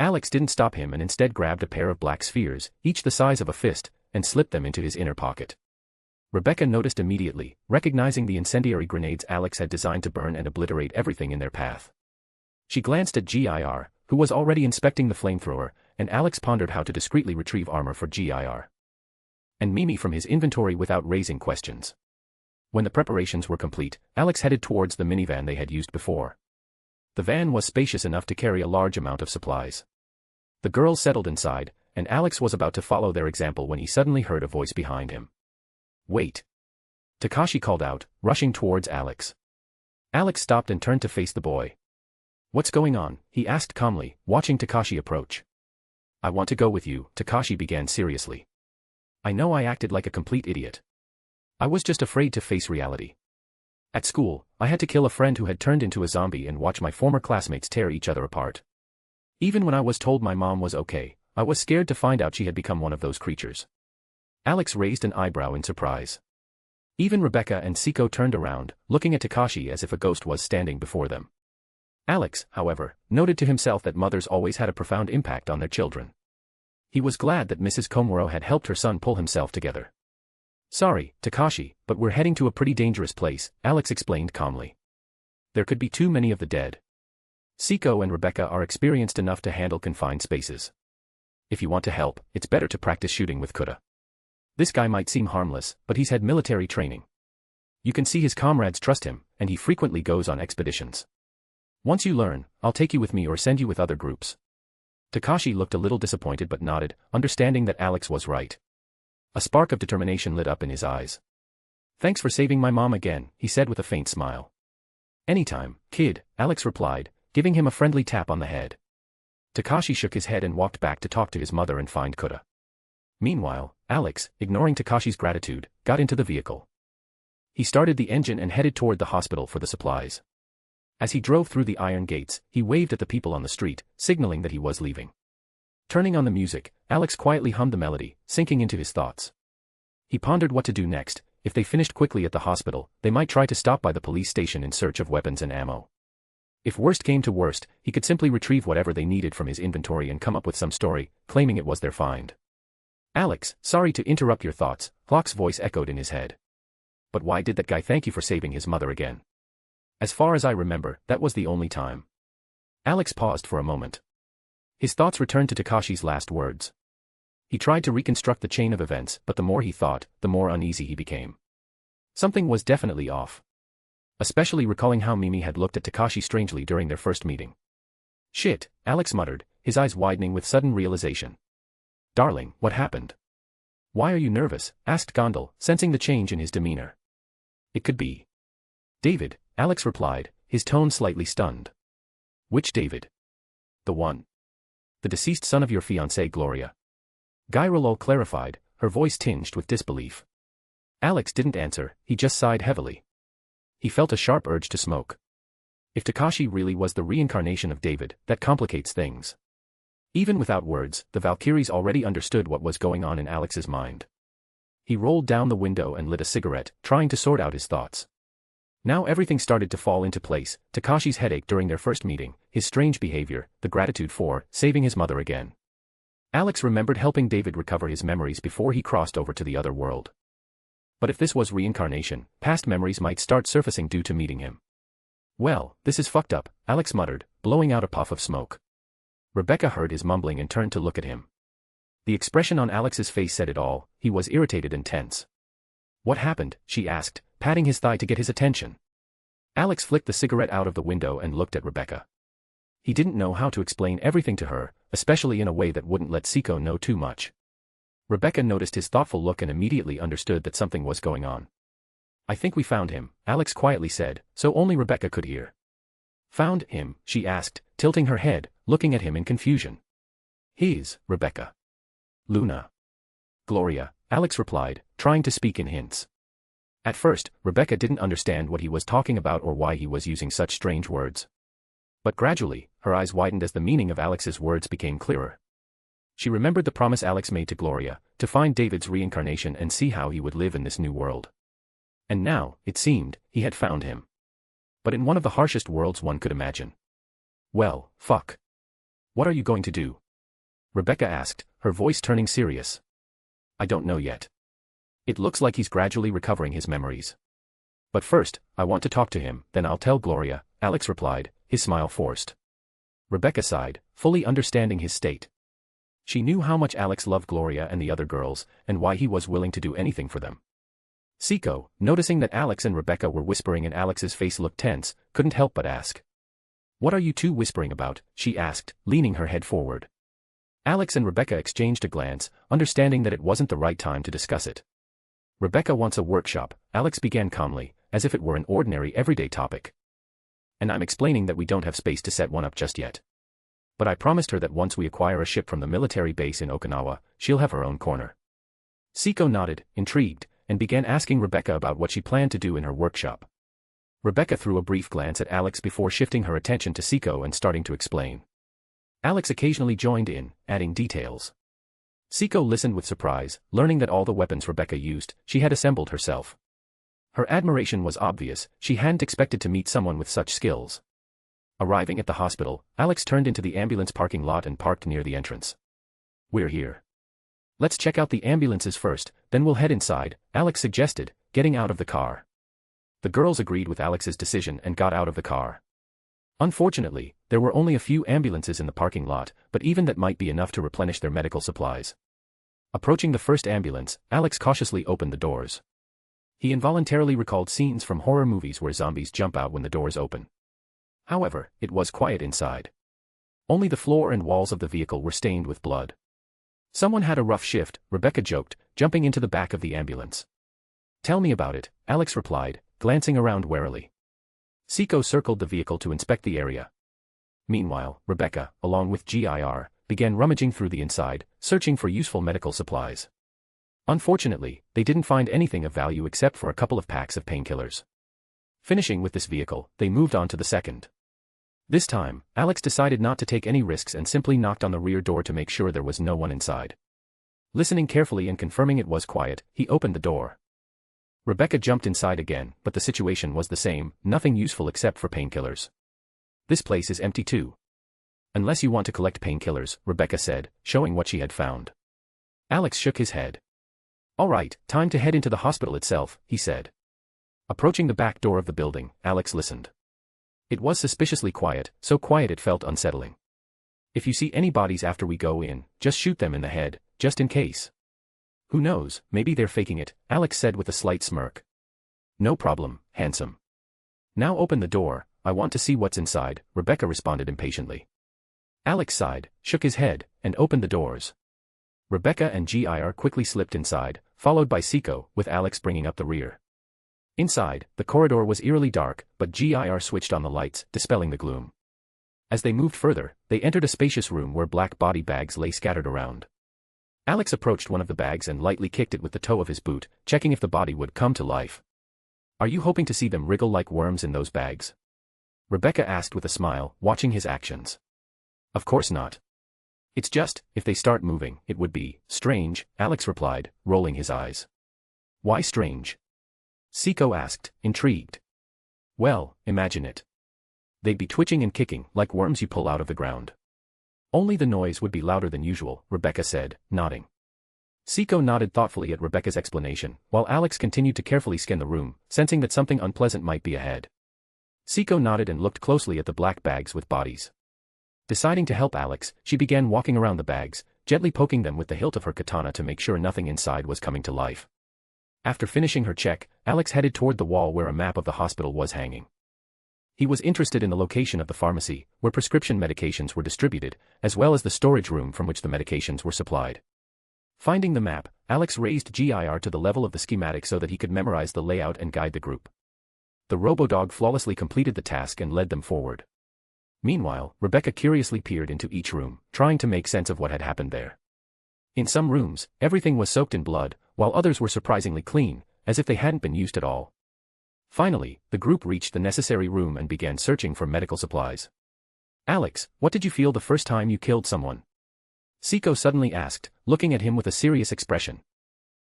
Alex didn't stop him and instead grabbed a pair of black spheres, each the size of a fist, and slipped them into his inner pocket. Rebecca noticed immediately, recognizing the incendiary grenades Alex had designed to burn and obliterate everything in their path. She glanced at Gir, who was already inspecting the flamethrower, and Alex pondered how to discreetly retrieve armor for Gir. And Mimi from his inventory without raising questions. When the preparations were complete, Alex headed towards the minivan they had used before. The van was spacious enough to carry a large amount of supplies. The girls settled inside, and Alex was about to follow their example when he suddenly heard a voice behind him. Wait! Takashi called out, rushing towards Alex. Alex stopped and turned to face the boy. What's going on? He asked calmly, watching Takashi approach. I want to go with you, Takashi began seriously. I know I acted like a complete idiot. I was just afraid to face reality. At school, I had to kill a friend who had turned into a zombie and watch my former classmates tear each other apart. Even when I was told my mom was okay, I was scared to find out she had become one of those creatures. Alex raised an eyebrow in surprise. Even Rebecca and Siko turned around, looking at Takashi as if a ghost was standing before them. Alex, however, noted to himself that mothers always had a profound impact on their children. He was glad that Mrs. Komuro had helped her son pull himself together. "Sorry, Takashi, but we're heading to a pretty dangerous place," Alex explained calmly. "There could be too many of the dead. Siko and Rebecca are experienced enough to handle confined spaces. If you want to help, it's better to practice shooting with Kuta. This guy might seem harmless, but he's had military training. You can see his comrades trust him, and he frequently goes on expeditions. Once you learn, I'll take you with me or send you with other groups." Takashi looked a little disappointed but nodded, understanding that Alex was right. A spark of determination lit up in his eyes. "Thanks for saving my mom again," he said with a faint smile. "Anytime, kid," Alex replied, giving him a friendly tap on the head. Takashi shook his head and walked back to talk to his mother and find Kuta. Meanwhile, Alex, ignoring Takashi's gratitude, got into the vehicle. He started the engine and headed toward the hospital for the supplies. As he drove through the iron gates, he waved at the people on the street, signaling that he was leaving. Turning on the music, Alex quietly hummed the melody, sinking into his thoughts. He pondered what to do next. If they finished quickly at the hospital, they might try to stop by the police station in search of weapons and ammo. If worst came to worst, he could simply retrieve whatever they needed from his inventory and come up with some story, claiming it was their find. "Alex, sorry to interrupt your thoughts," Flock's voice echoed in his head. "But why did that guy thank you for saving his mother again? As far as I remember, that was the only time." Alex paused for a moment. His thoughts returned to Takashi's last words. He tried to reconstruct the chain of events, but the more he thought, the more uneasy he became. Something was definitely off. Especially recalling how Mimi had looked at Takashi strangely during their first meeting. "Shit," Alex muttered, his eyes widening with sudden realization. "Darling, what happened?" "Why are you nervous?" asked Gondal, sensing the change in his demeanor. "It could be David," Alex replied, his tone slightly stunned. "Which David?" "The one. The deceased son of your fiancée Gloria." Gairolol clarified, her voice tinged with disbelief. Alex didn't answer, he just sighed heavily. He felt a sharp urge to smoke. If Takashi really was the reincarnation of David, that complicates things. Even without words, the Valkyries already understood what was going on in Alex's mind. He rolled down the window and lit a cigarette, trying to sort out his thoughts. Now everything started to fall into place: Takashi's headache during their first meeting, his strange behavior, the gratitude for saving his mother again. Alex remembered helping David recover his memories before he crossed over to the other world. But if this was reincarnation, past memories might start surfacing due to meeting him. "Well, this is fucked up," Alex muttered, blowing out a puff of smoke. Rebecca heard his mumbling and turned to look at him. The expression on Alex's face said it all: he was irritated and tense. "What happened?" she asked, patting his thigh to get his attention. Alex flicked the cigarette out of the window and looked at Rebecca. He didn't know how to explain everything to her, especially in a way that wouldn't let Siko know too much. Rebecca noticed his thoughtful look and immediately understood that something was going on. "I think we found him," Alex quietly said, so only Rebecca could hear. "Found him?" she asked, tilting her head, looking at him in confusion. "His, Rebecca." "Luna." "Gloria," Alex replied, trying to speak in hints. At first, Rebecca didn't understand what he was talking about or why he was using such strange words. But gradually, her eyes widened as the meaning of Alex's words became clearer. She remembered the promise Alex made to Gloria, to find David's reincarnation and see how he would live in this new world. And now, it seemed, he had found him. But in one of the harshest worlds one could imagine. "Well, fuck. What are you going to do?" Rebecca asked, her voice turning serious. "I don't know yet. It looks like he's gradually recovering his memories. But first, I want to talk to him, then I'll tell Gloria," Alex replied, his smile forced. Rebecca sighed, fully understanding his state. She knew how much Alex loved Gloria and the other girls, and why he was willing to do anything for them. Siko, noticing that Alex and Rebecca were whispering and Alex's face looked tense, couldn't help but ask. "What are you two whispering about?" she asked, leaning her head forward. Alex and Rebecca exchanged a glance, understanding that it wasn't the right time to discuss it. "Rebecca wants a workshop," Alex began calmly, as if it were an ordinary everyday topic. "And I'm explaining that we don't have space to set one up just yet. But I promised her that once we acquire a ship from the military base in Okinawa, she'll have her own corner." Siko nodded, intrigued, and began asking Rebecca about what she planned to do in her workshop. Rebecca threw a brief glance at Alex before shifting her attention to Siko and starting to explain. Alex occasionally joined in, adding details. Siko listened with surprise, learning that all the weapons Rebecca used, she had assembled herself. Her admiration was obvious: she hadn't expected to meet someone with such skills. Arriving at the hospital, Alex turned into the ambulance parking lot and parked near the entrance. "We're here. Let's check out the ambulances first, then we'll head inside," Alex suggested, getting out of the car. The girls agreed with Alex's decision and got out of the car. Unfortunately, there were only a few ambulances in the parking lot, but even that might be enough to replenish their medical supplies. Approaching the first ambulance, Alex cautiously opened the doors. He involuntarily recalled scenes from horror movies where zombies jump out when the doors open. However, it was quiet inside. Only the floor and walls of the vehicle were stained with blood. "Someone had a rough shift," Rebecca joked, jumping into the back of the ambulance. "Tell me about it," Alex replied, glancing around warily. Seiko circled the vehicle to inspect the area. Meanwhile, Rebecca, along with GIR, began rummaging through the inside, searching for useful medical supplies. Unfortunately, they didn't find anything of value except for a couple of packs of painkillers. Finishing with this vehicle, they moved on to the second. This time, Alex decided not to take any risks and simply knocked on the rear door to make sure there was no one inside. Listening carefully and confirming it was quiet, he opened the door. Rebecca jumped inside again, but the situation was the same, nothing useful except for painkillers. "This place is empty too." "Unless you want to collect painkillers," Rebecca said, showing what she had found. Alex shook his head. "All right, time to head into the hospital itself," he said. Approaching the back door of the building, Alex listened. It was suspiciously quiet, so quiet it felt unsettling. "If you see any bodies after we go in, just shoot them in the head, just in case." "Who knows, maybe they're faking it," Alex said with a slight smirk. "No problem, handsome." "Now open the door, I want to see what's inside," Rebecca responded impatiently. Alex sighed, shook his head, and opened the doors. Rebecca and GIR quickly slipped inside, followed by Seiko, with Alex bringing up the rear. Inside, the corridor was eerily dark, but GIR switched on the lights, dispelling the gloom. As they moved further, they entered a spacious room where black body bags lay scattered around. Alex approached one of the bags and lightly kicked it with the toe of his boot, checking if the body would come to life. "Are you hoping to see them wriggle like worms in those bags?" Rebecca asked with a smile, watching his actions. "Of course not. It's just, if they start moving, it would be strange," Alex replied, rolling his eyes. "Why strange?" Seiko asked, intrigued. "Well, imagine it. They'd be twitching and kicking, like worms you pull out of the ground. Only the noise would be louder than usual," Rebecca said, nodding. Seiko nodded thoughtfully at Rebecca's explanation, while Alex continued to carefully scan the room, sensing that something unpleasant might be ahead. Seiko nodded and looked closely at the black bags with bodies. Deciding to help Alex, she began walking around the bags, gently poking them with the hilt of her katana to make sure nothing inside was coming to life. After finishing her check, Alex headed toward the wall where a map of the hospital was hanging. He was interested in the location of the pharmacy, where prescription medications were distributed, as well as the storage room from which the medications were supplied. Finding the map, Alex raised GIR to the level of the schematic so that he could memorize the layout and guide the group. The robodog flawlessly completed the task and led them forward. Meanwhile, Rebecca curiously peered into each room, trying to make sense of what had happened there. In some rooms, everything was soaked in blood, while others were surprisingly clean, as if they hadn't been used at all. Finally, the group reached the necessary room and began searching for medical supplies. "Alex, what did you feel the first time you killed someone?" Seiko suddenly asked, looking at him with a serious expression.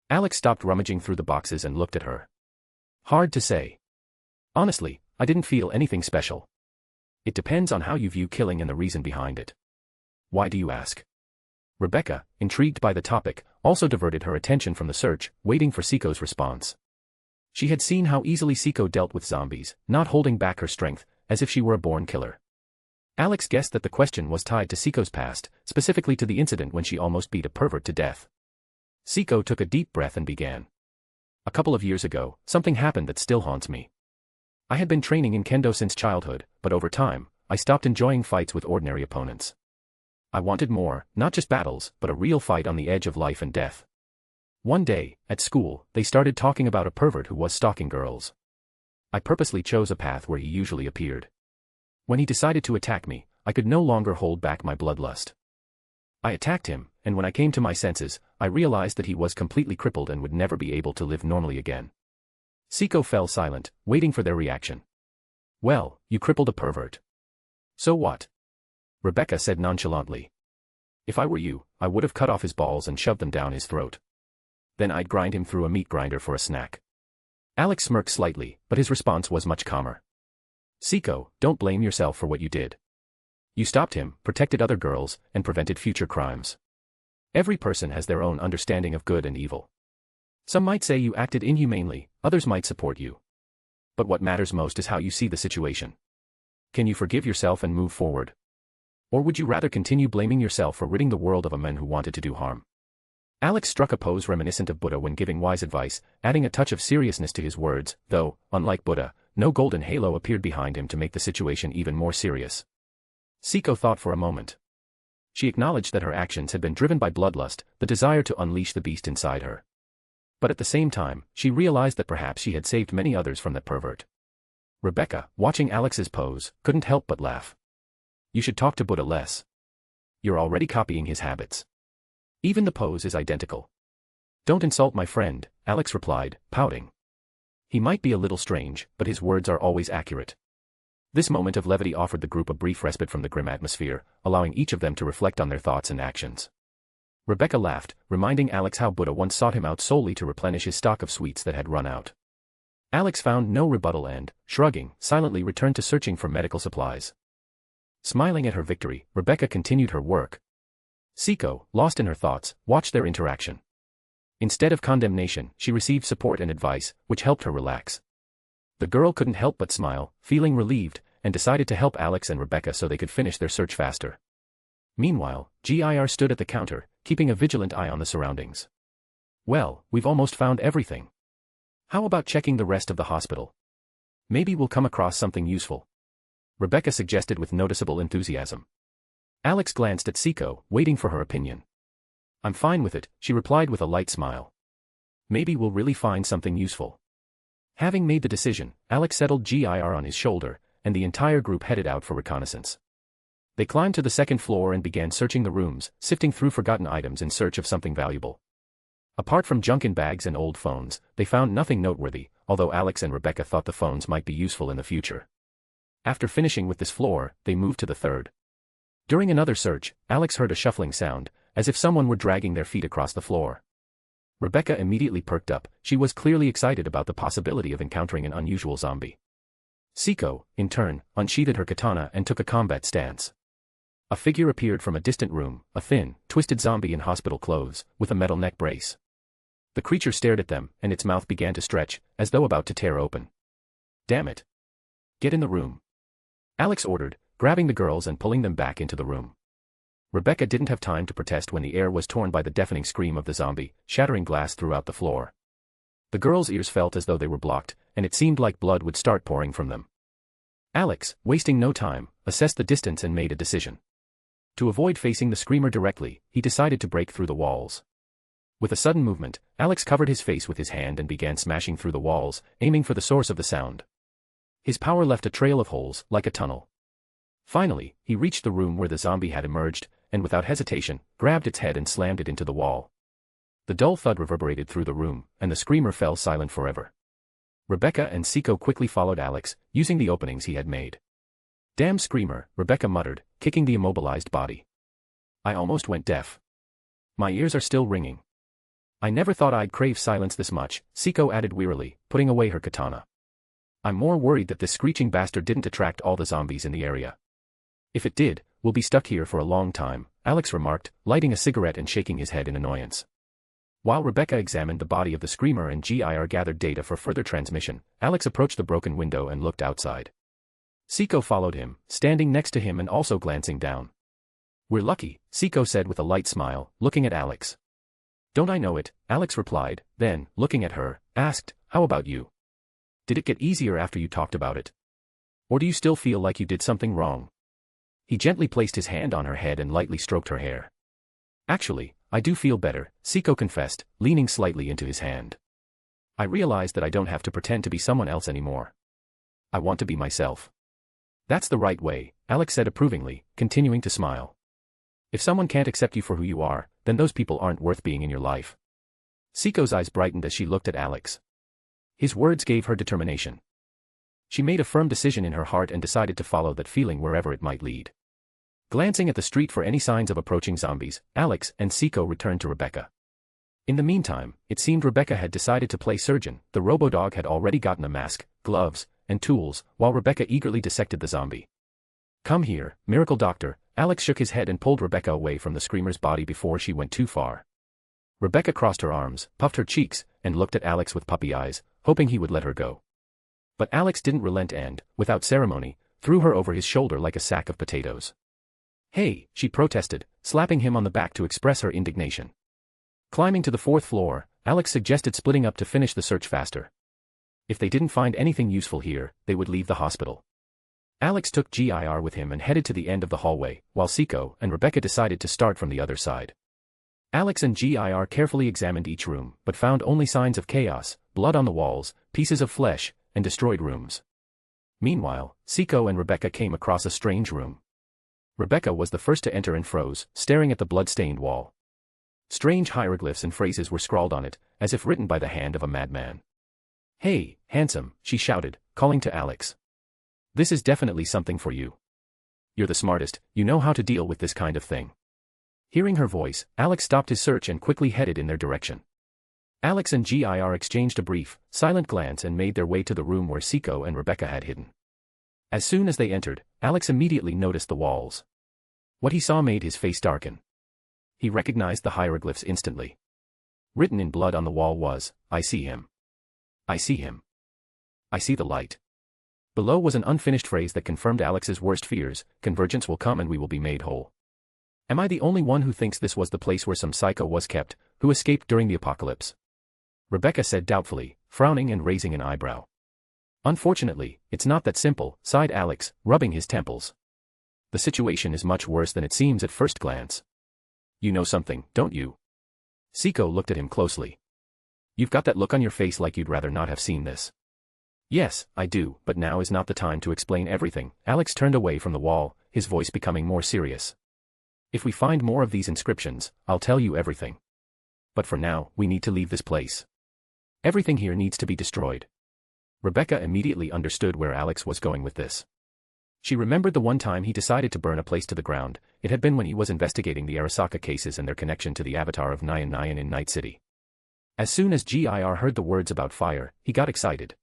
Alex stopped rummaging through the boxes and looked at her. "Hard to say. Honestly, I didn't feel anything special. It depends on how you view killing and the reason behind it." "Why do you ask?" Rebecca, intrigued by the topic, also diverted her attention from the search, waiting for Seiko's response. She had seen how easily Seiko dealt with zombies, not holding back her strength, as if she were a born killer. Alex guessed that the question was tied to Seiko's past, specifically to the incident when she almost beat a pervert to death. Seiko took a deep breath and began. "A couple of years ago, something happened that still haunts me. I had been training in kendo since childhood, but over time, I stopped enjoying fights with ordinary opponents. I wanted more, not just battles, but a real fight on the edge of life and death. One day, at school, they started talking about a pervert who was stalking girls. I purposely chose a path where he usually appeared. When he decided to attack me, I could no longer hold back my bloodlust. I attacked him, and when I came to my senses, I realized that he was completely crippled and would never be able to live normally again." Seiko fell silent, waiting for their reaction. "Well, you crippled a pervert. So what?" Rebecca said nonchalantly. "If I were you, I would have cut off his balls and shoved them down his throat. Then I'd grind him through a meat grinder for a snack." Alex smirked slightly, but his response was much calmer. Seiko, don't blame yourself for what you did. You stopped him, protected other girls, and prevented future crimes. Every person has their own understanding of good and evil. Some might say you acted inhumanely, others might support you. But what matters most is how you see the situation. Can you forgive yourself and move forward? Or would you rather continue blaming yourself for ridding the world of a man who wanted to do harm? Alex struck a pose reminiscent of Buddha when giving wise advice, adding a touch of seriousness to his words, though, unlike Buddha, no golden halo appeared behind him to make the situation even more serious. Seiko thought for a moment. She acknowledged that her actions had been driven by bloodlust, the desire to unleash the beast inside her. But at the same time, she realized that perhaps she had saved many others from that pervert. Rebecca, watching Alex's pose, couldn't help but laugh. You should talk to Buddha less. You're already copying his habits. Even the pose is identical. Don't insult my friend, Alex replied, pouting. He might be a little strange, but his words are always accurate. This moment of levity offered the group a brief respite from the grim atmosphere, allowing each of them to reflect on their thoughts and actions. Rebecca laughed, reminding Alex how Buddha once sought him out solely to replenish his stock of sweets that had run out. Alex found no rebuttal and, shrugging, silently returned to searching for medical supplies. Smiling at her victory, Rebecca continued her work. Seiko, lost in her thoughts, watched their interaction. Instead of condemnation, she received support and advice, which helped her relax. The girl couldn't help but smile, feeling relieved, and decided to help Alex and Rebecca so they could finish their search faster. Meanwhile, GIR stood at the counter, keeping a vigilant eye on the surroundings. Well, we've almost found everything. How about checking the rest of the hospital? Maybe we'll come across something useful. Rebecca suggested with noticeable enthusiasm. Alex glanced at Seiko, waiting for her opinion. I'm fine with it, she replied with a light smile. Maybe we'll really find something useful. Having made the decision, Alex settled GIR on his shoulder, and the entire group headed out for reconnaissance. They climbed to the second floor and began searching the rooms, sifting through forgotten items in search of something valuable. Apart from junk in bags and old phones, they found nothing noteworthy, although Alex and Rebecca thought the phones might be useful in the future. After finishing with this floor, they moved to the third. During another search, Alex heard a shuffling sound, as if someone were dragging their feet across the floor. Rebecca immediately perked up, she was clearly excited about the possibility of encountering an unusual zombie. Seiko, in turn, unsheathed her katana and took a combat stance. A figure appeared from a distant room, a thin, twisted zombie in hospital clothes, with a metal neck brace. The creature stared at them, and its mouth began to stretch, as though about to tear open. Damn it. Get in the room. Alex ordered, grabbing the girls and pulling them back into the room. Rebecca didn't have time to protest when the air was torn by the deafening scream of the zombie, shattering glass throughout the floor. The girls' ears felt as though they were blocked, and it seemed like blood would start pouring from them. Alex, wasting no time, assessed the distance and made a decision. To avoid facing the screamer directly, he decided to break through the walls. With a sudden movement, Alex covered his face with his hand and began smashing through the walls, aiming for the source of the sound. His power left a trail of holes, like a tunnel. Finally, he reached the room where the zombie had emerged, and without hesitation, grabbed its head and slammed it into the wall. The dull thud reverberated through the room, and the screamer fell silent forever. Rebecca and Seiko quickly followed Alex, using the openings he had made. Damn screamer, Rebecca muttered, kicking the immobilized body. I almost went deaf. My ears are still ringing. I never thought I'd crave silence this much, Seiko added wearily, putting away her katana. I'm more worried that this screeching bastard didn't attract all the zombies in the area. If it did, we'll be stuck here for a long time, Alex remarked, lighting a cigarette and shaking his head in annoyance. While Rebecca examined the body of the screamer and GIR gathered data for further transmission, Alex approached the broken window and looked outside. Seiko followed him, standing next to him and also glancing down. We're lucky, Seiko said with a light smile, looking at Alex. Don't I know it, Alex replied, then, looking at her, asked, how about you? Did it get easier after you talked about it? Or do you still feel like you did something wrong? He gently placed his hand on her head and lightly stroked her hair. Actually, I do feel better, Seiko confessed, leaning slightly into his hand. I realize that I don't have to pretend to be someone else anymore. I want to be myself. That's the right way, Alex said approvingly, continuing to smile. If someone can't accept you for who you are, then those people aren't worth being in your life. Seiko's eyes brightened as she looked at Alex. His words gave her determination. She made a firm decision in her heart and decided to follow that feeling wherever it might lead. Glancing at the street for any signs of approaching zombies, Alex and Seiko returned to Rebecca. In the meantime, it seemed Rebecca had decided to play surgeon. The robo-dog had already gotten a mask, gloves, and tools, while Rebecca eagerly dissected the zombie. "Come here, miracle doctor." Alex shook his head and pulled Rebecca away from the screamer's body before she went too far. Rebecca crossed her arms, puffed her cheeks, and looked at Alex with puppy eyes, hoping he would let her go. But Alex didn't relent and, without ceremony, threw her over his shoulder like a sack of potatoes. "Hey," she protested, slapping him on the back to express her indignation. Climbing to the 4th floor, Alex suggested splitting up to finish the search faster. If they didn't find anything useful here, they would leave the hospital. Alex took GIR with him and headed to the end of the hallway, while Seiko and Rebecca decided to start from the other side. Alex and GIR carefully examined each room, but found only signs of chaos, blood on the walls, pieces of flesh, and destroyed rooms. Meanwhile, Seiko and Rebecca came across a strange room. Rebecca was the first to enter and froze, staring at the blood-stained wall. Strange hieroglyphs and phrases were scrawled on it, as if written by the hand of a madman. "Hey, handsome," she shouted, calling to Alex. "This is definitely something for you. You're the smartest, you know how to deal with this kind of thing." Hearing her voice, Alex stopped his search and quickly headed in their direction. Alex and GIR exchanged a brief, silent glance and made their way to the room where Seiko and Rebecca had hidden. As soon as they entered, Alex immediately noticed the walls. What he saw made his face darken. He recognized the hieroglyphs instantly. Written in blood on the wall was, "I see him. I see him. I see the light." Below was an unfinished phrase that confirmed Alex's worst fears: "Convergence will come and we will be made whole." Am I the only one who thinks this was the place where some psycho was kept, who escaped during the apocalypse? Rebecca said doubtfully, frowning and raising an eyebrow. "Unfortunately, it's not that simple," sighed Alex, rubbing his temples. "The situation is much worse than it seems at first glance." "You know something, don't you?" Seiko looked at him closely. "You've got that look on your face like you'd rather not have seen this." "Yes, I do, but now is not the time to explain everything." Alex turned away from the wall, his voice becoming more serious. "If we find more of these inscriptions, I'll tell you everything. But for now, we need to leave this place. Everything here needs to be destroyed." Rebecca immediately understood where Alex was going with this. She remembered the one time he decided to burn a place to the ground. It had been when he was investigating the Arasaka cases and their connection to the avatar of Nyan Nyan in Night City. As soon as GIR heard the words about fire, he got excited.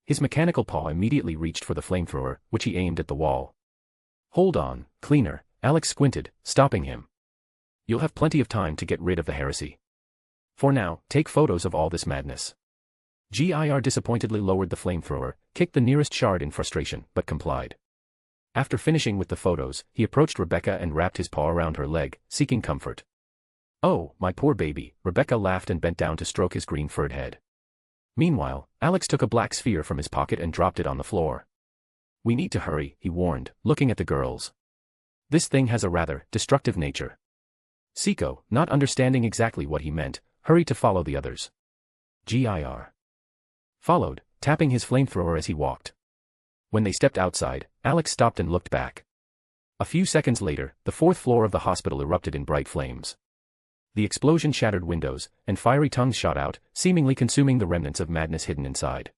His mechanical paw immediately reached for the flamethrower, which he aimed at the wall. "Hold on, cleaner," Alex squinted, stopping him. "You'll have plenty of time to get rid of the heresy. For now, take photos of all this madness." GIR disappointedly lowered the flamethrower, kicked the nearest shard in frustration, but complied. After finishing with the photos, he approached Rebecca and wrapped his paw around her leg, seeking comfort. "Oh, my poor baby," Rebecca laughed and bent down to stroke his green furred head. Meanwhile, Alex took a black sphere from his pocket and dropped it on the floor. "We need to hurry," he warned, looking at the girls. "This thing has a rather destructive nature." Seiko, not understanding exactly what he meant, hurried to follow the others. GIR followed, tapping his flamethrower as he walked. When they stepped outside, Alex stopped and looked back. A few seconds later, the 4th floor of the hospital erupted in bright flames. The explosion shattered windows, and fiery tongues shot out, seemingly consuming the remnants of madness hidden inside.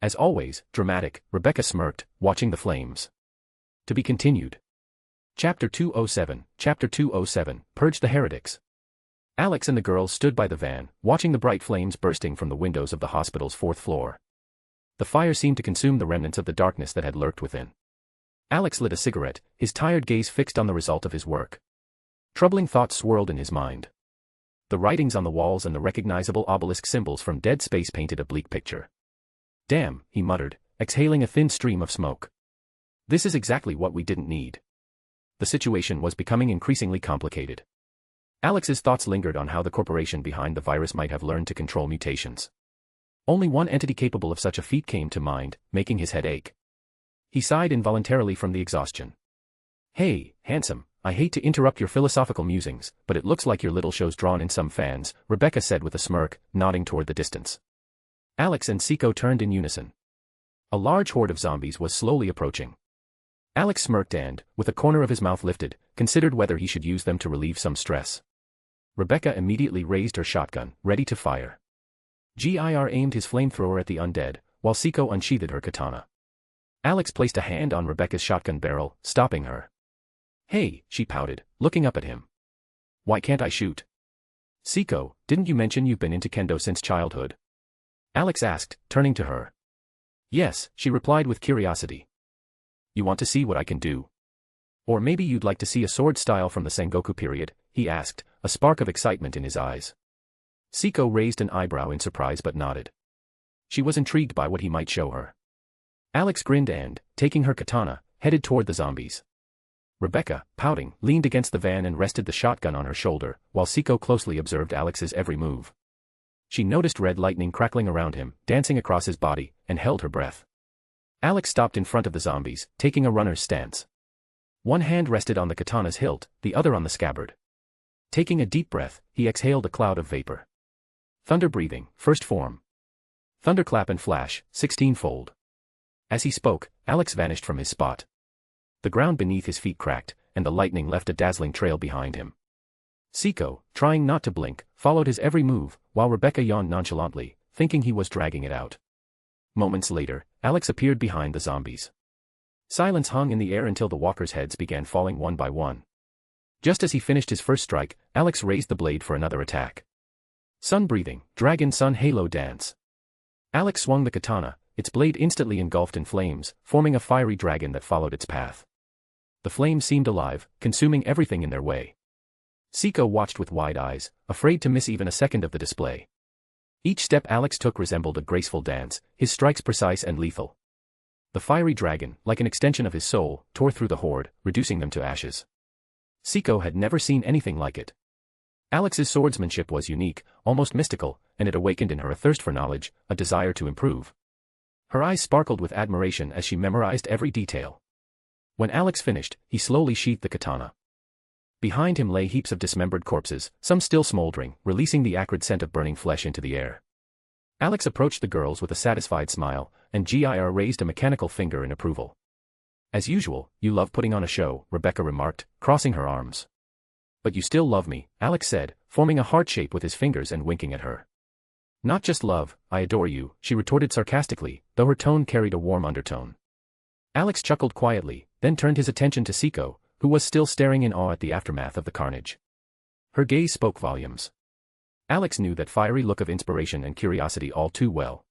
As always, dramatic, Rebecca smirked, watching the flames. To be continued. Chapter 207, Chapter 207, Purge the Heretics. Alex and the girls stood by the van, watching the bright flames bursting from the windows of the hospital's 4th floor. The fire seemed to consume the remnants of the darkness that had lurked within. Alex lit a cigarette, his tired gaze fixed on the result of his work. Troubling thoughts swirled in his mind. The writings on the walls and the recognizable obelisk symbols from Dead Space painted a bleak picture. "Damn," he muttered, exhaling a thin stream of smoke. "This is exactly what we didn't need." The situation was becoming increasingly complicated. Alex's thoughts lingered on how the corporation behind the virus might have learned to control mutations. Only one entity capable of such a feat came to mind, making his head ache. He sighed involuntarily from the exhaustion. "Hey, handsome, I hate to interrupt your philosophical musings, but it looks like your little show's drawn in some fans," Rebecca said with a smirk, nodding toward the distance. Alex and Seiko turned in unison. A large horde of zombies was slowly approaching. Alex smirked and, with a corner of his mouth lifted, considered whether he should use them to relieve some stress. Rebecca immediately raised her shotgun, ready to fire. GIR aimed his flamethrower at the undead, while Seiko unsheathed her katana. Alex placed a hand on Rebecca's shotgun barrel, stopping her. "Hey," she pouted, looking up at him. "Why can't I shoot?" "Seiko, didn't you mention you've been into kendo since childhood?" Alex asked, turning to her. Yes, she replied with curiosity. You want to see what I can do? Or maybe you'd like to see a sword style from the Sengoku period, he asked, a spark of excitement in his eyes. Siko raised an eyebrow in surprise but nodded. She was intrigued by what he might show her. Alex grinned and, taking her katana, headed toward the zombies. Rebecca, pouting, leaned against the van and rested the shotgun on her shoulder, while Siko closely observed Alex's every move. She noticed red lightning crackling around him, dancing across his body, and held her breath. Alex stopped in front of the zombies, taking a runner's stance. One hand rested on the katana's hilt, the other on the scabbard. Taking a deep breath, he exhaled a cloud of vapor. Thunder breathing, first form. Thunderclap and flash, 16-fold. As he spoke, Alex vanished from his spot. The ground beneath his feet cracked, and the lightning left a dazzling trail behind him. Siko, trying not to blink, followed his every move, while Rebecca yawned nonchalantly, thinking he was dragging it out. Moments later, Alex appeared behind the zombies. Silence hung in the air until the walkers' heads began falling one by one. Just as he finished his first strike, Alex raised the blade for another attack. Sun breathing, dragon sun halo dance. Alex swung the katana, its blade instantly engulfed in flames, forming a fiery dragon that followed its path. The flames seemed alive, consuming everything in their way. Siko watched with wide eyes, afraid to miss even a second of the display. Each step Alex took resembled a graceful dance, his strikes precise and lethal. The fiery dragon, like an extension of his soul, tore through the horde, reducing them to ashes. Siko had never seen anything like it. Alex's swordsmanship was unique, almost mystical, and it awakened in her a thirst for knowledge, a desire to improve. Her eyes sparkled with admiration as she memorized every detail. When Alex finished, he slowly sheathed the katana. Behind him lay heaps of dismembered corpses, some still smoldering, releasing the acrid scent of burning flesh into the air. Alex approached the girls with a satisfied smile, and Gir raised a mechanical finger in approval. As usual, you love putting on a show, Rebecca remarked, crossing her arms. But you still love me, Alex said, forming a heart shape with his fingers and winking at her. Not just love, I adore you, she retorted sarcastically, though her tone carried a warm undertone. Alex chuckled quietly, then turned his attention to Siko, who was still staring in awe at the aftermath of the carnage. Her gaze spoke volumes. Alex knew that fiery look of inspiration and curiosity all too well.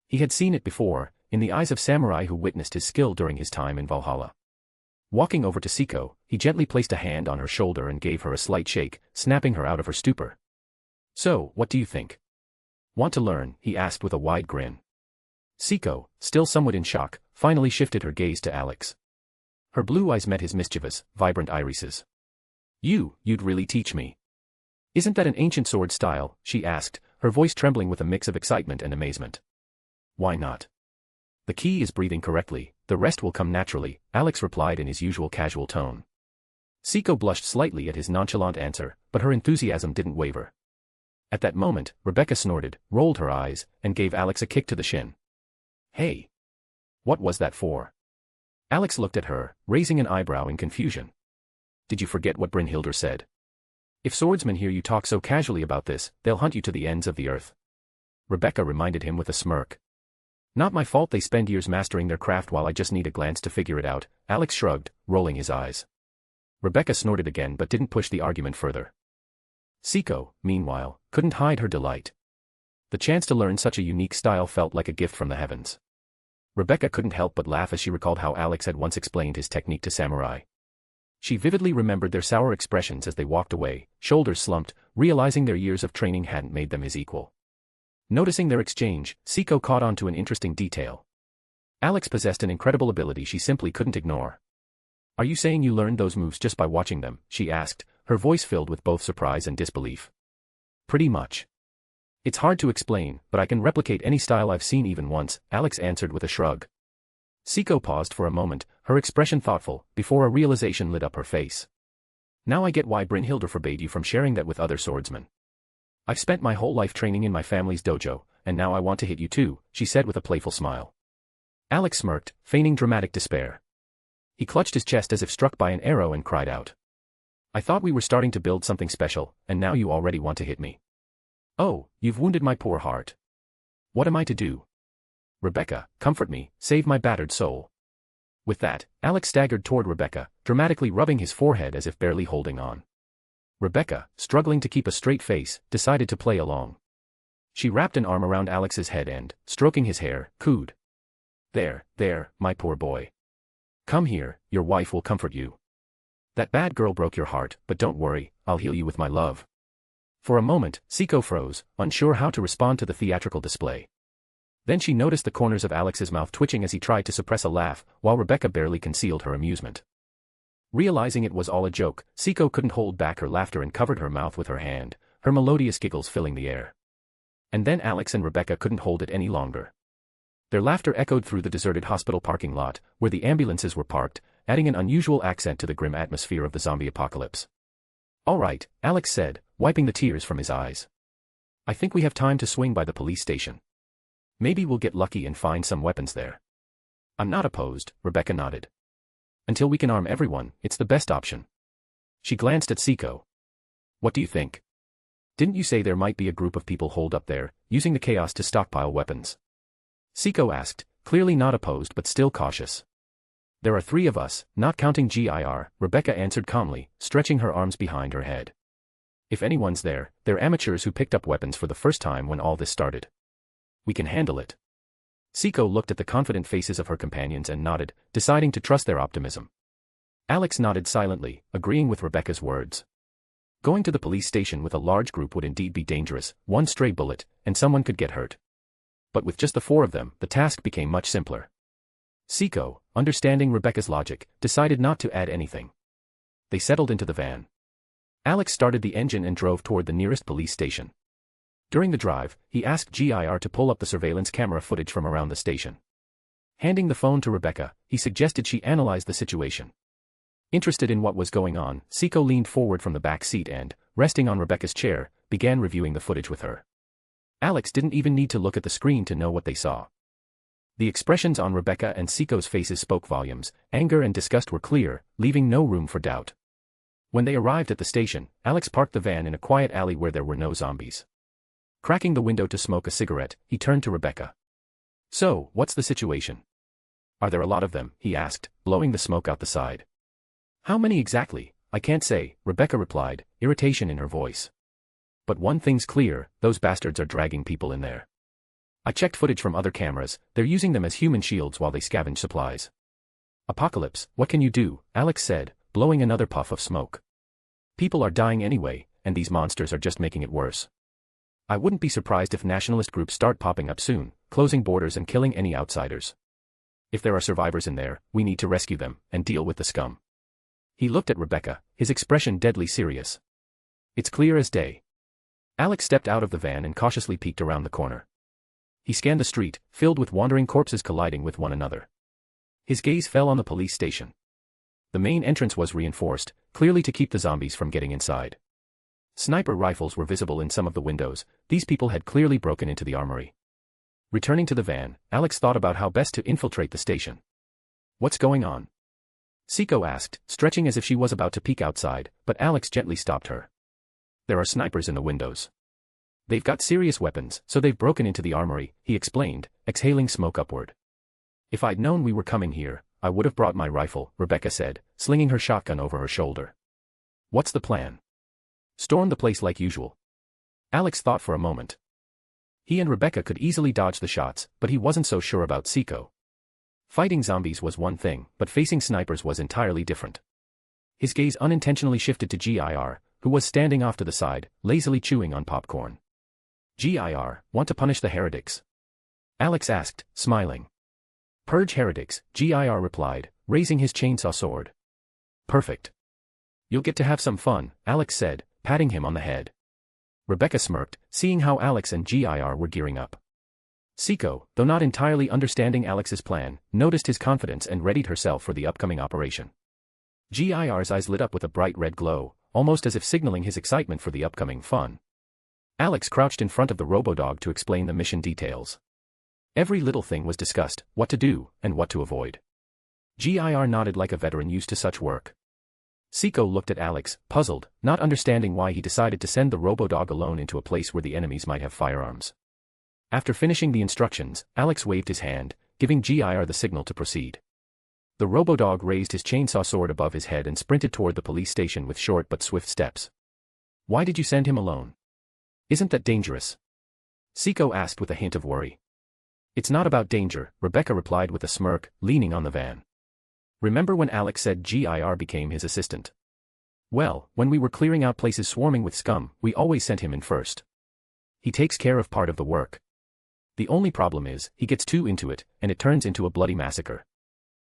He had seen it before, in the eyes of samurai who witnessed his skill during his time in Valhalla. Walking over to Siko, he gently placed a hand on her shoulder and gave her a slight shake, snapping her out of her stupor. So, what do you think? Want to learn? He asked with a wide grin. Siko, still somewhat in shock, finally shifted her gaze to Alex. Her blue eyes met his mischievous, vibrant irises. You'd really teach me? Isn't that an ancient sword style? She asked, her voice trembling with a mix of excitement and amazement. Why not? The key is breathing correctly, the rest will come naturally, Alex replied in his usual casual tone. Siko blushed slightly at his nonchalant answer, but her enthusiasm didn't waver. At that moment, Rebecca snorted, rolled her eyes, and gave Alex a kick to the shin. Hey! What was that for? Alex looked at her, raising an eyebrow in confusion. Did you forget what Brynhildr said? If swordsmen hear you talk so casually about this, they'll hunt you to the ends of the earth. Rebecca reminded him with a smirk. Not my fault they spend years mastering their craft while I just need a glance to figure it out, Alex shrugged, rolling his eyes. Rebecca snorted again but didn't push the argument further. Siko, meanwhile, couldn't hide her delight. The chance to learn such a unique style felt like a gift from the heavens. Rebecca couldn't help but laugh as she recalled how Alex had once explained his technique to samurai. She vividly remembered their sour expressions as they walked away, shoulders slumped, realizing their years of training hadn't made them his equal. Noticing their exchange, Siko caught on to an interesting detail. Alex possessed an incredible ability she simply couldn't ignore. Are you saying you learned those moves just by watching them? She asked, her voice filled with both surprise and disbelief. Pretty much. It's hard to explain, but I can replicate any style I've seen even once, Alex answered with a shrug. Siko paused for a moment, her expression thoughtful, before a realization lit up her face. Now I get why Brynhildr forbade you from sharing that with other swordsmen. I've spent my whole life training in my family's dojo, and now I want to hit you too, she said with a playful smile. Alex smirked, feigning dramatic despair. He clutched his chest as if struck by an arrow and cried out. I thought we were starting to build something special, and now you already want to hit me. Oh, you've wounded my poor heart. What am I to do? Rebecca, comfort me, save my battered soul. With that, Alex staggered toward Rebecca, dramatically rubbing his forehead as if barely holding on. Rebecca, struggling to keep a straight face, decided to play along. She wrapped an arm around Alex's head and, stroking his hair, cooed. There, my poor boy. Come here, your wife will comfort you. That bad girl broke your heart, but don't worry, I'll heal you with my love. For a moment, Seiko froze, unsure how to respond to the theatrical display. Then she noticed the corners of Alex's mouth twitching as he tried to suppress a laugh, while Rebecca barely concealed her amusement. Realizing it was all a joke, Seiko couldn't hold back her laughter and covered her mouth with her hand, her melodious giggles filling the air. And then Alex and Rebecca couldn't hold it any longer. Their laughter echoed through the deserted hospital parking lot, where the ambulances were parked, adding an unusual accent to the grim atmosphere of the zombie apocalypse. "All right," Alex said, wiping the tears from his eyes. "I think we have time to swing by the police station. Maybe we'll get lucky and find some weapons there." "I'm not opposed," Rebecca nodded. "Until we can arm everyone, it's the best option." She glanced at Seiko. "What do you think? Didn't you say there might be a group of people holed up there, using the chaos to stockpile weapons?" Seiko asked, clearly not opposed but still cautious. "There are 3 of us, not counting GIR, Rebecca answered calmly, stretching her arms behind her head. "If anyone's there, they're amateurs who picked up weapons for the first time when all this started. We can handle it." Seiko looked at the confident faces of her companions and nodded, deciding to trust their optimism. Alex nodded silently, agreeing with Rebecca's words. Going to the police station with a large group would indeed be dangerous, one stray bullet, and someone could get hurt. But with just the 4 of them, the task became much simpler. Seiko, understanding Rebecca's logic, decided not to add anything. They settled into the van. Alex started the engine and drove toward the nearest police station. During the drive, he asked GIR to pull up the surveillance camera footage from around the station. Handing the phone to Rebecca, he suggested she analyze the situation. Interested in what was going on, Seiko leaned forward from the back seat and, resting on Rebecca's chair, began reviewing the footage with her. Alex didn't even need to look at the screen to know what they saw. The expressions on Rebecca and Seiko's faces spoke volumes. Anger and disgust were clear, leaving no room for doubt. When they arrived at the station, Alex parked the van in a quiet alley where there were no zombies. Cracking the window to smoke a cigarette, he turned to Rebecca. "So, what's the situation? Are there a lot of them?" he asked, blowing the smoke out the side. "How many exactly? I can't say," Rebecca replied, irritation in her voice. "But one thing's clear, those bastards are dragging people in there. I checked footage from other cameras, they're using them as human shields while they scavenge supplies." "Apocalypse, what can you do?" Alex said, blowing another puff of smoke. "People are dying anyway, and these monsters are just making it worse. I wouldn't be surprised if nationalist groups start popping up soon, closing borders and killing any outsiders. If there are survivors in there, we need to rescue them, and deal with the scum." He looked at Rebecca, his expression deadly serious. "It's clear as day." Alex stepped out of the van and cautiously peeked around the corner. He scanned the street, filled with wandering corpses colliding with one another. His gaze fell on the police station. The main entrance was reinforced, clearly to keep the zombies from getting inside. Sniper rifles were visible in some of the windows. These people had clearly broken into the armory. Returning to the van, Alex thought about how best to infiltrate the station. "What's going on?" Seiko asked, stretching as if she was about to peek outside, but Alex gently stopped her. "There are snipers in the windows. They've got serious weapons, so they've broken into the armory," he explained, exhaling smoke upward. "If I'd known we were coming here, I would have brought my rifle," Rebecca said, slinging her shotgun over her shoulder. "What's the plan?" "Storm the place like usual." Alex thought for a moment. He and Rebecca could easily dodge the shots, but he wasn't so sure about Seiko. Fighting zombies was one thing, but facing snipers was entirely different. His gaze unintentionally shifted to GIR, who was standing off to the side, lazily chewing on popcorn. "GIR, want to punish the heretics?" Alex asked, smiling. "Purge heretics," GIR replied, raising his chainsaw sword. "Perfect. You'll get to have some fun," Alex said, patting him on the head. Rebecca smirked, seeing how Alex and GIR were gearing up. Seiko, though not entirely understanding Alex's plan, noticed his confidence and readied herself for the upcoming operation. GIR's eyes lit up with a bright red glow, almost as if signaling his excitement for the upcoming fun. Alex crouched in front of the robodog to explain the mission details. Every little thing was discussed, what to do, and what to avoid. GIR nodded like a veteran used to such work. Seiko looked at Alex, puzzled, not understanding why he decided to send the robodog alone into a place where the enemies might have firearms. After finishing the instructions, Alex waved his hand, giving GIR the signal to proceed. The robodog raised his chainsaw sword above his head and sprinted toward the police station with short but swift steps. "Why did you send him alone? Isn't that dangerous?" Seiko asked with a hint of worry. It's not about danger, Rebecca replied with a smirk, leaning on the van. Remember when Alex said GIR became his assistant? Well, when we were clearing out places swarming with scum, we always sent him in first. He takes care of part of the work. The only problem is, he gets too into it, and it turns into a bloody massacre.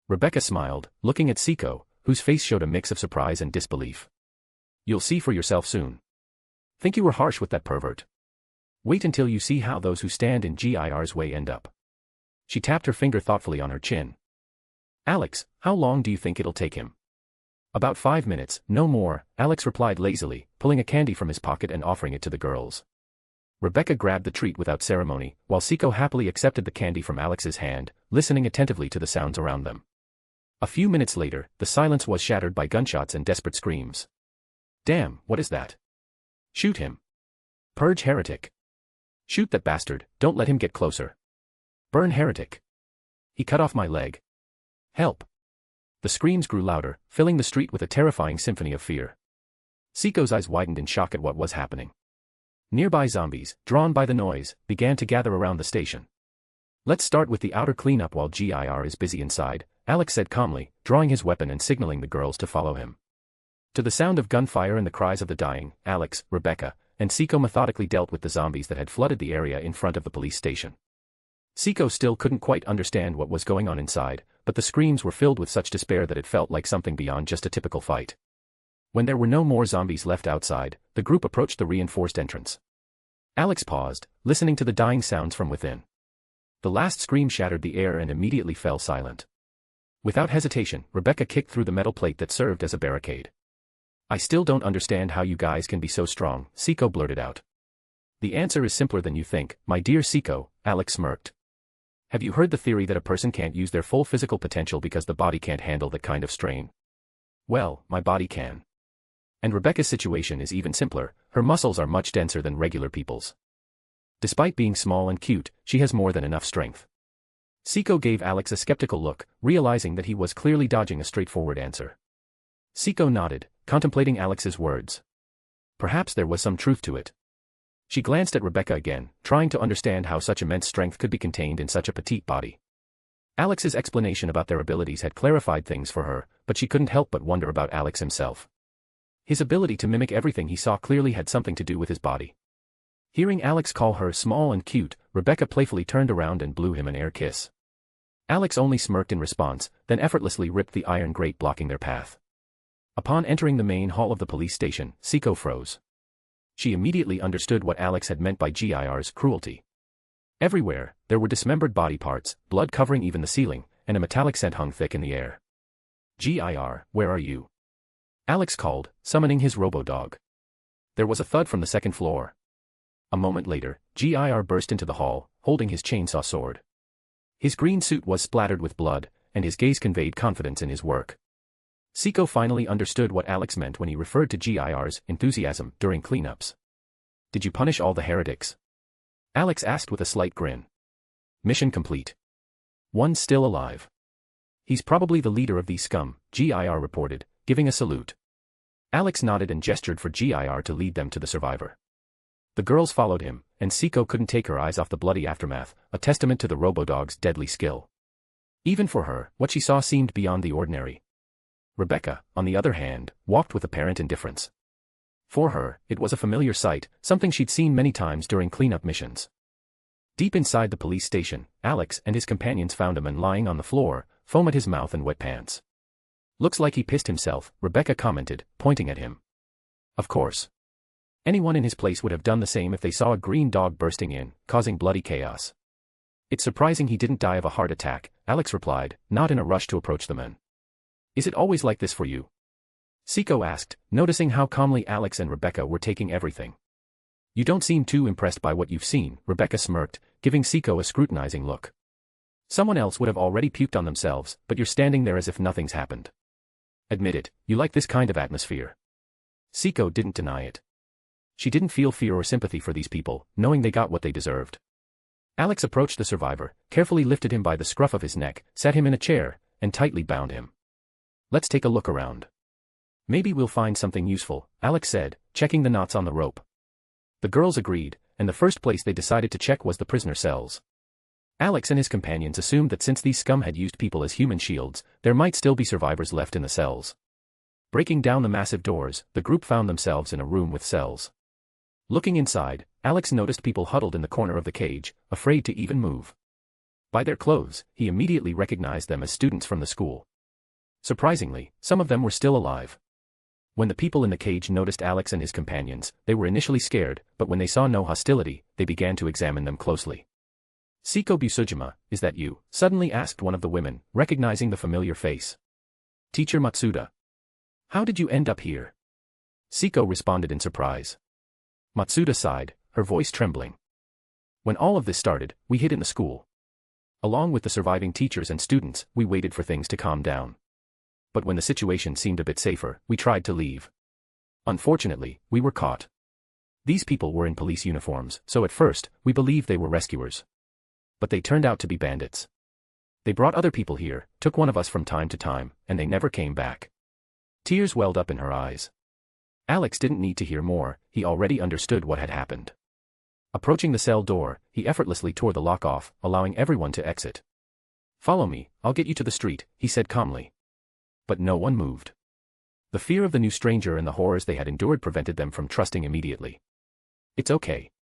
Rebecca smiled, looking at Siko, whose face showed a mix of surprise and disbelief. You'll see for yourself soon. Think you were harsh with that pervert? Wait until you see how those who stand in GIR's way end up. She tapped her finger thoughtfully on her chin. Alex, how long do you think it'll take him? About 5 minutes, no more, Alex replied lazily, pulling a candy from his pocket and offering it to the girls. Rebecca grabbed the treat without ceremony, while Siko happily accepted the candy from Alex's hand, listening attentively to the sounds around them. A few minutes later, the silence was shattered by gunshots and desperate screams. Damn, what is that? Shoot him. Purge heretic. Shoot that bastard, don't let him get closer. Burn heretic. He cut off my leg. Help. The screams grew louder, filling the street with a terrifying symphony of fear. Siko's eyes widened in shock at what was happening. Nearby zombies, drawn by the noise, began to gather around the station. Let's start with the outer cleanup while GIR is busy inside, Alex said calmly, drawing his weapon and signaling the girls to follow him. To the sound of gunfire and the cries of the dying, Alex, Rebecca, and Siko methodically dealt with the zombies that had flooded the area in front of the police station. Siko still couldn't quite understand what was going on inside, but the screams were filled with such despair that it felt like something beyond just a typical fight. When there were no more zombies left outside, the group approached the reinforced entrance. Alex paused, listening to the dying sounds from within. The last scream shattered the air and immediately fell silent. Without hesitation, Rebecca kicked through the metal plate that served as a barricade. I still don't understand how you guys can be so strong, Siko blurted out. The answer is simpler than you think, my dear Siko, Alex smirked. Have you heard the theory that a person can't use their full physical potential because the body can't handle that kind of strain? Well, my body can. And Rebecca's situation is even simpler, her muscles are much denser than regular people's. Despite being small and cute, she has more than enough strength. Siko gave Alex a skeptical look, realizing that he was clearly dodging a straightforward answer. Siko nodded, contemplating Alex's words. Perhaps there was some truth to it. She glanced at Rebecca again, trying to understand how such immense strength could be contained in such a petite body. Alex's explanation about their abilities had clarified things for her, but she couldn't help but wonder about Alex himself. His ability to mimic everything he saw clearly had something to do with his body. Hearing Alex call her small and cute, Rebecca playfully turned around and blew him an air kiss. Alex only smirked in response, then effortlessly ripped the iron grate blocking their path. Upon entering the main hall of the police station, Siko froze. She immediately understood what Alex had meant by GIR's cruelty. Everywhere, there were dismembered body parts, blood covering even the ceiling, and a metallic scent hung thick in the air. GIR, where are you? Alex called, summoning his robo-dog. There was a thud from the second floor. A moment later, GIR burst into the hall, holding his chainsaw sword. His green suit was splattered with blood, and his gaze conveyed confidence in his work. Siko finally understood what Alex meant when he referred to GIR's enthusiasm during cleanups. Did you punish all the heretics? Alex asked with a slight grin. Mission complete. One's still alive. He's probably the leader of these scum, GIR reported, giving a salute. Alex nodded and gestured for GIR to lead them to the survivor. The girls followed him, and Siko couldn't take her eyes off the bloody aftermath, a testament to the robo-dog's deadly skill. Even for her, what she saw seemed beyond the ordinary. Rebecca, on the other hand, walked with apparent indifference. For her, it was a familiar sight, something she'd seen many times during cleanup missions. Deep inside the police station, Alex and his companions found a man lying on the floor, foam at his mouth and wet pants. Looks like he pissed himself, Rebecca commented, pointing at him. Of course. Anyone in his place would have done the same if they saw a green dog bursting in, causing bloody chaos. It's surprising he didn't die of a heart attack, Alex replied, not in a rush to approach the man. Is it always like this for you? Siko asked, noticing how calmly Alex and Rebecca were taking everything. You don't seem too impressed by what you've seen, Rebecca smirked, giving Siko a scrutinizing look. Someone else would have already puked on themselves, but you're standing there as if nothing's happened. Admit it, you like this kind of atmosphere. Siko didn't deny it. She didn't feel fear or sympathy for these people, knowing they got what they deserved. Alex approached the survivor, carefully lifted him by the scruff of his neck, sat him in a chair, and tightly bound him. Let's take a look around. Maybe we'll find something useful, Alex said, checking the knots on the rope. The girls agreed, and the first place they decided to check was the prisoner cells. Alex and his companions assumed that since these scum had used people as human shields, there might still be survivors left in the cells. Breaking down the massive doors, the group found themselves in a room with cells. Looking inside, Alex noticed people huddled in the corner of the cage, afraid to even move. By their clothes, he immediately recognized them as students from the school. Surprisingly, some of them were still alive. When the people in the cage noticed Alex and his companions, they were initially scared, but when they saw no hostility, they began to examine them closely. "Seiko Busujima, is that you?" suddenly asked one of the women, recognizing the familiar face. "Teacher Matsuda. How did you end up here?" Seiko responded in surprise. Matsuda sighed, her voice trembling. "When all of this started, we hid in the school. Along with the surviving teachers and students, we waited for things to calm down. But when the situation seemed a bit safer, we tried to leave. Unfortunately, we were caught. These people were in police uniforms, so at first, we believed they were rescuers. But they turned out to be bandits. They brought other people here, took one of us from time to time, and they never came back." Tears welled up in her eyes. Alex didn't need to hear more, he already understood what had happened. Approaching the cell door, he effortlessly tore the lock off, allowing everyone to exit. "Follow me, I'll get you to the street," he said calmly. But no one moved. The fear of the new stranger and the horrors they had endured prevented them from trusting immediately. "It's okay.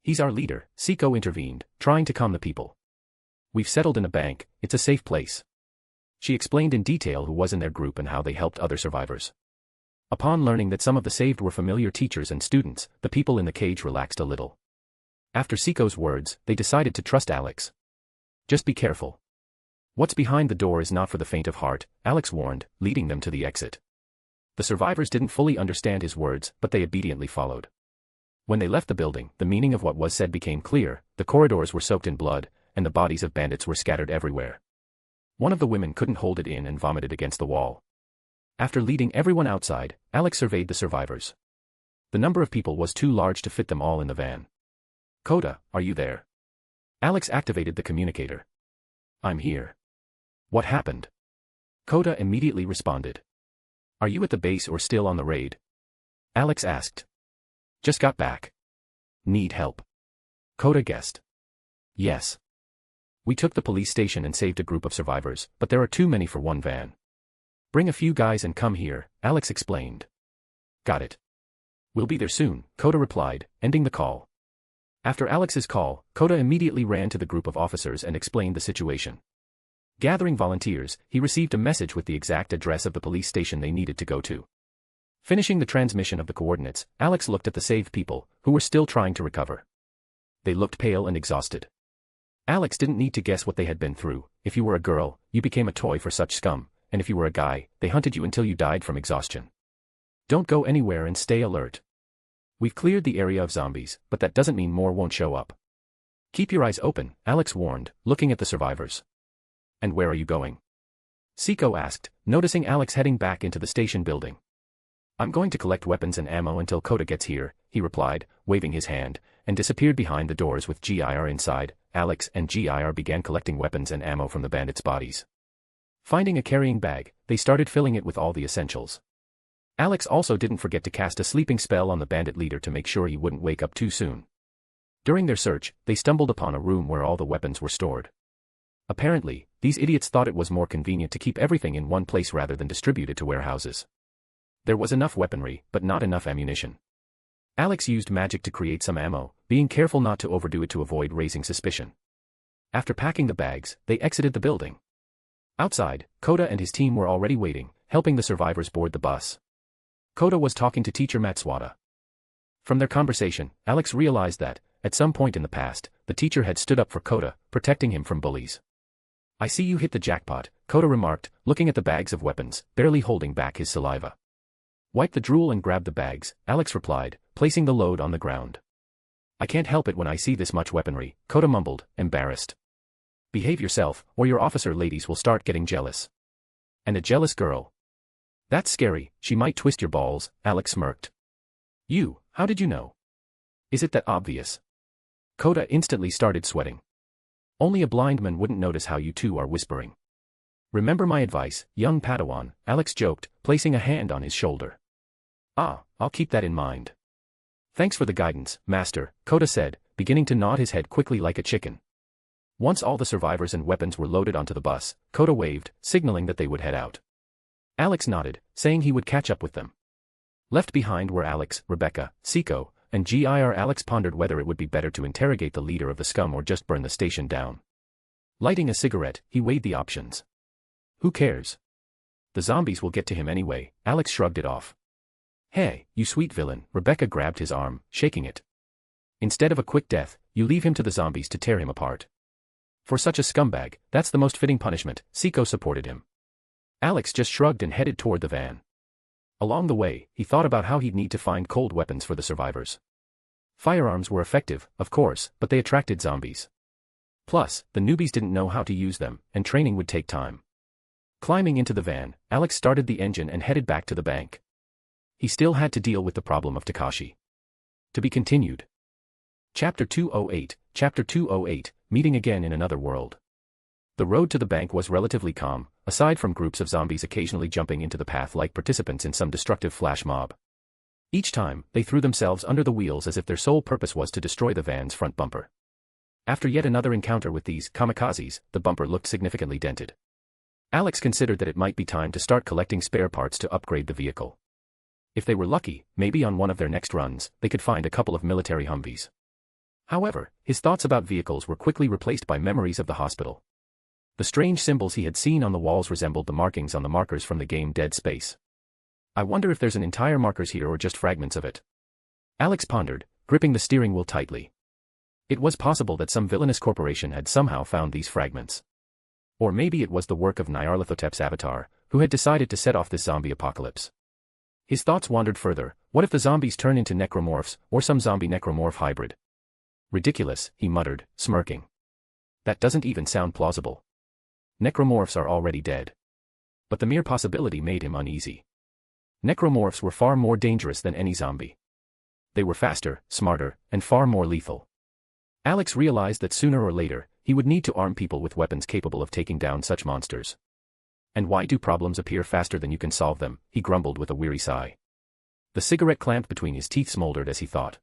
He's our leader," Seiko intervened, trying to calm the people. "We've settled in a bank, it's a safe place." She explained in detail who was in their group and how they helped other survivors. Upon learning that some of the saved were familiar teachers and students, the people in the cage relaxed a little. After Seiko's words, they decided to trust Alex. "Just be careful. What's behind the door is not for the faint of heart," Alex warned, leading them to the exit. The survivors didn't fully understand his words, but they obediently followed. When they left the building, the meaning of what was said became clear. The corridors were soaked in blood, and the bodies of bandits were scattered everywhere. One of the women couldn't hold it in and vomited against the wall. After leading everyone outside, Alex surveyed the survivors. The number of people was too large to fit them all in the van. "Kota, are you there?" Alex activated the communicator. "I'm here." "What happened?" Kota immediately responded. "Are you at the base or still on the raid?" Alex asked. "Just got back." "Need help?" Kota guessed. "Yes. We took the police station and saved a group of survivors, but there are too many for one van. Bring a few guys and come here," Alex explained. "Got it. We'll be there soon," Kota replied, ending the call. After Alex's call, Kota immediately ran to the group of officers and explained the situation. Gathering volunteers, he received a message with the exact address of the police station they needed to go to. Finishing the transmission of the coordinates, Alex looked at the saved people, who were still trying to recover. They looked pale and exhausted. Alex didn't need to guess what they had been through. If you were a girl, you became a toy for such scum, and if you were a guy, they hunted you until you died from exhaustion. Don't go anywhere and stay alert. We've cleared the area of zombies, but that doesn't mean more won't show up. Keep your eyes open, Alex warned, looking at the survivors. "And where are you going?" Seiko asked, noticing Alex heading back into the station building. "I'm going to collect weapons and ammo until Kota gets here," he replied, waving his hand, and disappeared behind the doors with GIR inside. Alex and GIR began collecting weapons and ammo from the bandits' bodies. Finding a carrying bag, they started filling it with all the essentials. Alex also didn't forget to cast a sleeping spell on the bandit leader to make sure he wouldn't wake up too soon. During their search, they stumbled upon a room where all the weapons were stored. Apparently, these idiots thought it was more convenient to keep everything in one place rather than distribute it to warehouses. There was enough weaponry, but not enough ammunition. Alex used magic to create some ammo, being careful not to overdo it to avoid raising suspicion. After packing the bags, they exited the building. Outside, Kota and his team were already waiting, helping the survivors board the bus. Kota was talking to teacher Matsuda. From their conversation, Alex realized that, at some point in the past, the teacher had stood up for Kota, protecting him from bullies. "I see you hit the jackpot," Kota remarked, looking at the bags of weapons, barely holding back his saliva. "Wipe the drool and grab the bags," Alex replied, placing the load on the ground. "I can't help it when I see this much weaponry," Kota mumbled, embarrassed. "Behave yourself, or your officer ladies will start getting jealous." "And a jealous girl? That's scary, she might twist your balls," Alex smirked. How did you know? Is it that obvious?" Kota instantly started sweating. "Only a blind man wouldn't notice how you two are whispering." "Remember my advice, young Padawan," Alex joked, placing a hand on his shoulder. I'll keep that in mind." "Thanks for the guidance, Master," Kota said, beginning to nod his head quickly like a chicken. Once all the survivors and weapons were loaded onto the bus, Kota waved, signaling that they would head out. Alex nodded, saying he would catch up with them. Left behind were Alex, Rebecca, Seiko, and Gir. Alex pondered whether it would be better to interrogate the leader of the scum or just burn the station down. Lighting a cigarette, he weighed the options. Who cares? The zombies will get to him anyway. Alex shrugged it off. Hey, you sweet villain, Rebecca grabbed his arm, shaking it. Instead of a quick death, you leave him to the zombies to tear him apart. For such a scumbag, that's the most fitting punishment, Seiko supported him. Alex just shrugged and headed toward the van. Along the way, he thought about how he'd need to find cold weapons for the survivors. Firearms were effective, of course, but they attracted zombies. Plus, the newbies didn't know how to use them, and training would take time. Climbing into the van, Alex started the engine and headed back to the bank. He still had to deal with the problem of Takashi. To be continued. Chapter 208, Meeting Again in Another World. The road to the bank was relatively calm, aside from groups of zombies occasionally jumping into the path like participants in some destructive flash mob. Each time, they threw themselves under the wheels as if their sole purpose was to destroy the van's front bumper. After yet another encounter with these kamikazes, the bumper looked significantly dented. Alex considered that it might be time to start collecting spare parts to upgrade the vehicle. If they were lucky, maybe on one of their next runs, they could find a couple of military Humvees. However, his thoughts about vehicles were quickly replaced by memories of the hospital. The strange symbols he had seen on the walls resembled the markings on the markers from the game Dead Space. I wonder if there's an entire markers here or just fragments of it. Alex pondered, gripping the steering wheel tightly. It was possible that some villainous corporation had somehow found these fragments. Or maybe it was the work of Nyarlathotep's avatar, who had decided to set off this zombie apocalypse. His thoughts wandered further. What if the zombies turn into necromorphs, or some zombie necromorph hybrid? Ridiculous, he muttered, smirking. That doesn't even sound plausible. Necromorphs are already dead. But the mere possibility made him uneasy. Necromorphs were far more dangerous than any zombie. They were faster, smarter, and far more lethal. Alex realized that sooner or later, he would need to arm people with weapons capable of taking down such monsters. And why do problems appear faster than you can solve them? He grumbled with a weary sigh. The cigarette clamped between his teeth smoldered as he thought.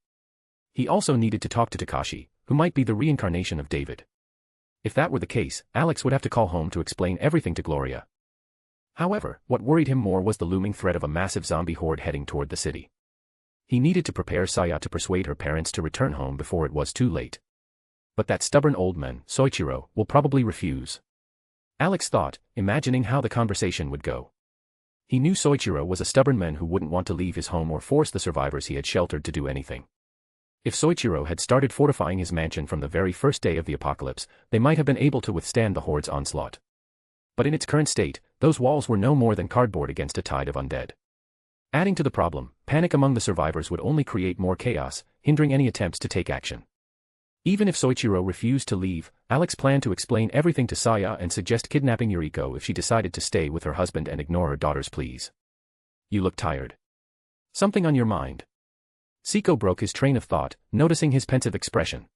He also needed to talk to Takashi, who might be the reincarnation of David. If that were the case, Alex would have to call home to explain everything to Gloria. However, what worried him more was the looming threat of a massive zombie horde heading toward the city. He needed to prepare Saya to persuade her parents to return home before it was too late. But that stubborn old man, Soichiro, will probably refuse. Alex thought, imagining how the conversation would go. He knew Soichiro was a stubborn man who wouldn't want to leave his home or force the survivors he had sheltered to do anything. If Soichiro had started fortifying his mansion from the very first day of the apocalypse, they might have been able to withstand the horde's onslaught. But in its current state, those walls were no more than cardboard against a tide of undead. Adding to the problem, panic among the survivors would only create more chaos, hindering any attempts to take action. Even if Soichiro refused to leave, Alex planned to explain everything to Saya and suggest kidnapping Yuriko if she decided to stay with her husband and ignore her daughter's pleas. You look tired. Something on your mind? Seiko broke his train of thought, noticing his pensive expression.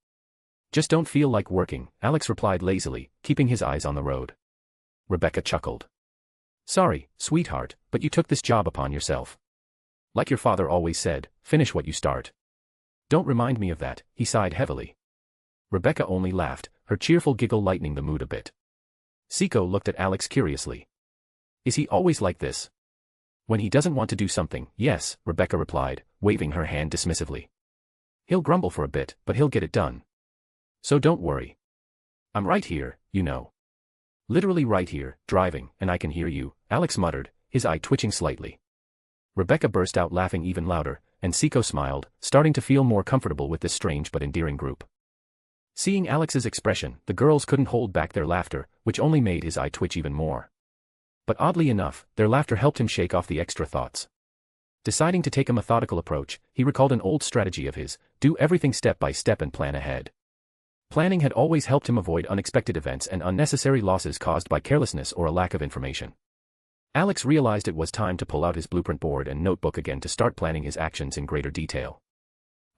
Just don't feel like working, Alex replied lazily, keeping his eyes on the road. Rebecca chuckled. Sorry, sweetheart, but you took this job upon yourself. Like your father always said, finish what you start. Don't remind me of that, he sighed heavily. Rebecca only laughed, her cheerful giggle lightening the mood a bit. Seiko looked at Alex curiously. Is he always like this? When he doesn't want to do something, yes, Rebecca replied, waving her hand dismissively. He'll grumble for a bit, but he'll get it done. So don't worry. I'm right here, you know. Literally right here, driving, and I can hear you, Alex muttered, his eye twitching slightly. Rebecca burst out laughing even louder, and Seiko smiled, starting to feel more comfortable with this strange but endearing group. Seeing Alex's expression, the girls couldn't hold back their laughter, which only made his eye twitch even more. But oddly enough, their laughter helped him shake off the extra thoughts. Deciding to take a methodical approach, he recalled an old strategy of his: do everything step by step and plan ahead. Planning had always helped him avoid unexpected events and unnecessary losses caused by carelessness or a lack of information. Alex realized it was time to pull out his blueprint board and notebook again to start planning his actions in greater detail.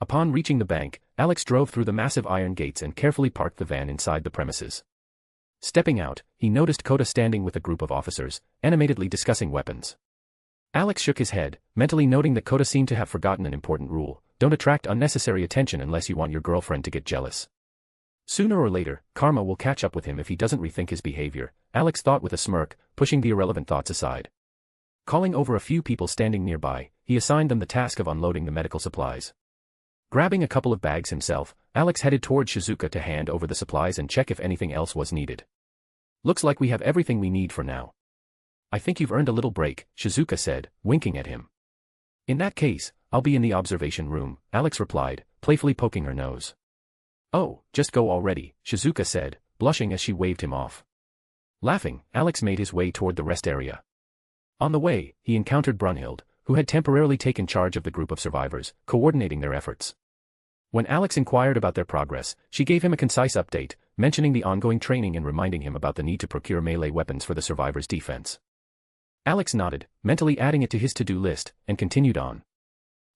Upon reaching the bank, Alex drove through the massive iron gates and carefully parked the van inside the premises. Stepping out, he noticed Kota standing with a group of officers, animatedly discussing weapons. Alex shook his head, mentally noting that Kota seemed to have forgotten an important rule: don't attract unnecessary attention unless you want your girlfriend to get jealous. Sooner or later, karma will catch up with him if he doesn't rethink his behavior, Alex thought with a smirk, pushing the irrelevant thoughts aside. Calling over a few people standing nearby, he assigned them the task of unloading the medical supplies. Grabbing a couple of bags himself, Alex headed toward Shizuka to hand over the supplies and check if anything else was needed. Looks like we have everything we need for now. I think you've earned a little break, Shizuka said, winking at him. In that case, I'll be in the observation room, Alex replied, playfully poking her nose. Oh, just go already, Shizuka said, blushing as she waved him off. Laughing, Alex made his way toward the rest area. On the way, he encountered Brunhild, who had temporarily taken charge of the group of survivors, coordinating their efforts. When Alex inquired about their progress, she gave him a concise update, mentioning the ongoing training and reminding him about the need to procure melee weapons for the survivors' defense. Alex nodded, mentally adding it to his to-do list, and continued on.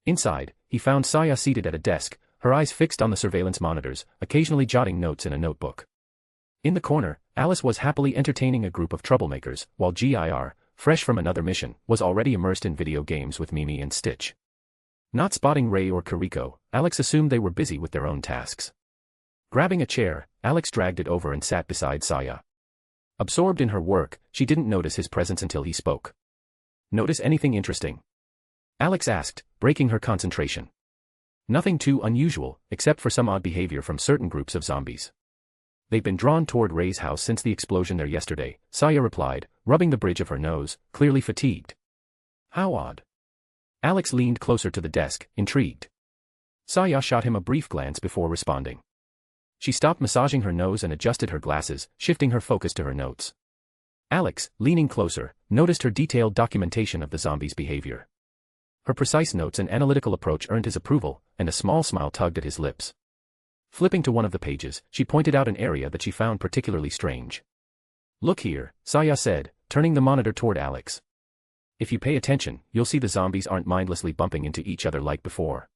Inside, he found Saya seated at a desk, her eyes fixed on the surveillance monitors, occasionally jotting notes in a notebook. In the corner, Alice was happily entertaining a group of troublemakers, while GIR, fresh from another mission, was already immersed in video games with Mimi and Stitch. Not spotting Ray or Kiriko, Alex assumed they were busy with their own tasks. Grabbing a chair, Alex dragged it over and sat beside Saya. Absorbed in her work, she didn't notice his presence until he spoke. Notice anything interesting? Alex asked, breaking her concentration. Nothing too unusual, except for some odd behavior from certain groups of zombies. They've been drawn toward Ray's house since the explosion there yesterday, Saya replied, rubbing the bridge of her nose, clearly fatigued. How odd. Alex leaned closer to the desk, intrigued. Saya shot him a brief glance before responding. She stopped massaging her nose and adjusted her glasses, shifting her focus to her notes. Alex, leaning closer, noticed her detailed documentation of the zombies' behavior. Her precise notes and analytical approach earned his approval, and a small smile tugged at his lips. Flipping to one of the pages, she pointed out an area that she found particularly strange. Look here, Saya said, turning the monitor toward Alex. If you pay attention, you'll see the zombies aren't mindlessly bumping into each other like before.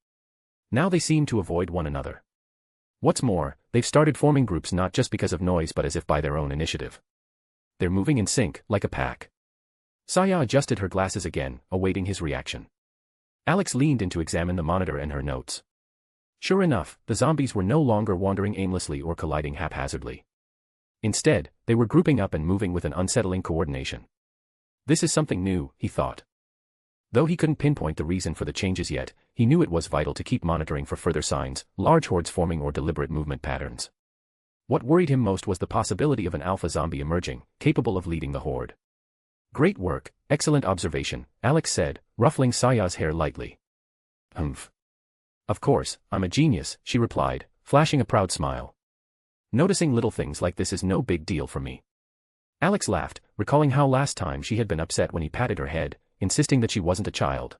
Now they seem to avoid one another. What's more, they've started forming groups not just because of noise but as if by their own initiative. They're moving in sync, like a pack. Saya adjusted her glasses again, awaiting his reaction. Alex leaned in to examine the monitor and her notes. Sure enough, the zombies were no longer wandering aimlessly or colliding haphazardly. Instead, they were grouping up and moving with an unsettling coordination. This is something new, he thought. Though he couldn't pinpoint the reason for the changes yet, he knew it was vital to keep monitoring for further signs, large hordes forming or deliberate movement patterns. What worried him most was the possibility of an alpha zombie emerging, capable of leading the horde. Great work, excellent observation, Alex said, ruffling Saya's hair lightly. Humph. Of course, I'm a genius, she replied, flashing a proud smile. Noticing little things like this is no big deal for me. Alex laughed, recalling how last time she had been upset when he patted her head, insisting that she wasn't a child.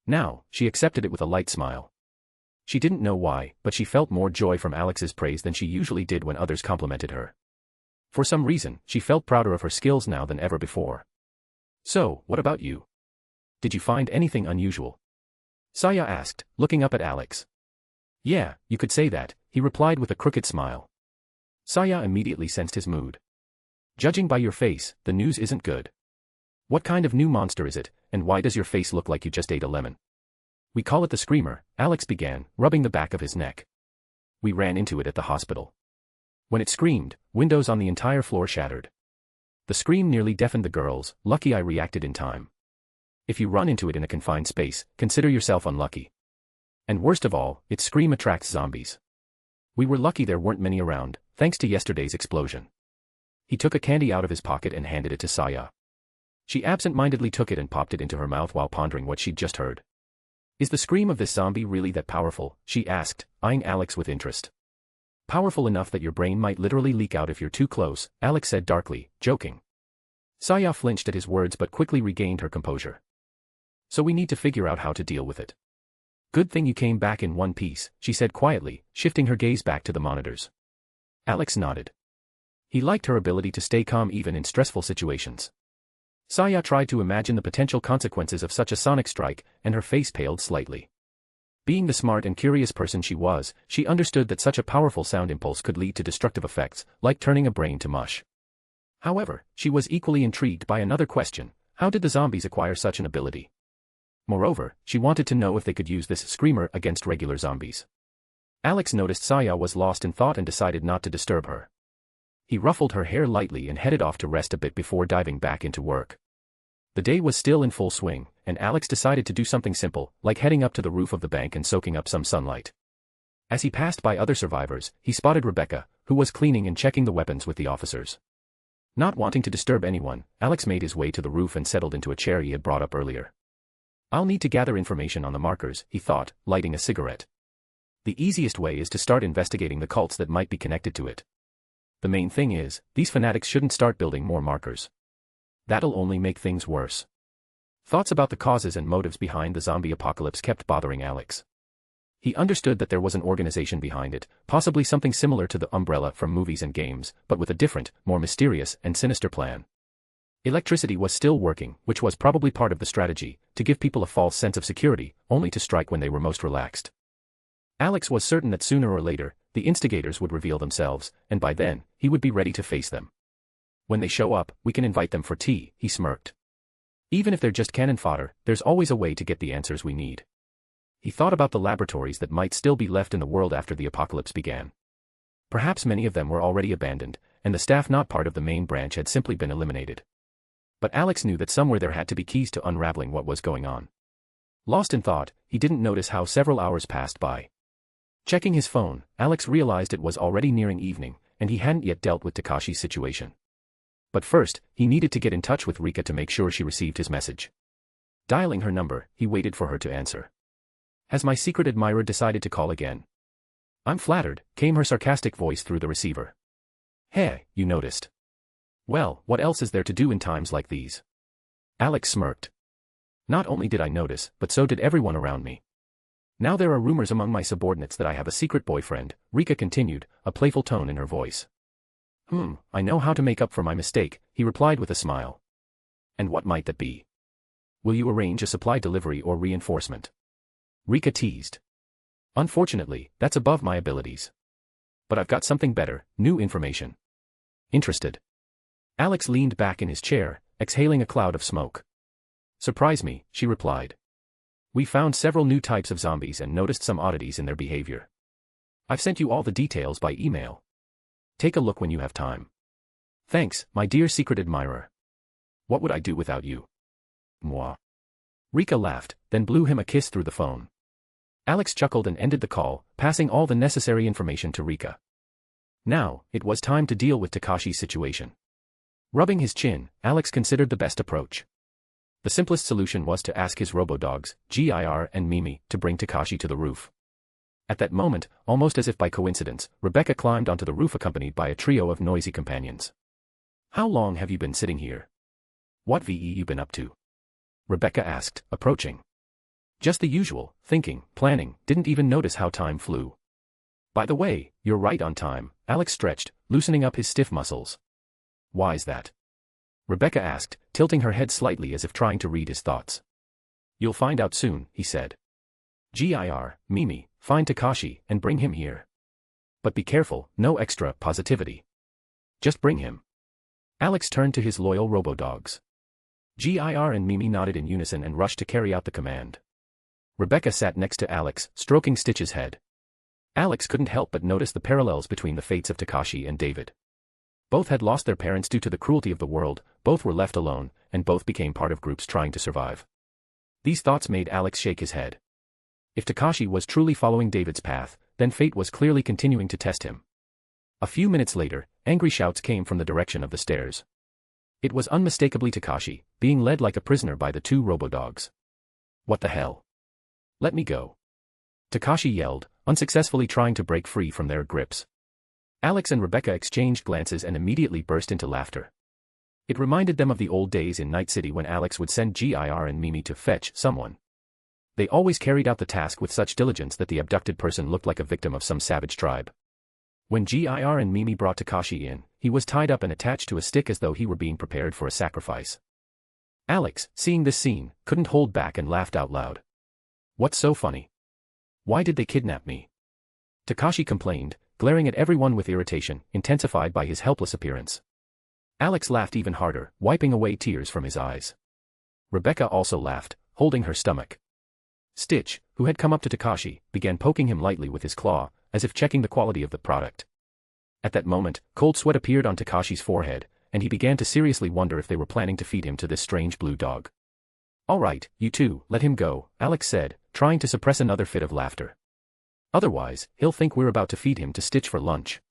Now, she accepted it with a light smile. She didn't know why, but she felt more joy from Alex's praise than she usually did when others complimented her. For some reason, she felt prouder of her skills now than ever before. So, what about you? Did you find anything unusual? Saya asked, looking up at Alex. Yeah, you could say that, he replied with a crooked smile. Saya immediately sensed his mood. Judging by your face, the news isn't good. What kind of new monster is it, and why does your face look like you just ate a lemon? We call it the Screamer, Alex began, rubbing the back of his neck. We ran into it at the hospital. When it screamed, windows on the entire floor shattered. The scream nearly deafened the girls, lucky I reacted in time. If you run into it in a confined space, consider yourself unlucky. And worst of all, its scream attracts zombies. We were lucky there weren't many around, thanks to yesterday's explosion. He took a candy out of his pocket and handed it to Saya. She absent-mindedly took it and popped it into her mouth while pondering what she'd just heard. Is the scream of this zombie really that powerful? She asked, eyeing Alex with interest. Powerful enough that your brain might literally leak out if you're too close, Alex said darkly, joking. Saya flinched at his words but quickly regained her composure. So we need to figure out how to deal with it. Good thing you came back in one piece, she said quietly, shifting her gaze back to the monitors. Alex nodded. He liked her ability to stay calm even in stressful situations. Saya tried to imagine the potential consequences of such a sonic strike, and her face paled slightly. Being the smart and curious person she was, she understood that such a powerful sound impulse could lead to destructive effects, like turning a brain to mush. However, she was equally intrigued by another question: how did the zombies acquire such an ability? Moreover, she wanted to know if they could use this screamer against regular zombies. Alex noticed Saya was lost in thought and decided not to disturb her. He ruffled her hair lightly and headed off to rest a bit before diving back into work. The day was still in full swing, and Alex decided to do something simple, like heading up to the roof of the bank and soaking up some sunlight. As he passed by other survivors, he spotted Rebecca, who was cleaning and checking the weapons with the officers. Not wanting to disturb anyone, Alex made his way to the roof and settled into a chair he had brought up earlier. I'll need to gather information on the markers, he thought, lighting a cigarette. The easiest way is to start investigating the cults that might be connected to it. The main thing is, these fanatics shouldn't start building more markers. That'll only make things worse. Thoughts about the causes and motives behind the zombie apocalypse kept bothering Alex. He understood that there was an organization behind it, possibly something similar to the Umbrella from movies and games, but with a different, more mysterious and sinister plan. Electricity was still working, which was probably part of the strategy, to give people a false sense of security, only to strike when they were most relaxed. Alex was certain that sooner or later, the instigators would reveal themselves, and by then, he would be ready to face them. When they show up, we can invite them for tea, he smirked. Even if they're just cannon fodder, there's always a way to get the answers we need. He thought about the laboratories that might still be left in the world after the apocalypse began. Perhaps many of them were already abandoned, and the staff not part of the main branch had simply been eliminated. But Alex knew that somewhere there had to be keys to unraveling what was going on. Lost in thought, he didn't notice how several hours passed by. Checking his phone, Alex realized it was already nearing evening, and he hadn't yet dealt with Takashi's situation. But first, he needed to get in touch with Rika to make sure she received his message. Dialing her number, he waited for her to answer. Has my secret admirer decided to call again? I'm flattered, came her sarcastic voice through the receiver. Hey, you noticed. Well, what else is there to do in times like these? Alex smirked. Not only did I notice, but so did everyone around me. Now there are rumors among my subordinates that I have a secret boyfriend, Rika continued, a playful tone in her voice. I know how to make up for my mistake, he replied with a smile. And what might that be? Will you arrange a supply delivery or reinforcement? Rika teased. Unfortunately, that's above my abilities. But I've got something better, new information. Interested? Alex leaned back in his chair, exhaling a cloud of smoke. Surprise me, she replied. We found several new types of zombies and noticed some oddities in their behavior. I've sent you all the details by email. Take a look when you have time. Thanks, my dear secret admirer. What would I do without you? Moi. Rika laughed, then blew him a kiss through the phone. Alex chuckled and ended the call, passing all the necessary information to Rika. Now, it was time to deal with Takashi's situation. Rubbing his chin, Alex considered the best approach. The simplest solution was to ask his robo-dogs, Gir and Mimi, to bring Takashi to the roof. At that moment, almost as if by coincidence, Rebecca climbed onto the roof accompanied by a trio of noisy companions. How long have you been sitting here? What VE you been up to? Rebecca asked, approaching. Just the usual, thinking, planning, didn't even notice how time flew. By the way, you're right on time, Alex stretched, loosening up his stiff muscles. Why's that? Rebecca asked, tilting her head slightly as if trying to read his thoughts. You'll find out soon, he said. Gir, Mimi, find Takashi and bring him here. But be careful, no extra positivity. Just bring him. Alex turned to his loyal robo-dogs. Gir and Mimi nodded in unison and rushed to carry out the command. Rebecca sat next to Alex, stroking Stitch's head. Alex couldn't help but notice the parallels between the fates of Takashi and David. Both had lost their parents due to the cruelty of the world, both were left alone, and both became part of groups trying to survive. These thoughts made Alex shake his head. If Takashi was truly following David's path, then fate was clearly continuing to test him. A few minutes later, angry shouts came from the direction of the stairs. It was unmistakably Takashi, being led like a prisoner by the two robo-dogs. What the hell? Let me go. Takashi yelled, unsuccessfully trying to break free from their grips. Alex and Rebecca exchanged glances and immediately burst into laughter. It reminded them of the old days in Night City when Alex would send Gir and Mimi to fetch someone. They always carried out the task with such diligence that the abducted person looked like a victim of some savage tribe. When Gir and Mimi brought Takashi in, he was tied up and attached to a stick as though he were being prepared for a sacrifice. Alex, seeing this scene, couldn't hold back and laughed out loud. What's so funny? Why did they kidnap me? Takashi complained, glaring at everyone with irritation, intensified by his helpless appearance. Alex laughed even harder, wiping away tears from his eyes. Rebecca also laughed, holding her stomach. Stitch, who had come up to Takashi, began poking him lightly with his claw, as if checking the quality of the product. At that moment, cold sweat appeared on Takashi's forehead, and he began to seriously wonder if they were planning to feed him to this strange blue dog. "All right, you two, let him go," Alex said, trying to suppress another fit of laughter. "Otherwise, he'll think we're about to feed him to Stitch for lunch."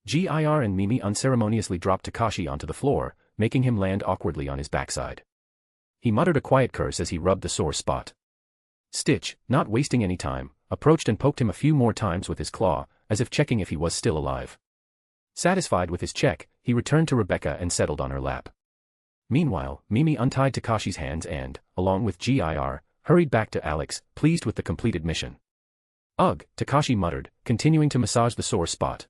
Gir and Mimi unceremoniously dropped Takashi onto the floor, making him land awkwardly on his backside. He muttered a quiet curse as he rubbed the sore spot. Stitch, not wasting any time, approached and poked him a few more times with his claw, as if checking if he was still alive. Satisfied with his check, he returned to Rebecca and settled on her lap. Meanwhile, Mimi untied Takashi's hands and, along with Gir, hurried back to Alex, pleased with the completed mission. "Ugh," Takashi muttered, continuing to massage the sore spot.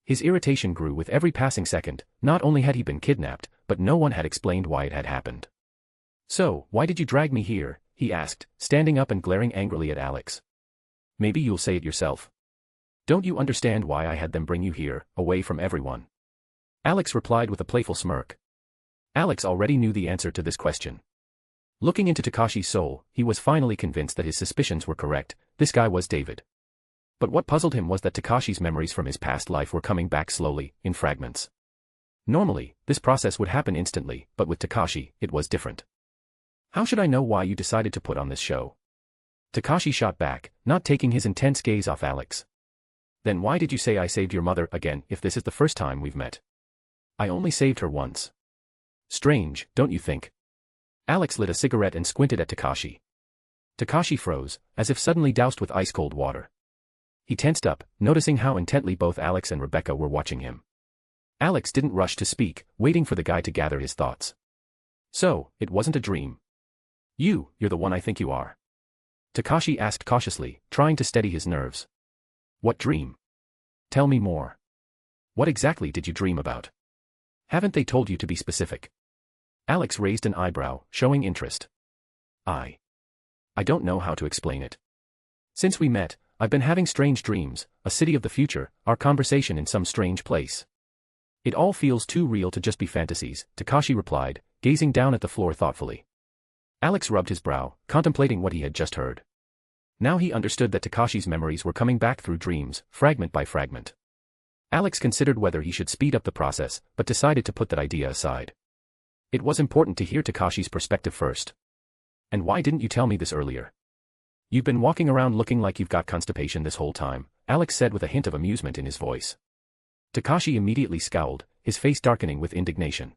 His irritation grew with every passing second. Not only had he been kidnapped, but no one had explained why it had happened. "So, why did you drag me here?" he asked, standing up and glaring angrily at Alex. "Maybe you'll say it yourself. Don't you understand why I had them bring you here, away from everyone?" Alex replied with a playful smirk. Alex already knew the answer to this question. Looking into Takashi's soul, he was finally convinced that his suspicions were correct. This guy was David. But what puzzled him was that Takashi's memories from his past life were coming back slowly, in fragments. Normally, this process would happen instantly, but with Takashi, it was different. "How should I know why you decided to put on this show?" Takashi shot back, not taking his intense gaze off Alex. "Then why did you say I saved your mother again if this is the first time we've met?" "I only saved her once." "Strange, don't you think?" Alex lit a cigarette and squinted at Takashi. Takashi froze, as if suddenly doused with ice-cold water. He tensed up, noticing how intently both Alex and Rebecca were watching him. Alex didn't rush to speak, waiting for the guy to gather his thoughts. "So, it wasn't a dream. You're the one I think you are?" Takashi asked cautiously, trying to steady his nerves. "What dream? Tell me more. What exactly did you dream about? Haven't they told you to be specific?" Alex raised an eyebrow, showing interest. I don't know how to explain it. Since we met, I've been having strange dreams, a city of the future, our conversation in some strange place. It all feels too real to just be fantasies," Takashi replied, gazing down at the floor thoughtfully. Alex rubbed his brow, contemplating what he had just heard. Now he understood that Takashi's memories were coming back through dreams, fragment by fragment. Alex considered whether he should speed up the process, but decided to put that idea aside. It was important to hear Takashi's perspective first. "And why didn't you tell me this earlier? You've been walking around looking like you've got constipation this whole time," Alex said with a hint of amusement in his voice. Takashi immediately scowled, his face darkening with indignation.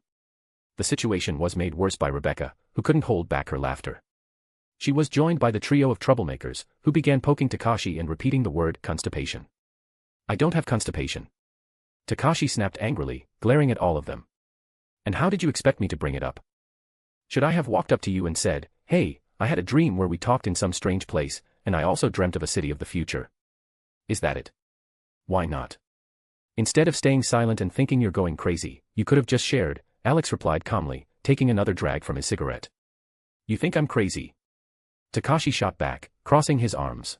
The situation was made worse by Rebecca, who couldn't hold back her laughter. She was joined by the trio of troublemakers, who began poking Takashi and repeating the word constipation. "I don't have constipation." Takashi snapped angrily, glaring at all of them. "And how did you expect me to bring it up? Should I have walked up to you and said, 'Hey, I had a dream where we talked in some strange place, and I also dreamt of a city of the future'? Is that it? Why not? Instead of staying silent and thinking you're going crazy, you could have just shared," Alex replied calmly, taking another drag from his cigarette. "You think I'm crazy?" Takashi shot back, crossing his arms.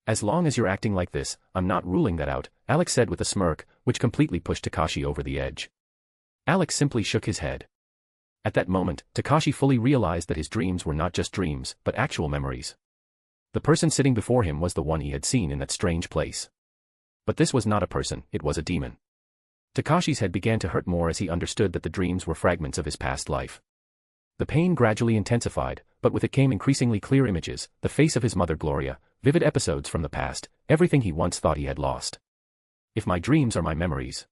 "As long as you're acting like this, I'm not ruling that out," Alex said with a smirk, which completely pushed Takashi over the edge. Alex simply shook his head. At that moment, Takashi fully realized that his dreams were not just dreams, but actual memories. The person sitting before him was the one he had seen in that strange place. But this was not a person, it was a demon. Takashi's head began to hurt more as he understood that the dreams were fragments of his past life. The pain gradually intensified, but with it came increasingly clear images, the face of his mother Gloria, vivid episodes from the past, everything he once thought he had lost. "If my dreams are my memories,"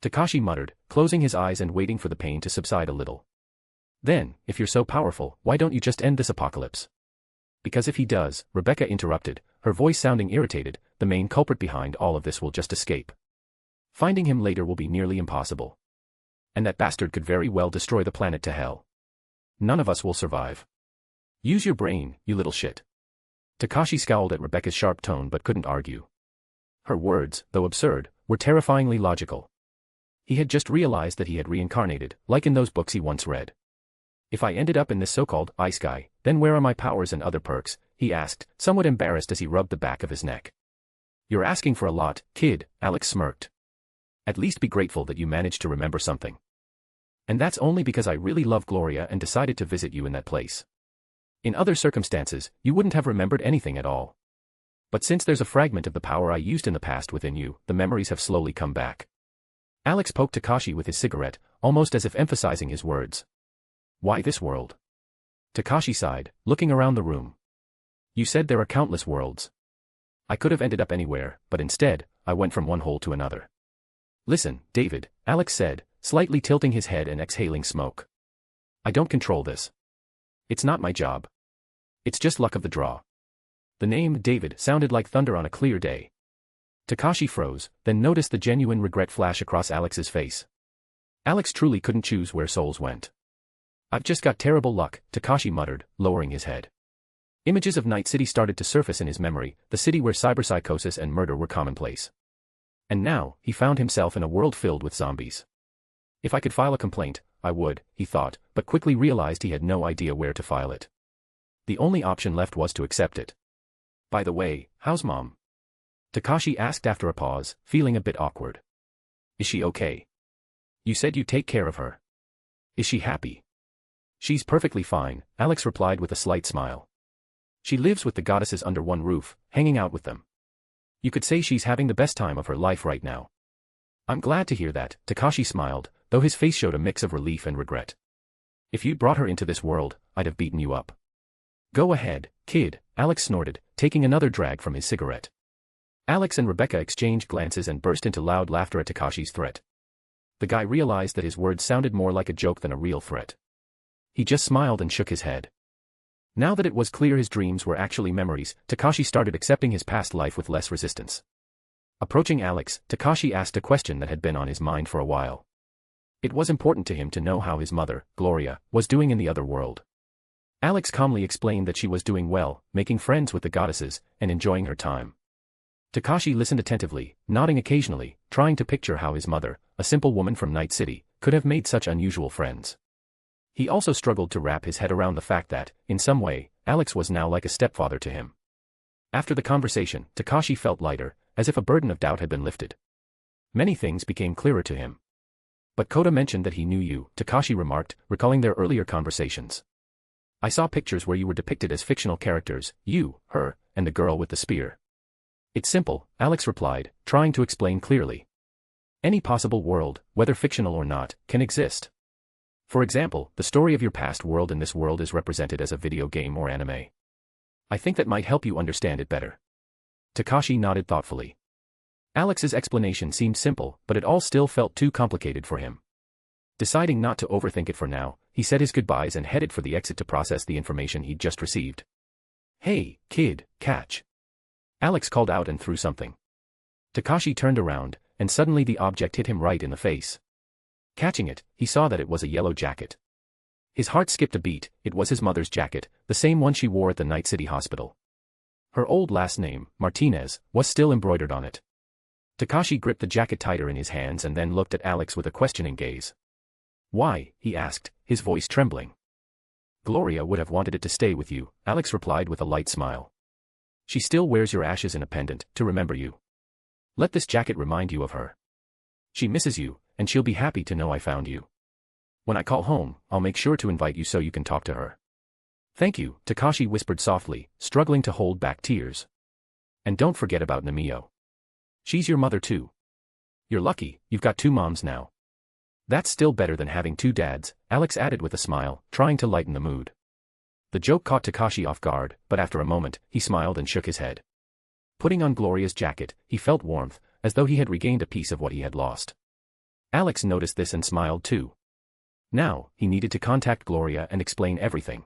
Takashi muttered, closing his eyes and waiting for the pain to subside a little. "Then, if you're so powerful, why don't you just end this apocalypse?" "Because if he does," Rebecca interrupted, her voice sounding irritated, "the main culprit behind all of this will just escape. Finding him later will be nearly impossible. And that bastard could very well destroy the planet to hell. None of us will survive. Use your brain, you little shit." Takashi scowled at Rebecca's sharp tone but couldn't argue. Her words, though absurd, were terrifyingly logical. He had just realized that he had reincarnated, like in those books he once read. "If I ended up in this so-called ice guy, then where are my powers and other perks?" he asked, somewhat embarrassed as he rubbed the back of his neck. "You're asking for a lot, kid," Alex smirked. "At least be grateful that you managed to remember something. And that's only because I really love Gloria and decided to visit you in that place. In other circumstances, you wouldn't have remembered anything at all." But since there's a fragment of the power I used in the past within you, the memories have slowly come back. Alex poked Takashi with his cigarette, almost as if emphasizing his words. Why this world? Takashi sighed, looking around the room. You said there are countless worlds. I could have ended up anywhere, but instead, I went from one hole to another. Listen, David, Alex said, slightly tilting his head and exhaling smoke. I don't control this. It's not my job. It's just luck of the draw. The name David sounded like thunder on a clear day. Takashi froze, then noticed the genuine regret flash across Alex's face. Alex truly couldn't choose where souls went. I've just got terrible luck, Takashi muttered, lowering his head. Images of Night City started to surface in his memory, the city where cyberpsychosis and murder were commonplace. And now, he found himself in a world filled with zombies. If I could file a complaint, I would, he thought, but quickly realized he had no idea where to file it. The only option left was to accept it. By the way, how's Mom? Takashi asked after a pause, feeling a bit awkward. Is she okay? You said you'd take care of her. Is she happy? She's perfectly fine, Alex replied with a slight smile. She lives with the goddesses under one roof, hanging out with them. You could say she's having the best time of her life right now. I'm glad to hear that, Takashi smiled, though his face showed a mix of relief and regret. If you'd brought her into this world, I'd have beaten you up. Go ahead, kid, Alex snorted, taking another drag from his cigarette. Alex and Rebecca exchanged glances and burst into loud laughter at Takashi's threat. The guy realized that his words sounded more like a joke than a real threat. He just smiled and shook his head. Now that it was clear his dreams were actually memories, Takashi started accepting his past life with less resistance. Approaching Alex, Takashi asked a question that had been on his mind for a while. It was important to him to know how his mother, Gloria, was doing in the other world. Alex calmly explained that she was doing well, making friends with the goddesses, and enjoying her time. Takashi listened attentively, nodding occasionally, trying to picture how his mother, a simple woman from Night City, could have made such unusual friends. He also struggled to wrap his head around the fact that, in some way, Alex was now like a stepfather to him. After the conversation, Takashi felt lighter, as if a burden of doubt had been lifted. Many things became clearer to him. But Kota mentioned that he knew you, Takashi remarked, recalling their earlier conversations. I saw pictures where you were depicted as fictional characters, you, her, and the girl with the spear. It's simple, Alex replied, trying to explain clearly. Any possible world, whether fictional or not, can exist. For example, the story of your past world in this world is represented as a video game or anime. I think that might help you understand it better. Takashi nodded thoughtfully. Alex's explanation seemed simple, but it all still felt too complicated for him. Deciding not to overthink it for now, he said his goodbyes and headed for the exit to process the information he'd just received. Hey, kid, catch. Alex called out and threw something. Takashi turned around, and suddenly the object hit him right in the face. Catching it, he saw that it was a yellow jacket. His heart skipped a beat. It was his mother's jacket, the same one she wore at the Night City hospital. Her old last name, Martinez, was still embroidered on it. Takashi gripped the jacket tighter in his hands and then looked at Alex with a questioning gaze. Why? He asked, his voice trembling. Gloria would have wanted it to stay with you, Alex replied with a light smile. She still wears your ashes in a pendant, to remember you. Let this jacket remind you of her. She misses you, and she'll be happy to know I found you. When I call home, I'll make sure to invite you so you can talk to her. Thank you, Takashi whispered softly, struggling to hold back tears. And don't forget about Namio. She's your mother too. You're lucky, you've got two moms now. That's still better than having two dads, Alex added with a smile, trying to lighten the mood. The joke caught Takashi off guard, but after a moment, he smiled and shook his head. Putting on Gloria's jacket, he felt warmth, as though he had regained a piece of what he had lost. Alex noticed this and smiled too. Now, he needed to contact Gloria and explain everything.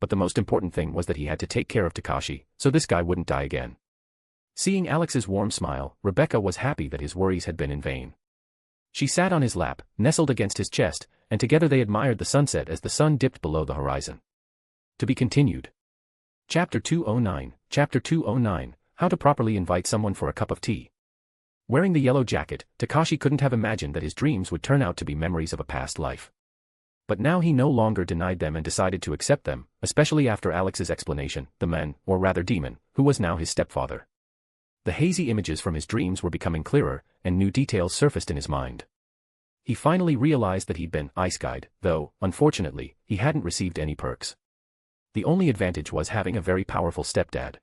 But the most important thing was that he had to take care of Takashi, so this guy wouldn't die again. Seeing Alex's warm smile, Rebecca was happy that his worries had been in vain. She sat on his lap, nestled against his chest, and together they admired the sunset as the sun dipped below the horizon. To be continued. Chapter 209, Chapter 209, How to Properly Invite Someone for a Cup of Tea. Wearing the yellow jacket, Takashi couldn't have imagined that his dreams would turn out to be memories of a past life. But now he no longer denied them and decided to accept them, especially after Alex's explanation, the man, or rather demon, who was now his stepfather. The hazy images from his dreams were becoming clearer, and new details surfaced in his mind. He finally realized that he'd been ice-guyed, though, unfortunately, he hadn't received any perks. The only advantage was having a very powerful stepdad.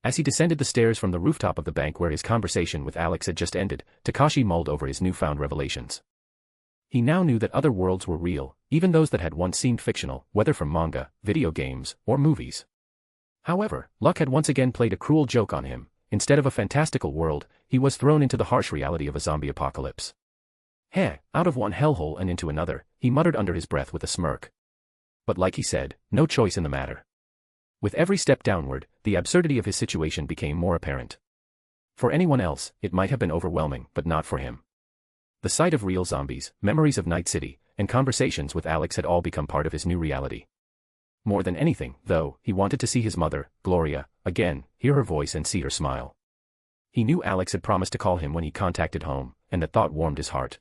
As he descended the stairs from the rooftop of the bank where his conversation with Alex had just ended, Takashi mulled over his newfound revelations. He now knew that other worlds were real, even those that had once seemed fictional, whether from manga, video games, or movies. However, luck had once again played a cruel joke on him. Instead of a fantastical world, he was thrown into the harsh reality of a zombie apocalypse. Out of one hellhole and into another, he muttered under his breath with a smirk. But like he said, no choice in the matter. With every step downward, the absurdity of his situation became more apparent. For anyone else, it might have been overwhelming, but not for him. The sight of real zombies, memories of Night City, and conversations with Alex had all become part of his new reality. More than anything, though, he wanted to see his mother, Gloria, again, hear her voice and see her smile. He knew Alex had promised to call him when he contacted home, and that thought warmed his heart.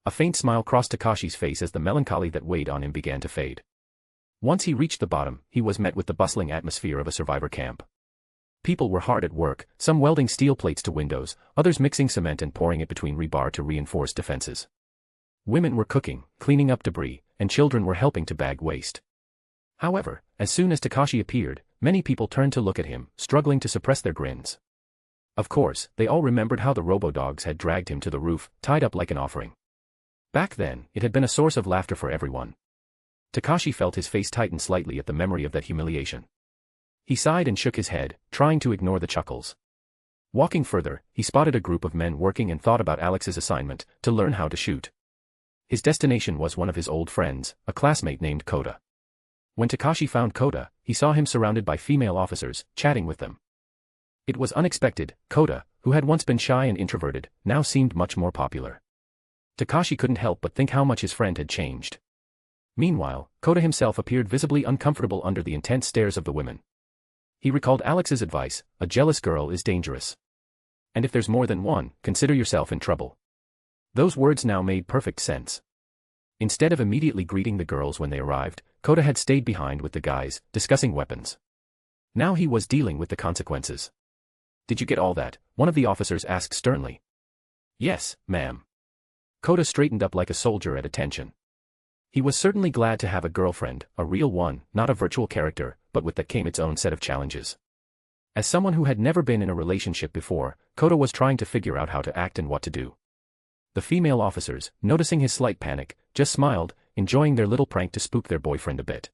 A faint smile crossed Takashi's face as the melancholy that weighed on him began to fade. Once he reached the bottom, he was met with the bustling atmosphere of a survivor camp. People were hard at work, some welding steel plates to windows, others mixing cement and pouring it between rebar to reinforce defenses. Women were cooking, cleaning up debris, and children were helping to bag waste. However, as soon as Takashi appeared, many people turned to look at him, struggling to suppress their grins. Of course, they all remembered how the robo-dogs had dragged him to the roof, tied up like an offering. Back then, it had been a source of laughter for everyone. Takashi felt his face tighten slightly at the memory of that humiliation. He sighed and shook his head, trying to ignore the chuckles. Walking further, he spotted a group of men working and thought about Alex's assignment, to learn how to shoot. His destination was one of his old friends, a classmate named Kota. When Takashi found Kota, he saw him surrounded by female officers, chatting with them. It was unexpected. Kota, who had once been shy and introverted, now seemed much more popular. Takashi couldn't help but think how much his friend had changed. Meanwhile, Kota himself appeared visibly uncomfortable under the intense stares of the women. He recalled Alex's advice, a jealous girl is dangerous. And if there's more than one, consider yourself in trouble. Those words now made perfect sense. Instead of immediately greeting the girls when they arrived, Kota had stayed behind with the guys, discussing weapons. Now he was dealing with the consequences. Did you get all that? One of the officers asked sternly. Yes, ma'am. Kota straightened up like a soldier at attention. He was certainly glad to have a girlfriend, a real one, not a virtual character, but with that came its own set of challenges. As someone who had never been in a relationship before, Kota was trying to figure out how to act and what to do. The female officers, noticing his slight panic, just smiled, enjoying their little prank to spook their boyfriend a bit.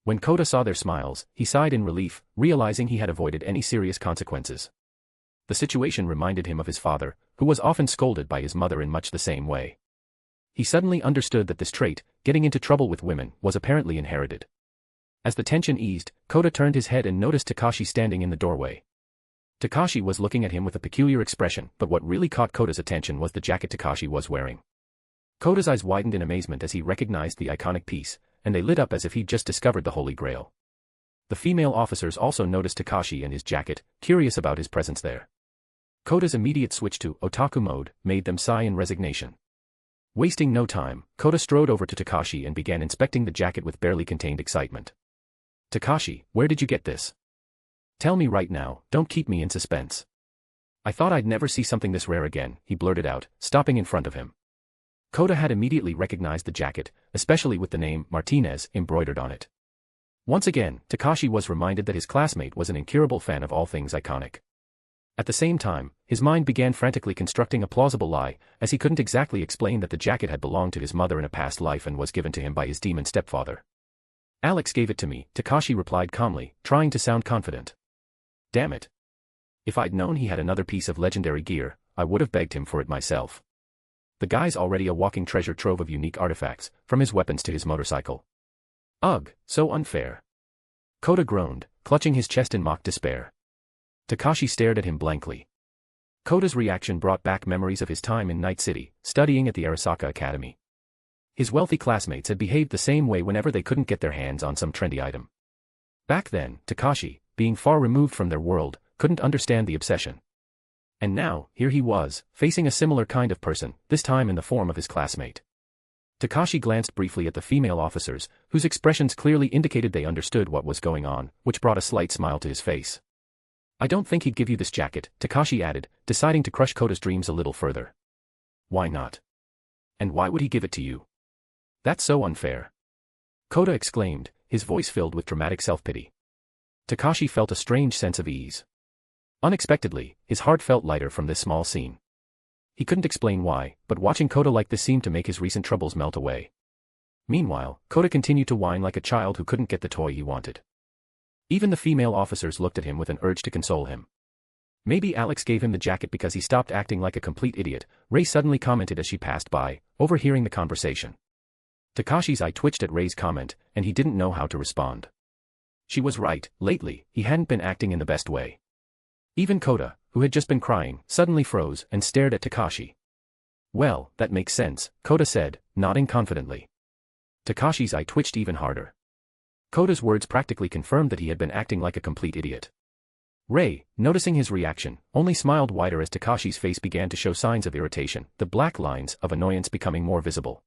When Kota saw their smiles, he sighed in relief, realizing he had avoided any serious consequences. The situation reminded him of his father, who was often scolded by his mother in much the same way. He suddenly understood that this trait, getting into trouble with women, was apparently inherited. As the tension eased, Kota turned his head and noticed Takashi standing in the doorway. Takashi was looking at him with a peculiar expression, but what really caught Kota's attention was the jacket Takashi was wearing. Kota's eyes widened in amazement as he recognized the iconic piece, and they lit up as if he'd just discovered the Holy Grail. The female officers also noticed Takashi and his jacket, curious about his presence there. Kota's immediate switch to otaku mode made them sigh in resignation. Wasting no time, Kota strode over to Takashi and began inspecting the jacket with barely contained excitement. Takashi, where did you get this? Tell me right now, don't keep me in suspense. I thought I'd never see something this rare again, he blurted out, stopping in front of him. Kota had immediately recognized the jacket, especially with the name Martinez embroidered on it. Once again, Takashi was reminded that his classmate was an incurable fan of all things iconic. At the same time, his mind began frantically constructing a plausible lie, as he couldn't exactly explain that the jacket had belonged to his mother in a past life and was given to him by his demon stepfather. Alex gave it to me, Takashi replied calmly, trying to sound confident. Damn it. If I'd known he had another piece of legendary gear, I would have begged him for it myself. The guy's already a walking treasure trove of unique artifacts, from his weapons to his motorcycle. Ugh, so unfair. Kota groaned, clutching his chest in mock despair. Takashi stared at him blankly. Kota's reaction brought back memories of his time in Night City, studying at the Arasaka Academy. His wealthy classmates had behaved the same way whenever they couldn't get their hands on some trendy item. Back then, Takashi, being far removed from their world, couldn't understand the obsession. And now, here he was, facing a similar kind of person, this time in the form of his classmate. Takashi glanced briefly at the female officers, whose expressions clearly indicated they understood what was going on, which brought a slight smile to his face. I don't think he'd give you this jacket, Takashi added, deciding to crush Kota's dreams a little further. Why not? And why would he give it to you? That's so unfair. Kota exclaimed, his voice filled with dramatic self-pity. Takashi felt a strange sense of ease. Unexpectedly, his heart felt lighter from this small scene. He couldn't explain why, but watching Kota like this seemed to make his recent troubles melt away. Meanwhile, Kota continued to whine like a child who couldn't get the toy he wanted. Even the female officers looked at him with an urge to console him. Maybe Alex gave him the jacket because he stopped acting like a complete idiot, Rei suddenly commented as she passed by, overhearing the conversation. Takashi's eye twitched at Rei's comment, and he didn't know how to respond. She was right, lately, he hadn't been acting in the best way. Even Kota, who had just been crying, suddenly froze and stared at Takashi. Well, that makes sense, Kota said, nodding confidently. Takashi's eye twitched even harder. Kota's words practically confirmed that he had been acting like a complete idiot. Rei, noticing his reaction, only smiled wider as Takashi's face began to show signs of irritation, the black lines of annoyance becoming more visible.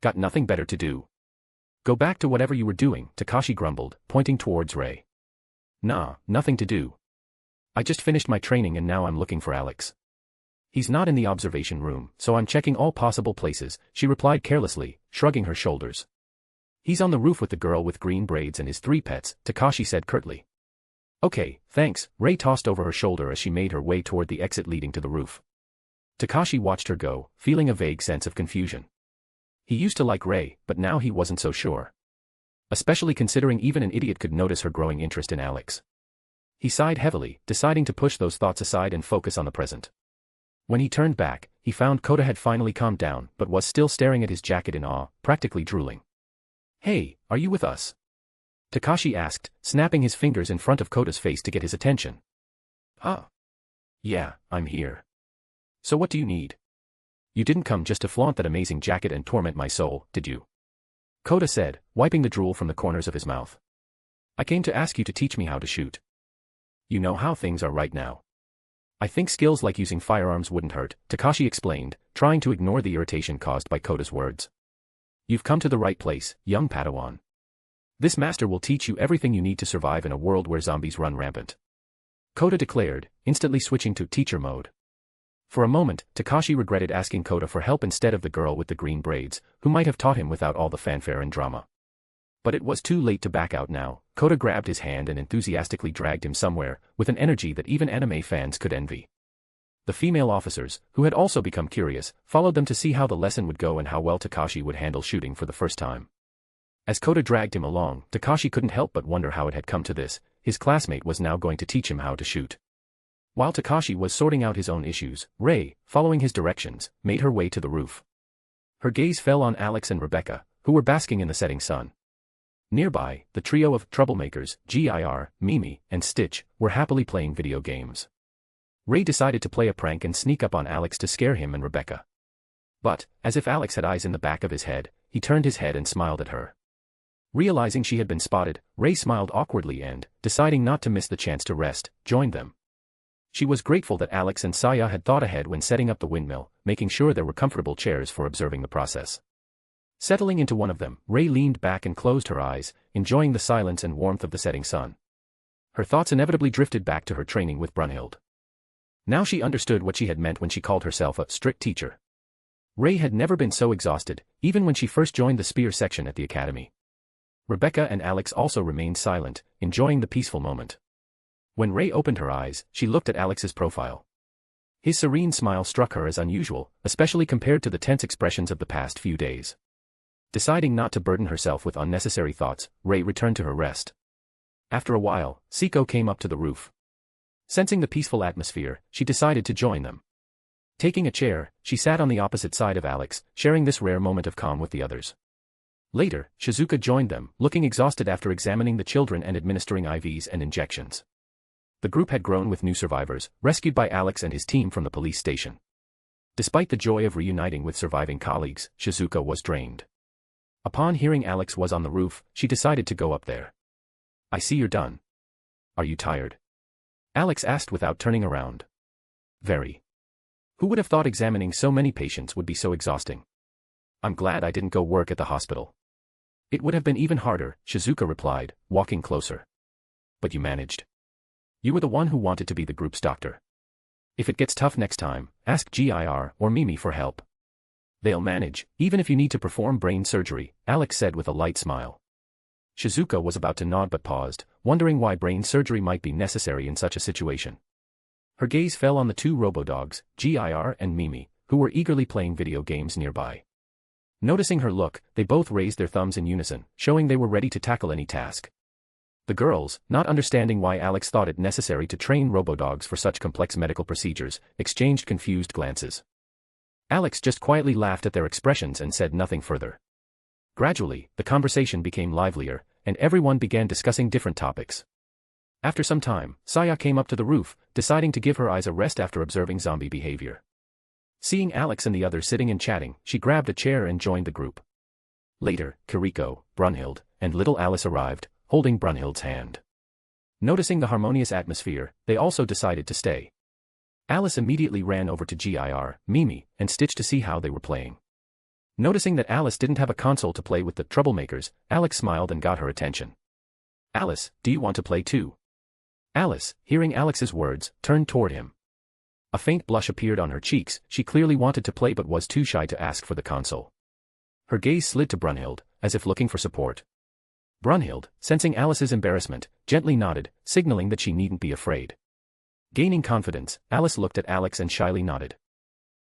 Got nothing better to do? Go back to whatever you were doing, Takashi grumbled, pointing towards Rei. Nah, nothing to do. I just finished my training and now I'm looking for Alex. He's not in the observation room, so I'm checking all possible places, she replied carelessly, shrugging her shoulders. He's on the roof with the girl with green braids and his 3 pets, Takashi said curtly. Okay, thanks, Rei tossed over her shoulder as she made her way toward the exit leading to the roof. Takashi watched her go, feeling a vague sense of confusion. He used to like Rei, but now he wasn't so sure. Especially considering even an idiot could notice her growing interest in Alex. He sighed heavily, deciding to push those thoughts aside and focus on the present. When he turned back, he found Kota had finally calmed down but was still staring at his jacket in awe, practically drooling. Hey, are you with us? Takashi asked, snapping his fingers in front of Kota's face to get his attention. Huh? Yeah, I'm here. So what do you need? You didn't come just to flaunt that amazing jacket and torment my soul, did you? Kota said, wiping the drool from the corners of his mouth. I came to ask you to teach me how to shoot. You know how things are right now. I think skills like using firearms wouldn't hurt, Takashi explained, trying to ignore the irritation caused by Kota's words. You've come to the right place, young Padawan. This master will teach you everything you need to survive in a world where zombies run rampant. Kota declared, instantly switching to teacher mode. For a moment, Takashi regretted asking Kota for help instead of the girl with the green braids, who might have taught him without all the fanfare and drama. But it was too late to back out now. Kota grabbed his hand and enthusiastically dragged him somewhere, with an energy that even anime fans could envy. The female officers, who had also become curious, followed them to see how the lesson would go and how well Takashi would handle shooting for the first time. As Kota dragged him along, Takashi couldn't help but wonder how it had come to this. His classmate was now going to teach him how to shoot. While Takashi was sorting out his own issues, Rei, following his directions, made her way to the roof. Her gaze fell on Alex and Rebecca, who were basking in the setting sun. Nearby, the trio of troublemakers, Gir, Mimi, and Stitch, were happily playing video games. Rei decided to play a prank and sneak up on Alex to scare him and Rebecca. But, as if Alex had eyes in the back of his head, he turned his head and smiled at her. Realizing she had been spotted, Rei smiled awkwardly and, deciding not to miss the chance to rest, joined them. She was grateful that Alex and Saya had thought ahead when setting up the windmill, making sure there were comfortable chairs for observing the process. Settling into one of them, Rei leaned back and closed her eyes, enjoying the silence and warmth of the setting sun. Her thoughts inevitably drifted back to her training with Brunhild. Now she understood what she had meant when she called herself a strict teacher. Rei had never been so exhausted, even when she first joined the spear section at the academy. Rebecca and Alex also remained silent, enjoying the peaceful moment. When Rei opened her eyes, she looked at Alex's profile. His serene smile struck her as unusual, especially compared to the tense expressions of the past few days. Deciding not to burden herself with unnecessary thoughts, Rei returned to her rest. After a while, Siko came up to the roof. Sensing the peaceful atmosphere, she decided to join them. Taking a chair, she sat on the opposite side of Alex, sharing this rare moment of calm with the others. Later, Shizuka joined them, looking exhausted after examining the children and administering IVs and injections. The group had grown with new survivors, rescued by Alex and his team from the police station. Despite the joy of reuniting with surviving colleagues, Shizuka was drained. Upon hearing Alex was on the roof, she decided to go up there. I see you're done. Are you tired? Alex asked without turning around. Very. Who would have thought examining so many patients would be so exhausting? I'm glad I didn't go work at the hospital. It would have been even harder, Shizuka replied, walking closer. But you managed. You were the one who wanted to be the group's doctor. If it gets tough next time, ask Gir or Mimi for help. They'll manage, even if you need to perform brain surgery, Alex said with a light smile. Shizuka was about to nod but paused, wondering why brain surgery might be necessary in such a situation. Her gaze fell on the two robo-dogs, Gir and Mimi, who were eagerly playing video games nearby. Noticing her look, they both raised their thumbs in unison, showing they were ready to tackle any task. The girls, not understanding why Alex thought it necessary to train robo-dogs for such complex medical procedures, exchanged confused glances. Alex just quietly laughed at their expressions and said nothing further. Gradually, the conversation became livelier, and everyone began discussing different topics. After some time, Saya came up to the roof, deciding to give her eyes a rest after observing zombie behavior. Seeing Alex and the others sitting and chatting, she grabbed a chair and joined the group. Later, Kiriko, Brunhild, and little Alice arrived, holding Brunhild's hand. Noticing the harmonious atmosphere, they also decided to stay. Alice immediately ran over to Gir, Mimi, and Stitch to see how they were playing. Noticing that Alice didn't have a console to play with the troublemakers, Alex smiled and got her attention. "Alice, do you want to play too?" Alice, hearing Alex's words, turned toward him. A faint blush appeared on her cheeks. She clearly wanted to play but was too shy to ask for the console. Her gaze slid to Brunhild, as if looking for support. Brunhild, sensing Alice's embarrassment, gently nodded, signaling that she needn't be afraid. Gaining confidence, Alice looked at Alex and shyly nodded.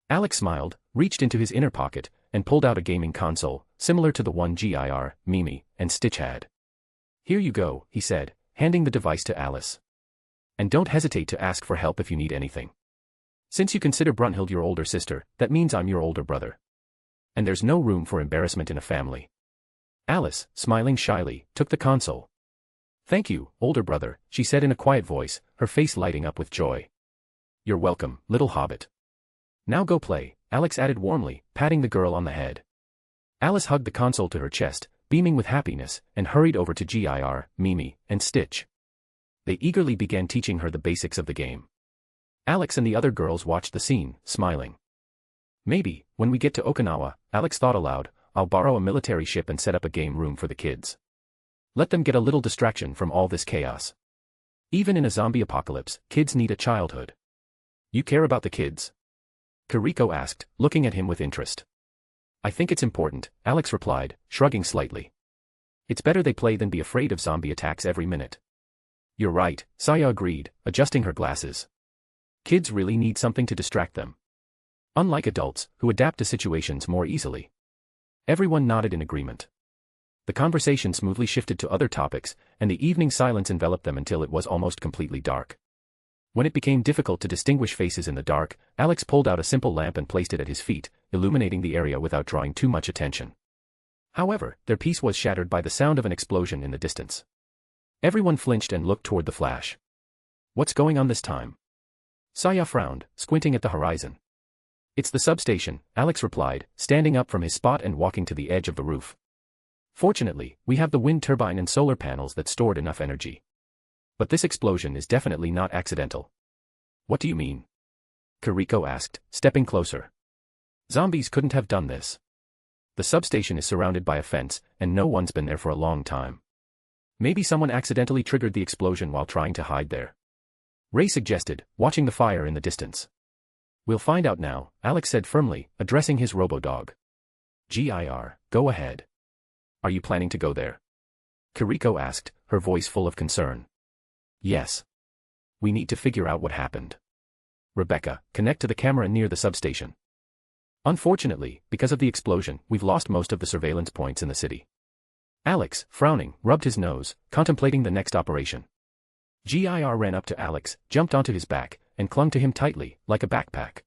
Alex smiled, reached into his inner pocket, and pulled out a gaming console, similar to the one Gir, Mimi, and Stitch had. "Here you go," he said, handing the device to Alice. "And don't hesitate to ask for help if you need anything. Since you consider Brunhild your older sister, that means I'm your older brother. And there's no room for embarrassment in a family." Alice, smiling shyly, took the console. "Thank you, older brother," she said in a quiet voice, her face lighting up with joy. "You're welcome, little hobbit. Now go play," Alex added warmly, patting the girl on the head. Alice hugged the console to her chest, beaming with happiness, and hurried over to Gir, Mimi, and Stitch. They eagerly began teaching her the basics of the game. Alex and the other girls watched the scene, smiling. "Maybe, when we get to Okinawa," Alex thought aloud, "I'll borrow a military ship and set up a game room for the kids. Let them get a little distraction from all this chaos. Even in a zombie apocalypse, kids need a childhood." "You care about the kids?" Kiriko asked, looking at him with interest. "I think it's important," Alex replied, shrugging slightly. "It's better they play than be afraid of zombie attacks every minute." "You're right," Saya agreed, adjusting her glasses. "Kids really need something to distract them. Unlike adults, who adapt to situations more easily." Everyone nodded in agreement. The conversation smoothly shifted to other topics, and the evening silence enveloped them until it was almost completely dark. When it became difficult to distinguish faces in the dark, Alex pulled out a simple lamp and placed it at his feet, illuminating the area without drawing too much attention. However, their peace was shattered by the sound of an explosion in the distance. Everyone flinched and looked toward the flash. "What's going on this time?" Saya frowned, squinting at the horizon. "It's the substation," Alex replied, standing up from his spot and walking to the edge of the roof. "Fortunately, we have the wind turbine and solar panels that stored enough energy. But this explosion is definitely not accidental." "What do you mean?" Kiriko asked, stepping closer. "Zombies couldn't have done this. The substation is surrounded by a fence, and no one's been there for a long time. Maybe someone accidentally triggered the explosion while trying to hide there," Ray suggested, watching the fire in the distance. "We'll find out now," Alex said firmly, addressing his robo-dog. "Gir, go ahead. Are you planning to go there?" Kiriko asked, her voice full of concern. "Yes. We need to figure out what happened. Rebecca, connect to the camera near the substation. Unfortunately, because of the explosion, we've lost most of the surveillance points in the city." Alex, frowning, rubbed his nose, contemplating the next operation. Gir ran up to Alex, jumped onto his back, and clung to him tightly, like a backpack.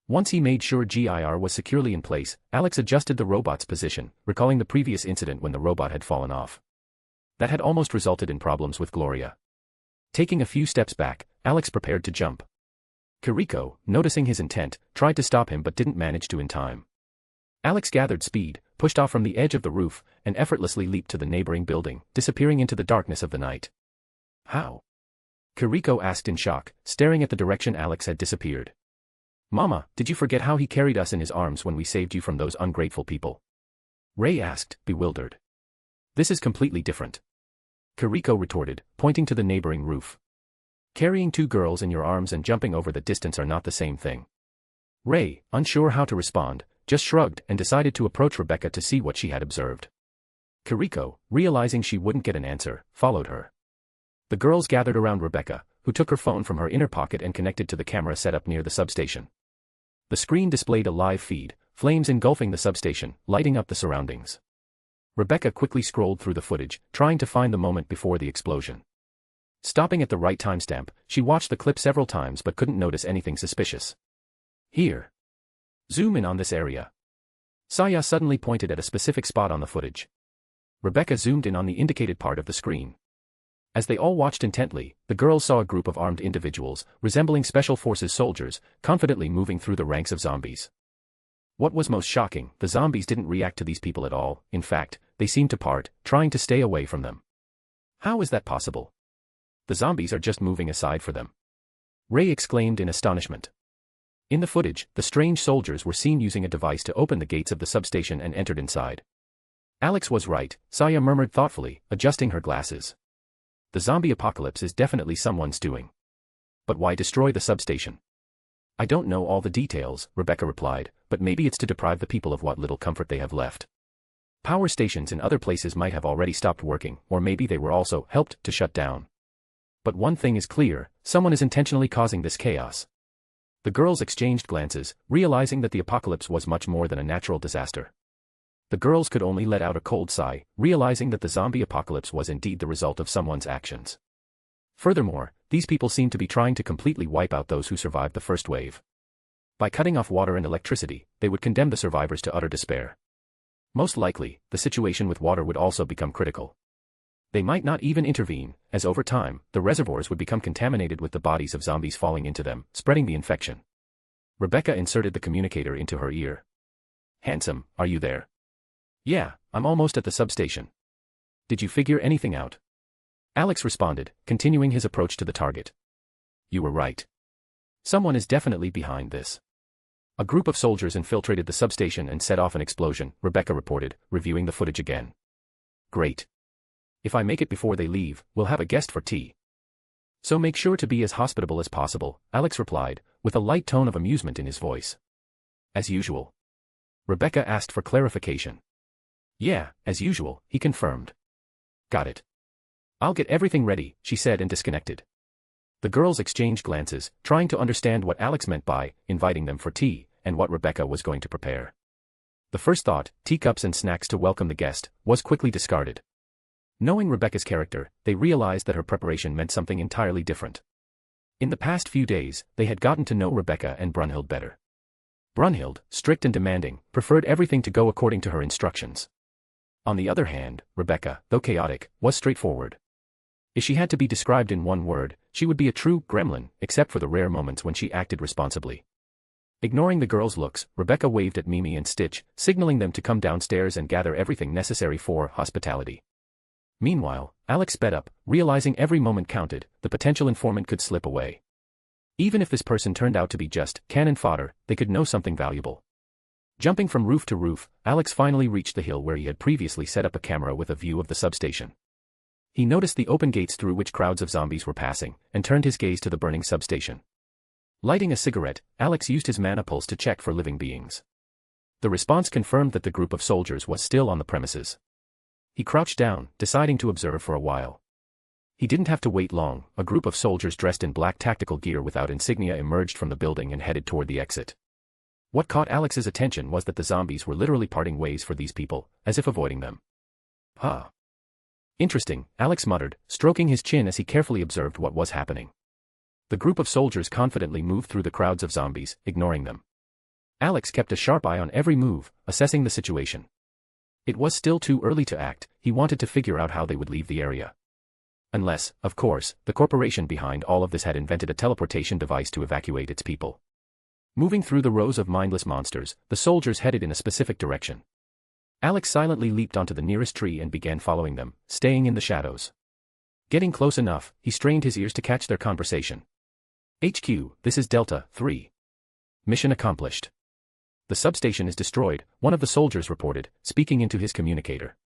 Once he made sure Gir was securely in place, Alex adjusted the robot's position, recalling the previous incident when the robot had fallen off. That had almost resulted in problems with Gloria. Taking a few steps back, Alex prepared to jump. Kiriko, noticing his intent, tried to stop him but didn't manage to in time. Alex gathered speed, pushed off from the edge of the roof, and effortlessly leaped to the neighboring building, disappearing into the darkness of the night. "How?" Kiriko asked in shock, staring at the direction Alex had disappeared. "Mama, did you forget how he carried us in his arms when we saved you from those ungrateful people?" Ray asked, bewildered. "This is completely different," Kiriko retorted, pointing to the neighboring roof. "Carrying two girls in your arms and jumping over the distance are not the same thing." Ray, unsure how to respond, just shrugged and decided to approach Rebecca to see what she had observed. Kiriko, realizing she wouldn't get an answer, followed her. The girls gathered around Rebecca, who took her phone from her inner pocket and connected to the camera set up near the substation. The screen displayed a live feed, flames engulfing the substation, lighting up the surroundings. Rebecca quickly scrolled through the footage, trying to find the moment before the explosion. Stopping at the right timestamp, she watched the clip several times but couldn't notice anything suspicious. Here. Zoom in on this area. Saya suddenly pointed at a specific spot on the footage. Rebecca zoomed in on the indicated part of the screen. As they all watched intently, the girls saw a group of armed individuals, resembling Special Forces soldiers, confidently moving through the ranks of zombies. What was most shocking, the zombies didn't react to these people at all. In fact, they seemed to part, trying to stay away from them. How is that possible? The zombies are just moving aside for them. Ray exclaimed in astonishment. In the footage, the strange soldiers were seen using a device to open the gates of the substation and entered inside. Alex was right, Saya murmured thoughtfully, adjusting her glasses. The zombie apocalypse is definitely someone's doing. But why destroy the substation? I don't know all the details, Rebecca replied, but maybe it's to deprive the people of what little comfort they have left. Power stations in other places might have already stopped working, or maybe they were also helped to shut down. But one thing is clear, someone is intentionally causing this chaos. The girls exchanged glances, realizing that the apocalypse was much more than a natural disaster. The girls could only let out a cold sigh, realizing that the zombie apocalypse was indeed the result of someone's actions. Furthermore, these people seemed to be trying to completely wipe out those who survived the first wave. By cutting off water and electricity, they would condemn the survivors to utter despair. Most likely, the situation with water would also become critical. They might not even intervene, as over time, the reservoirs would become contaminated with the bodies of zombies falling into them, spreading the infection. Rebecca inserted the communicator into her ear. "Handsome, are you there?" "Yeah, I'm almost at the substation." "Did you figure anything out?" Alex responded, continuing his approach to the target. "You were right. Someone is definitely behind this. A group of soldiers infiltrated the substation and set off an explosion," Rebecca reported, reviewing the footage again. "Great. If I make it before they leave, we'll have a guest for tea." "So make sure to be as hospitable as possible," Alex replied, with a light tone of amusement in his voice. "As usual?" Rebecca asked for clarification. "Yeah, as usual," he confirmed. "Got it. I'll get everything ready," she said and disconnected. The girls exchanged glances, trying to understand what Alex meant by inviting them for tea, and what Rebecca was going to prepare. The first thought, teacups and snacks to welcome the guest, was quickly discarded. Knowing Rebecca's character, they realized that her preparation meant something entirely different. In the past few days, they had gotten to know Rebecca and Brunhild better. Brunhild, strict and demanding, preferred everything to go according to her instructions. On the other hand, Rebecca, though chaotic, was straightforward. If she had to be described in one word, she would be a true gremlin, except for the rare moments when she acted responsibly. Ignoring the girls' looks, Rebecca waved at Mimi and Stitch, signaling them to come downstairs and gather everything necessary for hospitality. Meanwhile, Alex sped up, realizing every moment counted, the potential informant could slip away. Even if this person turned out to be just cannon fodder, they could know something valuable. Jumping from roof to roof, Alex finally reached the hill where he had previously set up a camera with a view of the substation. He noticed the open gates through which crowds of zombies were passing, and turned his gaze to the burning substation. Lighting a cigarette, Alex used his mana pulse to check for living beings. The response confirmed that the group of soldiers was still on the premises. He crouched down, deciding to observe for a while. He didn't have to wait long. A group of soldiers dressed in black tactical gear without insignia emerged from the building and headed toward the exit. What caught Alex's attention was that the zombies were literally parting ways for these people, as if avoiding them. "Huh. Interesting," Alex muttered, stroking his chin as he carefully observed what was happening. The group of soldiers confidently moved through the crowds of zombies, ignoring them. Alex kept a sharp eye on every move, assessing the situation. It was still too early to act. He wanted to figure out how they would leave the area. Unless, of course, the corporation behind all of this had invented a teleportation device to evacuate its people. Moving through the rows of mindless monsters, the soldiers headed in a specific direction. Alex silently leaped onto the nearest tree and began following them, staying in the shadows. Getting close enough, he strained his ears to catch their conversation. "HQ, this is Delta 3. Mission accomplished. The substation is destroyed," one of the soldiers reported, speaking into his communicator.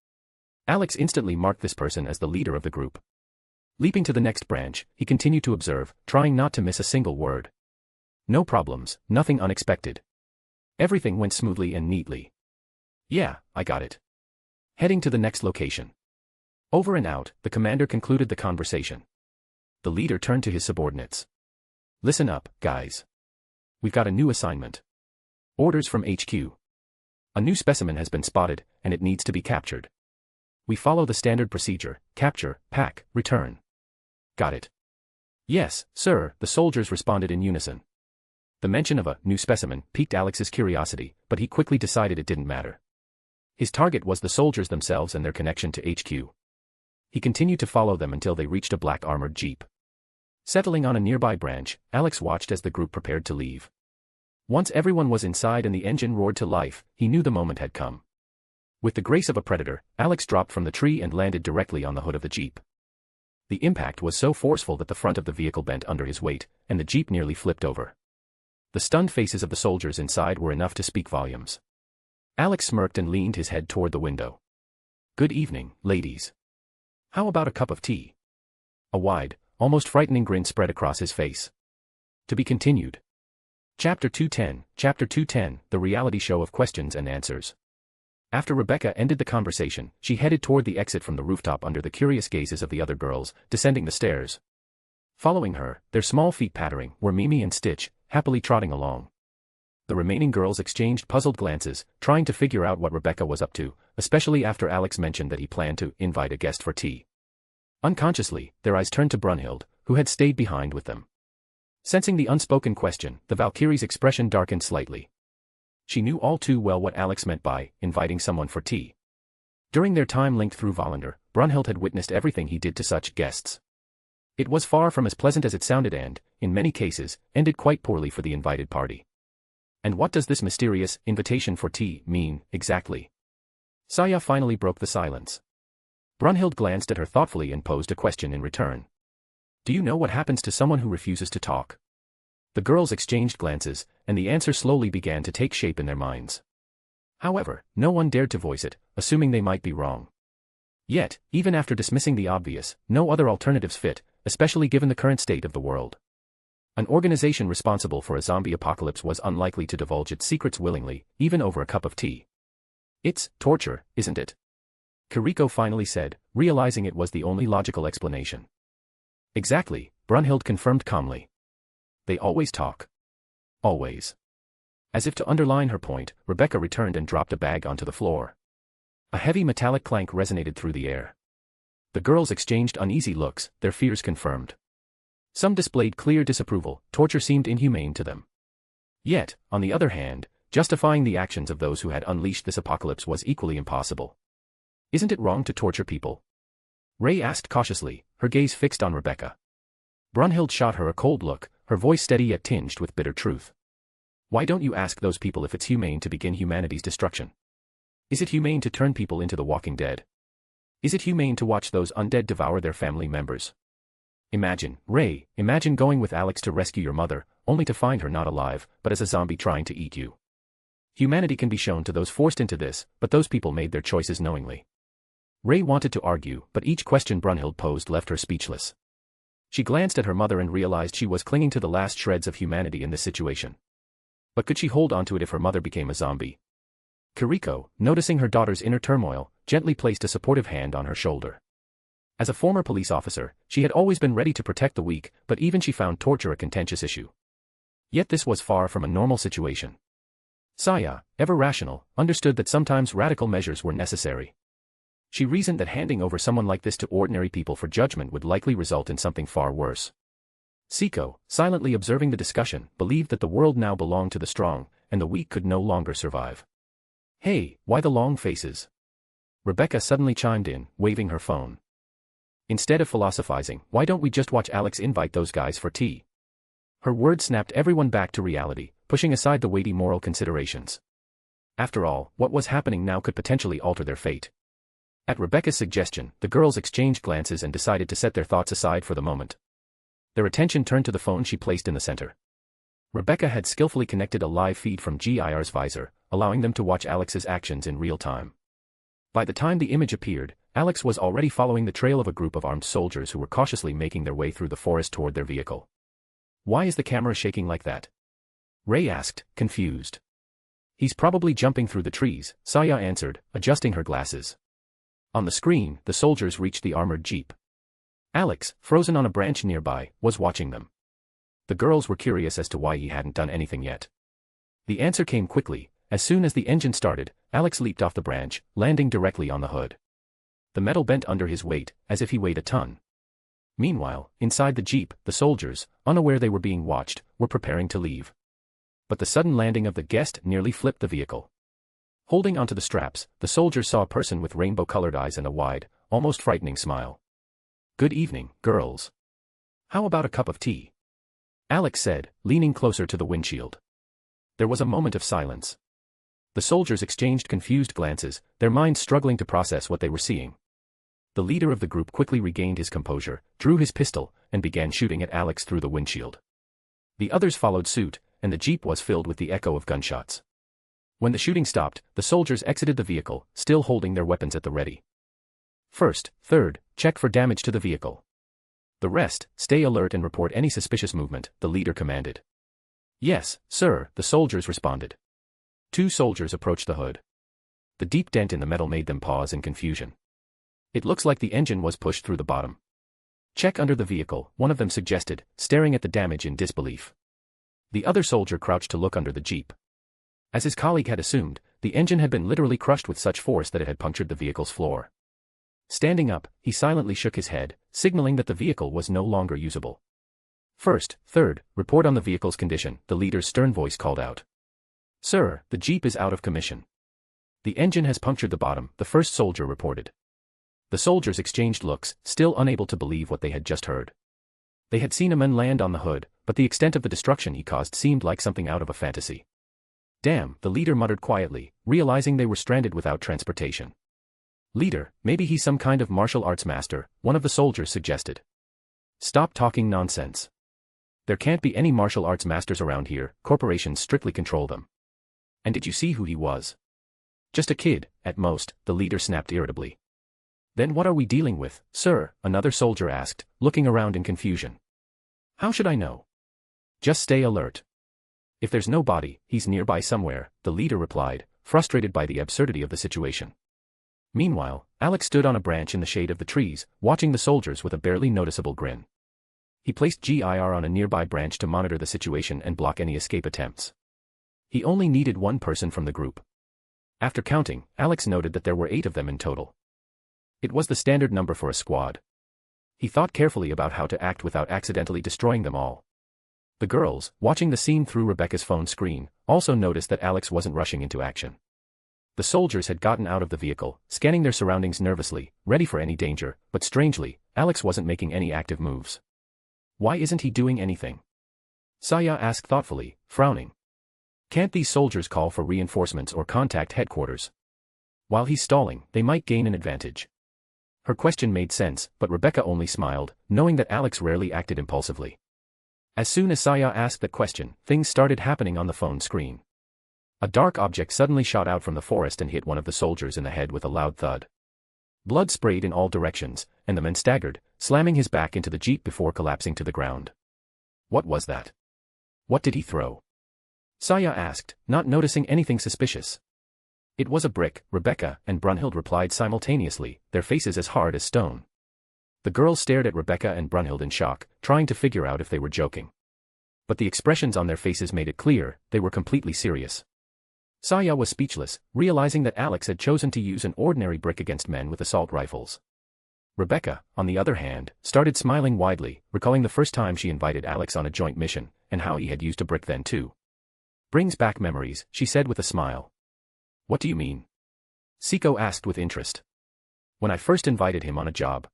Alex instantly marked this person as the leader of the group. Leaping to the next branch, he continued to observe, trying not to miss a single word. No problems, nothing unexpected. Everything went smoothly and neatly. "Yeah, I got it." Heading to the next location. Over and out, the commander concluded the conversation. the leader turned to his subordinates. Listen up, guys. We've got a new assignment. Orders from HQ. A new specimen has been spotted, and it needs to be captured. We follow the standard procedure: capture, pack, return. Got it? Yes, sir, the soldiers responded in unison. The mention of a new specimen piqued Alex's curiosity, but he quickly decided it didn't matter. His target was the soldiers themselves and their connection to HQ. He continued to follow them until they reached a black armored jeep. Settling on a nearby branch, Alex watched as the group prepared to leave. Once everyone was inside and the engine roared to life, he knew the moment had come. With the grace of a predator, Alex dropped from the tree and landed directly on the hood of the jeep. The impact was so forceful that the front of the vehicle bent under his weight, and the jeep nearly flipped over. The stunned faces of the soldiers inside were enough to speak volumes. Alex smirked and leaned his head toward the window. Good evening, ladies. How about a cup of tea? A wide, almost frightening grin spread across his face. To be continued. Chapter 210, The Reality Show of Questions and Answers. After Rebecca ended the conversation, she headed toward the exit from the rooftop under the curious gazes of the other girls, descending the stairs. Following her, their small feet pattering, were Mimi and Stitch, happily trotting along. The remaining girls exchanged puzzled glances, trying to figure out what Rebecca was up to, especially after Alex mentioned that he planned to invite a guest for tea. Unconsciously, their eyes turned to Brunhild, who had stayed behind with them. Sensing the unspoken question, the Valkyrie's expression darkened slightly. She knew all too well what Alex meant by inviting someone for tea. During their time linked through Volander, Brunhild had witnessed everything he did to such guests. It was far from as pleasant as it sounded and, in many cases, ended quite poorly for the invited party. And what does this mysterious invitation for tea mean, exactly? Saya finally broke the silence. Brunhild glanced at her thoughtfully and posed a question in return. Do you know what happens to someone who refuses to talk? The girls exchanged glances, and the answer slowly began to take shape in their minds. However, no one dared to voice it, assuming they might be wrong. Yet, even after dismissing the obvious, no other alternatives fit, especially given the current state of the world. An organization responsible for a zombie apocalypse was unlikely to divulge its secrets willingly, even over a cup of tea. It's torture, isn't it? Kiriko finally said, realizing it was the only logical explanation. Exactly, Brunhild confirmed calmly. They always talk. Always. As if to underline her point, Rebecca returned and dropped a bag onto the floor. A heavy metallic clank resonated through the air. The girls exchanged uneasy looks, their fears confirmed. Some displayed clear disapproval, torture seemed inhumane to them. Yet, on the other hand, justifying the actions of those who had unleashed this apocalypse was equally impossible. Isn't it wrong to torture people? Ray asked cautiously, her gaze fixed on Rebecca. Brunhild shot her a cold look, her voice steady yet tinged with bitter truth. Why don't you ask those people if it's humane to begin humanity's destruction? Is it humane to turn people into the walking dead? Is it humane to watch those undead devour their family members? Imagine, Ray, imagine going with Alex to rescue your mother, only to find her not alive, but as a zombie trying to eat you. Humanity can be shown to those forced into this, but those people made their choices knowingly. Ray wanted to argue, but each question Brunhild posed left her speechless. She glanced at her mother and realized she was clinging to the last shreds of humanity in this situation. But could she hold onto it if her mother became a zombie? Kiriko, noticing her daughter's inner turmoil, gently placed a supportive hand on her shoulder. As a former police officer, she had always been ready to protect the weak, but even she found torture a contentious issue. Yet this was far from a normal situation. Saya, ever rational, understood that sometimes radical measures were necessary. She reasoned that handing over someone like this to ordinary people for judgment would likely result in something far worse. Siko, silently observing the discussion, believed that the world now belonged to the strong, and the weak could no longer survive. Hey, why the long faces? Rebecca suddenly chimed in, waving her phone. Instead of philosophizing, why don't we just watch Alex invite those guys for tea? Her words snapped everyone back to reality, pushing aside the weighty moral considerations. After all, what was happening now could potentially alter their fate. At Rebecca's suggestion, the girls exchanged glances and decided to set their thoughts aside for the moment. Their attention turned to the phone she placed in the center. Rebecca had skillfully connected a live feed from GIR's visor, allowing them to watch Alex's actions in real time. By the time the image appeared, Alex was already following the trail of a group of armed soldiers who were cautiously making their way through the forest toward their vehicle. Why is the camera shaking like that? Ray asked, confused. He's probably jumping through the trees, Saya answered, adjusting her glasses. On the screen, the soldiers reached the armored jeep. Alex, frozen on a branch nearby, was watching them. The girls were curious as to why he hadn't done anything yet. The answer came quickly. As soon as the engine started, Alex leaped off the branch, landing directly on the hood. The metal bent under his weight, as if he weighed a ton. Meanwhile, inside the Jeep, the soldiers, unaware they were being watched, were preparing to leave. But the sudden landing of the guest nearly flipped the vehicle. Holding onto the straps, the soldiers saw a person with rainbow-colored eyes and a wide, almost frightening smile. "Good evening, girls. How about a cup of tea?" Alex said, leaning closer to the windshield. There was a moment of silence. The soldiers exchanged confused glances, their minds struggling to process what they were seeing. The leader of the group quickly regained his composure, drew his pistol, and began shooting at Alex through the windshield. The others followed suit, and the Jeep was filled with the echo of gunshots. When the shooting stopped, the soldiers exited the vehicle, still holding their weapons at the ready. "First, third, check for damage to the vehicle. The rest, stay alert and report any suspicious movement," the leader commanded. "Yes, sir," the soldiers responded. 2 soldiers approached the hood. The deep dent in the metal made them pause in confusion. "It looks like the engine was pushed through the bottom." "Check under the vehicle," one of them suggested, staring at the damage in disbelief. The other soldier crouched to look under the Jeep. As his colleague had assumed, the engine had been literally crushed with such force that it had punctured the vehicle's floor. Standing up, he silently shook his head, signaling that the vehicle was no longer usable. "First, third, report on the vehicle's condition," the leader's stern voice called out. "Sir, the Jeep is out of commission. The engine has punctured the bottom," the first soldier reported. The soldiers exchanged looks, still unable to believe what they had just heard. They had seen a man land on the hood, but the extent of the destruction he caused seemed like something out of a fantasy. "Damn," the leader muttered quietly, realizing they were stranded without transportation. "Leader, maybe he's some kind of martial arts master," one of the soldiers suggested. "Stop talking nonsense. There can't be any martial arts masters around here, corporations strictly control them. And did you see who he was? Just a kid, at most," the leader snapped irritably. "Then what are we dealing with, sir?" another soldier asked, looking around in confusion. "How should I know?" "Just stay alert. If there's no body, he's nearby somewhere," the leader replied, frustrated by the absurdity of the situation. Meanwhile, Alex stood on a branch in the shade of the trees, watching the soldiers with a barely noticeable grin. He placed GIR on a nearby branch to monitor the situation and block any escape attempts. He only needed one person from the group. After counting, Alex noted that there were 8 of them in total. It was the standard number for a squad. He thought carefully about how to act without accidentally destroying them all. The girls, watching the scene through Rebecca's phone screen, also noticed that Alex wasn't rushing into action. The soldiers had gotten out of the vehicle, scanning their surroundings nervously, ready for any danger, but strangely, Alex wasn't making any active moves. "Why isn't he doing anything?" Saya asked thoughtfully, frowning. "Can't these soldiers call for reinforcements or contact headquarters? While he's stalling, they might gain an advantage." Her question made sense, but Rebecca only smiled, knowing that Alex rarely acted impulsively. As soon as Saya asked that question, things started happening on the phone screen. A dark object suddenly shot out from the forest and hit one of the soldiers in the head with a loud thud. Blood sprayed in all directions, and the man staggered, slamming his back into the Jeep before collapsing to the ground. "What was that? What did he throw?" Saya asked, not noticing anything suspicious. "It was a brick," Rebecca and Brunhild replied simultaneously, their faces as hard as stone. The girls stared at Rebecca and Brunhild in shock, trying to figure out if they were joking. But the expressions on their faces made it clear, they were completely serious. Saya was speechless, realizing that Alex had chosen to use an ordinary brick against men with assault rifles. Rebecca, on the other hand, started smiling widely, recalling the first time she invited Alex on a joint mission, and how he had used a brick then too. "Brings back memories," she said with a smile. "What do you mean?" Siko asked with interest. "When I first invited him on a job,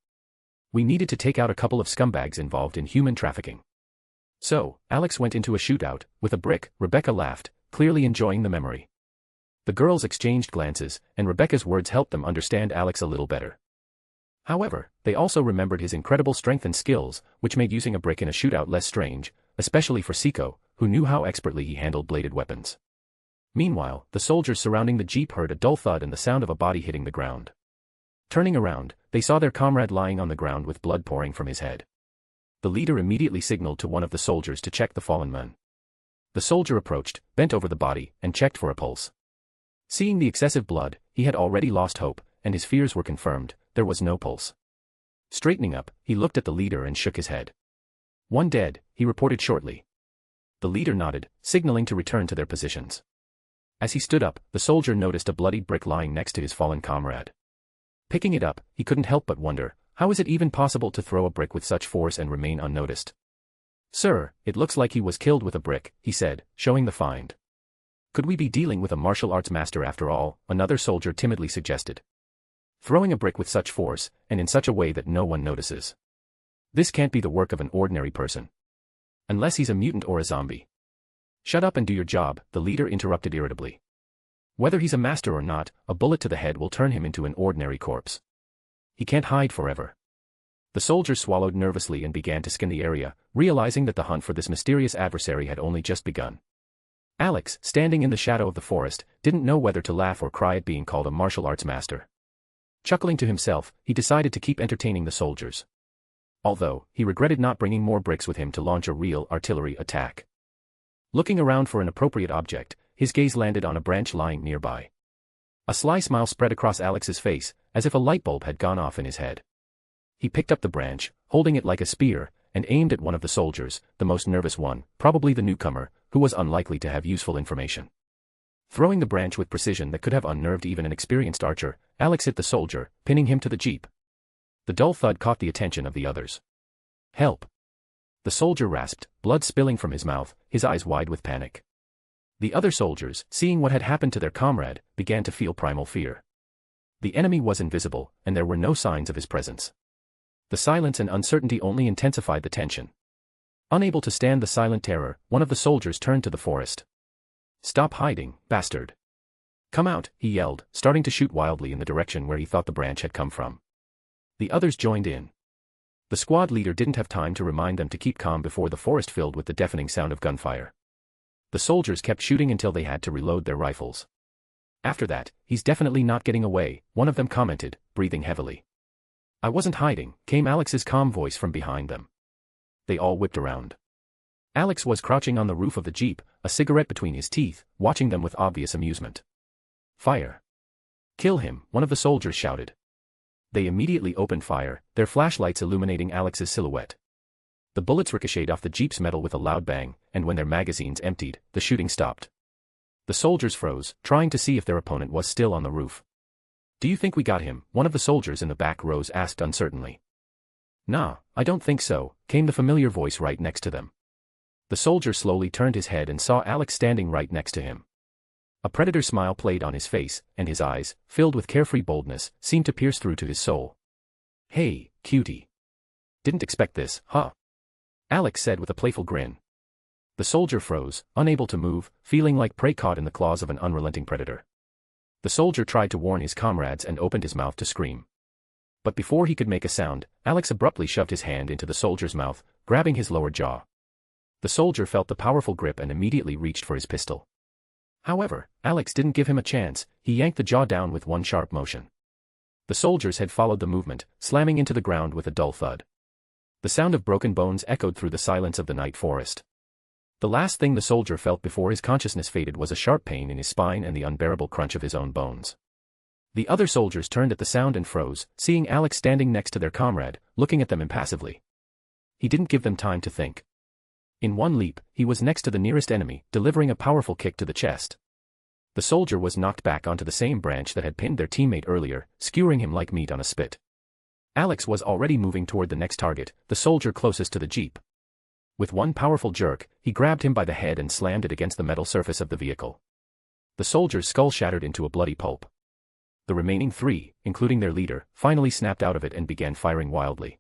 we needed to take out a couple of scumbags involved in human trafficking. So, Alex went into a shootout, with a brick," Rebecca laughed, clearly enjoying the memory. The girls exchanged glances, and Rebecca's words helped them understand Alex a little better. However, they also remembered his incredible strength and skills, which made using a brick in a shootout less strange, especially for Siko, who knew how expertly he handled bladed weapons. Meanwhile, the soldiers surrounding the Jeep heard a dull thud and the sound of a body hitting the ground. Turning around, they saw their comrade lying on the ground with blood pouring from his head. The leader immediately signaled to one of the soldiers to check the fallen man. The soldier approached, bent over the body, and checked for a pulse. Seeing the excessive blood, he had already lost hope, and his fears were confirmed, there was no pulse. Straightening up, he looked at the leader and shook his head. "One dead," he reported shortly. The leader nodded, signaling to return to their positions. As he stood up, the soldier noticed a bloodied brick lying next to his fallen comrade. Picking it up, he couldn't help but wonder, how is it even possible to throw a brick with such force and remain unnoticed? "Sir, it looks like he was killed with a brick," he said, showing the find. "Could we be dealing with a martial arts master after all?" another soldier timidly suggested. "Throwing a brick with such force, and in such a way that no one notices. This can't be the work of an ordinary person. Unless he's a mutant or a zombie." "Shut up and do your job," the leader interrupted irritably. "Whether he's a master or not, a bullet to the head will turn him into an ordinary corpse. He can't hide forever." The soldier swallowed nervously and began to scan the area, realizing that the hunt for this mysterious adversary had only just begun. Alex, standing in the shadow of the forest, didn't know whether to laugh or cry at being called a martial arts master. Chuckling to himself, he decided to keep entertaining the soldiers. Although, he regretted not bringing more bricks with him to launch a real artillery attack. Looking around for an appropriate object, his gaze landed on a branch lying nearby. A sly smile spread across Alex's face, as if a light bulb had gone off in his head. He picked up the branch, holding it like a spear, and aimed at one of the soldiers, the most nervous one, probably the newcomer, who was unlikely to have useful information. Throwing the branch with precision that could have unnerved even an experienced archer, Alex hit the soldier, pinning him to the jeep. The dull thud caught the attention of the others. "Help!" The soldier rasped, blood spilling from his mouth, his eyes wide with panic. The other soldiers, seeing what had happened to their comrade, began to feel primal fear. The enemy was invisible, and there were no signs of his presence. The silence and uncertainty only intensified the tension. Unable to stand the silent terror, one of the soldiers turned to the forest. "Stop hiding, bastard! Come out," he yelled, starting to shoot wildly in the direction where he thought the branch had come from. The others joined in. The squad leader didn't have time to remind them to keep calm before the forest filled with the deafening sound of gunfire. The soldiers kept shooting until they had to reload their rifles. "After that, he's definitely not getting away," one of them commented, breathing heavily. "I wasn't hiding," came Alex's calm voice from behind them. They all whipped around. Alex was crouching on the roof of the jeep, a cigarette between his teeth, watching them with obvious amusement. "Fire! Kill him," one of the soldiers shouted. They immediately opened fire, their flashlights illuminating Alex's silhouette. The bullets ricocheted off the jeep's metal with a loud bang, and when their magazines emptied, the shooting stopped. The soldiers froze, trying to see if their opponent was still on the roof. "Do you think we got him?" one of the soldiers in the back rows asked uncertainly. "Nah, I don't think so," came the familiar voice right next to them. The soldier slowly turned his head and saw Alex standing right next to him. A predator smile played on his face, and his eyes, filled with carefree boldness, seemed to pierce through to his soul. "Hey, cutie. Didn't expect this, huh?" Alex said with a playful grin. The soldier froze, unable to move, feeling like prey caught in the claws of an unrelenting predator. The soldier tried to warn his comrades and opened his mouth to scream. But before he could make a sound, Alex abruptly shoved his hand into the soldier's mouth, grabbing his lower jaw. The soldier felt the powerful grip and immediately reached for his pistol. However, Alex didn't give him a chance, he yanked the jaw down with one sharp motion. The soldiers had followed the movement, slamming into the ground with a dull thud. The sound of broken bones echoed through the silence of the night forest. The last thing the soldier felt before his consciousness faded was a sharp pain in his spine and the unbearable crunch of his own bones. The other soldiers turned at the sound and froze, seeing Alex standing next to their comrade, looking at them impassively. He didn't give them time to think. In one leap, he was next to the nearest enemy, delivering a powerful kick to the chest. The soldier was knocked back onto the same branch that had pinned their teammate earlier, skewering him like meat on a spit. Alex was already moving toward the next target, the soldier closest to the jeep. With one powerful jerk, he grabbed him by the head and slammed it against the metal surface of the vehicle. The soldier's skull shattered into a bloody pulp. The remaining three, including their leader, finally snapped out of it and began firing wildly.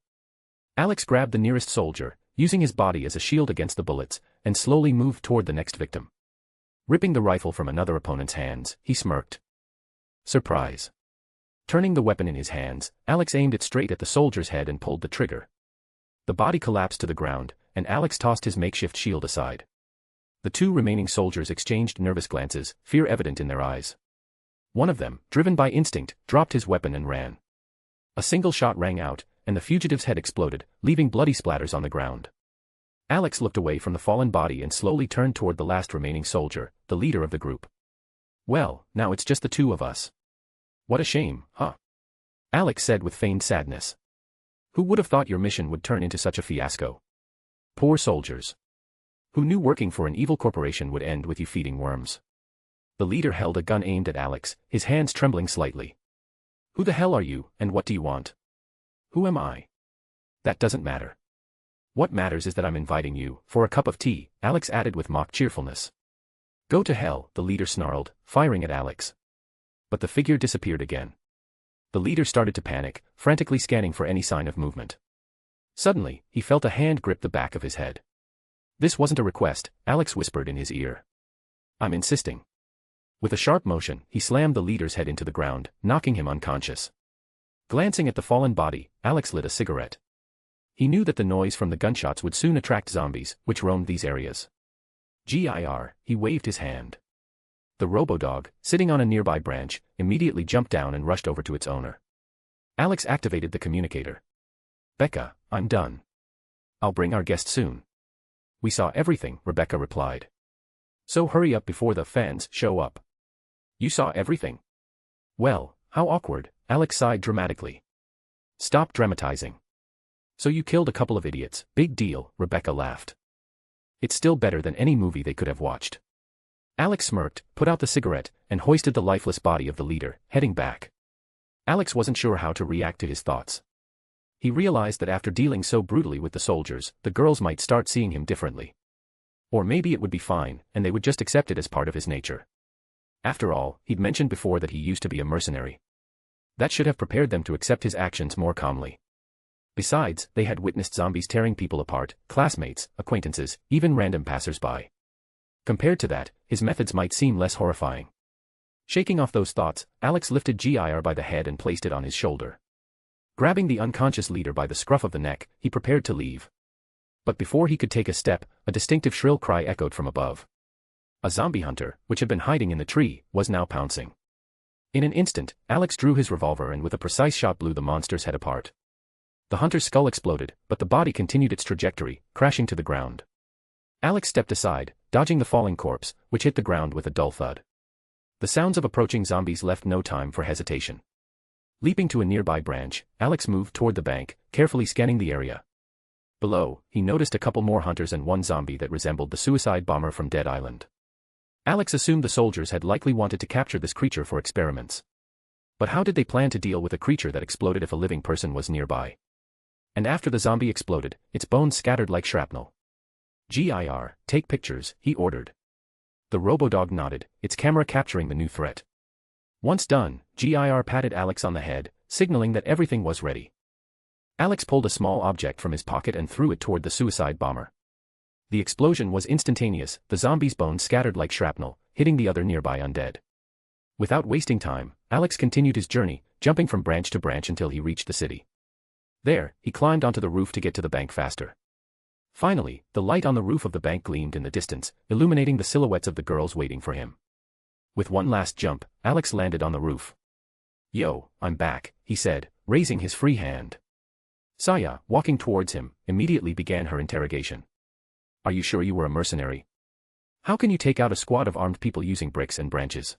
Alex grabbed the nearest soldier, using his body as a shield against the bullets, and slowly moved toward the next victim. Ripping the rifle from another opponent's hands, he smirked. Surprise. Turning the weapon in his hands, Alex aimed it straight at the soldier's head and pulled the trigger. The body collapsed to the ground, and Alex tossed his makeshift shield aside. The two remaining soldiers exchanged nervous glances, fear evident in their eyes. One of them, driven by instinct, dropped his weapon and ran. A single shot rang out, and the fugitive's head exploded, leaving bloody splatters on the ground. Alex looked away from the fallen body and slowly turned toward the last remaining soldier, the leader of the group. "Well, now it's just the two of us. What a shame, huh?" Alex said with feigned sadness. Who would have thought your mission would turn into such a fiasco? Poor soldiers. Who knew working for an evil corporation would end with you feeding worms? The leader held a gun aimed at Alex, his hands trembling slightly. Who the hell are you, and what do you want? Who am I? That doesn't matter. What matters is that I'm inviting you, for a cup of tea, Alex added with mock cheerfulness. Go to hell, the leader snarled, firing at Alex. But the figure disappeared again. The leader started to panic, frantically scanning for any sign of movement. Suddenly, he felt a hand grip the back of his head. This wasn't a request, Alex whispered in his ear. I'm insisting. With a sharp motion, he slammed the leader's head into the ground, knocking him unconscious. Glancing at the fallen body, Alex lit a cigarette. He knew that the noise from the gunshots would soon attract zombies, which roamed these areas. GIR, he waved his hand. The robo-dog, sitting on a nearby branch, immediately jumped down and rushed over to its owner. Alex activated the communicator. Becca, I'm done. I'll bring our guest soon. We saw everything, Rebecca replied. So hurry up before the fans show up. You saw everything? Well, how awkward, Alex sighed dramatically. Stop dramatizing. So you killed a couple of idiots, big deal, Rebecca laughed. It's still better than any movie they could have watched. Alex smirked, put out the cigarette, and hoisted the lifeless body of the leader, heading back. Alex wasn't sure how to react to his thoughts. He realized that after dealing so brutally with the soldiers, the girls might start seeing him differently. Or maybe it would be fine, and they would just accept it as part of his nature. After all, he'd mentioned before that he used to be a mercenary. That should have prepared them to accept his actions more calmly. Besides, they had witnessed zombies tearing people apart, classmates, acquaintances, even random passers-by. Compared to that, his methods might seem less horrifying. Shaking off those thoughts, Alex lifted GIR by the head and placed it on his shoulder. Grabbing the unconscious leader by the scruff of the neck, he prepared to leave. But before he could take a step, a distinctive shrill cry echoed from above. A zombie hunter, which had been hiding in the tree, was now pouncing. In an instant, Alex drew his revolver and with a precise shot blew the monster's head apart. The hunter's skull exploded, but the body continued its trajectory, crashing to the ground. Alex stepped aside, dodging the falling corpse, which hit the ground with a dull thud. The sounds of approaching zombies left no time for hesitation. Leaping to a nearby branch, Alex moved toward the bank, carefully scanning the area. Below, he noticed a couple more hunters and one zombie that resembled the suicide bomber from Dead Island. Alex assumed the soldiers had likely wanted to capture this creature for experiments. But how did they plan to deal with a creature that exploded if a living person was nearby? And after the zombie exploded, its bones scattered like shrapnel. GIR, take pictures, he ordered. The robo-dog nodded, its camera capturing the new threat. Once done, GIR patted Alex on the head, signaling that everything was ready. Alex pulled a small object from his pocket and threw it toward the suicide bomber. The explosion was instantaneous, the zombie's bones scattered like shrapnel, hitting the other nearby undead. Without wasting time, Alex continued his journey, jumping from branch to branch until he reached the city. There, he climbed onto the roof to get to the bank faster. Finally, the light on the roof of the bank gleamed in the distance, illuminating the silhouettes of the girls waiting for him. With one last jump, Alex landed on the roof. Yo, I'm back, he said, raising his free hand. Saya, walking towards him, immediately began her interrogation. Are you sure you were a mercenary? How can you take out a squad of armed people using bricks and branches?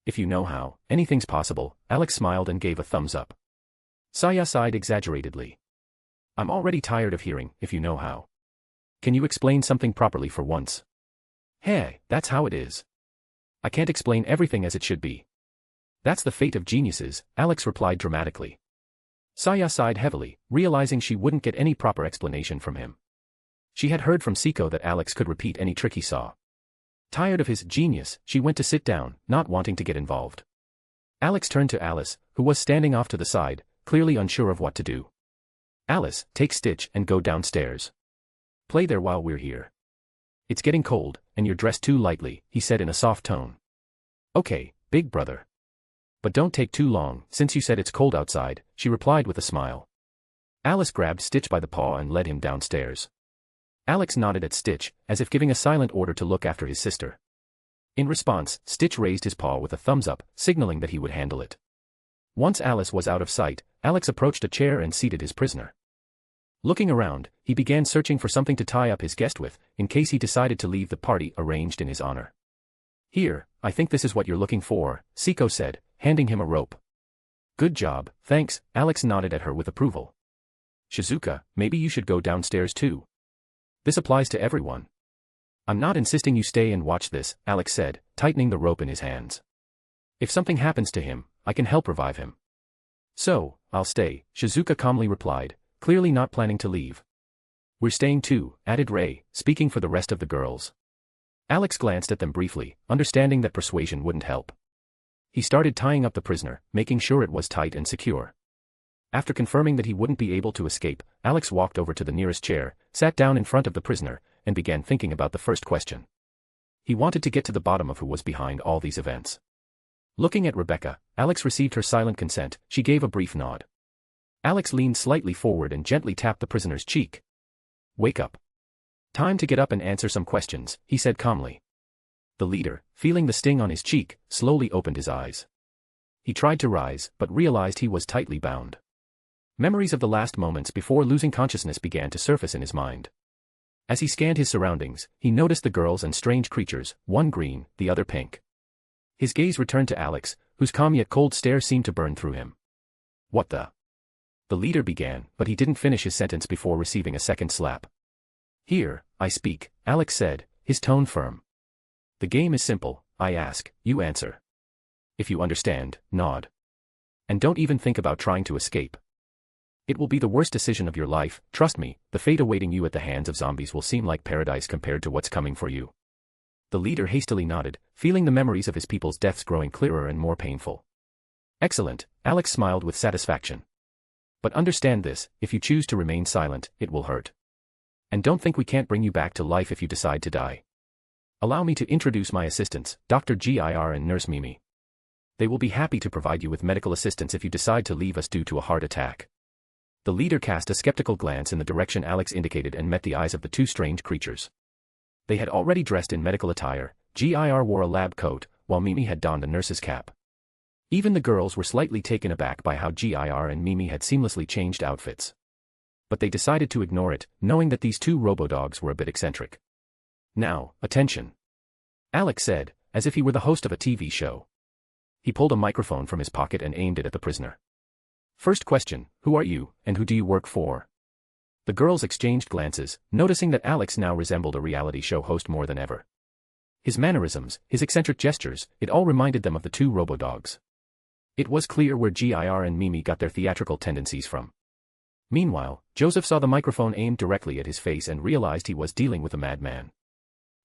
If you know how, anything's possible, Alex smiled and gave a thumbs up. Saya sighed exaggeratedly. I'm already tired of hearing, if you know how. Can you explain something properly for once? Hey, that's how it is. I can't explain everything as it should be. That's the fate of geniuses, Alex replied dramatically. Saya sighed heavily, realizing she wouldn't get any proper explanation from him. She had heard from Siko that Alex could repeat any trick he saw. Tired of his genius, she went to sit down, not wanting to get involved. Alex turned to Alice, who was standing off to the side, clearly unsure of what to do. Alice, take Stitch and go downstairs. Play there while we're here. It's getting cold, and you're dressed too lightly, he said in a soft tone. Okay, big brother. But don't take too long, since you said it's cold outside, she replied with a smile. Alice grabbed Stitch by the paw and led him downstairs. Alex nodded at Stitch, as if giving a silent order to look after his sister. In response, Stitch raised his paw with a thumbs up, signaling that he would handle it. Once Alice was out of sight, Alex approached a chair and seated his prisoner. Looking around, he began searching for something to tie up his guest with, in case he decided to leave the party arranged in his honor. Here, I think this is what you're looking for, Siko said, handing him a rope. Good job, thanks, Alex nodded at her with approval. Shizuka, maybe you should go downstairs too. This applies to everyone. I'm not insisting you stay and watch this, Alex said, tightening the rope in his hands. If something happens to him, I can help revive him. So, I'll stay, Shizuka calmly replied, clearly not planning to leave. We're staying too, added Ray, speaking for the rest of the girls. Alex glanced at them briefly, understanding that persuasion wouldn't help. He started tying up the prisoner, making sure it was tight and secure. After confirming that he wouldn't be able to escape, Alex walked over to the nearest chair, sat down in front of the prisoner, and began thinking about the first question. He wanted to get to the bottom of who was behind all these events. Looking at Rebecca, Alex received her silent consent. She gave a brief nod. Alex leaned slightly forward and gently tapped the prisoner's cheek. Wake up. Time to get up and answer some questions, he said calmly. The leader, feeling the sting on his cheek, slowly opened his eyes. He tried to rise, but realized he was tightly bound. Memories of the last moments before losing consciousness began to surface in his mind. As he scanned his surroundings, he noticed the girls and strange creatures, one green, the other pink. His gaze returned to Alex, whose calm yet cold stare seemed to burn through him. What the? The leader began, but he didn't finish his sentence before receiving a second slap. Here, I speak, Alex said, his tone firm. The game is simple, I ask, you answer. If you understand, nod. And don't even think about trying to escape. It will be the worst decision of your life, trust me, the fate awaiting you at the hands of zombies will seem like paradise compared to what's coming for you. The leader hastily nodded, feeling the memories of his people's deaths growing clearer and more painful. Excellent, Alex smiled with satisfaction. But understand this, if you choose to remain silent, it will hurt. And don't think we can't bring you back to life if you decide to die. Allow me to introduce my assistants, Dr. Gir and Nurse Mimi. They will be happy to provide you with medical assistance if you decide to leave us due to a heart attack. The leader cast a skeptical glance in the direction Alex indicated and met the eyes of the two strange creatures. They had already dressed in medical attire. Gir wore a lab coat, while Mimi had donned a nurse's cap. Even the girls were slightly taken aback by how Gir and Mimi had seamlessly changed outfits. But they decided to ignore it, knowing that these two robo-dogs were a bit eccentric. Now, attention. Alex said, as if he were the host of a TV show. He pulled a microphone from his pocket and aimed it at the prisoner. First question, who are you, and who do you work for? The girls exchanged glances, noticing that Alex now resembled a reality show host more than ever. His mannerisms, his eccentric gestures, it all reminded them of the two robo-dogs. It was clear where Gir and Mimi got their theatrical tendencies from. Meanwhile, Joseph saw the microphone aimed directly at his face and realized he was dealing with a madman.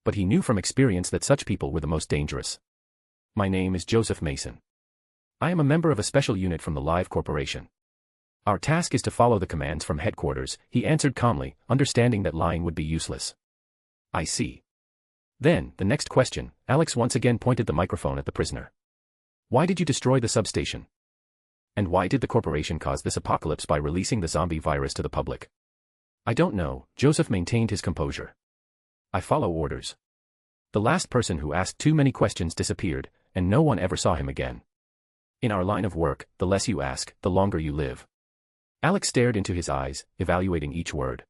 But he knew from experience that such people were the most dangerous. My name is Joseph Mason. I am a member of a special unit from the Live Corporation. Our task is to follow the commands from headquarters, he answered calmly, understanding that lying would be useless. I see. Then, the next question, Alex once again pointed the microphone at the prisoner. Why did you destroy the substation? And why did the corporation cause this apocalypse by releasing the zombie virus to the public? I don't know, Joseph maintained his composure. I follow orders. The last person who asked too many questions disappeared, and no one ever saw him again. In our line of work, the less you ask, the longer you live. Alex stared into his eyes, evaluating each word.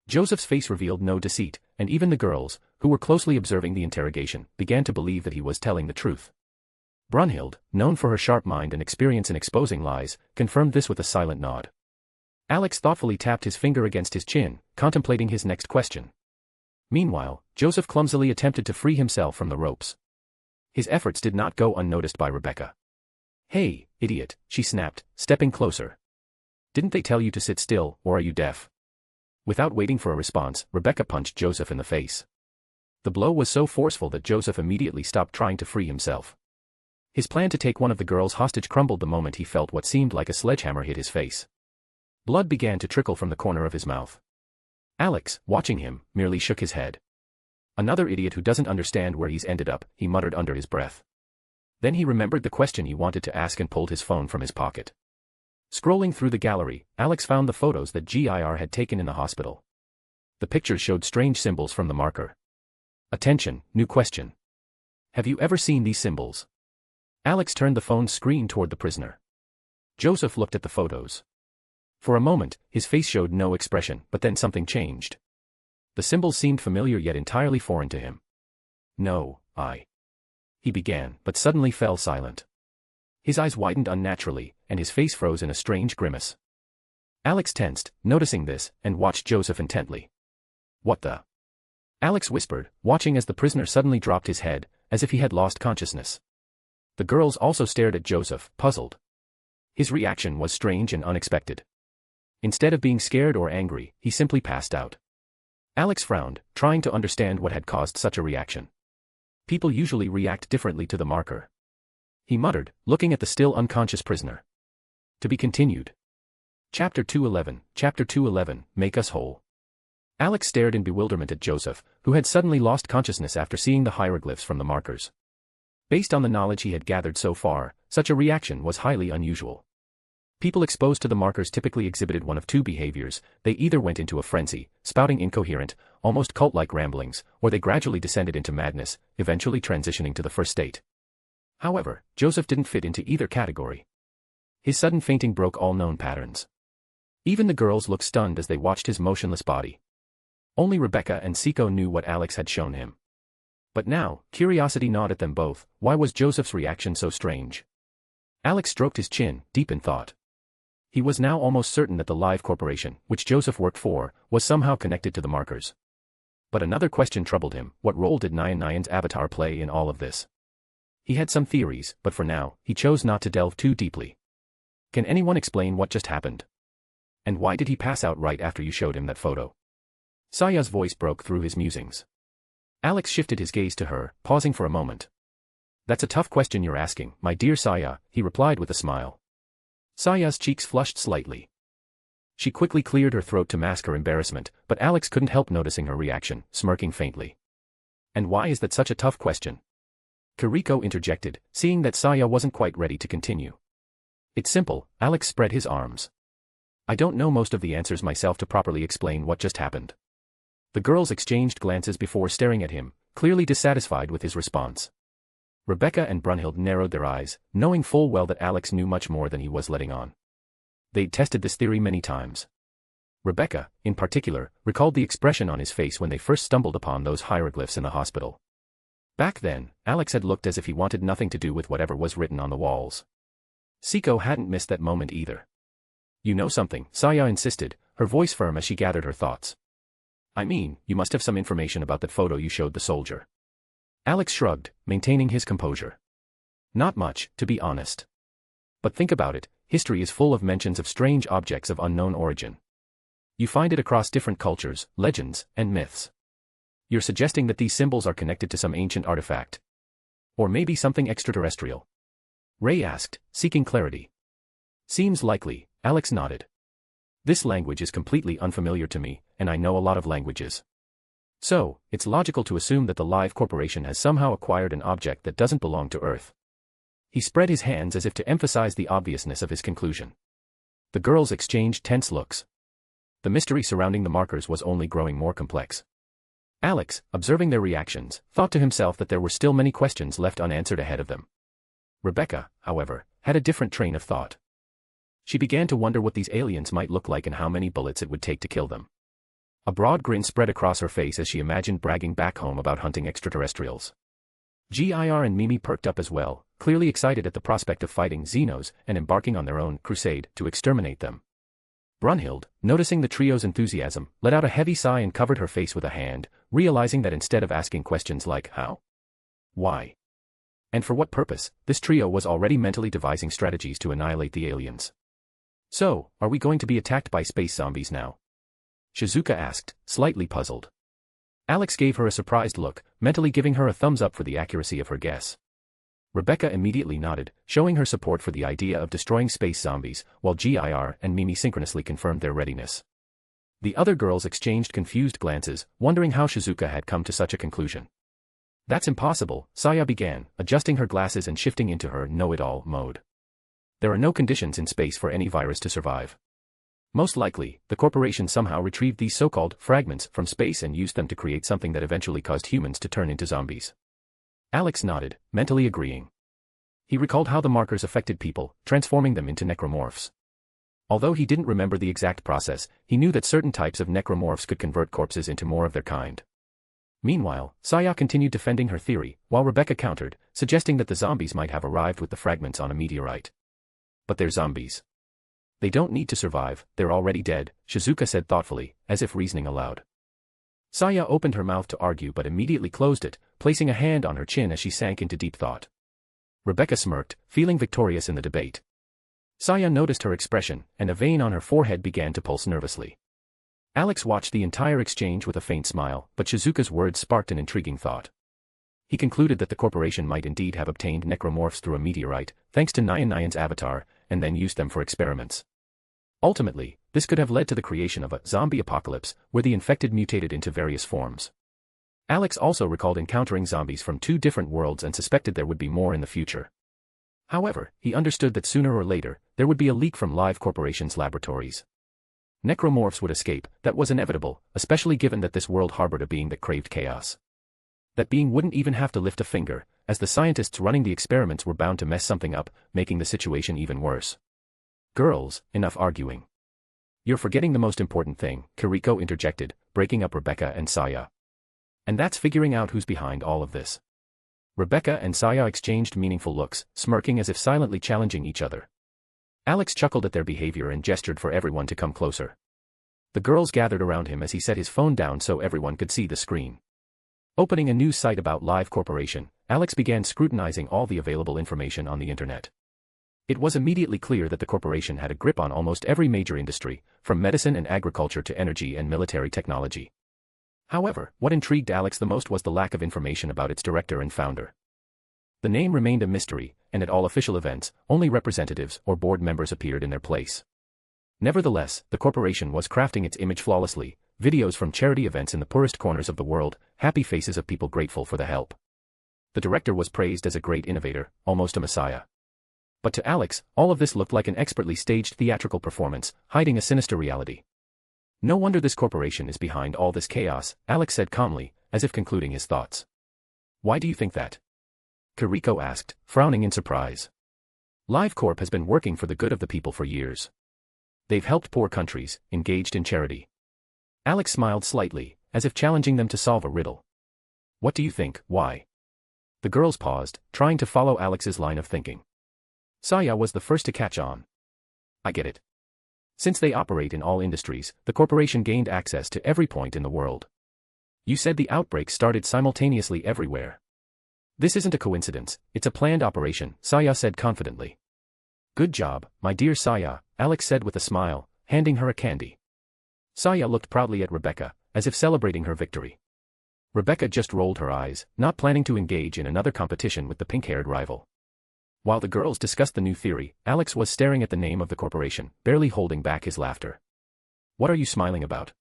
Joseph's face revealed no deceit, and even the girls, who were closely observing the interrogation, began to believe that he was telling the truth. Brunhild, known for her sharp mind and experience in exposing lies, confirmed this with a silent nod. Alex thoughtfully tapped his finger against his chin, contemplating his next question. Meanwhile, Joseph clumsily attempted to free himself from the ropes. His efforts did not go unnoticed by Rebecca. Hey, idiot, she snapped, stepping closer. Didn't they tell you to sit still, or are you deaf? Without waiting for a response, Rebecca punched Joseph in the face. The blow was so forceful that Joseph immediately stopped trying to free himself. His plan to take one of the girls hostage crumbled the moment he felt what seemed like a sledgehammer hit his face. Blood began to trickle from the corner of his mouth. Alex, watching him, merely shook his head. Another idiot who doesn't understand where he's ended up, he muttered under his breath. Then he remembered the question he wanted to ask and pulled his phone from his pocket. Scrolling through the gallery, Alex found the photos that Gir had taken in the hospital. The pictures showed strange symbols from the marker. Attention, new question. Have you ever seen these symbols? Alex turned the phone's screen toward the prisoner. Joseph looked at the photos. For a moment, his face showed no expression, but then something changed. The symbols seemed familiar yet entirely foreign to him. No, he began, but suddenly fell silent. His eyes widened unnaturally, and his face froze in a strange grimace. Alex tensed, noticing this, and watched Joseph intently. What the? Alex whispered, watching as the prisoner suddenly dropped his head, as if he had lost consciousness. The girls also stared at Joseph, puzzled. His reaction was strange and unexpected. Instead of being scared or angry, he simply passed out. Alex frowned, trying to understand what had caused such a reaction. People usually react differently to the marker. He muttered, looking at the still unconscious prisoner. To be continued. Chapter 211, Make Us Whole. Alex stared in bewilderment at Joseph, who had suddenly lost consciousness after seeing the hieroglyphs from the markers. Based on the knowledge he had gathered so far, such a reaction was highly unusual. People exposed to the markers typically exhibited one of two behaviors: they either went into a frenzy, spouting incoherent, almost cult-like ramblings, or they gradually descended into madness, eventually transitioning to the first state. However, Joseph didn't fit into either category. His sudden fainting broke all known patterns. Even the girls looked stunned as they watched his motionless body. Only Rebecca and Seiko knew what Alex had shown him. But now, curiosity gnawed at them both. Why was Joseph's reaction so strange? Alex stroked his chin, deep in thought. He was now almost certain that the Live Corporation, which Joseph worked for, was somehow connected to the markers. But another question troubled him: what role did Nyan's avatar play in all of this? He had some theories, but for now, he chose not to delve too deeply. Can anyone explain what just happened? And why did he pass out right after you showed him that photo? Saya's voice broke through his musings. Alex shifted his gaze to her, pausing for a moment. That's a tough question you're asking, my dear Saya, he replied with a smile. Saya's cheeks flushed slightly. She quickly cleared her throat to mask her embarrassment, but Alex couldn't help noticing her reaction, smirking faintly. And why is that such a tough question? Kiriko interjected, seeing that Saya wasn't quite ready to continue. It's simple, Alex spread his arms. I don't know most of the answers myself to properly explain what just happened. The girls exchanged glances before staring at him, clearly dissatisfied with his response. Rebecca and Brunhild narrowed their eyes, knowing full well that Alex knew much more than he was letting on. They'd tested this theory many times. Rebecca, in particular, recalled the expression on his face when they first stumbled upon those hieroglyphs in the hospital. Back then, Alex had looked as if he wanted nothing to do with whatever was written on the walls. Seiko hadn't missed that moment either. You know something, Saya insisted, her voice firm as she gathered her thoughts. I mean, you must have some information about that photo you showed the soldier. Alex shrugged, maintaining his composure. Not much, to be honest. But think about it, history is full of mentions of strange objects of unknown origin. You find it across different cultures, legends, and myths. You're suggesting that these symbols are connected to some ancient artifact? Or maybe something extraterrestrial? Ray asked, seeking clarity. Seems likely, Alex nodded. This language is completely unfamiliar to me, and I know a lot of languages. So, it's logical to assume that the Live Corporation has somehow acquired an object that doesn't belong to Earth. He spread his hands as if to emphasize the obviousness of his conclusion. The girls exchanged tense looks. The mystery surrounding the markers was only growing more complex. Alex, observing their reactions, thought to himself that there were still many questions left unanswered ahead of them. Rebecca, however, had a different train of thought. She began to wonder what these aliens might look like and how many bullets it would take to kill them. A broad grin spread across her face as she imagined bragging back home about hunting extraterrestrials. Gir and Mimi perked up as well, clearly excited at the prospect of fighting Xenos and embarking on their own crusade to exterminate them. Brunhild, noticing the trio's enthusiasm, let out a heavy sigh and covered her face with a hand, realizing that instead of asking questions like how, why, and for what purpose, this trio was already mentally devising strategies to annihilate the aliens. So, are we going to be attacked by space zombies now? Shizuka asked, slightly puzzled. Alex gave her a surprised look, mentally giving her a thumbs up for the accuracy of her guess. Rebecca immediately nodded, showing her support for the idea of destroying space zombies, while Gir and Mimi synchronously confirmed their readiness. The other girls exchanged confused glances, wondering how Shizuka had come to such a conclusion. That's impossible, Saya began, adjusting her glasses and shifting into her know-it-all mode. There are no conditions in space for any virus to survive. Most likely, the corporation somehow retrieved these so-called fragments from space and used them to create something that eventually caused humans to turn into zombies. Alex nodded, mentally agreeing. He recalled how the markers affected people, transforming them into necromorphs. Although he didn't remember the exact process, he knew that certain types of necromorphs could convert corpses into more of their kind. Meanwhile, Saya continued defending her theory, while Rebecca countered, suggesting that the zombies might have arrived with the fragments on a meteorite. But they're zombies. They don't need to survive, they're already dead, Shizuka said thoughtfully, as if reasoning aloud. Saya opened her mouth to argue but immediately closed it, placing a hand on her chin as she sank into deep thought. Rebecca smirked, feeling victorious in the debate. Saya noticed her expression, and a vein on her forehead began to pulse nervously. Alex watched the entire exchange with a faint smile, but Shizuka's words sparked an intriguing thought. He concluded that the corporation might indeed have obtained necromorphs through a meteorite, thanks to Nyan's avatar, and then used them for experiments. Ultimately, this could have led to the creation of a zombie apocalypse, where the infected mutated into various forms. Alex also recalled encountering zombies from 2 different worlds and suspected there would be more in the future. However, he understood that sooner or later, there would be a leak from Live Corporation's laboratories. Necromorphs would escape, that was inevitable, especially given that this world harbored a being that craved chaos. That being wouldn't even have to lift a finger, as the scientists running the experiments were bound to mess something up, making the situation even worse. Girls, enough arguing. You're forgetting the most important thing, Kiriko interjected, breaking up Rebecca and Saya. And that's figuring out who's behind all of this. Rebecca and Saya exchanged meaningful looks, smirking as if silently challenging each other. Alex chuckled at their behavior and gestured for everyone to come closer. The girls gathered around him as he set his phone down so everyone could see the screen. Opening a news site about Live Corporation, Alex began scrutinizing all the available information on the internet. It was immediately clear that the corporation had a grip on almost every major industry, from medicine and agriculture to energy and military technology. However, what intrigued Alex the most was the lack of information about its director and founder. The name remained a mystery, and at all official events, only representatives or board members appeared in their place. Nevertheless, the corporation was crafting its image flawlessly, videos from charity events in the poorest corners of the world, happy faces of people grateful for the help. The director was praised as a great innovator, almost a messiah. But to Alex, all of this looked like an expertly staged theatrical performance, hiding a sinister reality. No wonder this corporation is behind all this chaos, Alex said calmly, as if concluding his thoughts. Why do you think that? Kiriko asked, frowning in surprise. Live Corp has been working for the good of the people for years. They've helped poor countries, engaged in charity. Alex smiled slightly, as if challenging them to solve a riddle. What do you think, why? The girls paused, trying to follow Alex's line of thinking. Saya was the first to catch on. I get it. Since they operate in all industries, the corporation gained access to every point in the world. You said the outbreak started simultaneously everywhere. This isn't a coincidence, it's a planned operation, Saya said confidently. Good job, my dear Saya, Alex said with a smile, handing her a candy. Saya looked proudly at Rebecca, as if celebrating her victory. Rebecca just rolled her eyes, not planning to engage in another competition with the pink-haired rival. While the girls discussed the new theory, Alex was staring at the name of the corporation, barely holding back his laughter. What are you smiling about?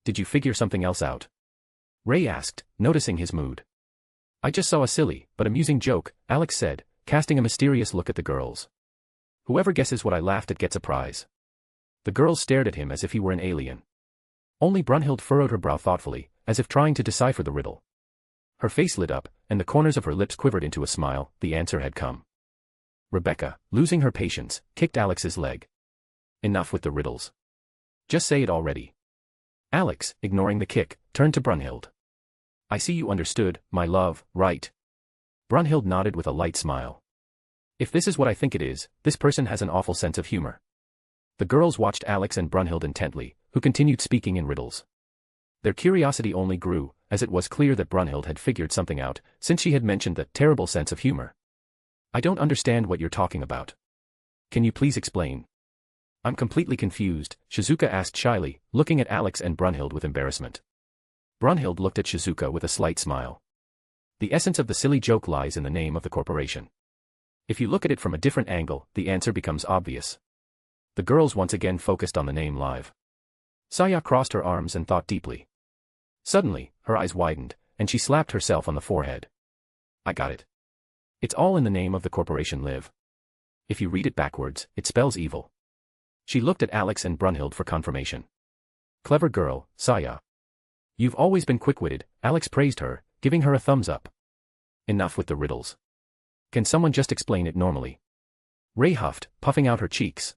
Did you figure something else out? Ray asked, noticing his mood. I just saw a silly, but amusing joke, Alex said, casting a mysterious look at the girls. Whoever guesses what I laughed at gets a prize. The girls stared at him as if he were an alien. Only Brunhild furrowed her brow thoughtfully, as if trying to decipher the riddle. Her face lit up, and the corners of her lips quivered into a smile, the answer had come. Rebecca, losing her patience, kicked Alex's leg. Enough with the riddles. Just say it already. Alex, ignoring the kick, turned to Brunhild. I see you understood, my love, right? Brunhild nodded with a light smile. If this is what I think it is, this person has an awful sense of humor. The girls watched Alex and Brunhild intently, who continued speaking in riddles. Their curiosity only grew, as it was clear that Brunhild had figured something out, since she had mentioned the terrible sense of humor. I don't understand what you're talking about. Can you please explain? I'm completely confused, Shizuka asked shyly, looking at Alex and Brunhild with embarrassment. Brunhild looked at Shizuka with a slight smile. The essence of the silly joke lies in the name of the corporation. If you look at it from a different angle, the answer becomes obvious. The girls once again focused on the name Live. Saya crossed her arms and thought deeply. Suddenly, her eyes widened, and she slapped herself on the forehead. I got it. It's all in the name of the corporation Live. If you read it backwards, it spells evil. She looked at Alex and Brunhild for confirmation. Clever girl, Saya. You've always been quick-witted, Alex praised her, giving her a thumbs up. Enough with the riddles. Can someone just explain it normally? Ray huffed, puffing out her cheeks.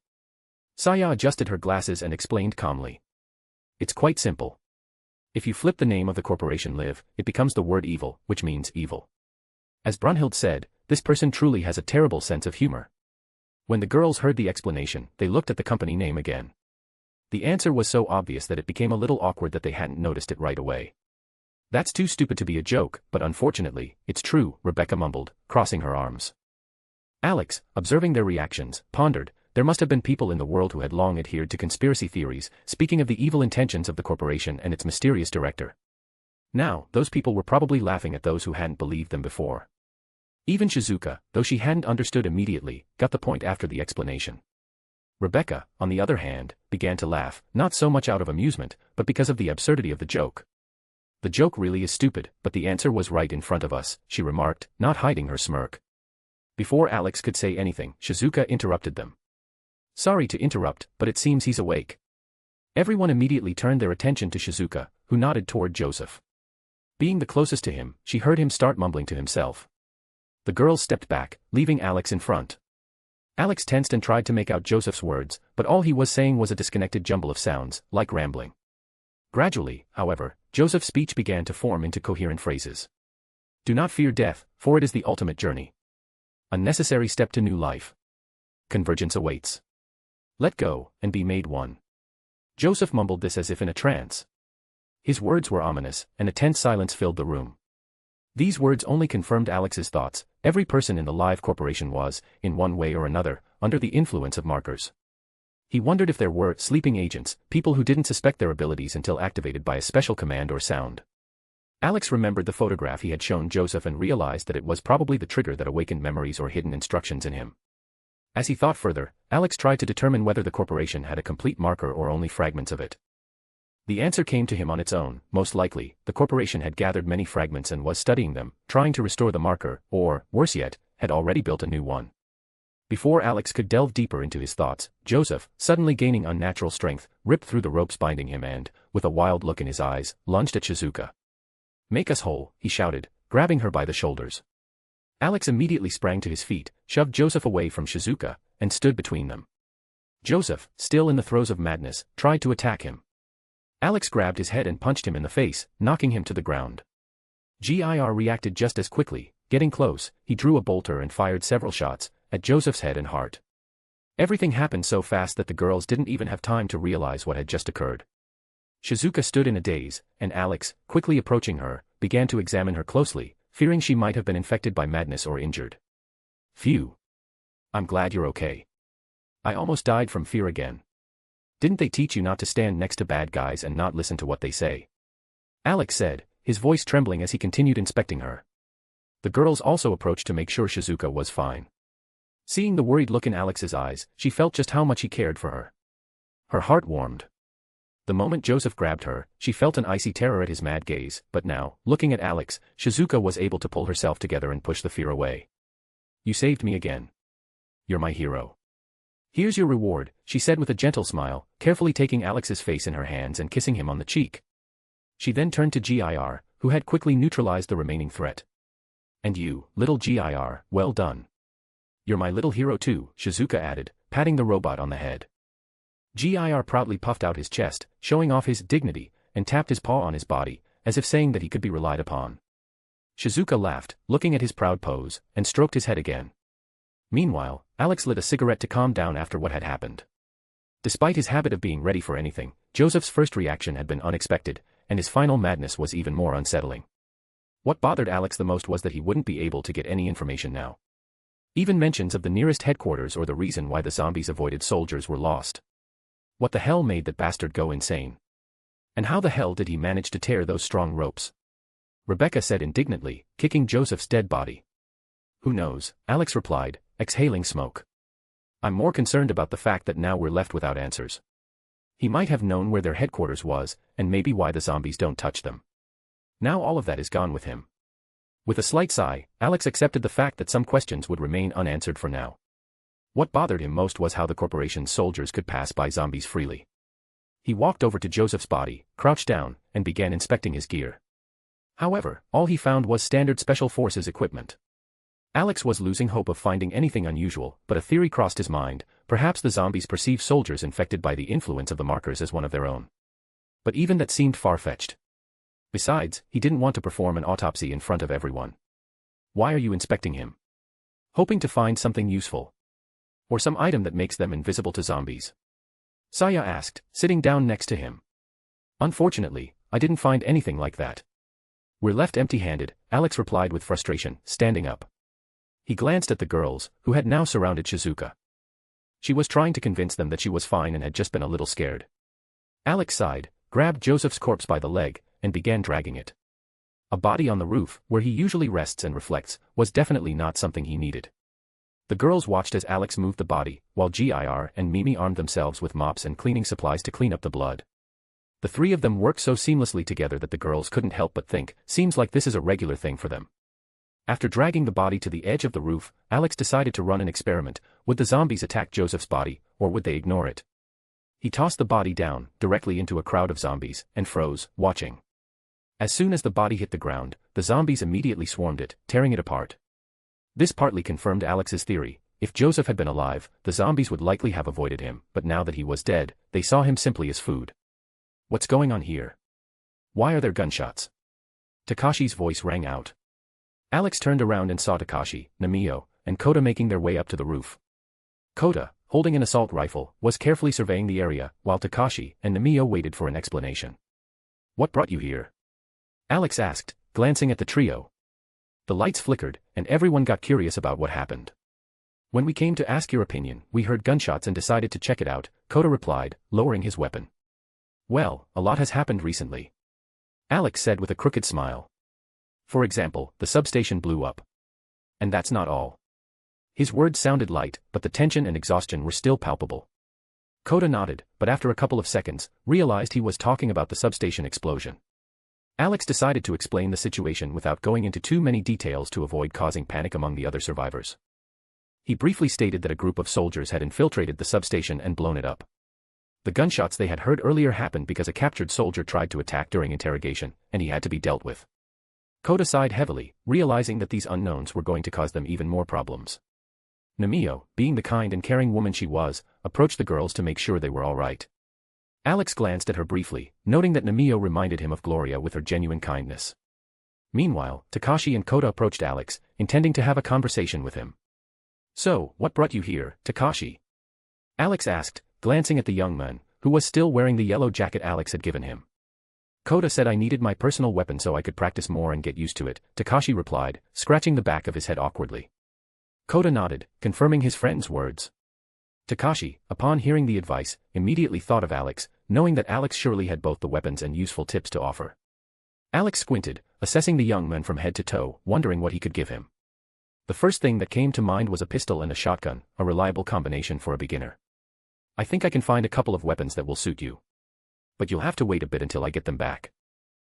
Saya adjusted her glasses and explained calmly. It's quite simple. If you flip the name of the corporation Live, it becomes the word evil, which means evil. As Brunhild said, this person truly has a terrible sense of humor. When the girls heard the explanation, they looked at the company name again. The answer was so obvious that it became a little awkward that they hadn't noticed it right away. That's too stupid to be a joke, but unfortunately, it's true, Rebecca mumbled, crossing her arms. Alex, observing their reactions, pondered, there must have been people in the world who had long adhered to conspiracy theories, speaking of the evil intentions of the corporation and its mysterious director. Now, those people were probably laughing at those who hadn't believed them before. Even Shizuka, though she hadn't understood immediately, got the point after the explanation. Rebecca, on the other hand, began to laugh, not so much out of amusement, but because of the absurdity of the joke. The joke really is stupid, but the answer was right in front of us, she remarked, not hiding her smirk. Before Alex could say anything, Shizuka interrupted them. Sorry to interrupt, but it seems he's awake. Everyone immediately turned their attention to Shizuka, who nodded toward Joseph. Being the closest to him, she heard him start mumbling to himself. The girls stepped back, leaving Alex in front. Alex tensed and tried to make out Joseph's words, but all he was saying was a disconnected jumble of sounds, like rambling. Gradually, however, Joseph's speech began to form into coherent phrases. Do not fear death, for it is the ultimate journey. A necessary step to new life. Convergence awaits. Let go, and be made one. Joseph mumbled this as if in a trance. His words were ominous, and a tense silence filled the room. These words only confirmed Alex's thoughts. Every person in the Live Corporation was, in one way or another, under the influence of markers. He wondered if there were sleeping agents, people who didn't suspect their abilities until activated by a special command or sound. Alex remembered the photograph he had shown Joseph and realized that it was probably the trigger that awakened memories or hidden instructions in him. As he thought further, Alex tried to determine whether the corporation had a complete marker or only fragments of it. The answer came to him on its own. Most likely, the corporation had gathered many fragments and was studying them, trying to restore the marker, or, worse yet, had already built a new one. Before Alex could delve deeper into his thoughts, Joseph, suddenly gaining unnatural strength, ripped through the ropes binding him and, with a wild look in his eyes, lunged at Shizuka. Make us whole, he shouted, grabbing her by the shoulders. Alex immediately sprang to his feet, shoved Joseph away from Shizuka, and stood between them. Joseph, still in the throes of madness, tried to attack him. Alex grabbed his head and punched him in the face, knocking him to the ground. Gir reacted just as quickly. Getting close, he drew a bolter and fired several shots, at Joseph's head and heart. Everything happened so fast that the girls didn't even have time to realize what had just occurred. Shizuka stood in a daze, and Alex, quickly approaching her, began to examine her closely, fearing she might have been infected by madness or injured. Phew. I'm glad you're okay. I almost died from fear again. Didn't they teach you not to stand next to bad guys and not listen to what they say? Alex said, his voice trembling as he continued inspecting her. The girls also approached to make sure Shizuka was fine. Seeing the worried look in Alex's eyes, she felt just how much he cared for her. Her heart warmed. The moment Joseph grabbed her, she felt an icy terror at his mad gaze, but now, looking at Alex, Shizuka was able to pull herself together and push the fear away. You saved me again. You're my hero. Here's your reward, she said with a gentle smile, carefully taking Alex's face in her hands and kissing him on the cheek. She then turned to Gir, who had quickly neutralized the remaining threat. And you, little Gir, well done. You're my little hero too, Shizuka added, patting the robot on the head. Gir proudly puffed out his chest, showing off his dignity, and tapped his paw on his body, as if saying that he could be relied upon. Shizuka laughed, looking at his proud pose, and stroked his head again. Meanwhile, Alex lit a cigarette to calm down after what had happened. Despite his habit of being ready for anything, Joseph's first reaction had been unexpected, and his final madness was even more unsettling. What bothered Alex the most was that he wouldn't be able to get any information now. Even mentions of the nearest headquarters or the reason why the zombies avoided soldiers were lost. What the hell made that bastard go insane? And how the hell did he manage to tear those strong ropes? Rebecca said indignantly, kicking Joseph's dead body. Who knows, Alex replied, exhaling smoke. I'm more concerned about the fact that now we're left without answers. He might have known where their headquarters was, and maybe why the zombies don't touch them. Now all of that is gone with him. With a slight sigh, Alex accepted the fact that some questions would remain unanswered for now. What bothered him most was how the corporation's soldiers could pass by zombies freely. He walked over to Joseph's body, crouched down, and began inspecting his gear. However, all he found was standard Special Forces equipment. Alex was losing hope of finding anything unusual, but a theory crossed his mind: perhaps the zombies perceive soldiers infected by the influence of the markers as one of their own. But even that seemed far-fetched. Besides, he didn't want to perform an autopsy in front of everyone. Why are you inspecting him? Hoping to find something useful. Or some item that makes them invisible to zombies? Saya asked, sitting down next to him. Unfortunately, I didn't find anything like that. We're left empty-handed, Alex replied with frustration, standing up. He glanced at the girls, who had now surrounded Shizuka. She was trying to convince them that she was fine and had just been a little scared. Alex sighed, grabbed Joseph's corpse by the leg, and began dragging it. A body on the roof, where he usually rests and reflects, was definitely not something he needed. The girls watched as Alex moved the body, while Gir and Mimi armed themselves with mops and cleaning supplies to clean up the blood. The three of them worked so seamlessly together that the girls couldn't help but think, seems like this is a regular thing for them. After dragging the body to the edge of the roof, Alex decided to run an experiment. Would the zombies attack Joseph's body, or would they ignore it? He tossed the body down, directly into a crowd of zombies, and froze, watching. As soon as the body hit the ground, the zombies immediately swarmed it, tearing it apart. This partly confirmed Alex's theory. If Joseph had been alive, the zombies would likely have avoided him, but now that he was dead, they saw him simply as food. What's going on here? Why are there gunshots? Takashi's voice rang out. Alex turned around and saw Takashi, Namio, and Kota making their way up to the roof. Kota, holding an assault rifle, was carefully surveying the area, while Takashi and Namio waited for an explanation. What brought you here? Alex asked, glancing at the trio. The lights flickered, and everyone got curious about what happened. When we came to ask your opinion, we heard gunshots and decided to check it out, Kota replied, lowering his weapon. Well, a lot has happened recently. Alex said with a crooked smile. For example, the substation blew up. And that's not all. His words sounded light, but the tension and exhaustion were still palpable. Kota nodded, but after a couple of seconds, realized he was talking about the substation explosion. Alex decided to explain the situation without going into too many details to avoid causing panic among the other survivors. He briefly stated that a group of soldiers had infiltrated the substation and blown it up. The gunshots they had heard earlier happened because a captured soldier tried to attack during interrogation, and he had to be dealt with. Kota sighed heavily, realizing that these unknowns were going to cause them even more problems. Namio, being the kind and caring woman she was, approached the girls to make sure they were all right. Alex glanced at her briefly, noting that Namio reminded him of Gloria with her genuine kindness. Meanwhile, Takashi and Kota approached Alex, intending to have a conversation with him. So, what brought you here, Takashi? Alex asked, glancing at the young man, who was still wearing the yellow jacket Alex had given him. Kota said I needed my personal weapon so I could practice more and get used to it, Takashi replied, scratching the back of his head awkwardly. Kota nodded, confirming his friend's words. Takashi, upon hearing the advice, immediately thought of Alex, knowing that Alex surely had both the weapons and useful tips to offer. Alex squinted, assessing the young man from head to toe, wondering what he could give him. The first thing that came to mind was a pistol and a shotgun, a reliable combination for a beginner. I think I can find a couple of weapons that will suit you. But you'll have to wait a bit until I get them back.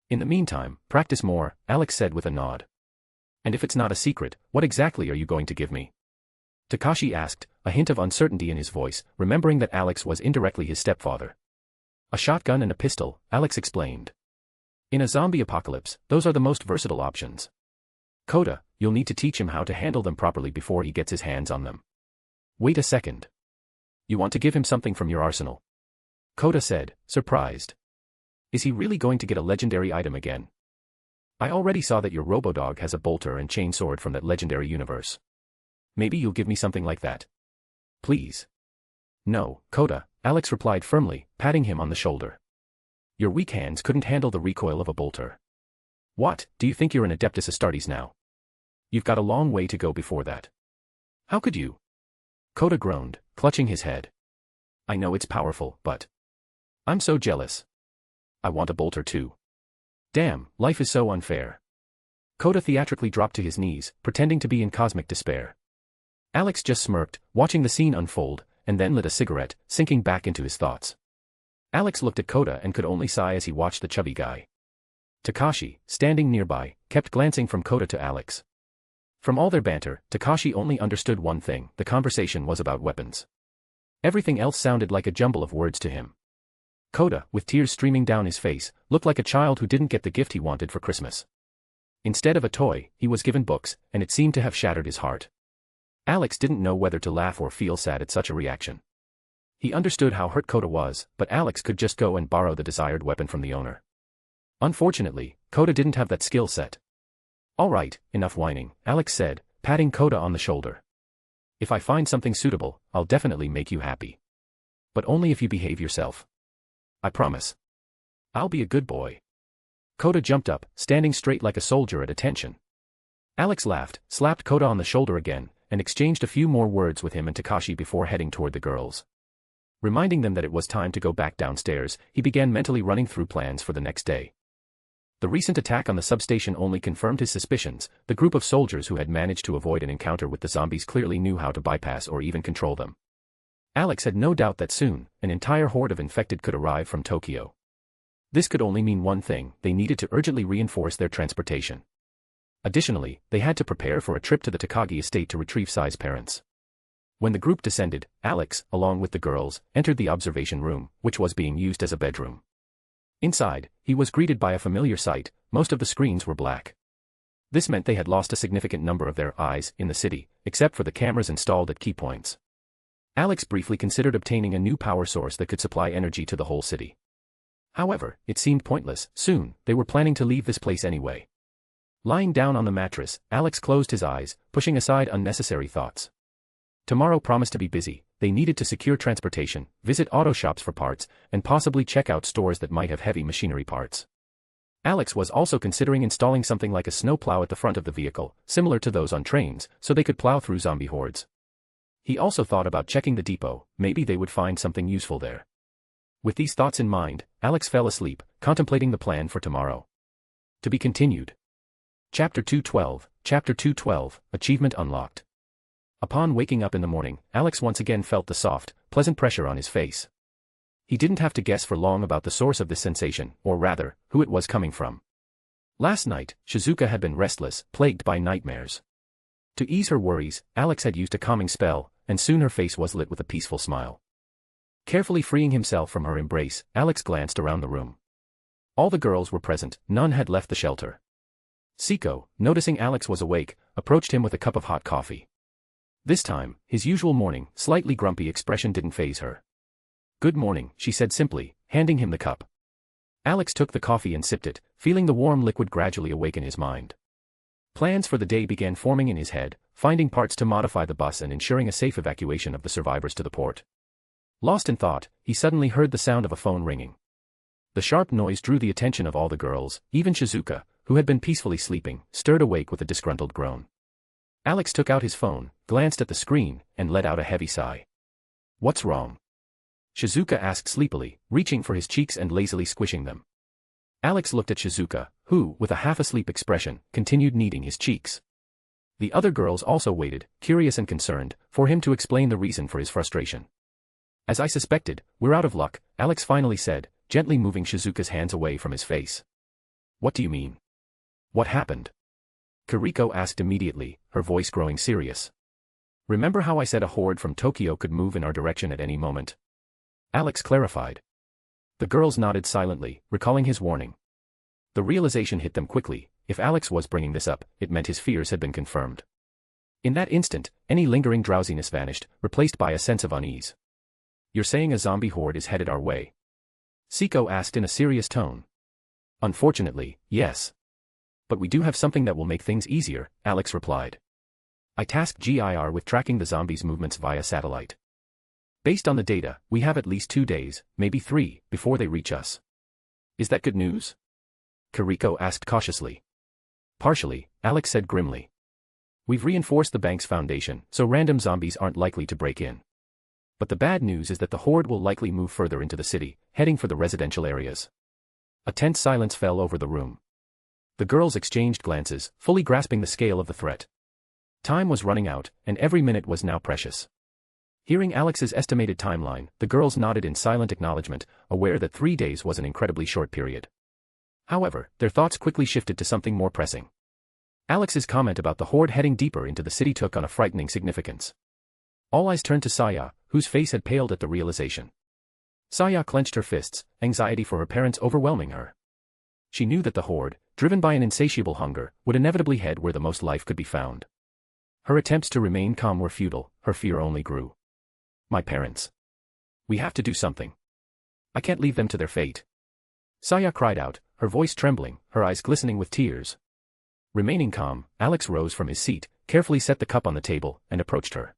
In the meantime, practice more, Alex said with a nod. And if it's not a secret, what exactly are you going to give me? Takashi asked, a hint of uncertainty in his voice, remembering that Alex was indirectly his stepfather. A shotgun and a pistol, Alex explained. In a zombie apocalypse, those are the most versatile options. Kota, you'll need to teach him how to handle them properly before he gets his hands on them. Wait a second. You want to give him something from your arsenal? Kota said, surprised. Is he really going to get a legendary item again? I already saw that your Robodog has a bolter and chain sword from that legendary universe. Maybe you'll give me something like that. Please. No, Kota, Alex replied firmly, patting him on the shoulder. Your weak hands couldn't handle the recoil of a bolter. What, do you think you're an Adeptus Astartes now? You've got a long way to go before that. How could you? Kota groaned, clutching his head. I know it's powerful, but I'm so jealous. I want a bolter too. Damn, life is so unfair. Kota theatrically dropped to his knees, pretending to be in cosmic despair. Alex just smirked, watching the scene unfold, and then lit a cigarette, sinking back into his thoughts. Alex looked at Kota and could only sigh as he watched the chubby guy. Takashi, standing nearby, kept glancing from Kota to Alex. From all their banter, Takashi only understood one thing: the conversation was about weapons. Everything else sounded like a jumble of words to him. Kota, with tears streaming down his face, looked like a child who didn't get the gift he wanted for Christmas. Instead of a toy, he was given books, and it seemed to have shattered his heart. Alex didn't know whether to laugh or feel sad at such a reaction. He understood how hurt Kota was, but Alex could just go and borrow the desired weapon from the owner. Unfortunately, Kota didn't have that skill set. All right, enough whining, Alex said, patting Kota on the shoulder. If I find something suitable, I'll definitely make you happy. But only if you behave yourself. I promise. I'll be a good boy. Kota jumped up, standing straight like a soldier at attention. Alex laughed, slapped Kota on the shoulder again, and exchanged a few more words with him and Takashi before heading toward the girls. Reminding them that it was time to go back downstairs, he began mentally running through plans for the next day. The recent attack on the substation only confirmed his suspicions. The group of soldiers who had managed to avoid an encounter with the zombies clearly knew how to bypass or even control them. Alex had no doubt that soon, an entire horde of infected could arrive from Tokyo. This could only mean one thing: they needed to urgently reinforce their transportation. Additionally, they had to prepare for a trip to the Takagi estate to retrieve Sai's parents. When the group descended, Alex, along with the girls, entered the observation room, which was being used as a bedroom. Inside, he was greeted by a familiar sight: most of the screens were black. This meant they had lost a significant number of their eyes in the city, except for the cameras installed at key points. Alex briefly considered obtaining a new power source that could supply energy to the whole city. However, it seemed pointless. Soon, they were planning to leave this place anyway. Lying down on the mattress, Alex closed his eyes, pushing aside unnecessary thoughts. Tomorrow promised to be busy. They needed to secure transportation, visit auto shops for parts, and possibly check out stores that might have heavy machinery parts. Alex was also considering installing something like a snowplow at the front of the vehicle, similar to those on trains, so they could plow through zombie hordes. He also thought about checking the depot. Maybe they would find something useful there. With these thoughts in mind, Alex fell asleep, contemplating the plan for tomorrow. To be continued. Chapter 212, Chapter 212, Achievement Unlocked. Upon waking up in the morning, Alex once again felt the soft, pleasant pressure on his face. He didn't have to guess for long about the source of this sensation, or rather, who it was coming from. Last night, Shizuka had been restless, plagued by nightmares. To ease her worries, Alex had used a calming spell, and soon her face was lit with a peaceful smile. Carefully freeing himself from her embrace, Alex glanced around the room. All the girls were present, none had left the shelter. Siko, noticing Alex was awake, approached him with a cup of hot coffee. This time, his usual morning, slightly grumpy expression didn't faze her. "Good morning," she said simply, handing him the cup. Alex took the coffee and sipped it, feeling the warm liquid gradually awaken his mind. Plans for the day began forming in his head, finding parts to modify the bus and ensuring a safe evacuation of the survivors to the port. Lost in thought, he suddenly heard the sound of a phone ringing. The sharp noise drew the attention of all the girls. Even Shizuka, who had been peacefully sleeping, stirred awake with a disgruntled groan. Alex took out his phone, glanced at the screen, and let out a heavy sigh. "What's wrong?" Shizuka asked sleepily, reaching for his cheeks and lazily squishing them. Alex looked at Shizuka, who, with a half-asleep expression, continued kneading his cheeks. The other girls also waited, curious and concerned, for him to explain the reason for his frustration. "As I suspected, we're out of luck," Alex finally said, gently moving Shizuka's hands away from his face. "What do you mean? What happened?" Kiriko asked immediately, her voice growing serious. "Remember how I said a horde from Tokyo could move in our direction at any moment?" Alex clarified. The girls nodded silently, recalling his warning. The realization hit them quickly: if Alex was bringing this up, it meant his fears had been confirmed. In that instant, any lingering drowsiness vanished, replaced by a sense of unease. "You're saying a zombie horde is headed our way?" Siko asked in a serious tone. "Unfortunately, yes. But we do have something that will make things easier," Alex replied. "I tasked GIR with tracking the zombies' movements via satellite. Based on the data, we have at least 2 days, maybe 3, before they reach us." "Is that good news?" Kiriko asked cautiously. "Partially," Alex said grimly. "We've reinforced the bank's foundation, so random zombies aren't likely to break in. But the bad news is that the horde will likely move further into the city, heading for the residential areas." A tense silence fell over the room. The girls exchanged glances, fully grasping the scale of the threat. Time was running out, and every minute was now precious. Hearing Alex's estimated timeline, the girls nodded in silent acknowledgement, aware that 3 days was an incredibly short period. However, their thoughts quickly shifted to something more pressing. Alex's comment about the horde heading deeper into the city took on a frightening significance. All eyes turned to Saya, whose face had paled at the realization. Saya clenched her fists, anxiety for her parents overwhelming her. She knew that the horde, driven by an insatiable hunger, would inevitably head where the most life could be found. Her attempts to remain calm were futile, her fear only grew. "My parents. We have to do something. I can't leave them to their fate." Saya cried out, her voice trembling, her eyes glistening with tears. Remaining calm, Alex rose from his seat, carefully set the cup on the table, and approached her.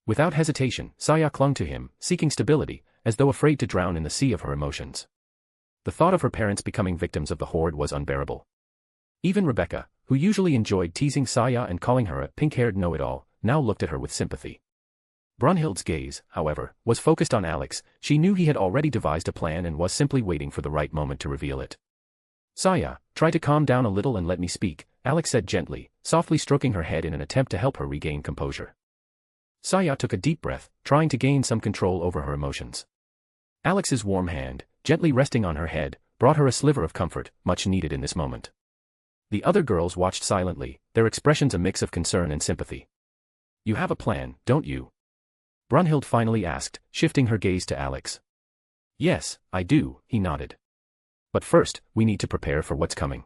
Without hesitation, Saya clung to him, seeking stability, as though afraid to drown in the sea of her emotions. The thought of her parents becoming victims of the horde was unbearable. Even Rebecca, who usually enjoyed teasing Saya and calling her a pink-haired know-it-all, now looked at her with sympathy. Brunhild's gaze, however, was focused on Alex. She knew he had already devised a plan and was simply waiting for the right moment to reveal it. Saya, try to calm down a little and let me speak, Alex said gently, softly stroking her head in an attempt to help her regain composure. Saya took a deep breath, trying to gain some control over her emotions. Alex's warm hand, gently resting on her head, brought her a sliver of comfort, much needed in this moment. The other girls watched silently, their expressions a mix of concern and sympathy. You have a plan, don't you? Brunhild finally asked, shifting her gaze to Alex. Yes, I do, he nodded. But first, we need to prepare for what's coming.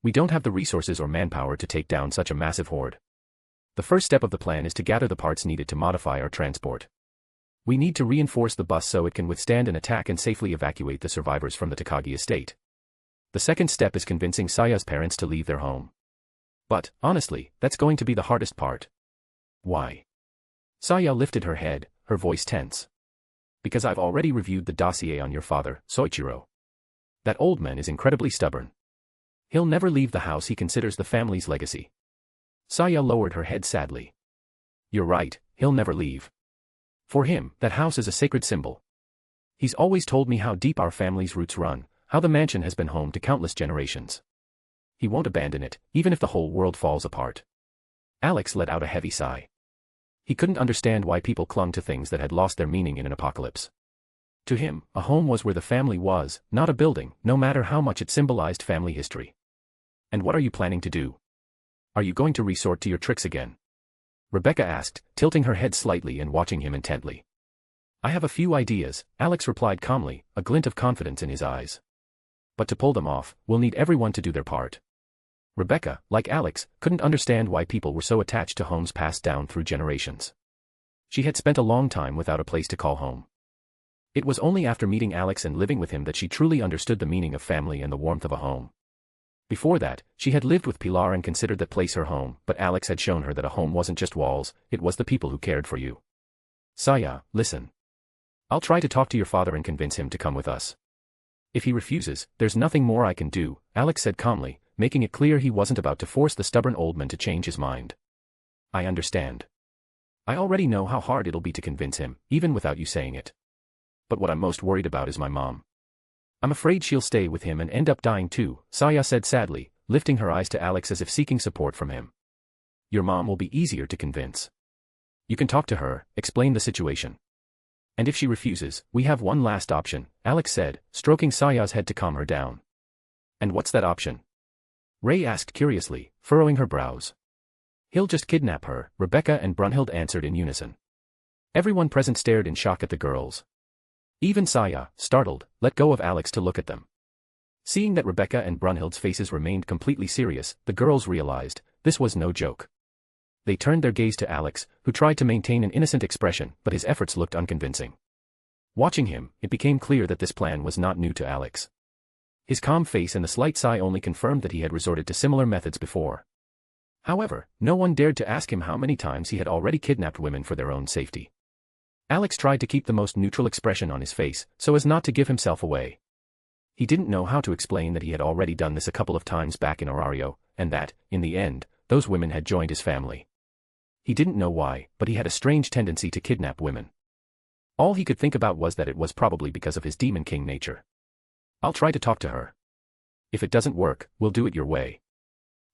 We don't have the resources or manpower to take down such a massive horde. The first step of the plan is to gather the parts needed to modify our transport. We need to reinforce the bus so it can withstand an attack and safely evacuate the survivors from the Takagi estate. The second step is convincing Saya's parents to leave their home. But, honestly, that's going to be the hardest part. Why? Saya lifted her head, her voice tense. Because I've already reviewed the dossier on your father, Soichiro. That old man is incredibly stubborn. He'll never leave the house he considers the family's legacy. Saya lowered her head sadly. You're right, he'll never leave. For him, that house is a sacred symbol. He's always told me how deep our family's roots run, how the mansion has been home to countless generations. He won't abandon it, even if the whole world falls apart. Alex let out a heavy sigh. He couldn't understand why people clung to things that had lost their meaning in an apocalypse. To him, a home was where the family was, not a building, no matter how much it symbolized family history. And what are you planning to do? Are you going to resort to your tricks again? Rebecca asked, tilting her head slightly and watching him intently. I have a few ideas, Alex replied calmly, a glint of confidence in his eyes. But to pull them off, we'll need everyone to do their part. Rebecca, like Alex, couldn't understand why people were so attached to homes passed down through generations. She had spent a long time without a place to call home. It was only after meeting Alex and living with him that she truly understood the meaning of family and the warmth of a home. Before that, she had lived with Pilar and considered that place her home, but Alex had shown her that a home wasn't just walls, it was the people who cared for you. Saya, listen. I'll try to talk to your father and convince him to come with us. If he refuses, there's nothing more I can do, Alex said calmly, making it clear he wasn't about to force the stubborn old man to change his mind. I understand. I already know how hard it'll be to convince him, even without you saying it. But what I'm most worried about is my mom. I'm afraid she'll stay with him and end up dying too, Saya said sadly, lifting her eyes to Alex as if seeking support from him. Your mom will be easier to convince. You can talk to her, explain the situation. And if she refuses, we have one last option, Alex said, stroking Saya's head to calm her down. And what's that option? Ray asked curiously, furrowing her brows. He'll just kidnap her, Rebecca and Brunhild answered in unison. Everyone present stared in shock at the girls. Even Saya, startled, let go of Alex to look at them. Seeing that Rebecca and Brunhild's faces remained completely serious, the girls realized, this was no joke. They turned their gaze to Alex, who tried to maintain an innocent expression, but his efforts looked unconvincing. Watching him, it became clear that this plan was not new to Alex. His calm face and the slight sigh only confirmed that he had resorted to similar methods before. However, no one dared to ask him how many times he had already kidnapped women for their own safety. Alex tried to keep the most neutral expression on his face, so as not to give himself away. He didn't know how to explain that he had already done this a couple of times back in Orario, and that, in the end, those women had joined his family. He didn't know why, but he had a strange tendency to kidnap women. All he could think about was that it was probably because of his Demon King nature. I'll try to talk to her. If it doesn't work, we'll do it your way.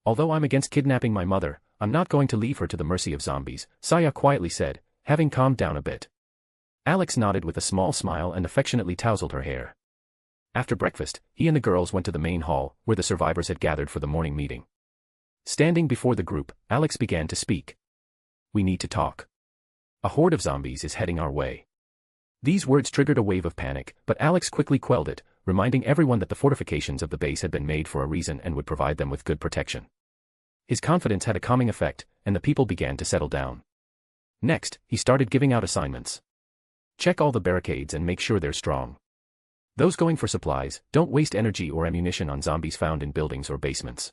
Although I'm against kidnapping my mother, I'm not going to leave her to the mercy of zombies, Saya quietly said, having calmed down a bit. Alex nodded with a small smile and affectionately tousled her hair. After breakfast, he and the girls went to the main hall, where the survivors had gathered for the morning meeting. Standing before the group, Alex began to speak. We need to talk. A horde of zombies is heading our way. These words triggered a wave of panic, but Alex quickly quelled it, reminding everyone that the fortifications of the base had been made for a reason and would provide them with good protection. His confidence had a calming effect, and the people began to settle down. Next, he started giving out assignments. Check all the barricades and make sure they're strong. Those going for supplies, don't waste energy or ammunition on zombies found in buildings or basements.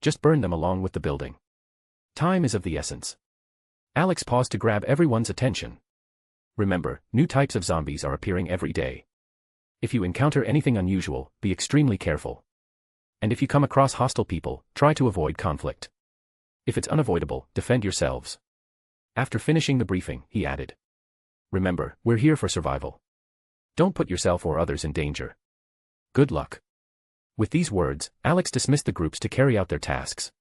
Just burn them along with the building. Time is of the essence. Alex paused to grab everyone's attention. Remember, new types of zombies are appearing every day. If you encounter anything unusual, be extremely careful. And if you come across hostile people, try to avoid conflict. If it's unavoidable, defend yourselves. After finishing the briefing, he added. Remember, we're here for survival. Don't put yourself or others in danger. Good luck. With these words, Alex dismissed the groups to carry out their tasks.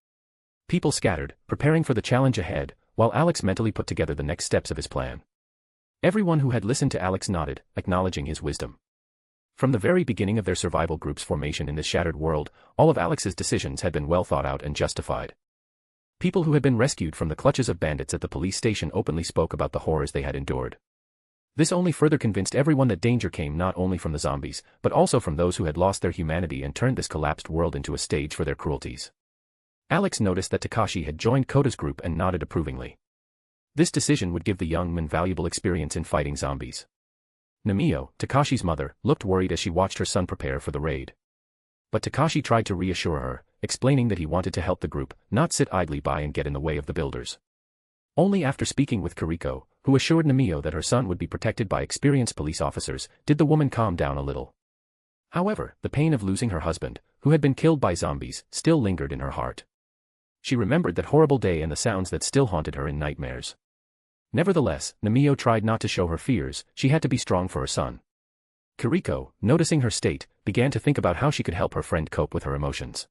People scattered, preparing for the challenge ahead, while Alex mentally put together the next steps of his plan. Everyone who had listened to Alex nodded, acknowledging his wisdom. From the very beginning of their survival group's formation in this shattered world, all of Alex's decisions had been well thought out and justified. People who had been rescued from the clutches of bandits at the police station openly spoke about the horrors they had endured. This only further convinced everyone that danger came not only from the zombies, but also from those who had lost their humanity and turned this collapsed world into a stage for their cruelties. Alex noticed that Takashi had joined Kota's group and nodded approvingly. This decision would give the young man valuable experience in fighting zombies. Namio, Takashi's mother, looked worried as she watched her son prepare for the raid. But Takashi tried to reassure her, explaining that he wanted to help the group, not sit idly by and get in the way of the builders. Only after speaking with Kiriko, who assured Namio that her son would be protected by experienced police officers, did the woman calm down a little. However, the pain of losing her husband, who had been killed by zombies, still lingered in her heart. She remembered that horrible day and the sounds that still haunted her in nightmares. Nevertheless, Namio tried not to show her fears. She had to be strong for her son. Kiriko, noticing her state, began to think about how she could help her friend cope with her emotions.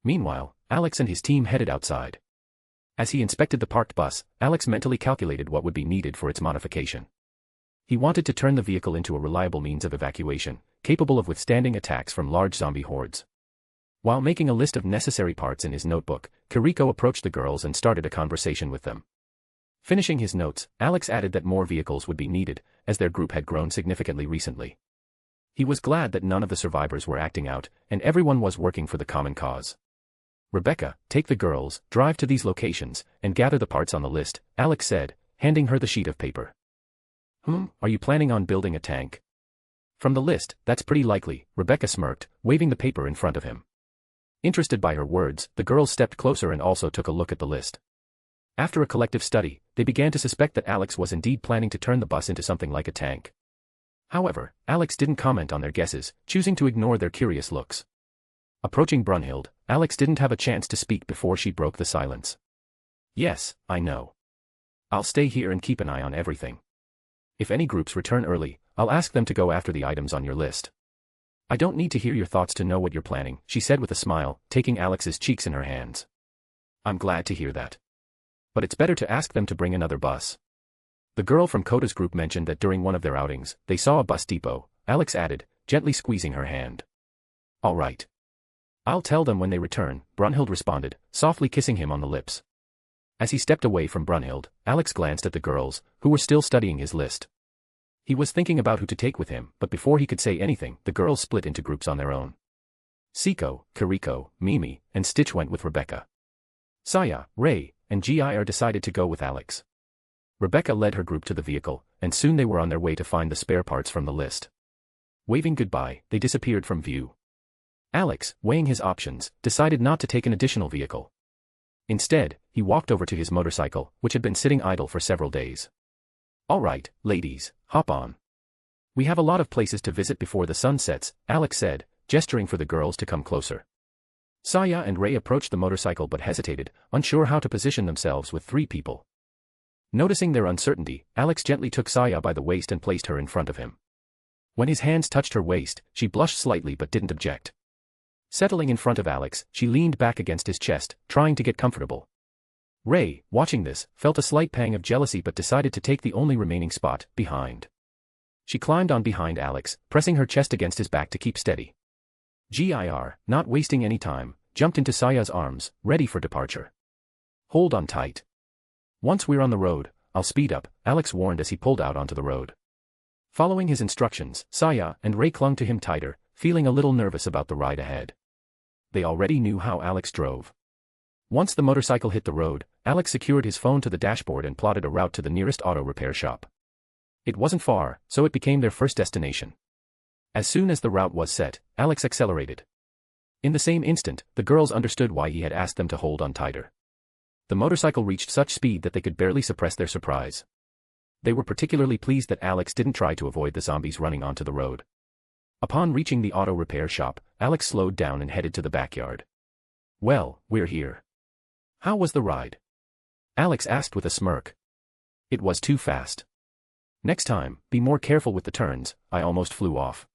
Meanwhile, Alex and his team headed outside. As he inspected the parked bus, Alex mentally calculated what would be needed for its modification. He wanted to turn the vehicle into a reliable means of evacuation, capable of withstanding attacks from large zombie hordes. While making a list of necessary parts in his notebook, Kiriko approached the girls and started a conversation with them. Finishing his notes, Alex added that more vehicles would be needed, as their group had grown significantly recently. He was glad that none of the survivors were acting out, and everyone was working for the common cause. Rebecca, take the girls, drive to these locations, and gather the parts on the list, Alex said, handing her the sheet of paper. Are you planning on building a tank? From the list, that's pretty likely, Rebecca smirked, waving the paper in front of him. Interested by her words, the girls stepped closer and also took a look at the list. After a collective study, they began to suspect that Alex was indeed planning to turn the bus into something like a tank. However, Alex didn't comment on their guesses, choosing to ignore their curious looks. Approaching Brunhild, Alex didn't have a chance to speak before she broke the silence. Yes, I know. I'll stay here and keep an eye on everything. If any groups return early, I'll ask them to go after the items on your list. I don't need to hear your thoughts to know what you're planning, she said with a smile, taking Alex's cheeks in her hands. I'm glad to hear that. But it's better to ask them to bring another bus. The girl from Kota's group mentioned that during one of their outings, they saw a bus depot, Alex added, gently squeezing her hand. All right. I'll tell them when they return, Brunhild responded, softly kissing him on the lips. As he stepped away from Brunhild, Alex glanced at the girls, who were still studying his list. He was thinking about who to take with him, but before he could say anything, the girls split into groups on their own. Siko, Kiriko, Mimi, and Stitch went with Rebecca. Saya, Ray, and GIR decided to go with Alex. Rebecca led her group to the vehicle, and soon they were on their way to find the spare parts from the list. Waving goodbye, they disappeared from view. Alex, weighing his options, decided not to take an additional vehicle. Instead, he walked over to his motorcycle, which had been sitting idle for several days. All right, ladies, hop on. We have a lot of places to visit before the sun sets, Alex said, gesturing for the girls to come closer. Saya and Ray approached the motorcycle but hesitated, unsure how to position themselves with three people. Noticing their uncertainty, Alex gently took Saya by the waist and placed her in front of him. When his hands touched her waist, she blushed slightly but didn't object. Settling in front of Alex, she leaned back against his chest, trying to get comfortable. Ray, watching this, felt a slight pang of jealousy but decided to take the only remaining spot, behind. She climbed on behind Alex, pressing her chest against his back to keep steady. GIR, not wasting any time, jumped into Saya's arms, ready for departure. Hold on tight. Once we're on the road, I'll speed up, Alex warned as he pulled out onto the road. Following his instructions, Saya and Ray clung to him tighter, feeling a little nervous about the ride ahead. They already knew how Alex drove. Once the motorcycle hit the road, Alex secured his phone to the dashboard and plotted a route to the nearest auto repair shop. It wasn't far, so it became their first destination. As soon as the route was set, Alex accelerated. In the same instant, the girls understood why he had asked them to hold on tighter. The motorcycle reached such speed that they could barely suppress their surprise. They were particularly pleased that Alex didn't try to avoid the zombies running onto the road. Upon reaching the auto repair shop, Alex slowed down and headed to the backyard. "Well, we're here. How was the ride?" Alex asked with a smirk. "It was too fast. Next time, be more careful with the turns, I almost flew off,"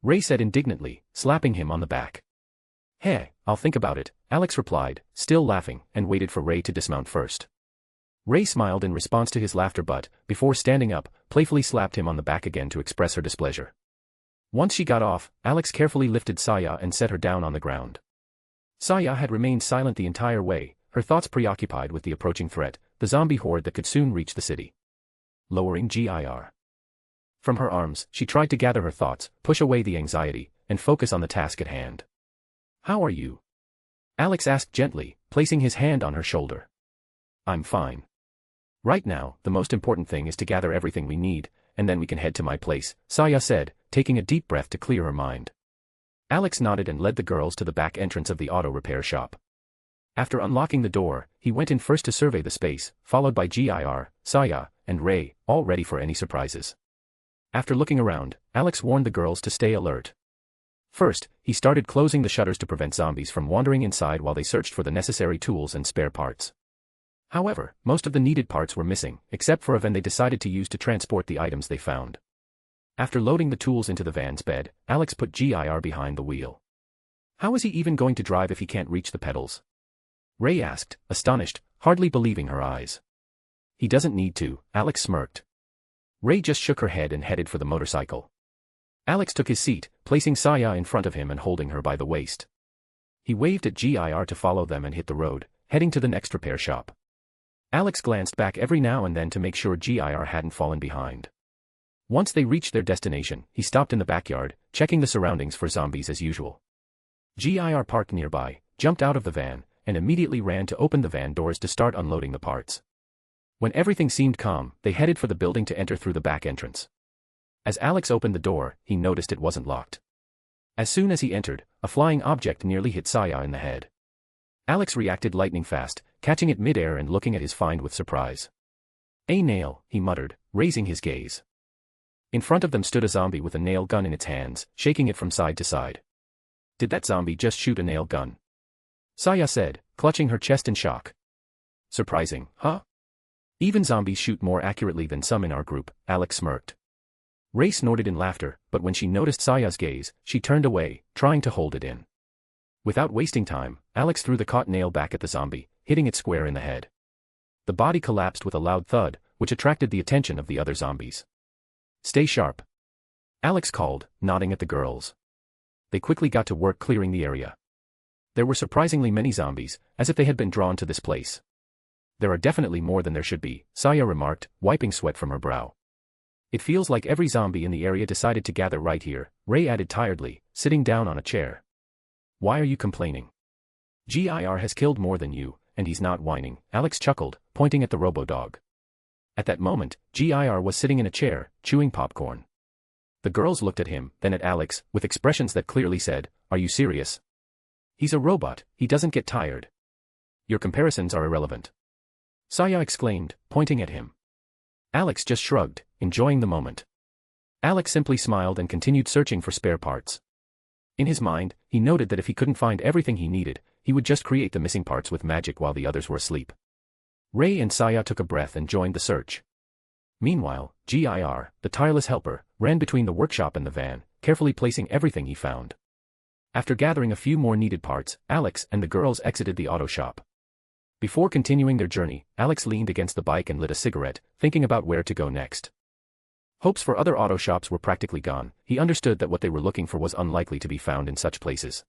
Ray said indignantly, slapping him on the back. "Hey, I'll think about it," Alex replied, still laughing, and waited for Ray to dismount first. Ray smiled in response to his laughter but, before standing up, playfully slapped him on the back again to express her displeasure. Once she got off, Alex carefully lifted Saya and set her down on the ground. Saya had remained silent the entire way, her thoughts preoccupied with the approaching threat, the zombie horde that could soon reach the city. Lowering GIR from her arms, she tried to gather her thoughts, push away the anxiety, and focus on the task at hand. "How are you?" Alex asked gently, placing his hand on her shoulder. "I'm fine. Right now, the most important thing is to gather everything we need, and then we can head to my place," Saya said, taking a deep breath to clear her mind. Alex nodded and led the girls to the back entrance of the auto repair shop. After unlocking the door, he went in first to survey the space, followed by GIR, Saya, and Ray, all ready for any surprises. After looking around, Alex warned the girls to stay alert. First, he started closing the shutters to prevent zombies from wandering inside while they searched for the necessary tools and spare parts. However, most of the needed parts were missing, except for a van they decided to use to transport the items they found. After loading the tools into the van's bed, Alex put GIR behind the wheel. "How is he even going to drive if he can't reach the pedals?" Ray asked, astonished, hardly believing her eyes. "He doesn't need to," Alex smirked. Ray just shook her head and headed for the motorcycle. Alex took his seat, placing Saya in front of him and holding her by the waist. He waved at GIR to follow them and hit the road, heading to the next repair shop. Alex glanced back every now and then to make sure GIR hadn't fallen behind. Once they reached their destination, he stopped in the backyard, checking the surroundings for zombies as usual. GIR parked nearby, jumped out of the van, and immediately ran to open the van doors to start unloading the parts. When everything seemed calm, they headed for the building to enter through the back entrance. As Alex opened the door, he noticed it wasn't locked. As soon as he entered, a flying object nearly hit Saya in the head. Alex reacted lightning fast, catching it midair and looking at his find with surprise. "A nail," he muttered, raising his gaze. In front of them stood a zombie with a nail gun in its hands, shaking it from side to side. "Did that zombie just shoot a nail gun?" Saya said, clutching her chest in shock. "Surprising, huh? Even zombies shoot more accurately than some in our group," Alex smirked. Ray snorted in laughter, but when she noticed Saya's gaze, she turned away, trying to hold it in. Without wasting time, Alex threw the caught nail back at the zombie, hitting it square in the head. The body collapsed with a loud thud, which attracted the attention of the other zombies. "Stay sharp," Alex called, nodding at the girls. They quickly got to work clearing the area. There were surprisingly many zombies, as if they had been drawn to this place. "There are definitely more than there should be," Saya remarked, wiping sweat from her brow. "It feels like every zombie in the area decided to gather right here," Ray added tiredly, sitting down on a chair. "Why are you complaining? GIR has killed more than you, and he's not whining," Alex chuckled, pointing at the robo-dog. At that moment, GIR was sitting in a chair, chewing popcorn. The girls looked at him, then at Alex, with expressions that clearly said, "Are you serious? He's a robot, he doesn't get tired. Your comparisons are irrelevant," Saya exclaimed, pointing at him. Alex just shrugged, enjoying the moment. Alex simply smiled and continued searching for spare parts. In his mind, he noted that if he couldn't find everything he needed, he would just create the missing parts with magic while the others were asleep. Ray and Saya took a breath and joined the search. Meanwhile, GIR, the tireless helper, ran between the workshop and the van, carefully placing everything he found. After gathering a few more needed parts, Alex and the girls exited the auto shop. Before continuing their journey, Alex leaned against the bike and lit a cigarette, thinking about where to go next. Hopes for other auto shops were practically gone. He understood that what they were looking for was unlikely to be found in such places.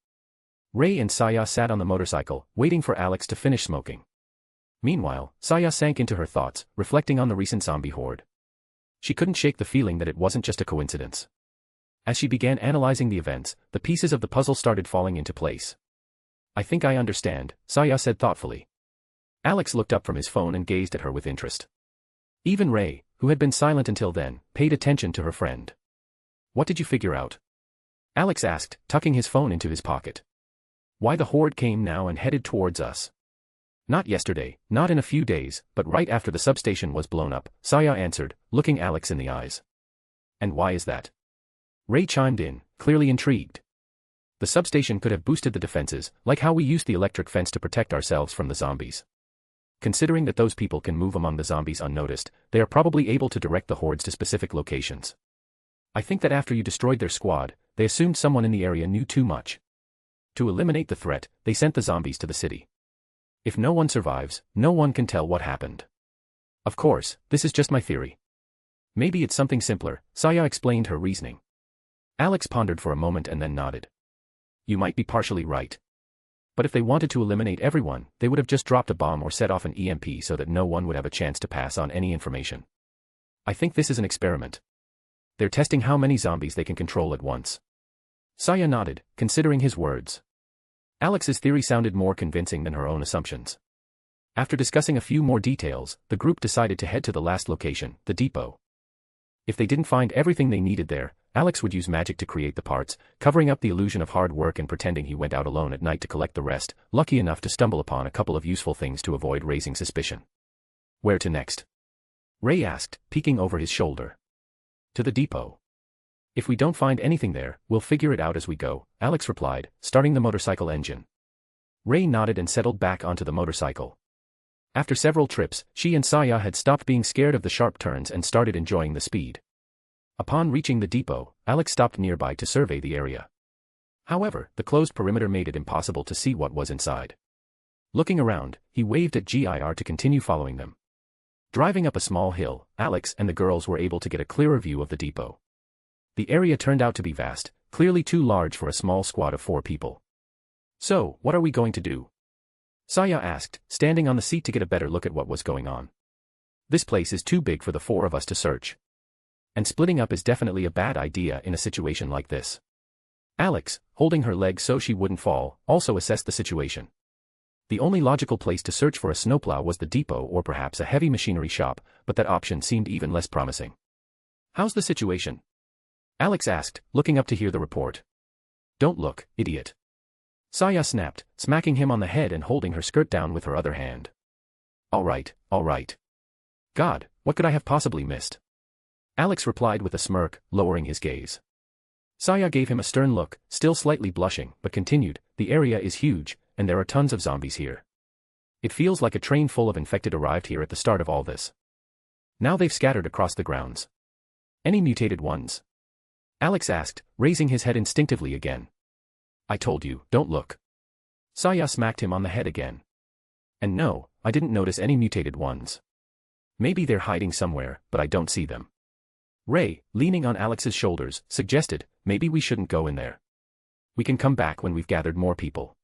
Ray and Saya sat on the motorcycle, waiting for Alex to finish smoking. Meanwhile, Saya sank into her thoughts, reflecting on the recent zombie horde. She couldn't shake the feeling that it wasn't just a coincidence. As she began analyzing the events, the pieces of the puzzle started falling into place. "I think I understand," Saya said thoughtfully. Alex looked up from his phone and gazed at her with interest. Even Ray, who had been silent until then, paid attention to her friend. "What did you figure out?" Alex asked, tucking his phone into his pocket. "Why the horde came now and headed towards us. Not yesterday, not in a few days, but right after the substation was blown up, Saya answered, looking Alex in the eyes. And why is that? Ray chimed in, clearly intrigued. The substation could have boosted the defenses, like how we used the electric fence to protect ourselves from the zombies. Considering that those people can move among the zombies unnoticed, they are probably able to direct the hordes to specific locations. I think that after you destroyed their squad, they assumed someone in the area knew too much. To eliminate the threat, they sent the zombies to the city. If no one survives, no one can tell what happened. Of course, this is just my theory. Maybe it's something simpler, Saya explained her reasoning. Alex pondered for a moment and then nodded. You might be partially right. But if they wanted to eliminate everyone, they would have just dropped a bomb or set off an EMP so that no one would have a chance to pass on any information. I think this is an experiment. They're testing how many zombies they can control at once. Saya nodded, considering his words. Alex's theory sounded more convincing than her own assumptions. After discussing a few more details, the group decided to head to the last location, the depot. If they didn't find everything they needed there, Alex would use magic to create the parts, covering up the illusion of hard work and pretending he went out alone at night to collect the rest, lucky enough to stumble upon a couple of useful things to avoid raising suspicion. Where to next? Ray asked, peeking over his shoulder. To the depot. If we don't find anything there, we'll figure it out as we go, Alex replied, starting the motorcycle engine. Ray nodded and settled back onto the motorcycle. After several trips, she and Saya had stopped being scared of the sharp turns and started enjoying the speed. Upon reaching the depot, Alex stopped nearby to survey the area. However, the closed perimeter made it impossible to see what was inside. Looking around, he waved at GIR to continue following them. Driving up a small hill, Alex and the girls were able to get a clearer view of the depot. The area turned out to be vast, clearly too large for a small squad of 4 people. So, what are we going to do? Saya asked, standing on the seat to get a better look at what was going on. This place is too big for the 4 of us to search. And splitting up is definitely a bad idea in a situation like this. Alex, holding her leg so she wouldn't fall, also assessed the situation. The only logical place to search for a snowplow was the depot or perhaps a heavy machinery shop, but that option seemed even less promising. How's the situation? Alex asked, looking up to hear the report. Don't look, idiot. Saya snapped, smacking him on the head and holding her skirt down with her other hand. All right. God, what could I have possibly missed? Alex replied with a smirk, lowering his gaze. Saya gave him a stern look, still slightly blushing, but continued, the area is huge, and there are tons of zombies here. It feels like a train full of infected arrived here at the start of all this. Now they've scattered across the grounds. Any mutated ones? Alex asked, raising his head instinctively again. I told you, don't look. Saya smacked him on the head again. And no, I didn't notice any mutated ones. Maybe they're hiding somewhere, but I don't see them. Ray, leaning on Alex's shoulders, suggested, maybe we shouldn't go in there. We can come back when we've gathered more people.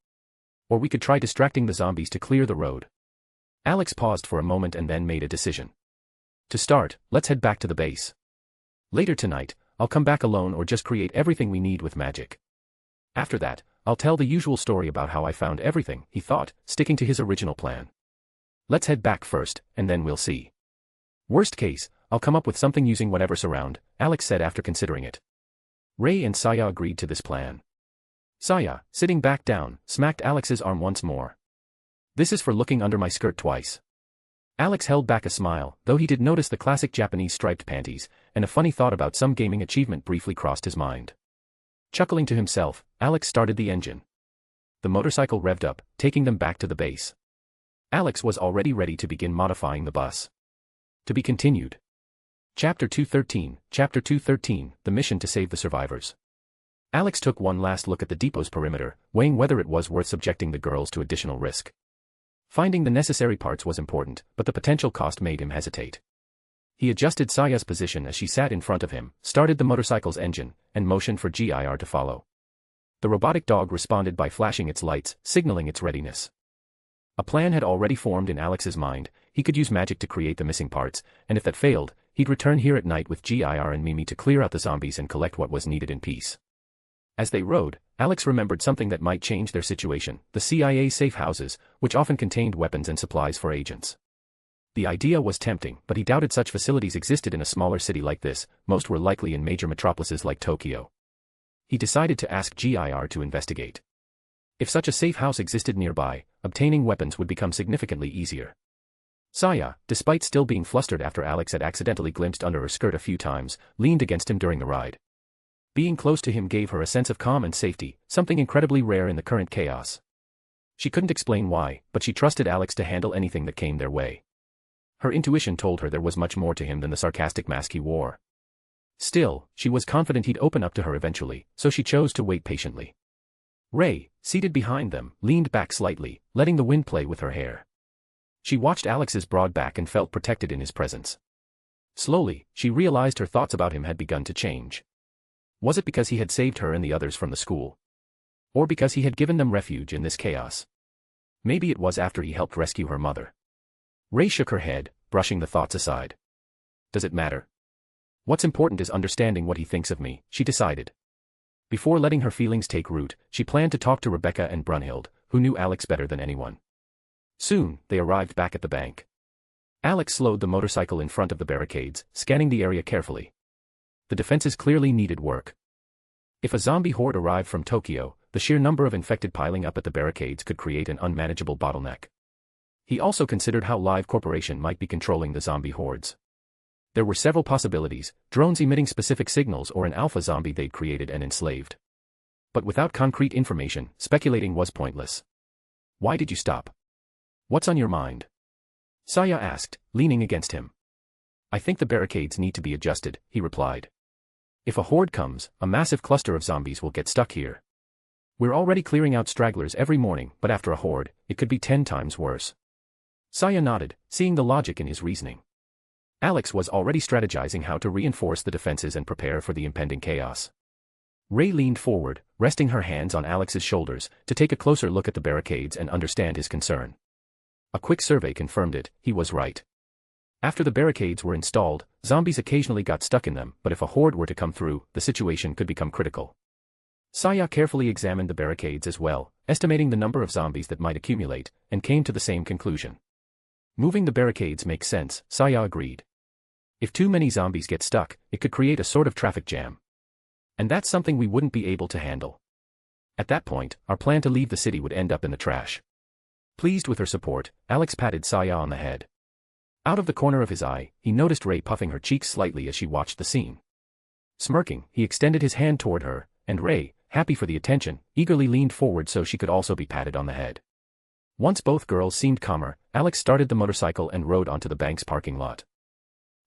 Or we could try distracting the zombies to clear the road. Alex paused for a moment and then made a decision. To start, let's head back to the base. Later tonight, I'll come back alone or just create everything we need with magic. After that, I'll tell the usual story about how I found everything, he thought, sticking to his original plan. Let's head back first, and then we'll see. Worst case, I'll come up with something using whatever's around, Alex said after considering it. Ray and Saya agreed to this plan. Saya, sitting back down, smacked Alex's arm once more. This is for looking under my skirt twice. Alex held back a smile, though he did notice the classic Japanese striped panties, and a funny thought about some gaming achievement briefly crossed his mind. Chuckling to himself, Alex started the engine. The motorcycle revved up, taking them back to the base. Alex was already ready to begin modifying the bus. To be continued. Chapter 213, The Mission to Save the Survivors. Alex took one last look at the depot's perimeter, weighing whether it was worth subjecting the girls to additional risk. Finding the necessary parts was important, but the potential cost made him hesitate. He adjusted Saya's position as she sat in front of him, started the motorcycle's engine, and motioned for GIR to follow. The robotic dog responded by flashing its lights, signaling its readiness. A plan had already formed in Alex's mind. He could use magic to create the missing parts, and if that failed, he'd return here at night with GIR and Mimi to clear out the zombies and collect what was needed in peace. As they rode, Alex remembered something that might change their situation, the CIA safe houses, which often contained weapons and supplies for agents. The idea was tempting, but he doubted such facilities existed in a smaller city like this. Most were likely in major metropolises like Tokyo. He decided to ask GIR to investigate. If such a safe house existed nearby, obtaining weapons would become significantly easier. Saya, despite still being flustered after Alex had accidentally glimpsed under her skirt a few times, leaned against him during the ride. Being close to him gave her a sense of calm and safety, something incredibly rare in the current chaos. She couldn't explain why, but she trusted Alex to handle anything that came their way. Her intuition told her there was much more to him than the sarcastic mask he wore. Still, she was confident he'd open up to her eventually, so she chose to wait patiently. Ray, seated behind them, leaned back slightly, letting the wind play with her hair. She watched Alex's broad back and felt protected in his presence. Slowly, she realized her thoughts about him had begun to change. Was it because he had saved her and the others from the school? Or because he had given them refuge in this chaos? Maybe it was after he helped rescue her mother. Ray shook her head, brushing the thoughts aside. Does it matter? What's important is understanding what he thinks of me, she decided. Before letting her feelings take root, she planned to talk to Rebecca and Brunhild, who knew Alex better than anyone. Soon, they arrived back at the bank. Alex slowed the motorcycle in front of the barricades, scanning the area carefully. The defenses clearly needed work. If a zombie horde arrived from Tokyo, the sheer number of infected piling up at the barricades could create an unmanageable bottleneck. He also considered how Live Corporation might be controlling the zombie hordes. There were several possibilities: drones emitting specific signals or an alpha zombie they'd created and enslaved. But without concrete information, speculating was pointless. Why did you stop? What's on your mind? Saya asked, leaning against him. I think the barricades need to be adjusted, he replied. If a horde comes, a massive cluster of zombies will get stuck here. We're already clearing out stragglers every morning, but after a horde, it could be 10 times worse. Saya nodded, seeing the logic in his reasoning. Alex was already strategizing how to reinforce the defenses and prepare for the impending chaos. Ray leaned forward, resting her hands on Alex's shoulders, to take a closer look at the barricades and understand his concern. A quick survey confirmed it, he was right. After the barricades were installed, zombies occasionally got stuck in them, but if a horde were to come through, the situation could become critical. Saya carefully examined the barricades as well, estimating the number of zombies that might accumulate, and came to the same conclusion. Moving the barricades makes sense, Saya agreed. If too many zombies get stuck, it could create a sort of traffic jam. And that's something we wouldn't be able to handle. At that point, our plan to leave the city would end up in the trash. Pleased with her support, Alex patted Saya on the head. Out of the corner of his eye, he noticed Ray puffing her cheeks slightly as she watched the scene. Smirking, he extended his hand toward her, and Ray, happy for the attention, eagerly leaned forward so she could also be patted on the head. Once both girls seemed calmer, Alex started the motorcycle and rode onto the bank's parking lot.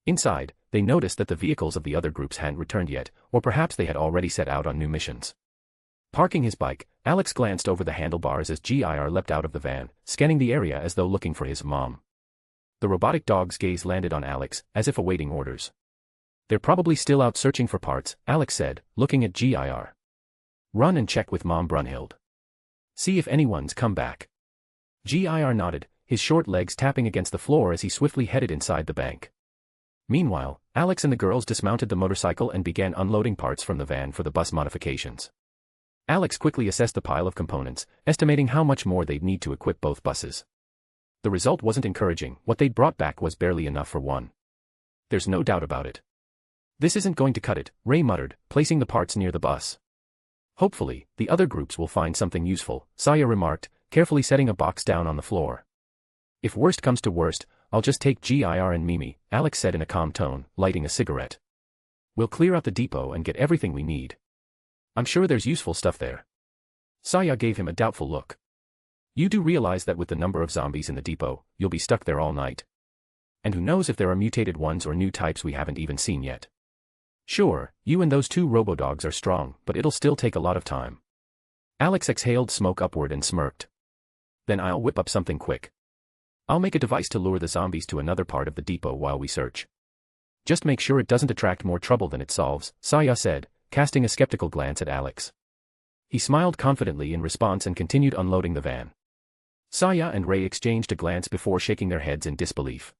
Inside, they noticed that the vehicles of the other groups hadn't returned yet, or perhaps they had already set out on new missions. Parking his bike, Alex glanced over the handlebars as GIR leapt out of the van, scanning the area as though looking for his mom. The robotic dog's gaze landed on Alex, as if awaiting orders. They're probably still out searching for parts, Alex said, looking at GIR. Run and check with Mom Brunhild. See if anyone's come back. GIR nodded, his short legs tapping against the floor as he swiftly headed inside the bank. Meanwhile, Alex and the girls dismounted the motorcycle and began unloading parts from the van for the bus modifications. Alex quickly assessed the pile of components, estimating how much more they'd need to equip both buses. The result wasn't encouraging, what they'd brought back was barely enough for one. There's no doubt about it. This isn't going to cut it, Ray muttered, placing the parts near the bus. Hopefully, the other groups will find something useful, Saya remarked, carefully setting a box down on the floor. If worst comes to worst, I'll just take GIR and Mimi, Alex said in a calm tone, lighting a cigarette. We'll clear out the depot and get everything we need. I'm sure there's useful stuff there. Saya gave him a doubtful look. You do realize that with the number of zombies in the depot, you'll be stuck there all night. And who knows if there are mutated ones or new types we haven't even seen yet. Sure, you and those 2 robo-dogs are strong, but it'll still take a lot of time. Alex exhaled smoke upward and smirked. Then I'll whip up something quick. I'll make a device to lure the zombies to another part of the depot while we search. Just make sure it doesn't attract more trouble than it solves, Saya said, casting a skeptical glance at Alex. He smiled confidently in response and continued unloading the van. Saya and Ray exchanged a glance before shaking their heads in disbelief.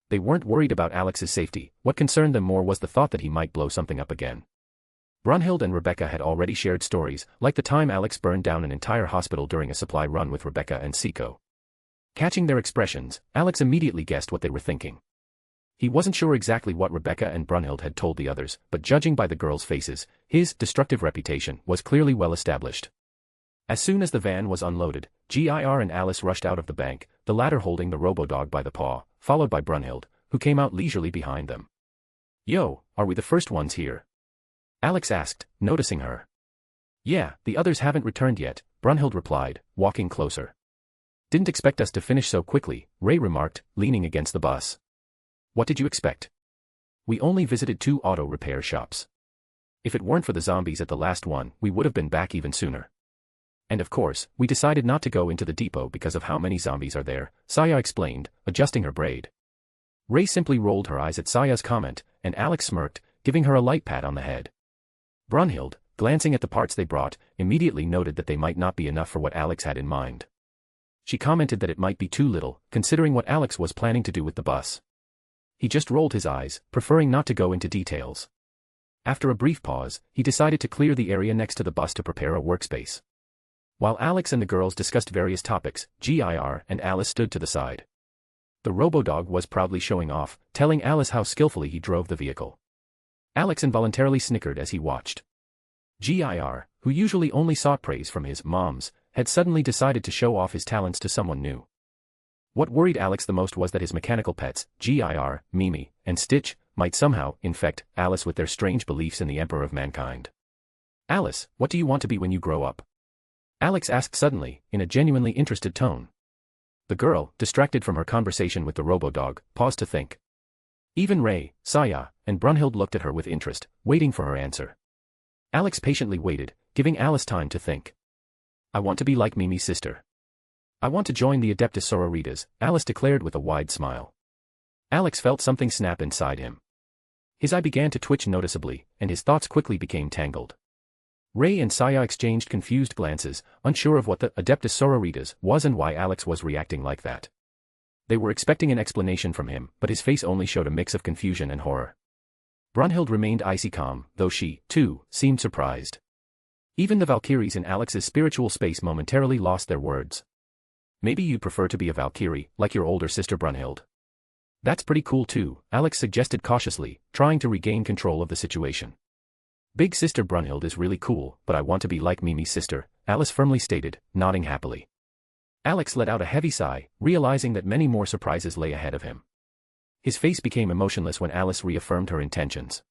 They weren't worried about Alex's safety, what concerned them more was the thought that he might blow something up again. Brunhild and Rebecca had already shared stories, like the time Alex burned down an entire hospital during a supply run with Rebecca and Seiko. Catching their expressions, Alex immediately guessed what they were thinking. He wasn't sure exactly what Rebecca and Brunhild had told the others, but judging by the girls' faces, his destructive reputation was clearly well established. As soon as the van was unloaded, GIR and Alice rushed out of the bank, the latter holding the robo-dog by the paw, followed by Brunhild, who came out leisurely behind them. "Yo, are we the first ones here?" Alex asked, noticing her. "Yeah, the others haven't returned yet," Brunhild replied, walking closer. "Didn't expect us to finish so quickly," Ray remarked, leaning against the bus. "What did you expect? We only visited 2 auto repair shops. If it weren't for the zombies at the last one, we would have been back even sooner. And of course, we decided not to go into the depot because of how many zombies are there," Saya explained, adjusting her braid. Ray simply rolled her eyes at Saya's comment, and Alex smirked, giving her a light pat on the head. Brunhild, glancing at the parts they brought, immediately noted that they might not be enough for what Alex had in mind. She commented that it might be too little, considering what Alex was planning to do with the bus. He just rolled his eyes, preferring not to go into details. After a brief pause, he decided to clear the area next to the bus to prepare a workspace. While Alex and the girls discussed various topics, GIR and Alice stood to the side. The robo-dog was proudly showing off, telling Alice how skillfully he drove the vehicle. Alex involuntarily snickered as he watched. GIR, who usually only sought praise from his moms, had suddenly decided to show off his talents to someone new. What worried Alex the most was that his mechanical pets, GIR, Mimi, and Stitch, might somehow infect Alice with their strange beliefs in the Emperor of Mankind. "Alice, what do you want to be when you grow up?" Alex asked suddenly, in a genuinely interested tone. The girl, distracted from her conversation with the robo-dog, paused to think. Even Ray, Saya, and Brunhild looked at her with interest, waiting for her answer. Alex patiently waited, giving Alice time to think. "I want to be like Mimi's sister. I want to join the Adeptus Sororitas," Alice declared with a wide smile. Alex felt something snap inside him. His eye began to twitch noticeably, and his thoughts quickly became tangled. Ray and Saya exchanged confused glances, unsure of what the Adeptus Sororitas was and why Alex was reacting like that. They were expecting an explanation from him, but his face only showed a mix of confusion and horror. Brunhild remained icy calm, though she, too, seemed surprised. Even the Valkyries in Alex's spiritual space momentarily lost their words. "Maybe you'd prefer to be a Valkyrie, like your older sister Brunhild." "That's pretty cool too," Alex suggested cautiously, trying to regain control of the situation. "Big sister Brunhild is really cool, but I want to be like Mimi's sister," Alice firmly stated, nodding happily. Alex let out a heavy sigh, realizing that many more surprises lay ahead of him. His face became emotionless when Alice reaffirmed her intentions.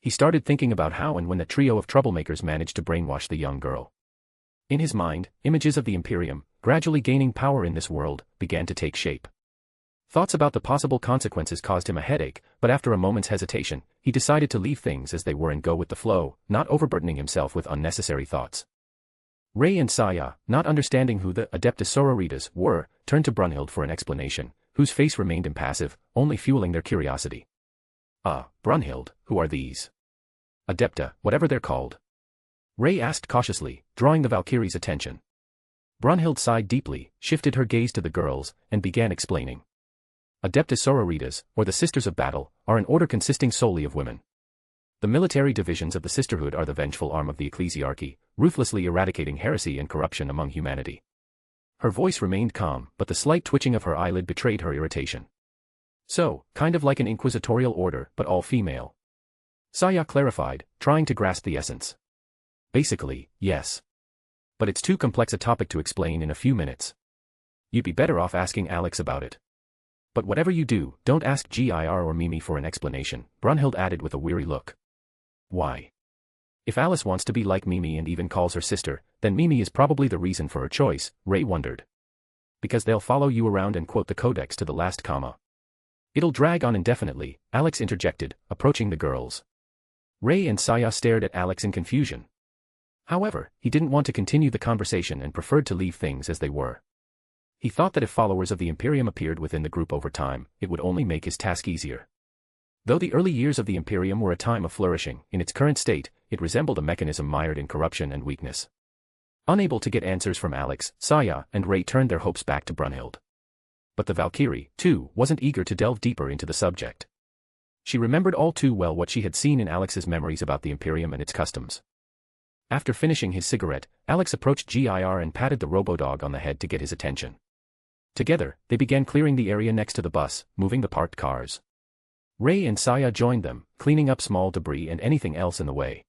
He started thinking about how and when the trio of troublemakers managed to brainwash the young girl. In his mind, images of the Imperium, gradually gaining power in this world, began to take shape. Thoughts about the possible consequences caused him a headache, but after a moment's hesitation, he decided to leave things as they were and go with the flow, not overburdening himself with unnecessary thoughts. Ray and Saya, not understanding who the Adeptus Sororitas were, turned to Brunhild for an explanation, whose face remained impassive, only fueling their curiosity. Brunhild, who are these Adepta, whatever they're called?" Ray asked cautiously, drawing the Valkyrie's attention. Brunhild sighed deeply, shifted her gaze to the girls, and began explaining. Adeptus Sororitas, or the Sisters of Battle, are an order consisting solely of women. The military divisions of the sisterhood are the vengeful arm of the ecclesiarchy, ruthlessly eradicating heresy and corruption among humanity. Her voice remained calm, but the slight twitching of her eyelid betrayed her irritation. "So, kind of like an inquisitorial order, but all female." Saya clarified, trying to grasp the essence. "Basically, yes. But it's too complex a topic to explain in a few minutes. You'd be better off asking Alex about it. But whatever you do, don't ask GIR or Mimi for an explanation," Brunhild added with a weary look. "Why? If Alice wants to be like Mimi and even calls her sister, then Mimi is probably the reason for her choice," Ray wondered. "Because they'll follow you around and quote the codex to the last comma." "It'll drag on indefinitely," Alex interjected, approaching the girls. Ray and Saya stared at Alex in confusion. However, he didn't want to continue the conversation and preferred to leave things as they were. He thought that if followers of the Imperium appeared within the group over time, it would only make his task easier. Though the early years of the Imperium were a time of flourishing, in its current state, it resembled a mechanism mired in corruption and weakness. Unable to get answers from Alex, Saya and Ray turned their hopes back to Brunhild. But the Valkyrie, too, wasn't eager to delve deeper into the subject. She remembered all too well what she had seen in Alex's memories about the Imperium and its customs. After finishing his cigarette, Alex approached GIR and patted the robo-dog on the head to get his attention. Together, they began clearing the area next to the bus, moving the parked cars. Ray and Saya joined them, cleaning up small debris and anything else in the way.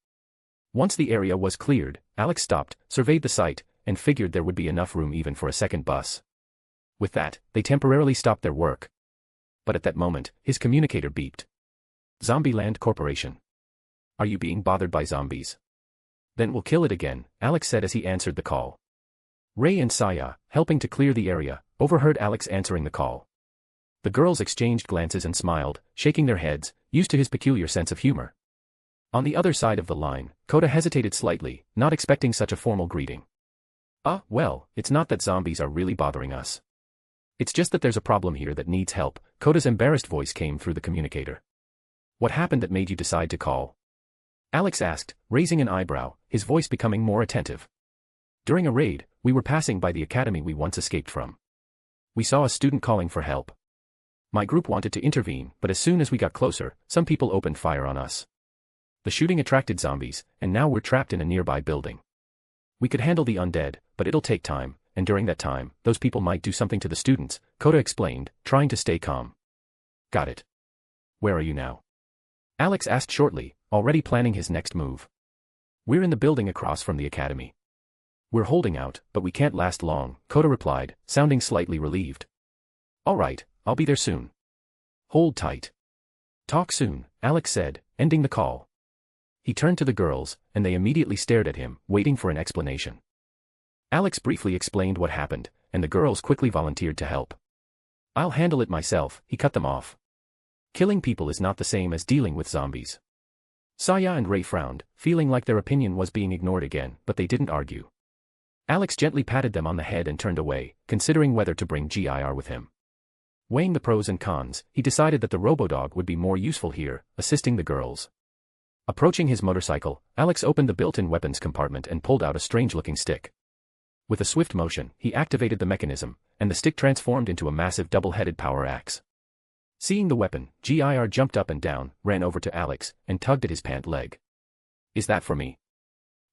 Once the area was cleared, Alex stopped, surveyed the site, and figured there would be enough room even for a second bus. With that, they temporarily stopped their work. But at that moment, his communicator beeped. Zombieland Corporation. Are you being bothered by zombies? Then we'll kill it again, Alex said as he answered the call. Ray and Saya, helping to clear the area, overheard Alex answering the call. The girls exchanged glances and smiled, shaking their heads, used to his peculiar sense of humor. On the other side of the line, Coda hesitated slightly, not expecting such a formal greeting. Well, it's not that zombies are really bothering us. It's just that there's a problem here that needs help. Coda's embarrassed voice came through the communicator. What happened that made you decide to call? Alex asked, raising an eyebrow, his voice becoming more attentive. During a raid, we were passing by the academy we once escaped from. We saw a student calling for help. My group wanted to intervene, but as soon as we got closer, some people opened fire on us. The shooting attracted zombies, and now we're trapped in a nearby building. We could handle the undead, but it'll take time, and during that time, those people might do something to the students, Coda explained, trying to stay calm. Got it. Where are you now? Alex asked shortly, already planning his next move. We're in the building across from the academy. We're holding out, but we can't last long, Coda replied, sounding slightly relieved. All right, I'll be there soon. Hold tight. Talk soon, Alex said, ending the call. He turned to the girls, and they immediately stared at him, waiting for an explanation. Alex briefly explained what happened, and the girls quickly volunteered to help. I'll handle it myself, he cut them off. Killing people is not the same as dealing with zombies. Saya and Ray frowned, feeling like their opinion was being ignored again, but they didn't argue. Alex gently patted them on the head and turned away, considering whether to bring GIR with him. Weighing the pros and cons, he decided that the Robodog would be more useful here, assisting the girls. Approaching his motorcycle, Alex opened the built-in weapons compartment and pulled out a strange-looking stick. With a swift motion, he activated the mechanism, and the stick transformed into a massive double-headed power axe. Seeing the weapon, GIR jumped up and down, ran over to Alex, and tugged at his pant leg. Is that for me?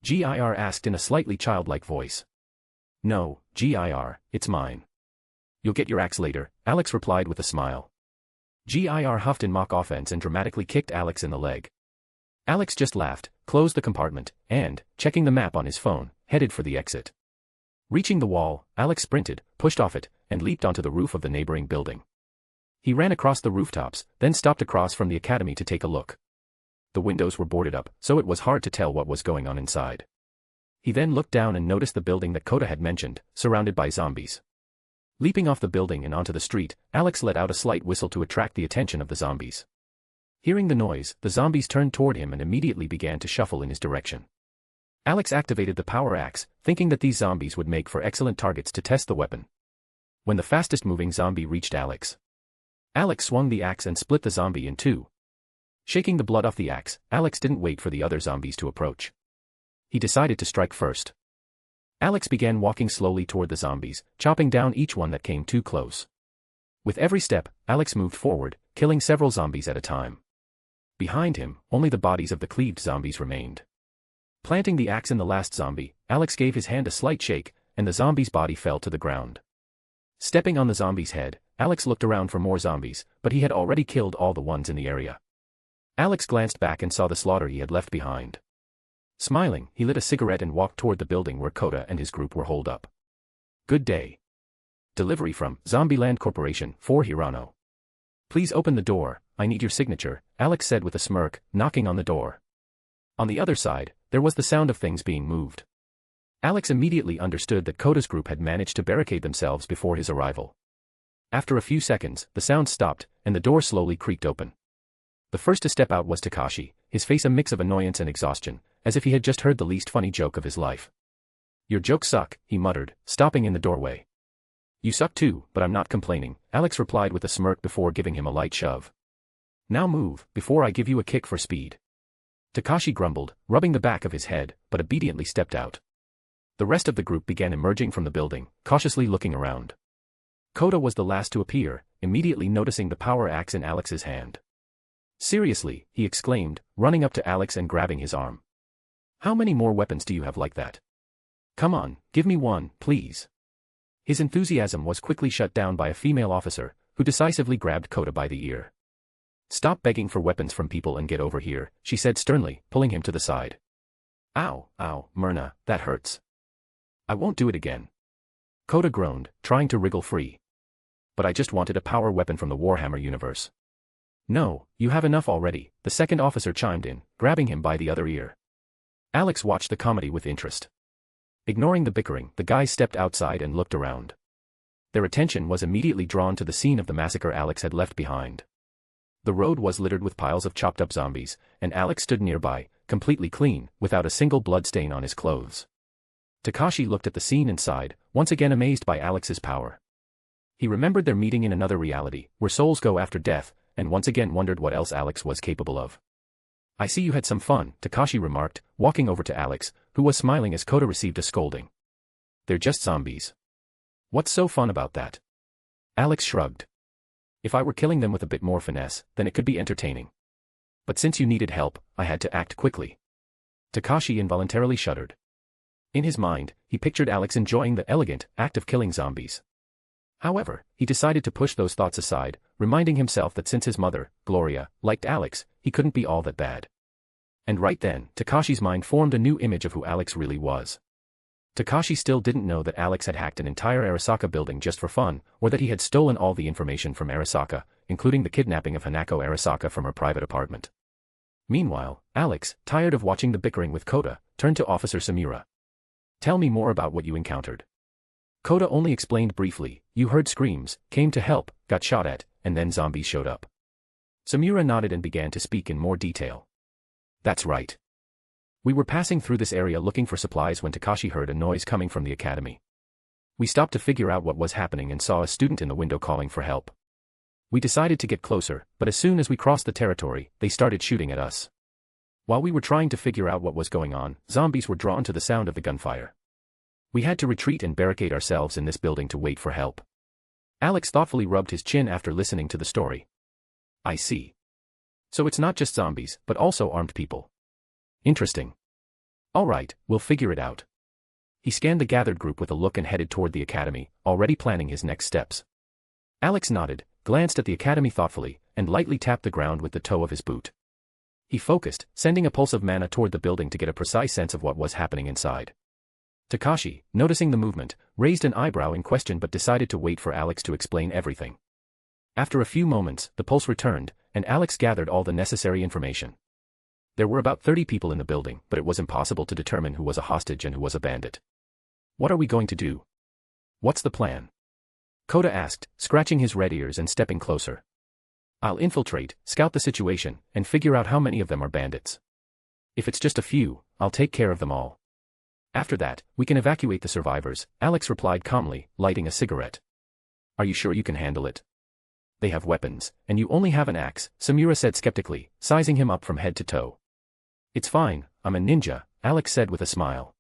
GIR asked in a slightly childlike voice. No, GIR, it's mine. You'll get your axe later, Alex replied with a smile. GIR huffed in mock offense and dramatically kicked Alex in the leg. Alex just laughed, closed the compartment, and, checking the map on his phone, headed for the exit. Reaching the wall, Alex sprinted, pushed off it, and leaped onto the roof of the neighboring building. He ran across the rooftops, then stopped across from the academy to take a look. The windows were boarded up, so it was hard to tell what was going on inside. He then looked down and noticed the building that Coda had mentioned, surrounded by zombies. Leaping off the building and onto the street, Alex let out a slight whistle to attract the attention of the zombies. Hearing the noise, the zombies turned toward him and immediately began to shuffle in his direction. Alex activated the power axe, thinking that these zombies would make for excellent targets to test the weapon. When the fastest-moving zombie reached Alex swung the axe and split the zombie in two. Shaking the blood off the axe, Alex didn't wait for the other zombies to approach. He decided to strike first. Alex began walking slowly toward the zombies, chopping down each one that came too close. With every step, Alex moved forward, killing several zombies at a time. Behind him, only the bodies of the cleaved zombies remained. Planting the axe in the last zombie, Alex gave his hand a slight shake, and the zombie's body fell to the ground. Stepping on the zombie's head, Alex looked around for more zombies, but he had already killed all the ones in the area. Alex glanced back and saw the slaughter he had left behind. Smiling, he lit a cigarette and walked toward the building where Coda and his group were holed up. Good day. Delivery from Zombieland Corporation for Hirano. Please open the door, I need your signature, Alex said with a smirk, knocking on the door. On the other side, there was the sound of things being moved. Alex immediately understood that Coda's group had managed to barricade themselves before his arrival. After a few seconds, the sound stopped, and the door slowly creaked open. The first to step out was Takashi, his face a mix of annoyance and exhaustion, as if he had just heard the least funny joke of his life. Your jokes suck, he muttered, stopping in the doorway. You suck too, but I'm not complaining, Alex replied with a smirk before giving him a light shove. Now move, before I give you a kick for speed. Takashi grumbled, rubbing the back of his head, but obediently stepped out. The rest of the group began emerging from the building, cautiously looking around. Coda was the last to appear, immediately noticing the power axe in Alex's hand. Seriously, he exclaimed, running up to Alex and grabbing his arm. How many more weapons do you have like that? Come on, give me one, please. His enthusiasm was quickly shut down by a female officer, who decisively grabbed Coda by the ear. Stop begging for weapons from people and get over here, she said sternly, pulling him to the side. Ow, Myrna, that hurts. I won't do it again. Kota groaned, trying to wriggle free. But I just wanted a power weapon from the Warhammer universe. No, you have enough already, the second officer chimed in, grabbing him by the other ear. Alex watched the comedy with interest. Ignoring the bickering, the guys stepped outside and looked around. Their attention was immediately drawn to the scene of the massacre Alex had left behind. The road was littered with piles of chopped-up zombies, and Alex stood nearby, completely clean, without a single blood stain on his clothes. Takashi looked at the scene and sighed, once again amazed by Alex's power. He remembered their meeting in another reality, where souls go after death, and once again wondered what else Alex was capable of. I see you had some fun, Takashi remarked, walking over to Alex, who was smiling as Kota received a scolding. They're just zombies. What's so fun about that? Alex shrugged. If I were killing them with a bit more finesse, then it could be entertaining. But since you needed help, I had to act quickly. Takashi involuntarily shuddered. In his mind, he pictured Alex enjoying the elegant act of killing zombies. However, he decided to push those thoughts aside, reminding himself that since his mother, Gloria, liked Alex, he couldn't be all that bad. And right then, Takashi's mind formed a new image of who Alex really was. Takashi still didn't know that Alex had hacked an entire Arasaka building just for fun, or that he had stolen all the information from Arasaka, including the kidnapping of Hanako Arasaka from her private apartment. Meanwhile, Alex, tired of watching the bickering with Kota, turned to Officer Samura. Tell me more about what you encountered. Kota only explained briefly, you heard screams, came to help, got shot at, and then zombies showed up. Samura nodded and began to speak in more detail. That's right. We were passing through this area looking for supplies when Takashi heard a noise coming from the academy. We stopped to figure out what was happening and saw a student in the window calling for help. We decided to get closer, but as soon as we crossed the territory, they started shooting at us. While we were trying to figure out what was going on, zombies were drawn to the sound of the gunfire. We had to retreat and barricade ourselves in this building to wait for help. Alex thoughtfully rubbed his chin after listening to the story. I see. So it's not just zombies, but also armed people. Interesting. All right, we'll figure it out. He scanned the gathered group with a look and headed toward the academy, already planning his next steps. Alex nodded, glanced at the academy thoughtfully, and lightly tapped the ground with the toe of his boot. He focused, sending a pulse of mana toward the building to get a precise sense of what was happening inside. Takashi, noticing the movement, raised an eyebrow in question but decided to wait for Alex to explain everything. After a few moments, the pulse returned, and Alex gathered all the necessary information. There were about 30 people in the building, but it was impossible to determine who was a hostage and who was a bandit. What are we going to do? What's the plan? Kota asked, scratching his red ears and stepping closer. I'll infiltrate, scout the situation, and figure out how many of them are bandits. If it's just a few, I'll take care of them all. After that, we can evacuate the survivors, Alex replied calmly, lighting a cigarette. Are you sure you can handle it? They have weapons, and you only have an axe, Samura said skeptically, sizing him up from head to toe. It's fine, I'm a ninja, Alex said with a smile.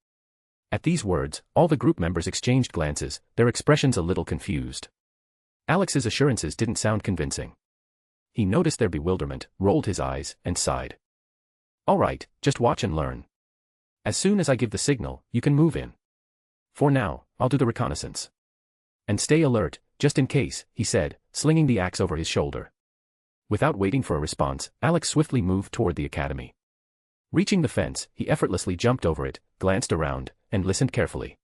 At these words, all the group members exchanged glances, their expressions a little confused. Alex's assurances didn't sound convincing. He noticed their bewilderment, rolled his eyes, and sighed. All right, just watch and learn. As soon as I give the signal, you can move in. For now, I'll do the reconnaissance. And stay alert, just in case, he said, slinging the axe over his shoulder. Without waiting for a response, Alex swiftly moved toward the academy. Reaching the fence, he effortlessly jumped over it, glanced around, and listened carefully.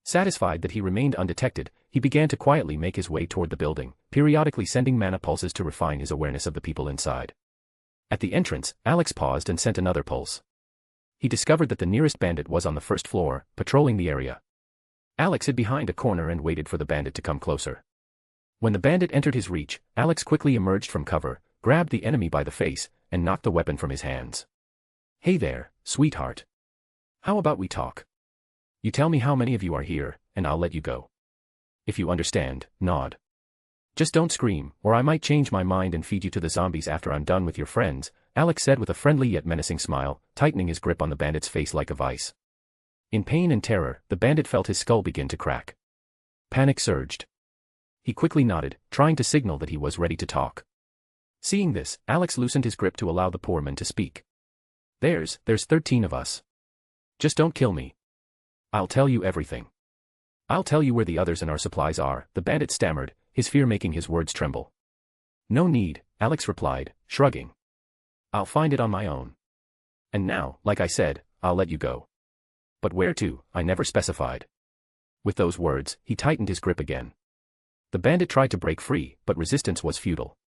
Satisfied that he remained undetected, he began to quietly make his way toward the building, periodically sending mana pulses to refine his awareness of the people inside. At the entrance, Alex paused and sent another pulse. He discovered that the nearest bandit was on the first floor, patrolling the area. Alex hid behind a corner and waited for the bandit to come closer. When the bandit entered his reach, Alex quickly emerged from cover, grabbed the enemy by the face, and knocked the weapon from his hands. Hey there, sweetheart. How about we talk? You tell me how many of you are here, and I'll let you go. If you understand, nod. Just don't scream, or I might change my mind and feed you to the zombies after I'm done with your friends, Alex said with a friendly yet menacing smile, tightening his grip on the bandit's face like a vice. In pain and terror, the bandit felt his skull begin to crack. Panic surged. He quickly nodded, trying to signal that he was ready to talk. Seeing this, Alex loosened his grip to allow the poor man to speak. There's 13 of us. Just don't kill me. I'll tell you everything. I'll tell you where the others and our supplies are, the bandit stammered, his fear making his words tremble. No need, Alex replied, shrugging. I'll find it on my own. And now, like I said, I'll let you go. But where to, I never specified. With those words, he tightened his grip again. The bandit tried to break free, but resistance was futile.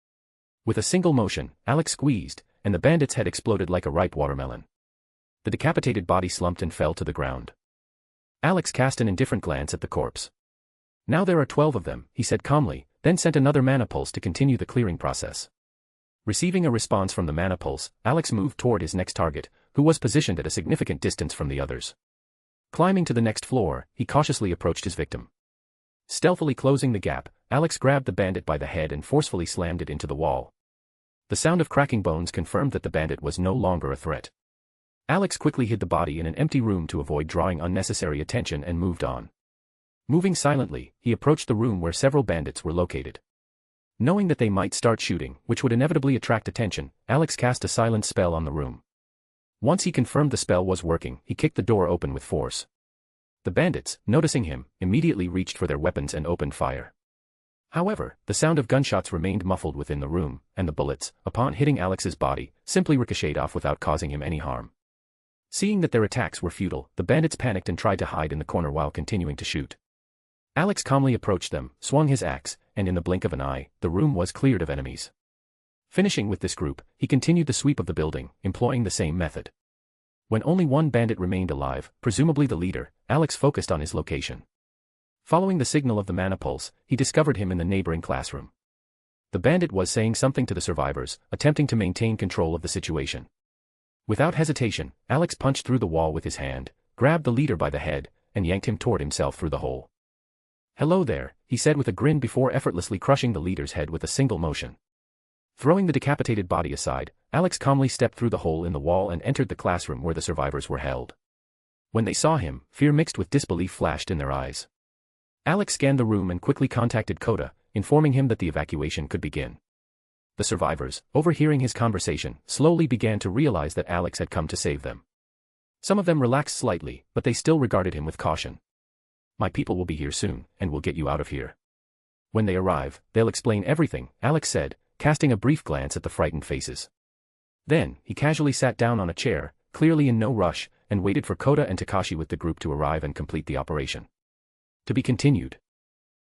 With a single motion, Alex squeezed, and the bandit's head exploded like a ripe watermelon. The decapitated body slumped and fell to the ground. Alex cast an indifferent glance at the corpse. Now there are 12 of them, he said calmly, then sent another mana pulse to continue the clearing process. Receiving a response from the mana pulse, Alex moved toward his next target, who was positioned at a significant distance from the others. Climbing to the next floor, he cautiously approached his victim. Stealthily closing the gap, Alex grabbed the bandit by the head and forcefully slammed it into the wall. The sound of cracking bones confirmed that the bandit was no longer a threat. Alex quickly hid the body in an empty room to avoid drawing unnecessary attention and moved on. Moving silently, he approached the room where several bandits were located. Knowing that they might start shooting, which would inevitably attract attention, Alex cast a silence spell on the room. Once he confirmed the spell was working, he kicked the door open with force. The bandits, noticing him, immediately reached for their weapons and opened fire. However, the sound of gunshots remained muffled within the room, and the bullets, upon hitting Alex's body, simply ricocheted off without causing him any harm. Seeing that their attacks were futile, the bandits panicked and tried to hide in the corner while continuing to shoot. Alex calmly approached them, swung his axe, and in the blink of an eye, the room was cleared of enemies. Finishing with this group, he continued the sweep of the building, employing the same method. When only one bandit remained alive, presumably the leader, Alex focused on his location. Following the signal of the mana pulse, he discovered him in the neighboring classroom. The bandit was saying something to the survivors, attempting to maintain control of the situation. Without hesitation, Alex punched through the wall with his hand, grabbed the leader by the head, and yanked him toward himself through the hole. "Hello there," he said with a grin before effortlessly crushing the leader's head with a single motion. Throwing the decapitated body aside, Alex calmly stepped through the hole in the wall and entered the classroom where the survivors were held. When they saw him, fear mixed with disbelief flashed in their eyes. Alex scanned the room and quickly contacted Coda, informing him that the evacuation could begin. The survivors, overhearing his conversation, slowly began to realize that Alex had come to save them. Some of them relaxed slightly, but they still regarded him with caution. "My people will be here soon, and will get you out of here. When they arrive, they'll explain everything," Alex said, casting a brief glance at the frightened faces. Then, he casually sat down on a chair, clearly in no rush, and waited for Coda and Takashi with the group to arrive and complete the operation. To be continued.